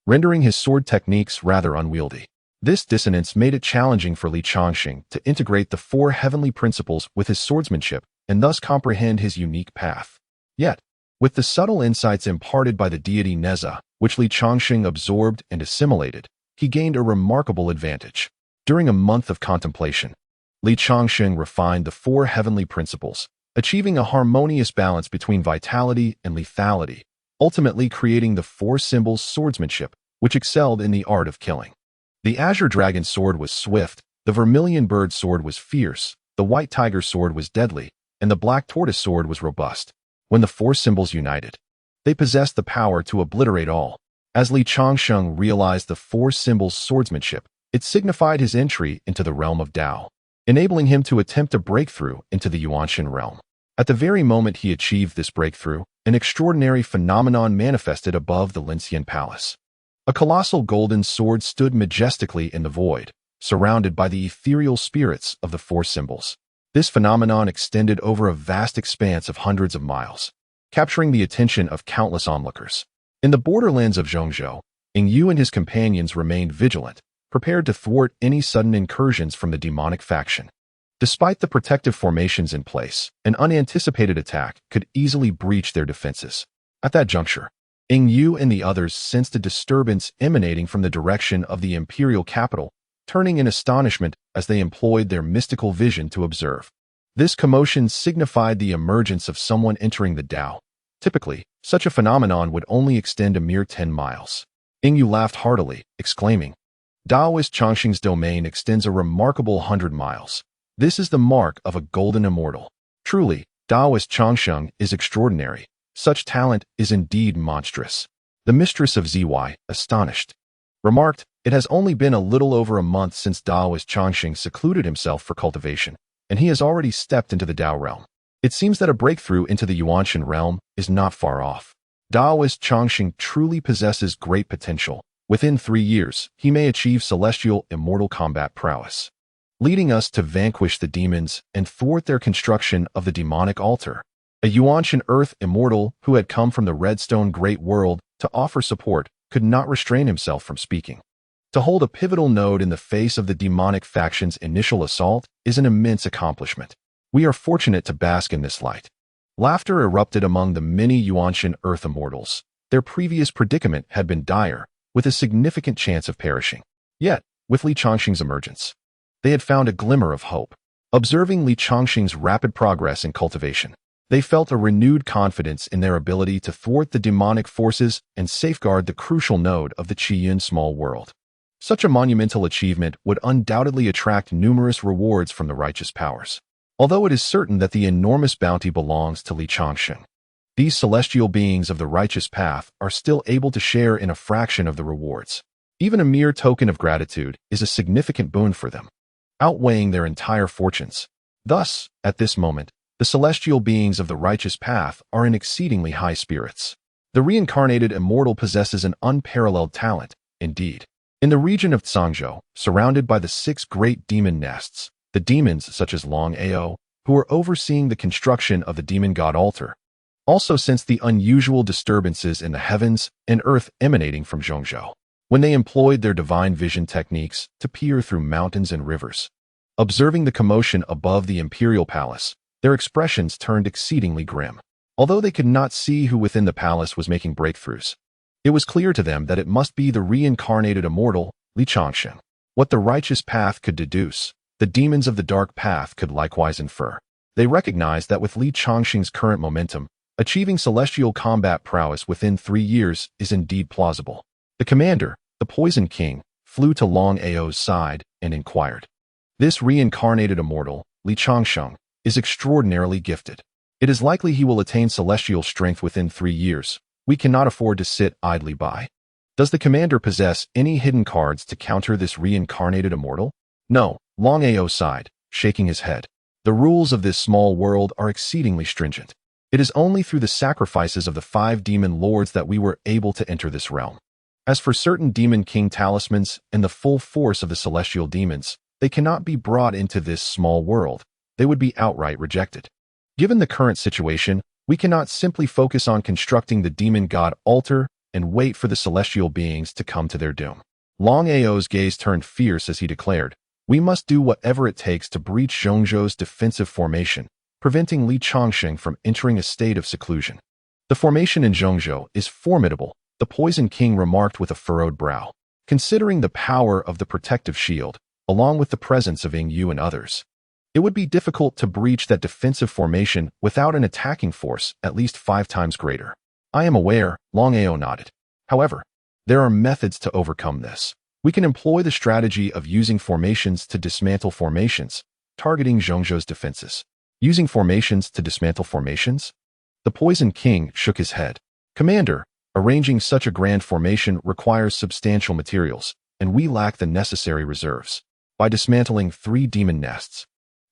rendering his sword techniques rather unwieldy. This dissonance made it challenging for Li Changsheng to integrate the 4 heavenly principles with his swordsmanship and thus comprehend his unique path. Yet, with the subtle insights imparted by the deity Nezha, which Li Changsheng absorbed and assimilated, he gained a remarkable advantage. During a month of contemplation, Li Changsheng refined the 4 heavenly principles, achieving a harmonious balance between vitality and lethality, ultimately creating the 4 symbols swordsmanship, which excelled in the art of killing. The azure dragon sword was swift, the vermilion bird sword was fierce, the white tiger sword was deadly, and the black tortoise sword was robust. When the 4 symbols united, they possessed the power to obliterate all. As Li Changsheng realized the 4 symbols swordsmanship, it signified his entry into the realm of Tao, enabling him to attempt a breakthrough into the Yuanshan realm. At the very moment he achieved this breakthrough, an extraordinary phenomenon manifested above the Linxian Palace. A colossal golden sword stood majestically in the void, surrounded by the ethereal spirits of the 4 symbols. This phenomenon extended over a vast expanse of hundreds of miles, capturing the attention of countless onlookers. In the borderlands of Zhongzhou, Yu and his companions remained vigilant, prepared to thwart any sudden incursions from the demonic faction. Despite the protective formations in place, an unanticipated attack could easily breach their defenses. At that juncture, Yu and the others sensed a disturbance emanating from the direction of the imperial capital, turning in astonishment as they employed their mystical vision to observe. This commotion signified the emergence of someone entering the Tao. Typically, such a phenomenon would only extend a mere 10 miles. Yu laughed heartily, exclaiming, "Taoist Changsheng's domain extends a remarkable 100 miles. This is the mark of a golden immortal. Truly, Taoist Changsheng is extraordinary. Such talent is indeed monstrous." The mistress of ZY, astonished, remarked, "It has only been a little over a month since Taoist Changsheng secluded himself for cultivation, and he has already stepped into the Tao realm. It seems that a breakthrough into the Yuanshan realm is not far off. Taoist Changsheng truly possesses great potential. Within 3 years, he may achieve celestial immortal combat prowess." leading us to vanquish the demons and thwart their construction of the demonic altar. A Yuanshan Earth immortal who had come from the Redstone Great World to offer support could not restrain himself from speaking. To hold a pivotal node in the face of the demonic faction's initial assault is an immense accomplishment. We are fortunate to bask in this light. Laughter erupted among the many Yuanshan Earth immortals. Their previous predicament had been dire, with a significant chance of perishing. Yet, with Li Changsheng's emergence, they had found a glimmer of hope. Observing Li Changsheng's rapid progress in cultivation, they felt a renewed confidence in their ability to thwart the demonic forces and safeguard the crucial node of the Qiyun small world. Such a monumental achievement would undoubtedly attract numerous rewards from the righteous powers. Although it is certain that the enormous bounty belongs to Li Changsheng, these celestial beings of the righteous path are still able to share in a fraction of the rewards. Even a mere token of gratitude is a significant boon for them, outweighing their entire fortunes. Thus, at this moment, the celestial beings of the righteous path are in exceedingly high spirits. The reincarnated immortal possesses an unparalleled talent, indeed. In the region of Zhangzhou, surrounded by the 6 great demon nests, the demons such as Long Ao, who are overseeing the construction of the demon god altar, also sense the unusual disturbances in the heavens and earth emanating from Zhongzhou. When they employed their divine vision techniques to peer through mountains and rivers, observing the commotion above the imperial palace, their expressions turned exceedingly grim. Although they could not see who within the palace was making breakthroughs, it was clear to them that it must be the reincarnated immortal, Li Changsheng. What the righteous path could deduce, the demons of the dark path could likewise infer. They recognized that with Li Changsheng's current momentum, achieving celestial combat prowess within 3 years is indeed plausible. The commander, the Poison King, flew to Long Ao's side and inquired. This reincarnated immortal, Li Changsheng, is extraordinarily gifted. It is likely he will attain celestial strength within 3 years. We cannot afford to sit idly by. Does the commander possess any hidden cards to counter this reincarnated immortal? No, Long Ao sighed, shaking his head. The rules of this small world are exceedingly stringent. It is only through the sacrifices of the 5 demon lords that we were able to enter this realm. As for certain demon king talismans and the full force of the celestial demons, they cannot be brought into this small world. They would be outright rejected. Given the current situation, we cannot simply focus on constructing the demon god altar and wait for the celestial beings to come to their doom. Long Ao's gaze turned fierce as he declared, "We must do whatever it takes to breach Zhongzhou's defensive formation, preventing Li Changsheng from entering a state of seclusion." "The formation in Zhongzhou is formidable," the Poison King remarked with a furrowed brow. "Considering the power of the protective shield, along with the presence of Ying Yu and others, it would be difficult to breach that defensive formation without an attacking force at least 5 times greater." "I am aware," Long Ao nodded. "However, there are methods to overcome this. We can employ the strategy of using formations to dismantle formations, targeting Zhongzhou's defenses." "Using formations to dismantle formations?" The Poison King shook his head. "Commander, arranging such a grand formation requires substantial materials, and we lack the necessary reserves. By dismantling 3 demon nests,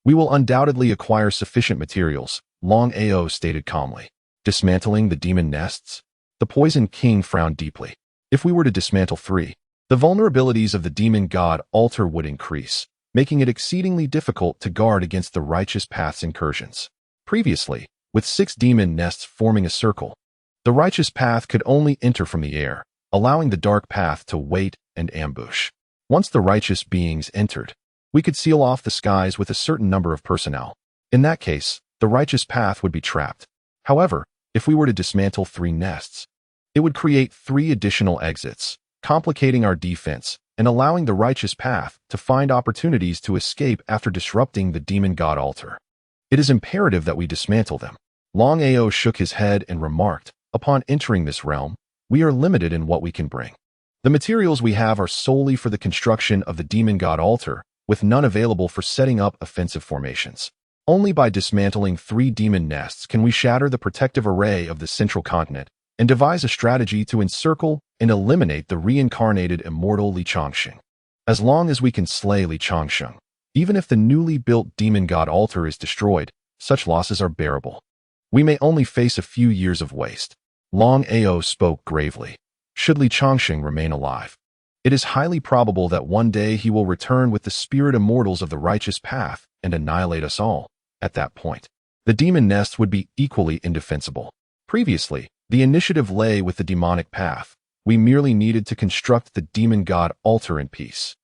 we will undoubtedly acquire sufficient materials," Long Ao stated calmly. "Dismantling the demon nests?" The Poison King frowned deeply. "If we were to dismantle 3, the vulnerabilities of the demon god altar would increase, making it exceedingly difficult to guard against the righteous path's incursions. Previously, with 6 demon nests forming a circle, the righteous path could only enter from the air, allowing the dark path to wait and ambush. Once the righteous beings entered, we could seal off the skies with a certain number of personnel. In that case, the righteous path would be trapped. However, if we were to dismantle 3 nests, it would create 3 additional exits, complicating our defense and allowing the righteous path to find opportunities to escape after disrupting the demon god altar. It is imperative that we dismantle them." Long Ao shook his head and remarked, "Upon entering this realm, we are limited in what we can bring. The materials we have are solely for the construction of the demon god altar, with none available for setting up offensive formations. Only by dismantling 3 demon nests can we shatter the protective array of the central continent and devise a strategy to encircle and eliminate the reincarnated immortal Li Changsheng. As long as we can slay Li Changsheng, even if the newly built demon god altar is destroyed, such losses are bearable. We may only face a few years of waste." Long Ao spoke gravely. "Should Li Changsheng remain alive, It is highly probable that one day he will return with the spirit immortals of the righteous path and annihilate us all. At that point, the demon nest would be equally indefensible. Previously, the initiative lay with the demonic path. We merely needed to construct the demon god altar in peace,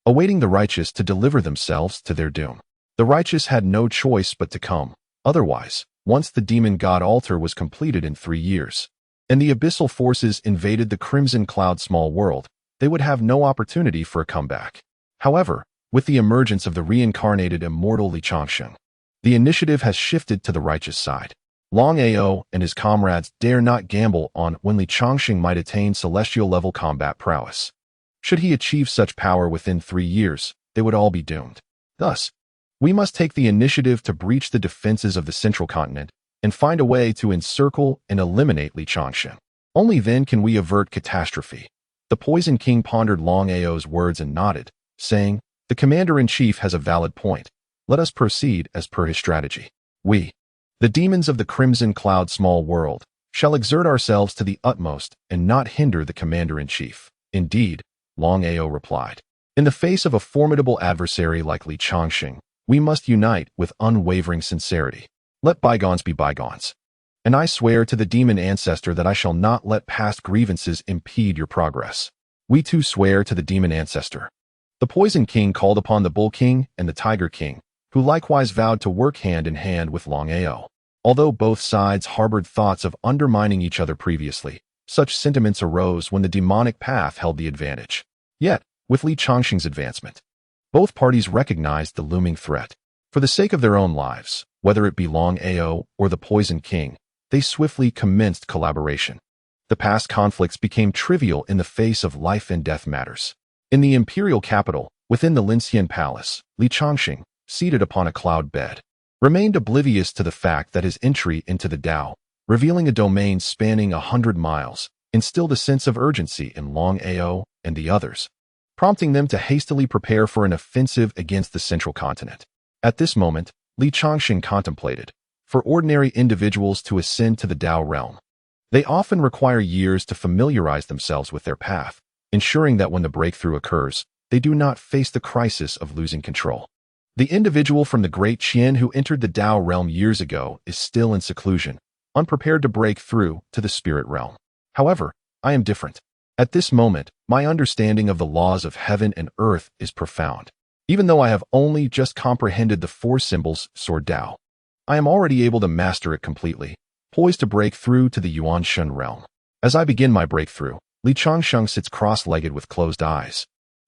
awaiting the righteous to deliver themselves to their doom. The righteous had no choice but to come. Otherwise, once the demon god altar was completed in 3 years, and the abyssal forces invaded the Crimson Cloud small world, they would have no opportunity for a comeback. However, with the emergence of the reincarnated immortal Changsheng, the initiative has shifted to the righteous side. Long Ao and his comrades dare not gamble on when Changsheng might attain celestial-level combat prowess. Should he achieve such power within 3 years, they would all be doomed. Thus, we must take the initiative to breach the defenses of the central continent and find a way to encircle and eliminate Changsheng. Only then can we avert catastrophe. The Poison King pondered Long Ao's words and nodded, saying, "The commander-in-chief has a valid point. Let us proceed as per his strategy. We, the demons of the Crimson Cloud small world, shall exert ourselves to the utmost and not hinder the commander-in-chief." "Indeed," Long Ao replied. "In the face of a formidable adversary like Changsheng, we must unite with unwavering sincerity. Let bygones be bygones. And I swear to the demon ancestor that I shall not let past grievances impede your progress." "We too swear to the demon ancestor." The Poison King called upon the Bull King and the Tiger King, who likewise vowed to work hand in hand with Long Ao. Although both sides harbored thoughts of undermining each other previously, such sentiments arose when the demonic path held the advantage. Yet, with Changsheng's advancement, both parties recognized the looming threat. For the sake of their own lives, whether it be Long Ao or the Poison King, they swiftly commenced collaboration. The past conflicts became trivial in the face of life and death matters. In the imperial capital, within the Linxian Palace, Changsheng, seated upon a cloud bed, remained oblivious to the fact that his entry into the Tao, revealing a domain spanning 100 miles, instilled a sense of urgency in Long Ao and the others, prompting them to hastily prepare for an offensive against the central continent. At this moment, Changsheng contemplated, for ordinary individuals to ascend to the Tao realm, they often require years to familiarize themselves with their path, ensuring that when the breakthrough occurs, they do not face the crisis of losing control. The individual from the Great Qian who entered the Tao realm years ago is still in seclusion, unprepared to break through to the spirit realm. However, I am different. At this moment, my understanding of the laws of heaven and earth is profound. Even though I have only just comprehended the 4 symbols Sword Tao, I am already able to master it completely, poised to break through to the Yuan Shen realm. As I begin my breakthrough, Changsheng sits cross-legged with closed eyes,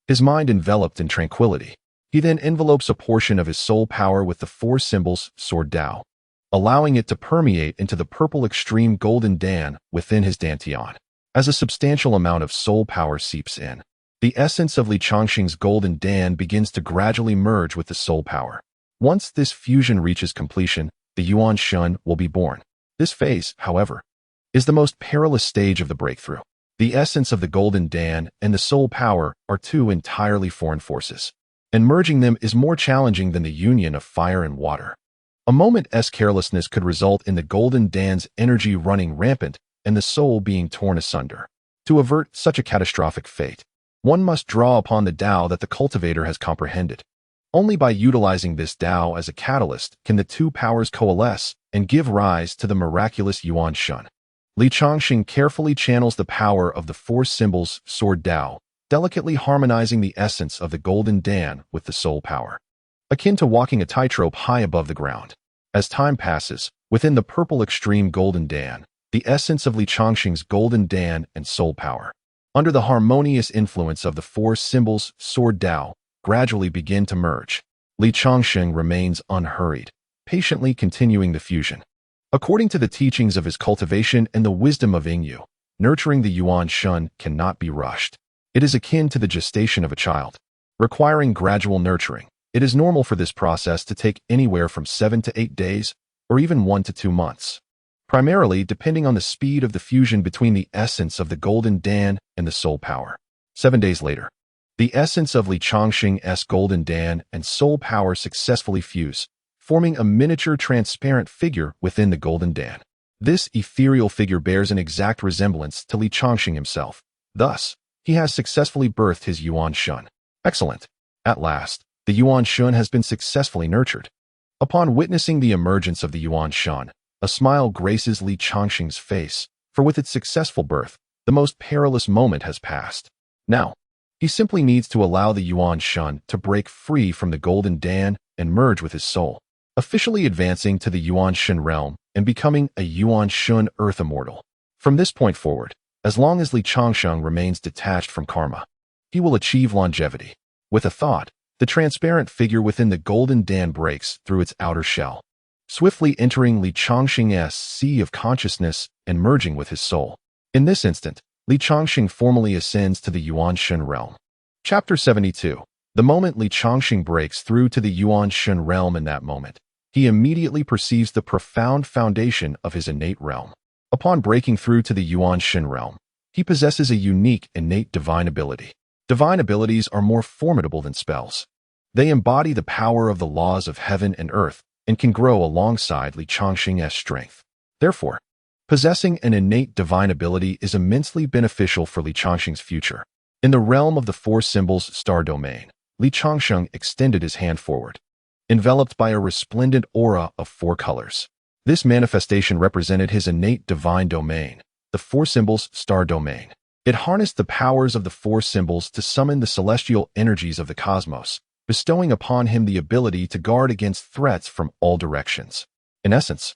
his mind enveloped in tranquility. He then envelopes a portion of his soul power with the 4 symbols Sword Tao, allowing it to permeate into the purple extreme golden Dan within his dantian. As a substantial amount of soul power seeps in, the essence of Changsheng's golden Dan begins to gradually merge with the soul power. Once this fusion reaches completion, the Yuan Shen will be born. This phase, however, is the most perilous stage of the breakthrough. The essence of the golden Dan and the soul power are 2 entirely foreign forces, and merging them is more challenging than the union of fire and water. A moment's carelessness could result in the golden Dan's energy running rampant and the soul being torn asunder. To avert such a catastrophic fate, one must draw upon the Tao that the cultivator has comprehended. Only by utilizing this Tao as a catalyst can the 2 powers coalesce and give rise to the miraculous Yuan Shen. Changsheng carefully channels the power of the 4 symbols Sword Tao, delicately harmonizing the essence of the golden Dan with the soul power, akin to walking a tightrope high above the ground. As time passes, within the purple extreme golden Dan, the essence of Changsheng's golden Dan and soul power, under the harmonious influence of the 4 symbols Sword Tao, gradually begin to merge. Changsheng remains unhurried, patiently continuing the fusion. According to the teachings of his cultivation and the wisdom of Yingyu, nurturing the Yuan Shen cannot be rushed. It is akin to the gestation of a child, requiring gradual nurturing. It is normal for this process to take anywhere from 7 to 8 days, or even 1 to 2 months, primarily depending on the speed of the fusion between the essence of the golden Dan and the soul power. 7 days later, the essence of Changsheng's golden Dan and soul power successfully fuse, forming a miniature transparent figure within the golden Dan. This ethereal figure bears an exact resemblance to Changsheng himself. Thus, He has successfully birthed his Yuan Shun. Excellent. At last, the Yuan Shun has been successfully nurtured. Upon witnessing the emergence of the Yuan Shun, a smile graces Li Changsheng's face, for with its successful birth, the most perilous moment has passed. Now, he simply needs to allow the Yuan Shun to break free from the Golden Dan and merge with his soul, officially advancing to the Yuan Shun realm and becoming a Yuan Shun Earth Immortal. From this point forward, as long as Li Changsheng remains detached from karma, he will achieve longevity. With a thought, the transparent figure within the Golden Dan breaks through its outer shell, swiftly entering Li Changsheng's sea of consciousness and merging with his soul. In this instant, Li Changsheng formally ascends to the Yuan Shun realm. Chapter 72. The moment Li Changsheng breaks through to the Yuan Shun realm, in that moment, he immediately perceives the profound foundation of his innate realm. Upon breaking through to the Yuan Shun realm, he possesses a unique innate divine ability. Divine abilities are more formidable than spells. They embody the power of the laws of heaven and earth and can grow alongside Li Changsheng's strength. Therefore, possessing an innate divine ability is immensely beneficial for Li Changsheng's future. In the realm of the four symbols star domain, Li Changsheng extended his hand forward, enveloped by a resplendent aura of four colors. This manifestation represented his innate divine domain, the four symbols star domain. It harnessed the powers of the four symbols to summon the celestial energies of the cosmos, bestowing upon him the ability to guard against threats from all directions. In essence,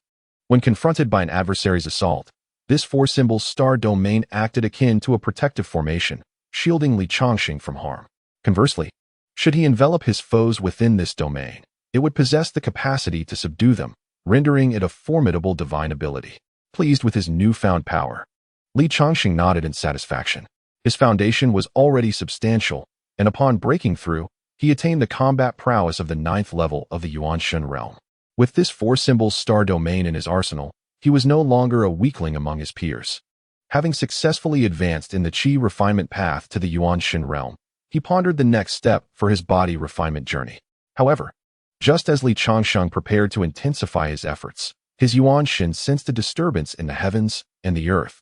when confronted by an adversary's assault, this four symbols star domain acted akin to a protective formation, shielding Li Changsheng from harm. Conversely, should he envelop his foes within this domain, it would possess the capacity to subdue them, rendering it a formidable divine ability. Pleased with his newfound power, Li Changsheng nodded in satisfaction. His foundation was already substantial, and upon breaking through, he attained the combat prowess of the 9th level of the Yuan Shun realm. With this four symbols star domain in his arsenal, he was no longer a weakling among his peers. Having successfully advanced in the Qi refinement path to the Yuan Shun realm, he pondered the next step for his body refinement journey. However, just as Li Changsheng prepared to intensify his efforts, his Yuan Shen sensed a disturbance in the heavens and the earth,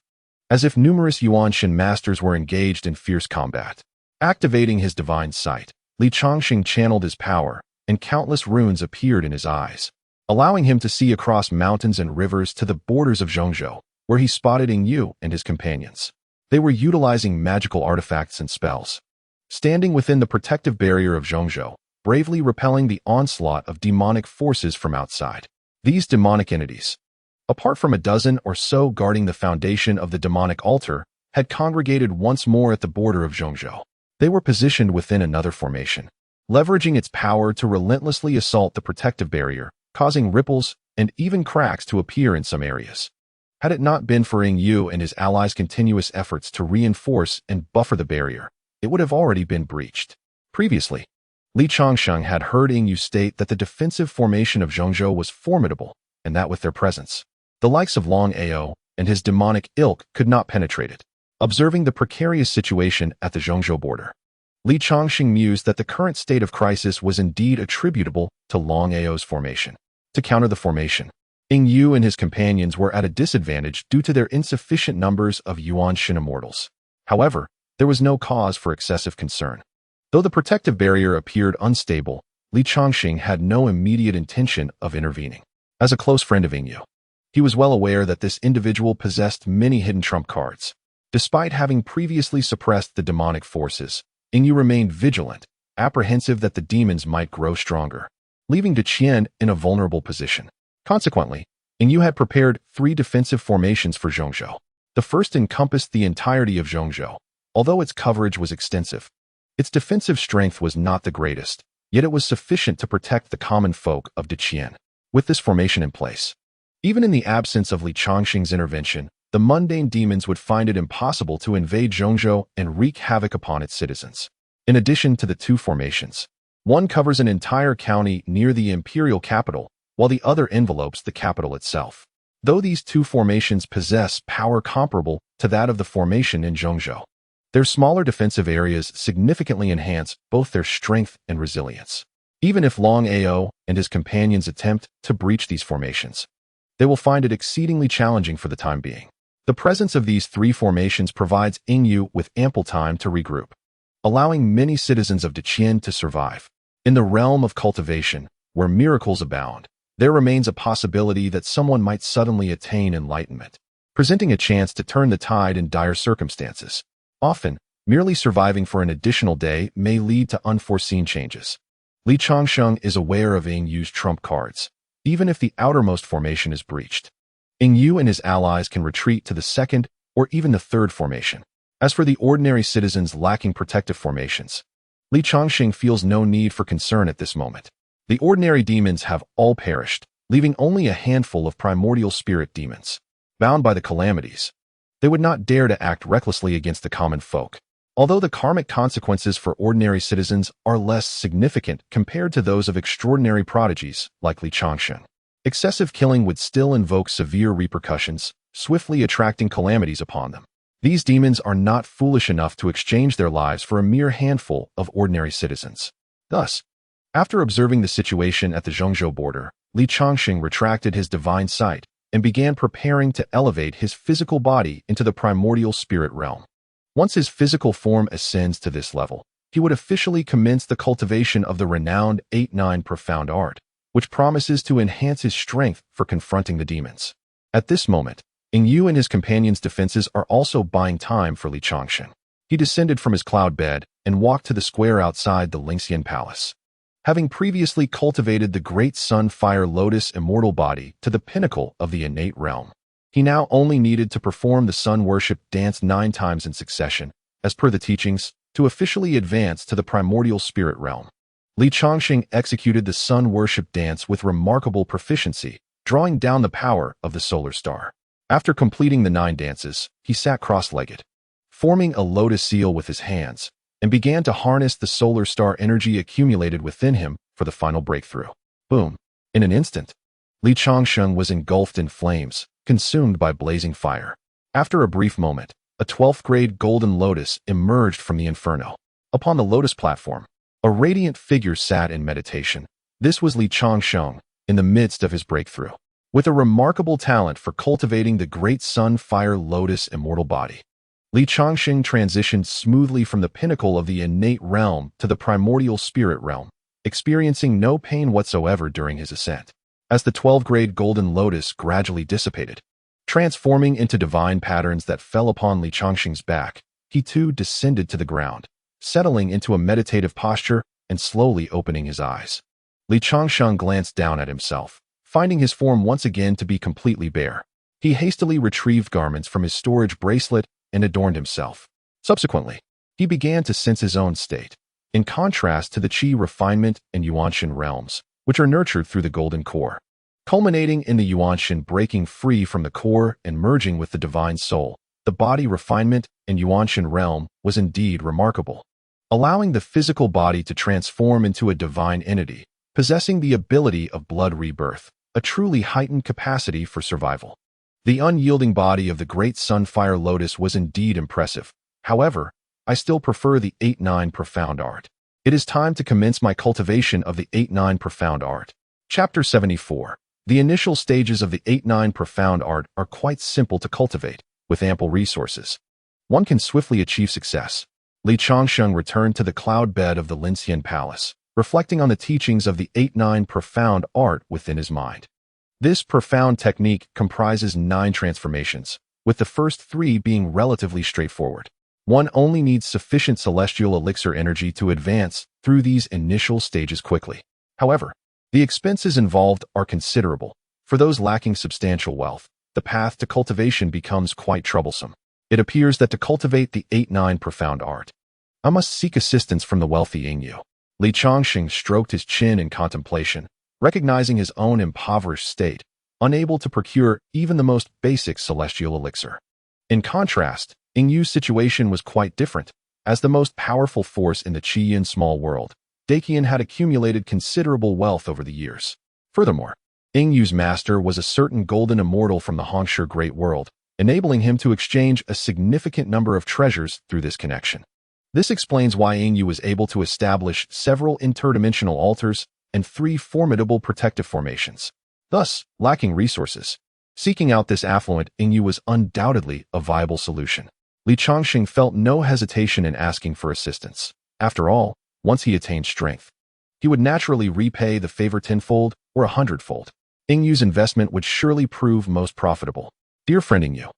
as if numerous Yuan Shen masters were engaged in fierce combat. Activating his divine sight, Li Changsheng channeled his power, and countless runes appeared in his eyes, allowing him to see across mountains and rivers to the borders of Zhongzhou, where he spotted Ing Yu and his companions. They were utilizing magical artifacts and spells, standing within the protective barrier of Zhongzhou, bravely repelling the onslaught of demonic forces from outside. These demonic entities, apart from a dozen or so guarding the foundation of the demonic altar, had congregated once more at the border of Zhongzhou. They were positioned within another formation, leveraging its power to relentlessly assault the protective barrier, causing ripples and even cracks to appear in some areas. Had it not been for Ing Yu and his allies' continuous efforts to reinforce and buffer the barrier, it would have already been breached. Previously, Li Changsheng had heard Ing Yu state that the defensive formation of Zhongzhou was formidable, and that with their presence, the likes of Long Ao and his demonic ilk could not penetrate it. Observing the precarious situation at the Zhongzhou border, Li Changsheng mused that the current state of crisis was indeed attributable to Long Ao's formation. To counter the formation, Ing Yu and his companions were at a disadvantage due to their insufficient numbers of Yuan Shen immortals. However, there was no cause for excessive concern. Though the protective barrier appeared unstable, Li Changsheng had no immediate intention of intervening. As a close friend of Ing Yu, he was well aware that this individual possessed many hidden trump cards. Despite having previously suppressed the demonic forces, Ing Yu remained vigilant, apprehensive that the demons might grow stronger, leaving Deqian in a vulnerable position. Consequently, Ing Yu had prepared 3 defensive formations for Zhongzhou. The first encompassed the entirety of Zhongzhou. Although its coverage was extensive, its defensive strength was not the greatest, yet it was sufficient to protect the common folk of Deqian. With this formation in place, even in the absence of Li Changsheng's intervention, the mundane demons would find it impossible to invade Zhongzhou and wreak havoc upon its citizens. In addition to the 2 formations, one covers an entire county near the imperial capital, while the other envelopes the capital itself. Though these 2 formations possess power comparable to that of the formation in Zhongzhou, their smaller defensive areas significantly enhance both their strength and resilience. Even if Long Ao and his companions attempt to breach these formations, they will find it exceedingly challenging for the time being. The presence of these three formations provides Yingyu with ample time to regroup, allowing many citizens of Deqian to survive. In the realm of cultivation, where miracles abound, there remains a possibility that someone might suddenly attain enlightenment, presenting a chance to turn the tide in dire circumstances. Often, merely surviving for an additional day may lead to unforeseen changes. Changsheng is aware of Yingyu's trump cards, even if the outermost formation is breached. Yingyu and his allies can retreat to the second or even the third formation. As for the ordinary citizens lacking protective formations, Changsheng feels no need for concern at this moment. The ordinary demons have all perished, leaving only a handful of primordial spirit demons. Bound by the calamities, they would not dare to act recklessly against the common folk. Although the karmic consequences for ordinary citizens are less significant compared to those of extraordinary prodigies like Changsheng, excessive killing would still invoke severe repercussions, swiftly attracting calamities upon them. These demons are not foolish enough to exchange their lives for a mere handful of ordinary citizens. Thus, after observing the situation at the Zhengzhou border, Changsheng retracted his divine sight and began preparing to elevate his physical body into the primordial spirit realm. Once his physical form ascends to this level, he would officially commence the cultivation of the renowned 8-9 profound art, which promises to enhance his strength for confronting the demons. At this moment, Yingyu and his companions' defenses are also buying time for Changsheng. He descended from his cloud bed and walked to the square outside the Lingxian Palace. Having previously cultivated the great sun fire lotus immortal body to the pinnacle of the innate realm, he now only needed to perform the sun worship dance 9 times in succession, as per the teachings, to officially advance to the primordial spirit realm. Changsheng executed the sun worship dance with remarkable proficiency, drawing down the power of the solar star. After completing the 9 dances, he sat cross-legged, forming a lotus seal with his hands, and began to harness the solar star energy accumulated within him for the final breakthrough. Boom! In an instant, Changsheng was engulfed in flames, consumed by blazing fire. After a brief moment, a 12th grade golden lotus emerged from the inferno. Upon the lotus platform, a radiant figure sat in meditation. This was Changsheng, in the midst of his breakthrough. With a remarkable talent for cultivating the great sun fire lotus immortal body, Changsheng transitioned smoothly from the pinnacle of the innate realm to the primordial spirit realm, experiencing no pain whatsoever during his ascent. As the 12th grade golden lotus gradually dissipated, transforming into divine patterns that fell upon Changsheng's back, he too descended to the ground, settling into a meditative posture and slowly opening his eyes. Changsheng glanced down at himself, finding his form once again to be completely bare. He hastily retrieved garments from his storage bracelet and adorned himself. Subsequently, he began to sense his own state, in contrast to the Qi refinement and Yuanshan realms, which are nurtured through the golden core, culminating in the Yuanshan breaking free from the core and merging with the divine soul. The body refinement and Yuanshan realm was indeed remarkable, allowing the physical body to transform into a divine entity, possessing the ability of blood rebirth, a truly heightened capacity for survival. The unyielding body of the great sunfire lotus was indeed impressive. However, I still prefer the 8-9 profound art. It is time to commence my cultivation of the 8-9 profound art. Chapter 74. The initial stages of the 8-9 profound art are quite simple to cultivate, with ample resources. One can swiftly achieve success. Changsheng returned to the cloud bed of the Lingxian Palace, reflecting on the teachings of the 8-9 profound art within his mind. This profound technique comprises 9 transformations, with the first 3 being relatively straightforward. One only needs sufficient celestial elixir energy to advance through these initial stages quickly. However, the expenses involved are considerable. For those lacking substantial wealth, the path to cultivation becomes quite troublesome. It appears that to cultivate the 8-9 profound art, I must seek assistance from the wealthy Yingyu. Changsheng stroked his chin in contemplation, recognizing his own impoverished state, unable to procure even the most basic celestial elixir. In contrast, Yingyu's situation was quite different. As the most powerful force in the Qiyin small world, Daqian had accumulated considerable wealth over the years. Furthermore, Yingyu's master was a certain golden immortal from the Hongshi Great World, enabling him to exchange a significant number of treasures through this connection. This explains why Yingyu was able to establish several interdimensional altars and 3 formidable protective formations. Thus, lacking resources, Seeking out this affluent Yingyu was undoubtedly a viable solution. Li Changsheng felt no hesitation in asking for assistance. After all, once he attained strength, he would naturally repay the favor tenfold or 100-fold. Yingyu's investment would surely prove most profitable. Dear friend Yingyu,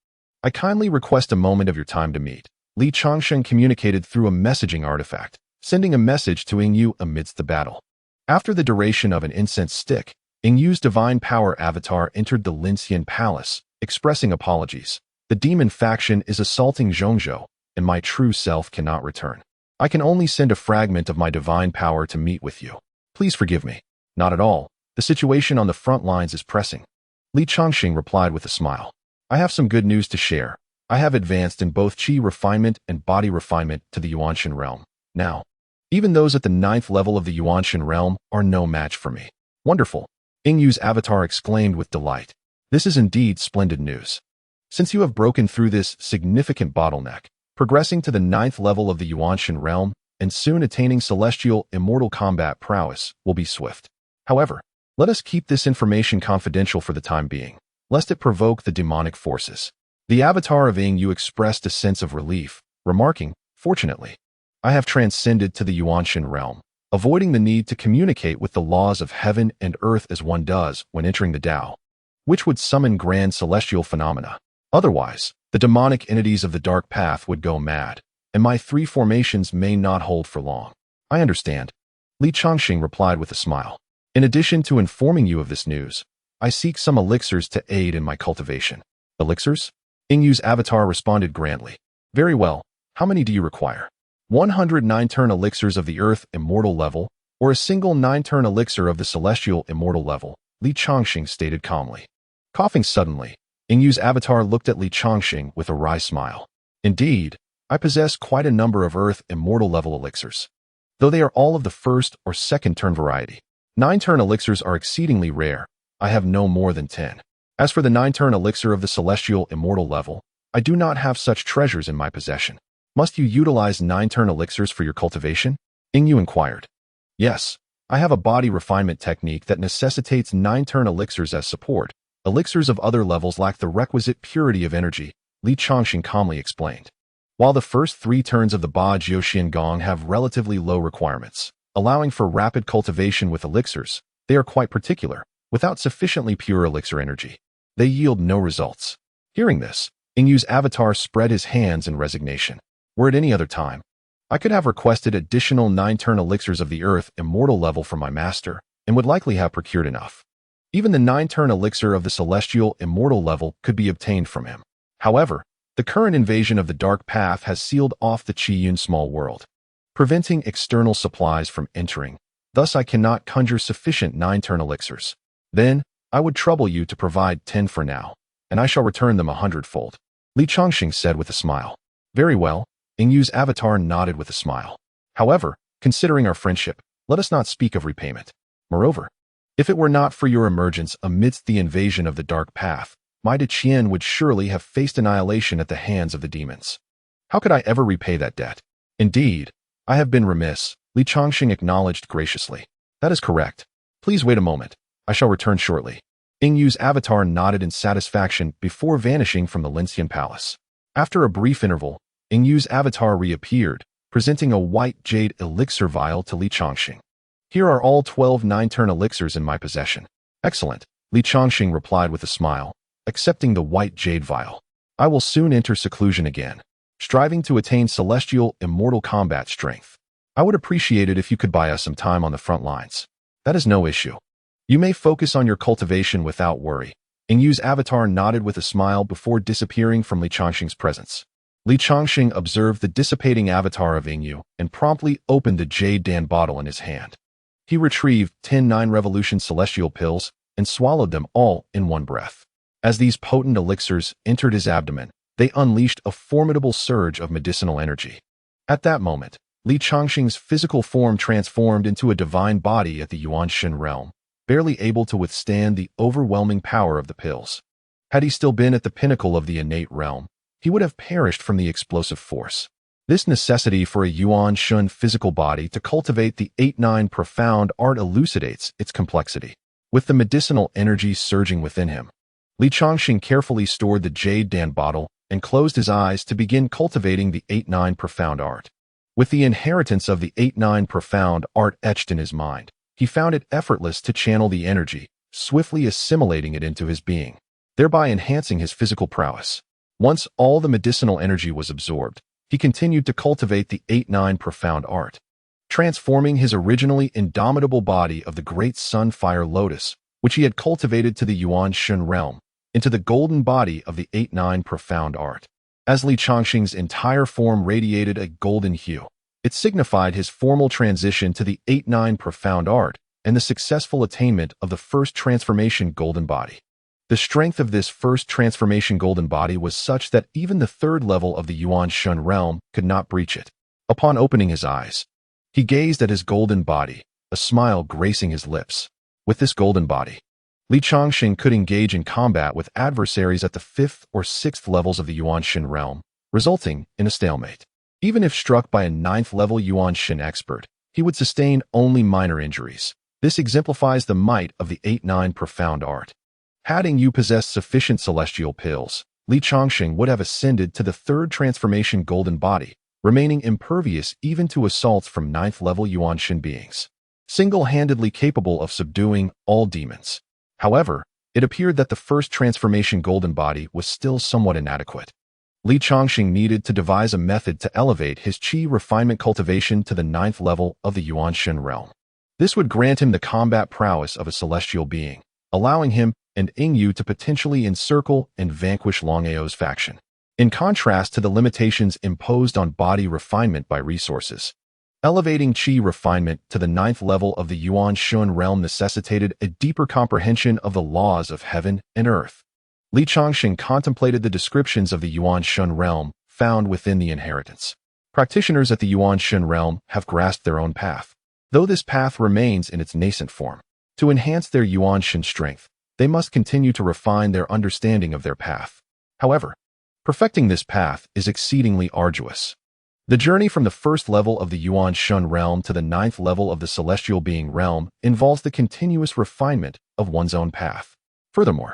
I kindly request a moment of your time to meet. Li Changsheng communicated through a messaging artifact, sending a message to Yingyu amidst the battle. After the duration of an incense stick, Yingyu's divine power avatar entered the Linxian palace, expressing apologies. The demon faction is assaulting Zhongzhou, and my true self cannot return. I can only send a fragment of my divine power to meet with you. Please forgive me. Not at all. The situation on the front lines is pressing. Li Changsheng replied with a smile. I have some good news to share. I have advanced in both Qi refinement and body refinement to the Yuanshan realm. Now, even those at the 9th level of the Yuanshan realm are no match for me. Wonderful. Yingyu's avatar exclaimed with delight. This is indeed splendid news. Since you have broken through this significant bottleneck, progressing to the 9th level of the Yuanshan realm, and soon attaining celestial immortal combat prowess will be swift. However, let us keep this information confidential for the time being, lest it provoke the demonic forces. The avatar of Yingyu expressed a sense of relief, remarking, Fortunately, I have transcended to the Yuanshan realm, avoiding the need to communicate with the laws of heaven and earth as one does when entering the Tao, which would summon grand celestial phenomena. Otherwise, the demonic entities of the dark path would go mad, and my 3 formations may not hold for long. I understand. Li Changsheng replied with a smile. In addition to informing you of this news, I seek some elixirs to aid in my cultivation. Elixirs? Yingyu's avatar responded grandly. Very well. How many do you require? 100 9-turn elixirs of the earth immortal level, or a single 9-turn elixir of the celestial immortal level, Li Changsheng stated calmly. Coughing suddenly, Yingyu's avatar looked at Li Changsheng with a wry smile. Indeed, I possess quite a number of earth immortal level elixirs. Though they are all of the 1st or 2nd turn variety, 9-turn elixirs are exceedingly rare. I have no more than 10. As for the 9-turn elixir of the celestial immortal level, I do not have such treasures in my possession. Must you utilize 9-turn elixirs for your cultivation? Yingyu inquired. Yes, I have a body refinement technique that necessitates 9-turn elixirs as support. Elixirs of other levels lack the requisite purity of energy, Li Changsheng calmly explained. While the first 3 turns of the Ba Jiuxian Gong have relatively low requirements, allowing for rapid cultivation with elixirs, they are quite particular. Without sufficiently pure elixir energy, they yield no results. Hearing this, Yingyu's avatar spread his hands in resignation. Were it any other time, I could have requested additional 9-turn elixirs of the earth immortal level from my master, and would likely have procured enough. Even the 9-turn elixir of the celestial immortal level could be obtained from him. However, the current invasion of the dark path has sealed off the Qiyun small world, preventing external supplies from entering. Thus I cannot conjure sufficient 9-turn elixirs. Then, I would trouble you to provide 10 for now, and I shall return them 100-fold. Li Changsheng said with a smile. Very well. Yingyu's avatar nodded with a smile. However, considering our friendship, let us not speak of repayment. Moreover, if it were not for your emergence amidst the invasion of the dark path, my Deqian would surely have faced annihilation at the hands of the demons. How could I ever repay that debt? Indeed, I have been remiss, Li Changsheng acknowledged graciously. That is correct. Please wait a moment. I shall return shortly. Yingyu's avatar nodded in satisfaction before vanishing from the Linxian palace. After a brief interval, Yingyu's avatar reappeared, presenting a white jade elixir vial to Li Changsheng. Here are all 12 9-turn elixirs in my possession. Excellent, Li Changsheng replied with a smile, accepting the white jade vial. I will soon enter seclusion again, striving to attain celestial immortal combat strength. I would appreciate it if you could buy us some time on the front lines. That is no issue. You may focus on your cultivation without worry. Yingyu's avatar nodded with a smile before disappearing from Li Changsheng's presence. Li Changsheng observed the dissipating avatar of Yingyu and promptly opened the jade dan bottle in his hand. He retrieved 10 9-revolution celestial pills and swallowed them all in one breath. As these potent elixirs entered his abdomen, they unleashed a formidable surge of medicinal energy. At that moment, Li Changsheng's physical form transformed into a divine body at the Yuanshan realm, barely able to withstand the overwhelming power of the pills. Had he still been at the pinnacle of the innate realm, he would have perished from the explosive force. This necessity for a Yuanshan physical body to cultivate the 8-9 profound art elucidates its complexity. With the medicinal energy surging within him, Changsheng carefully stored the jade Dan bottle and closed his eyes to begin cultivating the 8-9 profound art. With the inheritance of the 8-9 profound art etched in his mind, he found it effortless to channel the energy, swiftly assimilating it into his being, thereby enhancing his physical prowess. Once all the medicinal energy was absorbed, he continued to cultivate the 8-9 profound art, transforming his originally indomitable body of the great sun fire lotus, which he had cultivated to the Yuan Shen realm, into the golden body of the 8-9 profound art. As Changsheng's entire form radiated a golden hue, it signified his formal transition to the 8-9 profound art and the successful attainment of the first transformation golden body. The strength of this first transformation golden body was such that even the third level of the Yuan Shen realm could not breach it. Upon opening his eyes, he gazed at his golden body, a smile gracing his lips. With this golden body, Changsheng could engage in combat with adversaries at the 5th or 6th levels of the Yuan Shen realm, resulting in a stalemate. Even if struck by a 9th level Yuan Shen expert, he would sustain only minor injuries. This exemplifies the might of the 8-9 profound art. Had you possessed sufficient celestial pills, Changsheng would have ascended to the 3rd transformation golden body, remaining impervious even to assaults from 9th level Yuan Shen beings, single-handedly capable of subduing all demons. However, it appeared that the first transformation golden body was still somewhat inadequate. Changsheng needed to devise a method to elevate his qi refinement cultivation to the 9th level of the Yuan Shen realm. This would grant him the combat prowess of a celestial being, allowing him and Yingyu to potentially encircle and vanquish Long Ao's faction. In contrast to the limitations imposed on body refinement by resources, elevating qi refinement to the 9th level of the Yuan Shen realm necessitated a deeper comprehension of the laws of heaven and earth. Changsheng contemplated the descriptions of the Yuan Shen realm found within the inheritance. Practitioners at the Yuan Shen realm have grasped their own path, though this path remains in its nascent form. To enhance their Yuan Shen strength, they must continue to refine their understanding of their path. However, perfecting this path is exceedingly arduous. The journey from the 1st level of the Yuan Shen realm to the 9th level of the celestial being realm involves the continuous refinement of one's own path. Furthermore,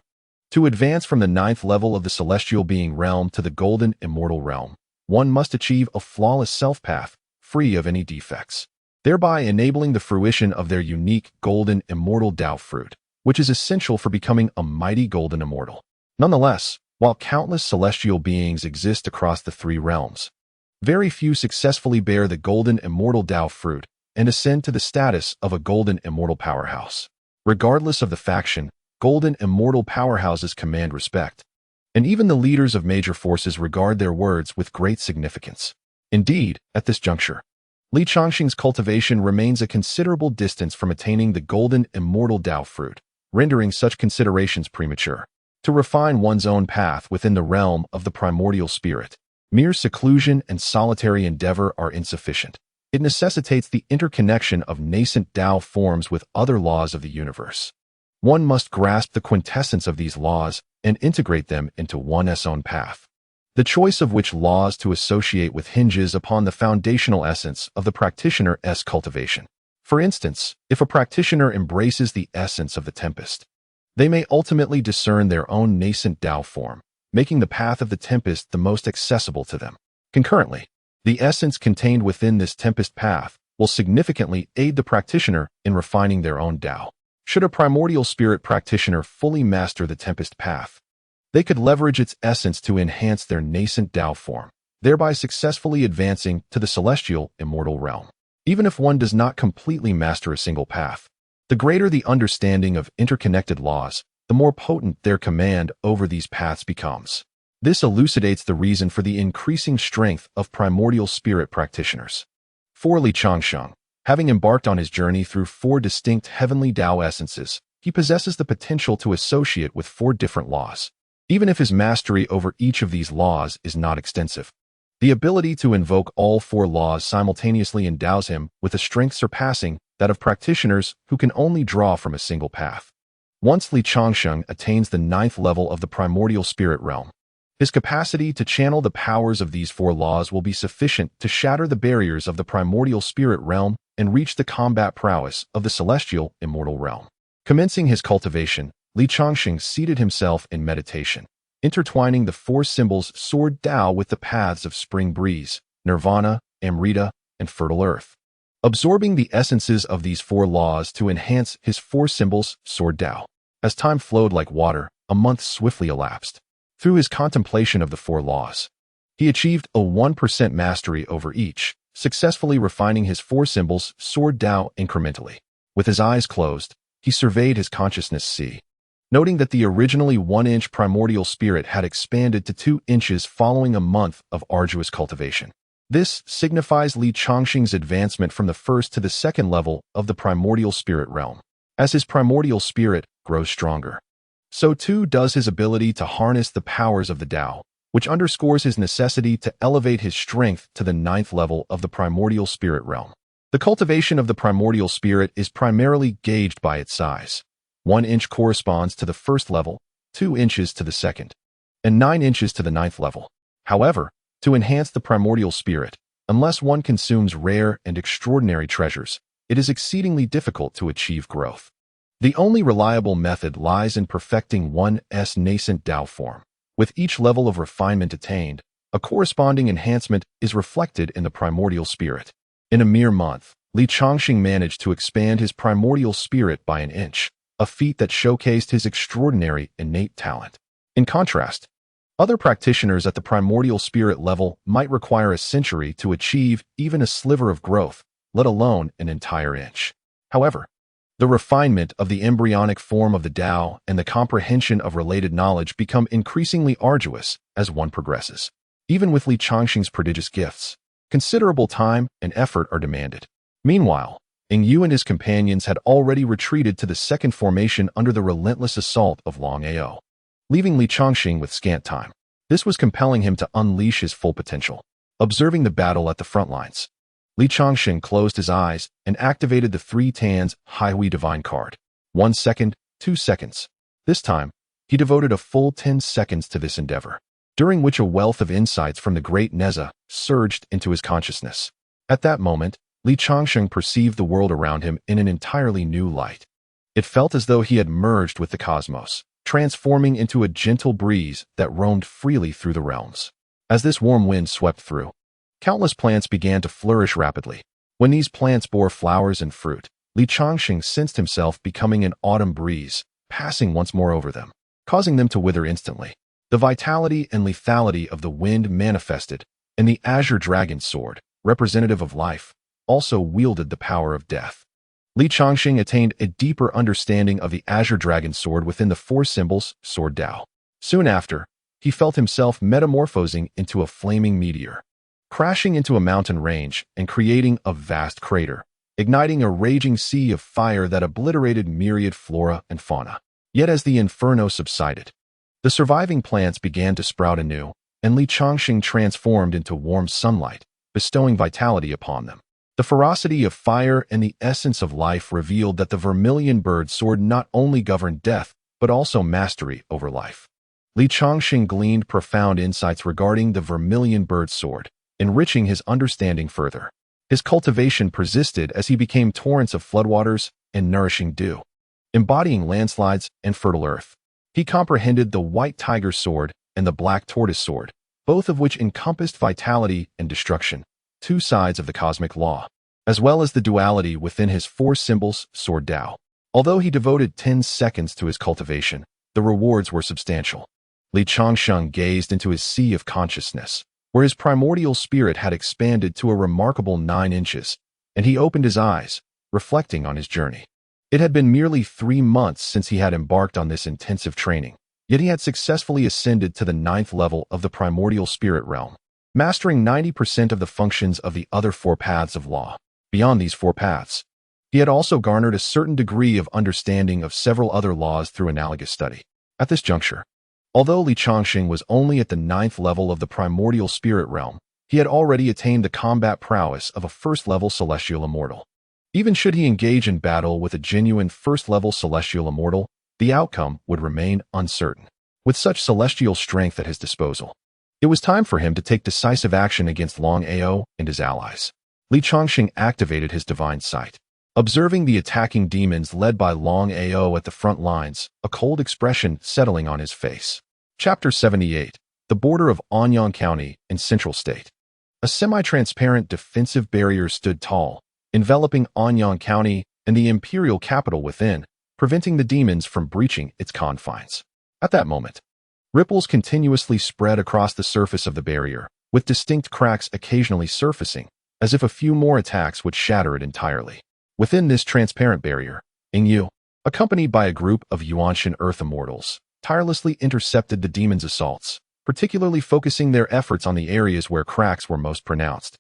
to advance from the 9th level of the celestial being realm to the golden immortal realm, one must achieve a flawless self-path, free of any defects, thereby enabling the fruition of their unique golden immortal Tao fruit, which is essential for becoming a mighty golden immortal. Nonetheless, while countless celestial beings exist across the 3 realms, very few successfully bear the golden immortal Tao fruit and ascend to the status of a golden immortal powerhouse. Regardless of the faction, golden immortal powerhouses command respect, and even the leaders of major forces regard their words with great significance. Indeed, at this juncture, Changsheng's cultivation remains a considerable distance from attaining the golden immortal Tao fruit, rendering such considerations premature. To refine one's own path within the realm of the primordial spirit, mere seclusion and solitary endeavor are insufficient. It necessitates the interconnection of nascent Tao forms with other laws of the universe. One must grasp the quintessence of these laws and integrate them into one's own path, the choice of which laws to associate with hinges upon the foundational essence of the practitioner's cultivation. For instance, if a practitioner embraces the essence of the tempest, they may ultimately discern their own nascent Tao form, making the path of the tempest the most accessible to them. Concurrently, the essence contained within this tempest path will significantly aid the practitioner in refining their own Tao. Should a primordial spirit practitioner fully master the tempest path, they could leverage its essence to enhance their nascent Tao form, thereby successfully advancing to the celestial immortal realm. Even if one does not completely master a single path, the greater the understanding of interconnected laws, the more potent their command over these paths becomes. This elucidates the reason for the increasing strength of primordial spirit practitioners. For Changsheng, having embarked on his journey through 4 distinct heavenly Tao essences, he possesses the potential to associate with 4 different laws, even if his mastery over each of these laws is not extensive. The ability to invoke all 4 laws simultaneously endows him with a strength surpassing that of practitioners who can only draw from a single path. Once Changsheng attains the 9th level of the primordial spirit realm, his capacity to channel the powers of these 4 laws will be sufficient to shatter the barriers of the primordial spirit realm and reach the combat prowess of the celestial immortal realm. Commencing his cultivation, Li Changsheng seated himself in meditation, intertwining the four symbols Sword Dao with the paths of Spring Breeze, Nirvana, Amrita, and Fertile Earth, absorbing the essences of these four laws to enhance his four symbols Sword Dao. As time flowed like water, a month swiftly elapsed. Through his contemplation of the four laws, he achieved a 1% mastery over each, successfully refining his four symbols Sword Dao incrementally. With his eyes closed, he surveyed his consciousness sea, noting that the originally 1-inch primordial spirit had expanded to 2 inches following a month of arduous cultivation. This signifies Li Changsheng's advancement from the first to the second level of the primordial spirit realm. As his primordial spirit grows stronger, so too does his ability to harness the powers of the Tao, which underscores his necessity to elevate his strength to the 9th level of the primordial spirit realm. The cultivation of the primordial spirit is primarily gauged by its size. 1 inch corresponds to the first level, 2 inches to the second, and 9 inches to the 9th level. However, to enhance the primordial spirit, unless one consumes rare and extraordinary treasures, it is exceedingly difficult to achieve growth. The only reliable method lies in perfecting one's nascent Tao form. With each level of refinement attained, a corresponding enhancement is reflected in the primordial spirit. In a mere month, Li Changsheng managed to expand his primordial spirit by 1 inch, a feat that showcased his extraordinary innate talent. In contrast, other practitioners at the primordial spirit level might require a century to achieve even a sliver of growth, let alone an entire inch. However, the refinement of the embryonic form of the Tao and the comprehension of related knowledge become increasingly arduous as one progresses. Even with Li Changsheng's prodigious gifts, considerable time and effort are demanded. Meanwhile, Ing Yu and his companions had already retreated to the second formation under the relentless assault of Long Ao, leaving Li Changsheng with scant time. This was compelling him to unleash his full potential. Observing the battle at the front lines, Li Changsheng closed his eyes and activated the 3 Tans Hihui Divine card. 1 second, 2 seconds. This time, he devoted a full 10 seconds to this endeavor, during which a wealth of insights from the great Nezha surged into his consciousness. At that moment, Li Changsheng perceived the world around him in an entirely new light. It felt as though he had merged with the cosmos, transforming into a gentle breeze that roamed freely through the realms. As this warm wind swept through, countless plants began to flourish rapidly. When these plants bore flowers and fruit, Li Changsheng sensed himself becoming an autumn breeze, passing once more over them, causing them to wither instantly. The vitality and lethality of the wind manifested, and the azure dragon sword, representative of life, also wielded the power of death. Li Changsheng attained a deeper understanding of the azure dragon sword within the 4 symbols Sword Dao. Soon after, he felt himself metamorphosing into a flaming meteor, crashing into a mountain range and creating a vast crater, igniting a raging sea of fire that obliterated myriad flora and fauna. Yet as the inferno subsided, the surviving plants began to sprout anew, and Li Changsheng transformed into warm sunlight, bestowing vitality upon them. The ferocity of fire and the essence of life revealed that the vermilion bird sword not only governed death, but also mastery over life. Li Changsheng gleaned profound insights regarding the vermilion bird sword, enriching his understanding further. His cultivation persisted as he became torrents of floodwaters and nourishing dew, embodying landslides and fertile earth. He comprehended the white tiger sword and the black tortoise sword, both of which encompassed vitality and destruction, 2 sides of the cosmic law, as well as the duality within his 4 symbols Sword Dao. Although he devoted 10 seconds to his cultivation, the rewards were substantial. Li Changsheng gazed into his sea of consciousness, where his primordial spirit had expanded to a remarkable 9 inches, and he opened his eyes, reflecting on his journey. It had been merely 3 months since he had embarked on this intensive training, yet he had successfully ascended to the 9th level of the primordial spirit realm, mastering 90% of the functions of the other 4 paths of law. Beyond these 4 paths, he had also garnered a certain degree of understanding of several other laws through analogous study. At this juncture, although Li Changsheng was only at the 9th level of the primordial spirit realm, he had already attained the combat prowess of a 1st-level celestial immortal. Even should he engage in battle with a genuine 1st-level celestial immortal, the outcome would remain uncertain. With such celestial strength at his disposal, it was time for him to take decisive action against Long Ao and his allies. Li Changsheng activated his divine sight, Observing the attacking demons led by Long Ao at the front lines, a cold expression settling on his face. Chapter 78. The border of Anyang County in Central State. A semi-transparent defensive barrier stood tall, enveloping Anyang County and the imperial capital within, preventing the demons from breaching its confines. At that moment, ripples continuously spread across the surface of the barrier, with distinct cracks occasionally surfacing, as if a few more attacks would shatter it entirely. Within this transparent barrier, Yingyu, accompanied by a group of Yuanshan Earth Immortals, tirelessly intercepted the demons' assaults, particularly focusing their efforts on the areas where cracks were most pronounced,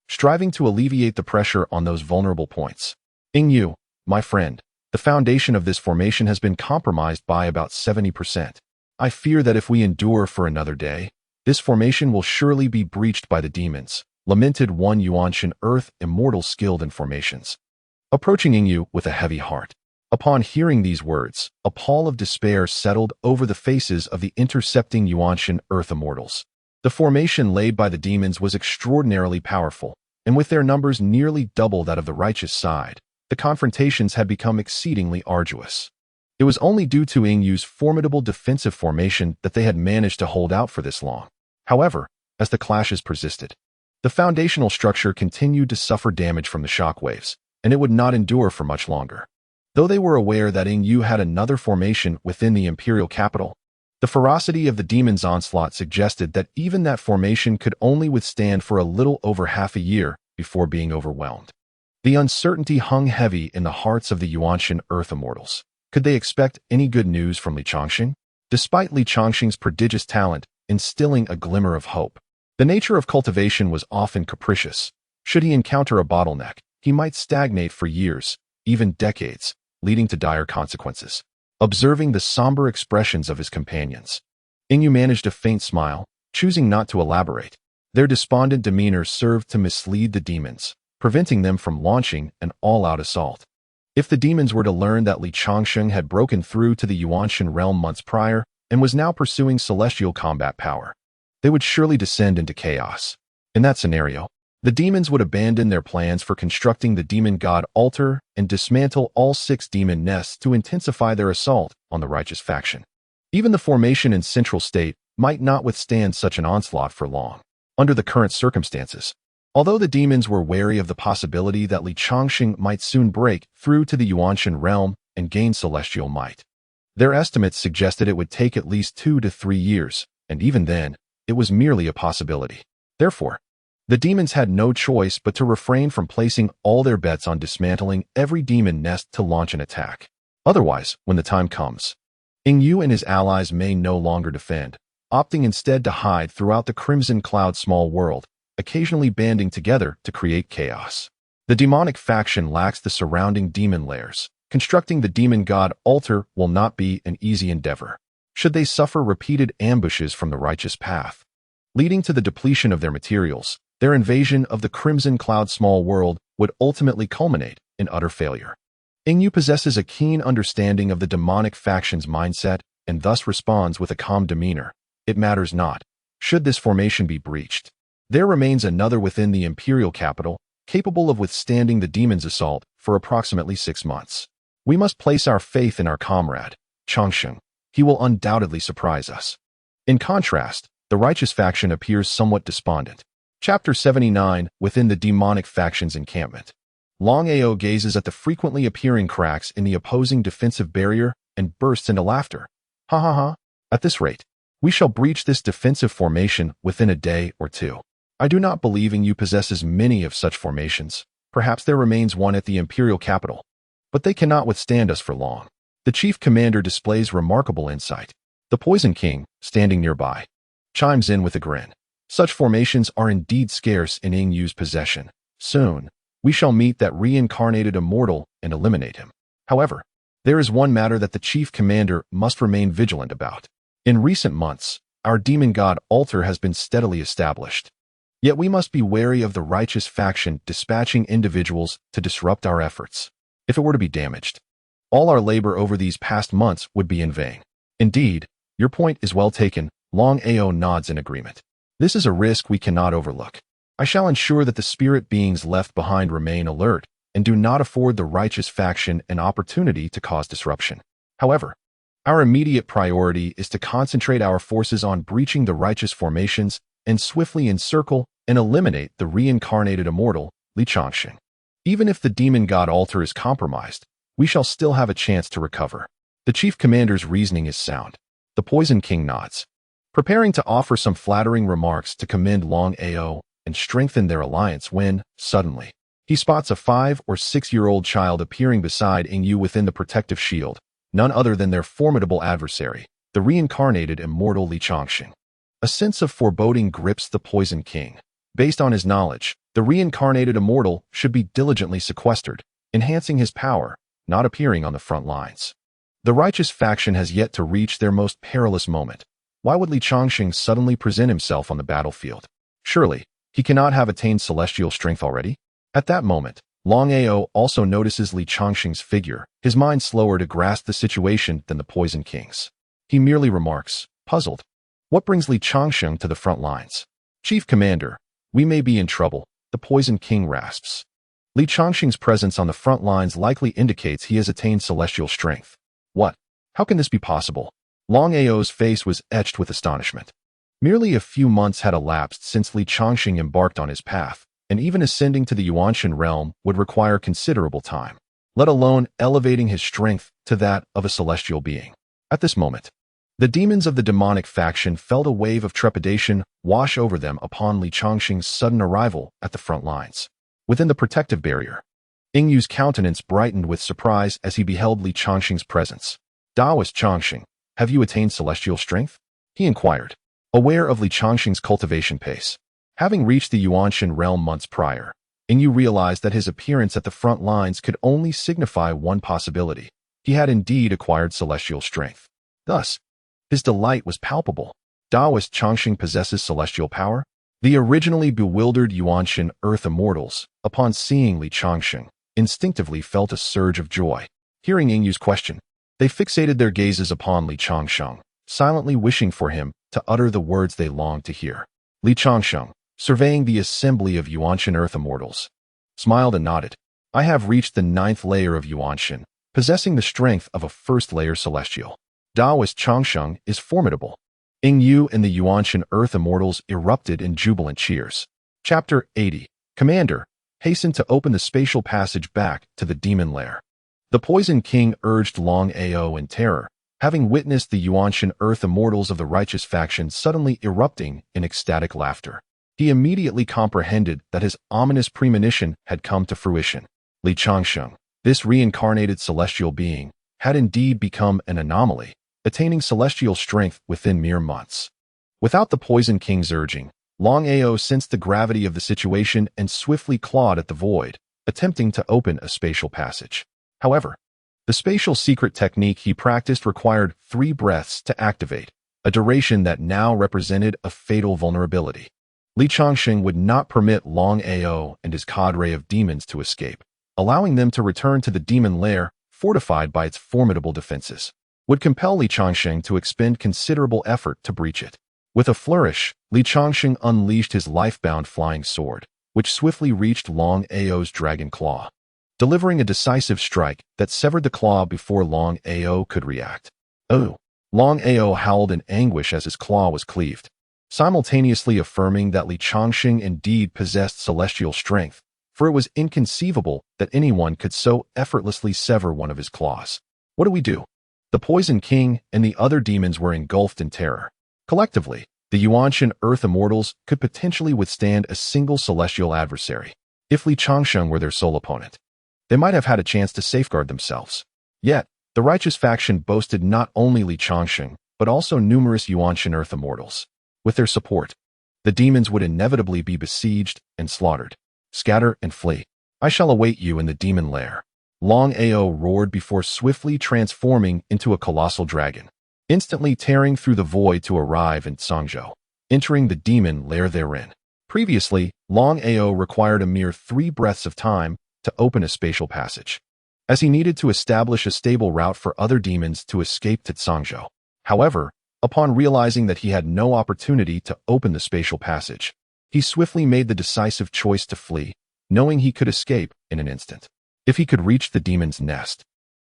striving to alleviate the pressure on those vulnerable points. Yingyu, my friend, the foundation of this formation has been compromised by about 70%. I fear that if we endure for another day, this formation will surely be breached by the demons, lamented one Yuanshan Earth Immortal skilled in formations, approaching Yingyu with a heavy heart. Upon hearing these words, a pall of despair settled over the faces of the intercepting Yuanshan Earth Immortals. The formation laid by the demons was extraordinarily powerful, and with their numbers nearly double that of the righteous side, the confrontations had become exceedingly arduous. It was only due to Yingyu's formidable defensive formation that they had managed to hold out for this long. However, as the clashes persisted, the foundational structure continued to suffer damage from the shockwaves, and it would not endure for much longer. Though they were aware that Yingyu had another formation within the imperial capital, the ferocity of the demon's onslaught suggested that even that formation could only withstand for a little over half a year before being overwhelmed. The uncertainty hung heavy in the hearts of the Yuanshan Earth Immortals. Could they expect any good news from Changsheng? Despite Changsheng's prodigious talent instilling a glimmer of hope, the nature of cultivation was often capricious. Should he encounter a bottleneck, he might stagnate for years, even decades, leading to dire consequences. Observing the somber expressions of his companions, Yingyu managed a faint smile, choosing not to elaborate. Their despondent demeanor served to mislead the demons, preventing them from launching an all-out assault. If the demons were to learn that Changsheng had broken through to the Yuanshan realm months prior and was now pursuing celestial combat power, they would surely descend into chaos. In that scenario, the demons would abandon their plans for constructing the demon god altar and dismantle all 6 demon nests to intensify their assault on the righteous faction. Even the formation in Central State might not withstand such an onslaught for long. Under the current circumstances, although the demons were wary of the possibility that Changsheng might soon break through to the Yuanshan realm and gain celestial might, their estimates suggested it would take at least 2 to 3 years, and even then, it was merely a possibility. Therefore, the demons had no choice but to refrain from placing all their bets on dismantling every demon nest to launch an attack. Otherwise, when the time comes, Yingyu and his allies may no longer defend, opting instead to hide throughout the Crimson Cloud small world, occasionally banding together to create chaos. The demonic faction lacks the surrounding demon lairs. Constructing the demon god altar will not be an easy endeavor, should they suffer repeated ambushes from the righteous path, leading to the depletion of their materials. Their invasion of the Crimson Cloud small world would ultimately culminate in utter failure. Yingyu possesses a keen understanding of the demonic faction's mindset and thus responds with a calm demeanor. It matters not. Should this formation be breached, there remains another within the imperial capital, capable of withstanding the demon's assault for approximately 6 months. We must place our faith in our comrade, Changsheng. He will undoubtedly surprise us. In contrast, the righteous faction appears somewhat despondent. Chapter 79. Within the demonic faction's encampment, Long Ao gazes at the frequently appearing cracks in the opposing defensive barrier and bursts into laughter. Ha ha ha. At this rate, we shall breach this defensive formation within a day or 2. I do not believe Yingyu possesses many of such formations. Perhaps there remains one at the imperial capital, but they cannot withstand us for long. The chief commander displays remarkable insight. The Poison King, standing nearby, chimes in with a grin. Such formations are indeed scarce in Yingyu's possession. Soon, we shall meet that reincarnated immortal and eliminate him. However, there is one matter that the chief commander must remain vigilant about. In recent months, our demon god altar has been steadily established. Yet we must be wary of the righteous faction dispatching individuals to disrupt our efforts. If it were to be damaged, all our labor over these past months would be in vain. Indeed, your point is well taken. Long Ao nods in agreement. This is a risk we cannot overlook. I shall ensure that the spirit beings left behind remain alert, and do not afford the righteous faction an opportunity to cause disruption. However, our immediate priority is to concentrate our forces on breaching the righteous formations and swiftly encircle and eliminate the reincarnated immortal, Changsheng. Even if the demon god altar is compromised, we shall still have a chance to recover. The chief commander's reasoning is sound. The Poison King nods, preparing to offer some flattering remarks to commend Long Ao and strengthen their alliance when, suddenly, he spots a 5- or 6-year-old child appearing beside Yu within the protective shield, none other than their formidable adversary, the reincarnated immortal Changsheng. A sense of foreboding grips the Poison King. Based on his knowledge, the reincarnated immortal should be diligently sequestered, enhancing his power, not appearing on the front lines. The righteous faction has yet to reach their most perilous moment. Why would Changsheng suddenly present himself on the battlefield? Surely, he cannot have attained celestial strength already? At that moment, Long Ao also notices Changsheng's figure, his mind slower to grasp the situation than the Poison King's. He merely remarks, puzzled, "What brings Changsheng to the front lines?" "Chief Commander, we may be in trouble," the Poison King rasps. Changsheng's presence on the front lines likely indicates he has attained celestial strength. What? How can this be possible? Long Ao's face was etched with astonishment. Merely a few months had elapsed since Changsheng embarked on his path, and even ascending to the Yuanshan realm would require considerable time, let alone elevating his strength to that of a celestial being. At this moment, the demons of the demonic faction felt a wave of trepidation wash over them upon Changsheng's sudden arrival at the front lines. Within the protective barrier, Yu's countenance brightened with surprise as he beheld Changsheng's presence. "Taoist Changsheng, have you attained celestial strength?" he inquired, aware of Changsheng's cultivation pace. Having reached the Yuanshan realm months prior, Yu realized that his appearance at the front lines could only signify one possibility. He had indeed acquired celestial strength. Thus, his delight was palpable. Taoist Changsheng possesses celestial power? The originally bewildered Yuanshan Earth Immortals, upon seeing Changsheng, instinctively felt a surge of joy. Hearing Yu's question, they fixated their gazes upon Changsheng, silently wishing for him to utter the words they longed to hear. Changsheng, surveying the assembly of Yuanshan Earth Immortals, smiled and nodded. "I have reached the 9th layer of Yuanshan, possessing the strength of a 1st-layer celestial. Taoist Changsheng is formidable." Yu and the Yuanshan Earth Immortals erupted in jubilant cheers. Chapter 80. Commander, hasten to open the spatial passage back to the demon lair. The Poison King urged Long Ao in terror, having witnessed the Yuanshan Earth Immortals of the righteous faction suddenly erupting in ecstatic laughter. He immediately comprehended that his ominous premonition had come to fruition. Changsheng, this reincarnated celestial being, had indeed become an anomaly, attaining celestial strength within mere months. Without the Poison King's urging, Long Ao sensed the gravity of the situation and swiftly clawed at the void, attempting to open a spatial passage. However, the spatial secret technique he practiced required 3 breaths to activate, a duration that now represented a fatal vulnerability. Changsheng would not permit Long Ao and his cadre of demons to escape, allowing them to return to the demon lair, fortified by its formidable defenses. Would compel Changsheng to expend considerable effort to breach it. With a flourish, Changsheng unleashed his life-bound flying sword, which swiftly reached Long Ao's dragon claw, delivering a decisive strike that severed the claw before Long Ao could react. "Oh!" Long Ao howled in anguish as his claw was cleaved, simultaneously affirming that Changsheng indeed possessed celestial strength, for it was inconceivable that anyone could so effortlessly sever one of his claws. "What do we do?" The Poison King and the other demons were engulfed in terror. Collectively, the Yuanshan Earth Immortals could potentially withstand a single celestial adversary. If Changsheng were their sole opponent, they might have had a chance to safeguard themselves. Yet, the righteous faction boasted not only Changsheng, but also numerous Yuanshan Earth Immortals. With their support, the demons would inevitably be besieged and slaughtered. "Scatter and flee. I shall await you in the demon lair." Long Ao roared before swiftly transforming into a colossal dragon, instantly tearing through the void to arrive in Tsangzhou, entering the demon lair therein. Previously, Long Ao required a mere 3 breaths of time to open a spatial passage, as he needed to establish a stable route for other demons to escape to Tsangzhou. However, upon realizing that he had no opportunity to open the spatial passage, he swiftly made the decisive choice to flee, knowing he could escape in an instant. if he could reach the demon's nest.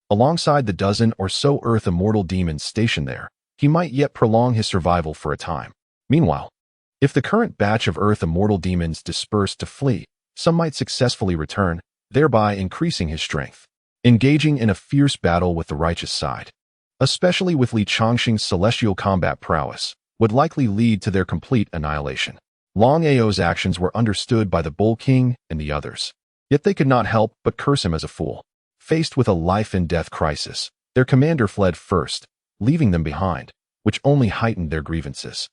Alongside the dozen or so Earth Immortal demons stationed there, he might yet prolong his survival for a time. Meanwhile, if the current batch of Earth Immortal demons dispersed to flee, some might successfully return, thereby increasing his strength. Engaging in a fierce battle with the righteous side, especially with Changsheng's celestial combat prowess, would likely lead to their complete annihilation. Long Ao's actions were understood by the Bull King and the others, yet they could not help but curse him as a fool. Faced with a life-and-death crisis, their commander fled first, leaving them behind, which only heightened their grievances.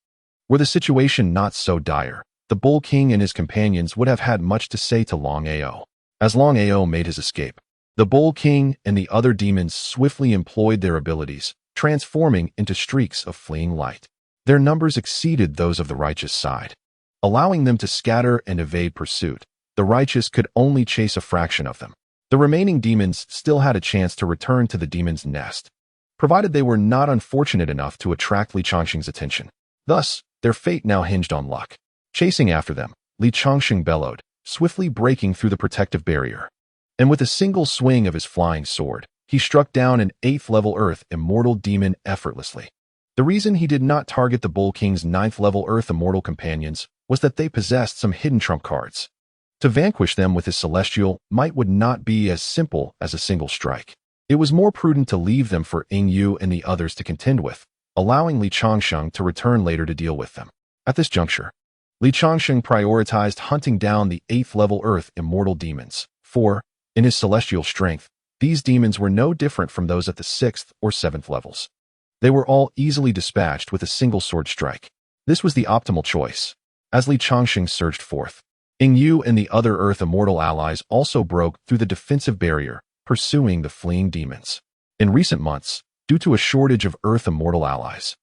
Were the situation not so dire, the Bull King and his companions would have had much to say to Long Ao. As Long Ao made his escape, the Bull King and the other demons swiftly employed their abilities, transforming into streaks of fleeing light. Their numbers exceeded those of the righteous side. Allowing them to scatter and evade pursuit, the righteous could only chase a fraction of them. The remaining demons still had a chance to return to the demon's nest, provided they were not unfortunate enough to attract Changsheng's attention. Thus, their fate now hinged on luck. Chasing after them, Changsheng bellowed, swiftly breaking through the protective barrier. And with a single swing of his flying sword, he struck down an 8th-level Earth Immortal demon effortlessly. The reason he did not target the Bull King's 9th-level Earth Immortal companions was that they possessed some hidden trump cards. To vanquish them with his celestial might would not be as simple as a single strike. It was more prudent to leave them for Yu and the others to contend with, allowing Changsheng to return later to deal with them. At this juncture, Changsheng prioritized hunting down the 8th-level Earth Immortal demons, for, in his celestial strength, these demons were no different from those at the 6th or 7th levels. They were all easily dispatched with a single sword strike. This was the optimal choice. As Changsheng surged forth, Yu and the other Earth Immortal allies also broke through the defensive barrier, pursuing the fleeing demons. In recent months, due to a shortage of Earth Immortal allies,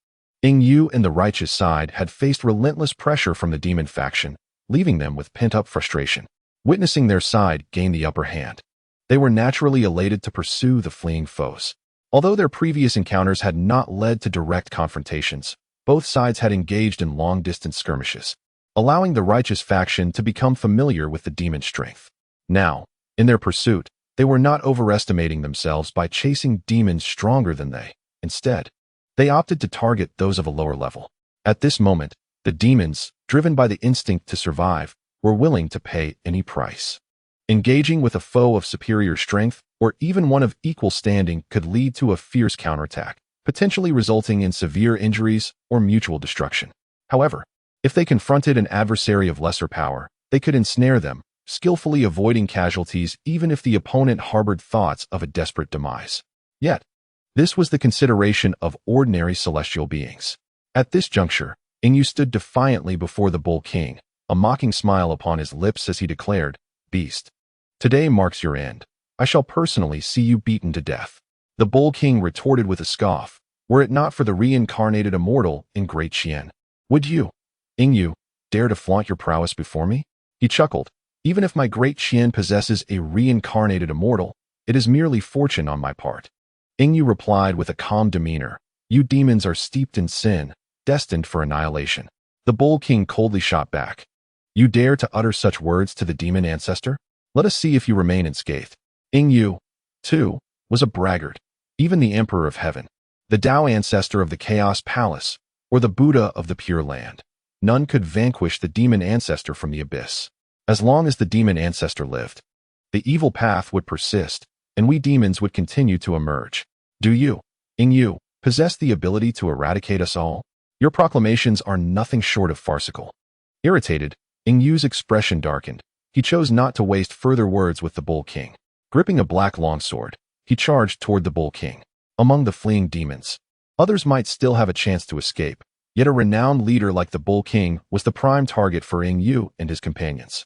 Yu and the righteous side had faced relentless pressure from the demon faction, leaving them with pent-up frustration. Witnessing their side gain the upper hand, they were naturally elated to pursue the fleeing foes. Although their previous encounters had not led to direct confrontations, both sides had engaged in long-distance skirmishes, allowing the righteous faction to become familiar with the demon's strength. Now, in their pursuit, they were not overestimating themselves by chasing demons stronger than they. Instead, they opted to target those of a lower level. At this moment, the demons, driven by the instinct to survive, were willing to pay any price. Engaging with a foe of superior strength, or even one of equal standing, could lead to a fierce counterattack, potentially resulting in severe injuries or mutual destruction. However, if they confronted an adversary of lesser power, they could ensnare them, skillfully avoiding casualties even if the opponent harbored thoughts of a desperate demise. Yet, this was the consideration of ordinary celestial beings. At this juncture, Yu stood defiantly before the Bull King, a mocking smile upon his lips as he declared, "Beast, today marks your end. I shall personally see you beaten to death." The Bull King retorted with a scoff, "Were it not for the reincarnated immortal in Great Qian, would you, Yu, dare to flaunt your prowess before me?" He chuckled, "Even if my Great Qian possesses a reincarnated immortal, it is merely fortune on my part." Yu replied with a calm demeanor, "You demons are steeped in sin, destined for annihilation." The Bull King coldly shot back, "You dare to utter such words to the demon ancestor? Let us see if you remain unscathed." Yu, too, was a braggart, even the Emperor of Heaven, the Tao ancestor of the Chaos Palace, or the Buddha of the Pure Land. None could vanquish the demon ancestor from the abyss. As long as the demon ancestor lived, the evil path would persist, and we demons would continue to emerge. Do you, Yu, possess the ability to eradicate us all? Your proclamations are nothing short of farcical. Irritated, Yu's expression darkened. He chose not to waste further words with the Bull King. Gripping a black longsword, he charged toward the Bull King. Among the fleeing demons, others might still have a chance to escape, yet a renowned leader like the Bull King was the prime target for Yu and his companions.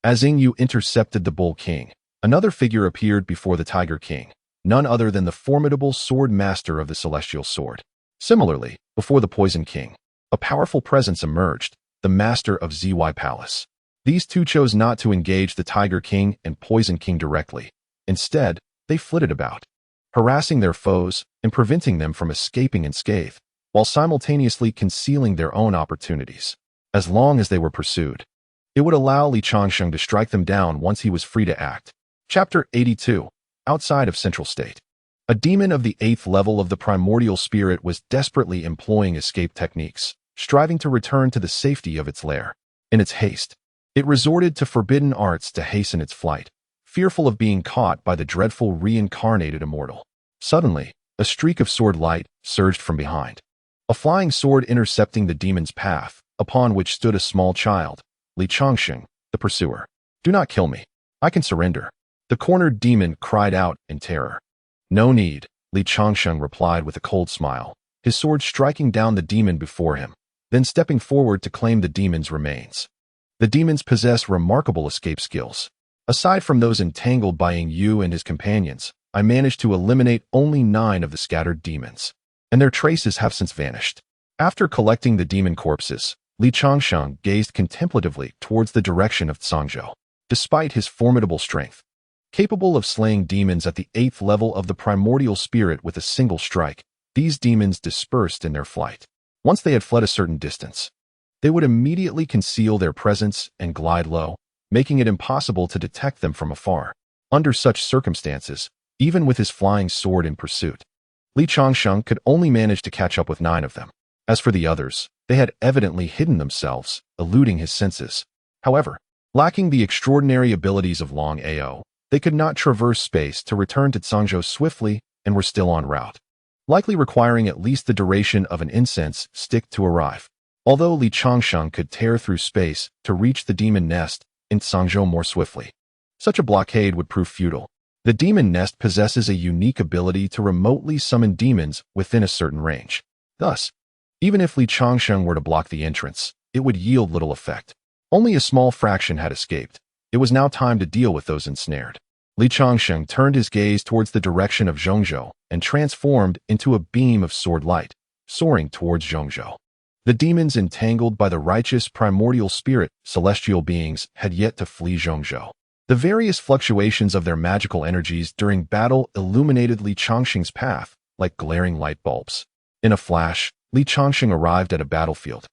As Yu intercepted the Bull King, another figure appeared before the Tiger King, none other than the formidable sword master of the Celestial Sword. Similarly, before the Poison King, a powerful presence emerged, the master of ZY Palace. These two chose not to engage the Tiger King and Poison King directly. Instead, they flitted about, harassing their foes and preventing them from escaping unscathed, while simultaneously concealing their own opportunities. As long as they were pursued, it would allow Changsheng to strike them down once he was free to act. Chapter 82. Outside of Central State. A demon of the 8th level of the primordial spirit was desperately employing escape techniques, striving to return to the safety of its lair. In its haste, it resorted to forbidden arts to hasten its flight, fearful of being caught by the dreadful reincarnated immortal. Suddenly, a streak of sword light surged from behind. A flying sword intercepting the demon's path, upon which stood a small child, Changsheng, the pursuer. "Do not kill me. I can surrender." The cornered demon cried out in terror. "No need," Changsheng replied with a cold smile, his sword striking down the demon before him, then stepping forward to claim the demon's remains. The demons possess remarkable escape skills. Aside from those entangled by Yu and his companions, I managed to eliminate only 9 of the scattered demons, and their traces have since vanished. After collecting the demon corpses, Changsheng gazed contemplatively towards the direction of Zhangzhou. Despite his formidable strength, capable of slaying demons at the 8th level of the primordial spirit with a single strike, these demons dispersed in their flight. Once they had fled a certain distance, they would immediately conceal their presence and glide low, making it impossible to detect them from afar. Under such circumstances, even with his flying sword in pursuit, Changsheng could only manage to catch up with 9 of them. As for the others, they had evidently hidden themselves, eluding his senses. However, lacking the extraordinary abilities of Long Ao, they could not traverse space to return to Zhangzhou swiftly and were still en route, likely requiring at least the duration of an incense stick to arrive. Although Changsheng could tear through space to reach the demon nest in Zhangzhou more swiftly, such a blockade would prove futile. The demon nest possesses a unique ability to remotely summon demons within a certain range. Thus, even if Changsheng were to block the entrance, it would yield little effect. Only a small fraction had escaped. It was now time to deal with those ensnared. Changsheng turned his gaze towards the direction of Zhongzhou and transformed into a beam of sword light, soaring towards Zhongzhou. The demons entangled by the righteous primordial spirit, celestial beings, had yet to flee Zhongzhou. The various fluctuations of their magical energies during battle illuminated Changsheng's path like glaring light bulbs. In a flash, Changsheng arrived at a battlefield,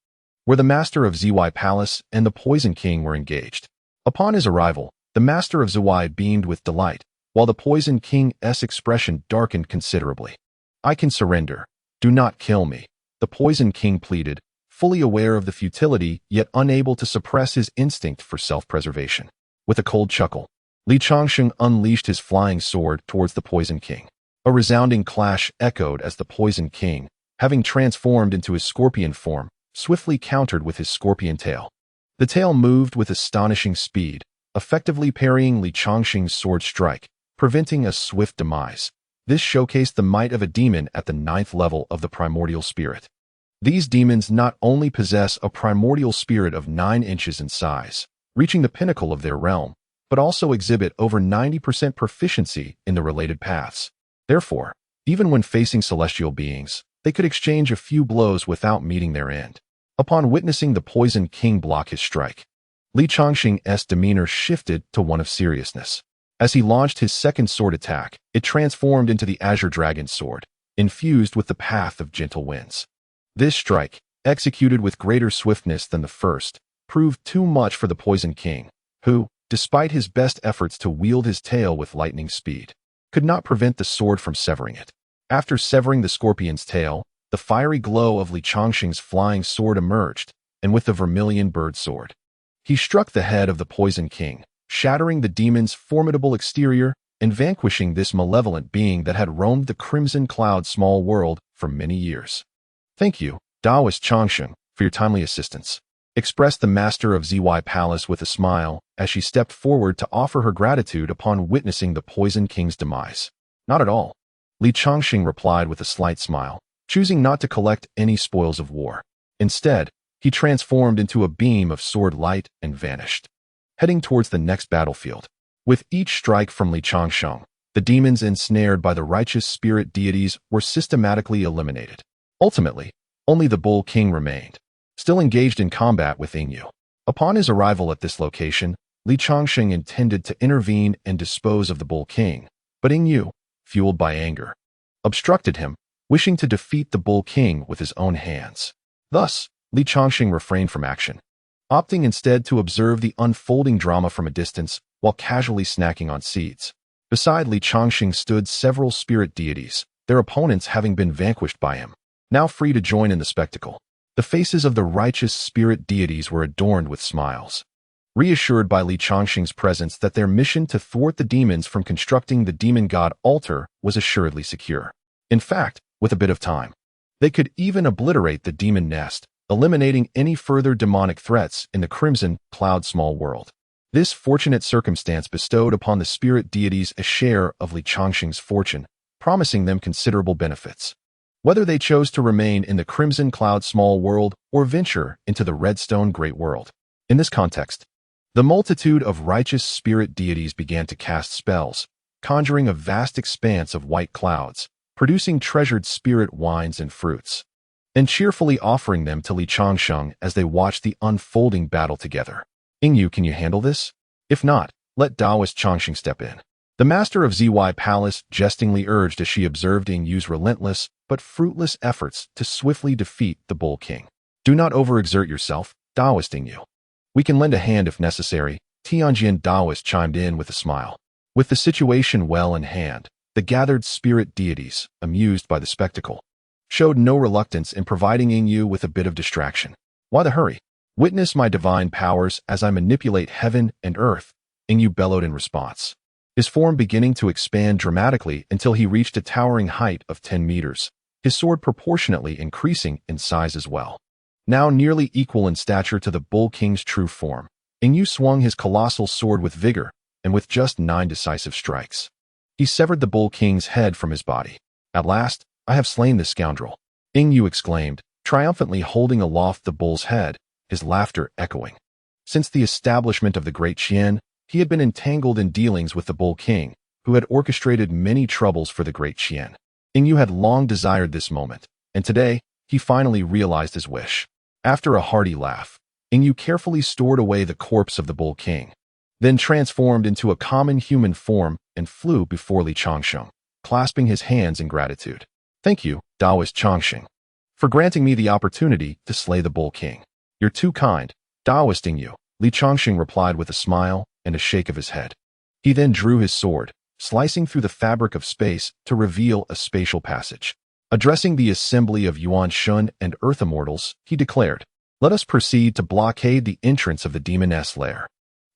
where the master of Zy Palace and the Poison King were engaged. Upon his arrival, the master of Zy beamed with delight, while the Poison King's expression darkened considerably. "I can surrender. Do not kill me," the Poison King pleaded, fully aware of the futility yet unable to suppress his instinct for self-preservation. With a cold chuckle, Changsheng unleashed his flying sword towards the Poison King. A resounding clash echoed as the Poison King, having transformed into his scorpion form, swiftly countered with his scorpion tail. The tail moved with astonishing speed, effectively parrying Changsheng's sword strike, preventing a swift demise. This showcased the might of a demon at the 9th level of the primordial spirit. These demons not only possess a primordial spirit of 9 inches in size, reaching the pinnacle of their realm, but also exhibit over 90% proficiency in the related paths. Therefore, even when facing celestial beings, they could exchange a few blows without meeting their end. Upon witnessing the Poison King block his strike, Changsheng's demeanor shifted to one of seriousness. As he launched his second sword attack, it transformed into the Azure Dragon's sword, infused with the path of gentle winds. This strike, executed with greater swiftness than the first, proved too much for the Poison King, who, despite his best efforts to wield his tail with lightning speed, could not prevent the sword from severing it. After severing the scorpion's tail, the fiery glow of Changsheng's flying sword emerged, and with the vermilion bird sword, he struck the head of the Poison King, shattering the demon's formidable exterior and vanquishing this malevolent being that had roamed the Crimson Cloud small world for many years. "Thank you, Taoist Changsheng, for your timely assistance," expressed the master of Zy Palace with a smile as she stepped forward to offer her gratitude upon witnessing the Poison King's demise. "Not at all," Changsheng replied with a slight smile, choosing not to collect any spoils of war. Instead, he transformed into a beam of sword light and vanished, heading towards the next battlefield. With each strike from Changsheng, the demons ensnared by the righteous spirit deities were systematically eliminated. Ultimately, only the Bull King remained, still engaged in combat with Yu. Upon his arrival at this location, Changsheng intended to intervene and dispose of the Bull King, but Yu, fueled by anger, obstructed him, wishing to defeat the Bull King with his own hands. Thus, Changsheng refrained from action, opting instead to observe the unfolding drama from a distance while casually snacking on seeds. Beside Li Changsheng stood several spirit deities, their opponents having been vanquished by him, now free to join in the spectacle. The faces of the righteous spirit deities were adorned with smiles. Reassured by Li Changsheng's presence that their mission to thwart the demons from constructing the demon god altar was assuredly secure. In fact, with a bit of time, they could even obliterate the demon nest, eliminating any further demonic threats in the Crimson Cloud small world. This fortunate circumstance bestowed upon the spirit deities a share of Li Changsheng's fortune, promising them considerable benefits. Whether they chose to remain in the Crimson Cloud small world or venture into the Redstone Great World. In this context, the multitude of righteous spirit deities began to cast spells, conjuring a vast expanse of white clouds, producing treasured spirit wines and fruits, and cheerfully offering them to Li Changsheng as they watched the unfolding battle together. Yingyu, can you handle this? If not, let Taoist Changsheng step in. The master of ZY Palace jestingly urged as she observed Yingyu's relentless but fruitless efforts to swiftly defeat the Bull King. Do not overexert yourself, Taoist Yingyu. We can lend a hand if necessary, Tianjin Taoist chimed in with a smile. With the situation well in hand, the gathered spirit deities, amused by the spectacle, showed no reluctance in providing Yingyu with a bit of distraction. Why the hurry? Witness my divine powers as I manipulate heaven and earth, Yingyu bellowed in response, his form beginning to expand dramatically until he reached a towering height of 10 meters, his sword proportionately increasing in size as well. Now nearly equal in stature to the Bull King's true form, Yingyu swung his colossal sword with vigor, and with just 9 decisive strikes, he severed the Bull King's head from his body. At last, I have slain this scoundrel, Yingyu exclaimed, triumphantly holding aloft the bull's head, his laughter echoing. Since the establishment of the Great Qian, he had been entangled in dealings with the Bull King, who had orchestrated many troubles for the Great Qian. Yingyu had long desired this moment, and today, he finally realized his wish. After a hearty laugh, Yingyu carefully stored away the corpse of the Bull King, then transformed into a common human form and flew before Li Changsheng, clasping his hands in gratitude. Thank you, Taoist Changsheng, for granting me the opportunity to slay the Bull King. You're too kind, Taoist Yingyu, Li Changsheng replied with a smile and a shake of his head. He then drew his sword, slicing through the fabric of space to reveal a spatial passage. Addressing the assembly of Yuan Shun and Earth Immortals, he declared, "Let us proceed to blockade the entrance of the demoness lair."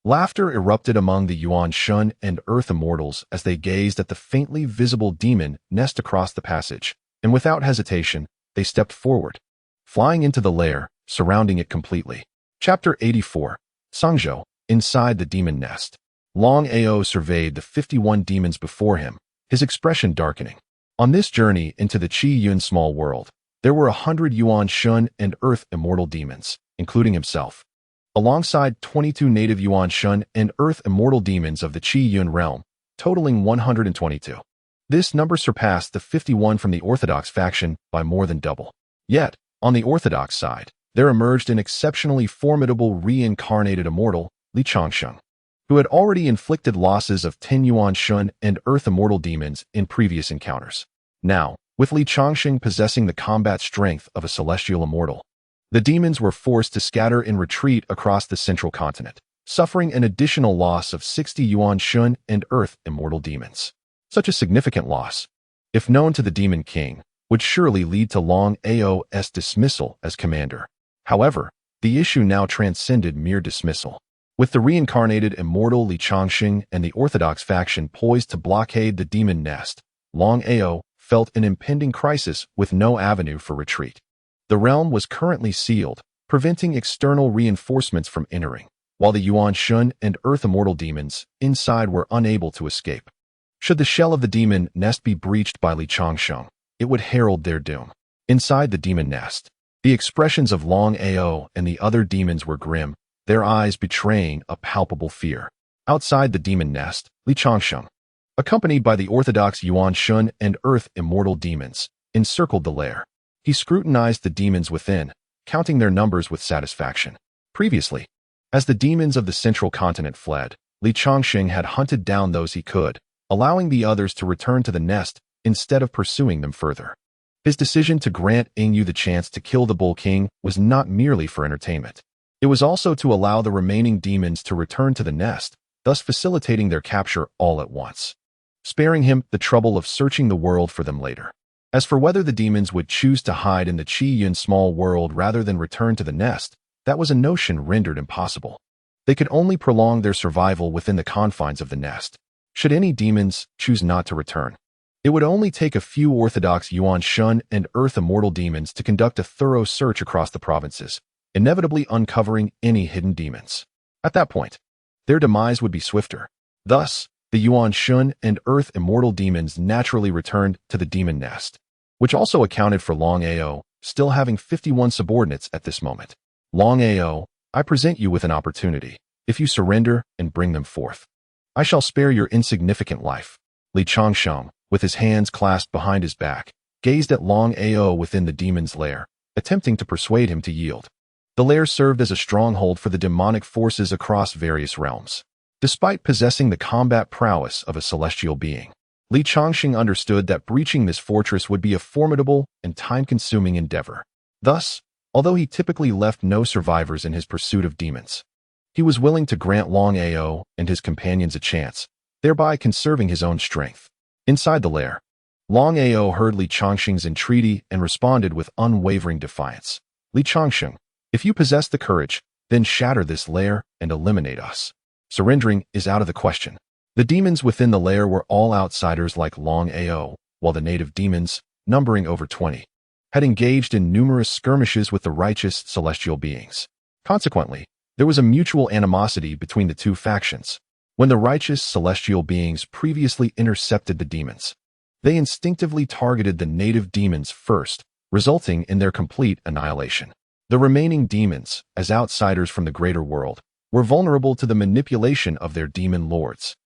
Laughter erupted among the Yuan Shun and Earth Immortals as they gazed at the faintly visible demon nest across the passage, and without hesitation, they stepped forward, flying into the lair, surrounding it completely. Chapter 84. Sangzhou, inside the demon nest. Long Ao surveyed the 51 demons before him, his expression darkening. On this journey into the Qi Yun small world, there were 100 Yuan Shun and Earth Immortal demons, including himself, alongside 22 native Yuan Shun and Earth Immortal demons of the Qi Yun realm, totaling 122. This number surpassed the 51 from the Orthodox faction by more than double. Yet, on the Orthodox side, there emerged an exceptionally formidable reincarnated immortal, Li Changsheng, who had already inflicted losses of 10 Yuan Shun and Earth Immortal demons in previous encounters. Now, with Li Changsheng possessing the combat strength of a celestial immortal, the demons were forced to scatter in retreat across the central continent, suffering an additional loss of 60 Yuan Shun and Earth Immortal demons. Such a significant loss, if known to the Demon King, would surely lead to Long Ao's dismissal as commander. However, the issue now transcended mere dismissal. With the reincarnated immortal Li Changsheng and the Orthodox faction poised to blockade the demon nest, Long Ao felt an impending crisis with no avenue for retreat. The realm was currently sealed, preventing external reinforcements from entering, while the Yuan Shun and Earth Immortal demons inside were unable to escape. Should the shell of the demon nest be breached by Li Changsheng, it would herald their doom. Inside the demon nest, the expressions of Long Ao and the other demons were grim, their eyes betraying a palpable fear. Outside the demon nest, Li Changsheng, accompanied by the Orthodox Yuan Shun and Earth Immortal demons, encircled the lair. He scrutinized the demons within, counting their numbers with satisfaction. Previously, as the demons of the central continent fled, Li Changsheng had hunted down those he could, allowing the others to return to the nest instead of pursuing them further. His decision to grant Yingyu the chance to kill the Bull King was not merely for entertainment. It was also to allow the remaining demons to return to the nest, thus facilitating their capture all at once, sparing him the trouble of searching the world for them later. As for whether the demons would choose to hide in the Qi Yun small world rather than return to the nest, that was a notion rendered impossible. They could only prolong their survival within the confines of the nest. Should any demons choose not to return, it would only take a few orthodox Yuan Shun and Earth Immortal demons to conduct a thorough search across the provinces, inevitably uncovering any hidden demons. At that point, their demise would be swifter. Thus, the Yuan Shun and Earth Immortal demons naturally returned to the demon nest, which also accounted for Long Ao, still having 51 subordinates at this moment. Long Ao, I present you with an opportunity. If you surrender and bring them forth, I shall spare your insignificant life. Li Changsheng, with his hands clasped behind his back, gazed at Long Ao within the demon's lair, attempting to persuade him to yield. The lair served as a stronghold for the demonic forces across various realms. Despite possessing the combat prowess of a celestial being, Li Changsheng understood that breaching this fortress would be a formidable and time-consuming endeavor. Thus, although he typically left no survivors in his pursuit of demons, he was willing to grant Long Ao and his companions a chance, thereby conserving his own strength. Inside the lair, Long Ao heard Li Changsheng's entreaty and responded with unwavering defiance. Li Changsheng, if you possess the courage, then shatter this lair and eliminate us. Surrendering is out of the question. The demons within the lair were all outsiders like Long Ao, while the native demons, numbering over 20, had engaged in numerous skirmishes with the righteous celestial beings. Consequently, there was a mutual animosity between the two factions. When the righteous celestial beings previously intercepted the demons, they instinctively targeted the native demons first, resulting in their complete annihilation. The remaining demons, as outsiders from the greater world, were vulnerable to the manipulation of their demon lords,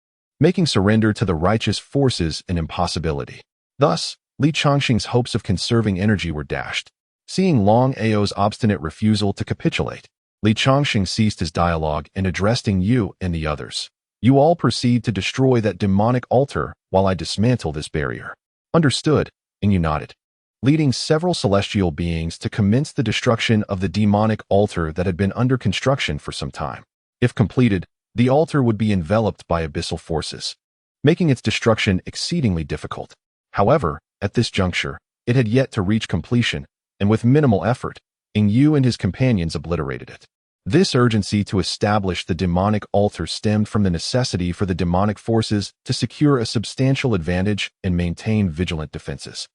making surrender to the righteous forces an impossibility. Thus, Li Changsheng's hopes of conserving energy were dashed. Seeing Long Ao's obstinate refusal to capitulate, Li Changsheng ceased his dialogue and addressing you and the others. You all proceed to destroy that demonic altar while I dismantle this barrier. Understood, and you nodded, leading several celestial beings to commence the destruction of the demonic altar that had been under construction for some time. If completed, the altar would be enveloped by abyssal forces, making its destruction exceedingly difficult. However, at this juncture, it had yet to reach completion, and with minimal effort, Yu and his companions obliterated it. This urgency to establish the demonic altar stemmed from the necessity for the demonic forces to secure a substantial advantage and maintain vigilant defenses.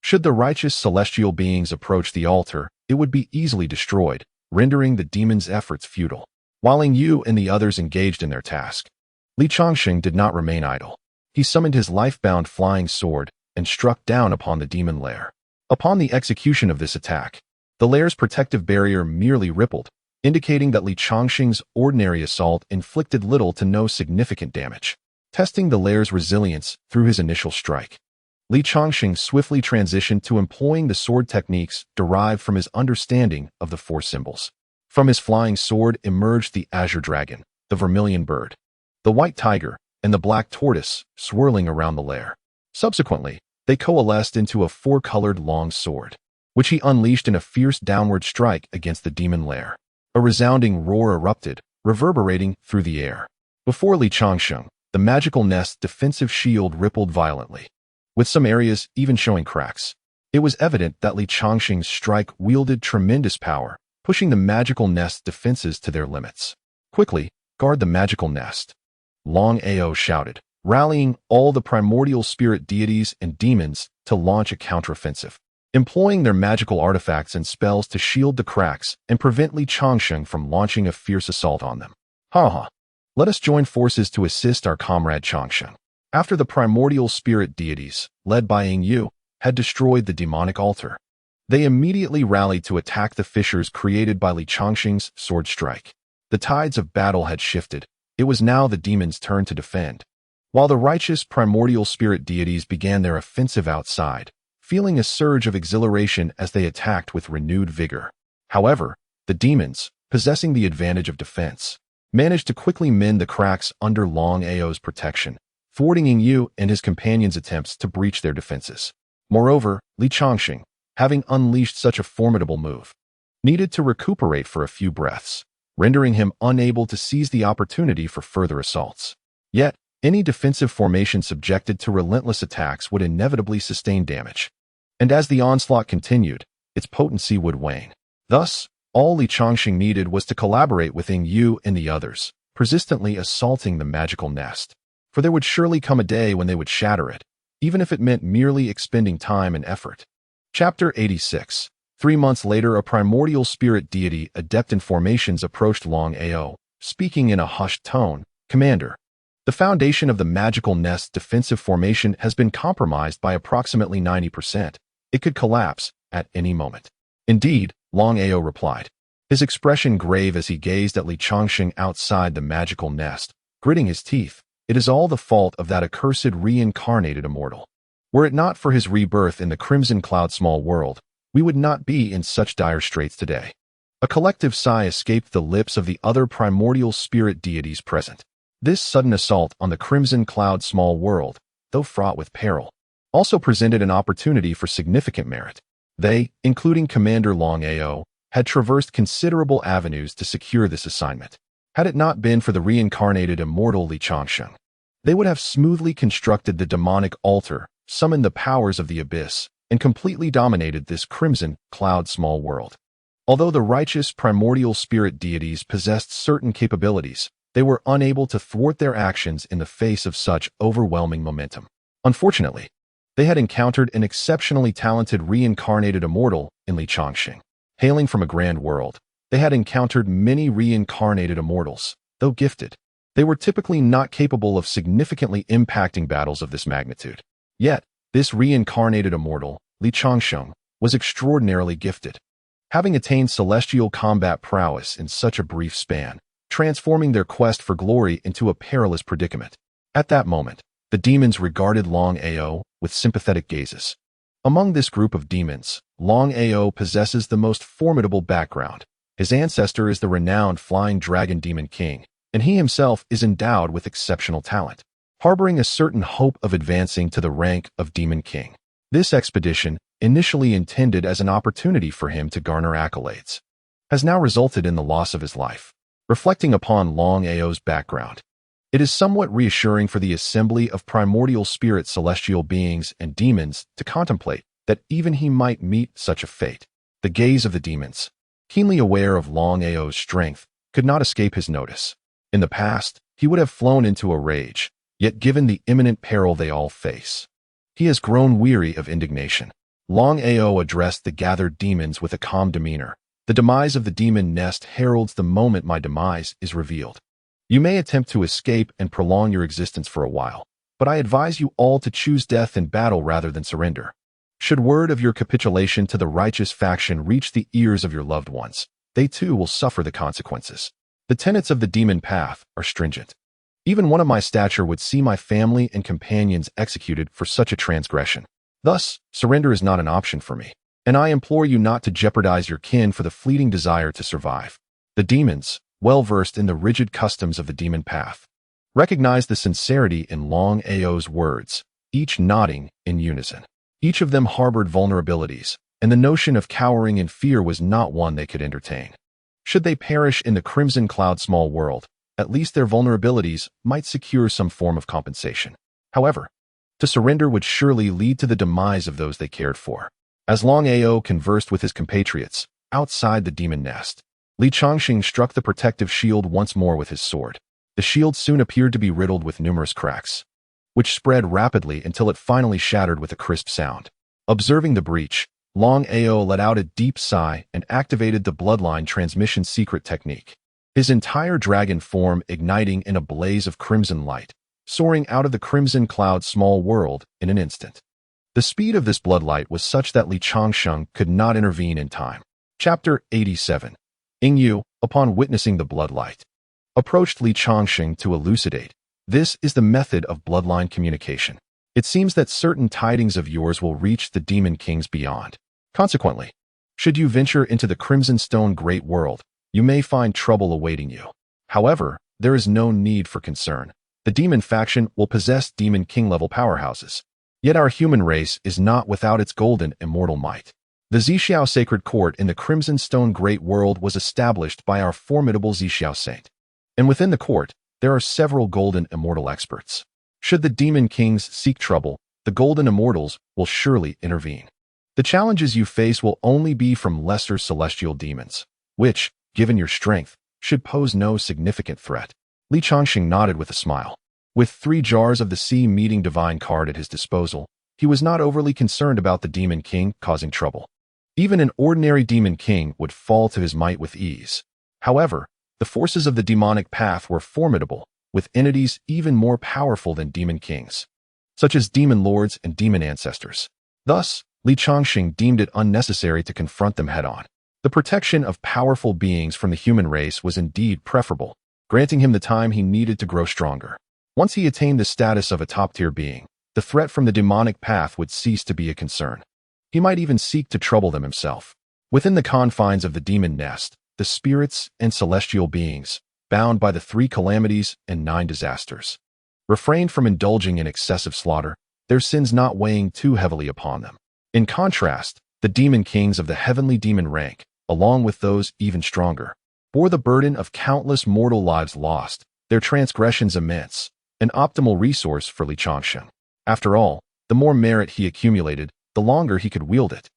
Should the righteous celestial beings approach the altar, it would be easily destroyed, rendering the demons' efforts futile. While Yu and the others engaged in their task, Li Changsheng did not remain idle. He summoned his life-bound flying sword and struck down upon the demon lair. Upon the execution of this attack, the lair's protective barrier merely rippled, indicating that Li Changsheng's ordinary assault inflicted little to no significant damage. Testing the lair's resilience through his initial strike, Li Changsheng swiftly transitioned to employing the sword techniques derived from his understanding of the four symbols. From his flying sword emerged the azure dragon, the vermilion bird, the white tiger, and the black tortoise swirling around the lair. Subsequently, they coalesced into a four-colored long sword, which he unleashed in a fierce downward strike against the demon lair. A resounding roar erupted, reverberating through the air. Before Li Changsheng, the magical nest's defensive shield rippled violently, with some areas even showing cracks. It was evident that Li Changsheng's strike wielded tremendous power, pushing the magical nest's defenses to their limits. Quickly, guard the magical nest, Long Ao shouted, rallying all the primordial spirit deities and demons to launch a counteroffensive, employing their magical artifacts and spells to shield the cracks and prevent Li Changsheng from launching a fierce assault on them. Let us join forces to assist our comrade Changsheng. After the primordial spirit deities, led by Yu, had destroyed the demonic altar, they immediately rallied to attack the fissures created by Li Changsheng's sword strike. The tides of battle had shifted. It was now the demons' turn to defend, while the righteous primordial spirit deities began their offensive outside, feeling a surge of exhilaration as they attacked with renewed vigor. However, the demons, possessing the advantage of defense, managed to quickly mend the cracks under Long Ao's protection, thwarting Yu and his companions' attempts to breach their defenses. Moreover, Li Changsheng, having unleashed such a formidable move, needed to recuperate for a few breaths. rendering him unable to seize the opportunity for further assaults. Yet, any defensive formation subjected to relentless attacks would inevitably sustain damage. And as the onslaught continued, its potency would wane. Thus, all Li Changsheng needed was to collaborate with Ying Yu and the others, persistently assaulting the magical nest. For there would surely come a day when they would shatter it, even if it meant merely expending time and effort. Chapter 86. 3 months later, a primordial spirit deity adept in formations approached Long Ao, speaking in a hushed tone, "Commander, the foundation of the magical nest's defensive formation has been compromised by approximately 90%. It could collapse at any moment." "Indeed," Long Ao replied, his expression grave as he gazed at Li Changsheng outside the magical nest, gritting his teeth. "It is all the fault of that accursed reincarnated immortal. Were it not for his rebirth in the Crimson Cloud small world, we would not be in such dire straits today." A collective sigh escaped the lips of the other primordial spirit deities present. This sudden assault on the Crimson Cloud small world, though fraught with peril, also presented an opportunity for significant merit. They, including Commander Long Ao, had traversed considerable avenues to secure this assignment. Had it not been for the reincarnated immortal Li Changsheng, they would have smoothly constructed the demonic altar, summoned the powers of the abyss, and completely dominated this Crimson Cloud small world. Although the righteous primordial spirit deities possessed certain capabilities, they were unable to thwart their actions in the face of such overwhelming momentum. Unfortunately, they had encountered an exceptionally talented reincarnated immortal in Li Changsheng. Hailing from a grand world, they had encountered many reincarnated immortals. Though gifted, they were typically not capable of significantly impacting battles of this magnitude. Yet, this reincarnated immortal, Li Changsheng, was extraordinarily gifted, having attained celestial combat prowess in such a brief span, transforming their quest for glory into a perilous predicament. At that moment, the demons regarded Long Ao with sympathetic gazes. Among this group of demons, Long Ao possesses the most formidable background. His ancestor is the renowned flying dragon demon king, and he himself is endowed with exceptional talent, harboring a certain hope of advancing to the rank of demon king. This expedition, initially intended as an opportunity for him to garner accolades, has now resulted in the loss of his life. Reflecting upon Long Ao's background, it is somewhat reassuring for the assembly of primordial spirit celestial beings and demons to contemplate that even he might meet such a fate. The gaze of the demons, keenly aware of Long Ao's strength, could not escape his notice. In the past, he would have flown into a rage, yet given the imminent peril they all face, he has grown weary of indignation. Long Ao addressed the gathered demons with a calm demeanor. "The demise of the demon nest heralds the moment my demise is revealed. You may attempt to escape and prolong your existence for a while, but I advise you all to choose death in battle rather than surrender. Should word of your capitulation to the righteous faction reach the ears of your loved ones, they too will suffer the consequences. The tenets of the demon path are stringent. Even one of my stature would see my family and companions executed for such a transgression. Thus, surrender is not an option for me, and I implore you not to jeopardize your kin for the fleeting desire to survive." The demons, well versed in the rigid customs of the demon path, recognized the sincerity in Long Ao's words, each nodding in unison. Each of them harbored vulnerabilities, and the notion of cowering in fear was not one they could entertain. Should they perish in the Crimson Cloud small world, at least their vulnerabilities might secure some form of compensation. However, to surrender would surely lead to the demise of those they cared for. As Long Ao conversed with his compatriots outside the demon nest, Li Changsheng struck the protective shield once more with his sword. The shield soon appeared to be riddled with numerous cracks, which spread rapidly until it finally shattered with a crisp sound. Observing the breach, Long Ao let out a deep sigh and activated the bloodline transmission secret technique, his entire dragon form igniting in a blaze of crimson light, soaring out of the Crimson Cloud small world in an instant. The speed of this bloodlight was such that Li Changsheng could not intervene in time. Chapter 87. Ying Yu, upon witnessing the bloodlight, approached Li Changsheng to elucidate. "This is the method of bloodline communication. It seems that certain tidings of yours will reach the demon kings beyond. Consequently, should you venture into the Crimson Stone Great World, you may find trouble awaiting you. However, there is no need for concern. The demon faction will possess demon king level powerhouses. Yet our human race is not without its golden immortal might. The Zixiao Sacred Court in the Crimson Stone Great World was established by our formidable Zixiao Saint. And within the court, there are several golden immortal experts. Should the demon kings seek trouble, the golden immortals will surely intervene. The challenges you face will only be from lesser celestial demons, which, given your strength, should pose no significant threat. Changsheng nodded with a smile. With 3 jars of the sea meeting divine card at his disposal, he was not overly concerned about the demon king causing trouble. Even an ordinary demon king would fall to his might with ease. However, the forces of the demonic path were formidable, with entities even more powerful than demon kings, such as demon lords and demon ancestors. Thus, Changsheng deemed it unnecessary to confront them head-on. The protection of powerful beings from the human race was indeed preferable, granting him the time he needed to grow stronger. Once he attained the status of a top-tier being, the threat from the demonic path would cease to be a concern. He might even seek to trouble them himself. Within the confines of the demon nest, the spirits and celestial beings, bound by the 3 calamities and 9 disasters, refrained from indulging in excessive slaughter, their sins not weighing too heavily upon them. In contrast, the demon kings of the heavenly demon rank, along with those even stronger, bore the burden of countless mortal lives lost, their transgressions immense, an optimal resource for Changsheng. After all, the more merit he accumulated, the longer he could wield it,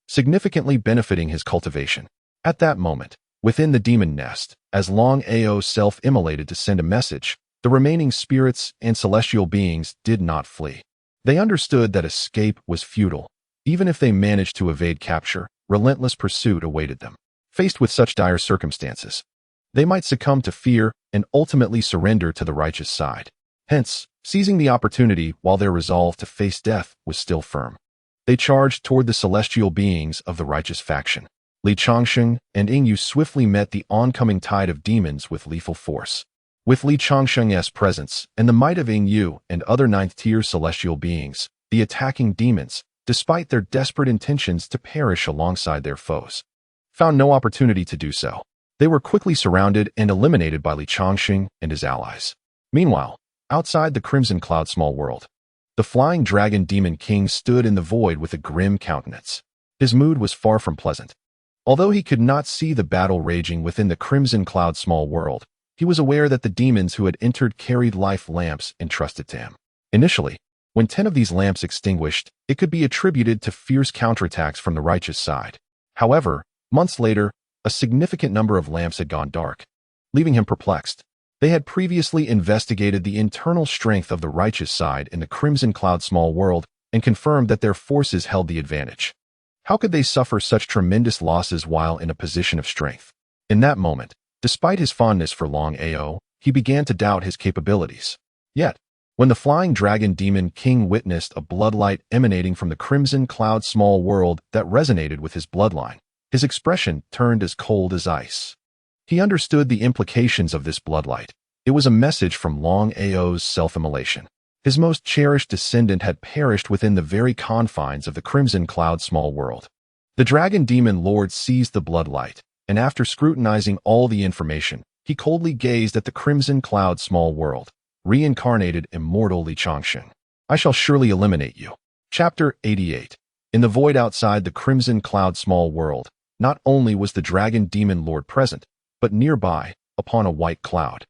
significantly benefiting his cultivation. At that moment, within the demon nest, as Long Ao self-immolated to send a message, the remaining spirits and celestial beings did not flee. They understood that escape was futile. Even if they managed to evade capture, relentless pursuit awaited them. Faced with such dire circumstances, they might succumb to fear and ultimately surrender to the righteous side. Hence, seizing the opportunity while their resolve to face death was still firm, they charged toward the celestial beings of the righteous faction. Changsheng and Yingyu swiftly met the oncoming tide of demons with lethal force. With Changsheng's presence and the might of Yingyu and other 9th-tier celestial beings, the attacking demons, despite their desperate intentions to perish alongside their foes, found no opportunity to do so. They were quickly surrounded and eliminated by Changsheng and his allies. Meanwhile, outside the Crimson Cloud small world, the flying dragon demon king stood in the void with a grim countenance. His mood was far from pleasant. Although he could not see the battle raging within the Crimson Cloud small world, he was aware that the demons who had entered carried life lamps entrusted to him. Initially, when 10 of these lamps extinguished, it could be attributed to fierce counterattacks from the righteous side. However, months later, a significant number of lamps had gone dark, leaving him perplexed. They had previously investigated the internal strength of the righteous side in the Crimson Cloud small world and confirmed that their forces held the advantage. How could they suffer such tremendous losses while in a position of strength? In that moment, despite his fondness for Long Ao, he began to doubt his capabilities. Yet, when the flying dragon demon king witnessed a bloodlight emanating from the Crimson Cloud small world that resonated with his bloodline, his expression turned as cold as ice. He understood the implications of this bloodlight. It was a message from Long Ao's self-immolation. His most cherished descendant had perished within the very confines of the Crimson Cloud small world. The dragon demon lord seized the bloodlight, and after scrutinizing all the information, he coldly gazed at the Crimson Cloud small world. Reincarnated immortal Changsheng. I shall surely eliminate you. Chapter 88. In the void outside the Crimson Cloud small world, not only was the dragon demon lord present, but nearby, upon a white cloud,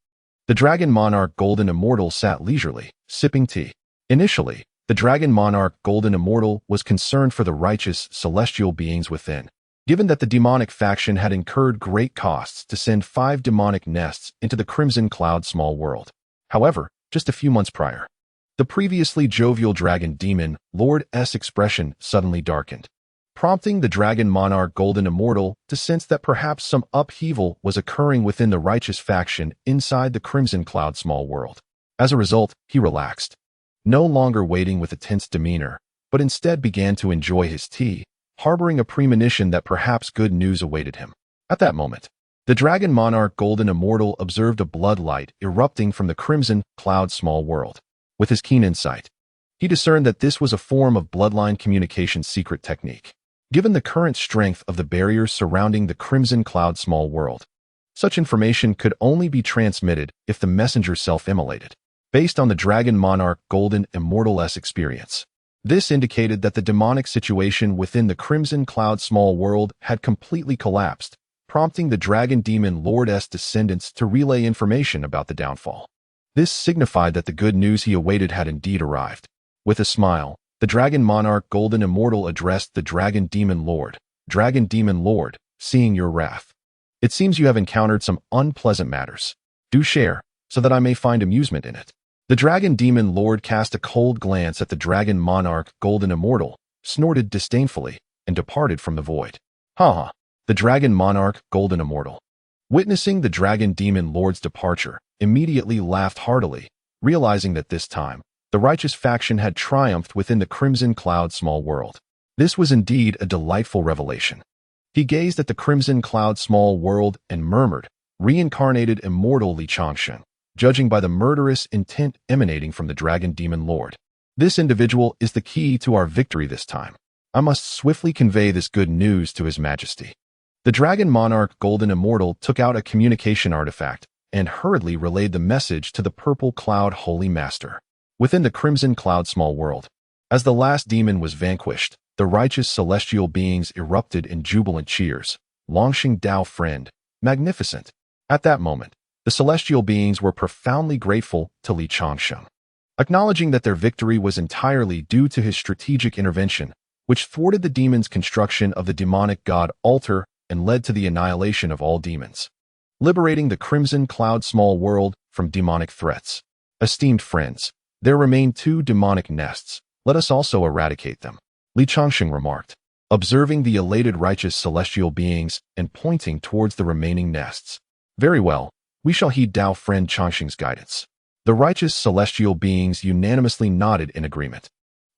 the dragon monarch golden immortal sat leisurely, sipping tea. Initially, the dragon monarch golden immortal was concerned for the righteous celestial beings within, given that the demonic faction had incurred great costs to send 5 demonic nests into the Crimson Cloud small world. However, just a few months prior, the previously jovial dragon demon Lord's expression suddenly darkened, prompting the dragon monarch golden immortal to sense that perhaps some upheaval was occurring within the righteous faction inside the Crimson Cloud small world. As a result, he relaxed, no longer waiting with a tense demeanor, but instead began to enjoy his tea, harboring a premonition that perhaps good news awaited him. At that moment, the dragon monarch golden immortal observed a bloodlight erupting from the Crimson Cloud small world. With his keen insight, he discerned that this was a form of bloodline communication secret technique. Given the current strength of the barriers surrounding the Crimson Cloud small world, such information could only be transmitted if the messenger self-immolated. Based on the dragon monarch golden immortal's experience, This indicated that the demonic situation within the Crimson Cloud small world had completely collapsed, prompting the Dragon Demon Lord's descendants to relay information about the downfall. This signified that the good news he awaited had indeed arrived. With a smile, the Dragon Monarch Golden Immortal addressed the Dragon Demon Lord. Dragon Demon Lord, seeing your wrath, it seems you have encountered some unpleasant matters. Do share, so that I may find amusement in it. The Dragon Demon Lord cast a cold glance at the Dragon Monarch Golden Immortal, snorted disdainfully, and departed from the void. Ha! The Dragon Monarch Golden Immortal, witnessing the Dragon Demon Lord's departure, immediately laughed heartily, realizing that this time, the righteous faction had triumphed within the Crimson Cloud small world. This was indeed a delightful revelation. He gazed at the Crimson Cloud small world and murmured, reincarnated immortal Li Changsheng, judging by the murderous intent emanating from the Dragon Demon Lord. This individual is the key to our victory this time. I must swiftly convey this good news to His Majesty. The Dragon Monarch Golden Immortal took out a communication artifact and hurriedly relayed the message to the Purple Cloud Holy Master. Within the Crimson Cloud small world, as the last demon was vanquished, the righteous celestial beings erupted in jubilant cheers. Longxing Dao friend, magnificent. At that moment, the celestial beings were profoundly grateful to Li Changsheng, acknowledging that their victory was entirely due to his strategic intervention, which thwarted the demon's construction of the demonic god altar and led to the annihilation of all demons, liberating the Crimson Cloud small world from demonic threats. Esteemed friends, there remain 2 demonic nests. Let us also eradicate them, Li Changsheng remarked, observing the elated righteous celestial beings and pointing towards the remaining nests. Very well, we shall heed Dao friend Changsheng's guidance. The righteous celestial beings unanimously nodded in agreement.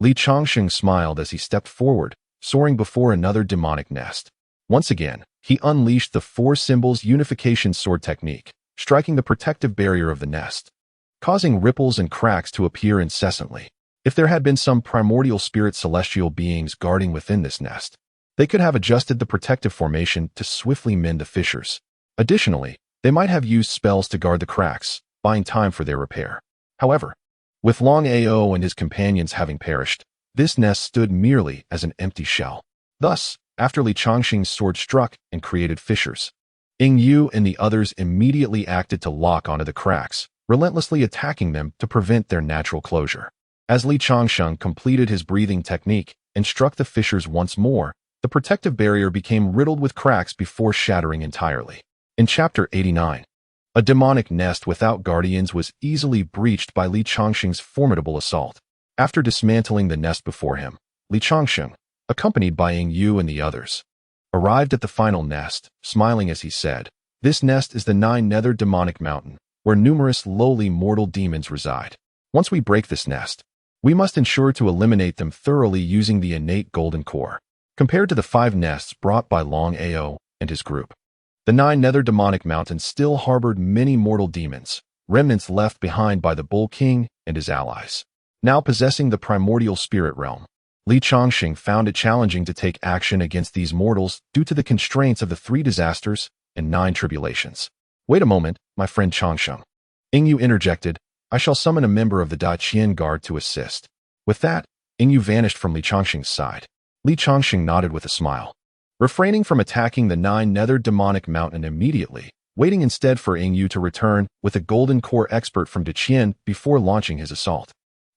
Li Changsheng smiled as he stepped forward, soaring before another demonic nest. Once again, he unleashed the 4 symbols unification sword technique, striking the protective barrier of the nest, causing ripples and cracks to appear incessantly. If there had been some primordial spirit celestial beings guarding within this nest, they could have adjusted the protective formation to swiftly mend the fissures. Additionally, they might have used spells to guard the cracks, buying time for their repair. However, with Long Ao and his companions having perished, this nest stood merely as an empty shell. Thus, after Li Changsheng's sword struck and created fissures, Ying Yu and the others immediately acted to lock onto the cracks, relentlessly attacking them to prevent their natural closure. As Li Changsheng completed his breathing technique and struck the fissures once more, the protective barrier became riddled with cracks before shattering entirely. In Chapter 89, a demonic nest without guardians was easily breached by Li Changsheng's formidable assault. After dismantling the nest before him, Li Changsheng, accompanied by Ying Yu and the others, arrived at the final nest, smiling as he said, "This nest is the 9 Nether Demonic Mountain, where numerous lowly mortal demons reside. Once we break this nest, we must ensure to eliminate them thoroughly using the innate golden core." Compared to the 5 nests brought by Long Ao and his group, the 9 Nether Demonic Mountains still harbored many mortal demons, remnants left behind by the Bull King and his allies. Now possessing the primordial spirit realm, Li Changsheng found it challenging to take action against these mortals due to the constraints of the 3 disasters and 9 tribulations. "Wait a moment, my friend Changsheng," Ying Yu interjected. "I shall summon a member of the Da Qian Guard to assist." With that, Ying Yu vanished from Li Changsheng's side. Li Changsheng nodded with a smile, refraining from attacking the 9 Nether Demonic Mountain immediately, waiting instead for Ying Yu to return with a golden core expert from Da Qian before launching his assault.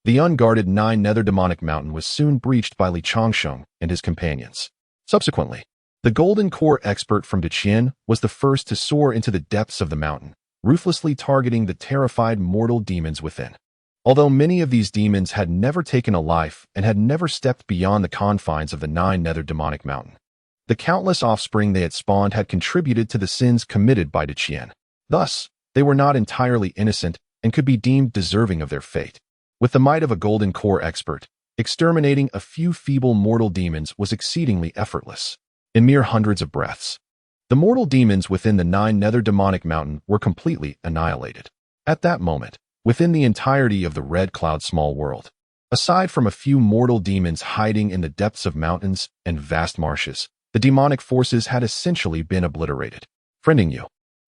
The unguarded 9 Nether Demonic Mountain was soon breached by Li Changsheng and his companions. Subsequently, the golden core expert from Da Qian was the first to soar into the depths of the mountain, ruthlessly targeting the terrified mortal demons within. Although many of these demons had never taken a life and had never stepped beyond the confines of the 9 Nether Demonic Mountain, the countless offspring they had spawned had contributed to the sins committed by Da Qian. Thus, they were not entirely innocent and could be deemed deserving of their fate. With the might of a golden core expert, exterminating a few feeble mortal demons was exceedingly effortless. In mere hundreds of breaths, the mortal demons within the 9 Nether Demonic Mountain were completely annihilated. At that moment, within the entirety of the Red Cloud small world, aside from a few mortal demons hiding in the depths of mountains and vast marshes, the demonic forces had essentially been obliterated. "Friending you,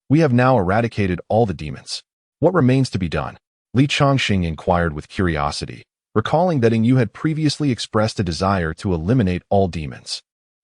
we have now eradicated all the demons. What remains to be done?" Li Changsheng inquired with curiosity, recalling that Yu had previously expressed a desire to eliminate all demons,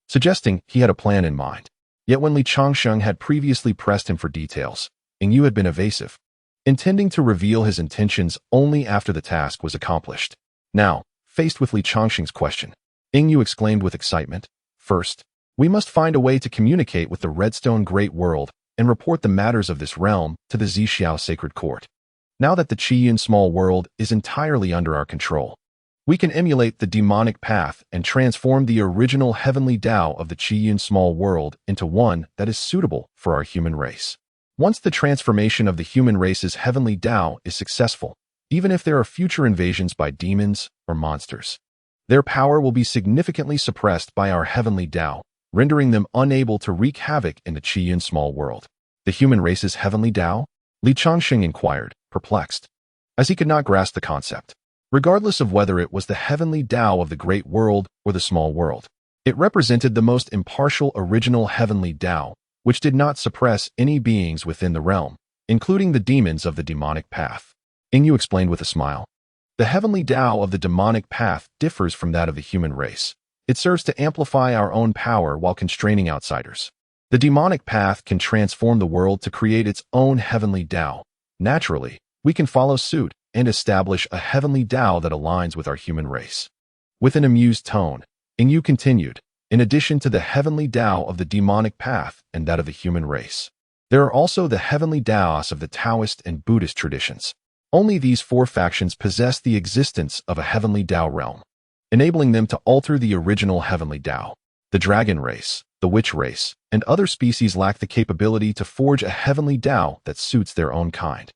suggesting he had a plan in mind. Yet when Changsheng had previously pressed him for details, Yu had been evasive, intending to reveal his intentions only after the task was accomplished. Now, faced with Changsheng's question, Yu exclaimed with excitement, "First, we must find a way to communicate with the Redstone Great World and report the matters of this realm to the Zixiao Sacred Court. Now that the Qiyun Small World is entirely under our control, we can emulate the demonic path and transform the original heavenly Tao of the Qiyun Small World into one that is suitable for our human race. Once the transformation of the human race's heavenly Tao is successful, even if there are future invasions by demons or monsters, their power will be significantly suppressed by our heavenly Tao, rendering them unable to wreak havoc in the Qiyun Small World." "The human race's heavenly Tao?" Changsheng inquired, perplexed, as he could not grasp the concept. Regardless of whether it was the heavenly Tao of the Great World or the Small World, it represented the most impartial original heavenly Tao, which did not suppress any beings within the realm, including the demons of the demonic path. Yu explained with a smile. "The heavenly Tao of the demonic path differs from that of the human race. It serves to amplify our own power while constraining outsiders. The demonic path can transform the world to create its own heavenly Tao. Naturally, we can follow suit and establish a heavenly Tao that aligns with our human race." With an amused tone, Yu continued, "In addition to the heavenly Tao of the demonic path and that of the human race, there are also the heavenly Taos of the Taoist and Buddhist traditions. Only these four factions possess the existence of a heavenly Tao realm, enabling them to alter the original heavenly Tao. The dragon race, the witch race, and other species lack the capability to forge a heavenly Tao that suits their own kind."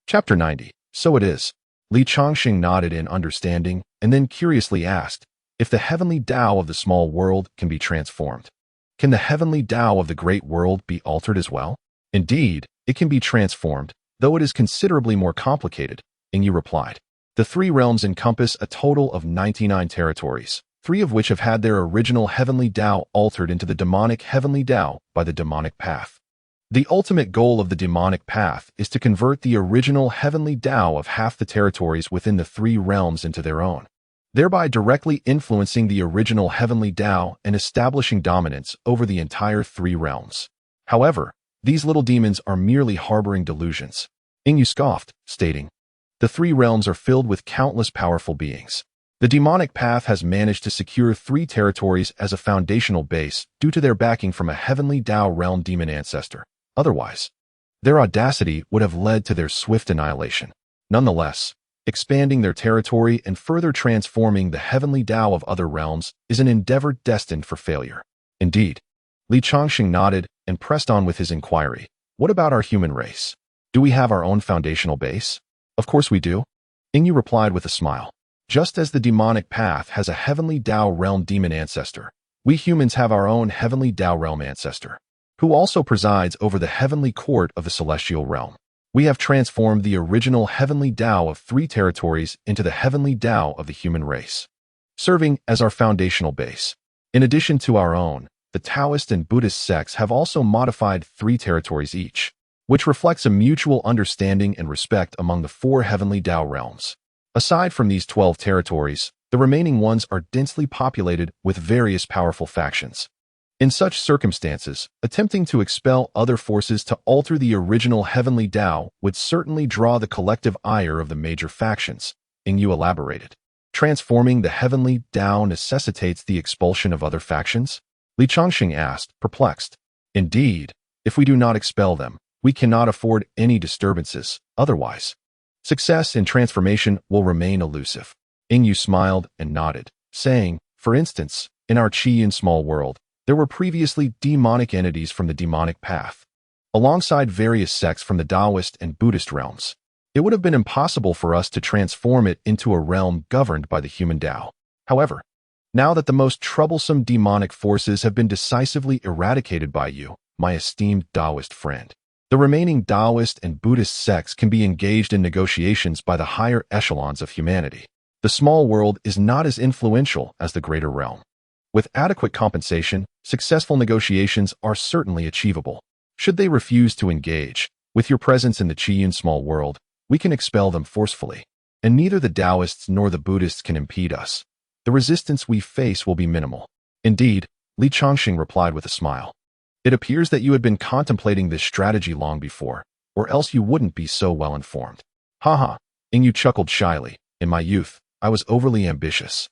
Chapter 90. "So it is." Changsheng nodded in understanding and then curiously asked, "If the heavenly Tao of the small world can be transformed, can the heavenly Tao of the great world be altered as well?" "Indeed, it can be transformed, though it is considerably more complicated," Yu replied. "The three realms encompass a total of 99 territories, 3 of which have had their original heavenly Tao altered into the demonic heavenly Tao by the demonic path. The ultimate goal of the demonic path is to convert the original heavenly Tao of half the territories within the 3 realms into their own, thereby directly influencing the original heavenly Tao and establishing dominance over the entire 3 realms. However, these little demons are merely harboring delusions." Yu scoffed, stating, "The 3 realms are filled with countless powerful beings. The demonic path has managed to secure 3 territories as a foundational base due to their backing from a heavenly Tao realm demon ancestor. Otherwise, their audacity would have led to their swift annihilation. Nonetheless, expanding their territory and further transforming the heavenly Tao of other realms is an endeavor destined for failure." "Indeed." Changsheng nodded and pressed on with his inquiry. "What about our human race? Do we have our own foundational base?" "Of course we do," Yu replied with a smile. "Just as the demonic path has a heavenly Tao realm demon ancestor, we humans have our own heavenly Tao realm ancestor, who also presides over the heavenly court of the celestial realm. We have transformed the original heavenly Tao of 3 territories into the heavenly Tao of the human race, serving as our foundational base. In addition to our own, the Taoist and Buddhist sects have also modified 3 territories each, which reflects a mutual understanding and respect among the 4 heavenly Tao realms. Aside from these 12 territories, the remaining ones are densely populated with various powerful factions. In such circumstances, attempting to expel other forces to alter the original heavenly Tao would certainly draw the collective ire of the major factions," Yu elaborated. "Transforming the heavenly Tao necessitates the expulsion of other factions?" Changsheng asked, perplexed. "Indeed, if we do not expel them, we cannot afford any disturbances. Otherwise, success in transformation will remain elusive." Yu smiled and nodded, saying, "For instance, in our Qiyun Small World, there were previously demonic entities from the demonic path, alongside various sects from the Taoist and Buddhist realms. It would have been impossible for us to transform it into a realm governed by the human Tao. However, now that the most troublesome demonic forces have been decisively eradicated by you, my esteemed Taoist friend, the remaining Taoist and Buddhist sects can be engaged in negotiations by the higher echelons of humanity. The small world is not as influential as the greater realm. With adequate compensation, successful negotiations are certainly achievable. Should they refuse to engage, with your presence in the Qiyun Small World, we can expel them forcefully." and neither the Taoists nor the Buddhists can impede us. The resistance we face will be minimal. Indeed, Changsheng replied with a smile. It appears that you had been contemplating this strategy long before, or else you wouldn't be so well informed. Haha, Yingyu chuckled shyly. In my youth, I was overly ambitious,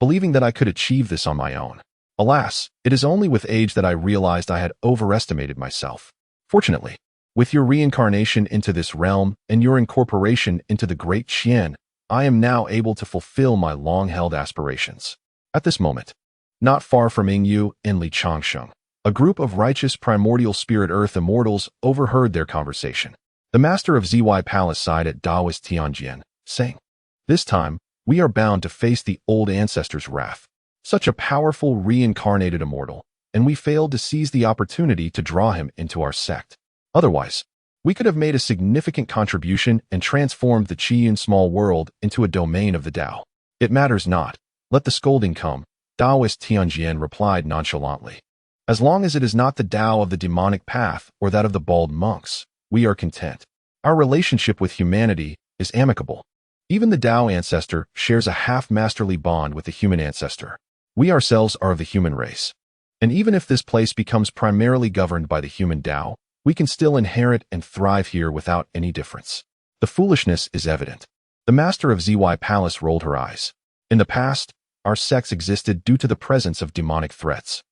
believing that I could achieve this on my own. Alas, it is only with age that I realized I had overestimated myself. Fortunately, with your reincarnation into this realm and your incorporation into the Great Qian, I am now able to fulfill my long-held aspirations. At this moment, not far from Yingyu and Changsheng, a group of righteous primordial spirit earth immortals overheard their conversation. The master of ZY Palace sighed at Taoist Tianjian, saying, "This time, we are bound to face the old ancestor's wrath. Such a powerful reincarnated immortal, and we failed to seize the opportunity to draw him into our sect. Otherwise, we could have made a significant contribution and transformed the Qiyun small world into a domain of the Tao. It matters not. Let the scolding come," Taoist Tianjian replied nonchalantly. "As long as it is not the Tao of the demonic path or that of the bald monks, we are content. Our relationship with humanity is amicable. Even the Tao ancestor shares a half-masterly bond with the human ancestor. We ourselves are of the human race. And even if this place becomes primarily governed by the human Tao, we can still inherit and thrive here without any difference." The foolishness is evident. The master of ZY Palace rolled her eyes. In the past, our sects existed due to the presence of demonic threats.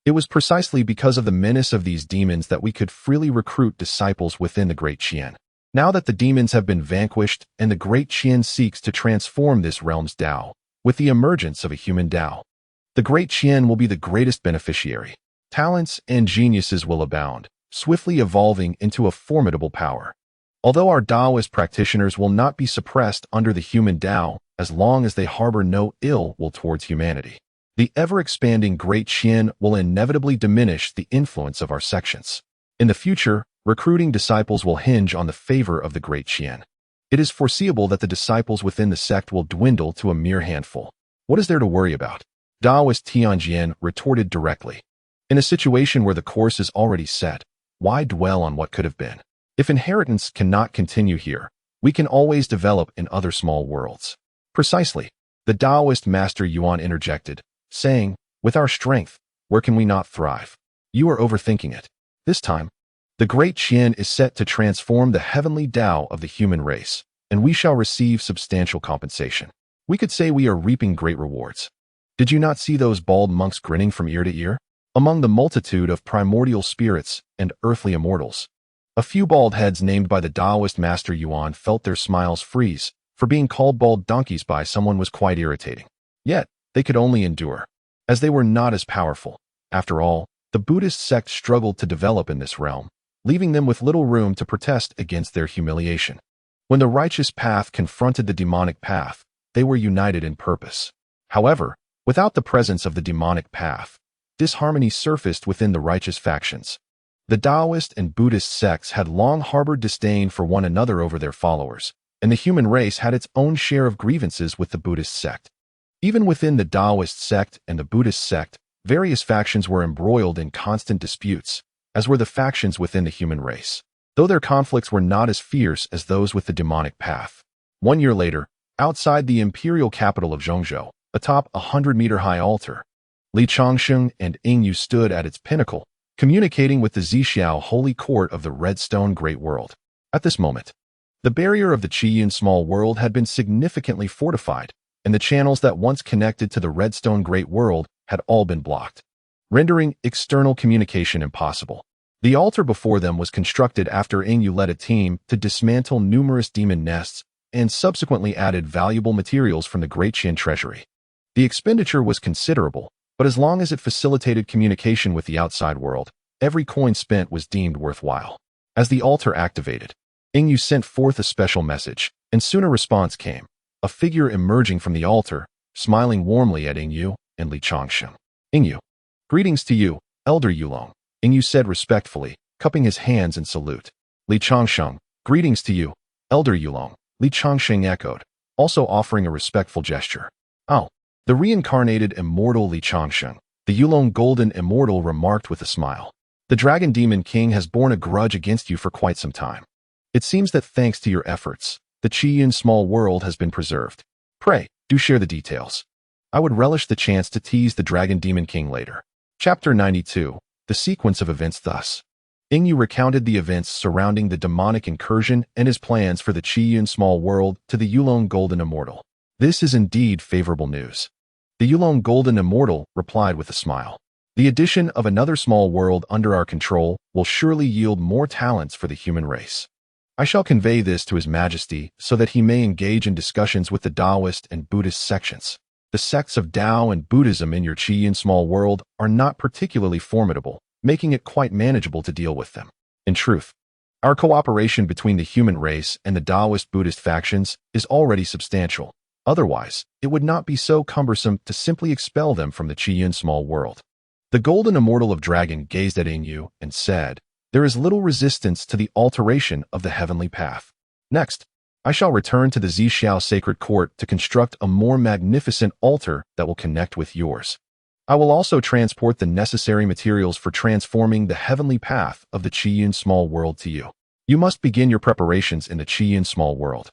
It was precisely because of the menace of these demons that we could freely recruit disciples within the Great Qian. Now that the demons have been vanquished and the Great Qian seeks to transform this realm's Tao, with the emergence of a human Tao, the Great Qian will be the greatest beneficiary. Talents and geniuses will abound, swiftly evolving into a formidable power. Although our Taoist practitioners will not be suppressed under the human Tao as long as they harbor no ill will towards humanity, the ever-expanding Great Qian will inevitably diminish the influence of our sections. In the future, recruiting disciples will hinge on the favor of the Great Qian. It is foreseeable that the disciples within the sect will dwindle to a mere handful. What is there to worry about? Taoist Tianjian retorted directly. In a situation where the course is already set, why dwell on what could have been? If inheritance cannot continue here, we can always develop in other small worlds. Precisely, the Taoist master Yuan interjected, saying, "With our strength, where can we not thrive?" You are overthinking it. This time, the Great Qian is set to transform the heavenly Tao of the human race, and we shall receive substantial compensation. We could say we are reaping great rewards. Did you not see those bald monks grinning from ear to ear? Among the multitude of primordial spirits and earthly immortals, a few bald heads named by the Taoist master Yuan felt their smiles freeze, for being called bald donkeys by someone was quite irritating. Yet, they could only endure, as they were not as powerful. After all, the Buddhist sect struggled to develop in this realm, leaving them with little room to protest against their humiliation. When the righteous path confronted the demonic path, they were united in purpose. However, without the presence of the demonic path, disharmony surfaced within the righteous factions. The Taoist and Buddhist sects had long harbored disdain for one another over their followers, and the human race had its own share of grievances with the Buddhist sect. Even within the Taoist sect and the Buddhist sect, various factions were embroiled in constant disputes, as were the factions within the human race, though their conflicts were not as fierce as those with the demonic path. 1 year later, outside the imperial capital of Zhongzhou, atop a 100-meter-high altar, Changsheng and Yingyu stood at its pinnacle, communicating with the Zixiao holy court of the Redstone Great World. At this moment, the barrier of the Qiyun small world had been significantly fortified, and the channels that once connected to the Redstone Great World had all been blocked, rendering external communication impossible. The altar before them was constructed after Yingyu led a team to dismantle numerous demon nests and subsequently added valuable materials from the Great Qian treasury. The expenditure was considerable, but as long as it facilitated communication with the outside world, every coin spent was deemed worthwhile. As the altar activated, Yingyu sent forth a special message, and soon a response came. A figure emerging from the altar, smiling warmly at Yingyu and Changsheng. "Yingyu, greetings to you, Elder Yulong," Yingyu said respectfully, cupping his hands in salute. Changsheng, "Greetings to you, Elder Yulong," Changsheng echoed, also offering a respectful gesture. "Oh." The reincarnated immortal Changsheng, the Yulong Golden Immortal, remarked with a smile. "The Dragon Demon King has borne a grudge against you for quite some time. It seems that thanks to your efforts, the Qiyun small world has been preserved. Pray, do share the details. I would relish the chance to tease the Dragon Demon King later. Chapter 92. The sequence of events thus. Yingyu recounted the events surrounding the demonic incursion and his plans for the Qiyun small world to the Yulong Golden Immortal. This is indeed favorable news. The Yulong Golden Immortal replied with a smile. The addition of another small world under our control will surely yield more talents for the human race. I shall convey this to His Majesty so that he may engage in discussions with the Taoist and Buddhist sections. The sects of Tao and Buddhism in your Qiyun small world are not particularly formidable, making it quite manageable to deal with them. In truth, our cooperation between the human race and the Taoist Buddhist factions is already substantial. Otherwise, it would not be so cumbersome to simply expel them from the Qiyun small world. The Golden Immortal of Dragon gazed at Yingyu and said, "There is little resistance to the alteration of the heavenly path. Next, I shall return to the Zhixiao Sacred Court to construct a more magnificent altar that will connect with yours. I will also transport the necessary materials for transforming the heavenly path of the Qiyun small world to you. You must begin your preparations in the Qiyun small world."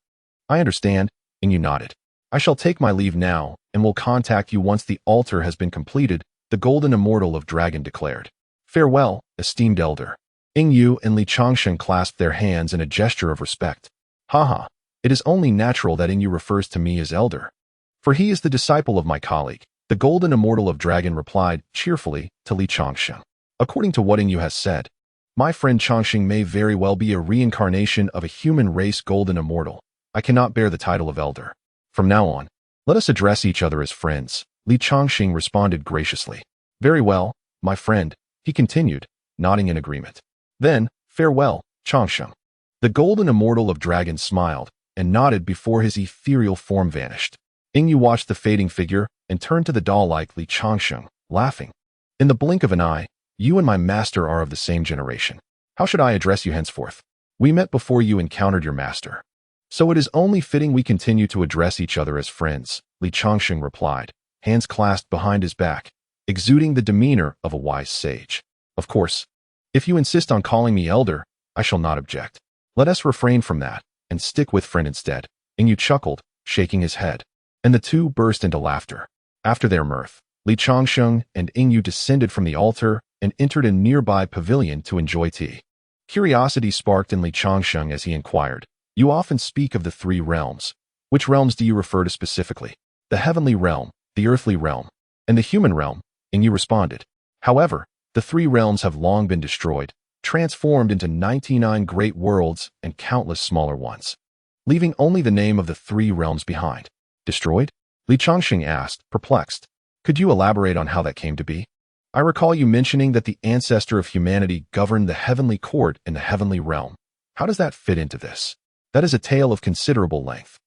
"I understand," Yingyu nodded. "I shall take my leave now and will contact you once the altar has been completed," the Golden Immortal of Dragon declared. "Farewell, esteemed elder." Yingyu and Changsheng clasped their hands in a gesture of respect. Haha, it is only natural that Yingyu refers to me as elder. For he is the disciple of my colleague. The Golden Immortal of Dragon replied cheerfully to Changsheng. "According to what Yingyu has said, my friend Changsheng may very well be a reincarnation of a human race Golden Immortal. I cannot bear the title of elder. From now on, let us address each other as friends." Changsheng responded graciously. "Very well, my friend," he continued, nodding in agreement. "Then, farewell, Changsheng." The Golden Immortal of Dragon smiled and nodded before his ethereal form vanished. Yingyu watched the fading figure and turned to the doll-like Changsheng, laughing. "In the blink of an eye, you and my master are of the same generation. How should I address you henceforth? We met before you encountered your master. So it is only fitting we continue to address each other as friends," Changsheng replied, hands clasped behind his back, exuding the demeanor of a wise sage. "Of course, if you insist on calling me elder, I shall not object. Let us refrain from that and stick with friend instead." Yingyu chuckled, shaking his head, and the two burst into laughter. After their mirth, Changsheng and Yingyu descended from the altar and entered a nearby pavilion to enjoy tea. Curiosity sparked in Changsheng as he inquired, "You often speak of the three realms. Which realms do you refer to specifically?" "The heavenly realm, the earthly realm, and the human realm," Yingyu responded. "However, the three realms have long been destroyed, transformed into 99 great worlds and countless smaller ones, leaving only the name of the three realms behind." "Destroyed?" Changsheng asked, perplexed. "Could you elaborate on how that came to be? I recall you mentioning that the ancestor of humanity governed the heavenly court in the heavenly realm. How does that fit into this?" "That is a tale of considerable length,"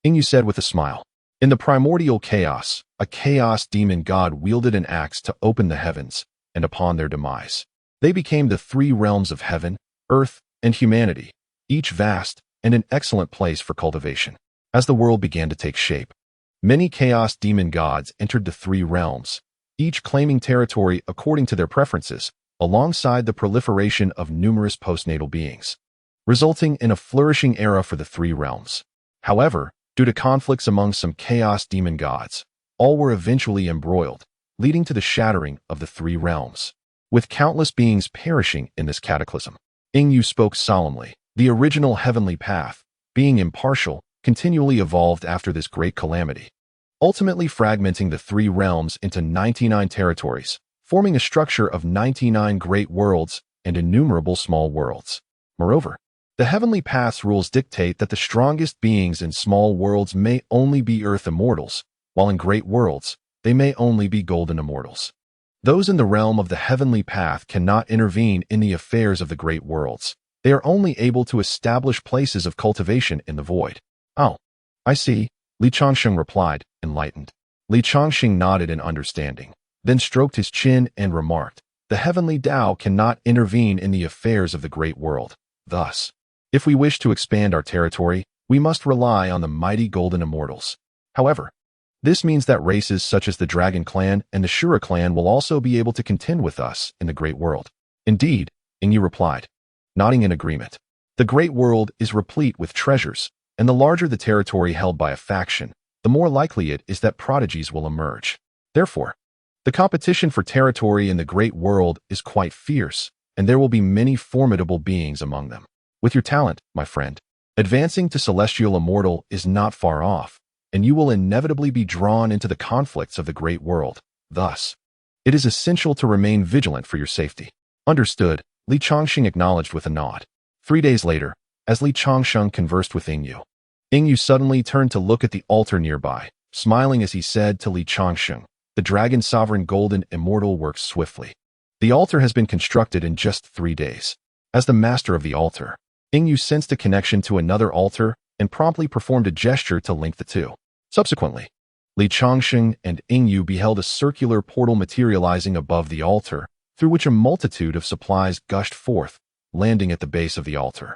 Yingyu said with a smile. "In the primordial chaos, a chaos demon god wielded an axe to open the heavens, and upon their demise, they became the three realms of heaven, earth, and humanity, each vast and an excellent place for cultivation. As the world began to take shape, many chaos demon gods entered the three realms, each claiming territory according to their preferences, alongside the proliferation of numerous postnatal beings, resulting in a flourishing era for the three realms. However, due to conflicts among some chaos demon gods, all were eventually embroiled, leading to the shattering of the three realms, with countless beings perishing in this cataclysm." Yingyu spoke solemnly. "The original heavenly path, being impartial, continually evolved after this great calamity, ultimately fragmenting the three realms into 99 territories, forming a structure of 99 great worlds and innumerable small worlds. Moreover, the heavenly path's rules dictate that the strongest beings in small worlds may only be earth immortals, while in great worlds, they may only be golden immortals. Those in the realm of the heavenly path cannot intervene in the affairs of the great worlds. They are only able to establish places of cultivation in the void." "Oh, I see," Changsheng replied, enlightened. Changsheng nodded in understanding, then stroked his chin and remarked, "The heavenly Tao cannot intervene in the affairs of the great world. Thus, if we wish to expand our territory, we must rely on the mighty golden immortals. However, this means that races such as the Dragon Clan and the Shura Clan will also be able to contend with us in the great world." "Indeed," Yingyu replied, nodding in agreement. "The great world is replete with treasures, and the larger the territory held by a faction, the more likely it is that prodigies will emerge. Therefore, the competition for territory in the great world is quite fierce, and there will be many formidable beings among them. With your talent, my friend, advancing to Celestial Immortal is not far off, and you will inevitably be drawn into the conflicts of the great world. Thus, it is essential to remain vigilant for your safety. Understood, Li Changsheng acknowledged with a nod. 3 days later, as Li Changsheng conversed with Yingyu suddenly turned to look at the altar nearby, smiling as he said to Li Changsheng, "The Dragon Sovereign Golden Immortal works swiftly. The altar has been constructed in just 3 days." As the master of the altar, Yingyu sensed a connection to another altar and promptly performed a gesture to link the two. Subsequently, Li Changsheng and Yingyu beheld a circular portal materializing above the altar, through which a multitude of supplies gushed forth, landing at the base of the altar.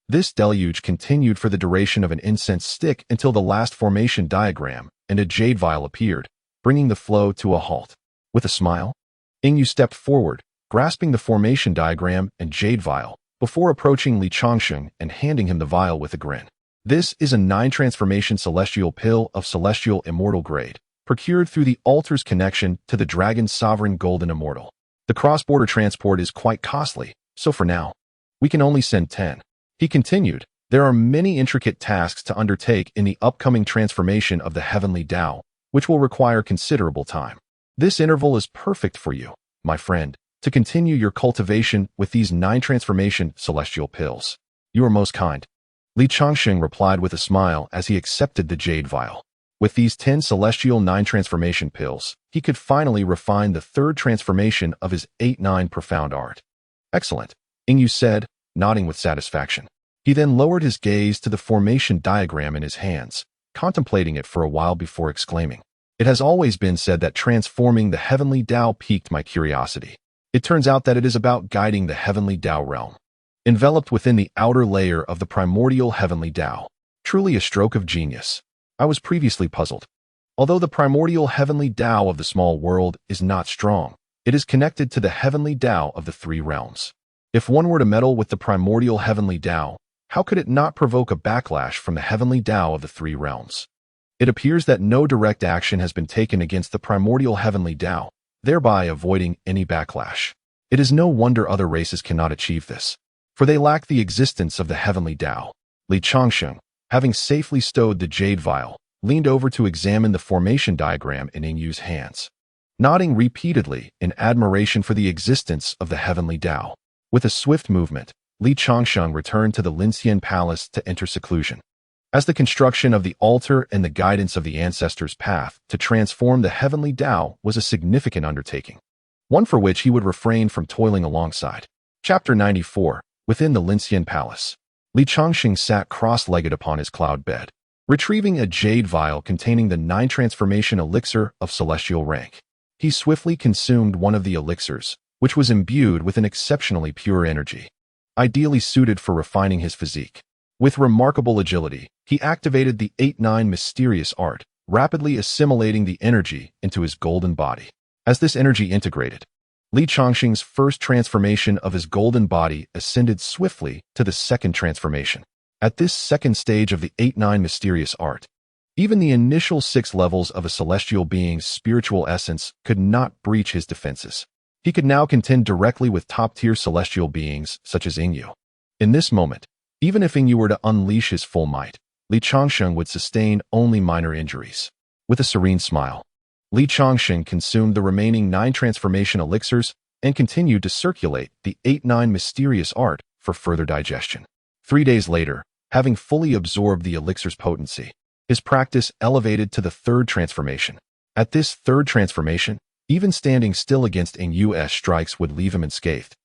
This deluge continued for the duration of an incense stick until the last formation diagram and a jade vial appeared, bringing the flow to a halt. With a smile, Yingyu stepped forward, grasping the formation diagram and jade vial, before approaching Li Changsheng and handing him the vial with a grin. This is a 9-transformation celestial pill of celestial immortal grade, procured through the altar's connection to the Dragon Sovereign Golden Immortal. The cross-border transport is quite costly, so for now, we can only send 10. He continued, "There are many intricate tasks to undertake in the upcoming transformation of the Heavenly Tao, which will require considerable time. This interval is perfect for you, my friend, to continue your cultivation with these 9-transformation celestial pills." "You are most kind," Li Changsheng replied with a smile as he accepted the jade vial. With these 10 celestial 9-transformation pills, he could finally refine the 3rd transformation of his 8-9 profound art. "Excellent," Yingyu said, nodding with satisfaction. He then lowered his gaze to the formation diagram in his hands, contemplating it for a while before exclaiming, "It has always been said that transforming the Heavenly Tao piqued my curiosity. It turns out that it is about guiding the Heavenly Tao realm, enveloped within the outer layer of the primordial Heavenly Tao. Truly a stroke of genius. I was previously puzzled. Although the primordial Heavenly Tao of the small world is not strong, it is connected to the Heavenly Tao of the 3 realms. If one were to meddle with the primordial Heavenly Tao, how could it not provoke a backlash from the Heavenly Tao of the 3 realms? It appears that no direct action has been taken against the primordial Heavenly Tao, thereby avoiding any backlash. It is no wonder other races cannot achieve this, for they lack the existence of the Heavenly Tao." Li Changsheng, having safely stowed the jade vial, leaned over to examine the formation diagram in Yingyu's hands, nodding repeatedly in admiration for the existence of the Heavenly Tao. With a swift movement, Li Changsheng returned to the Linxian Palace to enter seclusion. As the construction of the altar and the guidance of the ancestors' path to transform the Heavenly Tao was a significant undertaking, one for which he would refrain from toiling alongside. Chapter 94. Within the Linxian Palace, Li Changsheng sat cross-legged upon his cloud bed, retrieving a jade vial containing the 9-transformation elixir of celestial rank. He swiftly consumed one of the elixirs, which was imbued with an exceptionally pure energy, ideally suited for refining his physique. With remarkable agility, he activated the 8-9 mysterious art, rapidly assimilating the energy into his golden body. As this energy integrated, Li Changsheng's first transformation of his golden body ascended swiftly to the 2nd transformation. At this 2nd stage of the 8-9 mysterious art, even the initial 6 levels of a celestial being's spiritual essence could not breach his defenses. He could now contend directly with top-tier celestial beings such as Yingyu. In this moment, even if Yingyu were to unleash his full might, Li Changsheng would sustain only minor injuries. With a serene smile, Li Changsheng consumed the remaining 9 transformation elixirs and continued to circulate the 8-9 mysterious art for further digestion. 3 days later, having fully absorbed the elixir's potency, his practice elevated to the 3rd transformation. At this 3rd transformation, even standing still against Yingyu's strikes would leave him unscathed.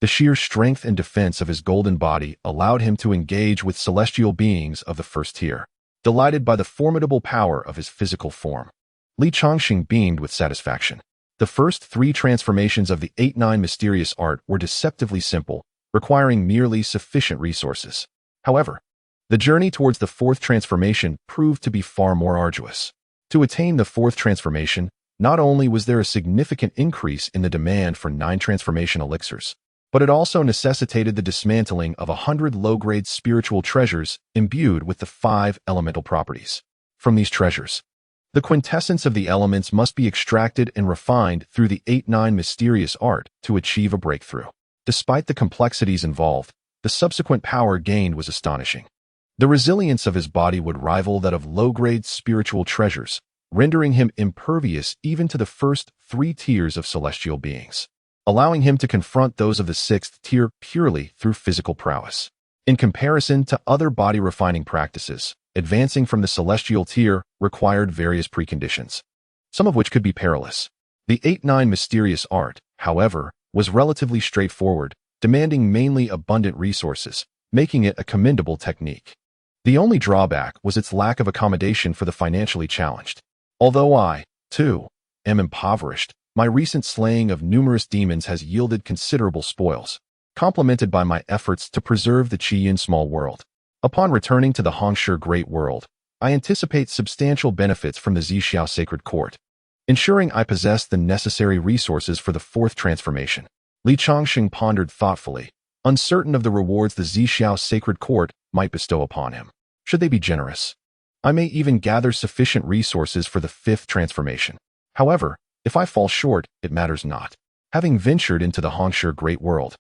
The sheer strength and defense of his golden body allowed him to engage with celestial beings of the 1st tier. Delighted by the formidable power of his physical form, Li Changsheng beamed with satisfaction. The first 3 transformations of the 8-9 mysterious art were deceptively simple, requiring merely sufficient resources. However, the journey towards the 4th transformation proved to be far more arduous. To attain the 4th transformation, not only was there a significant increase in the demand for 9 transformation elixirs, but it also necessitated the dismantling of 100 low-grade spiritual treasures imbued with the 5 elemental properties. From these treasures, the quintessence of the elements must be extracted and refined through the 8-9 mysterious art to achieve a breakthrough. Despite the complexities involved, the subsequent power gained was astonishing. The resilience of his body would rival that of low-grade spiritual treasures, rendering him impervious even to the first 3 tiers of celestial beings, allowing him to confront those of the 6th tier purely through physical prowess. In comparison to other body-refining practices, advancing from the celestial tier required various preconditions, some of which could be perilous. The 8-9 mysterious art, however, was relatively straightforward, demanding mainly abundant resources, making it a commendable technique. The only drawback was its lack of accommodation for the financially challenged. Although I, too, am impoverished, my recent slaying of numerous demons has yielded considerable spoils, complemented by my efforts to preserve the Qiyin small world. Upon returning to the Hongshi Great World, I anticipate substantial benefits from the Zhixiao Sacred Court, ensuring I possess the necessary resources for the 4th transformation. Li Changsheng pondered thoughtfully, uncertain of the rewards the Zhixiao Sacred Court might bestow upon him. Should they be generous, I may even gather sufficient resources for the 5th transformation. However, if I fall short, it matters not. Having ventured into the Hongshi Great World,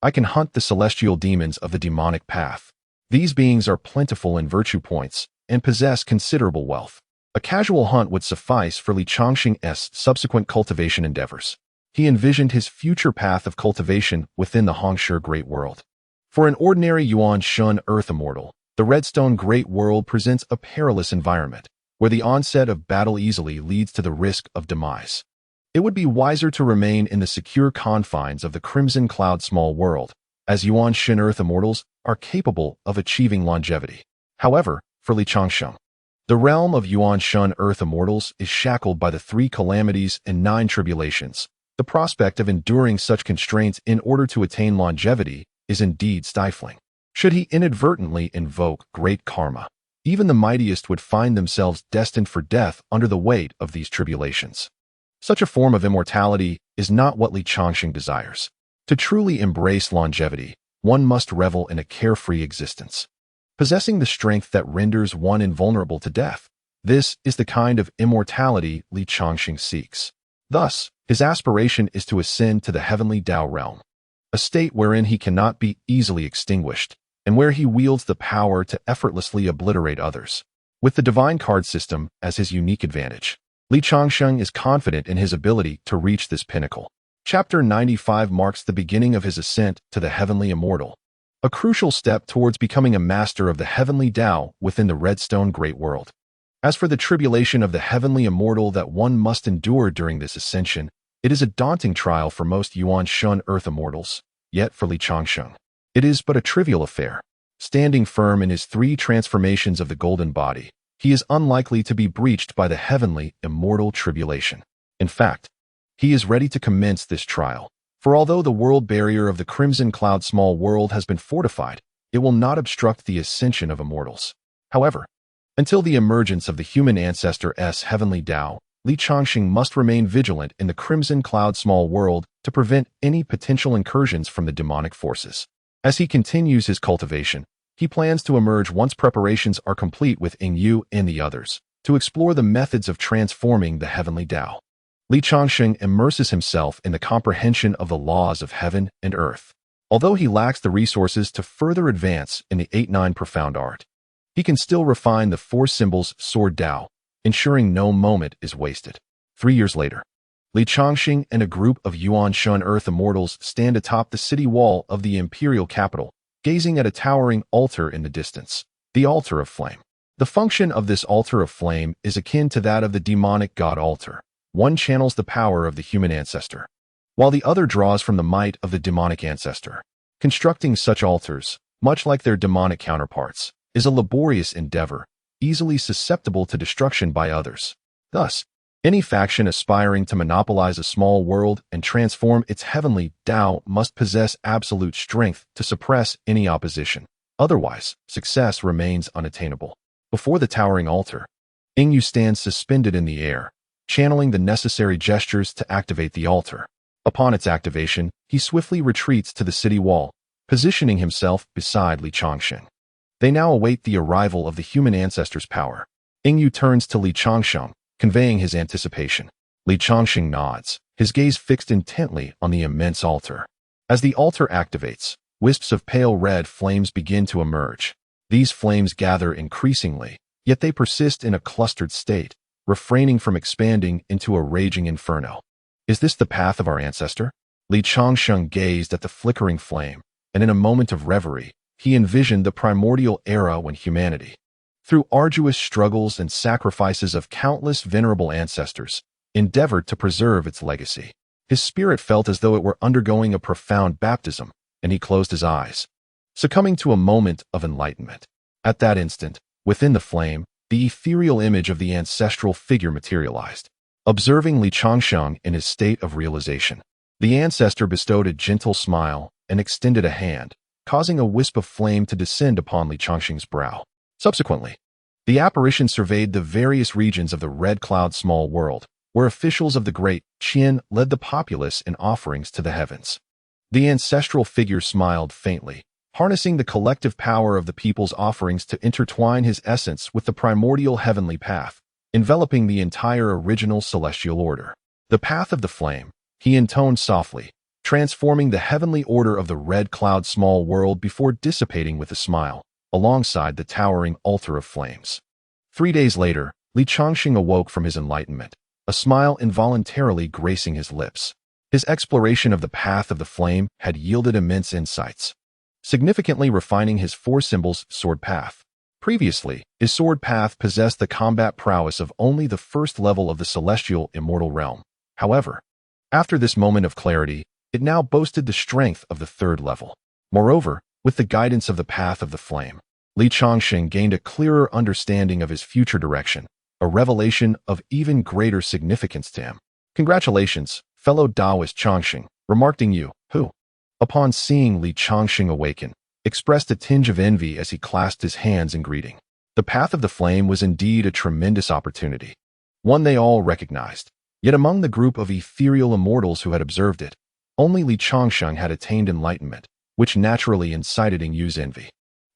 I can hunt the celestial demons of the demonic path. These beings are plentiful in virtue points and possess considerable wealth. A casual hunt would suffice for Li Changsheng's subsequent cultivation endeavors. He envisioned his future path of cultivation within the Hongshi Great World. For an ordinary Yuan Shun Earth Immortal, the Redstone Great World presents a perilous environment, where the onset of battle easily leads to the risk of demise. It would be wiser to remain in the secure confines of the Crimson Cloud Small World, as Yuan Shin Earth Immortals are capable of achieving longevity. However, for Li Changsheng, the realm of Yuan Shun Earth Immortals is shackled by the 3 calamities and 9 tribulations. The prospect of enduring such constraints in order to attain longevity is indeed stifling. Should he inadvertently invoke great karma, even the mightiest would find themselves destined for death under the weight of these tribulations. Such a form of immortality is not what Li Changsheng desires. To truly embrace longevity, one must revel in a carefree existence, possessing the strength that renders one invulnerable to death. This is the kind of immortality Li Changsheng seeks. Thus, his aspiration is to ascend to the heavenly Tao realm, a state wherein he cannot be easily extinguished, and where he wields the power to effortlessly obliterate others. With the divine card system as his unique advantage, Li Changsheng is confident in his ability to reach this pinnacle. Chapter 95 marks the beginning of his ascent to the heavenly immortal, a crucial step towards becoming a master of the heavenly Tao within the Redstone Great World. As for the tribulation of the heavenly immortal that one must endure during this ascension, it is a daunting trial for most Yuan Shun Earth Immortals, yet for Li Changsheng, it is but a trivial affair. Standing firm in his 3 transformations of the golden body, he is unlikely to be breached by the heavenly immortal tribulation. In fact, he is ready to commence this trial, for although the world barrier of the Crimson Cloud Small World has been fortified, it will not obstruct the ascension of immortals. However, until the emergence of the human ancestor's heavenly Tao, Li Changsheng must remain vigilant in the Crimson Cloud Small World to prevent any potential incursions from the demonic forces. As he continues his cultivation, he plans to emerge once preparations are complete with Yingyu and the others, to explore the methods of transforming the heavenly Tao. Li Changsheng immerses himself in the comprehension of the laws of heaven and earth. Although he lacks the resources to further advance in the 8-9 profound art, he can still refine the 4 symbols Sword Tao, ensuring no moment is wasted. 3 years later, Li Changsheng and a group of Yuan Shun Earth Immortals stand atop the city wall of the imperial capital, gazing at a towering altar in the distance, the Altar of Flame. The function of this Altar of Flame is akin to that of the demonic god altar. One channels the power of the human ancestor, while the other draws from the might of the demonic ancestor. Constructing such altars, much like their demonic counterparts, is a laborious endeavor, easily susceptible to destruction by others. Thus, any faction aspiring to monopolize a small world and transform its heavenly Tao must possess absolute strength to suppress any opposition. Otherwise, success remains unattainable. Before the towering altar, Yingyu stands suspended in the air, channeling the necessary gestures to activate the altar. Upon its activation, he swiftly retreats to the city wall, positioning himself beside Changsheng. They now await the arrival of the human ancestor's power. Yingyu turns to Changsheng, conveying his anticipation. Changsheng nods, his gaze fixed intently on the immense altar. As the altar activates, wisps of pale red flames begin to emerge. These flames gather increasingly, yet they persist in a clustered state, refraining from expanding into a raging inferno. Is this the path of our ancestor? Changsheng gazed at the flickering flame, and in a moment of reverie, he envisioned the primordial era when humanity, through arduous struggles and sacrifices of countless venerable ancestors, endeavored to preserve its legacy. His spirit felt as though it were undergoing a profound baptism, and he closed his eyes, succumbing to a moment of enlightenment. At that instant, within the flame, the ethereal image of the ancestral figure materialized. Observing Changsheng in his state of realization, the ancestor bestowed a gentle smile and extended a hand, causing a wisp of flame to descend upon Changsheng's brow. Subsequently, the apparition surveyed the various regions of the Red Cloud small world, where officials of the great Qian led the populace in offerings to the heavens. The ancestral figure smiled faintly, harnessing the collective power of the people's offerings to intertwine his essence with the primordial heavenly path, enveloping the entire original celestial order. The path of the flame, he intoned softly, transforming the heavenly order of the Red Cloud small world before dissipating with a smile, alongside the towering altar of flames. 3 days later, Changsheng awoke from his enlightenment, a smile involuntarily gracing his lips. His exploration of the path of the flame had yielded immense insights, significantly refining his 4 symbols sword path. Previously, his sword path possessed the combat prowess of only the first level of the celestial immortal realm. However, after this moment of clarity, it now boasted the strength of the 3rd level. Moreover, with the guidance of the path of the flame, Changsheng gained a clearer understanding of his future direction, a revelation of even greater significance to him. Congratulations, fellow Taoist Changsheng, remarked Yingyu, who, upon seeing Changsheng awaken, expressed a tinge of envy as he clasped his hands in greeting. The path of the flame was indeed a tremendous opportunity, one they all recognized. Yet among the group of ethereal immortals who had observed it, only Changsheng had attained enlightenment, which naturally incited Yingyu's envy.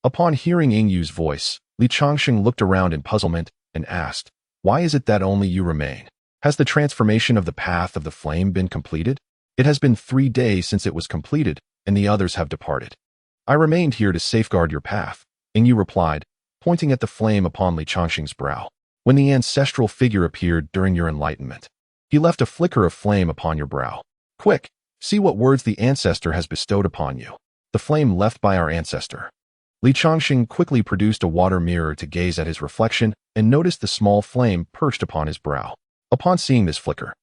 Upon hearing Yingyu's voice, Changsheng looked around in puzzlement and asked, "Why is it that only you remain? Has the transformation of the path of the flame been completed? It has been 3 days since it was completed, and the others have departed." "I remained here to safeguard your path," Yingyu replied, pointing at the flame upon Changsheng's brow. "When the ancestral figure appeared during your enlightenment, he left a flicker of flame upon your brow. Quick, see what words the ancestor has bestowed upon you." The flame left by our ancestor. Changsheng quickly produced a water mirror to gaze at his reflection and noticed the small flame perched upon his brow. Upon seeing this flicker,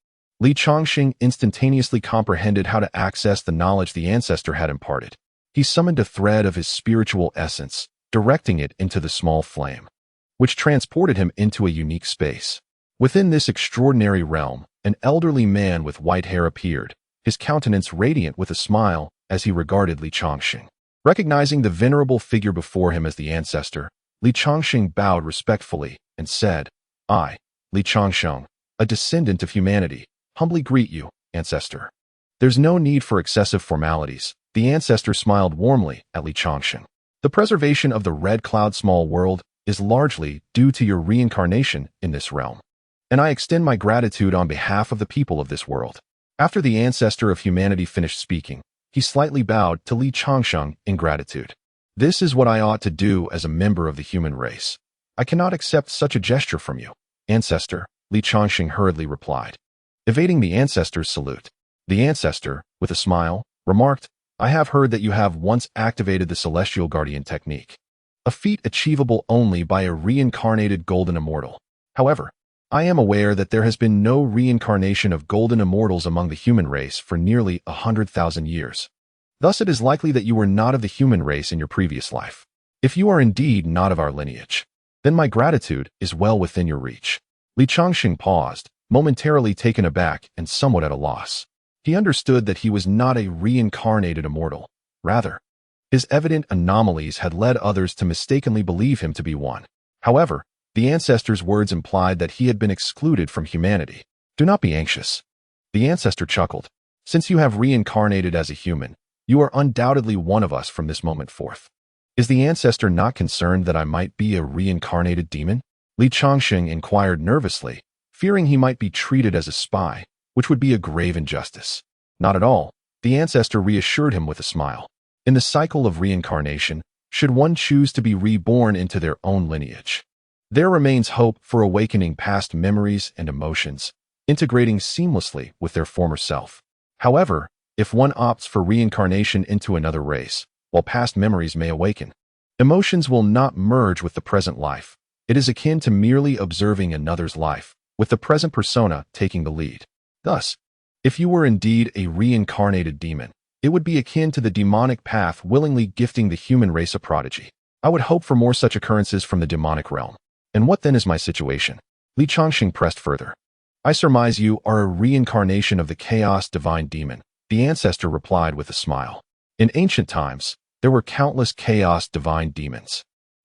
Changsheng instantaneously comprehended how to access the knowledge the ancestor had imparted. He summoned a thread of his spiritual essence, directing it into the small flame, which transported him into a unique space. Within this extraordinary realm, an elderly man with white hair appeared, his countenance radiant with a smile as he regarded Changsheng. Recognizing the venerable figure before him as the ancestor, Changsheng bowed respectfully and said, "I, Changsheng, a descendant of humanity, humbly greet you, ancestor." "There's no need for excessive formalities," the ancestor smiled warmly at Changsheng. "The preservation of the Red Cloud small world is largely due to your reincarnation in this realm, and I extend my gratitude on behalf of the people of this world." After the ancestor of humanity finished speaking, he slightly bowed to Changsheng in gratitude. "This is what I ought to do as a member of the human race. I cannot accept such a gesture from you, ancestor," Changsheng hurriedly replied, evading the ancestor's salute. The ancestor, with a smile, remarked, "I have heard that you have once activated the Celestial Guardian technique, a feat achievable only by a reincarnated golden immortal. However, I am aware that there has been no reincarnation of golden immortals among the human race for nearly 100,000 years. Thus it is likely that you were not of the human race in your previous life. If you are indeed not of our lineage, then my gratitude is well within your reach." Changsheng paused, momentarily taken aback and somewhat at a loss. He understood that he was not a reincarnated immortal. Rather, his evident anomalies had led others to mistakenly believe him to be one. However, the ancestor's words implied that he had been excluded from humanity. "Do not be anxious," the ancestor chuckled, Since you have reincarnated as a human, you are undoubtedly one of us from this moment forth. Is the ancestor not concerned that I might be a reincarnated demon? Li Changsheng inquired nervously, fearing he might be treated as a spy, which would be a grave injustice. Not at all, the ancestor reassured him with a smile. In the cycle of reincarnation, should one choose to be reborn into their own lineage, there remains hope for awakening past memories and emotions, integrating seamlessly with their former self. However, if one opts for reincarnation into another race, while past memories may awaken, emotions will not merge with the present life. It is akin to merely observing another's life, with the present persona taking the lead. Thus, if you were indeed a reincarnated demon, it would be akin to the demonic path willingly gifting the human race a prodigy. I would hope for more such occurrences from the demonic realm. And what then is my situation? Li Changsheng pressed further. I surmise you are a reincarnation of the chaos divine demon, the ancestor replied with a smile. In ancient times, there were countless chaos divine demons,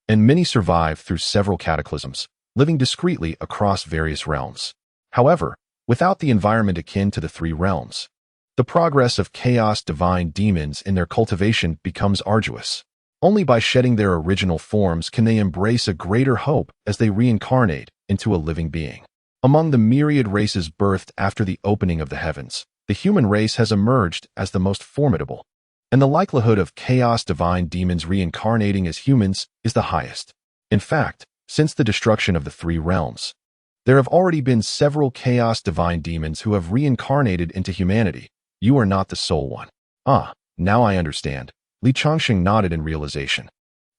and many survived through several cataclysms, living discreetly across various realms. However, without the environment akin to the three realms, the progress of chaos divine demons in their cultivation becomes arduous. Only by shedding their original forms can they embrace a greater hope as they reincarnate into a living being. Among the myriad races birthed after the opening of the heavens, the human race has emerged as the most formidable, and the likelihood of chaos divine demons reincarnating as humans is the highest. In fact, since the destruction of the three realms, there have already been several chaos divine demons who have reincarnated into humanity. You are not the sole one. Ah, now I understand. Li Changsheng nodded in realization,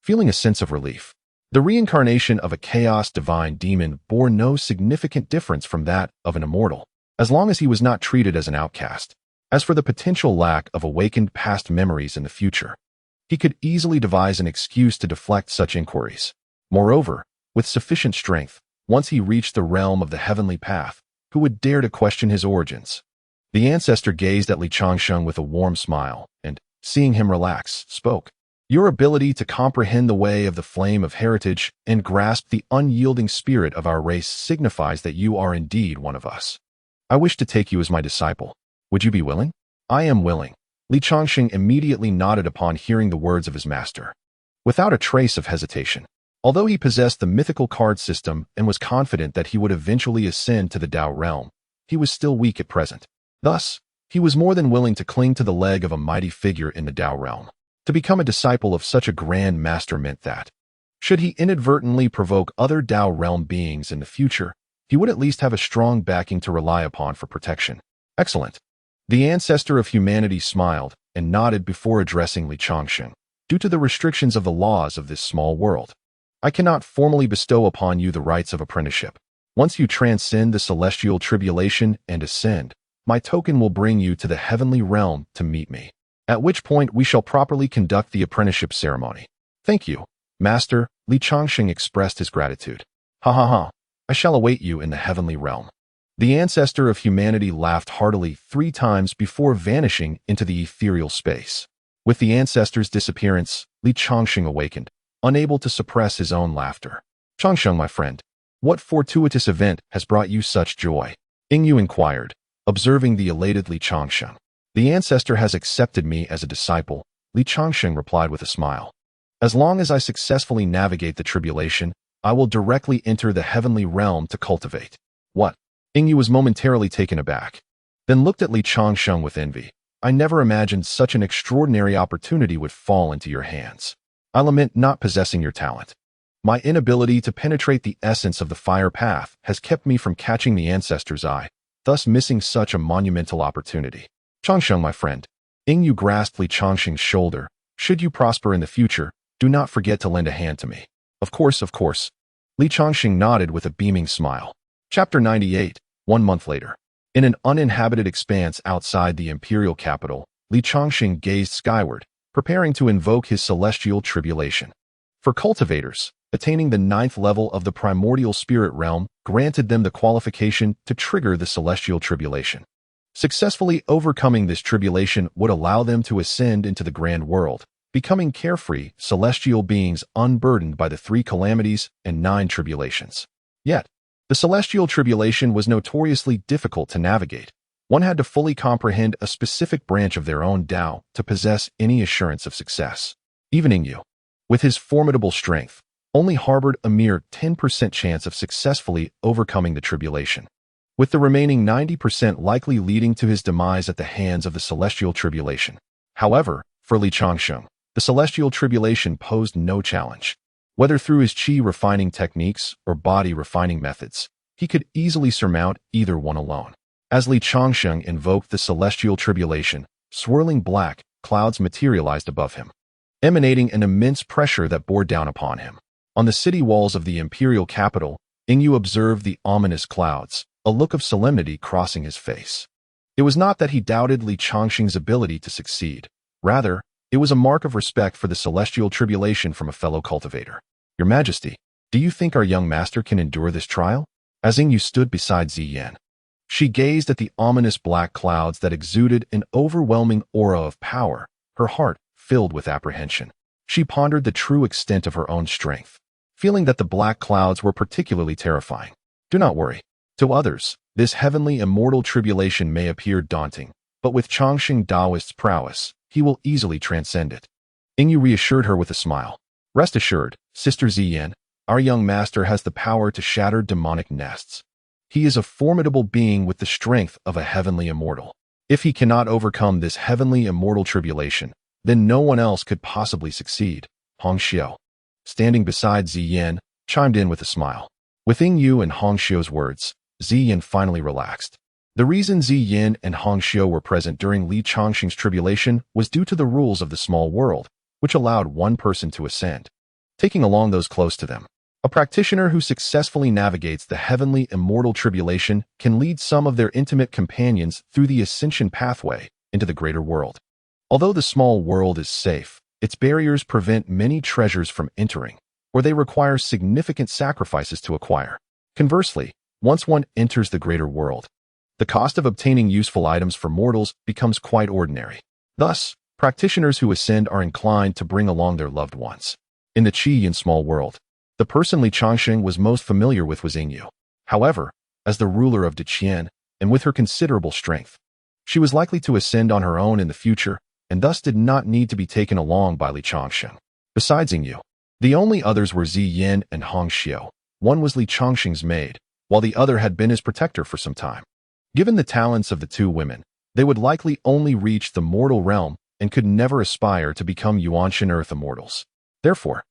feeling a sense of relief. The reincarnation of a chaos divine demon bore no significant difference from that of an immortal, as long as he was not treated as an outcast. As for the potential lack of awakened past memories in the future, he could easily devise an excuse to deflect such inquiries. Moreover, with sufficient strength, once he reached the realm of the heavenly path, who would dare to question his origins? The ancestor gazed at Li Changsheng with a warm smile, and, seeing him relax, spoke. Your ability to comprehend the way of the flame of heritage and grasp the unyielding spirit of our race signifies that you are indeed one of us. I wish to take you as my disciple. Would you be willing? I am willing. Li Changsheng immediately nodded upon hearing the words of his master, without a trace of hesitation. Although he possessed the mythical card system and was confident that he would eventually ascend to the Tao realm, he was still weak at present. Thus, he was more than willing to cling to the leg of a mighty figure in the Tao realm. To become a disciple of such a grand master meant that, should he inadvertently provoke other Tao realm beings in the future, he would at least have a strong backing to rely upon for protection. Excellent. The ancestor of humanity smiled and nodded before addressing Li Changsheng. Due to the restrictions of the laws of this small world, I cannot formally bestow upon you the rights of apprenticeship. Once you transcend the celestial tribulation and ascend, my token will bring you to the heavenly realm to meet me, at which point we shall properly conduct the apprenticeship ceremony. Thank you, Master. Li Changsheng expressed his gratitude. Ha ha ha. I shall await you in the heavenly realm. The ancestor of humanity laughed heartily 3 times before vanishing into the ethereal space. With the ancestor's disappearance, Li Changsheng awakened, unable to suppress his own laughter. Changsheng, my friend, what fortuitous event has brought you such joy? Yingyu inquired, observing the elated Li Changsheng. The ancestor has accepted me as a disciple, Li Changsheng replied with a smile. As long as I successfully navigate the tribulation, I will directly enter the heavenly realm to cultivate. What? Yingyu was momentarily taken aback, then looked at Li Changsheng with envy. I never imagined such an extraordinary opportunity would fall into your hands. I lament not possessing your talent. My inability to penetrate the essence of the fire path has kept me from catching the ancestor's eye, thus missing such a monumental opportunity. Changsheng, my friend. Yingyu grasped Li Changsheng's shoulder. Should you prosper in the future, do not forget to lend a hand to me. Of course, of course. Li Changsheng nodded with a beaming smile. Chapter 98, 1 month later. In an uninhabited expanse outside the imperial capital, Li Changsheng gazed skyward, preparing to invoke his celestial tribulation. For cultivators, attaining the 9th level of the primordial spirit realm granted them the qualification to trigger the celestial tribulation. Successfully overcoming this tribulation would allow them to ascend into the grand world, becoming carefree, celestial beings unburdened by the 3 calamities and 9 tribulations. Yet, the celestial tribulation was notoriously difficult to navigate, One had to fully comprehend a specific branch of their own Tao to possess any assurance of success. Even Yu, with his formidable strength, only harbored a mere 10% chance of successfully overcoming the tribulation, with the remaining 90% likely leading to his demise at the hands of the celestial tribulation. However, for Changsheng, the celestial tribulation posed no challenge. Whether through his chi refining techniques or body refining methods, he could easily surmount either one alone. As Changsheng invoked the celestial tribulation, swirling black clouds materialized above him, emanating an immense pressure that bore down upon him. On the city walls of the imperial capital, Yu observed the ominous clouds, a look of solemnity crossing his face. It was not that he doubted Changsheng's ability to succeed. Rather, it was a mark of respect for the celestial tribulation from a fellow cultivator. Your Majesty, do you think our young master can endure this trial? As Yu stood beside Ziyan, she gazed at the ominous black clouds that exuded an overwhelming aura of power, her heart filled with apprehension. She pondered the true extent of her own strength, feeling that the black clouds were particularly terrifying. Do not worry. To others, this heavenly immortal tribulation may appear daunting, but with Changsheng Taoist's prowess, he will easily transcend it. Yu reassured her with a smile. Rest assured, Sister Ziyan, our young master has the power to shatter demonic nests. He is a formidable being with the strength of a heavenly immortal. If he cannot overcome this heavenly immortal tribulation, then no one else could possibly succeed. Hong Xiao, standing beside Ziyan, chimed in with a smile. With Yu and Hong Xiao's words, Ziyan finally relaxed. The reason Ziyan and Hong Xiao were present during Changsheng's tribulation was due to the rules of the small world, which allowed one person to ascend, taking along those close to them. A practitioner who successfully navigates the heavenly immortal tribulation can lead some of their intimate companions through the ascension pathway into the greater world. Although the small world is safe, its barriers prevent many treasures from entering, or they require significant sacrifices to acquire. Conversely, once one enters the greater world, the cost of obtaining useful items for mortals becomes quite ordinary. Thus, practitioners who ascend are inclined to bring along their loved ones. In the Qi and small world, the person Changsheng was most familiar with was Yu. However, as the ruler of Deqian, and with her considerable strength, she was likely to ascend on her own in the future, and thus did not need to be taken along by Changsheng. Besides Yu, the only others were Ziyan and Hong Xiao. One was Changsheng's maid, while the other had been his protector for some time. Given the talents of the two women, they would likely only reach the mortal realm and could never aspire to become Yuanshan Earth immortals. Therefore,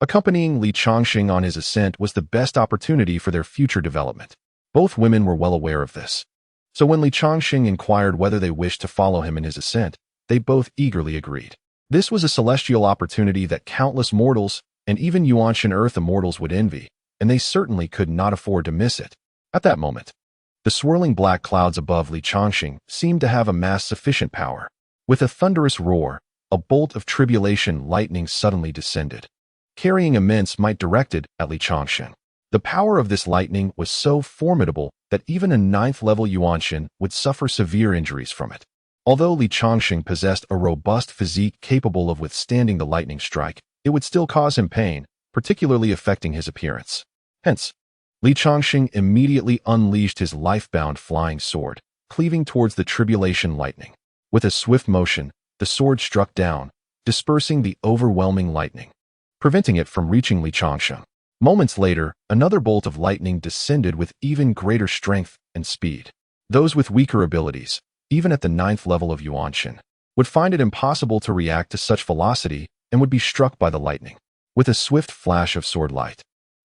accompanying Changsheng on his ascent was the best opportunity for their future development. Both women were well aware of this. So when Changsheng inquired whether they wished to follow him in his ascent, they both eagerly agreed. This was a celestial opportunity that countless mortals, and even Yuanshan Earth immortals would envy, and they certainly could not afford to miss it. At that moment, the swirling black clouds above Changsheng seemed to have amassed sufficient power. With a thunderous roar, a bolt of tribulation lightning suddenly descended, carrying immense might directed at Changsheng. The power of this lightning was so formidable that even a 9th-level Yuanshan would suffer severe injuries from it. Although Changsheng possessed a robust physique capable of withstanding the lightning strike, it would still cause him pain, particularly affecting his appearance. Hence, Changsheng immediately unleashed his life-bound flying sword, cleaving towards the tribulation lightning. With a swift motion, the sword struck down, dispersing the overwhelming lightning, preventing it from reaching Changsheng. Moments later, another bolt of lightning descended with even greater strength and speed. Those with weaker abilities, even at the 9th level of Yuanshan, would find it impossible to react to such velocity and would be struck by the lightning. With a swift flash of sword light,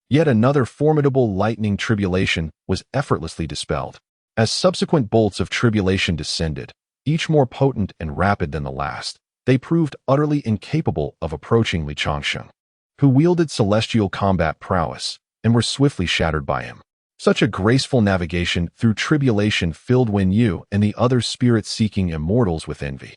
yet another formidable lightning tribulation was effortlessly dispelled. As subsequent bolts of tribulation descended, each more potent and rapid than the last, they proved utterly incapable of approaching Changsheng, who wielded celestial combat prowess, and were swiftly shattered by him. Such a graceful navigation through tribulation filled Yu and the other spirit-seeking immortals with envy,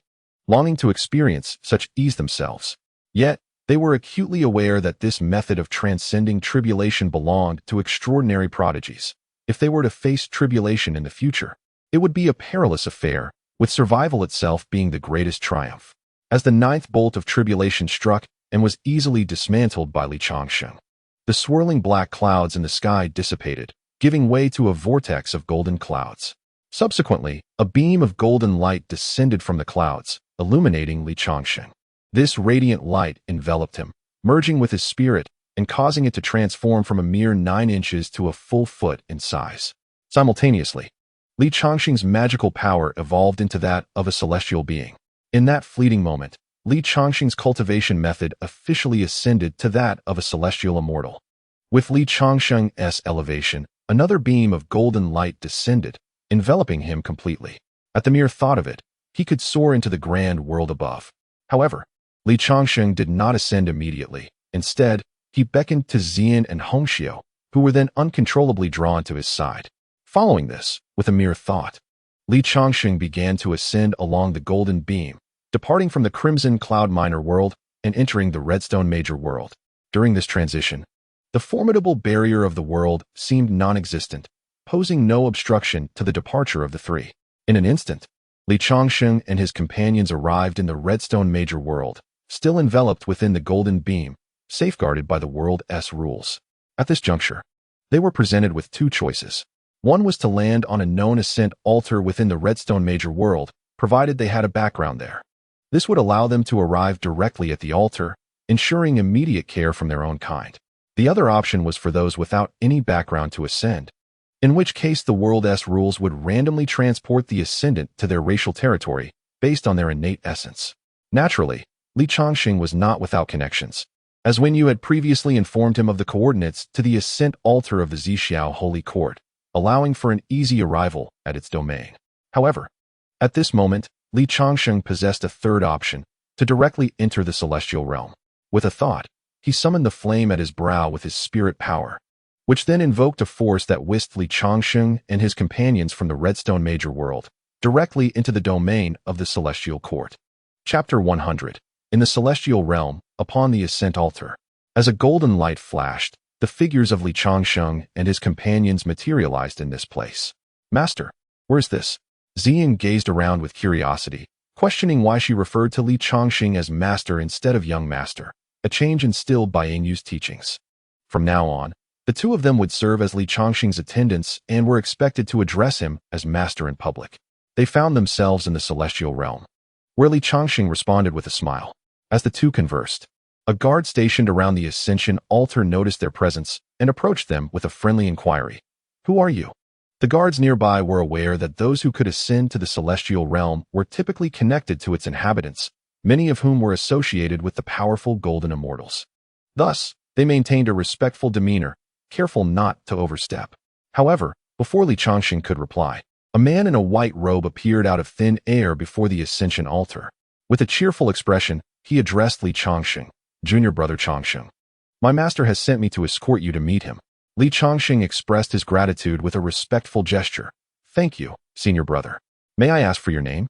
longing to experience such ease themselves. Yet, they were acutely aware that this method of transcending tribulation belonged to extraordinary prodigies. If they were to face tribulation in the future, it would be a perilous affair, with survival itself being the greatest triumph. As the 9th bolt of tribulation struck and was easily dismantled by Changsheng, the swirling black clouds in the sky dissipated, giving way to a vortex of golden clouds. Subsequently, a beam of golden light descended from the clouds, illuminating Changsheng. This radiant light enveloped him, merging with his spirit and causing it to transform from a mere 9 inches to a full foot in size. Simultaneously, Changsheng's magical power evolved into that of a celestial being. In that fleeting moment, Changsheng's cultivation method officially ascended to that of a celestial immortal. With Changsheng's elevation, another beam of golden light descended, enveloping him completely. At the mere thought of it, he could soar into the grand world above. However, Changsheng did not ascend immediately. Instead, he beckoned to Xian and Hongxiu, who were then uncontrollably drawn to his side. Following this, with a mere thought, Changsheng began to ascend along the golden beam, departing from the Crimson Cloud Minor world and entering the Redstone Major world. During this transition, the formidable barrier of the world seemed non-existent, posing no obstruction to the departure of the three. In an instant, Changsheng and his companions arrived in the Redstone Major world, still enveloped within the golden beam, safeguarded by the world's rules. At this juncture, they were presented with 2 choices. One was to land on a known ascent altar within the Redstone Major world, provided they had a background there. This would allow them to arrive directly at the altar, ensuring immediate care from their own kind. The other option was for those without any background to ascend, in which case the world's rules would randomly transport the ascendant to their racial territory based on their innate essence. Naturally, Changsheng was not without connections, as when you had previously informed him of the coordinates to the ascent altar of the Zixiao Holy Court, allowing for an easy arrival at its domain. However, at this moment, Changsheng possessed a third option, to directly enter the celestial realm. With a thought, he summoned the flame at his brow with his spirit power, which then invoked a force that whisked Changsheng and his companions from the Redstone Major world, directly into the domain of the Celestial Court. Chapter 100. In the Celestial Realm, upon the Ascent Altar. As a golden light flashed, the figures of Changsheng and his companions materialized in this place. Master, where is this? Xian gazed around with curiosity, questioning why she referred to Changsheng as master instead of young master, a change instilled by Yingyu's teachings. From now on, the 2 of them would serve as Changsheng's attendants and were expected to address him as master in public. They found themselves in the Celestial Realm, where Changsheng responded with a smile. As the 2 conversed, a guard stationed around the Ascension altar noticed their presence and approached them with a friendly inquiry. Who are you? The guards nearby were aware that those who could ascend to the Celestial Realm were typically connected to its inhabitants, many of whom were associated with the powerful Golden Immortals. Thus, they maintained a respectful demeanor, careful not to overstep. However, before Changsheng could reply, a man in a white robe appeared out of thin air before the Ascension altar. With a cheerful expression, he addressed Changsheng, Junior Brother Changsheng. My master has sent me to escort you to meet him. Changsheng expressed his gratitude with a respectful gesture. Thank you, Senior Brother. May I ask for your name?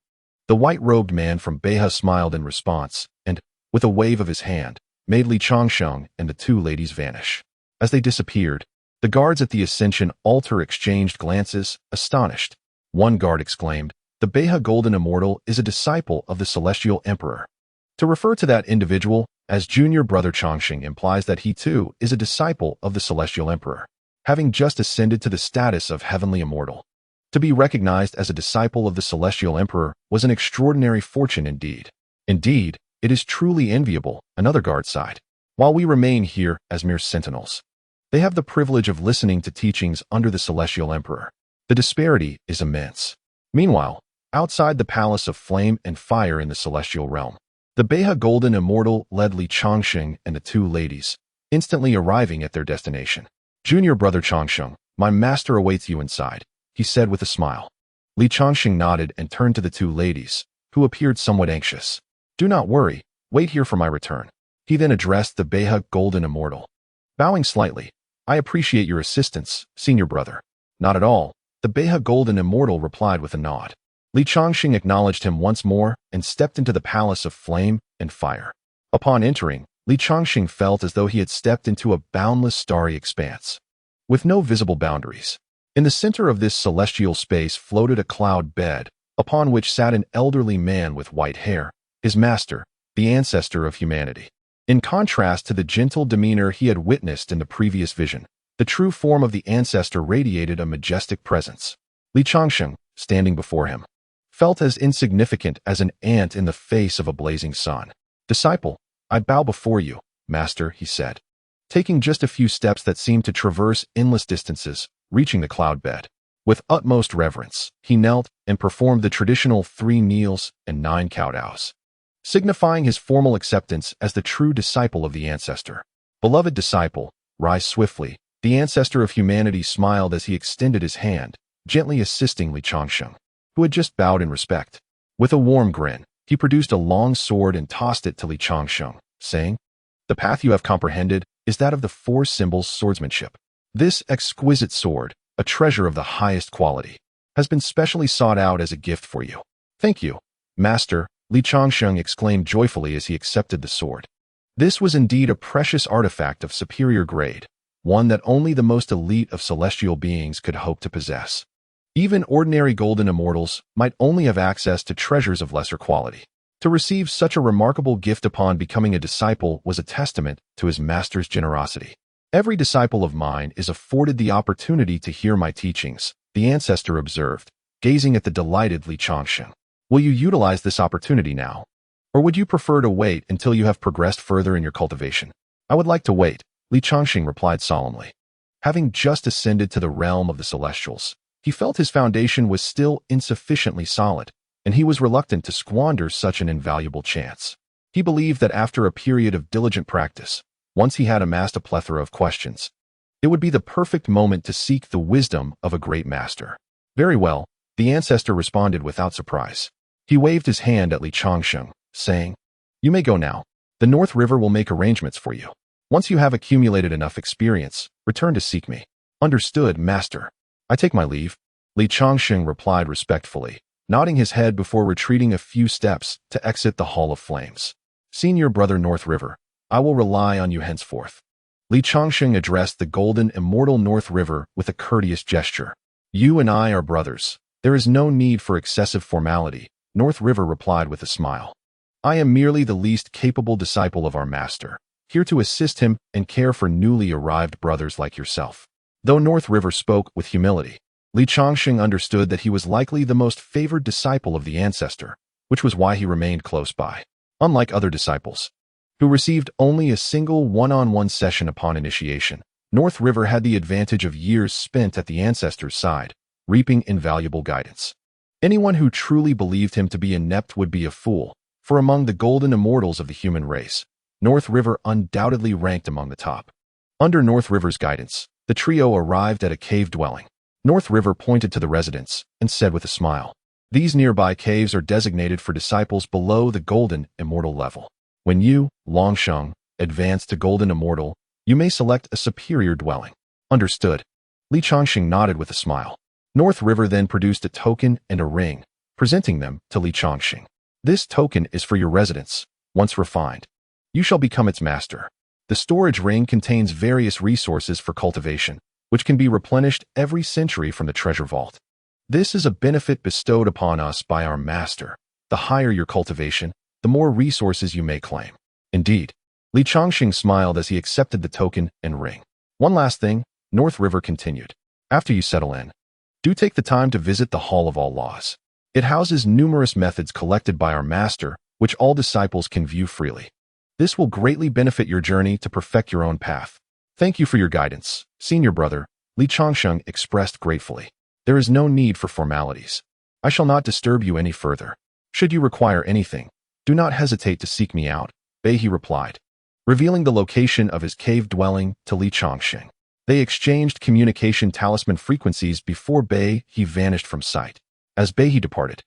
The white-robed man from Beha smiled in response, and, with a wave of his hand, made Changsheng and the 2 ladies vanish. As they disappeared, the guards at the Ascension altar exchanged glances, astonished. One guard exclaimed, "The Beha Golden Immortal is a disciple of the Celestial Emperor." To refer to that individual as Junior Brother Changsheng implies that he too is a disciple of the Celestial Emperor, having just ascended to the status of Heavenly Immortal. To be recognized as a disciple of the Celestial Emperor was an extraordinary fortune indeed. Indeed, it is truly enviable, another guard sighed. While we remain here as mere sentinels, they have the privilege of listening to teachings under the Celestial Emperor. The disparity is immense. Meanwhile, outside the Palace of Flame and Fire in the Celestial Realm, the Beha Golden Immortal led Changsheng and the 2 ladies, instantly arriving at their destination. Junior Brother Changsheng, my master awaits you inside, he said with a smile. Changsheng nodded and turned to the 2 ladies, who appeared somewhat anxious. Do not worry, wait here for my return. He then addressed the Beha Golden Immortal. Bowing slightly, I appreciate your assistance, Senior Brother. Not at all, the Beha Golden Immortal replied with a nod. Changsheng acknowledged him once more and stepped into the Palace of Flame and Fire. Upon entering, Changsheng felt as though he had stepped into a boundless starry expanse, with no visible boundaries. In the center of this celestial space floated a cloud bed, upon which sat an elderly man with white hair, his master, the ancestor of humanity. In contrast to the gentle demeanor he had witnessed in the previous vision, the true form of the ancestor radiated a majestic presence. Changsheng, standing before him, felt as insignificant as an ant in the face of a blazing sun. "Disciple, I bow before you, Master," he said, taking just a few steps that seemed to traverse endless distances, reaching the cloud bed. With utmost reverence, he knelt and performed the traditional 3 kneels and 9 kowtows, signifying his formal acceptance as the true disciple of the ancestor. "Beloved disciple, rise swiftly." The ancestor of humanity smiled as he extended his hand, gently assisting Changsheng, who had just bowed in respect. With a warm grin, he produced a long sword and tossed it to Changsheng, saying, "The path you have comprehended is that of the 4 symbols swordsmanship. This exquisite sword, a treasure of the highest quality, has been specially sought out as a gift for you." "Thank you, Master," Changsheng exclaimed joyfully as he accepted the sword. This was indeed a precious artifact of superior grade, one that only the most elite of celestial beings could hope to possess. Even ordinary golden immortals might only have access to treasures of lesser quality. To receive such a remarkable gift upon becoming a disciple was a testament to his master's generosity. "Every disciple of mine is afforded the opportunity to hear my teachings," the ancestor observed, gazing at the delighted Changsheng. "Will you utilize this opportunity now? Or would you prefer to wait until you have progressed further in your cultivation?" "I would like to wait," Changsheng replied solemnly. Having just ascended to the realm of the celestials, he felt his foundation was still insufficiently solid, and he was reluctant to squander such an invaluable chance. He believed that after a period of diligent practice, once he had amassed a plethora of questions, it would be the perfect moment to seek the wisdom of a great master. "Very well," the ancestor responded without surprise. He waved his hand at Changsheng, saying, "You may go now. The North River will make arrangements for you. Once you have accumulated enough experience, return to seek me." "Understood, Master. I take my leave," Changsheng replied respectfully, nodding his head before retreating a few steps to exit the Hall of Flames. "Senior brother North River, I will rely on you henceforth." Changsheng addressed the golden immortal North River with a courteous gesture. "You and I are brothers. There is no need for excessive formality," North River replied with a smile. "I am merely the least capable disciple of our master, here to assist him and care for newly arrived brothers like yourself." Though North River spoke with humility, Changsheng understood that he was likely the most favored disciple of the ancestor, which was why he remained close by. Unlike other disciples, who received only a single one-on-one session upon initiation, North River had the advantage of years spent at the ancestor's side, reaping invaluable guidance. Anyone who truly believed him to be inept would be a fool, for among the golden immortals of the human race, North River undoubtedly ranked among the top. Under North River's guidance, the trio arrived at a cave dwelling. North River pointed to the residence and said with a smile, "These nearby caves are designated for disciples below the golden immortal level. When you, Longsheng, advance to golden immortal, you may select a superior dwelling." "Understood." Changsheng nodded with a smile. North River then produced a token and a ring, presenting them to Changsheng. "This token is for your residence. Once refined, you shall become its master." The storage ring contains various resources for cultivation, which can be replenished every century from the treasure vault. This is a benefit bestowed upon us by our master. The higher your cultivation, the more resources you may claim. Indeed. Changsheng smiled as he accepted the token and ring. "One last thing," North River continued. "After you settle in, do take the time to visit the Hall of All Laws. It houses numerous methods collected by our master, which all disciples can view freely. This will greatly benefit your journey to perfect your own path." "Thank you for your guidance, senior brother," Changsheng expressed gratefully. "There is no need for formalities. I shall not disturb you any further. Should you require anything, do not hesitate to seek me out," He replied, revealing the location of his cave dwelling to Changsheng. They exchanged communication talisman frequencies before he vanished from sight. As he departed,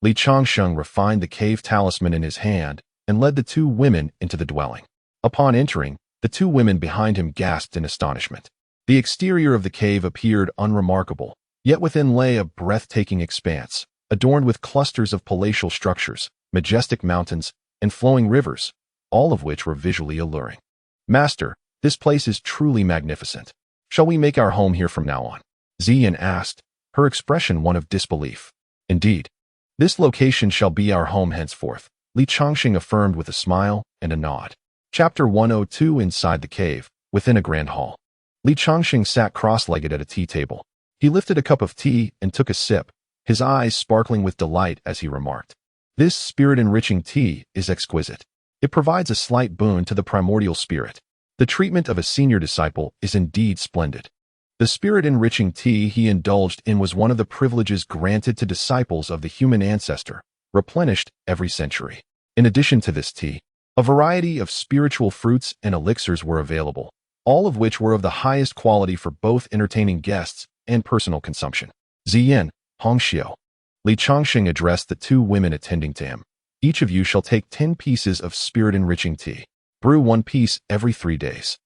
Changsheng refined the cave talisman in his hand and led the 2 women into the dwelling. Upon entering, the 2 women behind him gasped in astonishment. The exterior of the cave appeared unremarkable, yet within lay a breathtaking expanse, adorned with clusters of palatial structures, majestic mountains, and flowing rivers, all of which were visually alluring. "Master, this place is truly magnificent. Shall we make our home here from now on?" Ziyan asked, her expression one of disbelief. "Indeed. This location shall be our home henceforth," Changsheng affirmed with a smile and a nod. Chapter 102. Inside the cave, within a grand hall, Changsheng sat cross-legged at a tea table. He lifted a cup of tea and took a sip, his eyes sparkling with delight as he remarked, "This spirit-enriching tea is exquisite. It provides a slight boon to the primordial spirit. The treatment of a senior disciple is indeed splendid." The spirit-enriching tea he indulged in was one of the privileges granted to disciples of the human ancestor, replenished every century. In addition to this tea, a variety of spiritual fruits and elixirs were available, all of which were of the highest quality for both entertaining guests and personal consumption. Ziyin, Hongxiu. Li Changsheng addressed the two women attending to him. "Each of you shall take 10 pieces of spirit-enriching tea. Brew 1 piece every 3 days.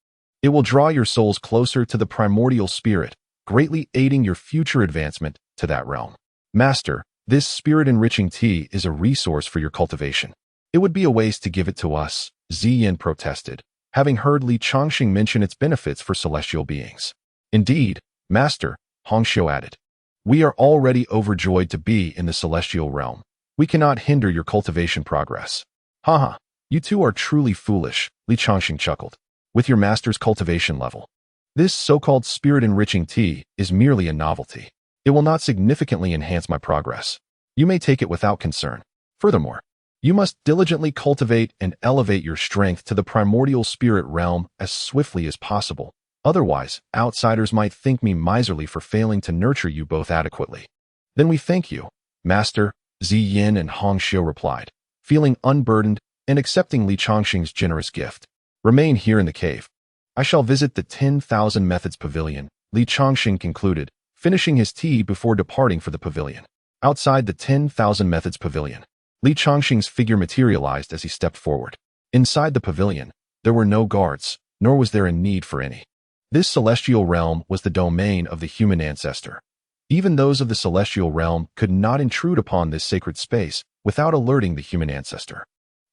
It will draw your souls closer to the primordial spirit, greatly aiding your future advancement to that realm." "Master, this spirit-enriching tea is a resource for your cultivation. It would be a waste to give it to us," Ziyin protested, having heard Li Changsheng mention its benefits for celestial beings. "Indeed, Master," Hongxiu added. "We are already overjoyed to be in the celestial realm. We cannot hinder your cultivation progress." "Haha, you two are truly foolish," Li Changsheng chuckled. "With your master's cultivation level, this so-called spirit-enriching tea is merely a novelty. It will not significantly enhance my progress. You may take it without concern. Furthermore, you must diligently cultivate and elevate your strength to the primordial spirit realm as swiftly as possible. Otherwise, outsiders might think me miserly for failing to nurture you both adequately." "Then we thank you, Master," Ziyin and Hongxiu replied, feeling unburdened and accepting Li Changsheng's generous gift. "Remain here in the cave. I shall visit the 10,000 Methods Pavilion," Li Changsheng concluded, finishing his tea before departing for the pavilion. Outside the 10,000 Methods Pavilion, Li Changsheng's figure materialized as he stepped forward. Inside the pavilion, there were no guards, nor was there a need for any. This celestial realm was the domain of the human ancestor. Even those of the celestial realm could not intrude upon this sacred space without alerting the human ancestor.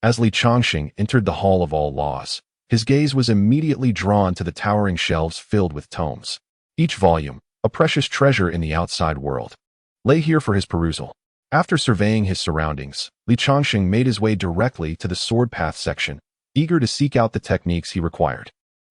As Li Changsheng entered the Hall of All Laws, his gaze was immediately drawn to the towering shelves filled with tomes. Each volume, a precious treasure in the outside world, lay here for his perusal. After surveying his surroundings, Li Changsheng made his way directly to the sword path section, eager to seek out the techniques he required.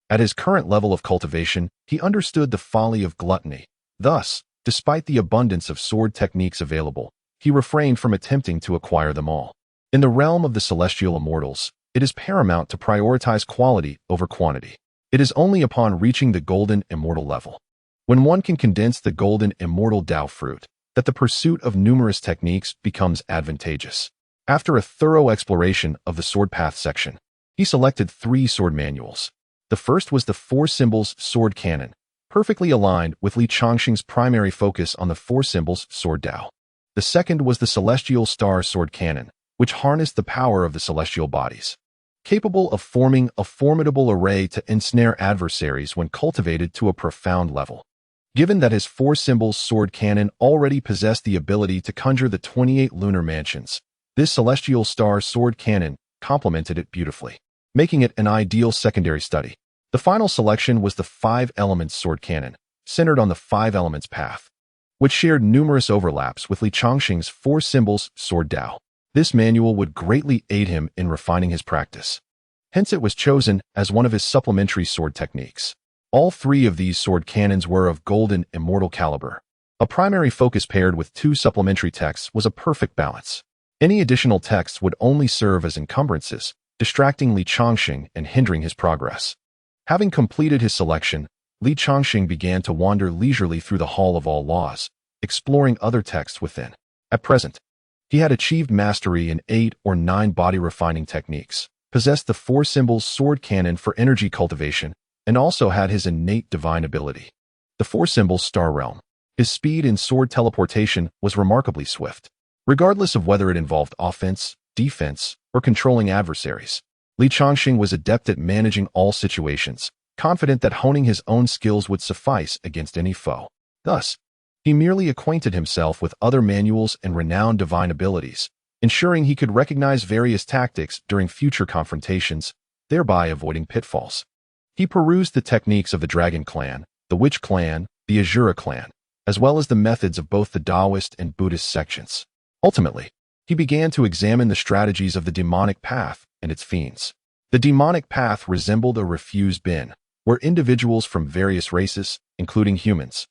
At his current level of cultivation, he understood the folly of gluttony. Thus, despite the abundance of sword techniques available, he refrained from attempting to acquire them all. In the realm of the celestial immortals, it is paramount to prioritize quality over quantity. It is only upon reaching the golden immortal level, when one can condense the golden immortal Tao fruit, that the pursuit of numerous techniques becomes advantageous. After a thorough exploration of the sword path section, he selected 3 sword manuals. The first was the 4 symbols sword canon, perfectly aligned with Li Changsheng's primary focus on the 4 symbols sword Tao. The second was the celestial star sword canon, which harnessed the power of the celestial bodies, capable of forming a formidable array to ensnare adversaries when cultivated to a profound level. Given that his 4 symbols sword canon already possessed the ability to conjure the 28 lunar mansions, this celestial star sword canon complemented it beautifully, making it an ideal secondary study. The final selection was the 5 elements sword canon, centered on the 5 elements path, which shared numerous overlaps with Li Changsheng's 4 symbols sword Tao. This manual would greatly aid him in refining his practice. Hence it was chosen as one of his supplementary sword techniques. All 3 of these sword canons were of golden immortal caliber. A primary focus paired with 2 supplementary texts was a perfect balance. Any additional texts would only serve as encumbrances, distracting Li Changsheng and hindering his progress. Having completed his selection, Li Changsheng began to wander leisurely through the Hall of All Laws, exploring other texts within. At present, he had achieved mastery in 8 or 9 body-refining techniques, possessed the 4 symbols sword canon for energy cultivation, and also had his innate divine ability, the 4 symbols star realm. His speed in sword teleportation was remarkably swift. Regardless of whether it involved offense, defense, or controlling adversaries, Li Changsheng was adept at managing all situations, confident that honing his own skills would suffice against any foe. Thus, he merely acquainted himself with other manuals and renowned divine abilities, ensuring he could recognize various tactics during future confrontations, thereby avoiding pitfalls. He perused the techniques of the Dragon Clan, the Witch Clan, the Azura Clan, as well as the methods of both the Taoist and Buddhist sections. Ultimately, he began to examine the strategies of the demonic path and its fiends. The demonic path resembled a refuse bin, where individuals from various races, including humans,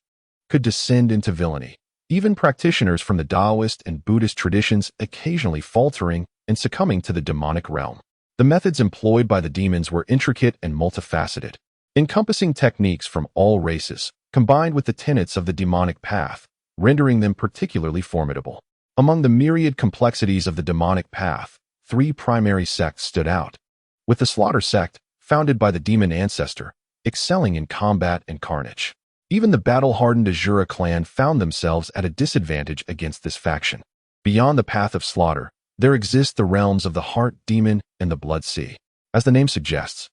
could descend into villainy. even practitioners from the Taoist and Buddhist traditions occasionally faltering and succumbing to the demonic realm. The methods employed by the demons were intricate and multifaceted, encompassing techniques from all races, combined with the tenets of the demonic path, rendering them particularly formidable. Among the myriad complexities of the demonic path, 3 primary sects stood out, with the Slaughter sect, founded by the demon ancestor, excelling in combat and carnage. Even the battle-hardened Azura clan found themselves at a disadvantage against this faction. Beyond the path of slaughter, there exist the realms of the heart demon and the blood sea. As the name suggests,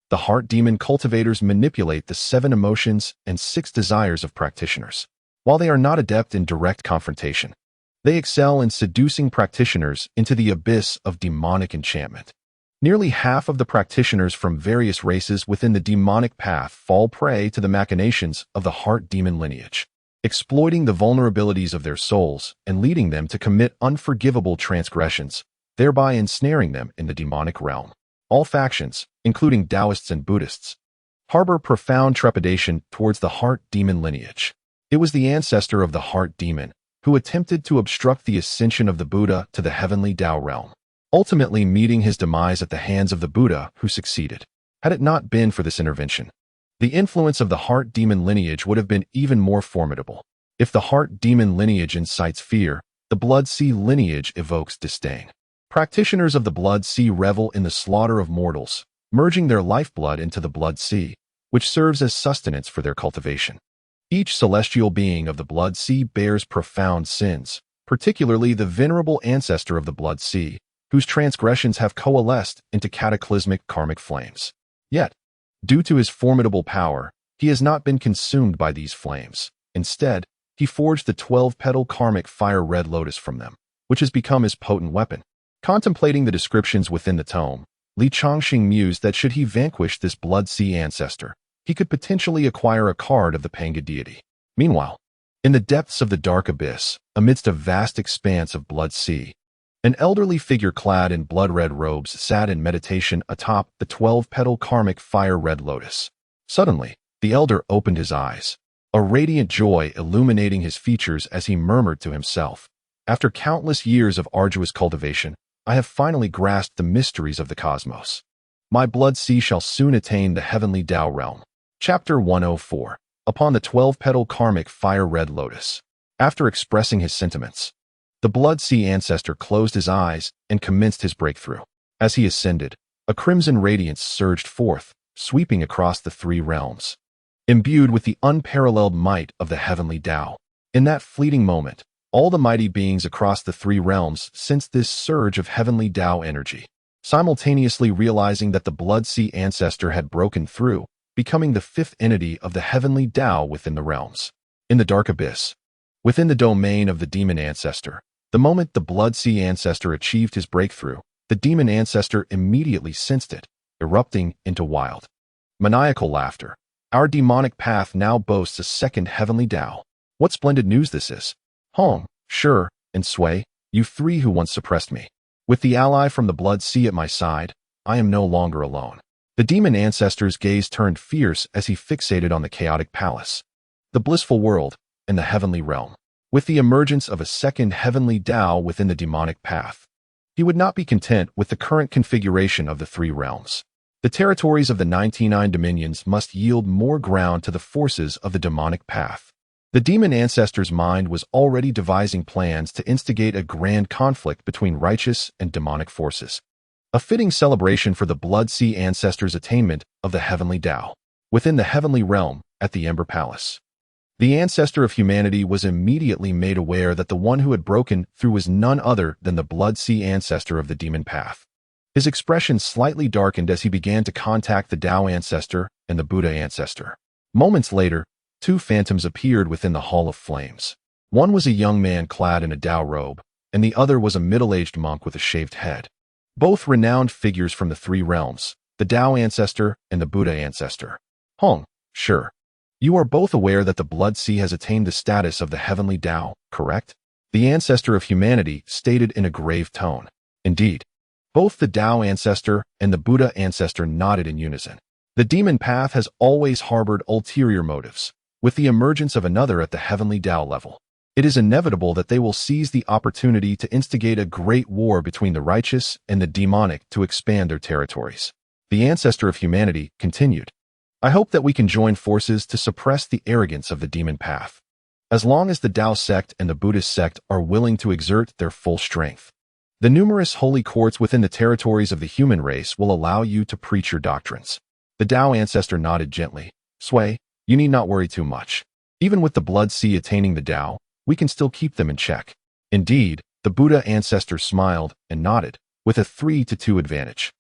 the heart demon cultivators manipulate the 7 emotions and 6 desires of practitioners. While they are not adept in direct confrontation, they excel in seducing practitioners into the abyss of demonic enchantment. Nearly half of the practitioners from various races within the demonic path fall prey to the machinations of the heart demon lineage, exploiting the vulnerabilities of their souls and leading them to commit unforgivable transgressions, thereby ensnaring them in the demonic realm. All factions, including Taoists and Buddhists, harbor profound trepidation towards the heart demon lineage. It was the ancestor of the heart demon who attempted to obstruct the ascension of the Buddha to the heavenly Tao realm, ultimately meeting his demise at the hands of the Buddha, who succeeded. Had it not been for this intervention, the influence of the heart demon lineage would have been even more formidable. If the heart demon lineage incites fear, the blood sea lineage evokes disdain. Practitioners of the blood sea revel in the slaughter of mortals, merging their lifeblood into the blood sea, which serves as sustenance for their cultivation. Each celestial being of the blood sea bears profound sins, particularly the venerable ancestor of the blood sea, whose transgressions have coalesced into cataclysmic karmic flames. Yet, due to his formidable power, he has not been consumed by these flames. Instead, he forged the 12-petal karmic fire red lotus from them, which has become his potent weapon. Contemplating the descriptions within the tome, Changsheng mused that should he vanquish this blood sea ancestor, he could potentially acquire a card of the Pangu deity. Meanwhile, in the depths of the dark abyss, amidst a vast expanse of blood sea, an elderly figure clad in blood-red robes sat in meditation atop the 12-petal karmic fire red lotus. Suddenly, the elder opened his eyes, a radiant joy illuminating his features as he murmured to himself, "After countless years of arduous cultivation, I have finally grasped the mysteries of the cosmos. My blood sea shall soon attain the heavenly Tao realm." Chapter 104. Upon the 12-petal karmic fire red lotus. After expressing his sentiments, the blood sea ancestor closed his eyes and commenced his breakthrough. As he ascended, a crimson radiance surged forth, sweeping across the 3 realms, imbued with the unparalleled might of the heavenly Tao. In that fleeting moment, all the mighty beings across the 3 realms sensed this surge of heavenly Tao energy, simultaneously realizing that the blood sea ancestor had broken through, becoming the 5th entity of the heavenly Tao within the realms. In the dark abyss, within the domain of the demon ancestor, the moment the blood sea ancestor achieved his breakthrough, the demon ancestor immediately sensed it, erupting into wild, maniacal laughter. "Our demonic path now boasts a 2nd heavenly Tao. What splendid news this is! Hong, Sure, and Sui, you 3 who once suppressed me. With the ally from the blood sea at my side, I am no longer alone." The demon ancestor's gaze turned fierce as he fixated on the chaotic palace, the blissful world, and the heavenly realm. With the emergence of a 2nd heavenly Tao within the demonic path, he would not be content with the current configuration of the 3 realms. The territories of the 99 dominions must yield more ground to the forces of the demonic path. The demon ancestor's mind was already devising plans to instigate a grand conflict between righteous and demonic forces, a fitting celebration for the blood sea ancestor's attainment of the heavenly Tao. Within the heavenly realm, at the Ember Palace, the ancestor of humanity was immediately made aware that the one who had broken through was none other than the blood sea ancestor of the demon path. His expression slightly darkened as he began to contact the Tao ancestor and the Buddha ancestor. Moments later, 2 phantoms appeared within the Hall of Flames. One was a young man clad in a Tao robe, and the other was a middle-aged monk with a shaved head. Both renowned figures from the 3 realms, the Tao ancestor and the Buddha ancestor. "Hong, Sure. You are both aware that the blood sea has attained the status of the heavenly Tao, correct?" The ancestor of humanity stated in a grave tone. Indeed. Both the Tao ancestor and the Buddha ancestor nodded in unison. The demon path has always harbored ulterior motives, with the emergence of another at the heavenly Tao level. It is inevitable that they will seize the opportunity to instigate a great war between the righteous and the demonic to expand their territories. The ancestor of humanity continued, I hope that we can join forces to suppress the arrogance of the demon path. As long as the Tao sect and the Buddhist sect are willing to exert their full strength, the numerous holy courts within the territories of the human race will allow you to preach your doctrines. The Tao ancestor nodded gently. Sway, you need not worry too much. Even with the blood sea attaining the Tao, we can still keep them in check. Indeed, the Buddha ancestor smiled and nodded, with a 3-2 advantage.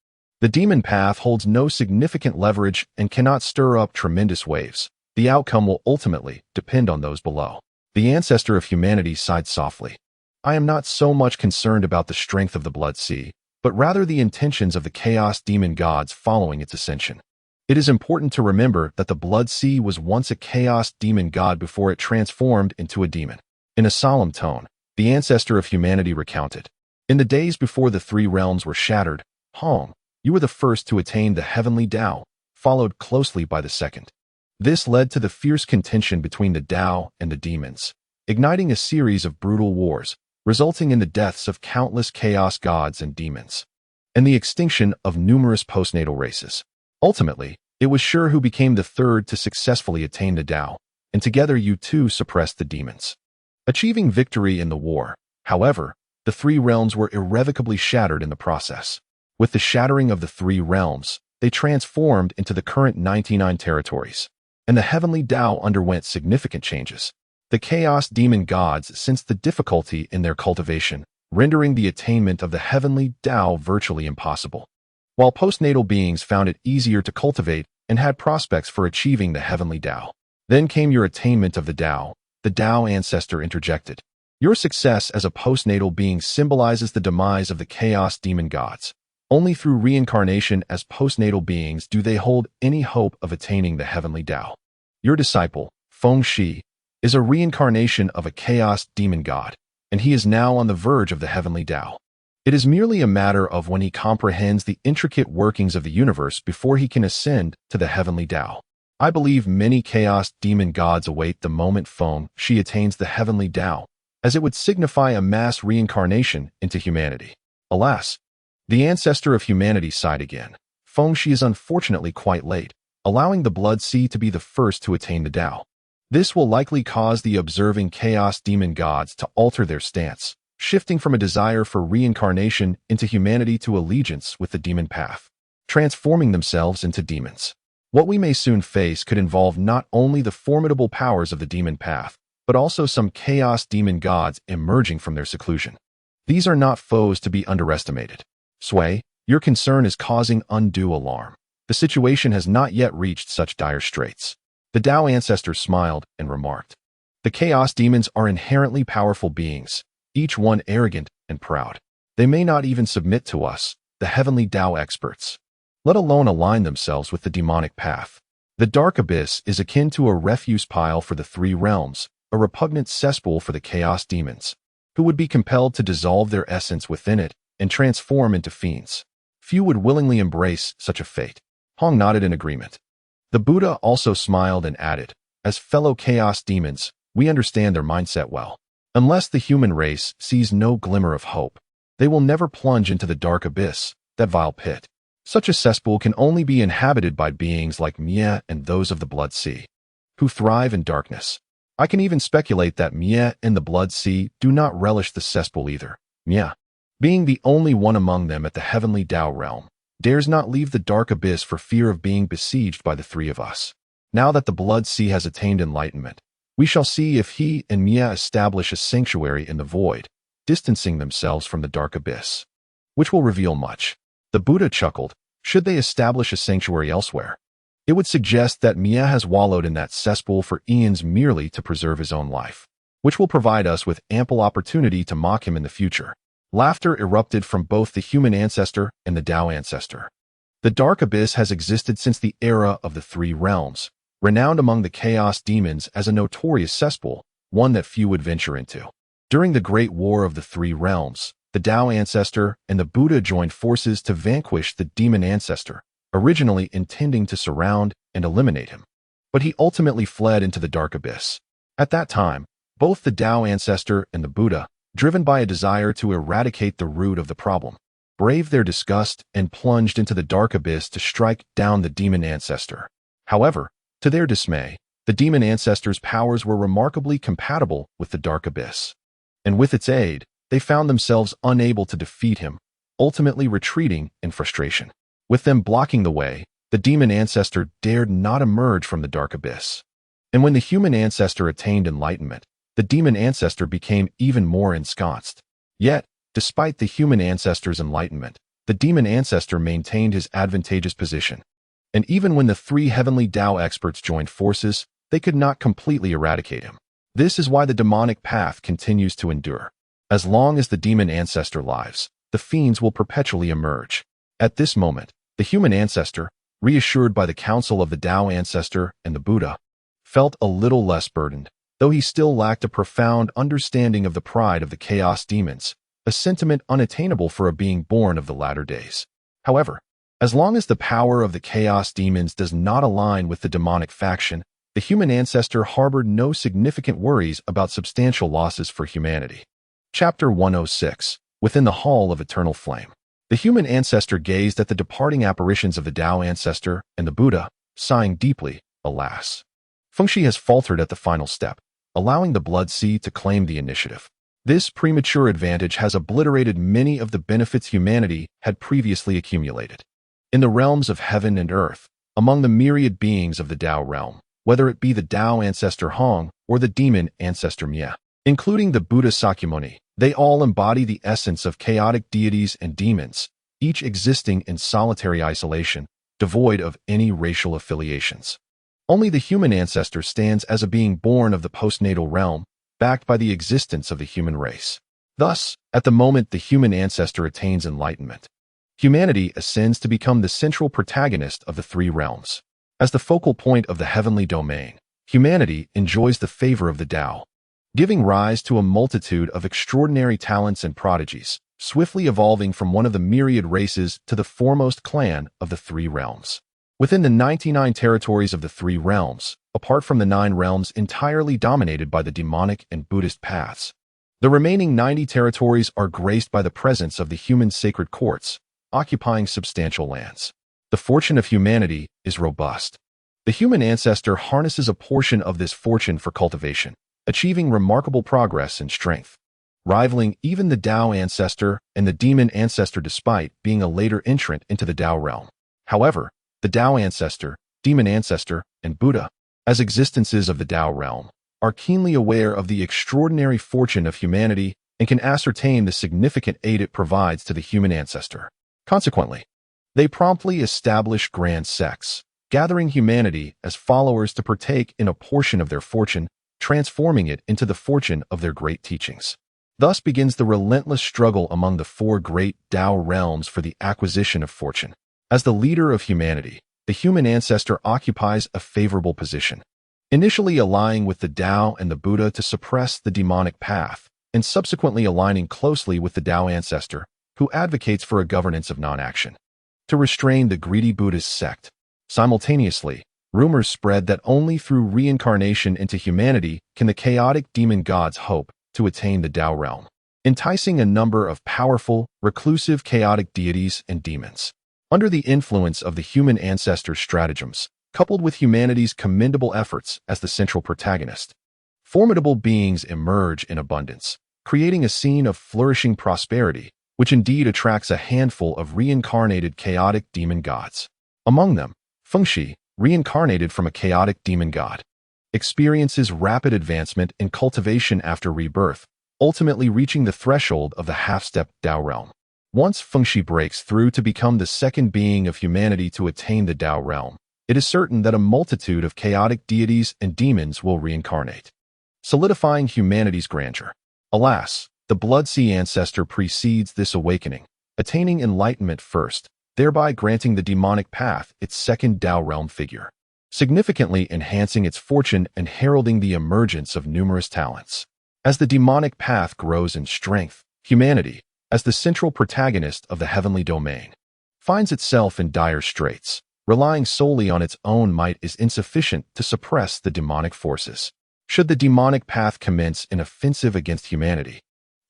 The demon path holds no significant leverage and cannot stir up tremendous waves. The outcome will ultimately depend on those below. The ancestor of humanity sighed softly. I am not so much concerned about the strength of the blood sea, but rather the intentions of the chaos demon gods following its ascension. It is important to remember that the blood sea was once a chaos demon god before it transformed into a demon. In a solemn tone, the ancestor of humanity recounted. In the days before the three realms were shattered, Hong, you were the first to attain the heavenly Tao, followed closely by the second. This led to the fierce contention between the Tao and the demons, igniting a series of brutal wars, resulting in the deaths of countless chaos gods and demons, and the extinction of numerous postnatal races. Ultimately, it was Sure who became the third to successfully attain the Tao, and together you two suppressed the demons. Achieving victory in the war, however, the three realms were irrevocably shattered in the process. With the shattering of the three realms, they transformed into the current 99 territories, and the heavenly Tao underwent significant changes. The chaos demon gods sensed the difficulty in their cultivation, rendering the attainment of the heavenly Tao virtually impossible, while postnatal beings found it easier to cultivate and had prospects for achieving the heavenly Tao. Then came your attainment of the Tao. The Tao ancestor interjected. Your success as a postnatal being symbolizes the demise of the chaos demon gods. Only through reincarnation as postnatal beings do they hold any hope of attaining the heavenly Tao. Your disciple, Feng Shi, is a reincarnation of a chaos demon god, and he is now on the verge of the heavenly Tao. It is merely a matter of when he comprehends the intricate workings of the universe before he can ascend to the heavenly Tao. I believe many chaos demon gods await the moment Feng Shi attains the heavenly Tao, as it would signify a mass reincarnation into humanity. Alas, the ancestor of humanity sighed again. Feng Shi is unfortunately quite late, allowing the blood sea to be the first to attain the Tao. This will likely cause the observing chaos demon gods to alter their stance, shifting from a desire for reincarnation into humanity to allegiance with the demon path, transforming themselves into demons. What we may soon face could involve not only the formidable powers of the demon path, but also some chaos demon gods emerging from their seclusion. These are not foes to be underestimated. Sway, your concern is causing undue alarm. The situation has not yet reached such dire straits. The Tao ancestor smiled and remarked. The chaos demons are inherently powerful beings, each one arrogant and proud. They may not even submit to us, the heavenly Tao experts, let alone align themselves with the demonic path. The dark abyss is akin to a refuse pile for the three realms, a repugnant cesspool for the chaos demons, who would be compelled to dissolve their essence within it and transform into fiends. Few would willingly embrace such a fate. Hong nodded in agreement. The Buddha also smiled and added, as fellow chaos demons, we understand their mindset well. Unless the human race sees no glimmer of hope, they will never plunge into the dark abyss, that vile pit. Such a cesspool can only be inhabited by beings like Mie and those of the blood sea, who thrive in darkness. I can even speculate that Mie and the blood sea do not relish the cesspool either. Mie, being the only one among them at the heavenly Tao realm, dares not leave the dark abyss for fear of being besieged by the three of us. Now that the blood sea has attained enlightenment, we shall see if he and Mie establish a sanctuary in the void, distancing themselves from the dark abyss, which will reveal much. The Buddha chuckled. Should they establish a sanctuary elsewhere? It would suggest that Mie has wallowed in that cesspool for eons merely to preserve his own life, which will provide us with ample opportunity to mock him in the future. Laughter erupted from both the human ancestor and the Tao ancestor. The dark abyss has existed since the era of the three realms, renowned among the chaos demons as a notorious cesspool, one that few would venture into. During the Great War of the Three Realms, the Tao ancestor and the Buddha joined forces to vanquish the demon ancestor, originally intending to surround and eliminate him. But he ultimately fled into the dark abyss. At that time, Both the Tao ancestor and the Buddha, driven by a desire to eradicate the root of the problem, braved their disgust and plunged into the dark abyss to strike down the demon ancestor. However, to their dismay, the demon ancestor's powers were remarkably compatible with the dark abyss, and with its aid, they found themselves unable to defeat him, ultimately retreating in frustration. With them blocking the way, the demon ancestor dared not emerge from the dark abyss. And when the human ancestor attained enlightenment, the demon ancestor became even more ensconced. Yet, despite the human ancestor's enlightenment, the demon ancestor maintained his advantageous position. And even when the three heavenly Tao experts joined forces, they could not completely eradicate him. This is why the demonic path continues to endure. As long as the demon ancestor lives, the fiends will perpetually emerge. At this moment, the human ancestor, reassured by the counsel of the Tao ancestor and the Buddha, felt a little less burdened, though he still lacked a profound understanding of the pride of the chaos demons, a sentiment unattainable for a being born of the latter days. However, as long as the power of the chaos demons does not align with the demonic faction, the human ancestor harbored no significant worries about substantial losses for humanity. Chapter 106. Within the Hall of Eternal Flame. The human ancestor gazed at the departing apparitions of the Tao ancestor and the Buddha, sighing deeply, alas. Fengshi has faltered at the final step, allowing the Blood Sea to claim the initiative. This premature advantage has obliterated many of the benefits humanity had previously accumulated. In the realms of heaven and earth, among the myriad beings of the Tao realm, whether it be the Tao ancestor Hong or the demon ancestor Mie, including the Buddha Sakyamuni, they all embody the essence of chaotic deities and demons, each existing in solitary isolation, devoid of any racial affiliations. Only the human ancestor stands as a being born of the postnatal realm, backed by the existence of the human race. Thus, at the moment the human ancestor attains enlightenment, humanity ascends to become the central protagonist of the three realms. As the focal point of the heavenly domain, humanity enjoys the favor of the Tao, giving rise to a multitude of extraordinary talents and prodigies, swiftly evolving from one of the myriad races to the foremost clan of the three realms. Within the 99 territories of the three realms, apart from the 9 realms entirely dominated by the demonic and Buddhist paths, the remaining 90 territories are graced by the presence of the human sacred courts, occupying substantial lands. The fortune of humanity is robust. The human ancestor harnesses a portion of this fortune for cultivation, achieving remarkable progress and strength, rivaling even the Tao ancestor and the demon ancestor despite being a later entrant into the Tao realm. However, the Tao ancestor, demon ancestor, and Buddha, as existences of the Tao realm, are keenly aware of the extraordinary fortune of humanity and can ascertain the significant aid it provides to the human ancestor. Consequently, they promptly establish grand sects, gathering humanity as followers to partake in a portion of their fortune, transforming it into the fortune of their great teachings. Thus begins the relentless struggle among the 4 great Tao realms for the acquisition of fortune. As the leader of humanity, the human ancestor occupies a favorable position, initially allying with the Tao and the Buddha to suppress the demonic path, and subsequently aligning closely with the Tao ancestor, who advocates for a governance of non-action, to restrain the greedy Buddhist sect. Simultaneously, rumors spread that only through reincarnation into humanity can the chaotic demon gods hope to attain the Tao realm, enticing a number of powerful, reclusive chaotic deities and demons. Under the influence of the human ancestor's stratagems, coupled with humanity's commendable efforts as the central protagonist, formidable beings emerge in abundance, creating a scene of flourishing prosperity, which indeed attracts a handful of reincarnated chaotic demon gods. Among them, Fengshi, reincarnated from a chaotic demon god, experiences rapid advancement in cultivation after rebirth, ultimately reaching the threshold of the half-step Tao realm. Once Fengshi breaks through to become the second being of humanity to attain the Tao realm, it is certain that a multitude of chaotic deities and demons will reincarnate, solidifying humanity's grandeur. Alas, the Blood Sea ancestor precedes this awakening, attaining enlightenment first, thereby granting the demonic path its second Tao realm figure, significantly enhancing its fortune and heralding the emergence of numerous talents. As the demonic path grows in strength, humanity, as the central protagonist of the heavenly domain, finds itself in dire straits. Relying solely on its own might is insufficient to suppress the demonic forces. Should the demonic path commence an offensive against humanity,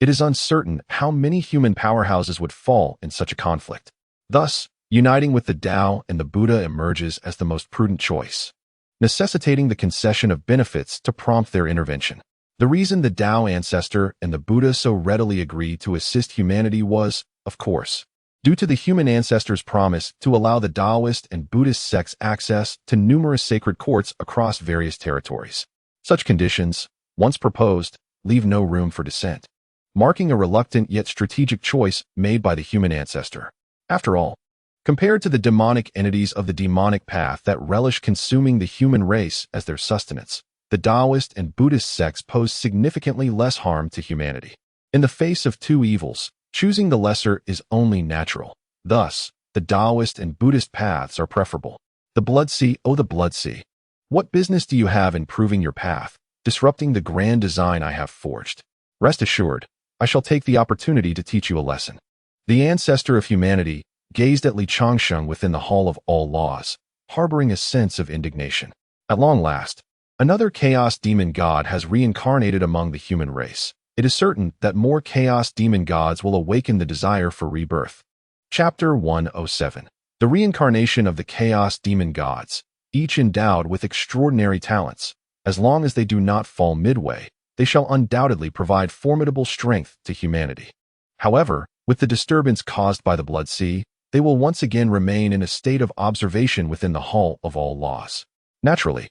it is uncertain how many human powerhouses would fall in such a conflict. Thus, uniting with the Tao and the Buddha emerges as the most prudent choice, necessitating the concession of benefits to prompt their intervention. The reason the Tao ancestor and the Buddha so readily agreed to assist humanity was, of course, due to the human ancestor's promise to allow the Taoist and Buddhist sects access to numerous sacred courts across various territories. Such conditions, once proposed, leave no room for dissent, marking a reluctant yet strategic choice made by the human ancestor. After all, compared to the demonic entities of the demonic path that relish consuming the human race as their sustenance, the Taoist and Buddhist sects pose significantly less harm to humanity. In the face of two evils, choosing the lesser is only natural. Thus, the Taoist and Buddhist paths are preferable. The Blood Sea, oh the Blood Sea! What business do you have in proving your path, disrupting the grand design I have forged? Rest assured, I shall take the opportunity to teach you a lesson. The ancestor of humanity gazed at Changsheng within the Hall of All Laws, harboring a sense of indignation. At long last, another chaos demon god has reincarnated among the human race. It is certain that more chaos demon gods will awaken the desire for rebirth. Chapter 107. The reincarnation of the chaos demon gods, each endowed with extraordinary talents. As long as they do not fall midway, they shall undoubtedly provide formidable strength to humanity. However, with the disturbance caused by the Blood Sea, they will once again remain in a state of observation within the Hall of All Laws. Naturally,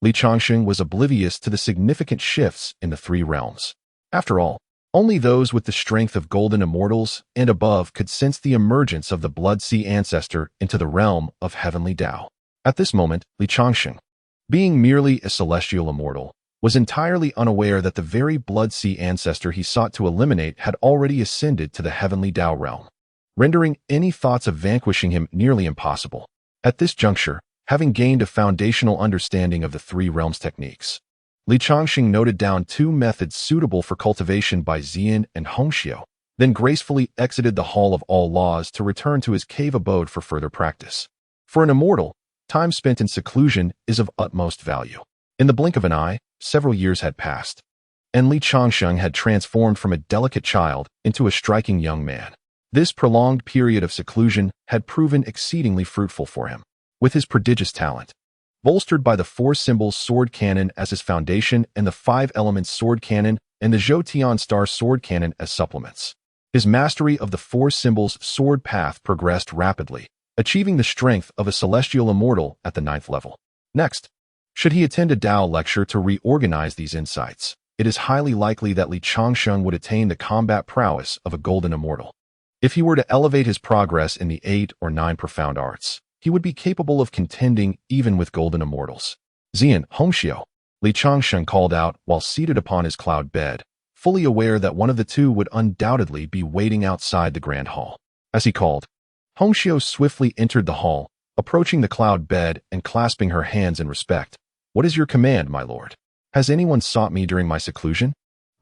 Changsheng was oblivious to the significant shifts in the three realms. After all, only those with the strength of golden immortals and above could sense the emergence of the Blood Sea ancestor into the realm of heavenly Tao. At this moment, Changsheng, being merely a celestial immortal, was entirely unaware that the very Blood Sea ancestor he sought to eliminate had already ascended to the heavenly Tao realm, rendering any thoughts of vanquishing him nearly impossible. At this juncture, having gained a foundational understanding of the three realms techniques, Changsheng noted down two methods suitable for cultivation by Xian and Hongxiu, then gracefully exited the Hall of All Laws to return to his cave abode for further practice. For an immortal, time spent in seclusion is of utmost value. In the blink of an eye, several years had passed, and Changsheng had transformed from a delicate child into a striking young man. This prolonged period of seclusion had proven exceedingly fruitful for him. With his prodigious talent, bolstered by the four symbols sword cannon as his foundation and the five elements sword cannon and the Zhou star sword cannon as supplements, his mastery of the four symbols sword path progressed rapidly, achieving the strength of a celestial immortal at the 9th level. Next, should he attend a Tao lecture to reorganize these insights, it is highly likely that Changsheng would attain the combat prowess of a golden immortal. If he were to elevate his progress in the 8 or 9 profound arts, he would be capable of contending even with golden immortals. Xian, Hongxiu, Changsheng called out while seated upon his cloud bed, fully aware that one of the two would undoubtedly be waiting outside the grand hall. As he called, Hongxiu swiftly entered the hall, approaching the cloud bed and clasping her hands in respect. "What is your command, my lord? Has anyone sought me during my seclusion?"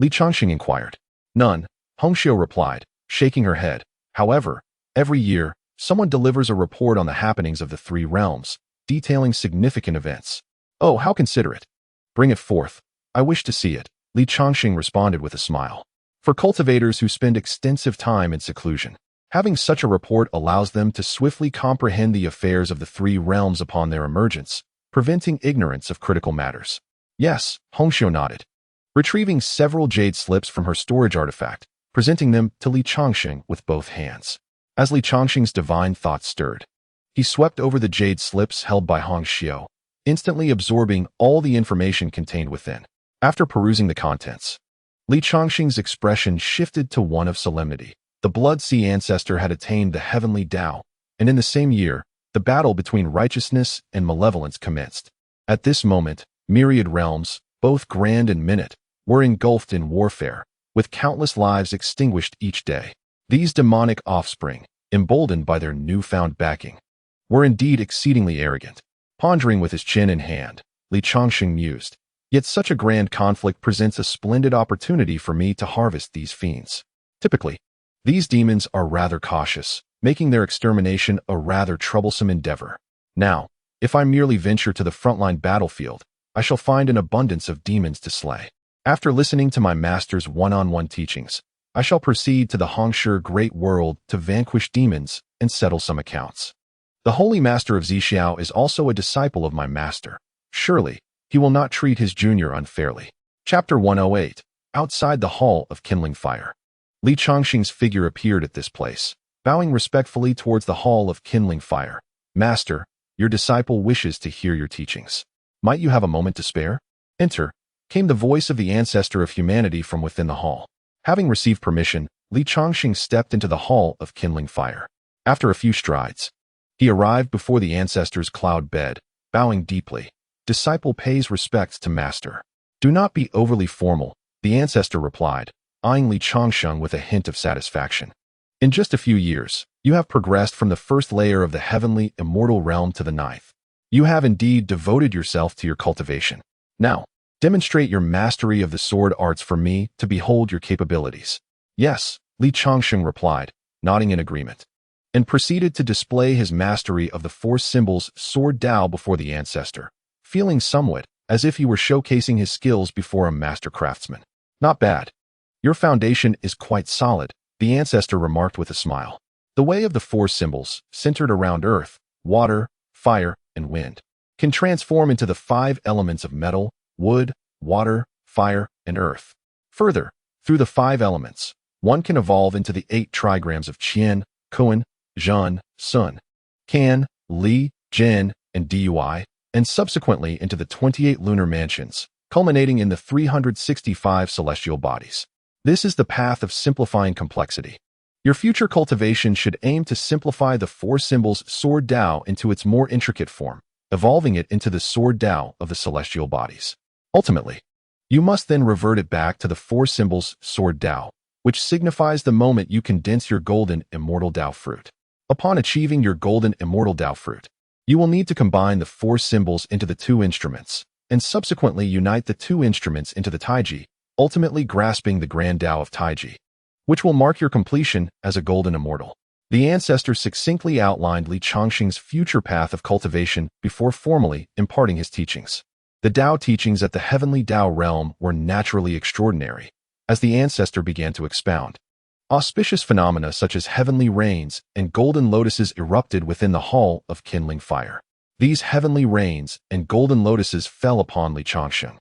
Changsheng inquired. "None," Hongxiu replied, shaking her head. "However, every year, someone delivers a report on the happenings of the three realms, detailing significant events." "Oh, how considerate. Bring it forth. I wish to see it," Changsheng responded with a smile. For cultivators who spend extensive time in seclusion, having such a report allows them to swiftly comprehend the affairs of the three realms upon their emergence, preventing ignorance of critical matters. "Yes," Hongxiu nodded, retrieving several jade slips from her storage artifact, presenting them to Changsheng with both hands. As Changsheng's divine thoughts stirred, he swept over the jade slips held by Hongxiu, instantly absorbing all the information contained within. After perusing the contents, Changsheng's expression shifted to one of solemnity. The Blood Sea ancestor had attained the heavenly Tao, and in the same year, the battle between righteousness and malevolence commenced. At this moment, myriad realms, both grand and minute, were engulfed in warfare, with countless lives extinguished each day. These demonic offspring, emboldened by their newfound backing, were indeed exceedingly arrogant. Pondering with his chin in hand, Changsheng mused, "Yet such a grand conflict presents a splendid opportunity for me to harvest these fiends. Typically, these demons are rather cautious, making their extermination a rather troublesome endeavor. Now, if I merely venture to the frontline battlefield, I shall find an abundance of demons to slay. After listening to my master's one-on-one teachings, I shall proceed to the Hongshe Great World to vanquish demons and settle some accounts. The Holy Master of Zixiao is also a disciple of my master. Surely, he will not treat his junior unfairly. Chapter 108. Outside the Hall of Kindling Fire. Li Changsheng's figure appeared at this place, bowing respectfully towards the Hall of Kindling Fire. Master, your disciple wishes to hear your teachings. Might you have a moment to spare? Enter, came the voice of the ancestor of humanity from within the hall. Having received permission, Li Changsheng stepped into the Hall of Kindling Fire. After a few strides, he arrived before the ancestor's cloud bed, bowing deeply. Disciple pays respects to master. Do not be overly formal, the ancestor replied, eyeing Li Changsheng with a hint of satisfaction. In just a few years, you have progressed from the first layer of the heavenly immortal realm to the ninth. You have indeed devoted yourself to your cultivation. Now, demonstrate your mastery of the sword arts for me to behold your capabilities. Yes, Li Changsheng replied, nodding in agreement, and proceeded to display his mastery of the four symbols sword Dao before the ancestor, feeling somewhat as if he were showcasing his skills before a master craftsman. Not bad. Your foundation is quite solid, the ancestor remarked with a smile. The way of the four symbols, centered around earth, water, fire, and wind, can transform into the 5 elements of metal, wood, water, fire, and earth. Further, through the 5 elements, one can evolve into the 8 trigrams of Qian, Kuan, Zhan, Sun, Kan, Li, Jin, and Dui, and subsequently into the 28 lunar mansions, culminating in the 365 celestial bodies. This is the path of simplifying complexity. Your future cultivation should aim to simplify the 4 symbols Sword Dao into its more intricate form, evolving it into the Sword Dao of the celestial bodies. Ultimately, you must then revert it back to the 4 symbols Sword Dao, which signifies the moment you condense your golden immortal Dao fruit. Upon achieving your golden immortal Dao fruit, you will need to combine the 4 symbols into the 2 instruments, and subsequently unite the 2 instruments into the Taiji, ultimately grasping the Grand Dao of Taiji, which will mark your completion as a golden immortal. The ancestor succinctly outlined Li Changsheng's future path of cultivation before formally imparting his teachings. The Dao teachings at the heavenly Dao realm were naturally extraordinary, as the ancestor began to expound. Auspicious phenomena such as heavenly rains and golden lotuses erupted within the Hall of Kindling Fire. These heavenly rains and golden lotuses fell upon Li Changsheng,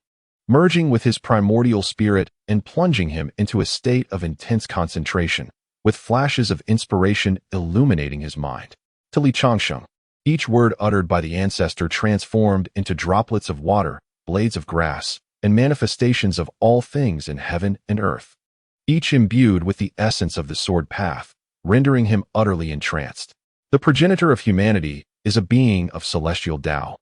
merging with his primordial spirit and plunging him into a state of intense concentration, with flashes of inspiration illuminating his mind. To Li Changsheng, each word uttered by the ancestor transformed into droplets of water, blades of grass, and manifestations of all things in heaven and earth, each imbued with the essence of the sword path, rendering him utterly entranced. The progenitor of humanity is a being of celestial Dao,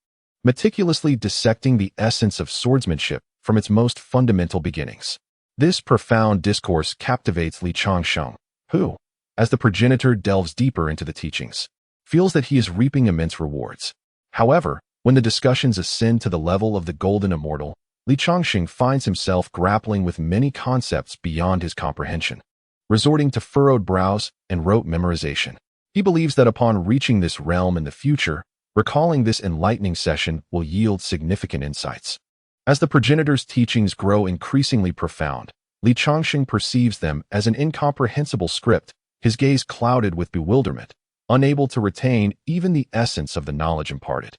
meticulously dissecting the essence of swordsmanship from its most fundamental beginnings. This profound discourse captivates Li Changsheng, who, as the progenitor delves deeper into the teachings, feels that he is reaping immense rewards. However, when the discussions ascend to the level of the golden immortal, Li Changsheng finds himself grappling with many concepts beyond his comprehension, resorting to furrowed brows and rote memorization. He believes that upon reaching this realm in the future, recalling this enlightening session will yield significant insights. As the progenitor's teachings grow increasingly profound, Li Changsheng perceives them as an incomprehensible script, his gaze clouded with bewilderment, unable to retain even the essence of the knowledge imparted.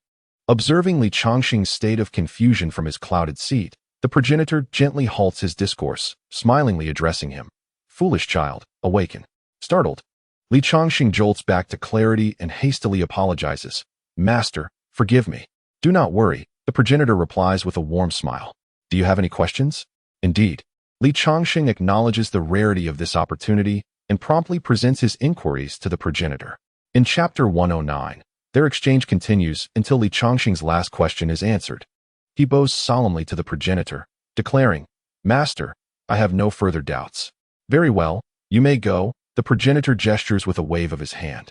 Observing Li Changsheng's state of confusion from his clouded seat, the progenitor gently halts his discourse, smilingly addressing him. "Foolish child, awaken." Startled, Li Changsheng jolts back to clarity and hastily apologizes. "Master, forgive me." "Do not worry," the progenitor replies with a warm smile. "Do you have any questions?" Indeed, Li Changsheng acknowledges the rarity of this opportunity and promptly presents his inquiries to the progenitor. In Chapter 109, their exchange continues until Li Changsheng's last question is answered. He bows solemnly to the progenitor, declaring, "Master, I have no further doubts." "Very well, you may go," the progenitor gestures with a wave of his hand,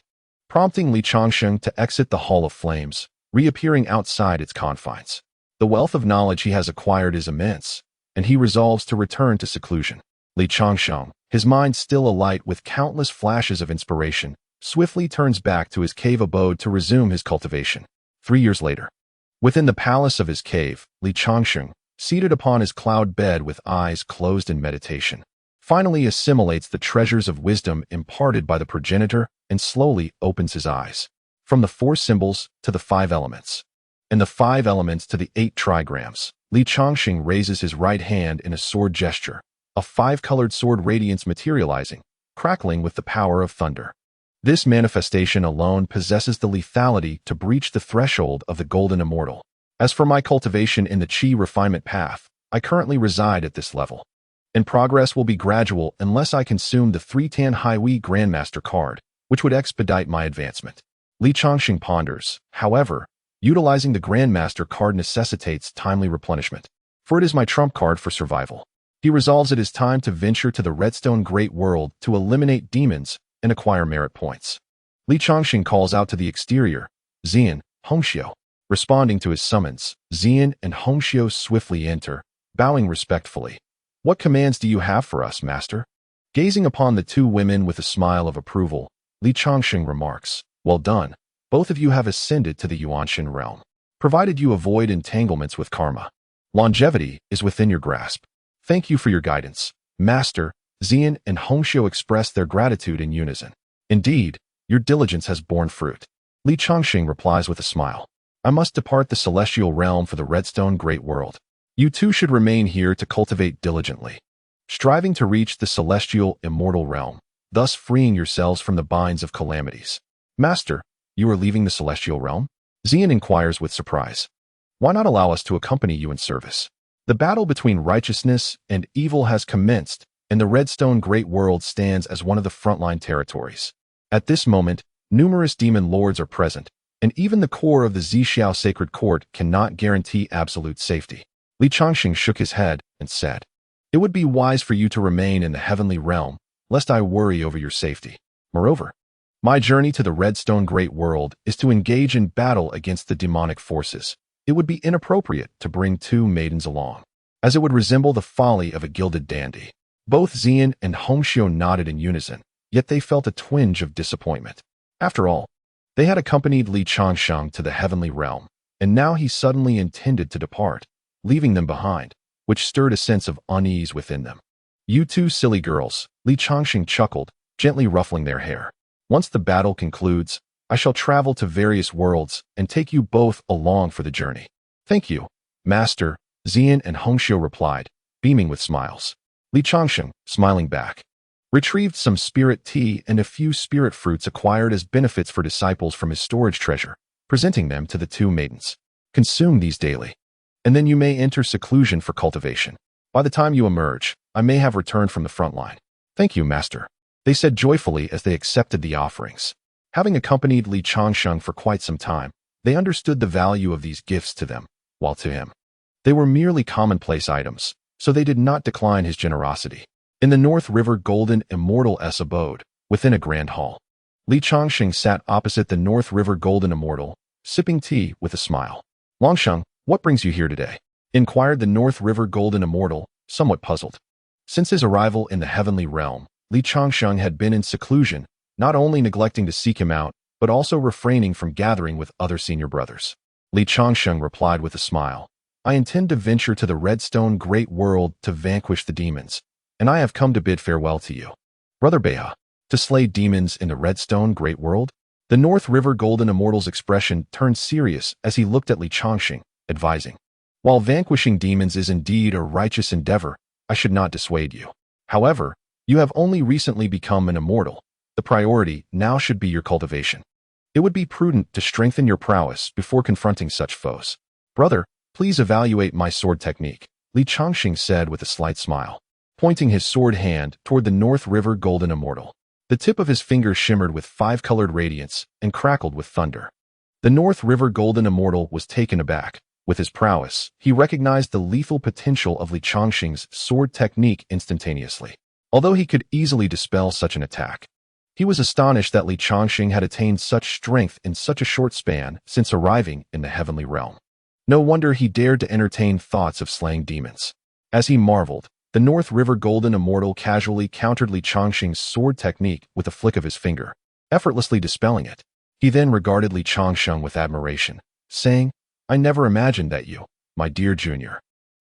prompting Li Changsheng to exit the Hall of Flames, reappearing outside its confines. The wealth of knowledge he has acquired is immense, and he resolves to return to seclusion. Li Changsheng, his mind still alight with countless flashes of inspiration, swiftly turns back to his cave abode to resume his cultivation. 3 years later, Within the palace of his cave, Changsheng, seated upon his cloud bed with eyes closed in meditation, finally assimilates the treasures of wisdom imparted by the progenitor and slowly opens his eyes. From the 4 symbols to the 5 elements, and the 5 elements to the 8 trigrams, Changsheng raises his right hand in a sword gesture, a 5-colored sword radiance materializing, crackling with the power of thunder. This manifestation alone possesses the lethality to breach the threshold of the golden immortal. As for my cultivation in the Qi refinement path, I currently reside at this level, and progress will be gradual unless I consume the 3-Tan Hiwi Grandmaster card, which would expedite my advancement. Changsheng ponders. However, utilizing the Grandmaster card necessitates timely replenishment, for it is my trump card for survival. He resolves it is time to venture to the Redstone Great World to eliminate demons and acquire merit points. Changsheng calls out to the exterior, Xian, Hongxiu. Responding to his summons, Xian and Hongxiu swiftly enter, bowing respectfully. What commands do you have for us, master? Gazing upon the 2 women with a smile of approval, Changsheng remarks, well done. Both of you have ascended to the Yuanshan realm, provided you avoid entanglements with karma. Longevity is within your grasp. Thank you for your guidance, master. Xian and Hongxiu express their gratitude in unison. Indeed, your diligence has borne fruit. Changsheng replies with a smile. I must depart the celestial realm for the Redstone Great World. You 2 should remain here to cultivate diligently, striving to reach the celestial immortal realm, thus freeing yourselves from the binds of calamities. Master, you are leaving the celestial realm? Xian inquires with surprise. Why not allow us to accompany you in service? The battle between righteousness and evil has commenced, and the Redstone Great World stands as one of the frontline territories. At this moment, numerous demon lords are present, and even the core of the Zixiao Sacred Court cannot guarantee absolute safety. Changsheng shook his head and said, it would be wise for you to remain in the heavenly realm, lest I worry over your safety. Moreover, my journey to the Redstone Great World is to engage in battle against the demonic forces. It would be inappropriate to bring 2 maidens along, as it would resemble the folly of a gilded dandy. Both Xian and Hongxiu nodded in unison, yet they felt a twinge of disappointment. After all, they had accompanied Changsheng to the heavenly realm, and now he suddenly intended to depart, leaving them behind, which stirred a sense of unease within them. You 2 silly girls, Changsheng chuckled, gently ruffling their hair. Once the battle concludes, I shall travel to various worlds and take you both along for the journey. Thank you, master, Xian and Hongxiu replied, beaming with smiles. Changsheng, smiling back, retrieved some spirit tea and a few spirit fruits acquired as benefits for disciples from his storage treasure, presenting them to the 2 maidens. Consume these daily, and then you may enter seclusion for cultivation. By the time you emerge, I may have returned from the front line. Thank you, master, they said joyfully as they accepted the offerings. Having accompanied Changsheng for quite some time, they understood the value of these gifts to them, while to him, they were merely commonplace items, so they did not decline his generosity. In the North River Golden Immortal S abode, within a grand hall, Changsheng sat opposite the North River Golden Immortal, sipping tea with a smile. Longsheng, what brings you here today? Inquired the North River Golden Immortal, somewhat puzzled. Since his arrival in the heavenly realm, Changsheng had been in seclusion, not only neglecting to seek him out, but also refraining from gathering with other senior brothers. Changsheng replied with a smile. I intend to venture to the Redstone Great World to vanquish the demons, and I have come to bid farewell to you. Brother Beha, to slay demons in the Redstone Great World? The North River Golden Immortal's expression turned serious as he looked at Changsheng, advising. While vanquishing demons is indeed a righteous endeavor, I should not dissuade you. However, you have only recently become an immortal. The priority now should be your cultivation. It would be prudent to strengthen your prowess before confronting such foes. Brother, please evaluate my sword technique, Changsheng said with a slight smile, pointing his sword hand toward the North River Golden Immortal. The tip of his finger shimmered with 5-colored radiance and crackled with thunder. The North River Golden Immortal was taken aback. With his prowess, he recognized the lethal potential of Changsheng's sword technique instantaneously. Although he could easily dispel such an attack, he was astonished that Changsheng had attained such strength in such a short span since arriving in the heavenly realm. No wonder he dared to entertain thoughts of slaying demons. As he marveled, the North River Golden Immortal casually countered Changsheng's sword technique with a flick of his finger, effortlessly dispelling it. He then regarded Changsheng with admiration, saying, I never imagined that you, my dear junior,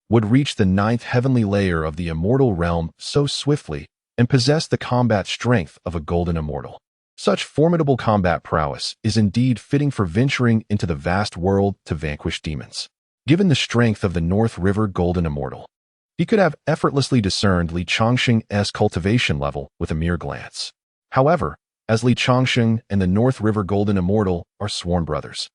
would reach the 9th heavenly layer of the immortal realm so swiftly and possess the combat strength of a golden immortal. Such formidable combat prowess is indeed fitting for venturing into the vast world to vanquish demons. Given the strength of the North River Golden Immortal, he could have effortlessly discerned Li Changsheng's cultivation level with a mere glance. However, as Li Changsheng and the North River Golden Immortal are sworn brothers,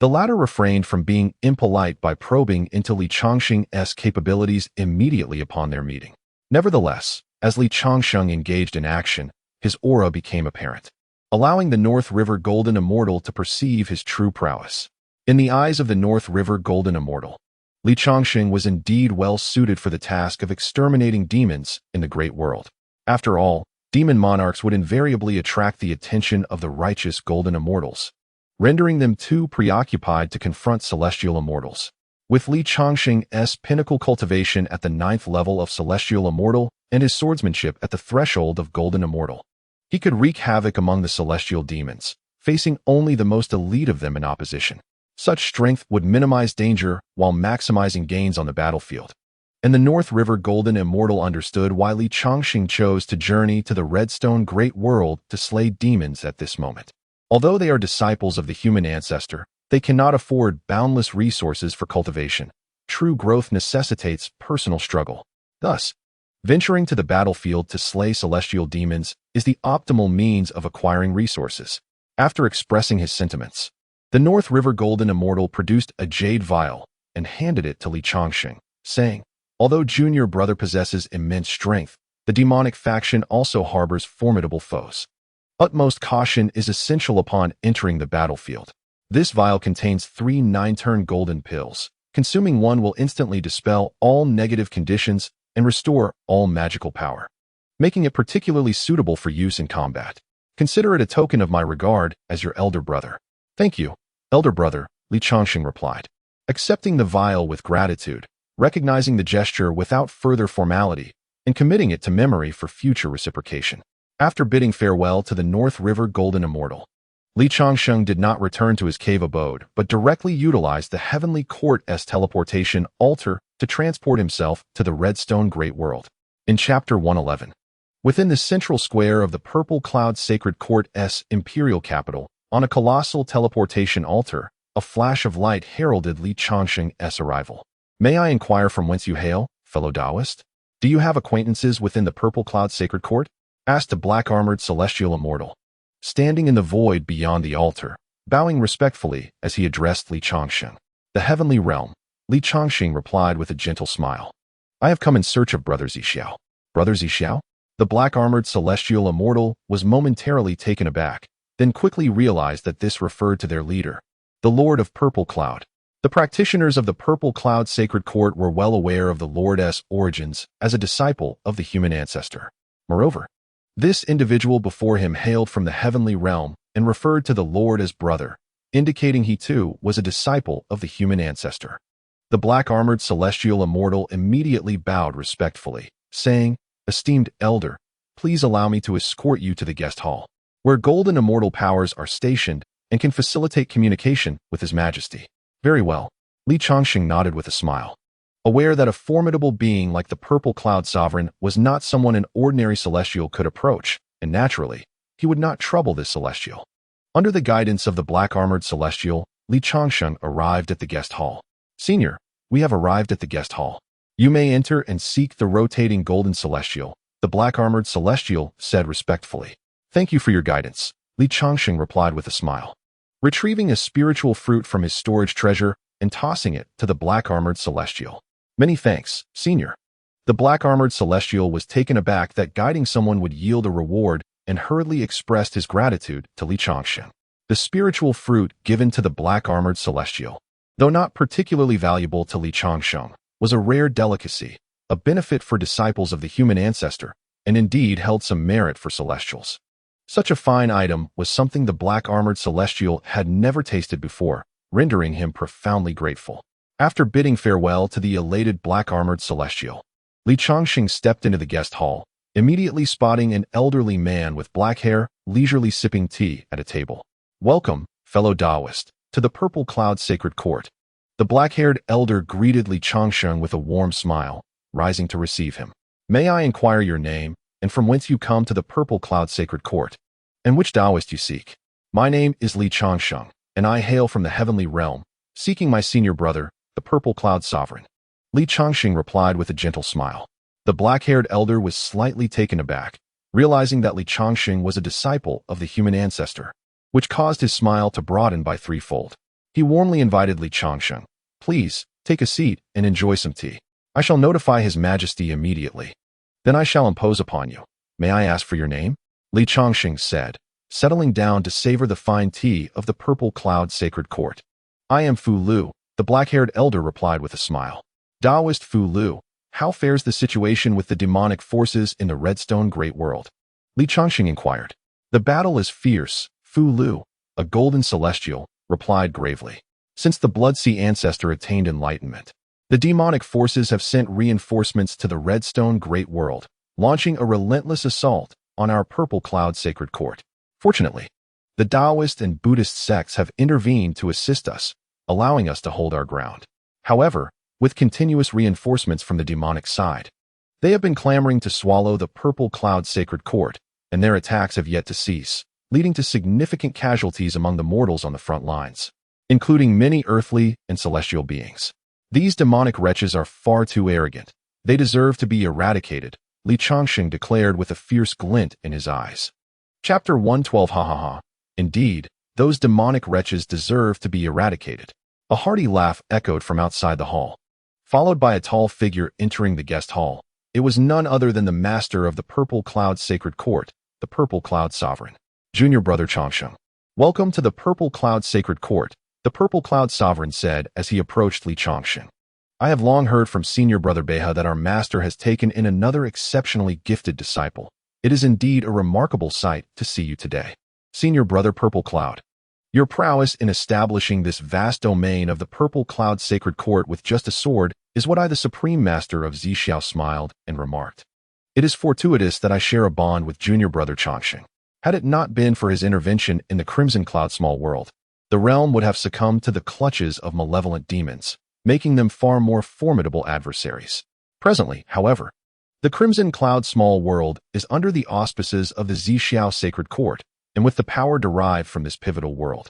the latter refrained from being impolite by probing into Li Changsheng's capabilities immediately upon their meeting. Nevertheless, as Li Changsheng engaged in action, his aura became apparent, allowing the North River Golden Immortal to perceive his true prowess. In the eyes of the North River Golden Immortal, Li Changsheng was indeed well suited for the task of exterminating demons in the great world. After all, demon monarchs would invariably attract the attention of the righteous Golden Immortals, rendering them too preoccupied to confront celestial immortals. With Li Changsheng's pinnacle cultivation at the 9th level of Celestial Immortal and his swordsmanship at the threshold of Golden Immortal, he could wreak havoc among the celestial demons, facing only the most elite of them in opposition. Such strength would minimize danger while maximizing gains on the battlefield. And the North River Golden Immortal understood why Li Changsheng chose to journey to the Redstone Great World to slay demons at this moment. Although they are disciples of the human ancestor, they cannot afford boundless resources for cultivation. True growth necessitates personal struggle. Thus, venturing to the battlefield to slay celestial demons is the optimal means of acquiring resources. After expressing his sentiments, the North River Golden Immortal produced a jade vial and handed it to Li Changsheng, saying, "Although junior brother possesses immense strength, the demonic faction also harbors formidable foes. Utmost caution is essential upon entering the battlefield. This vial contains 3 9-turn golden pills. Consuming one will instantly dispel all negative conditions and restore all magical power, making it particularly suitable for use in combat. Consider it a token of my regard as your elder brother." "Thank you, elder brother," Li Changsheng replied, accepting the vial with gratitude, recognizing the gesture without further formality, and committing it to memory for future reciprocation. After bidding farewell to the North River Golden Immortal, Li Changsheng did not return to his cave abode, but directly utilized the Heavenly Court's teleportation altar to transport himself to the Redstone Great World. In Chapter 111, within the central square of the Purple Cloud Sacred Court's imperial capital, on a colossal teleportation altar, a flash of light heralded Li Changsheng's arrival. "May I inquire from whence you hail, fellow Taoist? Do you have acquaintances within the Purple Cloud Sacred Court?" asked a black-armored celestial immortal, standing in the void beyond the altar, bowing respectfully as he addressed Li Changsheng. "The heavenly realm," Li Changsheng replied with a gentle smile. "I have come in search of Brother Zixiao." "Brother Zixiao?" The black-armored celestial immortal was momentarily taken aback, then quickly realized that this referred to their leader, the Lord of Purple Cloud. The practitioners of the Purple Cloud Sacred Court were well aware of the Lord's origins as a disciple of the human ancestor. Moreover, this individual before him hailed from the heavenly realm and referred to the Lord as brother, indicating he too was a disciple of the human ancestor. The black-armored celestial immortal immediately bowed respectfully, saying, "Esteemed elder, please allow me to escort you to the guest hall, where golden immortal powers are stationed and can facilitate communication with His Majesty." "Very well," Li Changsheng nodded with a smile, aware that a formidable being like the Purple Cloud Sovereign was not someone an ordinary celestial could approach, and naturally, he would not trouble this celestial. Under the guidance of the black-armored celestial, Li Changsheng arrived at the guest hall. "Senior, we have arrived at the guest hall. You may enter and seek the rotating golden celestial," the black-armored celestial said respectfully. "Thank you for your guidance," Li Changsheng replied with a smile, retrieving a spiritual fruit from his storage treasure and tossing it to the black-armored celestial. "Many thanks, Senior." The black-armored celestial was taken aback that guiding someone would yield a reward and hurriedly expressed his gratitude to Li Changsheng. The spiritual fruit given to the black-armored celestial, though not particularly valuable to Li Changsheng, was a rare delicacy, a benefit for disciples of the human ancestor, and indeed held some merit for celestials. Such a fine item was something the black-armored celestial had never tasted before, rendering him profoundly grateful. After bidding farewell to the elated black-armored celestial, Li Changsheng stepped into the guest hall, immediately spotting an elderly man with black hair leisurely sipping tea at a table. "Welcome, fellow Taoist, to the Purple Cloud Sacred Court." The black-haired elder greeted Li Changsheng with a warm smile, rising to receive him. May I inquire your name, and from whence you come to the Purple Cloud Sacred Court, and which Taoist you seek? My name is Li Changsheng, and I hail from the heavenly realm, seeking my senior brother, the Purple Cloud Sovereign. Li Changsheng replied with a gentle smile. The black-haired elder was slightly taken aback, realizing that Li Changsheng was a disciple of the human ancestor, which caused his smile to broaden by threefold. He warmly invited Li Changsheng, "Please, take a seat and enjoy some tea. I shall notify His Majesty immediately. Then I shall impose upon you. May I ask for your name?" Li Changsheng said, settling down to savor the fine tea of the Purple Cloud Sacred Court. "I am Fu Lu," the black-haired elder replied with a smile. "Taoist Fu Lu, how fares the situation with the demonic forces in the Redstone Great World?" Li Changsheng inquired. "The battle is fierce," Fu Lu, a golden celestial, replied gravely. "Since the Blood Sea ancestor attained enlightenment, the demonic forces have sent reinforcements to the Redstone Great World, launching a relentless assault on our Purple Cloud Sacred Court. Fortunately, the Taoist and Buddhist sects have intervened to assist us, allowing us to hold our ground. However, with continuous reinforcements from the demonic side, they have been clamoring to swallow the Purple Cloud Sacred Court, and their attacks have yet to cease, leading to significant casualties among the mortals on the front lines, including many earthly and celestial beings. These demonic wretches are far too arrogant. They deserve to be eradicated," Li Changsheng declared with a fierce glint in his eyes. Chapter 112. Ha ha ha. Indeed, those demonic wretches deserve to be eradicated. A hearty laugh echoed from outside the hall, followed by a tall figure entering the guest hall. It was none other than the master of the Purple Cloud Sacred Court, the Purple Cloud Sovereign, Junior Brother Changsheng. "Welcome to the Purple Cloud Sacred Court," the Purple Cloud Sovereign said as he approached Li Changsheng. "I have long heard from Senior Brother Beha that our master has taken in another exceptionally gifted disciple. It is indeed a remarkable sight to see you today, Senior Brother Purple Cloud. Your prowess in establishing this vast domain of the Purple Cloud Sacred Court with just a sword is what I, the Supreme Master of Zhixiao, smiled and remarked. It is fortuitous that I share a bond with Junior Brother Changsheng. Had it not been for his intervention in the Crimson Cloud Small World, the realm would have succumbed to the clutches of malevolent demons, making them far more formidable adversaries. Presently, however, the Crimson Cloud Small World is under the auspices of the Zhixiao Sacred Court, and with the power derived from this pivotal world,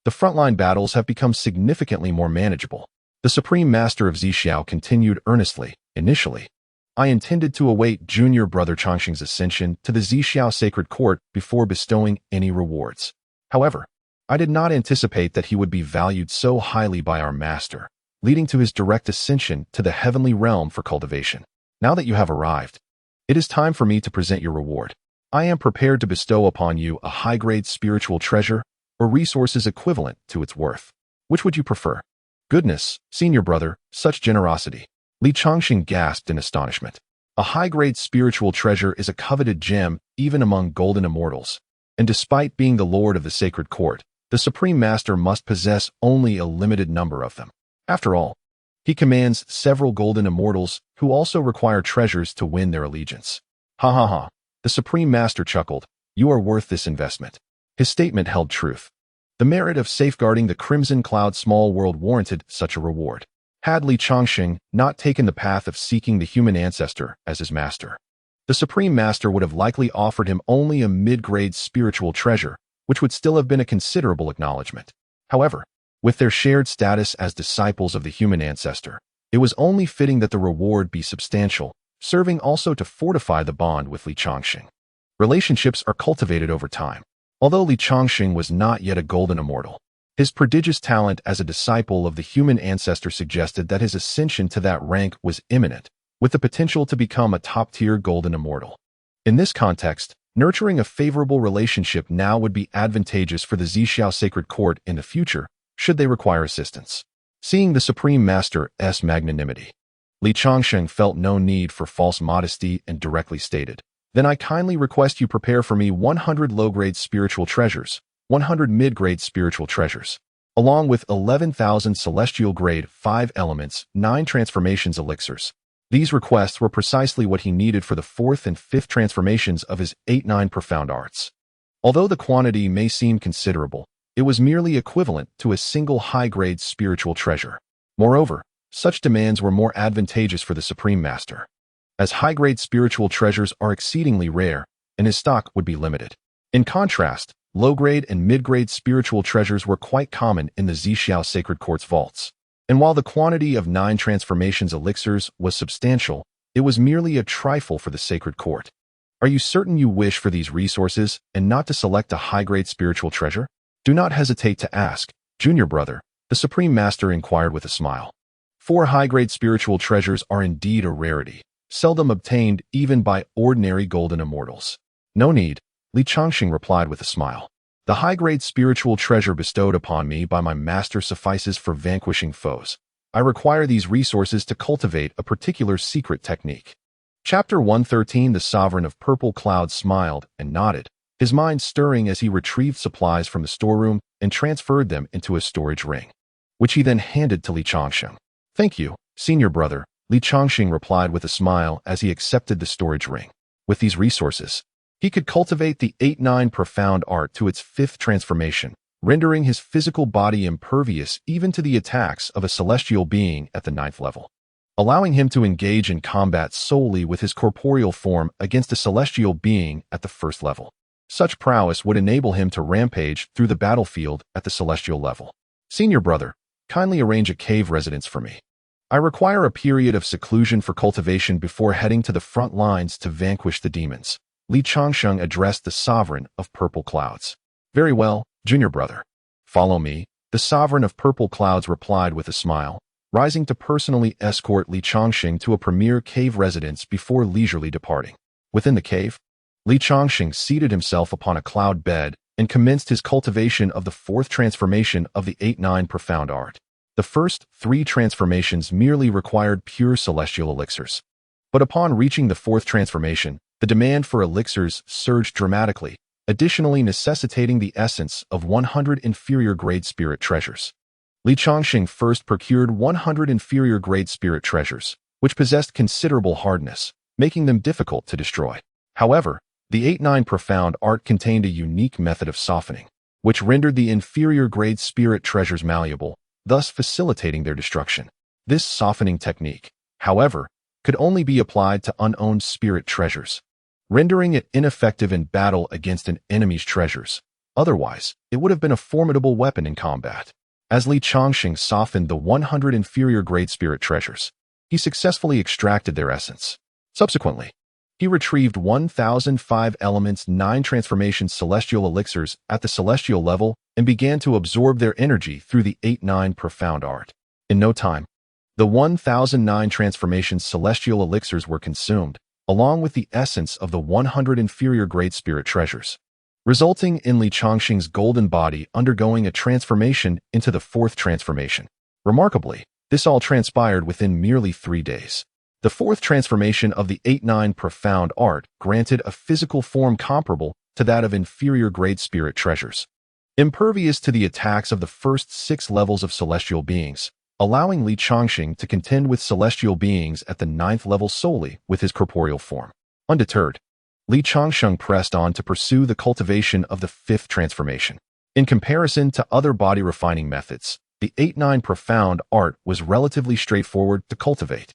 the frontline battles have become significantly more manageable. The Supreme Master of Zhixiao continued earnestly. Initially, I intended to await Junior Brother Changsheng's ascension to the Zhixiao Sacred Court before bestowing any rewards. However, I did not anticipate that he would be valued so highly by our master, leading to his direct ascension to the heavenly realm for cultivation. Now that you have arrived, it is time for me to present your reward. I am prepared to bestow upon you a high-grade spiritual treasure or resources equivalent to its worth. Which would you prefer? Goodness, Senior Brother, such generosity. Li Changsheng gasped in astonishment. A high-grade spiritual treasure is a coveted gem even among golden immortals, and despite being the Lord of the Sacred Court, the Supreme Master must possess only a limited number of them. After all, he commands several golden immortals who also require treasures to win their allegiance. Ha ha ha. The Supreme Master chuckled. You are worth this investment. His statement held truth. The merit of safeguarding the Crimson Cloud Small World warranted such a reward. Had Li Changsheng not taken the path of seeking the human ancestor as his master, the Supreme Master would have likely offered him only a mid-grade spiritual treasure, which would still have been a considerable acknowledgement. However, with their shared status as disciples of the human ancestor, it was only fitting that the reward be substantial, serving also to fortify the bond with Li Changsheng. Relationships are cultivated over time. Although Li Changsheng was not yet a golden immortal, his prodigious talent as a disciple of the human ancestor suggested that his ascension to that rank was imminent, with the potential to become a top-tier golden immortal. In this context, nurturing a favorable relationship now would be advantageous for the Zhixiao Sacred Court in the future, should they require assistance. Seeing the Supreme Master's magnanimity, Li Changsheng felt no need for false modesty and directly stated, "Then I kindly request you prepare for me 100 low-grade spiritual treasures, 100 mid-grade spiritual treasures, along with 11,000 celestial-grade 5 elements, 9 transformations elixirs." These requests were precisely what he needed for the 4th and 5th transformations of his 8-9 profound arts. Although the quantity may seem considerable, it was merely equivalent to a single high-grade spiritual treasure. Moreover, such demands were more advantageous for the Supreme Master, as high-grade spiritual treasures are exceedingly rare, and his stock would be limited. In contrast, low-grade and mid-grade spiritual treasures were quite common in the Zixiao Sacred Court's vaults. And while the quantity of 9 transformations elixirs was substantial, it was merely a trifle for the Sacred Court. Are you certain you wish for these resources and not to select a high-grade spiritual treasure? Do not hesitate to ask, Junior Brother, the Supreme Master inquired with a smile. 4 high-grade spiritual treasures are indeed a rarity, seldom obtained even by ordinary golden immortals. No need, Changsheng replied with a smile. The high-grade spiritual treasure bestowed upon me by my master suffices for vanquishing foes. I require these resources to cultivate a particular secret technique. Chapter 113. The Sovereign of Purple Clouds smiled and nodded, his mind stirring as he retrieved supplies from the storeroom and transferred them into a storage ring, which he then handed to Changsheng. Thank you, Senior Brother, Changsheng replied with a smile as he accepted the storage ring. With these resources, he could cultivate the 8-9 profound art to its 5th transformation, rendering his physical body impervious even to the attacks of a celestial being at the 9th level, allowing him to engage in combat solely with his corporeal form against a celestial being at the 1st level. Such prowess would enable him to rampage through the battlefield at the celestial level. Senior Brother, kindly arrange a cave residence for me. I require a period of seclusion for cultivation before heading to the front lines to vanquish the demons. Changsheng addressed the Sovereign of Purple Clouds. Very well, Junior Brother. Follow me, the Sovereign of Purple Clouds replied with a smile, rising to personally escort Changsheng to a premier cave residence before leisurely departing. Within the cave, Changsheng seated himself upon a cloud bed and commenced his cultivation of the 4th transformation of the 8-9 profound art. The first 3 transformations merely required pure celestial elixirs. But upon reaching the 4th transformation, the demand for elixirs surged dramatically, additionally necessitating the essence of 100 inferior-grade spirit treasures. Changsheng first procured 100 inferior-grade spirit treasures, which possessed considerable hardness, making them difficult to destroy. However, the 8-9 profound art contained a unique method of softening, which rendered the inferior-grade spirit treasures malleable, thus facilitating their destruction. This softening technique, however, could only be applied to unowned spirit treasures, rendering it ineffective in battle against an enemy's treasures. Otherwise, it would have been a formidable weapon in combat. As Changsheng softened the 100 inferior-grade spirit treasures, he successfully extracted their essence. Subsequently, he retrieved 1005 elements 9 transformation celestial elixirs at the celestial level and began to absorb their energy through the 8-9 profound art. In no time, the 1009 transformations celestial elixirs were consumed, along with the essence of the 100 inferior-grade spirit treasures, resulting in Changsheng's golden body undergoing a transformation into the 4th transformation. Remarkably, this all transpired within merely 3 days. The 4th transformation of the 8-9 profound art granted a physical form comparable to that of inferior-grade spirit treasures, impervious to the attacks of the first 6 levels of celestial beings, allowing Changsheng to contend with celestial beings at the 9th level solely with his corporeal form. Undeterred, Changsheng pressed on to pursue the cultivation of the 5th transformation. In comparison to other body-refining methods, the 8-9 profound art was relatively straightforward to cultivate,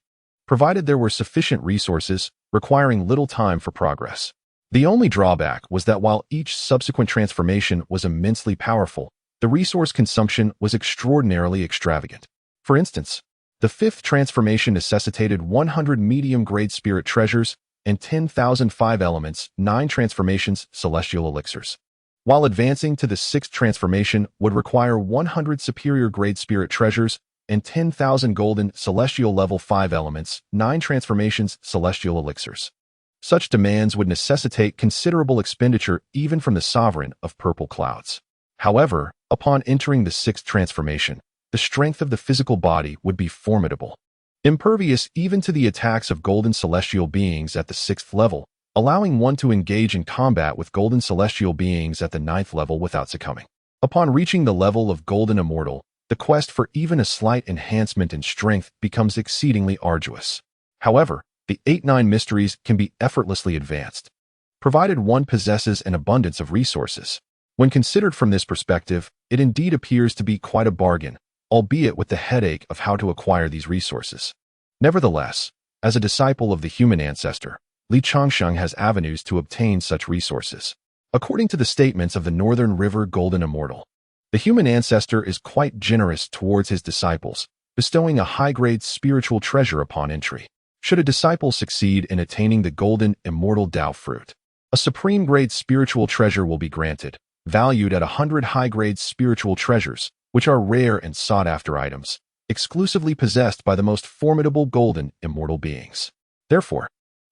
provided there were sufficient resources, requiring little time for progress. The only drawback was that while each subsequent transformation was immensely powerful, the resource consumption was extraordinarily extravagant. For instance, the 5th transformation necessitated 100 medium-grade spirit treasures and 10,005 elements 9 transformations celestial elixirs, while advancing to the 6th transformation would require 100 superior-grade spirit treasures and 10,000 golden celestial level 5 elements 9 transformations celestial elixirs. Such demands would necessitate considerable expenditure even from the Sovereign of Purple Clouds. However, upon entering the 6th transformation, the strength of the physical body would be formidable, impervious even to the attacks of golden celestial beings at the 6th level, allowing one to engage in combat with golden celestial beings at the 9th level without succumbing. Upon reaching the level of golden immortal, the quest for even a slight enhancement in strength becomes exceedingly arduous. However, the 8-9 mysteries can be effortlessly advanced, provided one possesses an abundance of resources. When considered from this perspective, it indeed appears to be quite a bargain, albeit with the headache of how to acquire these resources. Nevertheless, as a disciple of the human ancestor, Changsheng has avenues to obtain such resources. According to the statements of the Northern River Golden Immortal, the human ancestor is quite generous towards his disciples, bestowing a high-grade spiritual treasure upon entry. Should a disciple succeed in attaining the Golden Immortal Tao fruit, a supreme-grade spiritual treasure will be granted, valued at 100 high-grade spiritual treasures, which are rare and sought-after items, exclusively possessed by the most formidable Golden Immortal beings. Therefore,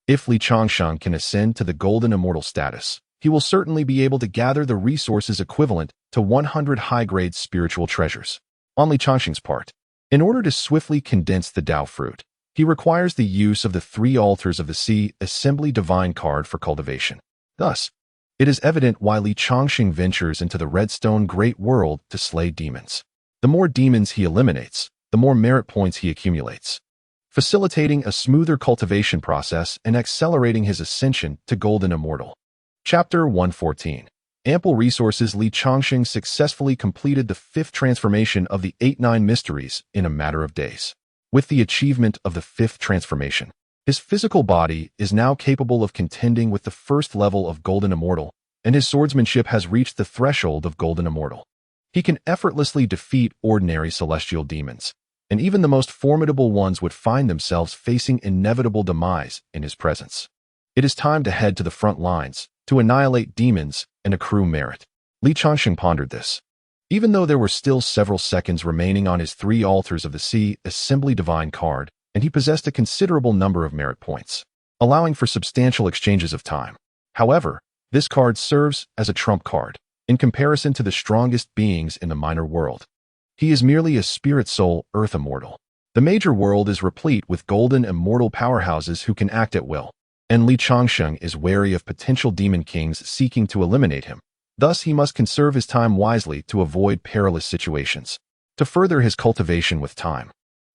if Changsheng can ascend to the Golden Immortal status, he will certainly be able to gather the resources equivalent to 100 high-grade spiritual treasures. On Changsheng's part, in order to swiftly condense the Tao fruit, he requires the use of the 3 Altars of the Sea Assembly Divine card for cultivation. Thus, it is evident why Changsheng ventures into the Redstone Great World to slay demons. The more demons he eliminates, the more merit points he accumulates, facilitating a smoother cultivation process and accelerating his ascension to Golden Immortal. Chapter 114. Ample resources. Changsheng successfully completed the 5th transformation of the 8-9 mysteries in a matter of days. With the achievement of the 5th transformation, his physical body is now capable of contending with the 1st level of Golden Immortal, and his swordsmanship has reached the threshold of Golden Immortal. He can effortlessly defeat ordinary celestial demons, and even the most formidable ones would find themselves facing inevitable demise in his presence. It is time to head to the front lines, to annihilate demons and accrue merit. Changsheng pondered this. Even though there were still several seconds remaining on his 3 Altars of the Sea Assembly Divine card, and he possessed a considerable number of merit points, allowing for substantial exchanges of time. However, this card serves as a trump card, in comparison to the strongest beings in the minor world. He is merely a spirit soul, Earth Immortal. The major world is replete with Golden Immortal powerhouses who can act at will, and Changsheng is wary of potential demon kings seeking to eliminate him. Thus, he must conserve his time wisely to avoid perilous situations. To further his cultivation with time,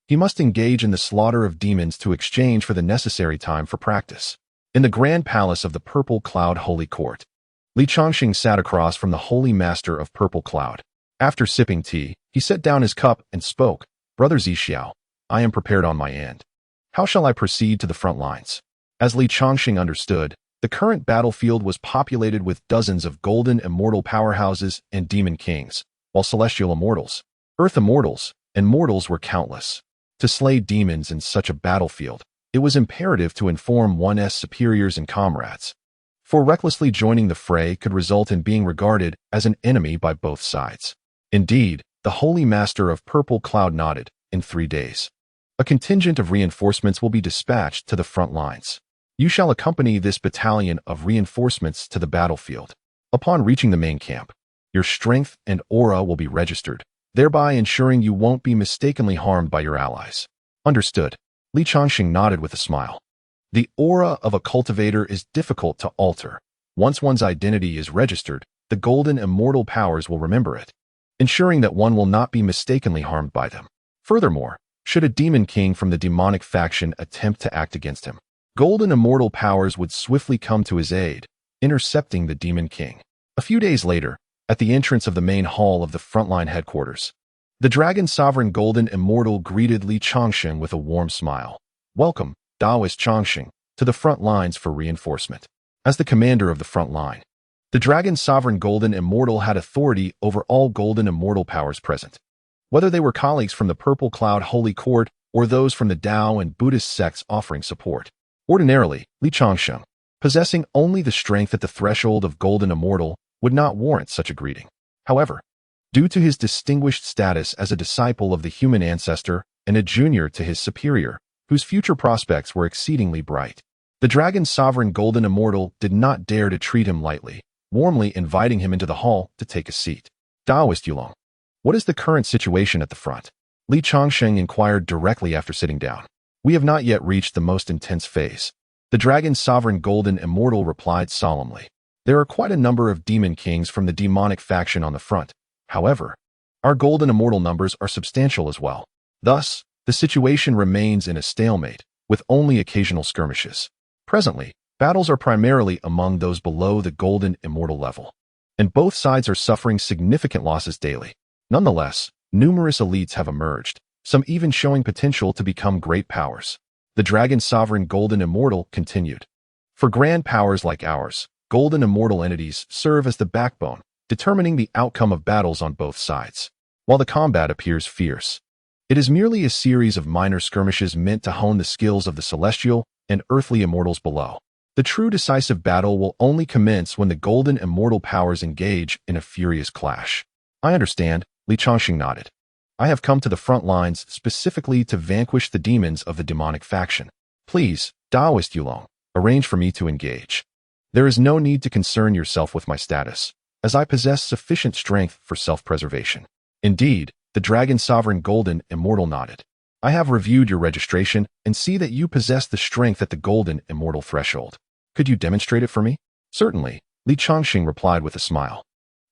he must engage in the slaughter of demons to exchange for the necessary time for practice. In the Grand Palace of the Purple Cloud Holy Court, Changsheng sat across from the Holy Master of Purple Cloud. After sipping tea, he set down his cup and spoke. Brother Zixiao, I am prepared on my end. How shall I proceed to the front lines? As Changsheng understood, the current battlefield was populated with dozens of Golden Immortal powerhouses and demon kings, while celestial immortals, earth immortals, and mortals were countless. To slay demons in such a battlefield, it was imperative to inform one's superiors and comrades, for recklessly joining the fray could result in being regarded as an enemy by both sides. Indeed, the Holy Master of Purple Cloud nodded. In 3 days, a contingent of reinforcements will be dispatched to the front lines. You shall accompany this battalion of reinforcements to the battlefield. Upon reaching the main camp, your strength and aura will be registered, thereby ensuring you won't be mistakenly harmed by your allies. Understood. Changsheng nodded with a smile. The aura of a cultivator is difficult to alter. Once one's identity is registered, the Golden Immortal powers will remember it, ensuring that one will not be mistakenly harmed by them. Furthermore, should a demon king from the demonic faction attempt to act against him, Golden Immortal powers would swiftly come to his aid, intercepting the demon king. A few days later, at the entrance of the main hall of the frontline headquarters, the Dragon Sovereign Golden Immortal greeted Changsheng with a warm smile. Welcome, Taoist Changsheng, to the front lines for reinforcement. As the commander of the front line, the Dragon Sovereign Golden Immortal had authority over all Golden Immortal powers present. Whether they were colleagues from the Purple Cloud Holy Court or those from the Tao and Buddhist sects offering support. Ordinarily, Changsheng, possessing only the strength at the threshold of Golden Immortal, would not warrant such a greeting. However, due to his distinguished status as a disciple of the human ancestor and a junior to his superior, whose future prospects were exceedingly bright, the Dragon Sovereign Golden Immortal did not dare to treat him lightly, warmly inviting him into the hall to take a seat. Taoist Yulong, what is the current situation at the front? Changsheng inquired directly after sitting down. We have not yet reached the most intense phase. The Dragon Sovereign Golden Immortal replied solemnly. There are quite a number of demon kings from the demonic faction on the front. However, our Golden Immortal numbers are substantial as well. Thus, the situation remains in a stalemate, with only occasional skirmishes. Presently, battles are primarily among those below the Golden Immortal level, and both sides are suffering significant losses daily. Nonetheless, numerous elites have emerged, some even showing potential to become great powers. The Dragon Sovereign Golden Immortal continued. For grand powers like ours, golden immortal entities serve as the backbone, determining the outcome of battles on both sides. While the combat appears fierce, it is merely a series of minor skirmishes meant to hone the skills of the celestial and earthly immortals below. The true decisive battle will only commence when the golden immortal powers engage in a furious clash. I understand, Changsheng nodded. I have come to the front lines specifically to vanquish the demons of the demonic faction. Please, Taoist Yulong, arrange for me to engage. There is no need to concern yourself with my status, as I possess sufficient strength for self-preservation. Indeed, the Dragon Sovereign Golden Immortal nodded. I have reviewed your registration and see that you possess the strength at the Golden Immortal threshold. Could you demonstrate it for me? Certainly, Changsheng replied with a smile.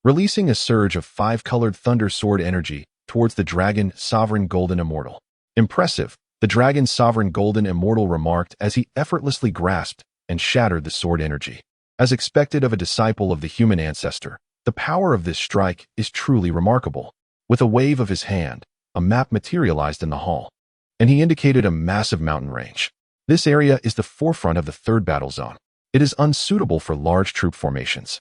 Releasing a surge of 5-colored thunder sword energy towards the Dragon Sovereign Golden Immortal. Impressive, the Dragon Sovereign Golden Immortal remarked as he effortlessly grasped and shattered the sword energy. As expected of a disciple of the human ancestor, the power of this strike is truly remarkable. With a wave of his hand, a map materialized in the hall, and he indicated a massive mountain range. This area is the forefront of the third battle zone. It is unsuitable for large troop formations,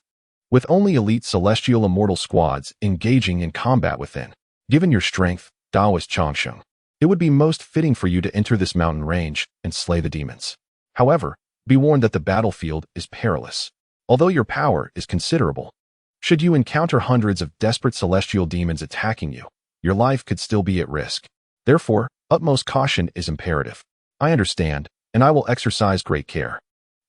with only elite celestial immortal squads engaging in combat within. Given your strength, Taoist Changsheng, it would be most fitting for you to enter this mountain range and slay the demons. However, be warned that the battlefield is perilous. Although your power is considerable, should you encounter hundreds of desperate celestial demons attacking you, your life could still be at risk. Therefore, utmost caution is imperative. I understand, and I will exercise great care.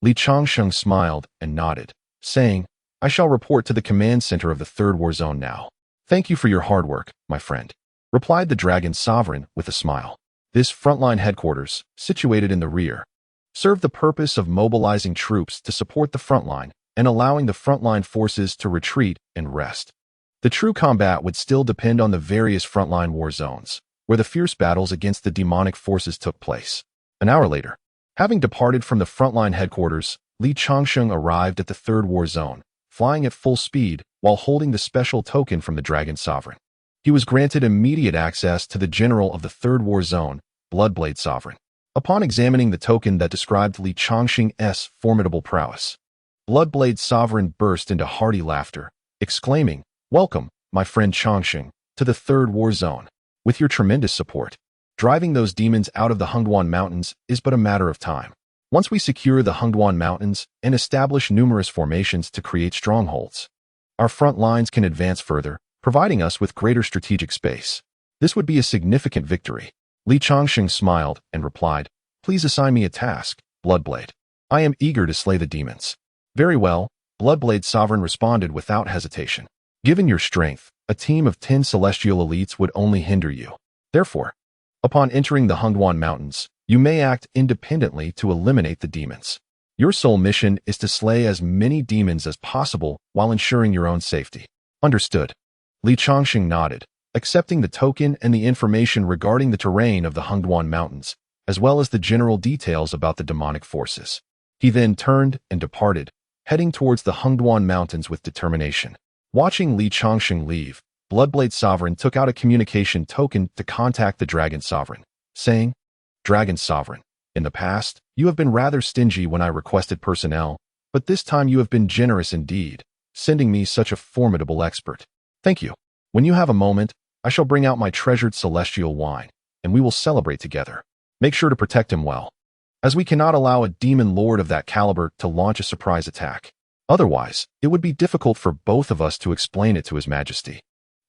Changsheng smiled and nodded, saying, I shall report to the command center of the third war zone now. Thank you for your hard work, my friend, replied the Dragon Sovereign with a smile. This frontline headquarters, situated in the rear, served the purpose of mobilizing troops to support the frontline and allowing the frontline forces to retreat and rest. The true combat would still depend on the various frontline war zones, where the fierce battles against the demonic forces took place. An hour later, having departed from the frontline headquarters, Changsheng arrived at the third war zone, flying at full speed while holding the special token from the Dragon Sovereign. He was granted immediate access to the general of the third war zone, Bloodblade Sovereign. Upon examining the token that described Changsheng's formidable prowess, Bloodblade Sovereign burst into hearty laughter, exclaiming, Welcome, my friend Changsheng, to the third war zone. With your tremendous support, driving those demons out of the Hengduan Mountains is but a matter of time. Once we secure the Hengduan Mountains and establish numerous formations to create strongholds, our front lines can advance further, providing us with greater strategic space. This would be a significant victory. Changsheng smiled and replied, Please assign me a task, Bloodblade. I am eager to slay the demons. Very well, Bloodblade Sovereign responded without hesitation. Given your strength, a team of 10 celestial elites would only hinder you. Therefore, upon entering the Hengduan Mountains, you may act independently to eliminate the demons. Your sole mission is to slay as many demons as possible while ensuring your own safety. Understood. Changsheng nodded, accepting the token and the information regarding the terrain of the Hengduan Mountains, as well as the general details about the demonic forces. He then turned and departed, heading towards the Hengduan Mountains with determination. Watching Changsheng leave, Bloodblade Sovereign took out a communication token to contact the Dragon Sovereign, saying, Dragon Sovereign, in the past, you have been rather stingy when I requested personnel, but this time you have been generous indeed, sending me such a formidable expert. Thank you. When you have a moment, I shall bring out my treasured celestial wine, and we will celebrate together. Make sure to protect him well, as we cannot allow a demon lord of that caliber to launch a surprise attack. Otherwise, it would be difficult for both of us to explain it to His Majesty.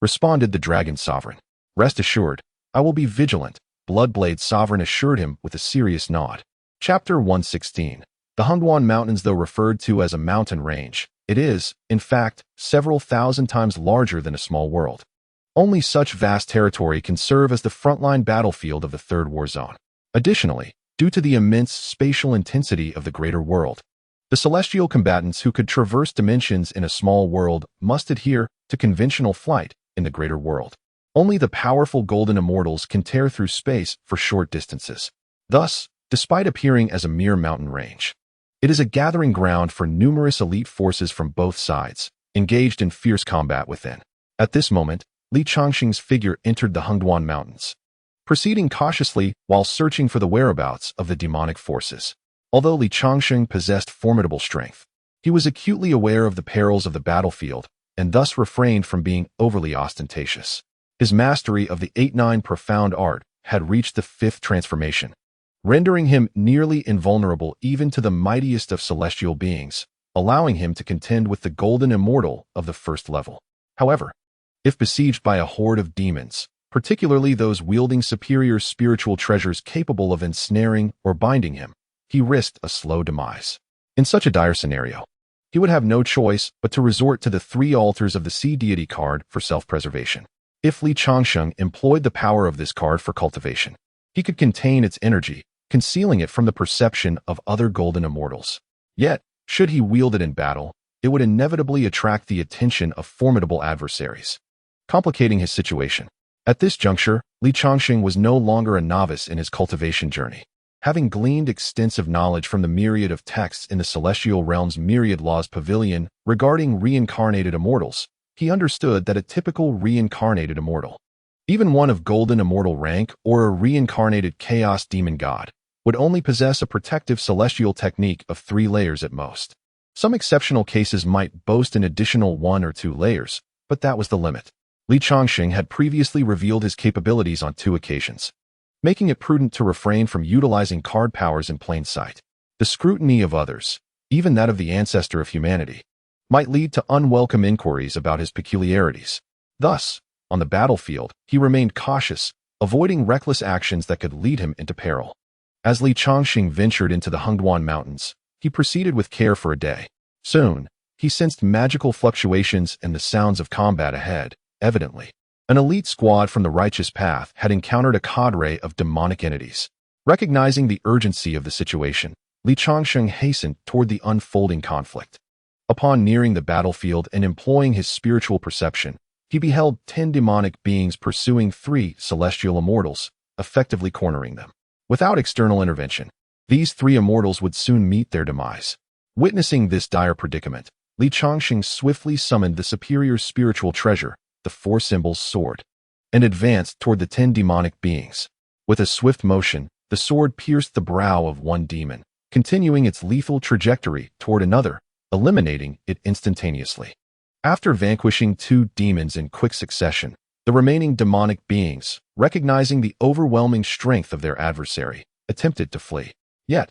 Responded the Dragon Sovereign. Rest assured, I will be vigilant, Bloodblade Sovereign assured him with a serious nod. Chapter 116. The Hengduan Mountains, though referred to as a mountain range, it is, in fact, several thousand times larger than a small world. Only such vast territory can serve as the frontline battlefield of the third war zone. Additionally, due to the immense spatial intensity of the greater world, the celestial combatants who could traverse dimensions in a small world must adhere to conventional flight in the greater world. Only the powerful golden immortals can tear through space for short distances. Thus, despite appearing as a mere mountain range, it is a gathering ground for numerous elite forces from both sides, engaged in fierce combat within. At this moment, Li Changsheng's figure entered the Hengduan Mountains, proceeding cautiously while searching for the whereabouts of the demonic forces. Although Li Changsheng possessed formidable strength, he was acutely aware of the perils of the battlefield and thus refrained from being overly ostentatious. His mastery of the 8-9 profound art had reached the 5th transformation, rendering him nearly invulnerable even to the mightiest of celestial beings, allowing him to contend with the golden immortal of the 1st level. However, if besieged by a horde of demons, particularly those wielding superior spiritual treasures capable of ensnaring or binding him, he risked a slow demise. In such a dire scenario, he would have no choice but to resort to the 3 altars of the Sea Deity card for self-preservation. If Li Changsheng employed the power of this card for cultivation, he could contain its energy, concealing it from the perception of other golden immortals. Yet, should he wield it in battle, it would inevitably attract the attention of formidable adversaries, complicating his situation. At this juncture, Li Changsheng was no longer a novice in his cultivation journey. Having gleaned extensive knowledge from the myriad of texts in the Celestial Realm's Myriad Laws Pavilion regarding reincarnated immortals, he understood that a typical reincarnated immortal, even one of golden immortal rank or a reincarnated chaos demon god, would only possess a protective celestial technique of 3 layers at most. Some exceptional cases might boast an additional 1 or 2 layers, but that was the limit. Li Changsheng had previously revealed his capabilities on 2 occasions, making it prudent to refrain from utilizing card powers in plain sight. The scrutiny of others, even that of the ancestor of humanity, might lead to unwelcome inquiries about his peculiarities. Thus, on the battlefield, he remained cautious, avoiding reckless actions that could lead him into peril. As Li Changsheng ventured into the Hengduan Mountains, he proceeded with care for a day. Soon, he sensed magical fluctuations and the sounds of combat ahead. Evidently, an elite squad from the righteous path had encountered a cadre of demonic entities. Recognizing the urgency of the situation, Li Changsheng hastened toward the unfolding conflict. Upon nearing the battlefield and employing his spiritual perception, he beheld 10 demonic beings pursuing 3 celestial immortals, effectively cornering them. Without external intervention, these 3 immortals would soon meet their demise. Witnessing this dire predicament, Li Changsheng swiftly summoned the superior spiritual treasure, the 4 symbols sword, and advanced toward the 10 demonic beings. With a swift motion, the sword pierced the brow of one demon, continuing its lethal trajectory toward another, eliminating it instantaneously. After vanquishing 2 demons in quick succession, the remaining demonic beings, recognizing the overwhelming strength of their adversary, attempted to flee. Yet,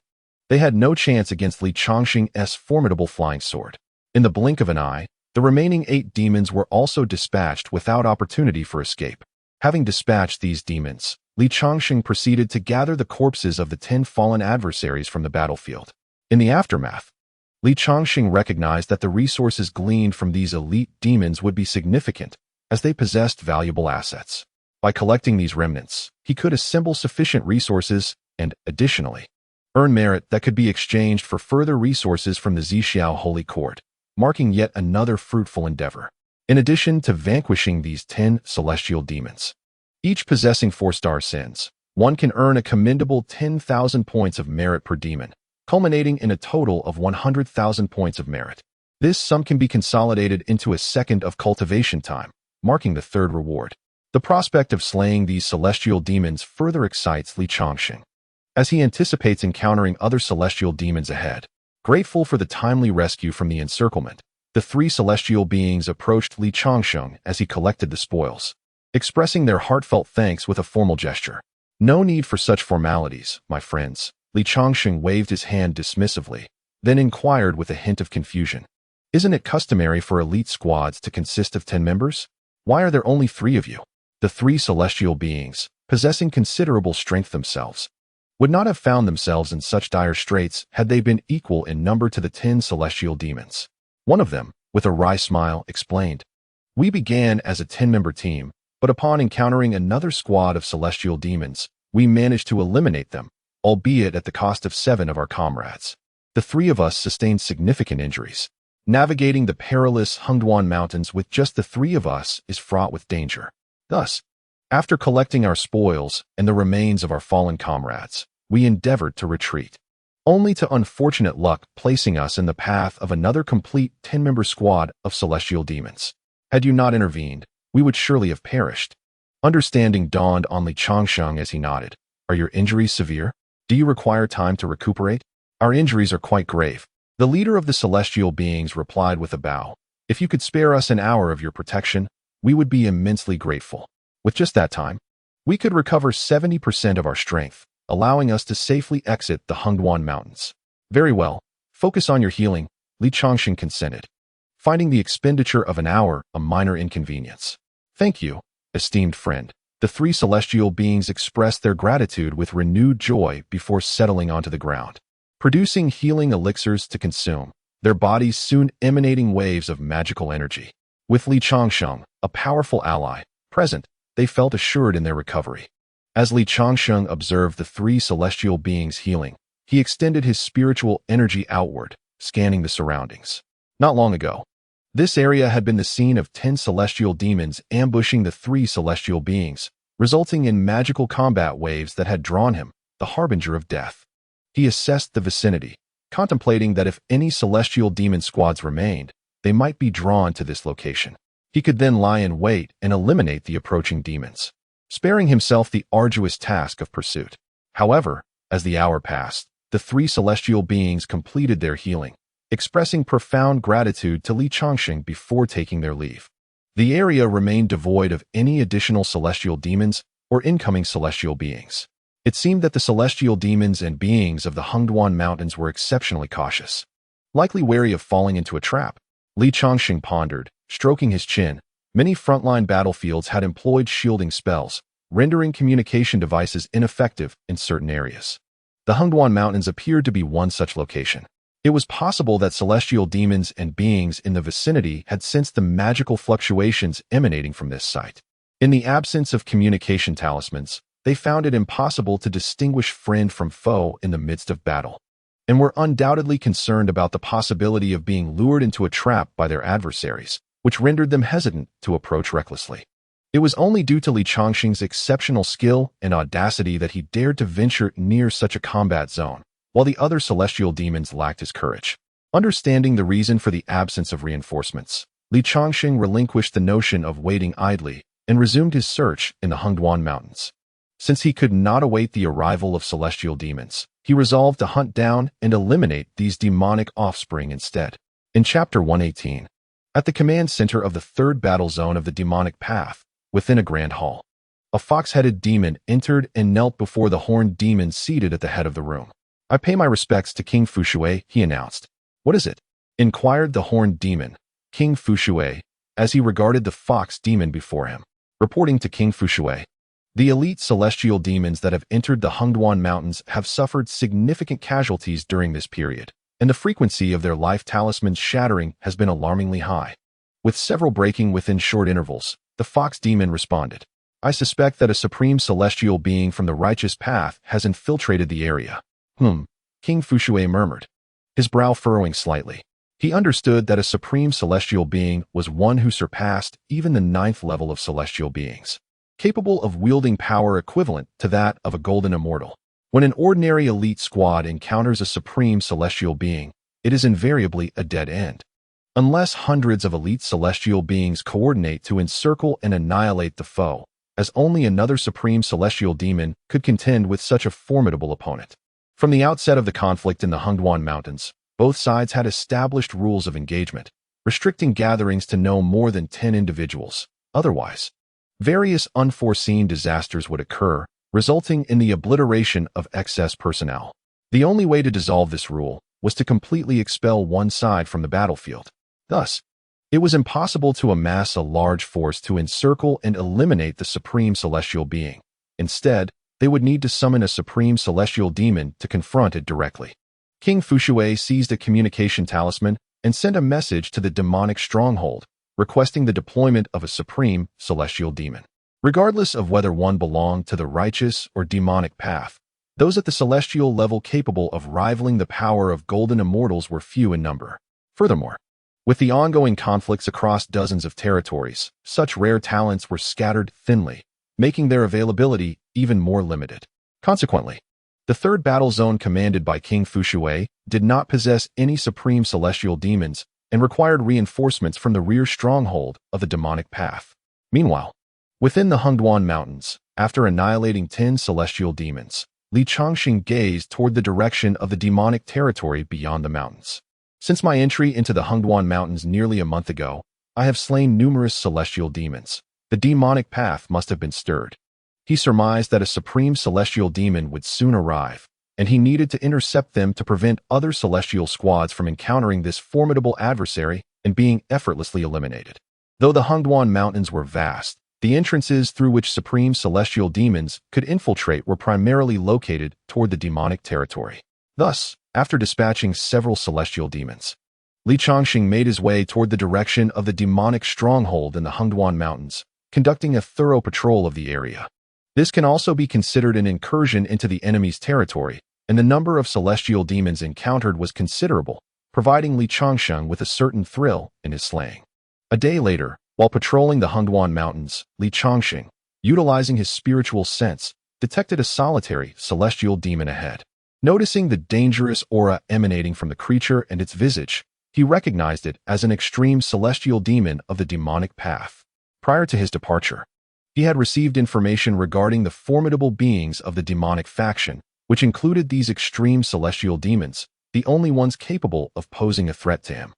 they had no chance against Li Changsheng's formidable flying sword. In the blink of an eye, the remaining 8 demons were also dispatched without opportunity for escape. Having dispatched these demons, Li Changsheng proceeded to gather the corpses of the 10 fallen adversaries from the battlefield. In the aftermath, Li Changsheng recognized that the resources gleaned from these elite demons would be significant, as they possessed valuable assets. By collecting these remnants, he could assemble sufficient resources and, additionally, earn merit that could be exchanged for further resources from the Zixiao Holy Court, marking yet another fruitful endeavor. In addition to vanquishing these 10 celestial demons, each possessing 4-star sins, one can earn a commendable 10,000 points of merit per demon, culminating in a total of 100,000 points of merit. This sum can be consolidated into a second of cultivation time, marking the 3rd reward. The prospect of slaying these celestial demons further excites Li Changsheng, as he anticipates encountering other celestial demons ahead. Grateful for the timely rescue from the encirclement, the 3 celestial beings approached Li Changsheng as he collected the spoils, expressing their heartfelt thanks with a formal gesture. No need for such formalities, my friends. Li Changsheng waved his hand dismissively, then inquired with a hint of confusion. Isn't it customary for elite squads to consist of 10 members? Why are there only 3 of you? The 3 celestial beings, possessing considerable strength themselves, would not have found themselves in such dire straits had they been equal in number to the 10 celestial demons. One of them, with a wry smile, explained, "We began as a 10-member team, but upon encountering another squad of celestial demons, we managed to eliminate them, albeit at the cost of 7 of our comrades. The 3 of us sustained significant injuries. Navigating the perilous Hengduan Mountains with just the 3 of us is fraught with danger. Thus, after collecting our spoils and the remains of our fallen comrades, we endeavored to retreat, only to unfortunate luck placing us in the path of another complete 10-member squad of celestial demons. Had you not intervened, we would surely have perished. Understanding dawned on Changsheng as he nodded. Are your injuries severe? Do you require time to recuperate? Our injuries are quite grave. The leader of the celestial beings replied with a bow. If you could spare us an hour of your protection, we would be immensely grateful. With just that time, we could recover 70% of our strength, allowing us to safely exit the Hongduan Mountains. Very well. Focus on your healing, Changsheng consented, finding the expenditure of an hour a minor inconvenience. Thank you, esteemed friend. The three celestial beings expressed their gratitude with renewed joy before settling onto the ground, producing healing elixirs to consume, their bodies soon emanating waves of magical energy. With Changsheng, a powerful ally, present, they felt assured in their recovery. As Changsheng observed the three celestial beings healing, he extended his spiritual energy outward, scanning the surroundings. Not long ago, this area had been the scene of 10 celestial demons ambushing the three celestial beings, resulting in magical combat waves that had drawn him, the harbinger of death. He assessed the vicinity, contemplating that if any celestial demon squads remained, they might be drawn to this location. He could then lie in wait and eliminate the approaching demons, sparing himself the arduous task of pursuit. However, as the hour passed, the three celestial beings completed their healing, expressing profound gratitude to Changsheng before taking their leave. The area remained devoid of any additional celestial demons or incoming celestial beings. It seemed that the celestial demons and beings of the Hongduan Mountains were exceptionally cautious, likely wary of falling into a trap. Changsheng pondered, stroking his chin. Many frontline battlefields had employed shielding spells, rendering communication devices ineffective in certain areas. The Hongduan Mountains appeared to be one such location. It was possible that celestial demons and beings in the vicinity had sensed the magical fluctuations emanating from this site. In the absence of communication talismans, they found it impossible to distinguish friend from foe in the midst of battle, and were undoubtedly concerned about the possibility of being lured into a trap by their adversaries, which rendered them hesitant to approach recklessly. It was only due to Changsheng's exceptional skill and audacity that he dared to venture near such a combat zone, while the other celestial demons lacked his courage. Understanding the reason for the absence of reinforcements, Changsheng relinquished the notion of waiting idly and resumed his search in the Hongduan Mountains. Since he could not await the arrival of celestial demons, he resolved to hunt down and eliminate these demonic offspring instead. In Chapter 118, at the command center of the third battle zone of the demonic path, within a grand hall, a fox-headed demon entered and knelt before the horned demon seated at the head of the room. I pay my respects to King Fushui, he announced. What is it? Inquired the horned demon, King Fushui, as he regarded the fox demon before him. Reporting to King Fushui, the elite celestial demons that have entered the Hongduan Mountains have suffered significant casualties during this period, and the frequency of their life talismans shattering has been alarmingly high, with several breaking within short intervals. The fox demon responded. I suspect that a supreme celestial being from the righteous path has infiltrated the area. King Fushui murmured, his brow furrowing slightly. He understood that a supreme celestial being was one who surpassed even the 9th level of celestial beings, capable of wielding power equivalent to that of a golden immortal. When an ordinary elite squad encounters a supreme celestial being, it is invariably a dead end. Unless hundreds of elite celestial beings coordinate to encircle and annihilate the foe, as only another supreme celestial demon could contend with such a formidable opponent. From the outset of the conflict in the Hongduan Mountains, both sides had established rules of engagement, restricting gatherings to no more than 10 individuals. Otherwise, various unforeseen disasters would occur, resulting in the obliteration of excess personnel. The only way to dissolve this rule was to completely expel one side from the battlefield. Thus, it was impossible to amass a large force to encircle and eliminate the supreme celestial being. Instead, they would need to summon a supreme celestial demon to confront it directly. King Fushui seized a communication talisman and sent a message to the demonic stronghold, requesting the deployment of a supreme celestial demon. Regardless of whether one belonged to the righteous or demonic path, those at the celestial level capable of rivaling the power of golden immortals were few in number. Furthermore, with the ongoing conflicts across dozens of territories, such rare talents were scattered thinly, making their availability even more limited. Consequently, the third battle zone commanded by King Fushui did not possess any supreme celestial demons and required reinforcements from the rear stronghold of the demonic path. Meanwhile, within the Hongduan Mountains, after annihilating 10 celestial demons, Changsheng gazed toward the direction of the demonic territory beyond the mountains. Since my entry into the Hongduan Mountains nearly a month ago, I have slain numerous celestial demons. The demonic path must have been stirred. He surmised that a supreme celestial demon would soon arrive, and he needed to intercept them to prevent other celestial squads from encountering this formidable adversary and being effortlessly eliminated. Though the Hongduan Mountains were vast, the entrances through which supreme celestial demons could infiltrate were primarily located toward the demonic territory. Thus, after dispatching several celestial demons, Changsheng made his way toward the direction of the demonic stronghold in the Hongduan Mountains, conducting a thorough patrol of the area. This can also be considered an incursion into the enemy's territory, and the number of celestial demons encountered was considerable, providing Changsheng with a certain thrill in his slaying. A day later, while patrolling the Hongduan Mountains, Changsheng, utilizing his spiritual sense, detected a solitary celestial demon ahead. Noticing the dangerous aura emanating from the creature and its visage, he recognized it as an extreme celestial demon of the demonic path. Prior to his departure, he had received information regarding the formidable beings of the demonic faction, which included these extreme celestial demons, the only ones capable of posing a threat to him.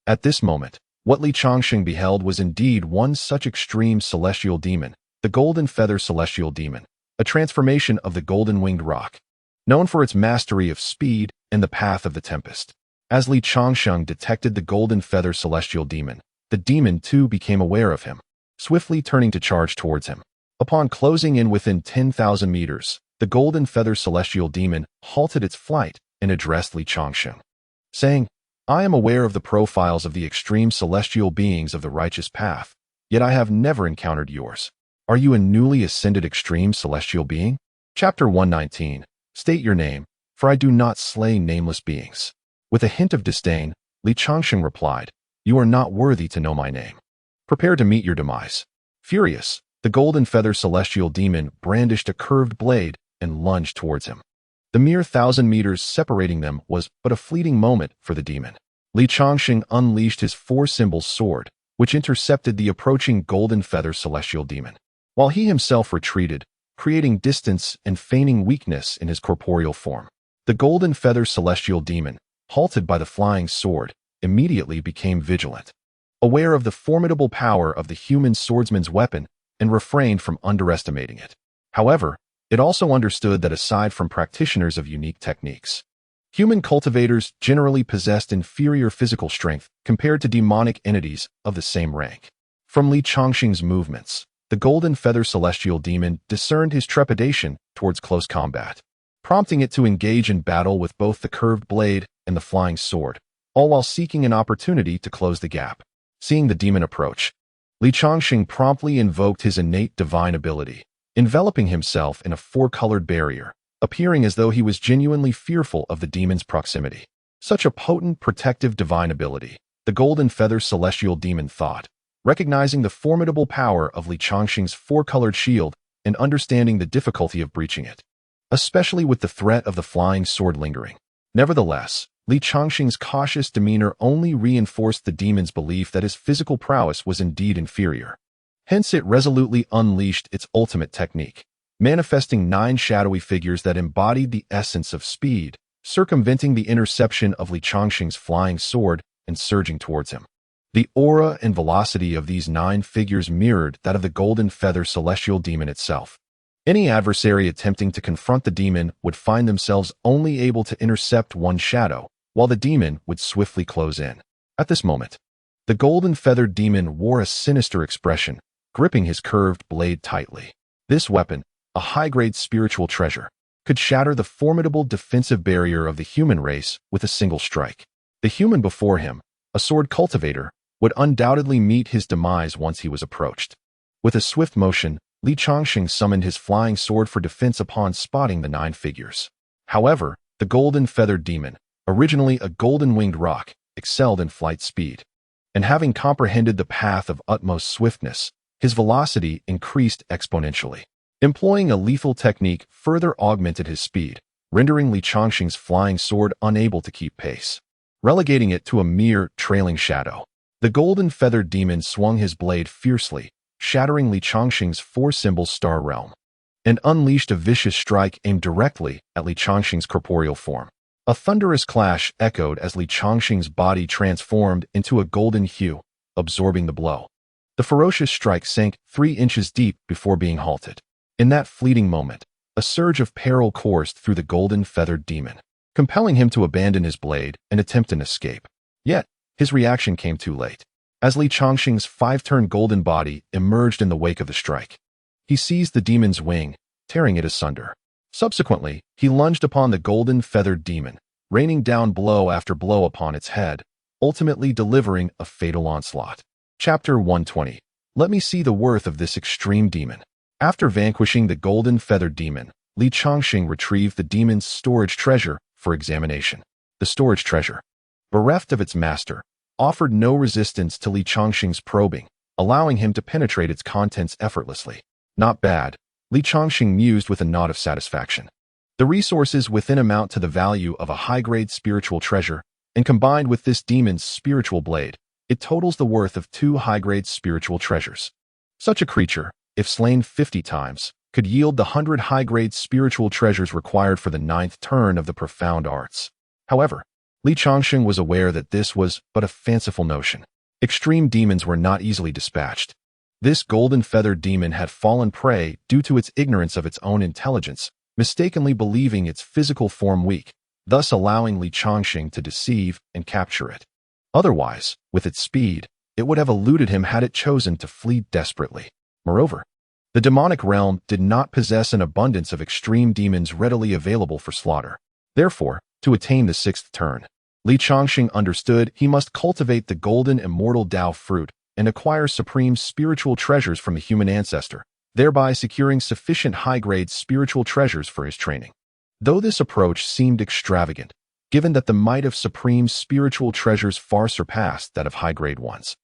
At this moment, what Changsheng beheld was indeed one such extreme celestial demon, the Golden Feather Celestial Demon, a transformation of the golden-winged roc, known for its mastery of speed and the path of the tempest. As Changsheng detected the Golden Feather Celestial Demon, the demon too became aware of him, swiftly turning to charge towards him. Upon closing in within 10,000 meters, the Golden Feather Celestial Demon halted its flight and addressed Changsheng, saying, "I am aware of the profiles of the extreme celestial beings of the righteous path, yet I have never encountered yours. Are you a newly ascended extreme celestial being?" Chapter 119. State your name, for I do not slay nameless beings. With a hint of disdain, Changsheng replied, "You are not worthy to know my name. Prepare to meet your demise." Furious, the Golden Feather Celestial Demon brandished a curved blade and lunged towards him. The mere 1,000 meters separating them was but a fleeting moment for the demon. Changsheng unleashed his four-symbol sword, which intercepted the approaching Golden Feather Celestial Demon, while he himself retreated, creating distance and feigning weakness in his corporeal form. The Golden Feather Celestial Demon, halted by the flying sword, immediately became vigilant, aware of the formidable power of the human swordsman's weapon, and refrained from underestimating it. However, it also understood that aside from practitioners of unique techniques, human cultivators generally possessed inferior physical strength compared to demonic entities of the same rank. From Changsheng's movements, the Golden Feather Celestial Demon discerned his trepidation towards close combat, prompting it to engage in battle with both the curved blade and the flying sword, all while seeking an opportunity to close the gap. Seeing the demon approach, Changsheng promptly invoked his innate divine ability, enveloping himself in a four-colored barrier, appearing as though he was genuinely fearful of the demon's proximity. Such a potent, protective divine ability, the Golden Feather Celestial Demon thought, recognizing the formidable power of Changsheng's four-colored shield and understanding the difficulty of breaching it, especially with the threat of the flying sword lingering. Nevertheless, Changsheng's cautious demeanor only reinforced the demon's belief that his physical prowess was indeed inferior. Hence it resolutely unleashed its ultimate technique, manifesting 9 shadowy figures that embodied the essence of speed, circumventing the interception of Changsheng's flying sword and surging towards him. The aura and velocity of these 9 figures mirrored that of the Golden Feather Celestial Demon itself. Any adversary attempting to confront the demon would find themselves only able to intercept one shadow, while the demon would swiftly close in. At this moment, the Golden Feathered Demon wore a sinister expression, gripping his curved blade tightly. This weapon, a high-grade spiritual treasure, could shatter the formidable defensive barrier of the human race with a single strike. The human before him, a sword cultivator, would undoubtedly meet his demise once he was approached. With a swift motion, Changsheng summoned his flying sword for defense upon spotting the 9 figures. However, the Golden Feathered Demon, originally a golden-winged roc, excelled in flight speed, and having comprehended the path of utmost swiftness, his velocity increased exponentially. Employing a lethal technique further augmented his speed, rendering Changsheng's flying sword unable to keep pace, relegating it to a mere trailing shadow. The Golden Feathered Demon swung his blade fiercely, shattering Li Changsheng's four-symbol star realm, and unleashed a vicious strike aimed directly at Li Changsheng's corporeal form. A thunderous clash echoed as Li Changsheng's body transformed into a golden hue, absorbing the blow. The ferocious strike sank 3 inches deep before being halted. In that fleeting moment, a surge of peril coursed through the golden-feathered demon, compelling him to abandon his blade and attempt an escape. Yet, his reaction came too late. As Li Changsheng's 5-turn golden body emerged in the wake of the strike, he seized the demon's wing, tearing it asunder. Subsequently, he lunged upon the golden-feathered demon, raining down blow after blow upon its head, ultimately delivering a fatal onslaught. Chapter 120. Let me see the worth of this extreme demon. After vanquishing the golden-feathered demon, Li Changsheng retrieved the demon's storage treasure for examination. The storage treasure, bereft of its master, offered no resistance to Li Changsheng's probing, allowing him to penetrate its contents effortlessly. Not bad, Li Changsheng mused with a nod of satisfaction. The resources within amount to the value of a high-grade spiritual treasure, and combined with this demon's spiritual blade, it totals the worth of 2 high-grade spiritual treasures. Such a creature, if slain 50 times, could yield the 100 high-grade spiritual treasures required for the 9th turn of the profound arts. However, Li Changsheng was aware that this was but a fanciful notion. Extreme demons were not easily dispatched. This golden-feathered demon had fallen prey due to its ignorance of its own intelligence, mistakenly believing its physical form weak, thus allowing Li Changsheng to deceive and capture it. Otherwise, with its speed, it would have eluded him had it chosen to flee desperately. Moreover, the demonic realm did not possess an abundance of extreme demons readily available for slaughter. Therefore, to attain the 6th turn, Li Changsheng understood he must cultivate the golden immortal Tao fruit and acquire supreme spiritual treasures from the human ancestor, thereby securing sufficient high-grade spiritual treasures for his training. Though this approach seemed extravagant, given that the might of supreme spiritual treasures far surpassed that of high-grade ones,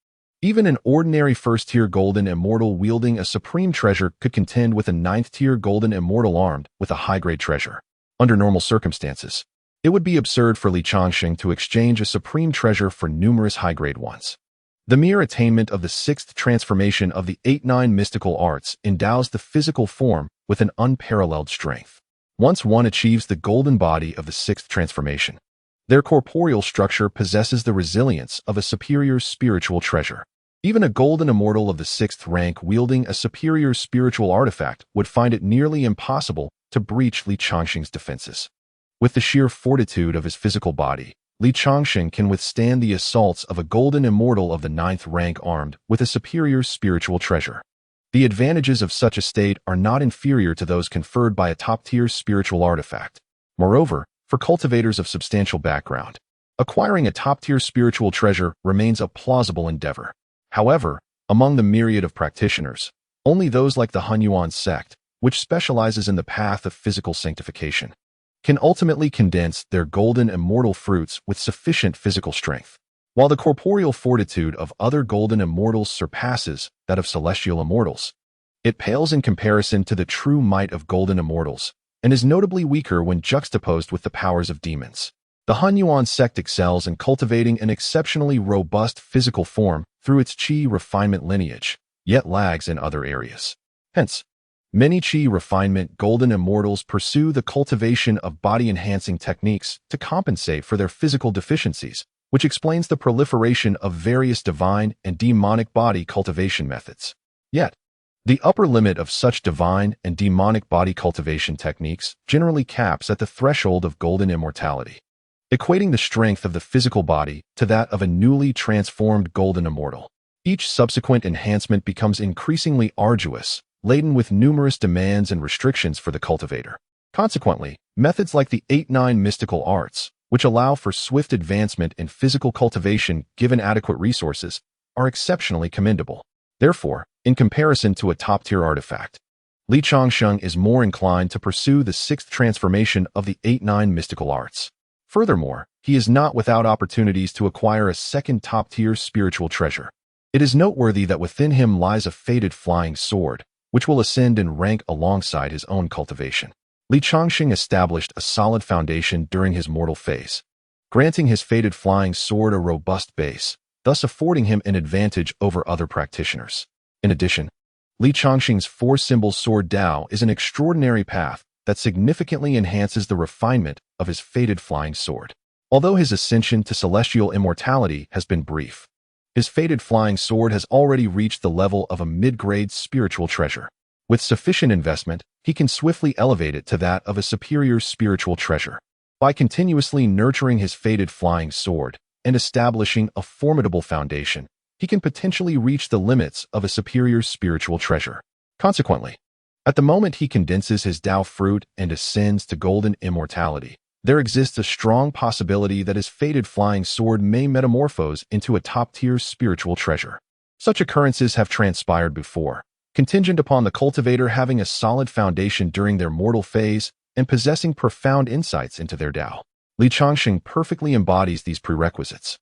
even an ordinary 1st-tier golden immortal wielding a supreme treasure could contend with a 9th-tier golden immortal armed with a high-grade treasure. Under normal circumstances, it would be absurd for Li Changsheng to exchange a supreme treasure for numerous high-grade ones. The mere attainment of the 6th transformation of the 8-9 mystical arts endows the physical form with an unparalleled strength. Once one achieves the golden body of the 6th transformation, their corporeal structure possesses the resilience of a superior spiritual treasure. Even a golden immortal of the 6th rank wielding a superior spiritual artifact would find it nearly impossible to breach Li Changsheng's defenses. With the sheer fortitude of his physical body, Li Changsheng can withstand the assaults of a golden immortal of the 9th rank armed with a superior spiritual treasure. The advantages of such a state are not inferior to those conferred by a top-tier spiritual artifact. Moreover, for cultivators of substantial background, acquiring a top-tier spiritual treasure remains a plausible endeavor. However, among the myriad of practitioners, only those like the Hunyuan sect, which specializes in the path of physical sanctification, can ultimately condense their golden immortal fruits with sufficient physical strength. While the corporeal fortitude of other golden immortals surpasses that of celestial immortals, it pales in comparison to the true might of golden immortals, and is notably weaker when juxtaposed with the powers of demons. The Hunyuan sect excels in cultivating an exceptionally robust physical form through its qi refinement lineage, yet lags in other areas. Hence, many qi refinement golden immortals pursue the cultivation of body-enhancing techniques to compensate for their physical deficiencies, which explains the proliferation of various divine and demonic body cultivation methods. Yet, the upper limit of such divine and demonic body cultivation techniques generally caps at the threshold of golden immortality, equating the strength of the physical body to that of a newly transformed golden immortal. Each subsequent enhancement becomes increasingly arduous, laden with numerous demands and restrictions for the cultivator. Consequently, methods like the 8-9 mystical arts, which allow for swift advancement in physical cultivation given adequate resources, are exceptionally commendable. Therefore, in comparison to a top-tier artifact, Li Changsheng is more inclined to pursue the 6th transformation of the 8-9 mystical arts. Furthermore, he is not without opportunities to acquire a second top-tier spiritual treasure. It is noteworthy that within him lies a fated flying sword, which will ascend in rank alongside his own cultivation. Li Changsheng established a solid foundation during his mortal phase, granting his fated flying sword a robust base, thus affording him an advantage over other practitioners. In addition, Li Changsheng's four-symbol sword Dao is an extraordinary path that significantly enhances the refinement of his fated flying sword. Although his ascension to celestial immortality has been brief, his fated flying sword has already reached the level of a mid-grade spiritual treasure. With sufficient investment, he can swiftly elevate it to that of a superior spiritual treasure. By continuously nurturing his fated flying sword and establishing a formidable foundation, he can potentially reach the limits of a superior spiritual treasure. Consequently, at the moment he condenses his Dao fruit and ascends to golden immortality, there exists a strong possibility that his fated flying sword may metamorphose into a top-tier spiritual treasure. Such occurrences have transpired before, contingent upon the cultivator having a solid foundation during their mortal phase and possessing profound insights into their Dao. Li Changsheng perfectly embodies these prerequisites.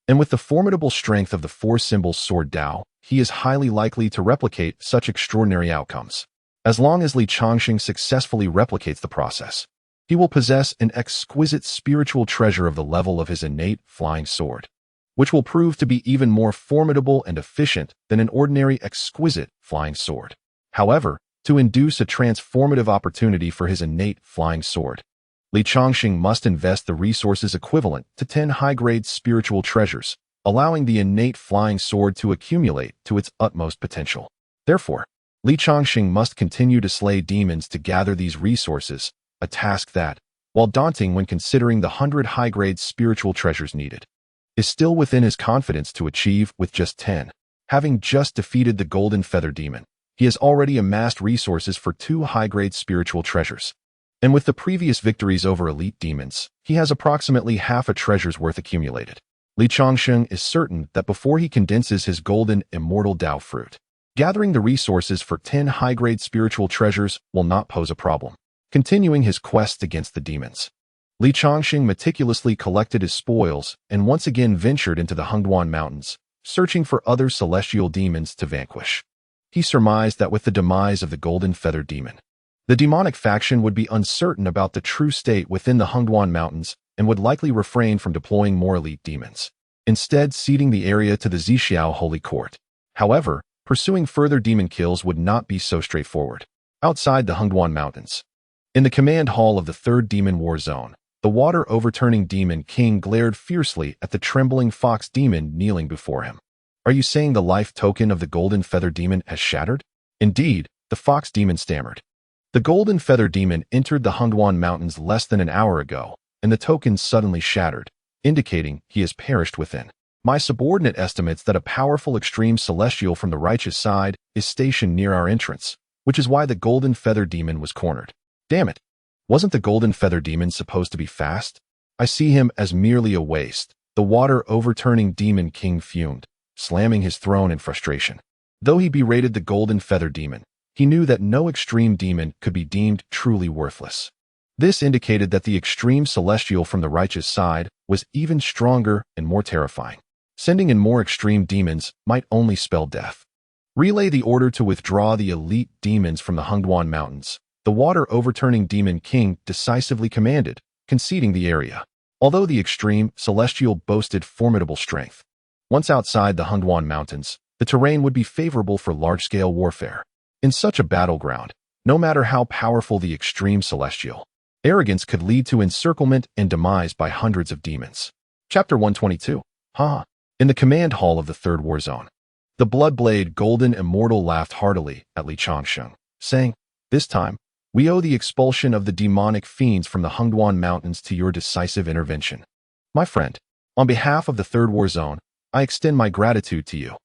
And with the formidable strength of the four-symbol sword Dao, he is highly likely to replicate such extraordinary outcomes. As long as Li Changsheng successfully replicates the process, he will possess an exquisite spiritual treasure of the level of his innate flying sword, which will prove to be even more formidable and efficient than an ordinary exquisite flying sword. However, to induce a transformative opportunity for his innate flying sword, Li Changsheng must invest the resources equivalent to 10 high-grade spiritual treasures, allowing the innate flying sword to accumulate to its utmost potential. Therefore, Li Changsheng must continue to slay demons to gather these resources, a task that, while daunting when considering the 100 high-grade spiritual treasures needed, is still within his confidence to achieve with just 10. Having just defeated the Golden Feather Demon, he has already amassed resources for 2 high-grade spiritual treasures. And with the previous victories over elite demons, he has approximately half a treasure's worth accumulated. Li Changsheng is certain that before he condenses his golden immortal Dao fruit, gathering the resources for 10 high-grade spiritual treasures will not pose a problem. Continuing his quest against the demons, Li Changsheng meticulously collected his spoils and once again ventured into the Hengduan Mountains, searching for other celestial demons to vanquish. He surmised that with the demise of the Golden Feather Demon, the demonic faction would be uncertain about the true state within the Hengduan Mountains and would likely refrain from deploying more elite demons, instead ceding the area to the Zixiao Holy Court. However, pursuing further demon kills would not be so straightforward. Outside the Hengduan Mountains, in the command hall of the 3rd Demon War Zone, the water-overturning demon king glared fiercely at the trembling fox demon kneeling before him. "Are you saying the life token of the Golden Feather Demon has shattered?" "Indeed," the fox demon stammered. "The Golden Feather Demon entered the Hengduan Mountains less than an hour ago, and the token suddenly shattered, indicating he has perished within. My subordinate estimates that a powerful extreme celestial from the righteous side is stationed near our entrance, which is why the Golden Feather Demon was cornered." "Damn it! Wasn't the Golden Feather Demon supposed to be fast? I see him as merely a waste," the water-overturning demon king fumed, slamming his throne in frustration. Though he berated the Golden Feather Demon, he knew that no extreme demon could be deemed truly worthless. This indicated that the extreme celestial from the righteous side was even stronger and more terrifying. Sending in more extreme demons might only spell death. "Relay the order to withdraw the elite demons from the Hengduan Mountains," the water-overturning demon king decisively commanded, conceding the area. Although the extreme celestial boasted formidable strength, once outside the Hengduan Mountains, the terrain would be favorable for large-scale warfare. In such a battleground, no matter how powerful the extreme celestial, arrogance could lead to encirclement and demise by hundreds of demons. Chapter 122. In the command hall of the 3rd War Zone, the Bloodblade Golden Immortal laughed heartily at Li Changsheng, saying, "This time, we owe the expulsion of the demonic fiends from the Hengduan Mountains to your decisive intervention. My friend, on behalf of the 3rd War Zone, I extend my gratitude to you."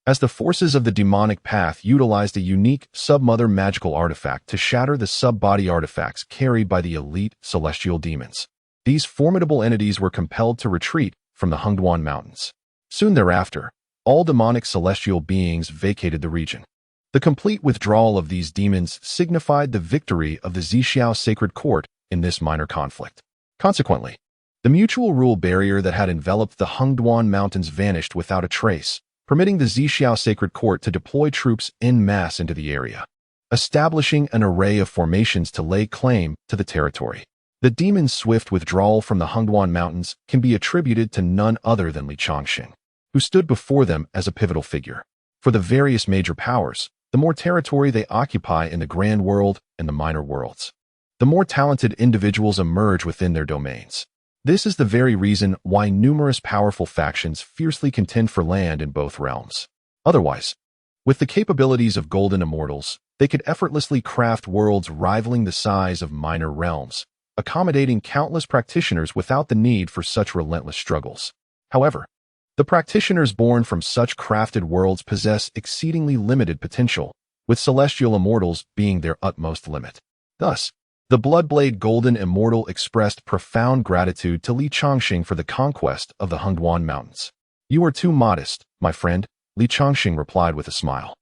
As the forces of the demonic path utilized a unique submother magical artifact to shatter the sub-body artifacts carried by the elite celestial demons, these formidable entities were compelled to retreat from the Hengduan Mountains. Soon thereafter, all demonic celestial beings vacated the region. The complete withdrawal of these demons signified the victory of the Zixiao Sacred Court in this minor conflict. Consequently, the mutual rule barrier that had enveloped the Hengduan Mountains vanished without a trace, permitting the Zixiao Sacred Court to deploy troops en masse into the area, establishing an array of formations to lay claim to the territory. The demon's swift withdrawal from the Hengduan Mountains can be attributed to none other than Li Changsheng, who stood before them as a pivotal figure. For the various major powers, the more territory they occupy in the grand world and the minor worlds, the more talented individuals emerge within their domains. This is the very reason why numerous powerful factions fiercely contend for land in both realms. Otherwise, with the capabilities of golden immortals, they could effortlessly craft worlds rivaling the size of minor realms, accommodating countless practitioners without the need for such relentless struggles. However, the practitioners born from such crafted worlds possess exceedingly limited potential, with celestial immortals being their utmost limit. Thus, the Bloodblade Golden Immortal expressed profound gratitude to Li Changsheng for the conquest of the Hongduan Mountains. "You are too modest, my friend," Li Changsheng replied with a smile.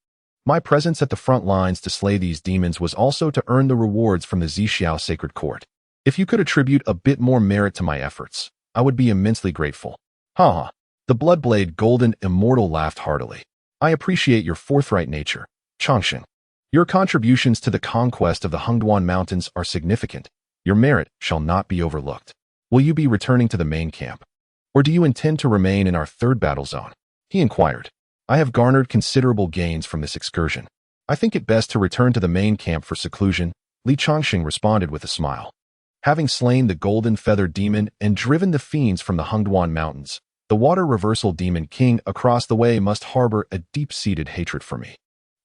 "My presence at the front lines to slay these demons was also to earn the rewards from the Zixiao Sacred Court. If you could attribute a bit more merit to my efforts, I would be immensely grateful." "Ha!" The Bloodblade Golden Immortal laughed heartily. "I appreciate your forthright nature, Changsheng. Your contributions to the conquest of the Hongduan Mountains are significant. Your merit shall not be overlooked. Will you be returning to the main camp? Or do you intend to remain in our third battle zone?" he inquired. "I have garnered considerable gains from this excursion. I think it best to return to the main camp for seclusion," Li Changsheng responded with a smile. Having slain the Golden Feathered Demon and driven the fiends from the Hongduan Mountains, the Water Reversal Demon King across the way must harbor a deep-seated hatred for me.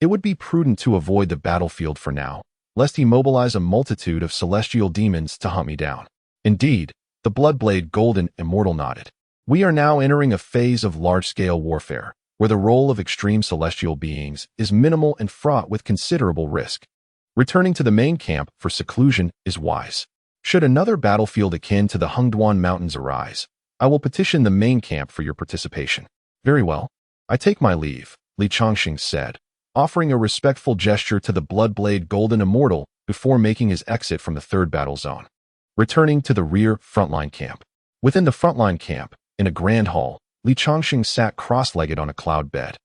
It would be prudent to avoid the battlefield for now, lest he mobilize a multitude of celestial demons to hunt me down. Indeed, the Bloodblade Golden Immortal nodded. "We are now entering a phase of large-scale warfare, where the role of extreme celestial beings is minimal and fraught with considerable risk. Returning to the main camp for seclusion is wise. Should another battlefield akin to the Hongduan Mountains arise, I will petition the main camp for your participation." "Very well. I take my leave," Li Changsheng said, offering a respectful gesture to the Bloodblade Golden Immortal before making his exit from the third battle zone. Returning to the rear frontline camp. Within the frontline camp, in a grand hall, Li Changsheng sat cross-legged on a cloud bed.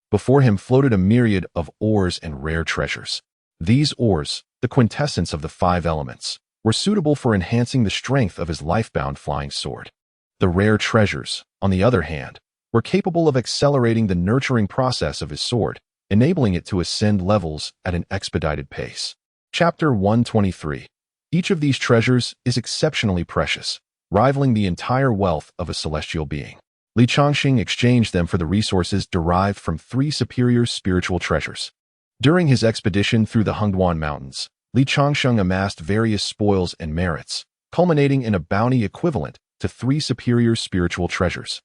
Before him floated a myriad of ores and rare treasures. These ores, the quintessence of the 5 elements, were suitable for enhancing the strength of his life-bound flying sword. The rare treasures, on the other hand, were capable of accelerating the nurturing process of his sword, enabling it to ascend levels at an expedited pace. Chapter 123. Each of these treasures is exceptionally precious, rivaling the entire wealth of a celestial being. Li Changsheng exchanged them for the resources derived from 3 superior spiritual treasures. During his expedition through the Hongduan Mountains, Li Changsheng amassed various spoils and merits, culminating in a bounty equivalent to 3 superior spiritual treasures.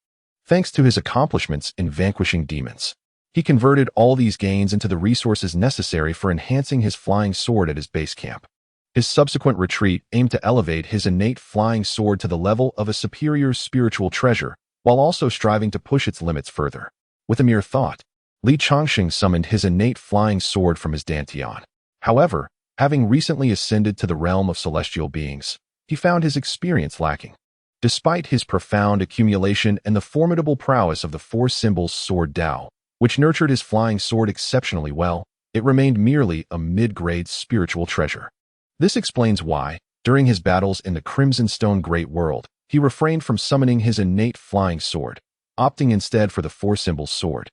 Thanks to his accomplishments in vanquishing demons, he converted all these gains into the resources necessary for enhancing his flying sword at his base camp. His subsequent retreat aimed to elevate his innate flying sword to the level of a superior spiritual treasure, while also striving to push its limits further. With a mere thought, Li Changsheng summoned his innate flying sword from his dantian. However, having recently ascended to the realm of celestial beings, he found his experience lacking. Despite his profound accumulation and the formidable prowess of the 4 symbols Sword Dao, which nurtured his flying sword exceptionally well, it remained merely a mid-grade spiritual treasure. This explains why, during his battles in the Crimson Stone Great World, he refrained from summoning his innate flying sword, opting instead for the 4 symbols sword,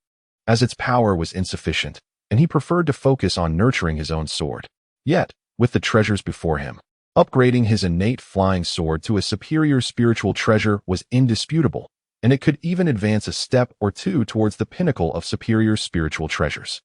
as its power was insufficient, and he preferred to focus on nurturing his own sword. Yet, with the treasures before him, upgrading his innate flying sword to a superior spiritual treasure was indisputable, and it could even advance a step or 2 towards the pinnacle of superior spiritual treasures.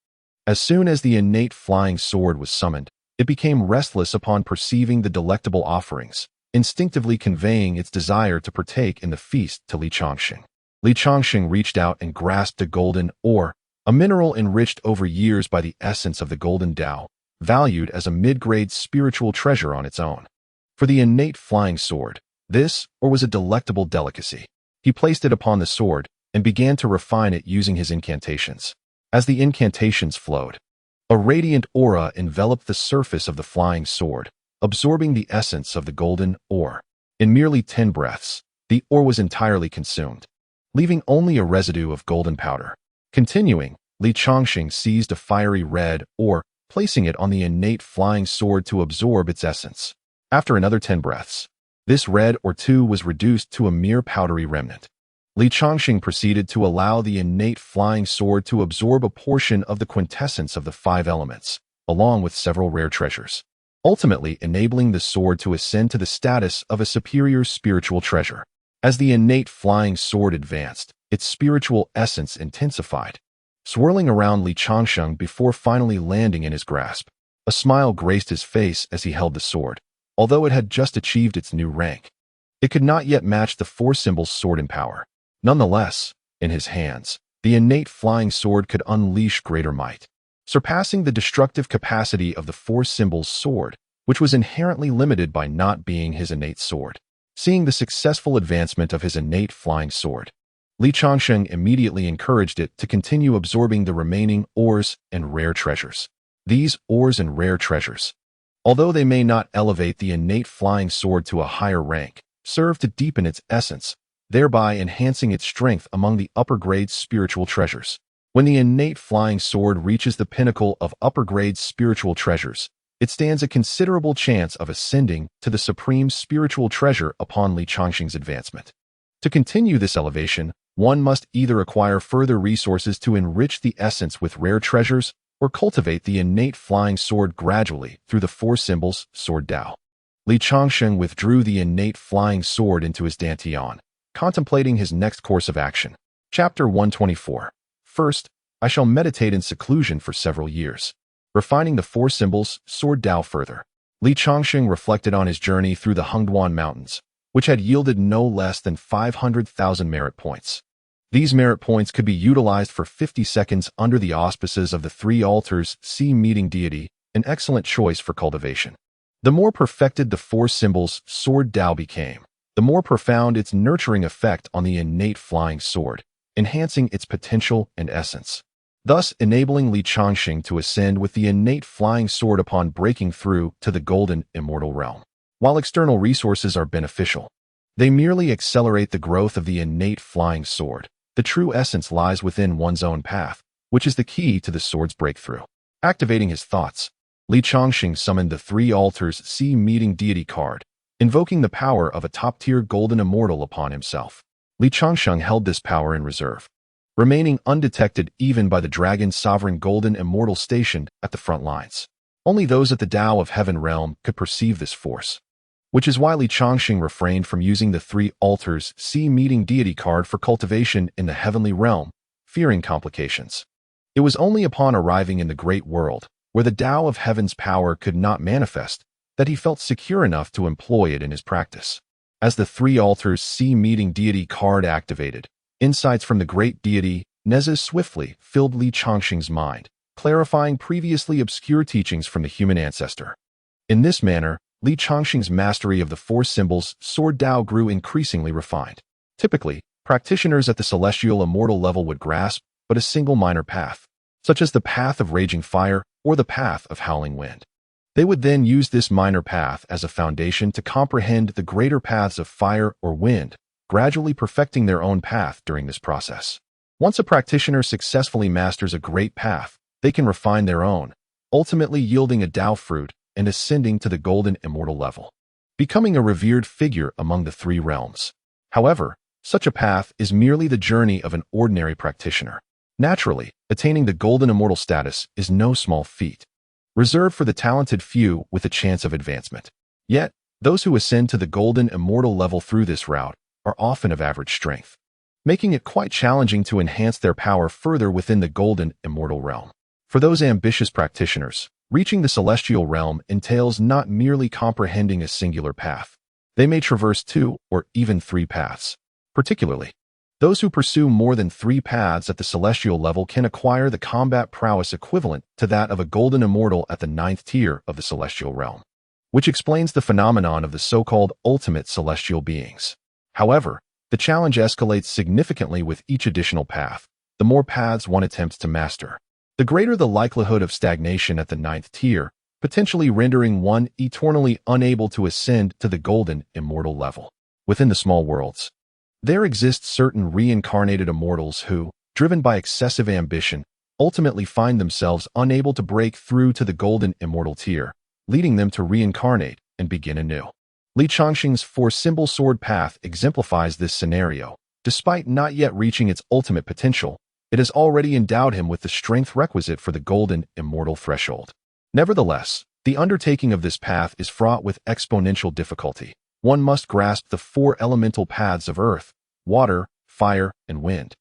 As soon as the innate flying sword was summoned, it became restless upon perceiving the delectable offerings, instinctively conveying its desire to partake in the feast to Li Changsheng. Li Changsheng reached out and grasped a golden ore, a mineral enriched over years by the essence of the golden Tao, valued as a mid-grade spiritual treasure on its own. For the innate flying sword, this ore was a delectable delicacy. He placed it upon the sword and began to refine it using his incantations. As the incantations flowed, a radiant aura enveloped the surface of the flying sword, absorbing the essence of the golden ore. In merely 10 breaths, the ore was entirely consumed, leaving only a residue of golden powder. Continuing, Li Changsheng seized a fiery red ore, placing it on the innate flying sword to absorb its essence. After another 10 breaths, this red ore too was reduced to a mere powdery remnant. Li Changsheng proceeded to allow the innate flying sword to absorb a portion of the quintessence of the five elements, along with several rare treasures, ultimately enabling the sword to ascend to the status of a superior spiritual treasure. As the innate flying sword advanced, its spiritual essence intensified, swirling around Li Changsheng before finally landing in his grasp. A smile graced his face as he held the sword. Although it had just achieved its new rank, it could not yet match the four symbols' sword in power. Nonetheless, in his hands, the innate flying sword could unleash greater might, surpassing the destructive capacity of the four symbols' sword, which was inherently limited by not being his innate sword. Seeing the successful advancement of his innate flying sword, Li Changsheng immediately encouraged it to continue absorbing the remaining ores and rare treasures. These ores and rare treasures, although they may not elevate the innate flying sword to a higher rank, serve to deepen its essence, thereby enhancing its strength among the upper-grade spiritual treasures. When the innate flying sword reaches the pinnacle of upper-grade spiritual treasures, it stands a considerable chance of ascending to the supreme spiritual treasure upon Li Changsheng's advancement. To continue this elevation, one must either acquire further resources to enrich the essence with rare treasures or cultivate the innate flying sword gradually through the four symbols sword Dao. Li Changsheng withdrew the innate flying sword into his dantian, contemplating his next course of action. Chapter 124. First, I shall meditate in seclusion for several years, refining the four symbols sword Dao further. Li Changsheng reflected on his journey through the Hengduan Mountains, which had yielded no less than 500,000 merit points. These merit points could be utilized for 50 seconds under the auspices of the three altars meeting deity, an excellent choice for cultivation. The more perfected the four symbols sword Dao became, the more profound its nurturing effect on the innate flying sword, enhancing its potential and essence, thus enabling Li Changsheng to ascend with the innate flying sword upon breaking through to the golden immortal realm. While external resources are beneficial, they merely accelerate the growth of the innate flying sword. The true essence lies within one's own path, which is the key to the sword's breakthrough. Activating his thoughts, Li Changsheng summoned the three altars meeting deity card, invoking the power of a top-tier golden immortal upon himself. Li Changsheng held this power in reserve, remaining undetected even by the dragon sovereign golden immortal stationed at the front lines. Only those at the Tao of Heaven realm could perceive this force, which is why Li Changsheng refrained from using the three altars meeting deity card for cultivation in the heavenly realm, fearing complications. It was only upon arriving in the great world, where the Tao of Heaven's power could not manifest, that he felt secure enough to employ it in his practice. As the three altars meeting deity card activated, insights from the great deity, Nezha, swiftly filled Li Changsheng's mind, clarifying previously obscure teachings from the human ancestor. In this manner, Li Changsheng's mastery of the four symbols sword Dao grew increasingly refined. Typically, practitioners at the celestial immortal level would grasp but a single minor path, such as the path of raging fire or the path of howling wind. They would then use this minor path as a foundation to comprehend the greater paths of fire or wind, gradually perfecting their own path during this process. Once a practitioner successfully masters a great path, they can refine their own, ultimately yielding a Dao fruit and ascending to the golden immortal level, becoming a revered figure among the three realms. However, such a path is merely the journey of an ordinary practitioner. Naturally, attaining the golden immortal status is no small feat, reserved for the talented few with a chance of advancement. Yet, those who ascend to the golden immortal level through this route are often of average strength, making it quite challenging to enhance their power further within the golden immortal realm. For those ambitious practitioners, reaching the celestial realm entails not merely comprehending a singular path. They may traverse two or even three paths. Particularly, those who pursue more than three paths at the celestial level can acquire the combat prowess equivalent to that of a golden immortal at the 9th tier of the celestial realm, which explains the phenomenon of the so-called ultimate celestial beings. However, the challenge escalates significantly with each additional path. The more paths one attempts to master, the greater the likelihood of stagnation at the 9th tier, potentially rendering one eternally unable to ascend to the golden immortal level. Within the small worlds, there exist certain reincarnated immortals who, driven by excessive ambition, ultimately find themselves unable to break through to the golden immortal tier, leading them to reincarnate and begin anew. Li Changsheng's four-symbol sword path exemplifies this scenario, Despite not yet reaching its ultimate potential, it has already endowed him with the strength requisite for the golden immortal threshold. Nevertheless, the undertaking of this path is fraught with exponential difficulty. One must grasp the four elemental paths of earth, water, fire, and wind,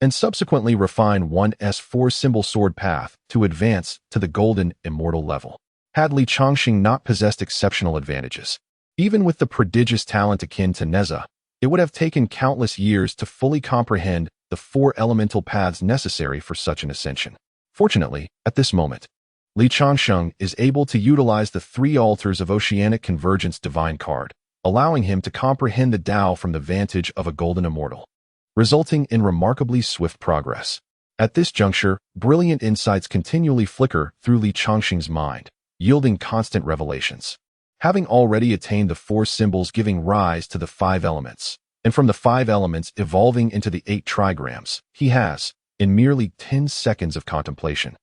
and subsequently refine one's four-symbol sword path to advance to the golden immortal level. Had Li Changsheng not possessed exceptional advantages, even with the prodigious talent akin to Nezha, it would have taken countless years to fully comprehend the four elemental paths necessary for such an ascension. Fortunately, at this moment, Li Changsheng is able to utilize the three altars of Oceanic Convergence Divine Card, allowing him to comprehend the Tao from the vantage of a golden immortal, resulting in remarkably swift progress. At this juncture, brilliant insights continually flicker through Li Changsheng's mind, yielding constant revelations. Having already attained the four symbols giving rise to the five elements, and from the five elements evolving into the 8 trigrams, he has, in merely 10 seconds of contemplation,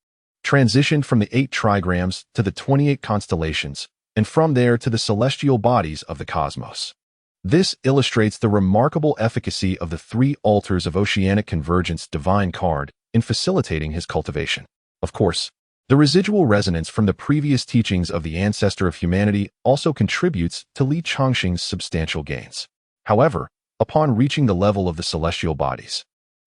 transitioned from the 8 trigrams to the 28 constellations, and from there to the celestial bodies of the cosmos. This illustrates the remarkable efficacy of the three altars of Oceanic Convergence Divine Card in facilitating his cultivation. Of course, the residual resonance from the previous teachings of the ancestor of humanity also contributes to Li Changsheng's substantial gains. However, upon reaching the level of the celestial bodies,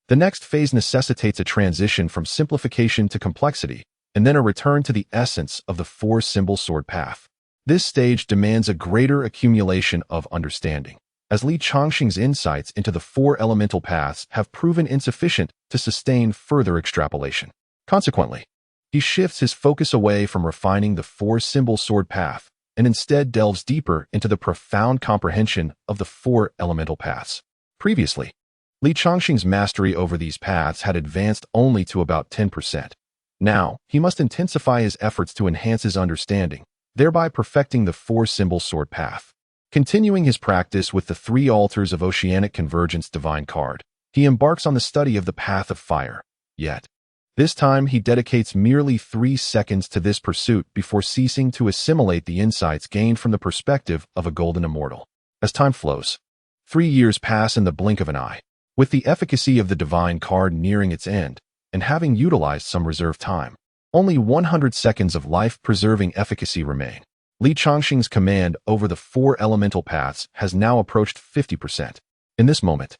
the next phase necessitates a transition from simplification to complexity, and then a return to the essence of the four-symbol sword path. This stage demands a greater accumulation of understanding, as Li Changsheng's insights into the four elemental paths have proven insufficient to sustain further extrapolation. Consequently, he shifts his focus away from refining the four-symbol sword path and instead delves deeper into the profound comprehension of the four elemental paths. Previously, Li Changsheng's mastery over these paths had advanced only to about 10%. Now, he must intensify his efforts to enhance his understanding, thereby perfecting the four-symbol sword path. Continuing his practice with the three altars of Oceanic Convergence Divine Card, he embarks on the study of the path of fire. Yet, this time he dedicates merely 3 seconds to this pursuit before ceasing to assimilate the insights gained from the perspective of a golden immortal. As time flows, 3 years pass in the blink of an eye. With the efficacy of the divine card nearing its end, and having utilized some reserved time, only 100 seconds of life-preserving efficacy remain. Li Changsheng's command over the four elemental paths has now approached 50%. In this moment,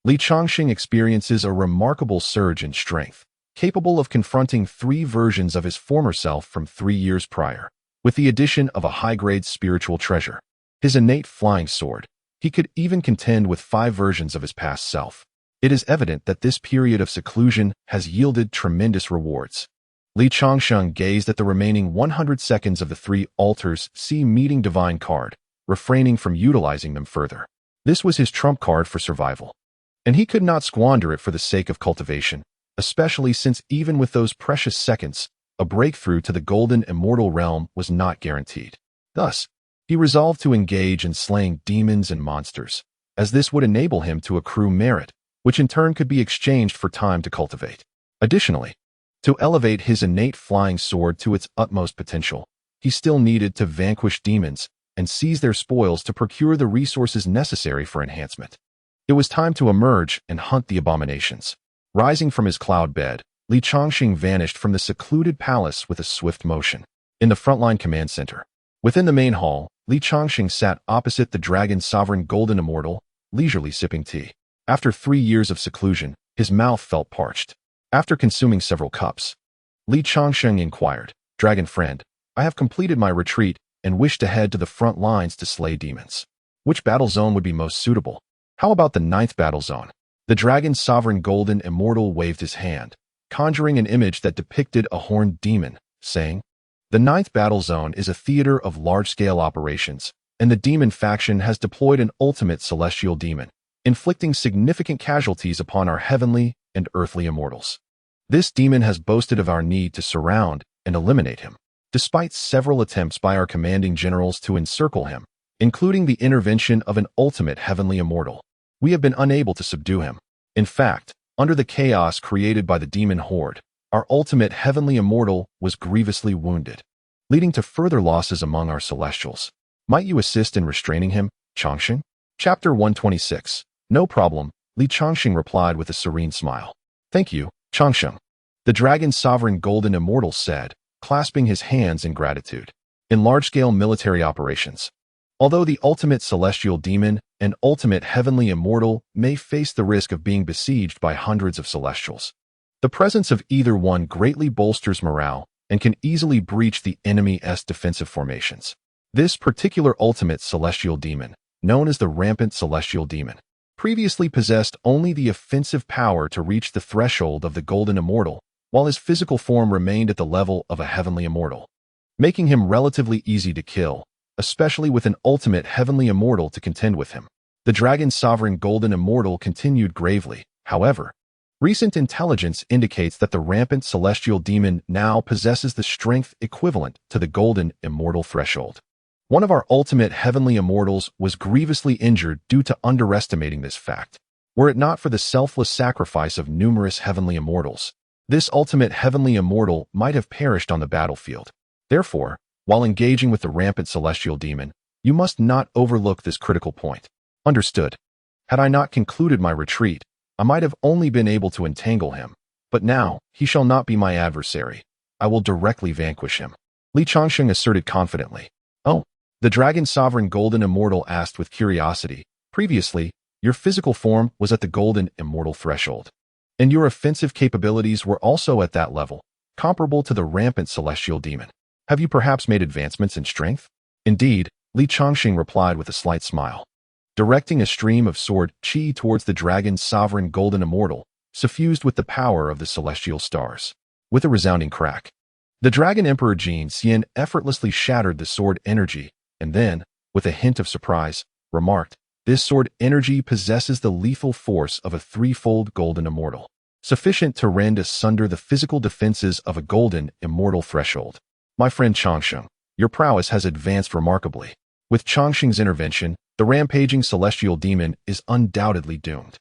Li Changsheng experiences a remarkable surge in strength, capable of confronting 3 versions of his former self from 3 years prior. With the addition of a high-grade spiritual treasure, his innate flying sword, he could even contend with 5 versions of his past self. It is evident that this period of seclusion has yielded tremendous rewards. Li Changsheng gazed at the remaining 100 seconds of the 3 altars meeting divine card, refraining from utilizing them further. This was his trump card for survival, and he could not squander it for the sake of cultivation, especially since even with those precious seconds, a breakthrough to the golden immortal realm was not guaranteed. Thus, he resolved to engage in slaying demons and monsters, as this would enable him to accrue merit, which in turn could be exchanged for time to cultivate. Additionally, to elevate his innate flying sword to its utmost potential, he still needed to vanquish demons and seize their spoils to procure the resources necessary for enhancement. It was time to emerge and hunt the abominations. Rising from his cloud bed, Li Changsheng vanished from the secluded palace with a swift motion. In the frontline command center, within the main hall, Li Changsheng sat opposite the dragon sovereign golden immortal, leisurely sipping tea. After 3 years of seclusion, his mouth felt parched. After consuming several cups, Li Changsheng inquired, "Dragon friend, I have completed my retreat and wish to head to the front lines to slay demons. Which battle zone would be most suitable? How about the 9th battle zone?" The dragon sovereign golden immortal waved his hand, conjuring an image that depicted a horned demon, saying, "The 9th battle zone is a theater of large-scale operations, and the demon faction has deployed an ultimate celestial demon, inflicting significant casualties upon our heavenly and earthly immortals. This demon has boasted of our need to surround and eliminate him, despite several attempts by our commanding generals to encircle him, including the intervention of an ultimate heavenly immortal. We have been unable to subdue him. In fact, under the chaos created by the demon horde, our ultimate heavenly immortal was grievously wounded, leading to further losses among our celestials. Might you assist in restraining him, Changsheng?" Chapter 126. No problem, Li Changsheng replied with a serene smile. Thank you, Changsheng. The dragon's sovereign golden immortal said, clasping his hands in gratitude. In large-scale military operations, although the ultimate celestial demon and ultimate heavenly immortal may face the risk of being besieged by hundreds of celestials, the presence of either one greatly bolsters morale and can easily breach the enemy's defensive formations. This particular ultimate celestial demon, known as the rampant celestial demon, previously possessed only the offensive power to reach the threshold of the golden immortal, while his physical form remained at the level of a heavenly immortal, making him relatively easy to kill, especially with an ultimate heavenly immortal to contend with him. The dragon's sovereign golden immortal continued gravely. However, recent intelligence indicates that the rampant celestial demon now possesses the strength equivalent to the golden immortal threshold. One of our ultimate heavenly immortals was grievously injured due to underestimating this fact. Were it not for the selfless sacrifice of numerous heavenly immortals, this ultimate heavenly immortal might have perished on the battlefield. Therefore, while engaging with the rampant celestial demon, you must not overlook this critical point. Understood. Had I not concluded my retreat, I might have only been able to entangle him, but now he shall not be my adversary. I will directly vanquish him. Li Changsheng asserted confidently. Oh, the dragon sovereign golden immortal asked with curiosity. Previously, your physical form was at the golden immortal threshold, and your offensive capabilities were also at that level, comparable to the rampant celestial demon. Have you perhaps made advancements in strength? Indeed, Li Changsheng replied with a slight smile. Directing a stream of sword qi towards the dragon's sovereign golden immortal, suffused with the power of the celestial stars. With a resounding crack, the dragon emperor Jin Xian effortlessly shattered the sword energy, and then, with a hint of surprise, remarked, "This sword energy possesses the lethal force of a threefold golden immortal, sufficient to rend asunder the physical defenses of a golden immortal threshold. My friend Changsheng, your prowess has advanced remarkably. With Changsheng's intervention, the rampaging celestial demon is undoubtedly doomed."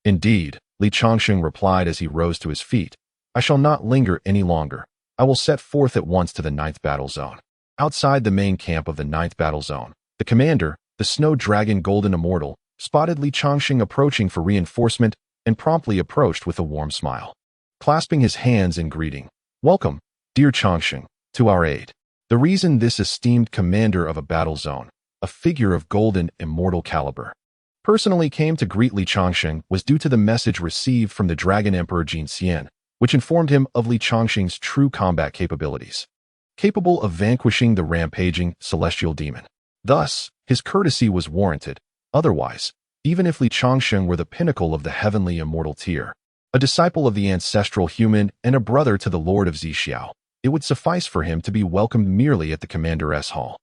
Indeed, Li Changsheng replied as he rose to his feet. "I shall not linger any longer. I will set forth at once to the 9th battle zone." Outside the main camp of the 9th battle zone, the commander, the snow dragon golden immortal, spotted Li Changsheng approaching for reinforcement and promptly approached with a warm smile. Clasping his hands in greeting, "Welcome, dear Changsheng, to our aid." The reason this esteemed commander of a battle zone, a figure of golden immortal caliber, personally came to greet Li Changsheng was due to the message received from the Dragon Emperor Jin Xian, which informed him of Li Changsheng's true combat capabilities, capable of vanquishing the rampaging celestial demon. Thus, his courtesy was warranted. Otherwise, even if Li Changsheng were the pinnacle of the heavenly immortal tier, a disciple of the ancestral human and a brother to the Lord of Zixiao, it would suffice for him to be welcomed merely at the Commander's Hall.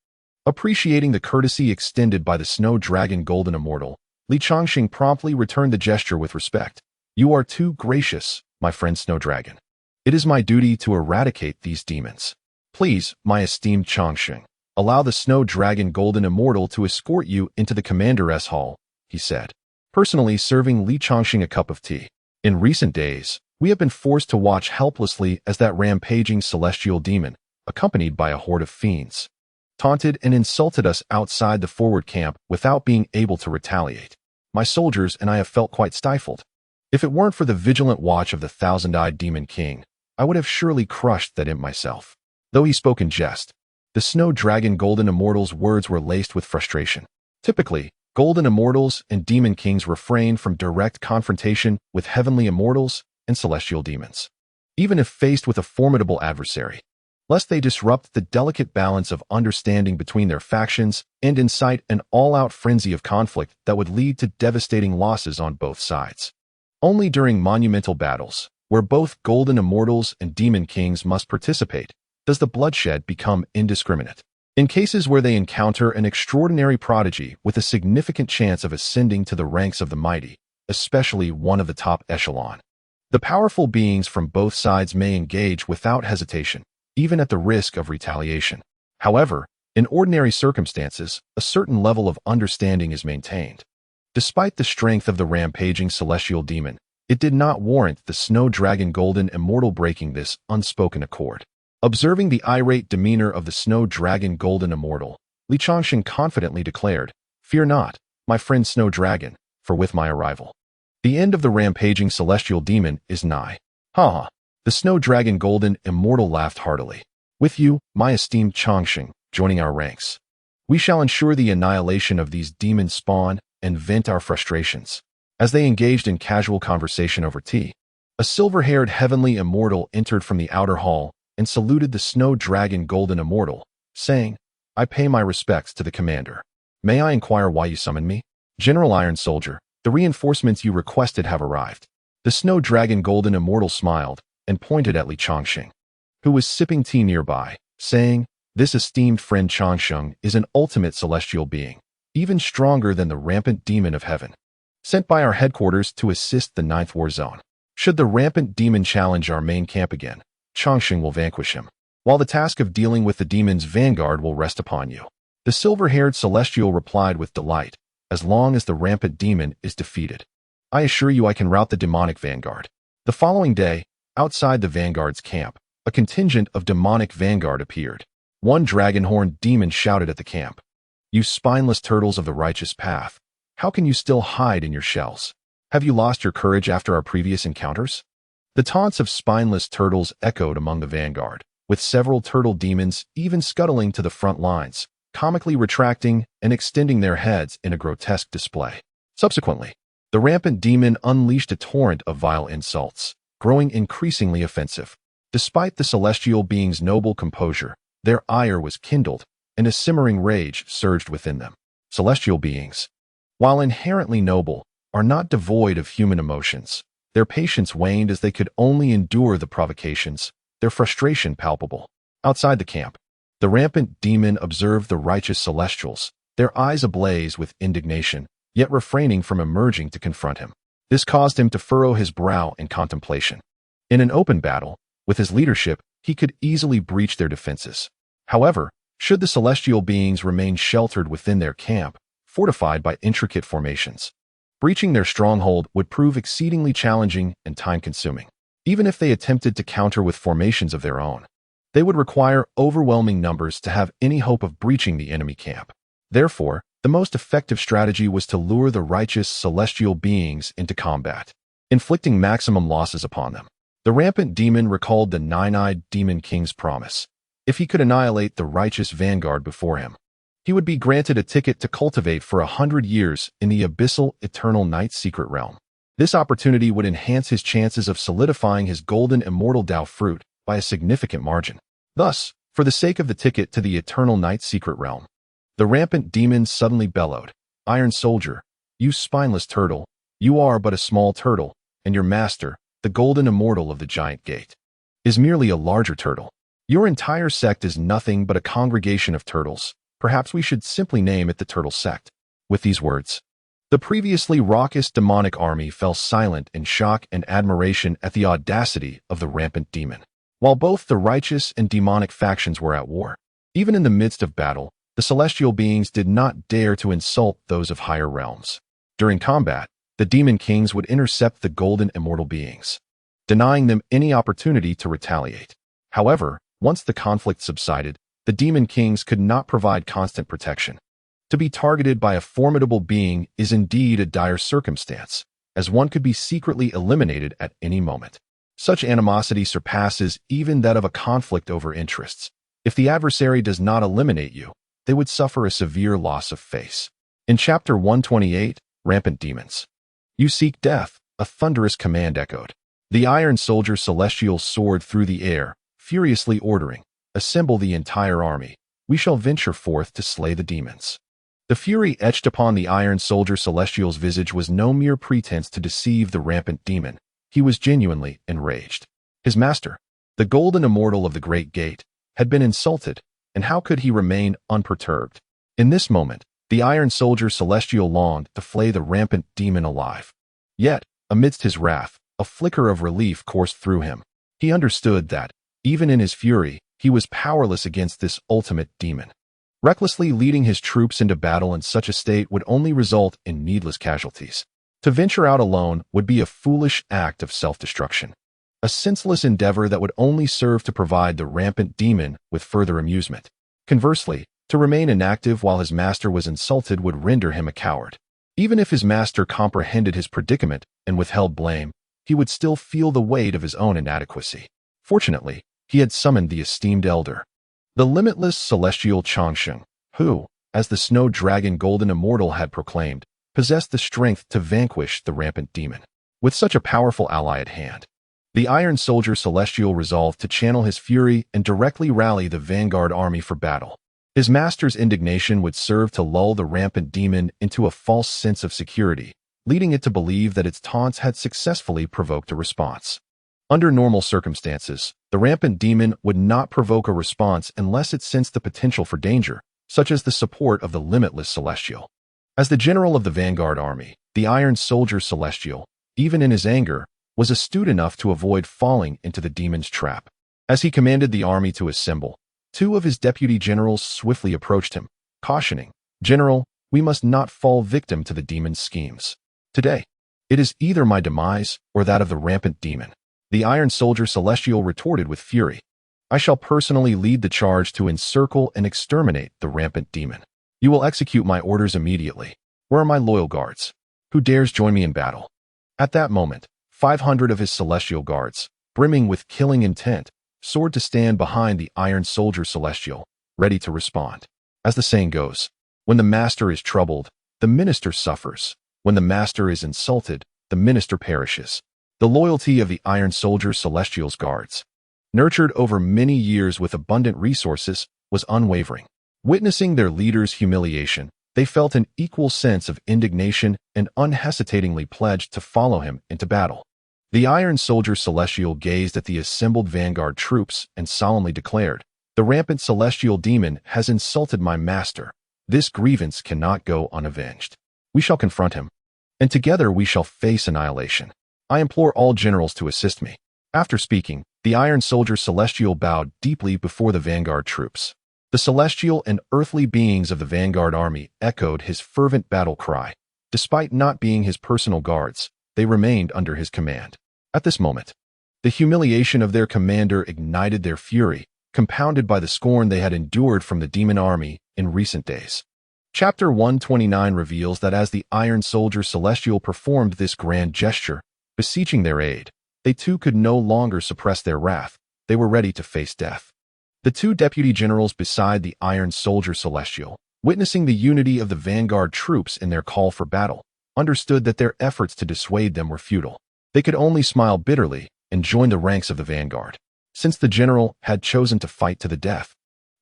Appreciating the courtesy extended by the Snow Dragon Golden Immortal, Li Changsheng promptly returned the gesture with respect. "You are too gracious, my friend Snow Dragon. It is my duty to eradicate these demons. Please, my esteemed Changsheng, allow the Snow Dragon Golden Immortal to escort you into the Commander's Hall," he said, personally serving Li Changsheng a cup of tea. "In recent days, we have been forced to watch helplessly as that rampaging celestial demon, accompanied by a horde of fiends, taunted and insulted us outside the forward camp without being able to retaliate. My soldiers and I have felt quite stifled. If it weren't for the vigilant watch of the thousand-eyed demon king, I would have surely crushed that imp myself." Though he spoke in jest, the Snow Dragon Golden Immortal's words were laced with frustration. Typically, Golden Immortals and Demon Kings refrain from direct confrontation with heavenly immortals and celestial demons, even if faced with a formidable adversary, lest they disrupt the delicate balance of understanding between their factions and incite an all-out frenzy of conflict that would lead to devastating losses on both sides. Only during monumental battles, where both Golden Immortals and Demon Kings must participate, does the bloodshed become indiscriminate. In cases where they encounter an extraordinary prodigy with a significant chance of ascending to the ranks of the mighty, especially one of the top echelon, the powerful beings from both sides may engage without hesitation, even at the risk of retaliation. However, in ordinary circumstances, a certain level of understanding is maintained. Despite the strength of the rampaging celestial demon, it did not warrant the Snow Dragon Golden Immortal breaking this unspoken accord. Observing the irate demeanor of the Snow Dragon Golden Immortal, Li Changsheng confidently declared, "Fear not, my friend Snow Dragon, for with my arrival, The end of the rampaging celestial demon is nigh. Ha ha. The snow dragon golden immortal laughed heartily. With you, my esteemed Changsheng, joining our ranks. We shall ensure the annihilation of these demon spawn and vent our frustrations. As they engaged in casual conversation over tea, a silver-haired heavenly immortal entered from the outer hall and saluted the snow dragon golden immortal, saying, I pay my respects to the commander. May I inquire why you summoned me? General Iron Soldier, the reinforcements you requested have arrived. The snow dragon golden immortal smiled and pointed at Li Changsheng, who was sipping tea nearby, saying, this esteemed friend Changsheng is an ultimate celestial being, even stronger than the rampant demon of heaven, sent by our headquarters to assist the Ninth War Zone. Should the rampant demon challenge our main camp again, Changsheng will vanquish him, while the task of dealing with the demon's vanguard will rest upon you. The silver-haired celestial replied with delight, as long as the rampant demon is defeated. I assure you I can rout the demonic vanguard. The following day, outside the vanguard's camp, a contingent of demonic vanguard appeared. One dragon-horned demon shouted at the camp, you spineless turtles of the righteous path, how can you still hide in your shells? Have you lost your courage after our previous encounters? The taunts of spineless turtles echoed among the vanguard, with several turtle demons even scuttling to the front lines, comically retracting and extending their heads in a grotesque display. Subsequently, the rampant demon unleashed a torrent of vile insults, growing increasingly offensive. Despite the celestial being's noble composure, their ire was kindled, and a simmering rage surged within them. Celestial beings, while inherently noble, are not devoid of human emotions. Their patience waned as they could only endure the provocations, their frustration palpable. Outside the camp, the rampant demon observed the righteous celestials, their eyes ablaze with indignation, yet refraining from emerging to confront him. This caused him to furrow his brow in contemplation. In an open battle, with his leadership, he could easily breach their defenses. However, should the celestial beings remain sheltered within their camp, fortified by intricate formations, breaching their stronghold would prove exceedingly challenging and time-consuming. Even if they attempted to counter with formations of their own, they would require overwhelming numbers to have any hope of breaching the enemy camp. Therefore, the most effective strategy was to lure the righteous celestial beings into combat, inflicting maximum losses upon them. The rampant demon recalled the nine-eyed demon king's promise. If he could annihilate the righteous vanguard before him, he would be granted a ticket to cultivate for 100 years in the abyssal eternal night's secret realm. This opportunity would enhance his chances of solidifying his golden immortal Tao fruit by a significant margin. Thus, for the sake of the ticket to the eternal night's secret realm, the rampant demon suddenly bellowed, Iron Soldier, you spineless turtle, you are but a small turtle, and your master, the golden immortal of the giant gate, is merely a larger turtle. Your entire sect is nothing but a congregation of turtles. Perhaps we should simply name it the Turtle Sect. With these words, the previously raucous demonic army fell silent in shock and admiration at the audacity of the rampant demon. While both the righteous and demonic factions were at war, even in the midst of battle, the celestial beings did not dare to insult those of higher realms. During combat, the demon kings would intercept the golden immortal beings, denying them any opportunity to retaliate. However, once the conflict subsided, the demon kings could not provide constant protection. To be targeted by a formidable being is indeed a dire circumstance, as one could be secretly eliminated at any moment. Such animosity surpasses even that of a conflict over interests. If the adversary does not eliminate you, they would suffer a severe loss of face. In Chapter 128, Rampant Demons. You seek death, a thunderous command echoed. The Iron Soldier Celestial soared through the air, furiously ordering, assemble the entire army. We shall venture forth to slay the demons. The fury etched upon the Iron Soldier Celestial's visage was no mere pretense to deceive the rampant demon. He was genuinely enraged. His master, the golden immortal of the Great Gate, had been insulted, and how could he remain unperturbed? In this moment, the Iron Soldier Celestial longed to flay the rampant demon alive. Yet, amidst his wrath, a flicker of relief coursed through him. He understood that, even in his fury, he was powerless against this ultimate demon. Recklessly leading his troops into battle in such a state would only result in needless casualties. To venture out alone would be a foolish act of self-destruction, a senseless endeavor that would only serve to provide the rampant demon with further amusement. Conversely, to remain inactive while his master was insulted would render him a coward. Even if his master comprehended his predicament and withheld blame, he would still feel the weight of his own inadequacy. Fortunately, he had summoned the esteemed elder, the limitless celestial Changsheng, who, as the snow dragon golden immortal had proclaimed, possessed the strength to vanquish the rampant demon. With such a powerful ally at hand, the Iron Soldier Celestial resolved to channel his fury and directly rally the vanguard army for battle. His master's indignation would serve to lull the rampant demon into a false sense of security, leading it to believe that its taunts had successfully provoked a response. Under normal circumstances, the rampant demon would not provoke a response unless it sensed the potential for danger, such as the support of the limitless Celestial. As the general of the vanguard army, the Iron Soldier Celestial, even in his anger, was astute enough to avoid falling into the demon's trap. As he commanded the army to assemble, two of his deputy generals swiftly approached him, cautioning, "General, we must not fall victim to the demon's schemes. Today, it is either my demise or that of the rampant demon." The Iron Soldier Celestial retorted with fury, "I shall personally lead the charge to encircle and exterminate the rampant demon. You will execute my orders immediately. Where are my loyal guards? Who dares join me in battle?" At that moment, 500 of his celestial guards, brimming with killing intent, soared to stand behind the Iron Soldier Celestial, ready to respond. As the saying goes, when the master is troubled, the minister suffers. When the master is insulted, the minister perishes. The loyalty of the Iron Soldier Celestial's guards, nurtured over many years with abundant resources, was unwavering. Witnessing their leader's humiliation, they felt an equal sense of indignation and unhesitatingly pledged to follow him into battle. The Iron Soldier Celestial gazed at the assembled vanguard troops and solemnly declared, "The rampant celestial demon has insulted my master. This grievance cannot go unavenged. We shall confront him, and together we shall face annihilation. I implore all generals to assist me." After speaking, the Iron Soldier Celestial bowed deeply before the vanguard troops. The celestial and earthly beings of the vanguard army echoed his fervent battle cry. Despite not being his personal guards, they remained under his command. At this moment, the humiliation of their commander ignited their fury, compounded by the scorn they had endured from the demon army in recent days. Chapter 129 reveals that as the Iron Soldier Celestial performed this grand gesture, beseeching their aid, they too could no longer suppress their wrath. They were ready to face death. The two deputy generals beside the Iron Soldier Celestial, witnessing the unity of the vanguard troops in their call for battle, understood that their efforts to dissuade them were futile. They could only smile bitterly and join the ranks of the vanguard. Since the general had chosen to fight to the death,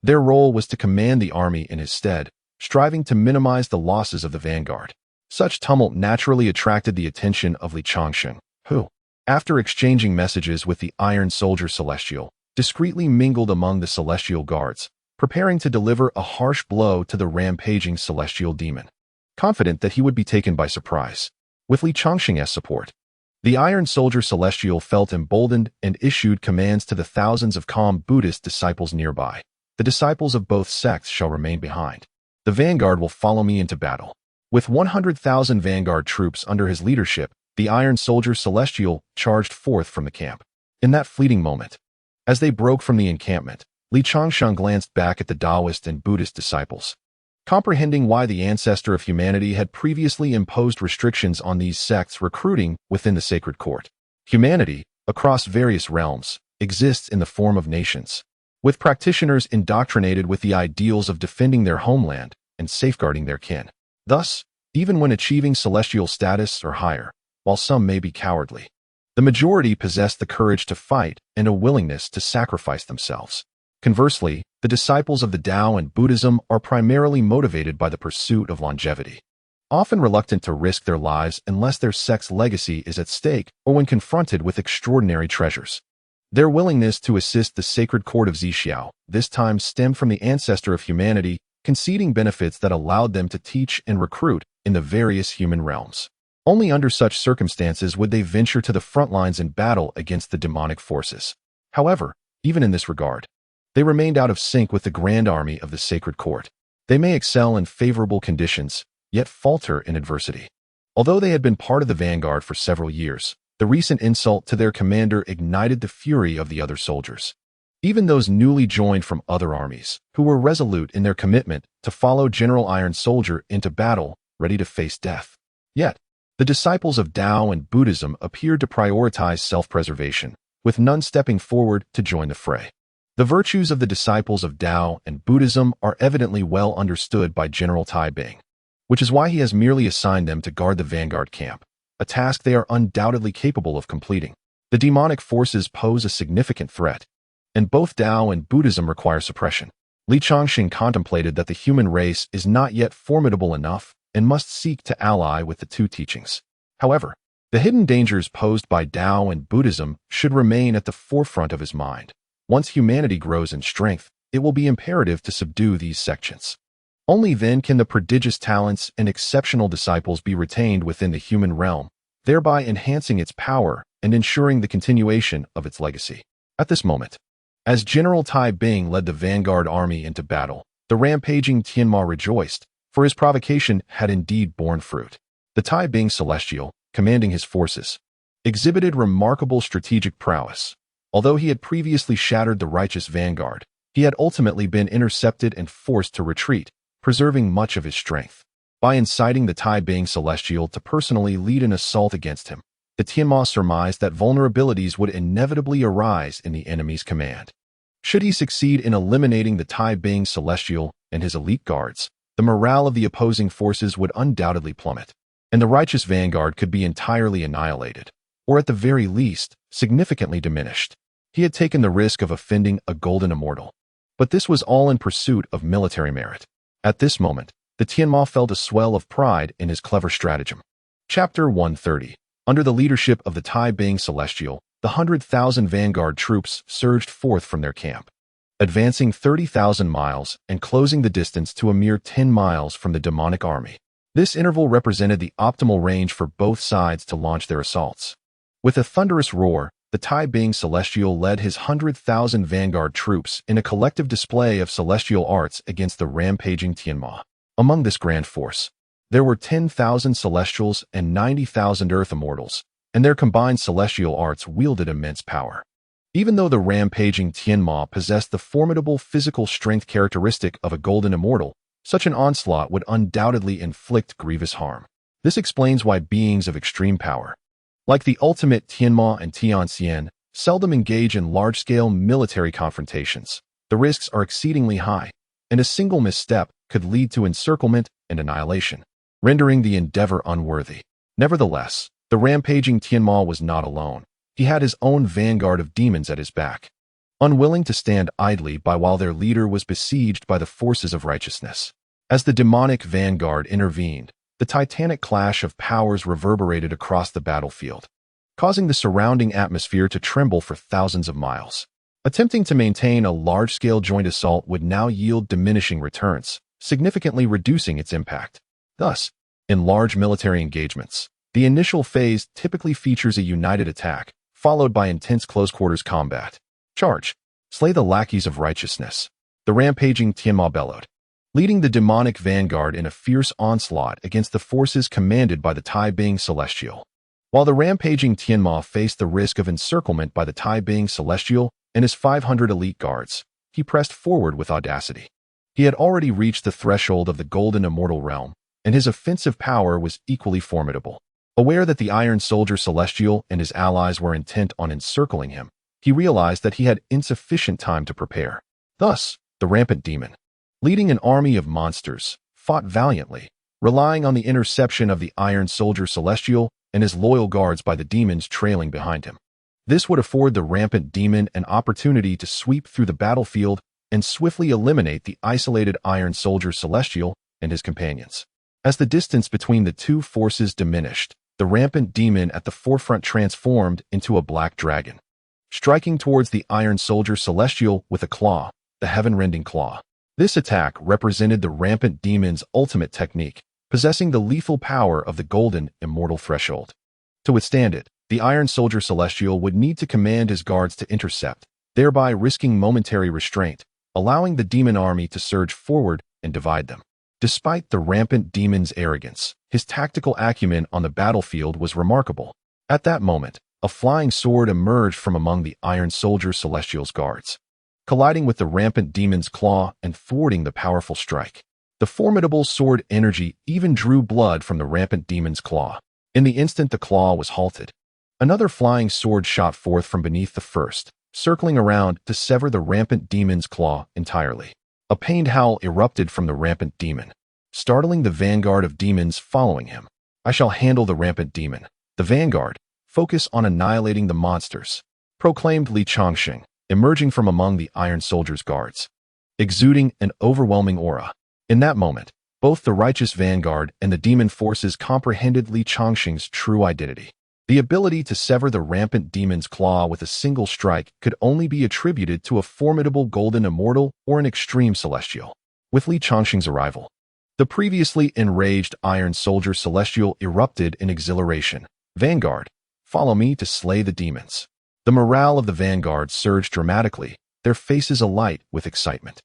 their role was to command the army in his stead, striving to minimize the losses of the vanguard. Such tumult naturally attracted the attention of Changsheng, who, after exchanging messages with the Iron Soldier Celestial, discreetly mingled among the celestial guards, preparing to deliver a harsh blow to the rampaging celestial demon. Confident that he would be taken by surprise, with Changsheng's support, the Iron Soldier Celestial felt emboldened and issued commands to the thousands of calm Buddhist disciples nearby. "The disciples of both sects shall remain behind. The vanguard will follow me into battle." With 100,000 vanguard troops under his leadership, the Iron Soldier Celestial charged forth from the camp. In that fleeting moment, as they broke from the encampment, Changsheng glanced back at the Taoist and Buddhist disciples. Comprehending why the ancestor of humanity had previously imposed restrictions on these sects recruiting within the sacred court. Humanity, across various realms, exists in the form of nations, with practitioners indoctrinated with the ideals of defending their homeland and safeguarding their kin. Thus, even when achieving celestial status or higher, while some may be cowardly, the majority possess the courage to fight and a willingness to sacrifice themselves. Conversely, the disciples of the Tao and Buddhism are primarily motivated by the pursuit of longevity, often reluctant to risk their lives unless their sect's legacy is at stake or when confronted with extraordinary treasures. Their willingness to assist the sacred court of Zixiao this time stemmed from the ancestor of humanity conceding benefits that allowed them to teach and recruit in the various human realms. Only under such circumstances would they venture to the front lines in battle against the demonic forces. However, even in this regard, they remained out of sync with the grand army of the sacred court. They may excel in favorable conditions, yet falter in adversity. Although they had been part of the vanguard for several years, the recent insult to their commander ignited the fury of the other soldiers. Even those newly joined from other armies, who were resolute in their commitment to follow General Iron Soldier into battle, ready to face death. Yet, the disciples of Tao and Buddhism appeared to prioritize self-preservation, with none stepping forward to join the fray. The virtues of the disciples of Tao and Buddhism are evidently well understood by General Tai Bing, which is why he has merely assigned them to guard the vanguard camp, a task they are undoubtedly capable of completing. The demonic forces pose a significant threat, and both Tao and Buddhism require suppression. Changsheng contemplated that the human race is not yet formidable enough and must seek to ally with the two teachings. However, the hidden dangers posed by Tao and Buddhism should remain at the forefront of his mind. Once humanity grows in strength, it will be imperative to subdue these sections. Only then can the prodigious talents and exceptional disciples be retained within the human realm, thereby enhancing its power and ensuring the continuation of its legacy. At this moment, as General Tai Bing led the vanguard army into battle, the rampaging Tianma rejoiced, for his provocation had indeed borne fruit. The Tai Bing Celestial, commanding his forces, exhibited remarkable strategic prowess. Although he had previously shattered the righteous vanguard, he had ultimately been intercepted and forced to retreat, preserving much of his strength. By inciting the Tai Bing Celestial to personally lead an assault against him, the Tianma surmised that vulnerabilities would inevitably arise in the enemy's command. Should he succeed in eliminating the Tai Bing Celestial and his elite guards, the morale of the opposing forces would undoubtedly plummet, and the righteous vanguard could be entirely annihilated, or at the very least, significantly diminished. He had taken the risk of offending a golden immortal, but this was all in pursuit of military merit. At this moment, the Tianma felt a swell of pride in his clever stratagem. Chapter 130. Under the leadership of the Tai Bing Celestial, the 100,000 vanguard troops surged forth from their camp, advancing 30,000 miles and closing the distance to a mere 10 miles from the demonic army. This interval represented the optimal range for both sides to launch their assaults. With a thunderous roar, the Tai Bing Celestial led his 100,000 vanguard troops in a collective display of celestial arts against the rampaging Tianma. Among this grand force, there were 10,000 celestials and 90,000 earth immortals, and their combined celestial arts wielded immense power. Even though the rampaging Tianma possessed the formidable physical strength characteristic of a golden immortal, such an onslaught would undoubtedly inflict grievous harm. This explains why beings of extreme power, like the ultimate Tianma and Tianxian, seldom engage in large-scale military confrontations. The risks are exceedingly high, and a single misstep could lead to encirclement and annihilation, rendering the endeavor unworthy. Nevertheless, the rampaging Tianma was not alone. He had his own vanguard of demons at his back, unwilling to stand idly by while their leader was besieged by the forces of righteousness. As the demonic vanguard intervened, the titanic clash of powers reverberated across the battlefield, causing the surrounding atmosphere to tremble for thousands of miles. Attempting to maintain a large-scale joint assault would now yield diminishing returns, significantly reducing its impact. Thus, in large military engagements, the initial phase typically features a united attack, followed by intense close-quarters combat. Charge! Slay the lackeys of righteousness. The rampaging Tianma bellowed, leading the demonic vanguard in a fierce onslaught against the forces commanded by the Tai Bing Celestial. While the rampaging Tianma faced the risk of encirclement by the Tai Bing Celestial and his 500 elite guards, he pressed forward with audacity. He had already reached the threshold of the golden immortal realm, and his offensive power was equally formidable. Aware that the Iron Soldier Celestial and his allies were intent on encircling him, he realized that he had insufficient time to prepare. Thus, the rampant demon, leading an army of monsters, fought valiantly, relying on the interception of the Iron Soldier Celestial and his loyal guards by the demons trailing behind him. This would afford the rampant demon an opportunity to sweep through the battlefield and swiftly eliminate the isolated Iron Soldier Celestial and his companions. As the distance between the two forces diminished, the rampant demon at the forefront transformed into a black dragon, striking towards the Iron Soldier Celestial with a claw, the heaven-rending claw. This attack represented the rampant demon's ultimate technique, possessing the lethal power of the golden immortal threshold. To withstand it, the Iron Soldier Celestial would need to command his guards to intercept, thereby risking momentary restraint, allowing the demon army to surge forward and divide them. Despite the rampant demon's arrogance, his tactical acumen on the battlefield was remarkable. At that moment, a flying sword emerged from among the Iron Soldier Celestial's guards, colliding with the rampant demon's claw and thwarting the powerful strike. The formidable sword energy even drew blood from the rampant demon's claw. In the instant the claw was halted, another flying sword shot forth from beneath the first, circling around to sever the rampant demon's claw entirely. A pained howl erupted from the rampant demon, startling the vanguard of demons following him. I shall handle the rampant demon. The vanguard, focus on annihilating the monsters, proclaimed Changsheng, emerging from among the Iron Soldier's guards, exuding an overwhelming aura. In that moment, both the righteous vanguard and the demon forces comprehended Changsheng's true identity. The ability to sever the rampant demon's claw with a single strike could only be attributed to a formidable golden immortal or an extreme celestial. With Changsheng's arrival, the previously enraged Iron Soldier Celestial erupted in exhilaration. Vanguard, follow me to slay the demons. The morale of the vanguard surged dramatically, their faces alight with excitement.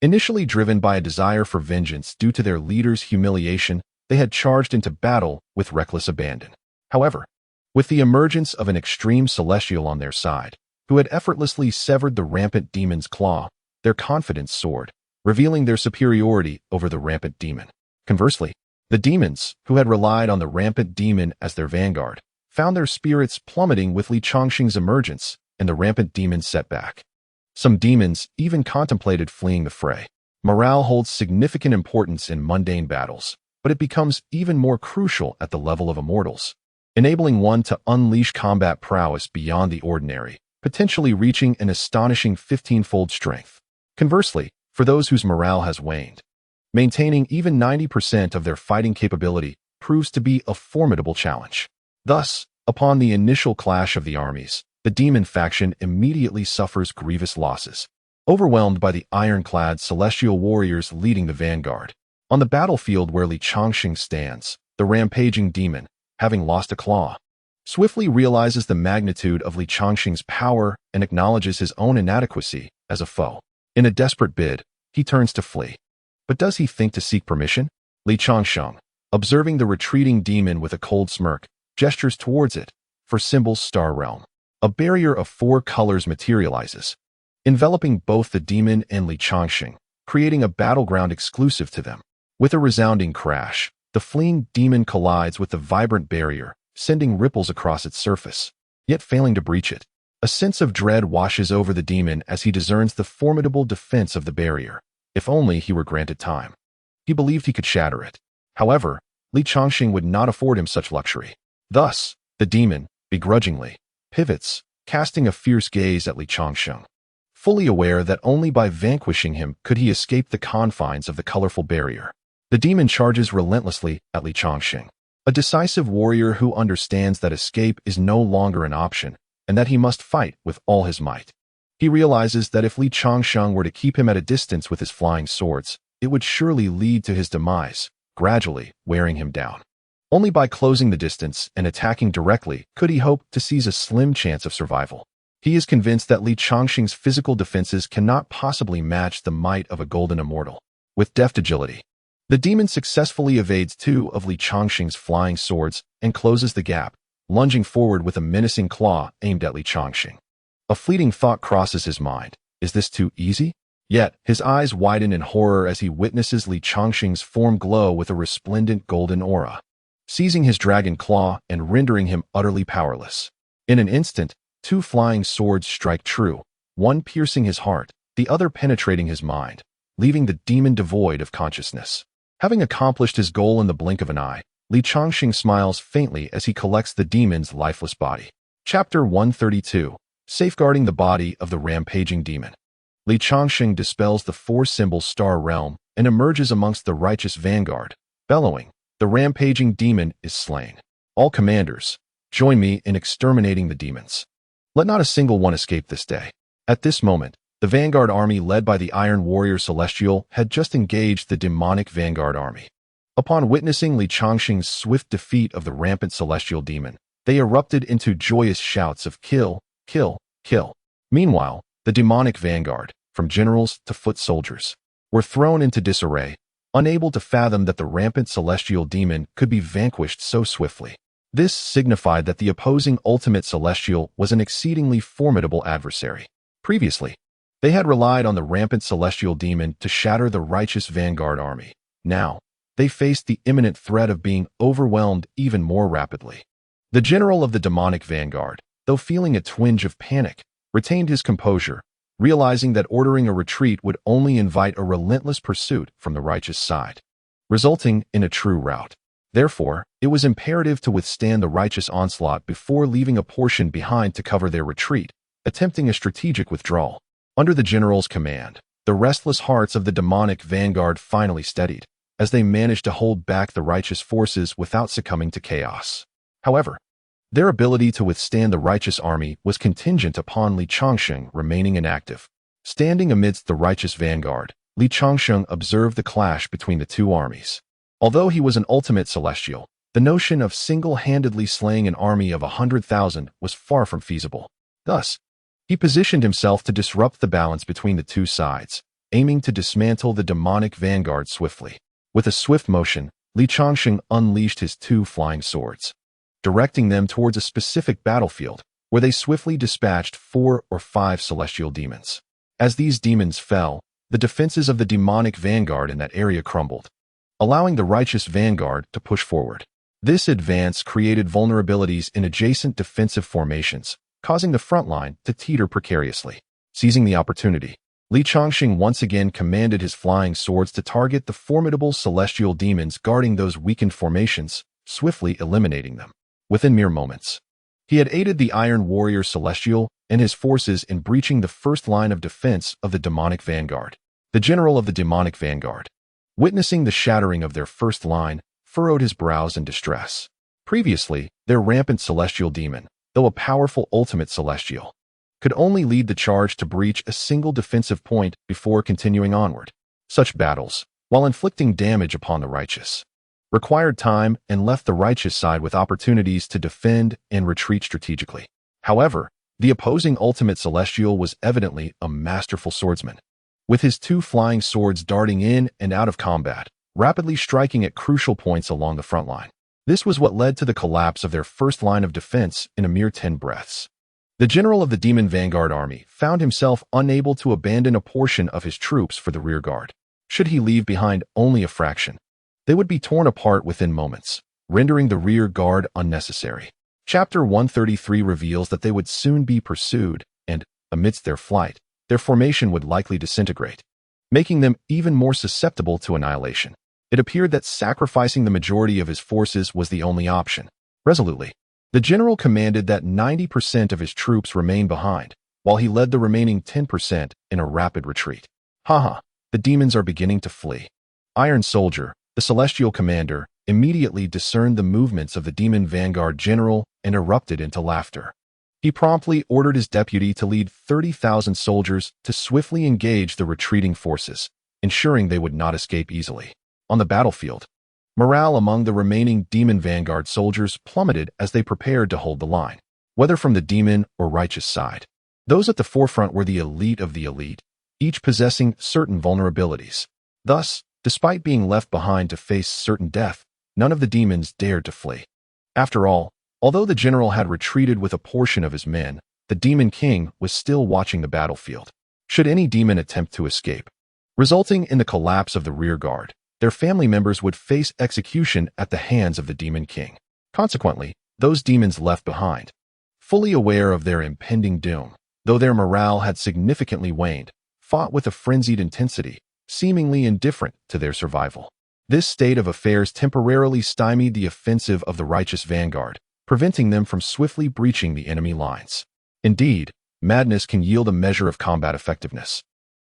Initially driven by a desire for vengeance due to their leader's humiliation, they had charged into battle with reckless abandon. However, with the emergence of an extreme celestial on their side, who had effortlessly severed the rampant demon's claw, their confidence soared, revealing their superiority over the rampant demon. Conversely, the demons, who had relied on the rampant demon as their vanguard, found their spirits plummeting with Changsheng's emergence and the rampant demon's setback. Some demons even contemplated fleeing the fray. Morale holds significant importance in mundane battles, but it becomes even more crucial at the level of immortals, enabling one to unleash combat prowess beyond the ordinary, potentially reaching an astonishing 15-fold strength. Conversely, for those whose morale has waned, maintaining even 90% of their fighting capability proves to be a formidable challenge. Thus, upon the initial clash of the armies, the demon faction immediately suffers grievous losses, overwhelmed by the ironclad celestial warriors leading the vanguard. On the battlefield where Changsheng stands, the rampaging demon, having lost a claw, swiftly realizes the magnitude of Changsheng's power and acknowledges his own inadequacy as a foe. In a desperate bid, he turns to flee. But does he think to seek permission? Changsheng, observing the retreating demon with a cold smirk, gestures towards it, for Symbol's star realm. A barrier of 4 colors materializes, enveloping both the demon and Changsheng, creating a battleground exclusive to them. With a resounding crash, the fleeing demon collides with the vibrant barrier, sending ripples across its surface, yet failing to breach it. A sense of dread washes over the demon as he discerns the formidable defense of the barrier. If only he were granted time. He believed he could shatter it. However, Changsheng would not afford him such luxury. Thus, the demon, begrudgingly, pivots, casting a fierce gaze at Changsheng, fully aware that only by vanquishing him could he escape the confines of the colorful barrier. The demon charges relentlessly at Changsheng, a decisive warrior who understands that escape is no longer an option and that he must fight with all his might. He realizes that if Changsheng were to keep him at a distance with his flying swords, it would surely lead to his demise, gradually wearing him down. Only by closing the distance and attacking directly could he hope to seize a slim chance of survival. He is convinced that Changsheng's physical defenses cannot possibly match the might of a golden immortal. With deft agility, the demon successfully evades 2 of Changsheng's flying swords and closes the gap, lunging forward with a menacing claw aimed at Changsheng. A fleeting thought crosses his mind. Is this too easy? Yet, his eyes widen in horror as he witnesses Changsheng's form glow with a resplendent golden aura, seizing his dragon claw and rendering him utterly powerless. In an instant, 2 flying swords strike true, one piercing his heart, the other penetrating his mind, leaving the demon devoid of consciousness. Having accomplished his goal in the blink of an eye, Changsheng smiles faintly as he collects the demon's lifeless body. Chapter 132. Safeguarding the body of the rampaging demon. Changsheng dispels the 4 Symbols star realm and emerges amongst the righteous vanguard, bellowing, "The rampaging demon is slain. All commanders, join me in exterminating the demons. Let not a single one escape this day." At this moment, the vanguard army led by the Iron Warrior Celestial had just engaged the demonic vanguard army. Upon witnessing Changsheng's swift defeat of the rampant celestial demon, they erupted into joyous shouts of "Kill, kill, kill." Meanwhile, the demonic vanguard, from generals to foot soldiers, were thrown into disarray, unable to fathom that the rampant celestial demon could be vanquished so swiftly. This signified that the opposing ultimate celestial was an exceedingly formidable adversary. Previously, they had relied on the rampant celestial demon to shatter the righteous vanguard army. Now, they faced the imminent threat of being overwhelmed even more rapidly. The general of the demonic vanguard, though feeling a twinge of panic, retained his composure, realizing that ordering a retreat would only invite a relentless pursuit from the righteous side, resulting in a true rout. Therefore, it was imperative to withstand the righteous onslaught before leaving a portion behind to cover their retreat, attempting a strategic withdrawal. Under the general's command, the restless hearts of the demonic vanguard finally steadied, as they managed to hold back the righteous forces without succumbing to chaos. However, their ability to withstand the righteous army was contingent upon Changsheng remaining inactive. Standing amidst the righteous vanguard, Changsheng observed the clash between the two armies. Although he was an ultimate celestial, the notion of single-handedly slaying an army of 100,000 was far from feasible. Thus, he positioned himself to disrupt the balance between the two sides, aiming to dismantle the demonic vanguard swiftly. With a swift motion, Changsheng unleashed his two flying swords, directing them towards a specific battlefield, where they swiftly dispatched 4 or 5 celestial demons. As these demons fell, the defenses of the demonic vanguard in that area crumbled, allowing the righteous vanguard to push forward. This advance created vulnerabilities in adjacent defensive formations, causing the front line to teeter precariously. Seizing the opportunity, Changsheng once again commanded his flying swords to target the formidable celestial demons guarding those weakened formations, swiftly eliminating them. Within mere moments, he had aided the Iron Warrior Celestial and his forces in breaching the first line of defense of the demonic vanguard. The general of the demonic vanguard, witnessing the shattering of their first line, furrowed his brows in distress. Previously, their rampant celestial demon, though a powerful ultimate celestial, could only lead the charge to breach a single defensive point before continuing onward. Such battles, while inflicting damage upon the righteous, required time and left the righteous side with opportunities to defend and retreat strategically. However, the opposing ultimate celestial was evidently a masterful swordsman, with his two flying swords darting in and out of combat, rapidly striking at crucial points along the front line. This was what led to the collapse of their first line of defense in a mere 10 breaths. The general of the Demon Vanguard army found himself unable to abandon a portion of his troops for the rear guard. Should he leave behind only a fraction, they would be torn apart within moments, rendering the rear guard unnecessary. Chapter 133 reveals that they would soon be pursued, and, amidst their flight, their formation would likely disintegrate, making them even more susceptible to annihilation. It appeared that sacrificing the majority of his forces was the only option. Resolutely, the general commanded that 90% of his troops remain behind, while he led the remaining 10% in a rapid retreat. Haha, the demons are beginning to flee. Iron Soldier, the celestial commander, immediately discerned the movements of the Demon Vanguard general and erupted into laughter. He promptly ordered his deputy to lead 30,000 soldiers to swiftly engage the retreating forces, ensuring they would not escape easily. On the battlefield, morale among the remaining Demon Vanguard soldiers plummeted as they prepared to hold the line, whether from the demon or righteous side. Those at the forefront were the elite of the elite, each possessing certain vulnerabilities. Thus, despite being left behind to face certain death, none of the demons dared to flee. After all, although the general had retreated with a portion of his men, the Demon King was still watching the battlefield. Should any demon attempt to escape, resulting in the collapse of the rear guard, their family members would face execution at the hands of the Demon King. Consequently, those demons left behind, fully aware of their impending doom, though their morale had significantly waned, fought with a frenzied intensity, seemingly indifferent to their survival. This state of affairs temporarily stymied the offensive of the righteous vanguard, preventing them from swiftly breaching the enemy lines. Indeed, madness can yield a measure of combat effectiveness,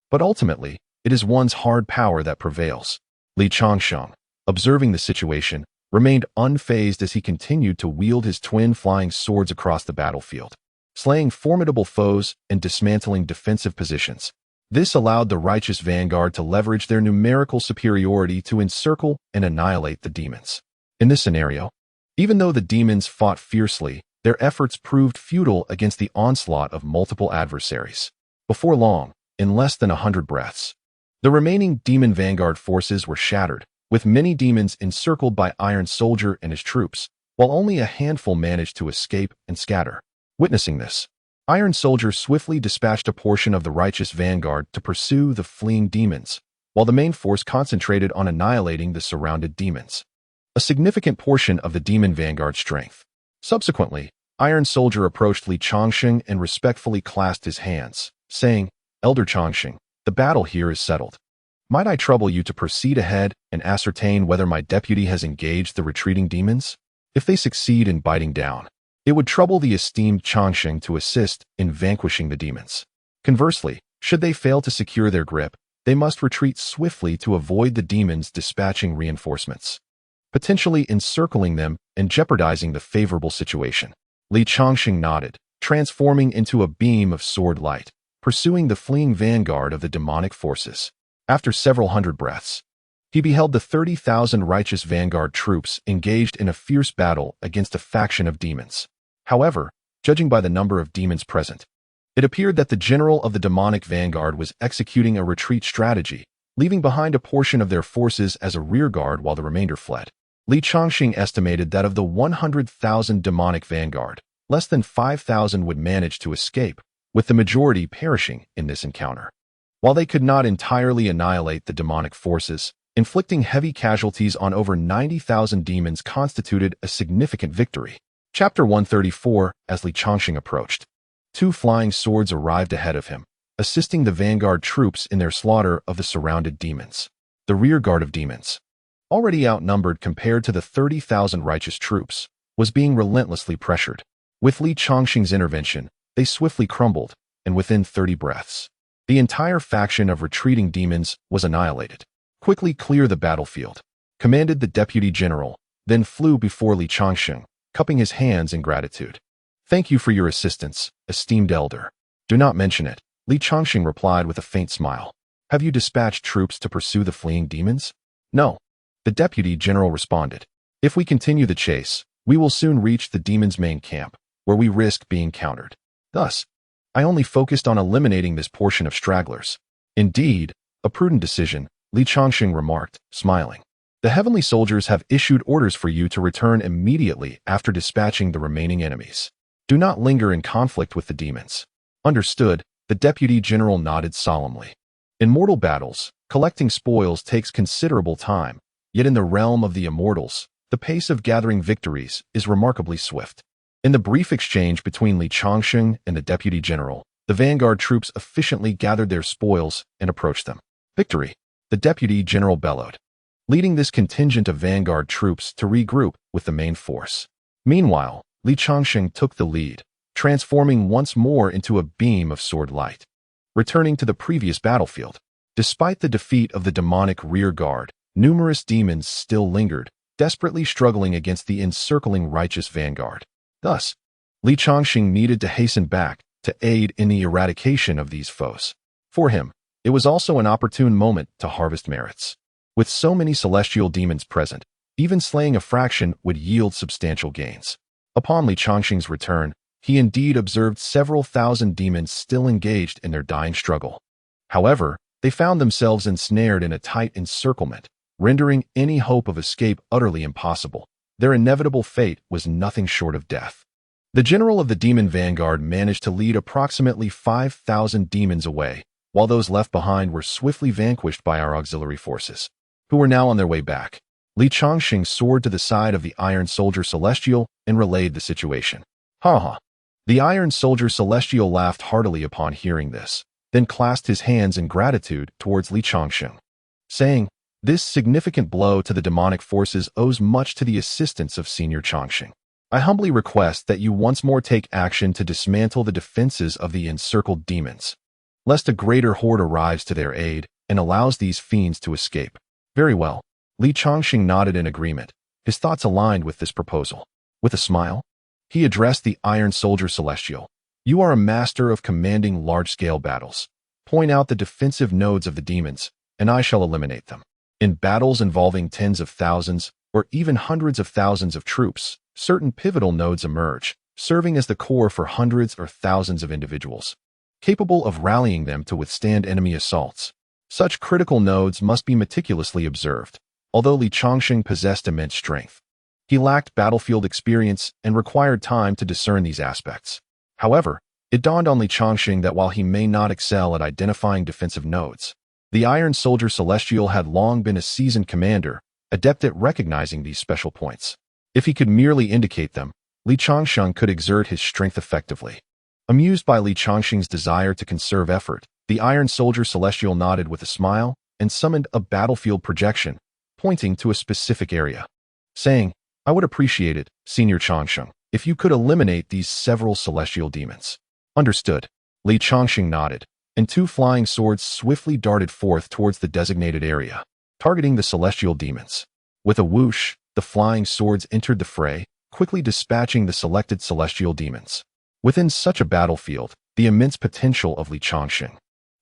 but ultimately, it is one's hard power that prevails. Changsheng, observing the situation, remained unfazed as he continued to wield his twin flying swords across the battlefield, slaying formidable foes and dismantling defensive positions. This allowed the righteous vanguard to leverage their numerical superiority to encircle and annihilate the demons. In this scenario, even though the demons fought fiercely, their efforts proved futile against the onslaught of multiple adversaries. Before long, in less than 100 breaths, the remaining Demon Vanguard forces were shattered, with many demons encircled by Iron Soldier and his troops, while only a handful managed to escape and scatter. Witnessing this, Iron Soldier swiftly dispatched a portion of the righteous vanguard to pursue the fleeing demons, while the main force concentrated on annihilating the surrounded demons. A significant portion of the demon vanguard strength. Subsequently, Iron Soldier approached Li Changsheng and respectfully clasped his hands, saying, "Elder Changsheng, the battle here is settled. Might I trouble you to proceed ahead and ascertain whether my deputy has engaged the retreating demons? If they succeed in biting down, it would trouble the esteemed Changsheng to assist in vanquishing the demons. Conversely, should they fail to secure their grip, they must retreat swiftly to avoid the demons dispatching reinforcements, potentially encircling them and jeopardizing the favorable situation." Li Changsheng nodded, transforming into a beam of sword light, pursuing the fleeing vanguard of the demonic forces. After several hundred breaths, he beheld the 30,000 righteous vanguard troops engaged in a fierce battle against a faction of demons. However, judging by the number of demons present, it appeared that the general of the demonic vanguard was executing a retreat strategy, leaving behind a portion of their forces as a rearguard while the remainder fled. Li Changsheng estimated that of the 100,000 demonic vanguard, less than 5,000 would manage to escape, with the majority perishing in this encounter. While they could not entirely annihilate the demonic forces, inflicting heavy casualties on over 90,000 demons constituted a significant victory. Chapter 134. As Li Changsheng approached, 2 flying swords arrived ahead of him, assisting the vanguard troops in their slaughter of the surrounded demons. The rearguard of demons, already outnumbered compared to the 30,000 righteous troops, was being relentlessly pressured. With Li Changsheng's intervention, they swiftly crumbled, and within 30 breaths, the entire faction of retreating demons was annihilated. "Quickly clear the battlefield," commanded the deputy general, then flew before Li Changsheng, cupping his hands in gratitude. "Thank you for your assistance, esteemed elder." "Do not mention it," Li Changsheng replied with a faint smile. "Have you dispatched troops to pursue the fleeing demons?" "No," the deputy general responded. "If we continue the chase, we will soon reach the demons' main camp, where we risk being countered. Thus, I only focused on eliminating this portion of stragglers." "Indeed, a prudent decision," Li Changsheng remarked, smiling. "The heavenly soldiers have issued orders for you to return immediately after dispatching the remaining enemies. Do not linger in conflict with the demons." "Understood," the deputy general nodded solemnly. In mortal battles, collecting spoils takes considerable time, yet in the realm of the immortals, the pace of gathering victories is remarkably swift. In the brief exchange between Li Changsheng and the deputy general, the vanguard troops efficiently gathered their spoils and approached them. "Victory!" the deputy general bellowed, leading this contingent of vanguard troops to regroup with the main force. Meanwhile, Li Changsheng took the lead, transforming once more into a beam of sword light. Returning to the previous battlefield, despite the defeat of the demonic rear guard, numerous demons still lingered, desperately struggling against the encircling righteous vanguard. Thus, Li Changsheng needed to hasten back to aid in the eradication of these foes. For him, it was also an opportune moment to harvest merits. With so many celestial demons present, even slaying a fraction would yield substantial gains. Upon Li Changsheng's return, he indeed observed several thousand demons still engaged in their dying struggle. However, they found themselves ensnared in a tight encirclement, rendering any hope of escape utterly impossible. Their inevitable fate was nothing short of death. The general of the demon vanguard managed to lead approximately 5,000 demons away, while those left behind were swiftly vanquished by our auxiliary forces, who were now on their way back. Li Changsheng soared to the side of the Iron Soldier Celestial and relayed the situation. "Ha ha." The Iron Soldier Celestial laughed heartily upon hearing this, then clasped his hands in gratitude towards Li Changsheng, saying, "This significant blow to the demonic forces owes much to the assistance of Senior Changsheng. I humbly request that you once more take action to dismantle the defenses of the encircled demons, lest a greater horde arrives to their aid and allows these fiends to escape." "Very well." Li Changsheng nodded in agreement, his thoughts aligned with this proposal. With a smile, he addressed the Iron Soldier Celestial. "You are a master of commanding large-scale battles. Point out the defensive nodes of the demons, and I shall eliminate them. In battles involving tens of thousands or even hundreds of thousands of troops, certain pivotal nodes emerge, serving as the core for hundreds or thousands of individuals, capable of rallying them to withstand enemy assaults. Such critical nodes must be meticulously observed." Although Li Changsheng possessed immense strength, he lacked battlefield experience and required time to discern these aspects. However, it dawned on Li Changsheng that while he may not excel at identifying defensive nodes, The Iron Soldier Celestial had long been a seasoned commander, adept at recognizing these special points. If he could merely indicate them, Changsheng could exert his strength effectively. Amused by Changsheng's desire to conserve effort, the Iron Soldier Celestial nodded with a smile and summoned a battlefield projection, pointing to a specific area, saying, "I would appreciate it, Senior Changsheng, if you could eliminate these several celestial demons." Understood. Changsheng nodded, and two flying swords swiftly darted forth towards the designated area, targeting the celestial demons. With a whoosh, the flying swords entered the fray, quickly dispatching the selected celestial demons. Within such a battlefield, the immense potential of Changsheng,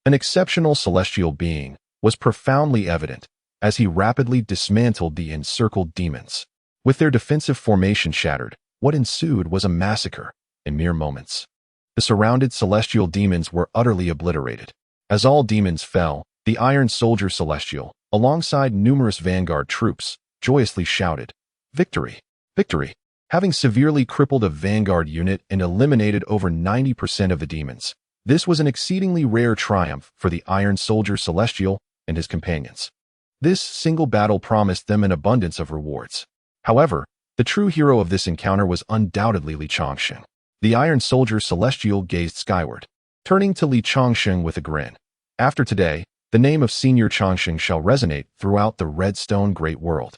an exceptional celestial being, was profoundly evident as he rapidly dismantled the encircled demons. With their defensive formation shattered, what ensued was a massacre in mere moments. The surrounded celestial demons were utterly obliterated. As all demons fell, the Iron Soldier Celestial, alongside numerous vanguard troops, joyously shouted, "Victory! Victory!" Having severely crippled a vanguard unit and eliminated over 90% of the demons, this was an exceedingly rare triumph for the Iron Soldier Celestial and his companions. This single battle promised them an abundance of rewards. However, the true hero of this encounter was undoubtedly Changsheng. The Iron Soldier Celestial gazed skyward, turning to Changsheng with a grin. "After today, the name of Senior Changsheng shall resonate throughout the Redstone Great World,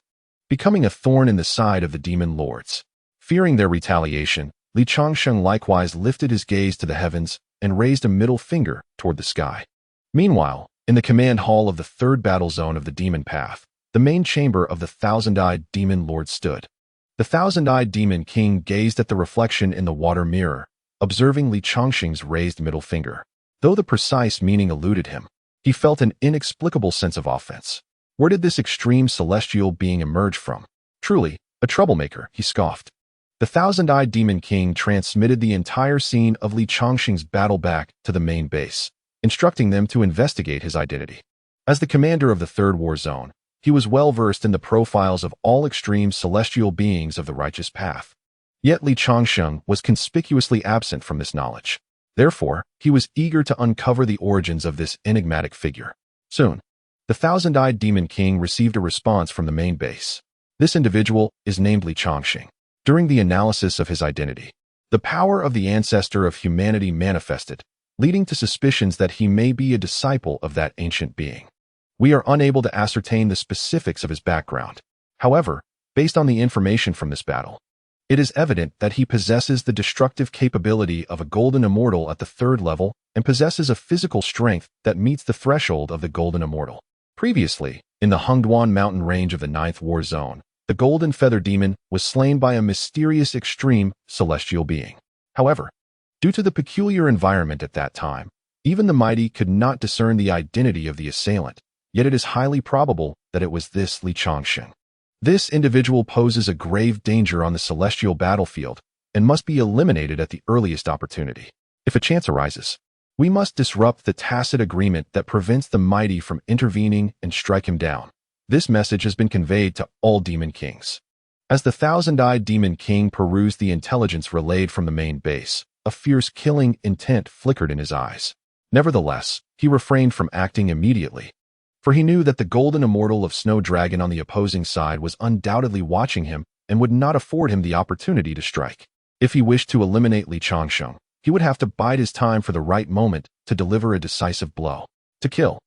becoming a thorn in the side of the demon lords." Fearing their retaliation, Changsheng likewise lifted his gaze to the heavens and raised a middle finger toward the sky. Meanwhile, in the command hall of the third battle zone of the Demon Path, the main chamber of the Thousand-Eyed Demon Lord stood. The Thousand-Eyed Demon King gazed at the reflection in the water mirror, observing Changsheng's raised middle finger. Though the precise meaning eluded him, he felt an inexplicable sense of offense. Where did this extreme celestial being emerge from? Truly, a troublemaker, he scoffed. The Thousand-Eyed Demon King transmitted the entire scene of Changsheng's battle back to the main base, instructing them to investigate his identity. As the commander of the Third War Zone, he was well versed in the profiles of all extreme celestial beings of the righteous path. Yet Changsheng was conspicuously absent from this knowledge. Therefore, he was eager to uncover the origins of this enigmatic figure. Soon, the Thousand-Eyed Demon King received a response from the main base. This individual is named Changsheng. During the analysis of his identity, the power of the ancestor of humanity manifested, leading to suspicions that he may be a disciple of that ancient being. We are unable to ascertain the specifics of his background. However, based on the information from this battle, it is evident that he possesses the destructive capability of a golden immortal at the third level and possesses a physical strength that meets the threshold of the golden immortal. Previously, in the Hungduan mountain range of the Ninth War Zone, the golden feather demon was slain by a mysterious extreme celestial being. However, due to the peculiar environment at that time, even the mighty could not discern the identity of the assailant, yet it is highly probable that it was this Changsheng. This individual poses a grave danger on the celestial battlefield and must be eliminated at the earliest opportunity. If a chance arises, we must disrupt the tacit agreement that prevents the mighty from intervening and strike him down. This message has been conveyed to all Demon Kings. As the Thousand-Eyed Demon King perused the intelligence relayed from the main base, a fierce killing intent flickered in his eyes. Nevertheless, he refrained from acting immediately, for he knew that the golden immortal of Snow Dragon on the opposing side was undoubtedly watching him and would not afford him the opportunity to strike. If he wished to eliminate Changsheng, he would have to bide his time for the right moment to deliver a decisive blow. To kill,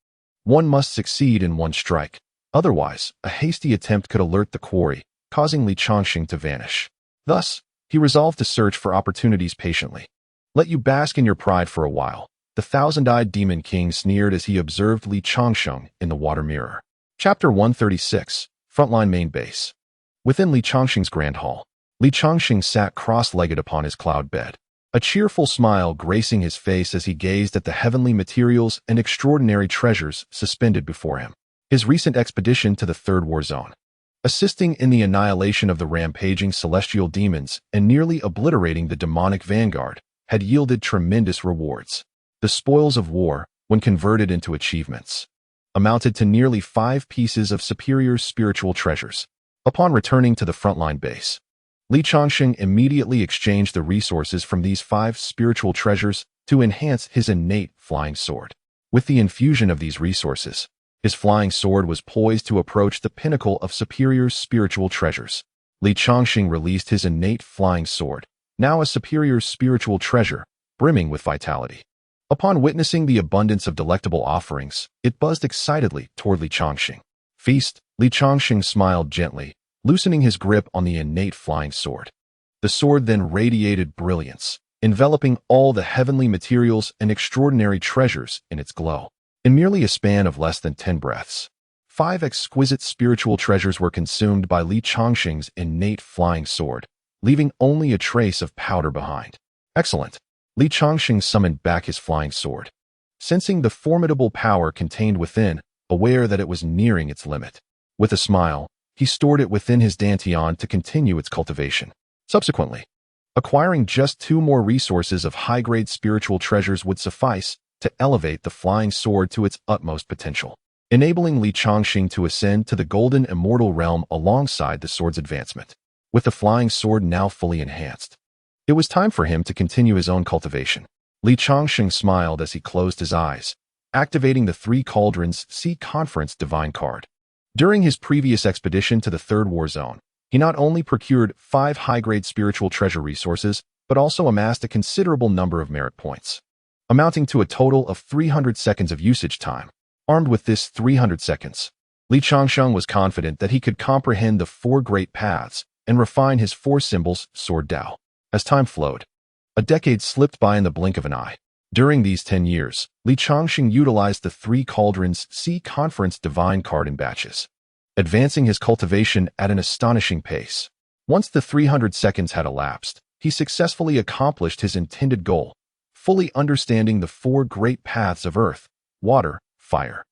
one must succeed in one strike. Otherwise, a hasty attempt could alert the quarry, causing Changsheng to vanish. Thus, he resolved to search for opportunities patiently. "Let you bask in your pride for a while," the Thousand-Eyed Demon King sneered as he observed Changsheng in the water mirror. Chapter 136, Frontline Main Base. Within Changsheng's Grand Hall, Changsheng sat cross-legged upon his cloud bed, a cheerful smile gracing his face as he gazed at the heavenly materials and extraordinary treasures suspended before him. His recent expedition to the Third War Zone, assisting in the annihilation of the rampaging celestial demons and nearly obliterating the demonic vanguard, had yielded tremendous rewards. The spoils of war, when converted into achievements, amounted to nearly 5 pieces of superior spiritual treasures. Upon returning to the frontline base, Changsheng immediately exchanged the resources from these 5 spiritual treasures to enhance his innate flying sword. With the infusion of these resources, His flying sword was poised to approach the pinnacle of superior spiritual treasures. Li Changsheng released his innate flying sword, now a superior spiritual treasure, brimming with vitality. Upon witnessing the abundance of delectable offerings, it buzzed excitedly toward Li Changsheng. Feast, Li Changsheng smiled gently, loosening his grip on the innate flying sword. The sword then radiated brilliance, enveloping all the heavenly materials and extraordinary treasures in its glow. In merely a span of less than 10 breaths, 5 exquisite spiritual treasures were consumed by Li Changsheng's innate flying sword, leaving only a trace of powder behind. Excellent. Li Changsheng summoned back his flying sword, sensing the formidable power contained within, aware that it was nearing its limit. With a smile, he stored it within his dantian to continue its cultivation. Subsequently, acquiring just 2 more resources of high-grade spiritual treasures would suffice to elevate the flying sword to its utmost potential, enabling Li Changsheng to ascend to the golden immortal realm alongside the sword's advancement. With the flying sword now fully enhanced, it was time for him to continue his own cultivation. Li Changsheng smiled as he closed his eyes, activating the 3 Cauldrons Sea Conference Divine card. During his previous expedition to the Third War Zone, he not only procured 5 high-grade spiritual treasure resources, but also amassed a considerable number of merit points, amounting to a total of 300 seconds of usage time. Armed with this 300 seconds, Li Changsheng was confident that he could comprehend the 4 great paths and refine his 4 symbols Sword Dao. As time flowed, a decade slipped by in the blink of an eye. During these 10 years, Li Changsheng utilized the 3 Cauldrons Sea Conference Divine card in batches, advancing his cultivation at an astonishing pace. Once the 300 seconds had elapsed, he successfully accomplished his intended goal, fully understanding the 4 great paths of earth, water, fire,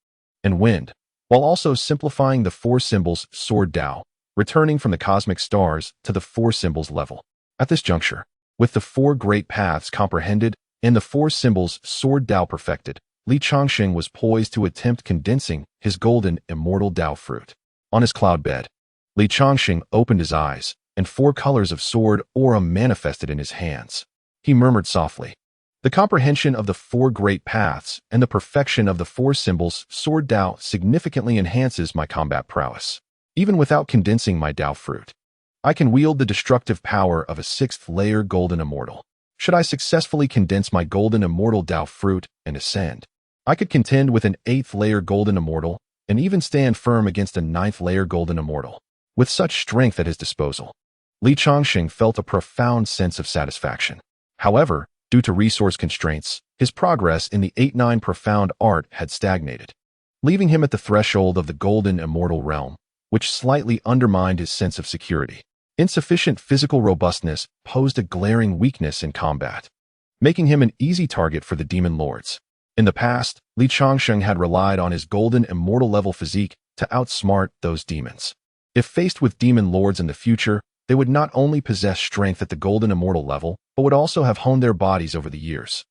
and wind, while also simplifying the 4 symbols Sword Dao, returning from the cosmic stars to the 4 symbols level. At this juncture, with the 4 great paths comprehended and the 4 symbols Sword Dao perfected, Li Changsheng was poised to attempt condensing his golden immortal Dao fruit. On his cloud bed, Li Changsheng opened his eyes, and 4 colors of sword aura manifested in his hands. He murmured softly, "The comprehension of the 4 great paths and the perfection of the 4 symbols Sword Dao significantly enhances my combat prowess. Even without condensing my Dao fruit, I can wield the destructive power of a 6th-layer golden immortal. Should I successfully condense my golden immortal Dao fruit and ascend, I could contend with an 8th-layer golden immortal and even stand firm against a 9th-layer golden immortal." With such strength at his disposal, Li Changsheng felt a profound sense of satisfaction. However, due to resource constraints, his progress in the 8-9 profound art had stagnated, leaving him at the threshold of the golden immortal realm, which slightly undermined his sense of security. Insufficient physical robustness posed a glaring weakness in combat, making him an easy target for the demon lords. In the past, Li Changsheng had relied on his golden immortal level physique to outsmart those demons. If faced with demon lords in the future, they would not only possess strength at the golden immortal level, but would also have honed their bodies over the years,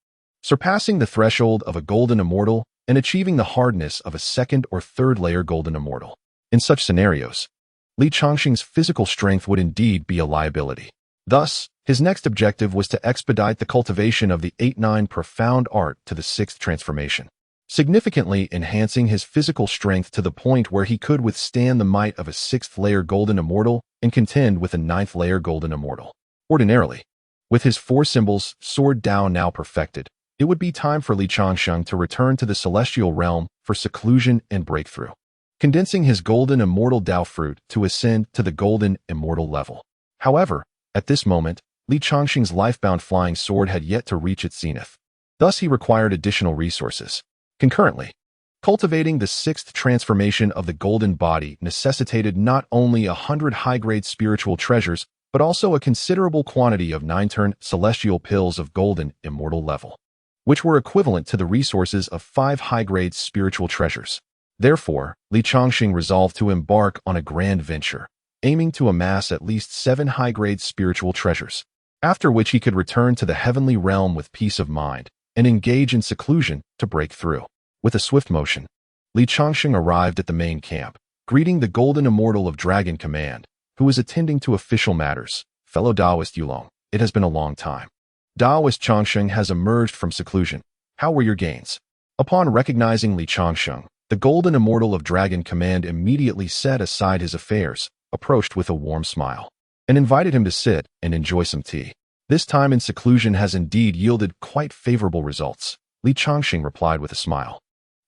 surpassing the threshold of a golden immortal and achieving the hardness of a 2nd or 3rd layer golden immortal. In such scenarios, Li Changsheng's physical strength would indeed be a liability. Thus, his next objective was to expedite the cultivation of the 8-9 profound art to the 6th transformation, significantly enhancing his physical strength to the point where he could withstand the might of a 6th-layer golden immortal and contend with a 9th-layer golden immortal. Ordinarily, with his 4 symbols Sword Dao now perfected, it would be time for Li Changsheng to return to the celestial realm for seclusion and breakthrough, condensing his golden immortal Dao fruit to ascend to the golden immortal level. However, at this moment, Li Changsheng's lifebound flying sword had yet to reach its zenith. Thus he required additional resources. Concurrently, cultivating the 6th transformation of the golden body necessitated not only 100 high-grade spiritual treasures, but also a considerable quantity of 9-turn celestial pills of golden immortal level, which were equivalent to the resources of 5 high-grade spiritual treasures. Therefore, Li Changsheng resolved to embark on a grand venture, aiming to amass at least 7 high-grade spiritual treasures, after which he could return to the heavenly realm with peace of mind and engage in seclusion to break through. With a swift motion, Li Changsheng arrived at the main camp, greeting the golden immortal of Dragon Command, who was attending to official matters. "Fellow Taoist Yulong, it has been a long time. Taoist Changsheng has emerged from seclusion. How were your gains?" Upon recognizing Li Changsheng, The golden immortal of Dragon Command immediately set aside his affairs, approached with a warm smile, and invited him to sit and enjoy some tea. This time in seclusion has indeed yielded quite favorable results, Changsheng replied with a smile,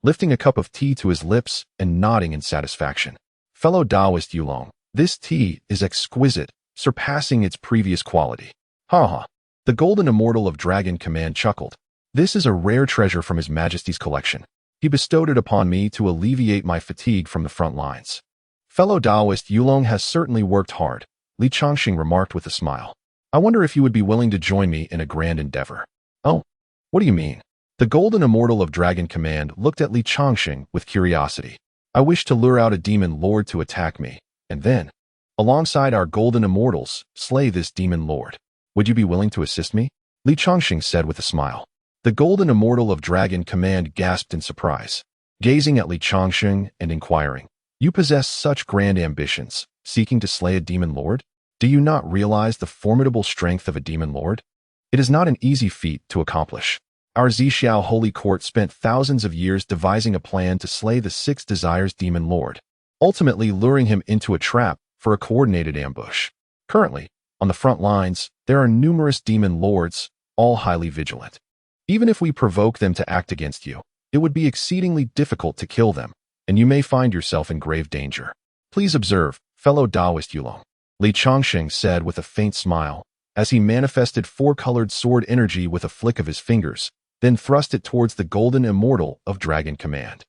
lifting a cup of tea to his lips and nodding in satisfaction. Fellow Taoist Yulong, this tea is exquisite, surpassing its previous quality. Ha ha. The golden immortal of Dragon Command chuckled. This is a rare treasure from His Majesty's collection. He bestowed it upon me to alleviate my fatigue from the front lines. Fellow Taoist Yulong has certainly worked hard, Changsheng remarked with a smile. I wonder if you would be willing to join me in a grand endeavor. Oh, what do you mean? The golden immortal of Dragon Command looked at Changsheng with curiosity. I wish to lure out a demon lord to attack me, and then, alongside our golden immortals, slay this demon lord. Would you be willing to assist me? Changsheng said with a smile. The golden immortal of Dragon Command gasped in surprise, gazing at Changsheng and inquiring, You possess such grand ambitions, seeking to slay a demon lord? Do you not realize the formidable strength of a demon lord? It is not an easy feat to accomplish. Our Zixiao Holy Court spent thousands of years devising a plan to slay the Six Desires demon lord, ultimately luring him into a trap for a coordinated ambush. Currently, on the front lines, there are numerous demon lords, all highly vigilant. Even if we provoke them to act against you, it would be exceedingly difficult to kill them, and you may find yourself in grave danger. Please observe, fellow Taoist Yulong, Changsheng said with a faint smile, as he manifested four-colored sword energy with a flick of his fingers, then thrust it towards the golden immortal of Dragon Command.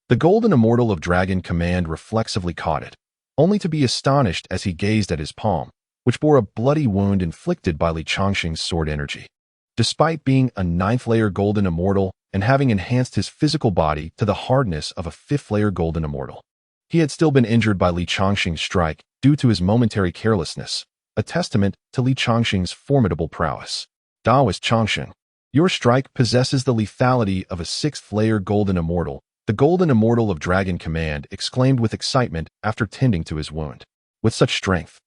The golden immortal of Dragon Command reflexively caught it, only to be astonished as he gazed at his palm, which bore a bloody wound inflicted by Changsheng's sword energy. Despite being a 9th-layer golden immortal and having enhanced his physical body to the hardness of a 5th-layer golden immortal, he had still been injured by Changsheng's strike due to his momentary carelessness, a testament to Changsheng's formidable prowess. Taoist Changsheng, your strike possesses the lethality of a 6th-layer golden immortal, the golden immortal of Dragon Command exclaimed with excitement after tending to his wound. With such strength,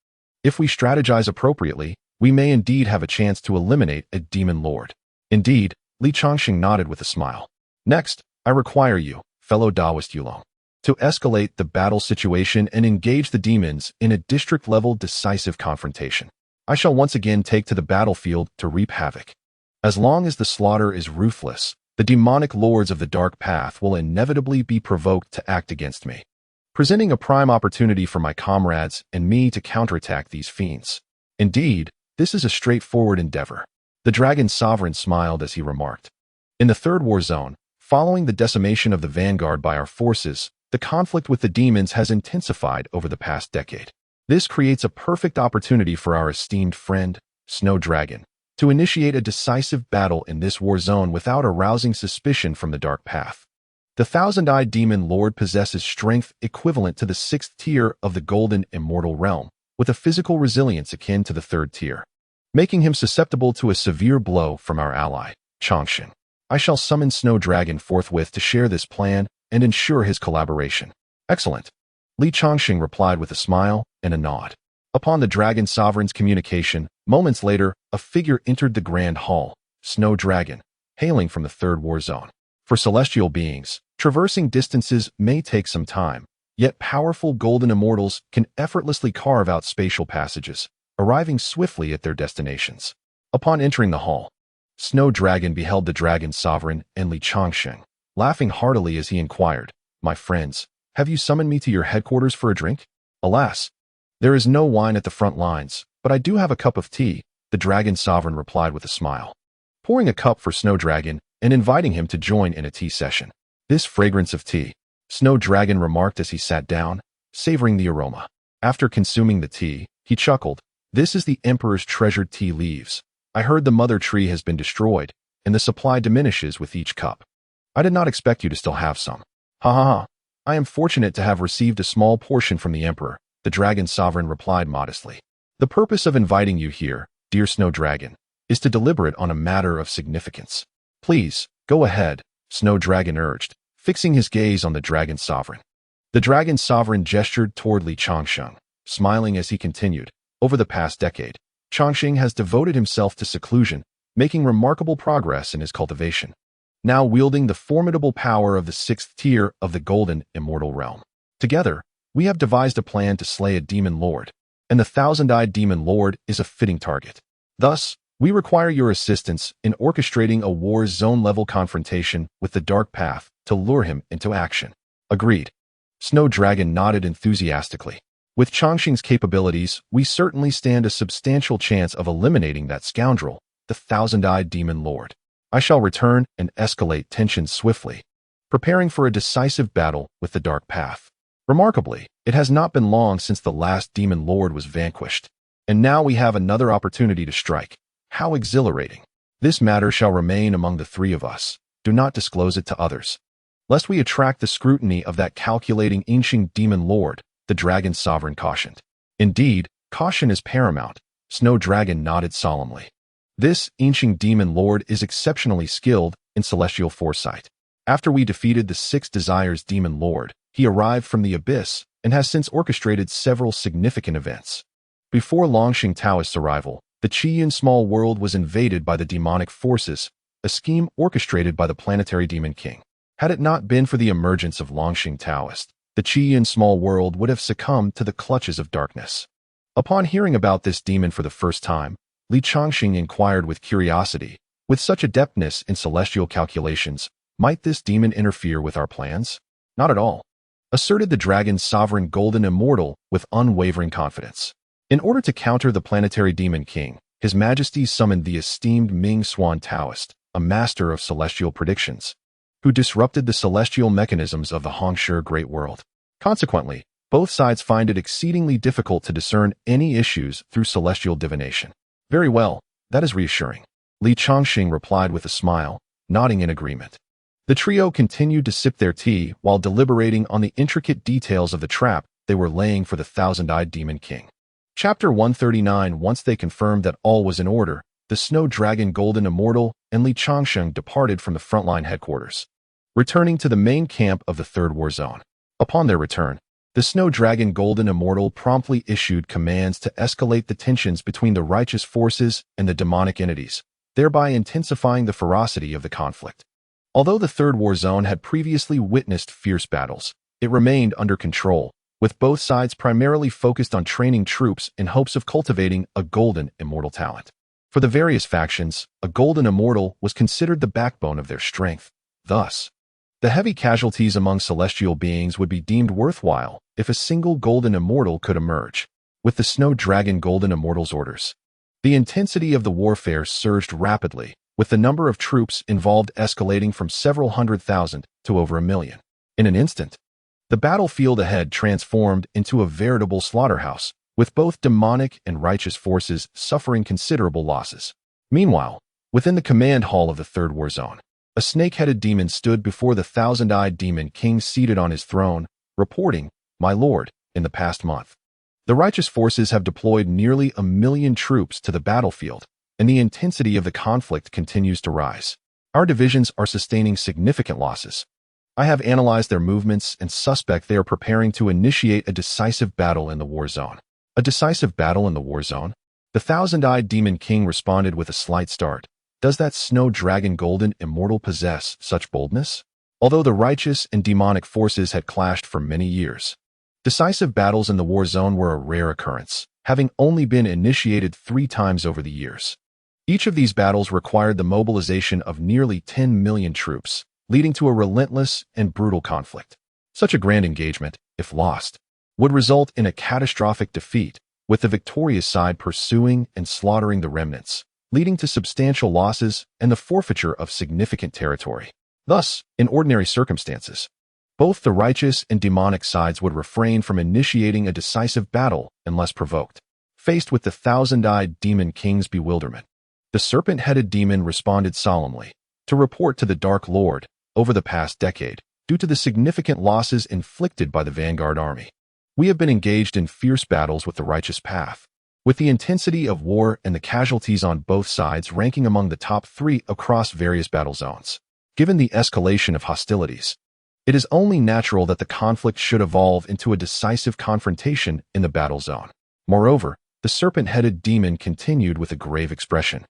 if we strategize appropriately, we may indeed have a chance to eliminate a demon lord. Indeed, Changsheng nodded with a smile. Next, I require you, fellow Taoist Yulong, to escalate the battle situation and engage the demons in a district-level decisive confrontation. I shall once again take to the battlefield to reap havoc. As long as the slaughter is ruthless, the demonic lords of the dark path will inevitably be provoked to act against me, presenting a prime opportunity for my comrades and me to counterattack these fiends. Indeed, this is a straightforward endeavor. The Dragon Sovereign smiled as he remarked. In the Third War Zone, following the decimation of the Vanguard by our forces, the conflict with the demons has intensified over the past decade. This creates a perfect opportunity for our esteemed friend, Snow Dragon, to initiate a decisive battle in this war zone without arousing suspicion from the dark path. The Thousand-Eyed Demon Lord possesses strength equivalent to the 6th tier of the Golden Immortal Realm, with a physical resilience akin to the 3rd tier, making him susceptible to a severe blow from our ally, Changsheng. I shall summon Snow Dragon forthwith to share this plan and ensure his collaboration. Excellent. Changsheng replied with a smile and a nod. Upon the Dragon Sovereign's communication, moments later, a figure entered the Grand Hall, Snow Dragon, hailing from the Third War Zone. For celestial beings, traversing distances may take some time, yet powerful golden immortals can effortlessly carve out spatial passages, arriving swiftly at their destinations. Upon entering the hall, Snow Dragon beheld the Dragon Sovereign and Changsheng, laughing heartily as he inquired, My friends, have you summoned me to your headquarters for a drink? Alas, there is no wine at the front lines, but I do have a cup of tea, the Dragon Sovereign replied with a smile, pouring a cup for Snow Dragon and inviting him to join in a tea session. This fragrance of tea, Snow Dragon remarked as he sat down, savoring the aroma. After consuming the tea, he chuckled, This is the Emperor's treasured tea leaves. I heard the mother tree has been destroyed, and the supply diminishes with each cup. I did not expect you to still have some. Ha ha ha. I am fortunate to have received a small portion from the Emperor, the Dragon Sovereign replied modestly. The purpose of inviting you here, dear Snow Dragon, is to deliberate on a matter of significance. Please, go ahead, Snow Dragon urged, fixing his gaze on the Dragon Sovereign. The Dragon Sovereign gestured toward Changsheng, smiling as he continued. Over the past decade, Changsheng has devoted himself to seclusion, making remarkable progress in his cultivation. now wielding the formidable power of the 6th tier of the Golden Immortal Realm. Together, we have devised a plan to slay a demon lord, and the thousand-eyed demon lord is a fitting target. Thus, we require your assistance in orchestrating a war zone-level confrontation with the Dark Path to lure him into action. Agreed. Snow Dragon nodded enthusiastically. With Changsheng's capabilities, we certainly stand a substantial chance of eliminating that scoundrel, the thousand-eyed demon lord. I shall return and escalate tensions swiftly, preparing for a decisive battle with the Dark Path. Remarkably, it has not been long since the last demon lord was vanquished, and now we have another opportunity to strike. How exhilarating. This matter shall remain among the three of us. Do not disclose it to others, lest we attract the scrutiny of that calculating ancient demon lord, the dragon sovereign cautioned. Indeed, caution is paramount. Snow Dragon nodded solemnly. This ancient demon lord is exceptionally skilled in celestial foresight. After we defeated the 6 Desires demon lord, he arrived from the abyss and has since orchestrated several significant events. Before Longxing Taoist's arrival, the Qiyin small world was invaded by the demonic forces, a scheme orchestrated by the planetary demon king. Had it not been for the emergence of Longxing Taoist, the Qiyin small world would have succumbed to the clutches of darkness. Upon hearing about this demon for the first time, Li Changsheng inquired with curiosity, with such adeptness in celestial calculations, might this demon interfere with our plans? Not at all, asserted the dragon's sovereign golden immortal with unwavering confidence. In order to counter the planetary demon king, His Majesty summoned the esteemed Ming Xuan Taoist, a master of celestial predictions, who disrupted the celestial mechanisms of the Hongshi Great World. Consequently, both sides find it exceedingly difficult to discern any issues through celestial divination. Very well, that is reassuring. Li Changsheng replied with a smile, nodding in agreement. The trio continued to sip their tea while deliberating on the intricate details of the trap they were laying for the thousand-eyed demon king. Chapter 139. Once they confirmed that all was in order, the Snow Dragon Golden Immortal and Li Changsheng departed from the frontline headquarters, returning to the main camp of the Third War Zone. Upon their return, the Snow Dragon Golden Immortal promptly issued commands to escalate the tensions between the righteous forces and the demonic entities, thereby intensifying the ferocity of the conflict. Although the Third War Zone had previously witnessed fierce battles, it remained under control, with both sides primarily focused on training troops in hopes of cultivating a golden immortal talent. For the various factions, a golden immortal was considered the backbone of their strength. Thus, the heavy casualties among celestial beings would be deemed worthwhile if a single golden immortal could emerge. With the Snow Dragon Golden Immortal's orders, the intensity of the warfare surged rapidly, with the number of troops involved escalating from several 100,000 to over 1 million. In an instant, the battlefield ahead transformed into a veritable slaughterhouse, with both demonic and righteous forces suffering considerable losses. Meanwhile, within the command hall of the Third War Zone, a snake-headed demon stood before the thousand-eyed demon king seated on his throne, reporting, "My lord, in the past month, the righteous forces have deployed nearly 1 million troops to the battlefield, and the intensity of the conflict continues to rise. Our divisions are sustaining significant losses. I have analyzed their movements and suspect they are preparing to initiate a decisive battle in the war zone." A decisive battle in the war zone? The thousand-eyed demon king responded with a slight start. Does that Snow Dragon Golden Immortal possess such boldness? Although the righteous and demonic forces had clashed for many years, decisive battles in the war zone were a rare occurrence, having only been initiated 3 times over the years. Each of these battles required the mobilization of nearly 10 million troops, leading to a relentless and brutal conflict. Such a grand engagement, if lost, would result in a catastrophic defeat, with the victorious side pursuing and slaughtering the remnants, leading to substantial losses and the forfeiture of significant territory. Thus, in ordinary circumstances, both the righteous and demonic sides would refrain from initiating a decisive battle unless provoked. Faced with the thousand-eyed demon king's bewilderment, the serpent-headed demon responded solemnly, to report to the Dark Lord, over the past decade, due to the significant losses inflicted by the vanguard army, we have been engaged in fierce battles with the righteous path, with the intensity of war and the casualties on both sides ranking among the top 3 across various battle zones. Given the escalation of hostilities, it is only natural that the conflict should evolve into a decisive confrontation in the battle zone. Moreover, the serpent-headed demon continued with a grave expression.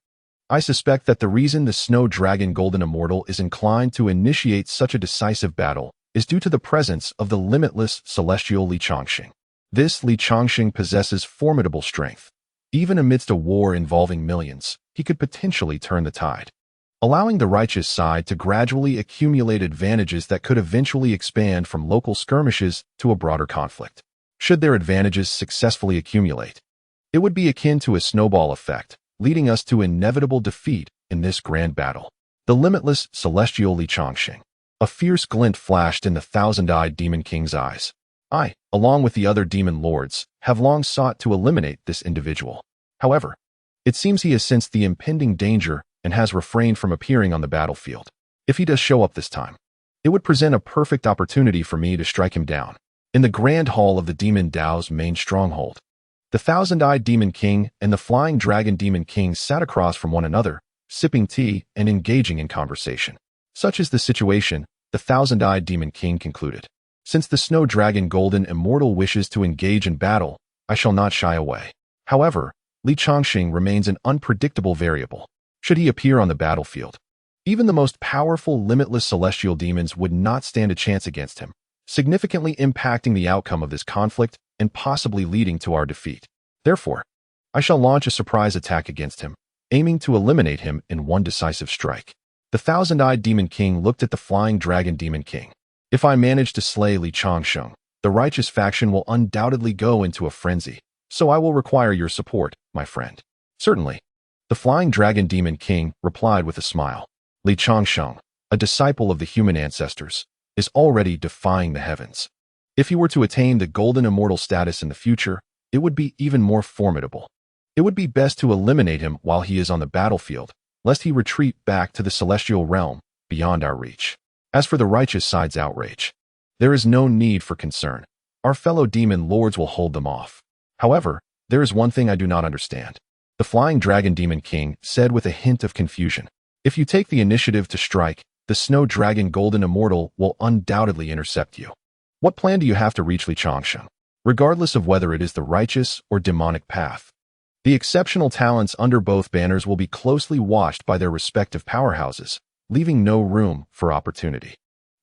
I suspect that the reason the Snow Dragon Golden Immortal is inclined to initiate such a decisive battle is due to the presence of the limitless celestial Changsheng. This Changsheng possesses formidable strength. Even amidst a war involving millions, he could potentially turn the tide, allowing the righteous side to gradually accumulate advantages that could eventually expand from local skirmishes to a broader conflict. Should their advantages successfully accumulate, it would be akin to a snowball effect, leading us to inevitable defeat in this grand battle. The limitless celestial Changsheng. A fierce glint flashed in the thousand-eyed Demon King's eyes. I, along with the other demon lords, have long sought to eliminate this individual. However, it seems he has sensed the impending danger and has refrained from appearing on the battlefield. If he does show up this time, it would present a perfect opportunity for me to strike him down. In the grand hall of the Demon Dao's main stronghold, the thousand-eyed Demon King and the Flying Dragon Demon King sat across from one another, sipping tea and engaging in conversation. Such is the situation, the thousand-eyed Demon King concluded. Since the Snow Dragon Golden Immortal wishes to engage in battle, I shall not shy away. However, Changsheng remains an unpredictable variable. Should he appear on the battlefield, even the most powerful limitless celestial demons would not stand a chance against him, significantly impacting the outcome of this conflict and possibly leading to our defeat. Therefore, I shall launch a surprise attack against him, aiming to eliminate him in one decisive strike. The thousand-eyed Demon King looked at the Flying Dragon Demon King. If I manage to slay Changsheng, the righteous faction will undoubtedly go into a frenzy, so I will require your support, my friend. Certainly. The Flying Dragon Demon King replied with a smile. Changsheng, a disciple of the human ancestors, is already defying the heavens. If he were to attain the Golden Immortal status in the future, it would be even more formidable. It would be best to eliminate him while he is on the battlefield, lest he retreat back to the celestial realm beyond our reach. As for the righteous side's outrage, there is no need for concern. Our fellow demon lords will hold them off. However, there is one thing I do not understand. The Flying Dragon Demon King said with a hint of confusion. If you take the initiative to strike, the Snow Dragon Golden Immortal will undoubtedly intercept you. What plan do you have to reach Changsheng? Regardless of whether it is the righteous or demonic path, the exceptional talents under both banners will be closely watched by their respective powerhouses, leaving no room for opportunity.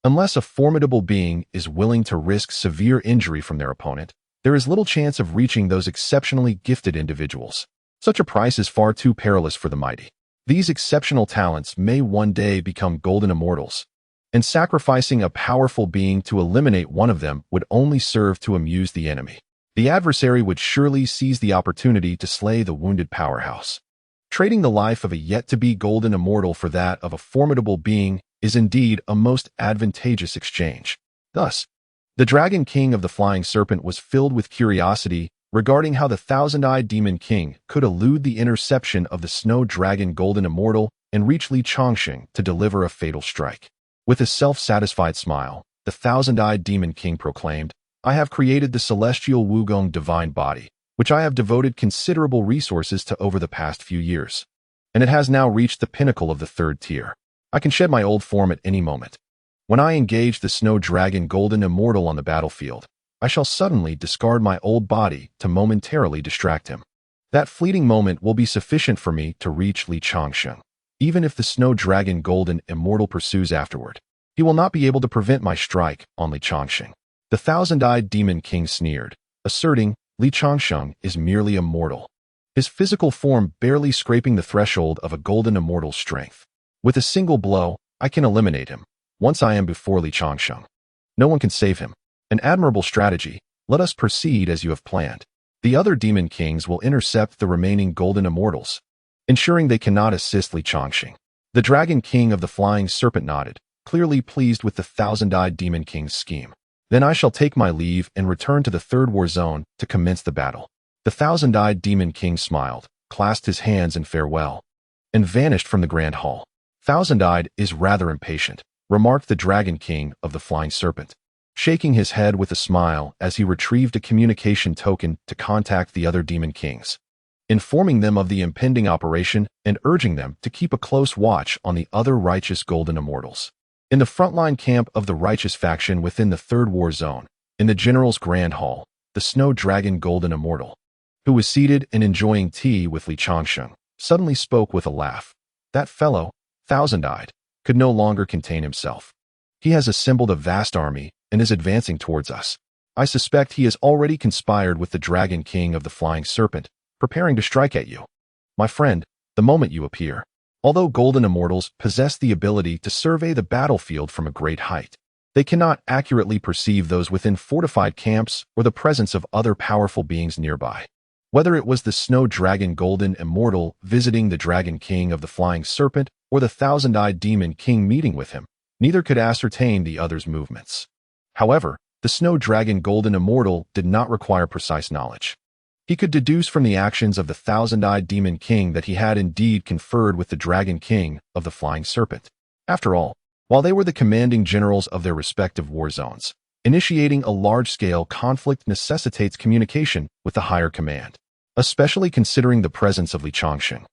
Unless a formidable being is willing to risk severe injury from their opponent, there is little chance of reaching those exceptionally gifted individuals. Such a price is far too perilous for the mighty. These exceptional talents may one day become golden immortals, and sacrificing a powerful being to eliminate one of them would only serve to amuse the enemy. The adversary would surely seize the opportunity to slay the wounded powerhouse. Trading the life of a yet-to-be golden immortal for that of a formidable being is indeed a most advantageous exchange. Thus, the Dragon King of the Flying Serpent was filled with curiosity regarding how the thousand-eyed Demon King could elude the interception of the Snow Dragon Golden Immortal and reach Changsheng to deliver a fatal strike. With a self-satisfied smile, the thousand-eyed Demon King proclaimed, I have created the celestial Wukong divine body, which I have devoted considerable resources to over the past few years, and it has now reached the pinnacle of the third tier. I can shed my old form at any moment. When I engage the Snow Dragon Golden Immortal on the battlefield, I shall suddenly discard my old body to momentarily distract him. That fleeting moment will be sufficient for me to reach Changsheng. Even if the Snow Dragon Golden Immortal pursues afterward, he will not be able to prevent my strike on Changsheng. The thousand-eyed Demon King sneered, asserting, Changsheng is merely a mortal, his physical form barely scraping the threshold of a golden immortal's strength. With a single blow, I can eliminate him. Once I am before Changsheng, no one can save him. An admirable strategy. Let us proceed as you have planned. The other Demon Kings will intercept the remaining golden immortals, ensuring they cannot assist Changsheng. The Dragon King of the Flying Serpent nodded, clearly pleased with the thousand-eyed Demon King's scheme. Then I shall take my leave and return to the third war zone to commence the battle. The thousand-eyed Demon King smiled, clasped his hands in farewell, and vanished from the grand hall. Thousand-eyed is rather impatient, remarked the Dragon King of the Flying Serpent, shaking his head with a smile as he retrieved a communication token to contact the other Demon Kings, informing them of the impending operation and urging them to keep a close watch on the other righteous golden immortals. In the frontline camp of the righteous faction within the third war zone, in the general's grand hall, the Snow Dragon Golden Immortal, who was seated and enjoying tea with Changsheng, suddenly spoke with a laugh. That fellow, thousand-eyed, could no longer contain himself. He has assembled a vast army and is advancing towards us. I suspect he has already conspired with the Dragon King of the Flying Serpent, preparing to strike at you. My friend, the moment you appear. Although golden immortals possess the ability to survey the battlefield from a great height, they cannot accurately perceive those within fortified camps or the presence of other powerful beings nearby. Whether it was the snow dragon golden immortal visiting the Dragon King of the Flying Serpent or the thousand-eyed demon king meeting with him, neither could ascertain the other's movements. However, the snow dragon golden immortal did not require precise knowledge. He could deduce from the actions of the thousand-eyed demon king that he had indeed conferred with the Dragon King of the Flying Serpent. After all, while they were the commanding generals of their respective war zones, initiating a large-scale conflict necessitates communication with the higher command, especially considering the presence of Changsheng,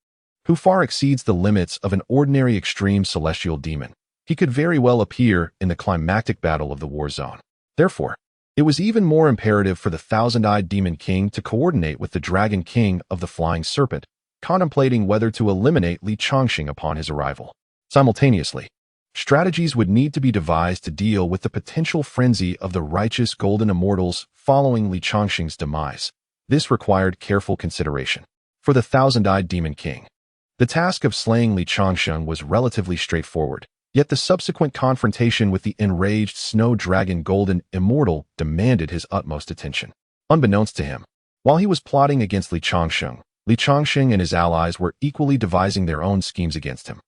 who far exceeds the limits of an ordinary extreme celestial demon. He could very well appear in the climactic battle of the war zone. Therefore, it was even more imperative for the thousand-eyed demon king to coordinate with the Dragon King of the Flying Serpent, contemplating whether to eliminate Changsheng upon his arrival. Simultaneously, strategies would need to be devised to deal with the potential frenzy of the righteous golden immortals following Changsheng's demise. This required careful consideration. For the thousand-eyed demon king, the task of slaying Changsheng was relatively straightforward. Yet the subsequent confrontation with the enraged snow dragon golden immortal demanded his utmost attention. Unbeknownst to him, while he was plotting against Changsheng and his allies were equally devising their own schemes against him.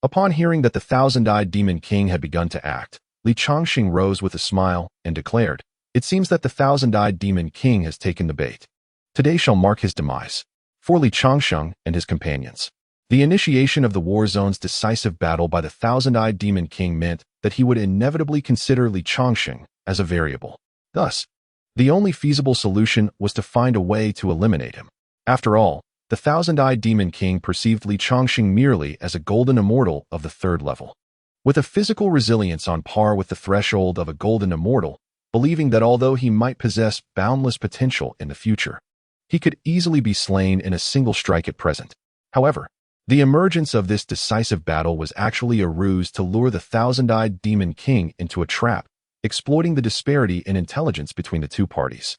Upon hearing that the thousand-eyed demon king had begun to act, Changsheng rose with a smile and declared, "It seems that the thousand-eyed demon king has taken the bait. Today shall mark his demise." For Changsheng and his companions, the initiation of the war zone's decisive battle by the thousand-eyed demon king meant that he would inevitably consider Changsheng as a variable. Thus, the only feasible solution was to find a way to eliminate him. After all, the thousand-eyed demon king perceived Changsheng merely as a golden immortal of the third level, with a physical resilience on par with the threshold of a golden immortal, believing that although he might possess boundless potential in the future, he could easily be slain in a single strike at present. However, the emergence of this decisive battle was actually a ruse to lure the thousand-eyed demon king into a trap, exploiting the disparity in intelligence between the two parties.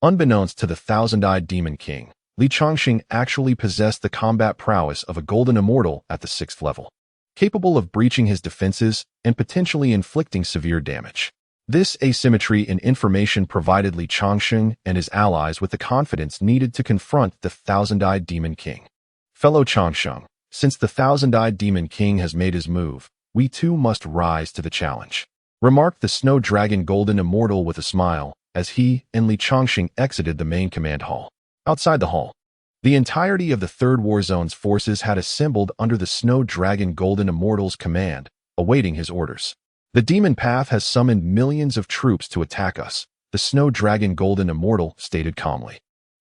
Unbeknownst to the thousand-eyed demon king, Changsheng actually possessed the combat prowess of a golden immortal at the 6th level, capable of breaching his defenses and potentially inflicting severe damage. This asymmetry in information provided Changsheng and his allies with the confidence needed to confront the thousand-eyed demon king. Fellow Changsheng, since the thousand-eyed demon king has made his move, we too must rise to the challenge, remarked the snow dragon golden immortal with a smile as he and Changsheng exited the main command hall. Outside the hall, the entirety of the Third War Zone's forces had assembled under the snow dragon golden immortal's command, awaiting his orders. The demon path has summoned millions of troops to attack us, the snow dragon golden immortal stated calmly.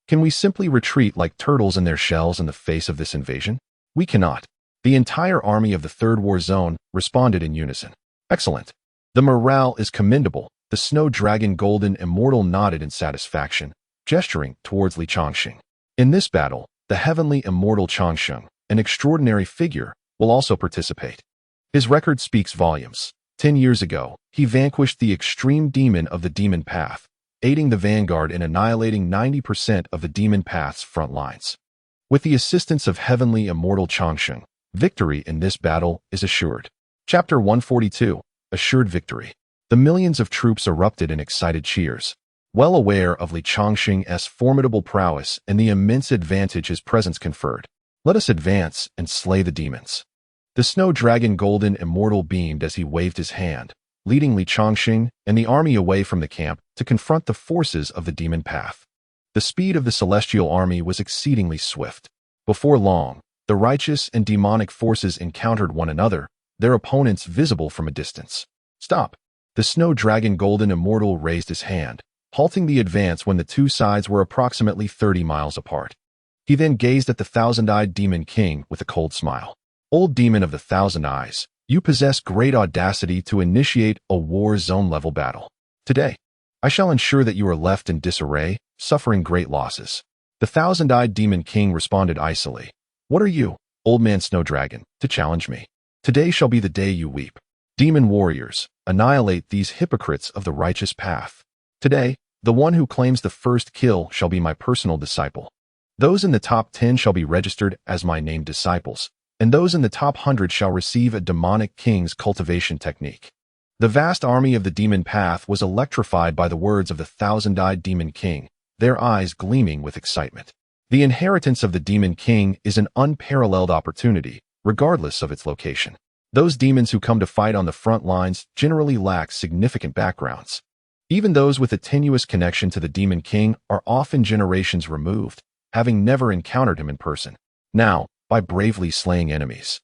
Can we simply retreat like turtles in their shells in the face of this invasion? We cannot. The entire army of the Third War Zone responded in unison. Excellent. The morale is commendable. The snow dragon golden immortal nodded in satisfaction, gesturing towards Changsheng. In this battle, the heavenly immortal Changsheng, an extraordinary figure, will also participate. His record speaks volumes. 10 years ago, he vanquished the extreme demon of the demon path, aiding the vanguard in annihilating 90% of the demon path's front lines. With the assistance of heavenly immortal Changsheng, victory in this battle is assured. Chapter 142, Assured Victory. The millions of troops erupted in excited cheers, well aware of Changsheng's formidable prowess and the immense advantage his presence conferred. Let us advance and slay the demons. The snow dragon golden immortal beamed as he waved his hand, leading Changsheng and the army away from the camp to confront the forces of the demon path. The speed of the celestial army was exceedingly swift. Before long, the righteous and demonic forces encountered one another, their opponents visible from a distance. Stop! The snow dragon golden immortal raised his hand, halting the advance when the two sides were approximately 30 miles apart. He then gazed at the thousand-eyed demon king with a cold smile. Old demon of the thousand eyes, you possess great audacity to initiate a war zone-level battle. Today, I shall ensure that you are left in disarray, suffering great losses. The thousand-eyed demon king responded icily. What are you, Old Man Snow Dragon, to challenge me. Today shall be the day you weep. Demon warriors, annihilate these hypocrites of the righteous path. Today, the one who claims the first kill shall be my personal disciple. Those in the top 10 shall be registered as my named disciples, and those in the top 100 shall receive a demonic king's cultivation technique. The vast army of the demon path was electrified by the words of the thousand-eyed demon king, their eyes gleaming with excitement. The inheritance of the demon king is an unparalleled opportunity, regardless of its location. Those demons who come to fight on the front lines generally lack significant backgrounds. Even those with a tenuous connection to the demon king are often generations removed, having never encountered him in person. Now, by bravely slaying enemies,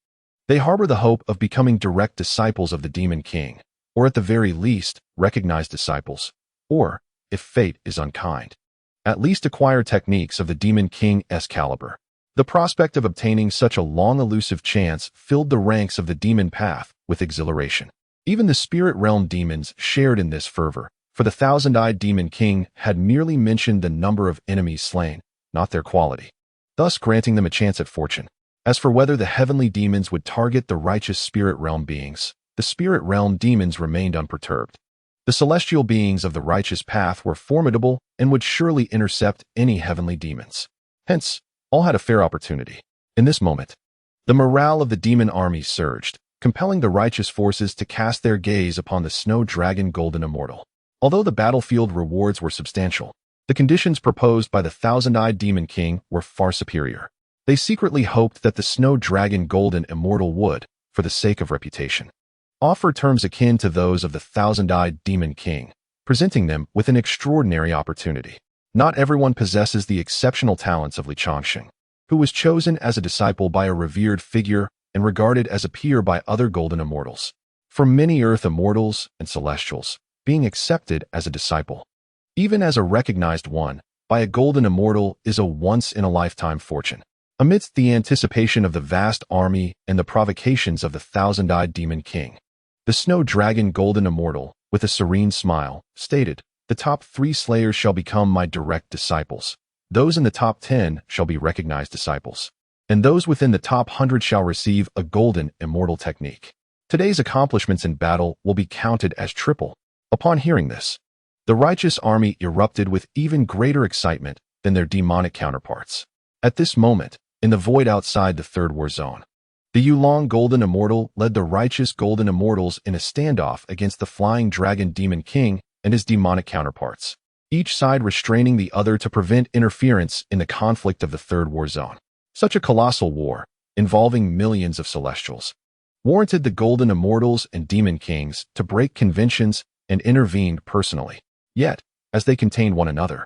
they harbor the hope of becoming direct disciples of the demon king, or at the very least, recognized disciples, or, if fate is unkind, at least acquire techniques of the demon king's caliber. The prospect of obtaining such a long-elusive chance filled the ranks of the demon path with exhilaration. Even the spirit realm demons shared in this fervor, for the thousand-eyed demon king had merely mentioned the number of enemies slain, not their quality, thus granting them a chance at fortune. As for whether the heavenly demons would target the righteous spirit realm beings, the spirit realm demons remained unperturbed. The celestial beings of the righteous path were formidable and would surely intercept any heavenly demons. Hence, all had a fair opportunity. In this moment, the morale of the demon army surged, compelling the righteous forces to cast their gaze upon the snow dragon golden immortal. Although the battlefield rewards were substantial, the conditions proposed by the thousand-eyed demon king were far superior. They secretly hoped that the snow dragon golden immortal would, for the sake of reputation, offer terms akin to those of the thousand-eyed demon king, presenting them with an extraordinary opportunity. Not everyone possesses the exceptional talents of Changsheng, who was chosen as a disciple by a revered figure and regarded as a peer by other golden immortals. For many earth immortals and celestials, being accepted as a disciple, even as a recognized one, by a golden immortal is a once-in-a-lifetime fortune. Amidst the anticipation of the vast army and the provocations of the thousand-eyed demon king, the snow dragon golden immortal, with a serene smile, stated, "The top 3 slayers shall become my direct disciples. Those in the top 10 shall be recognized disciples, and those within the top 100 shall receive a golden immortal technique. Today's accomplishments in battle will be counted as triple." Upon hearing this, the righteous army erupted with even greater excitement than their demonic counterparts. At this moment, in the void outside the third war zone, the Yulong Golden Immortal led the righteous Golden Immortals in a standoff against the Flying Dragon Demon King and his demonic counterparts, each side restraining the other to prevent interference in the conflict of the third war zone. Such a colossal war, involving millions of celestials, warranted the Golden Immortals and Demon Kings to break conventions and intervened personally. Yet, as they contained one another,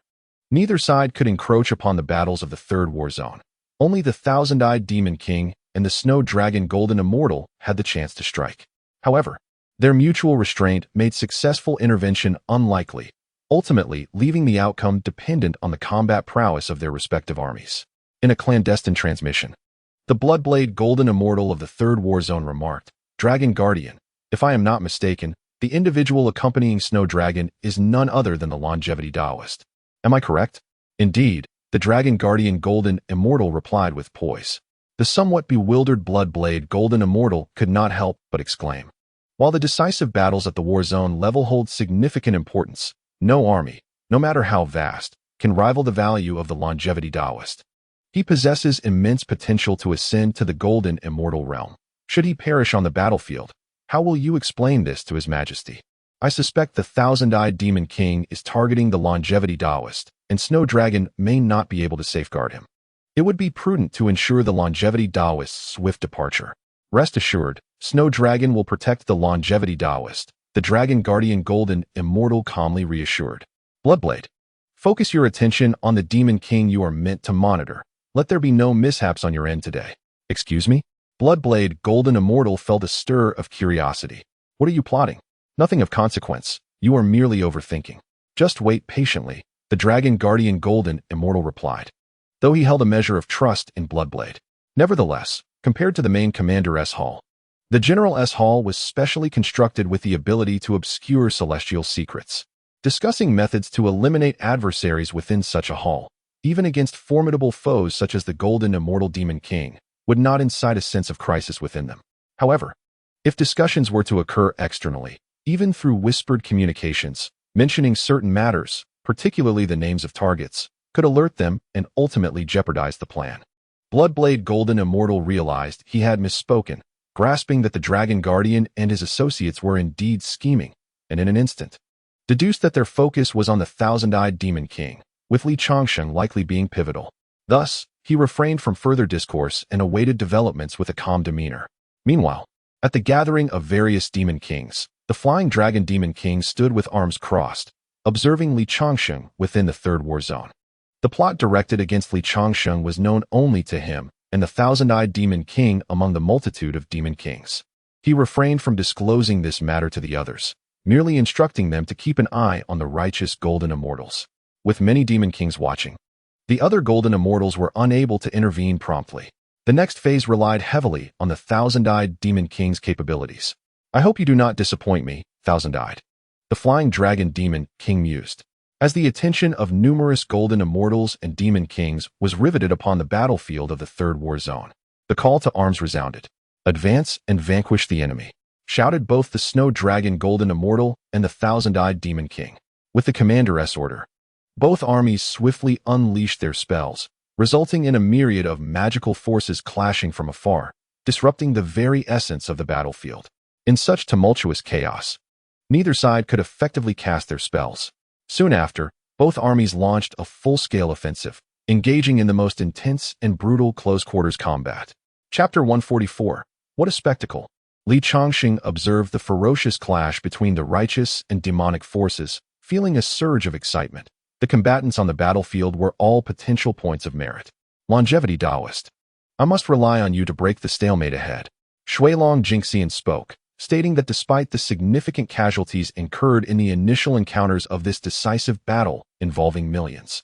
neither side could encroach upon the battles of the third war zone. Only the thousand-eyed Demon King and the Snow Dragon Golden Immortal had the chance to strike. However, their mutual restraint made successful intervention unlikely, ultimately leaving the outcome dependent on the combat prowess of their respective armies. In a clandestine transmission, the Bloodblade Golden Immortal of the Third War Zone remarked, "Dragon Guardian, if I am not mistaken, the individual accompanying Snow Dragon is none other than the Longevity Taoist. Am I correct?" "Indeed," the Dragon Guardian Golden Immortal replied with poise. The somewhat bewildered Bloodblade Golden Immortal could not help but exclaim. While the decisive battles at the war zone level hold significant importance, no army, no matter how vast, can rival the value of the Longevity Taoist. He possesses immense potential to ascend to the Golden Immortal realm. Should he perish on the battlefield, how will you explain this to His Majesty? I suspect the thousand-eyed Demon King is targeting the Longevity Taoist, and Snow Dragon may not be able to safeguard him. It would be prudent to ensure the Longevity Taoist's swift departure. Rest assured, Snow Dragon will protect the Longevity Taoist, the Dragon Guardian Golden Immortal calmly reassured. Bloodblade, focus your attention on the Demon King you are meant to monitor. Let there be no mishaps on your end today. Excuse me? Bloodblade Golden Immortal felt a stir of curiosity. What are you plotting? Nothing of consequence. You are merely overthinking. Just wait patiently, the Dragon Guardian Golden Immortal replied, though he held a measure of trust in Bloodblade. Nevertheless, compared to the main Commander S. Hall, the General S. Hall was specially constructed with the ability to obscure celestial secrets. Discussing methods to eliminate adversaries within such a hall, even against formidable foes such as the Golden Immortal Demon King, would not incite a sense of crisis within them. However, if discussions were to occur externally, even through whispered communications, mentioning certain matters, particularly the names of targets, could alert them and ultimately jeopardize the plan. Bloodblade Golden Immortal realized he had misspoken, grasping that the Dragon Guardian and his associates were indeed scheming, and in an instant, deduced that their focus was on the thousand-eyed Demon King, with Changsheng likely being pivotal. Thus, he refrained from further discourse and awaited developments with a calm demeanor. Meanwhile, at the gathering of various Demon Kings, the Flying Dragon Demon King stood with arms crossed, observing Changsheng within the Third War Zone. The plot directed against Changsheng was known only to him and the thousand-eyed Demon King among the multitude of Demon Kings. He refrained from disclosing this matter to the others, merely instructing them to keep an eye on the righteous Golden Immortals. With many Demon Kings watching, the other Golden Immortals were unable to intervene promptly. The next phase relied heavily on the thousand-eyed Demon King's capabilities. "I hope you do not disappoint me, thousand-eyed," the Flying Dragon Demon King mused, as the attention of numerous Golden Immortals and Demon Kings was riveted upon the battlefield of the Third War Zone. The call to arms resounded. "Advance and vanquish the enemy," shouted both the Snow Dragon Golden Immortal and the thousand-eyed Demon King. With the commander's order, both armies swiftly unleashed their spells, resulting in a myriad of magical forces clashing from afar, disrupting the very essence of the battlefield. In such tumultuous chaos, neither side could effectively cast their spells. Soon after, both armies launched a full-scale offensive, engaging in the most intense and brutal close-quarters combat. Chapter 144. What a spectacle! Changsheng observed the ferocious clash between the righteous and demonic forces, feeling a surge of excitement. The combatants on the battlefield were all potential points of merit. Longevity Taoist. "I must rely on you to break the stalemate ahead," Erlang Shen spoke, stating that despite the significant casualties incurred in the initial encounters of this decisive battle involving millions,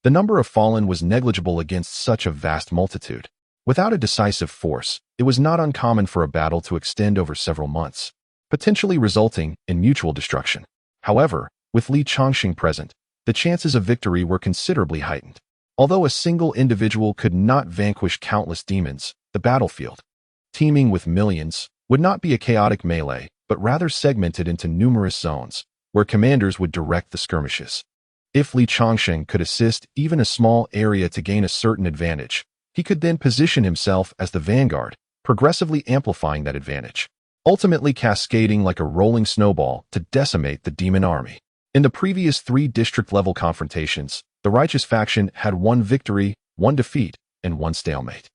the number of fallen was negligible against such a vast multitude. Without a decisive force, it was not uncommon for a battle to extend over several months, potentially resulting in mutual destruction. However, with Changsheng present, the chances of victory were considerably heightened. Although a single individual could not vanquish countless demons, the battlefield, teeming with millions, would not be a chaotic melee, but rather segmented into numerous zones, where commanders would direct the skirmishes. If Changsheng could assist even a small area to gain a certain advantage, he could then position himself as the vanguard, progressively amplifying that advantage, ultimately cascading like a rolling snowball to decimate the demon army. In the previous 3 district-level confrontations, the righteous faction had 1 victory, 1 defeat, and 1 stalemate.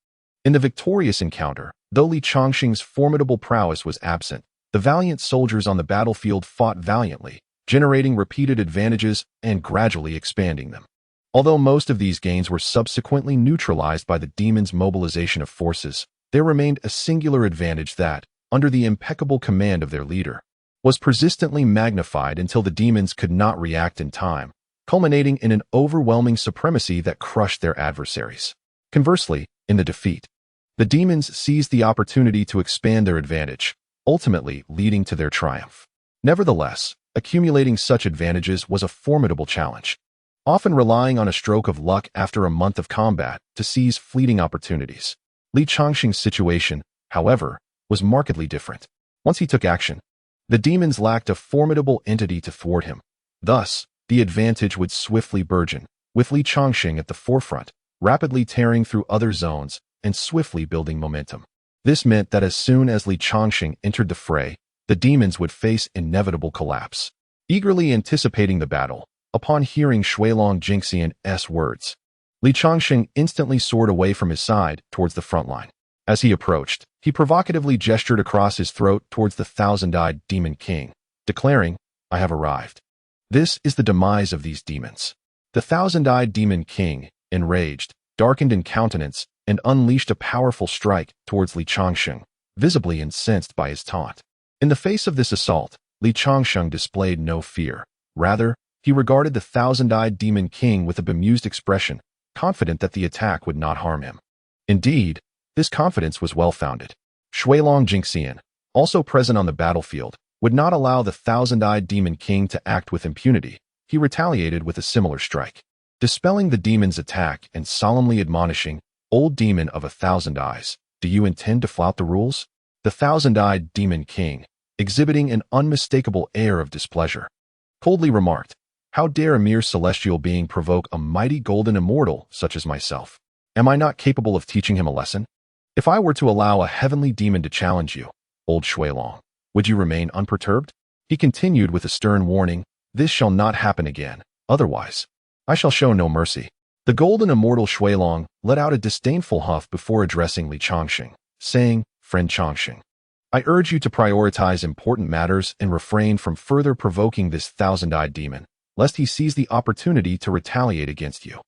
In the victorious encounter, though Changsheng's formidable prowess was absent, the valiant soldiers on the battlefield fought valiantly, generating repeated advantages and gradually expanding them. Although most of these gains were subsequently neutralized by the demons' mobilization of forces, there remained a singular advantage that, under the impeccable command of their leader, was persistently magnified until the demons could not react in time, culminating in an overwhelming supremacy that crushed their adversaries. Conversely, in the defeat, the demons seized the opportunity to expand their advantage, ultimately leading to their triumph. Nevertheless, accumulating such advantages was a formidable challenge, often relying on a stroke of luck after a month of combat to seize fleeting opportunities. Changsheng's situation, however, was markedly different. Once he took action, the demons lacked a formidable entity to thwart him. Thus, the advantage would swiftly burgeon, with Changsheng at the forefront, rapidly tearing through other zones and swiftly building momentum. This meant that as soon as Changsheng entered the fray, the demons would face inevitable collapse. Eagerly anticipating the battle, upon hearing Erlang Shen's words, Changsheng instantly soared away from his side towards the front line. As he approached, he provocatively gestured across his throat towards the thousand-eyed Demon King, declaring, "I have arrived. This is the demise of these demons." The thousand-eyed Demon King, enraged, darkened in countenance, and unleashed a powerful strike towards Changsheng, visibly incensed by his taunt. In the face of this assault, Changsheng displayed no fear. Rather, he regarded the thousand-eyed Demon King with a bemused expression, confident that the attack would not harm him. Indeed, this confidence was well-founded. Erlang Shen, also present on the battlefield, would not allow the thousand-eyed Demon King to act with impunity. He retaliated with a similar strike, dispelling the demon's attack and solemnly admonishing, "Old demon of 1,000 eyes, Do you intend to flout the rules? The thousand-eyed demon king, exhibiting an unmistakable air of displeasure, coldly remarked, "How dare a mere celestial being provoke a mighty golden immortal such as myself? Am I not capable of teaching him a lesson? If I were to allow a heavenly demon to challenge you, old Shuilong, would you remain unperturbed?" He continued with a stern warning, "This shall not happen again, otherwise I shall show no mercy." The golden immortal Shuilong let out a disdainful huff before addressing Li Changsheng, saying, "Friend Changsheng, I urge you to prioritize important matters and refrain from further provoking this thousand-eyed demon, lest he seize the opportunity to retaliate against you."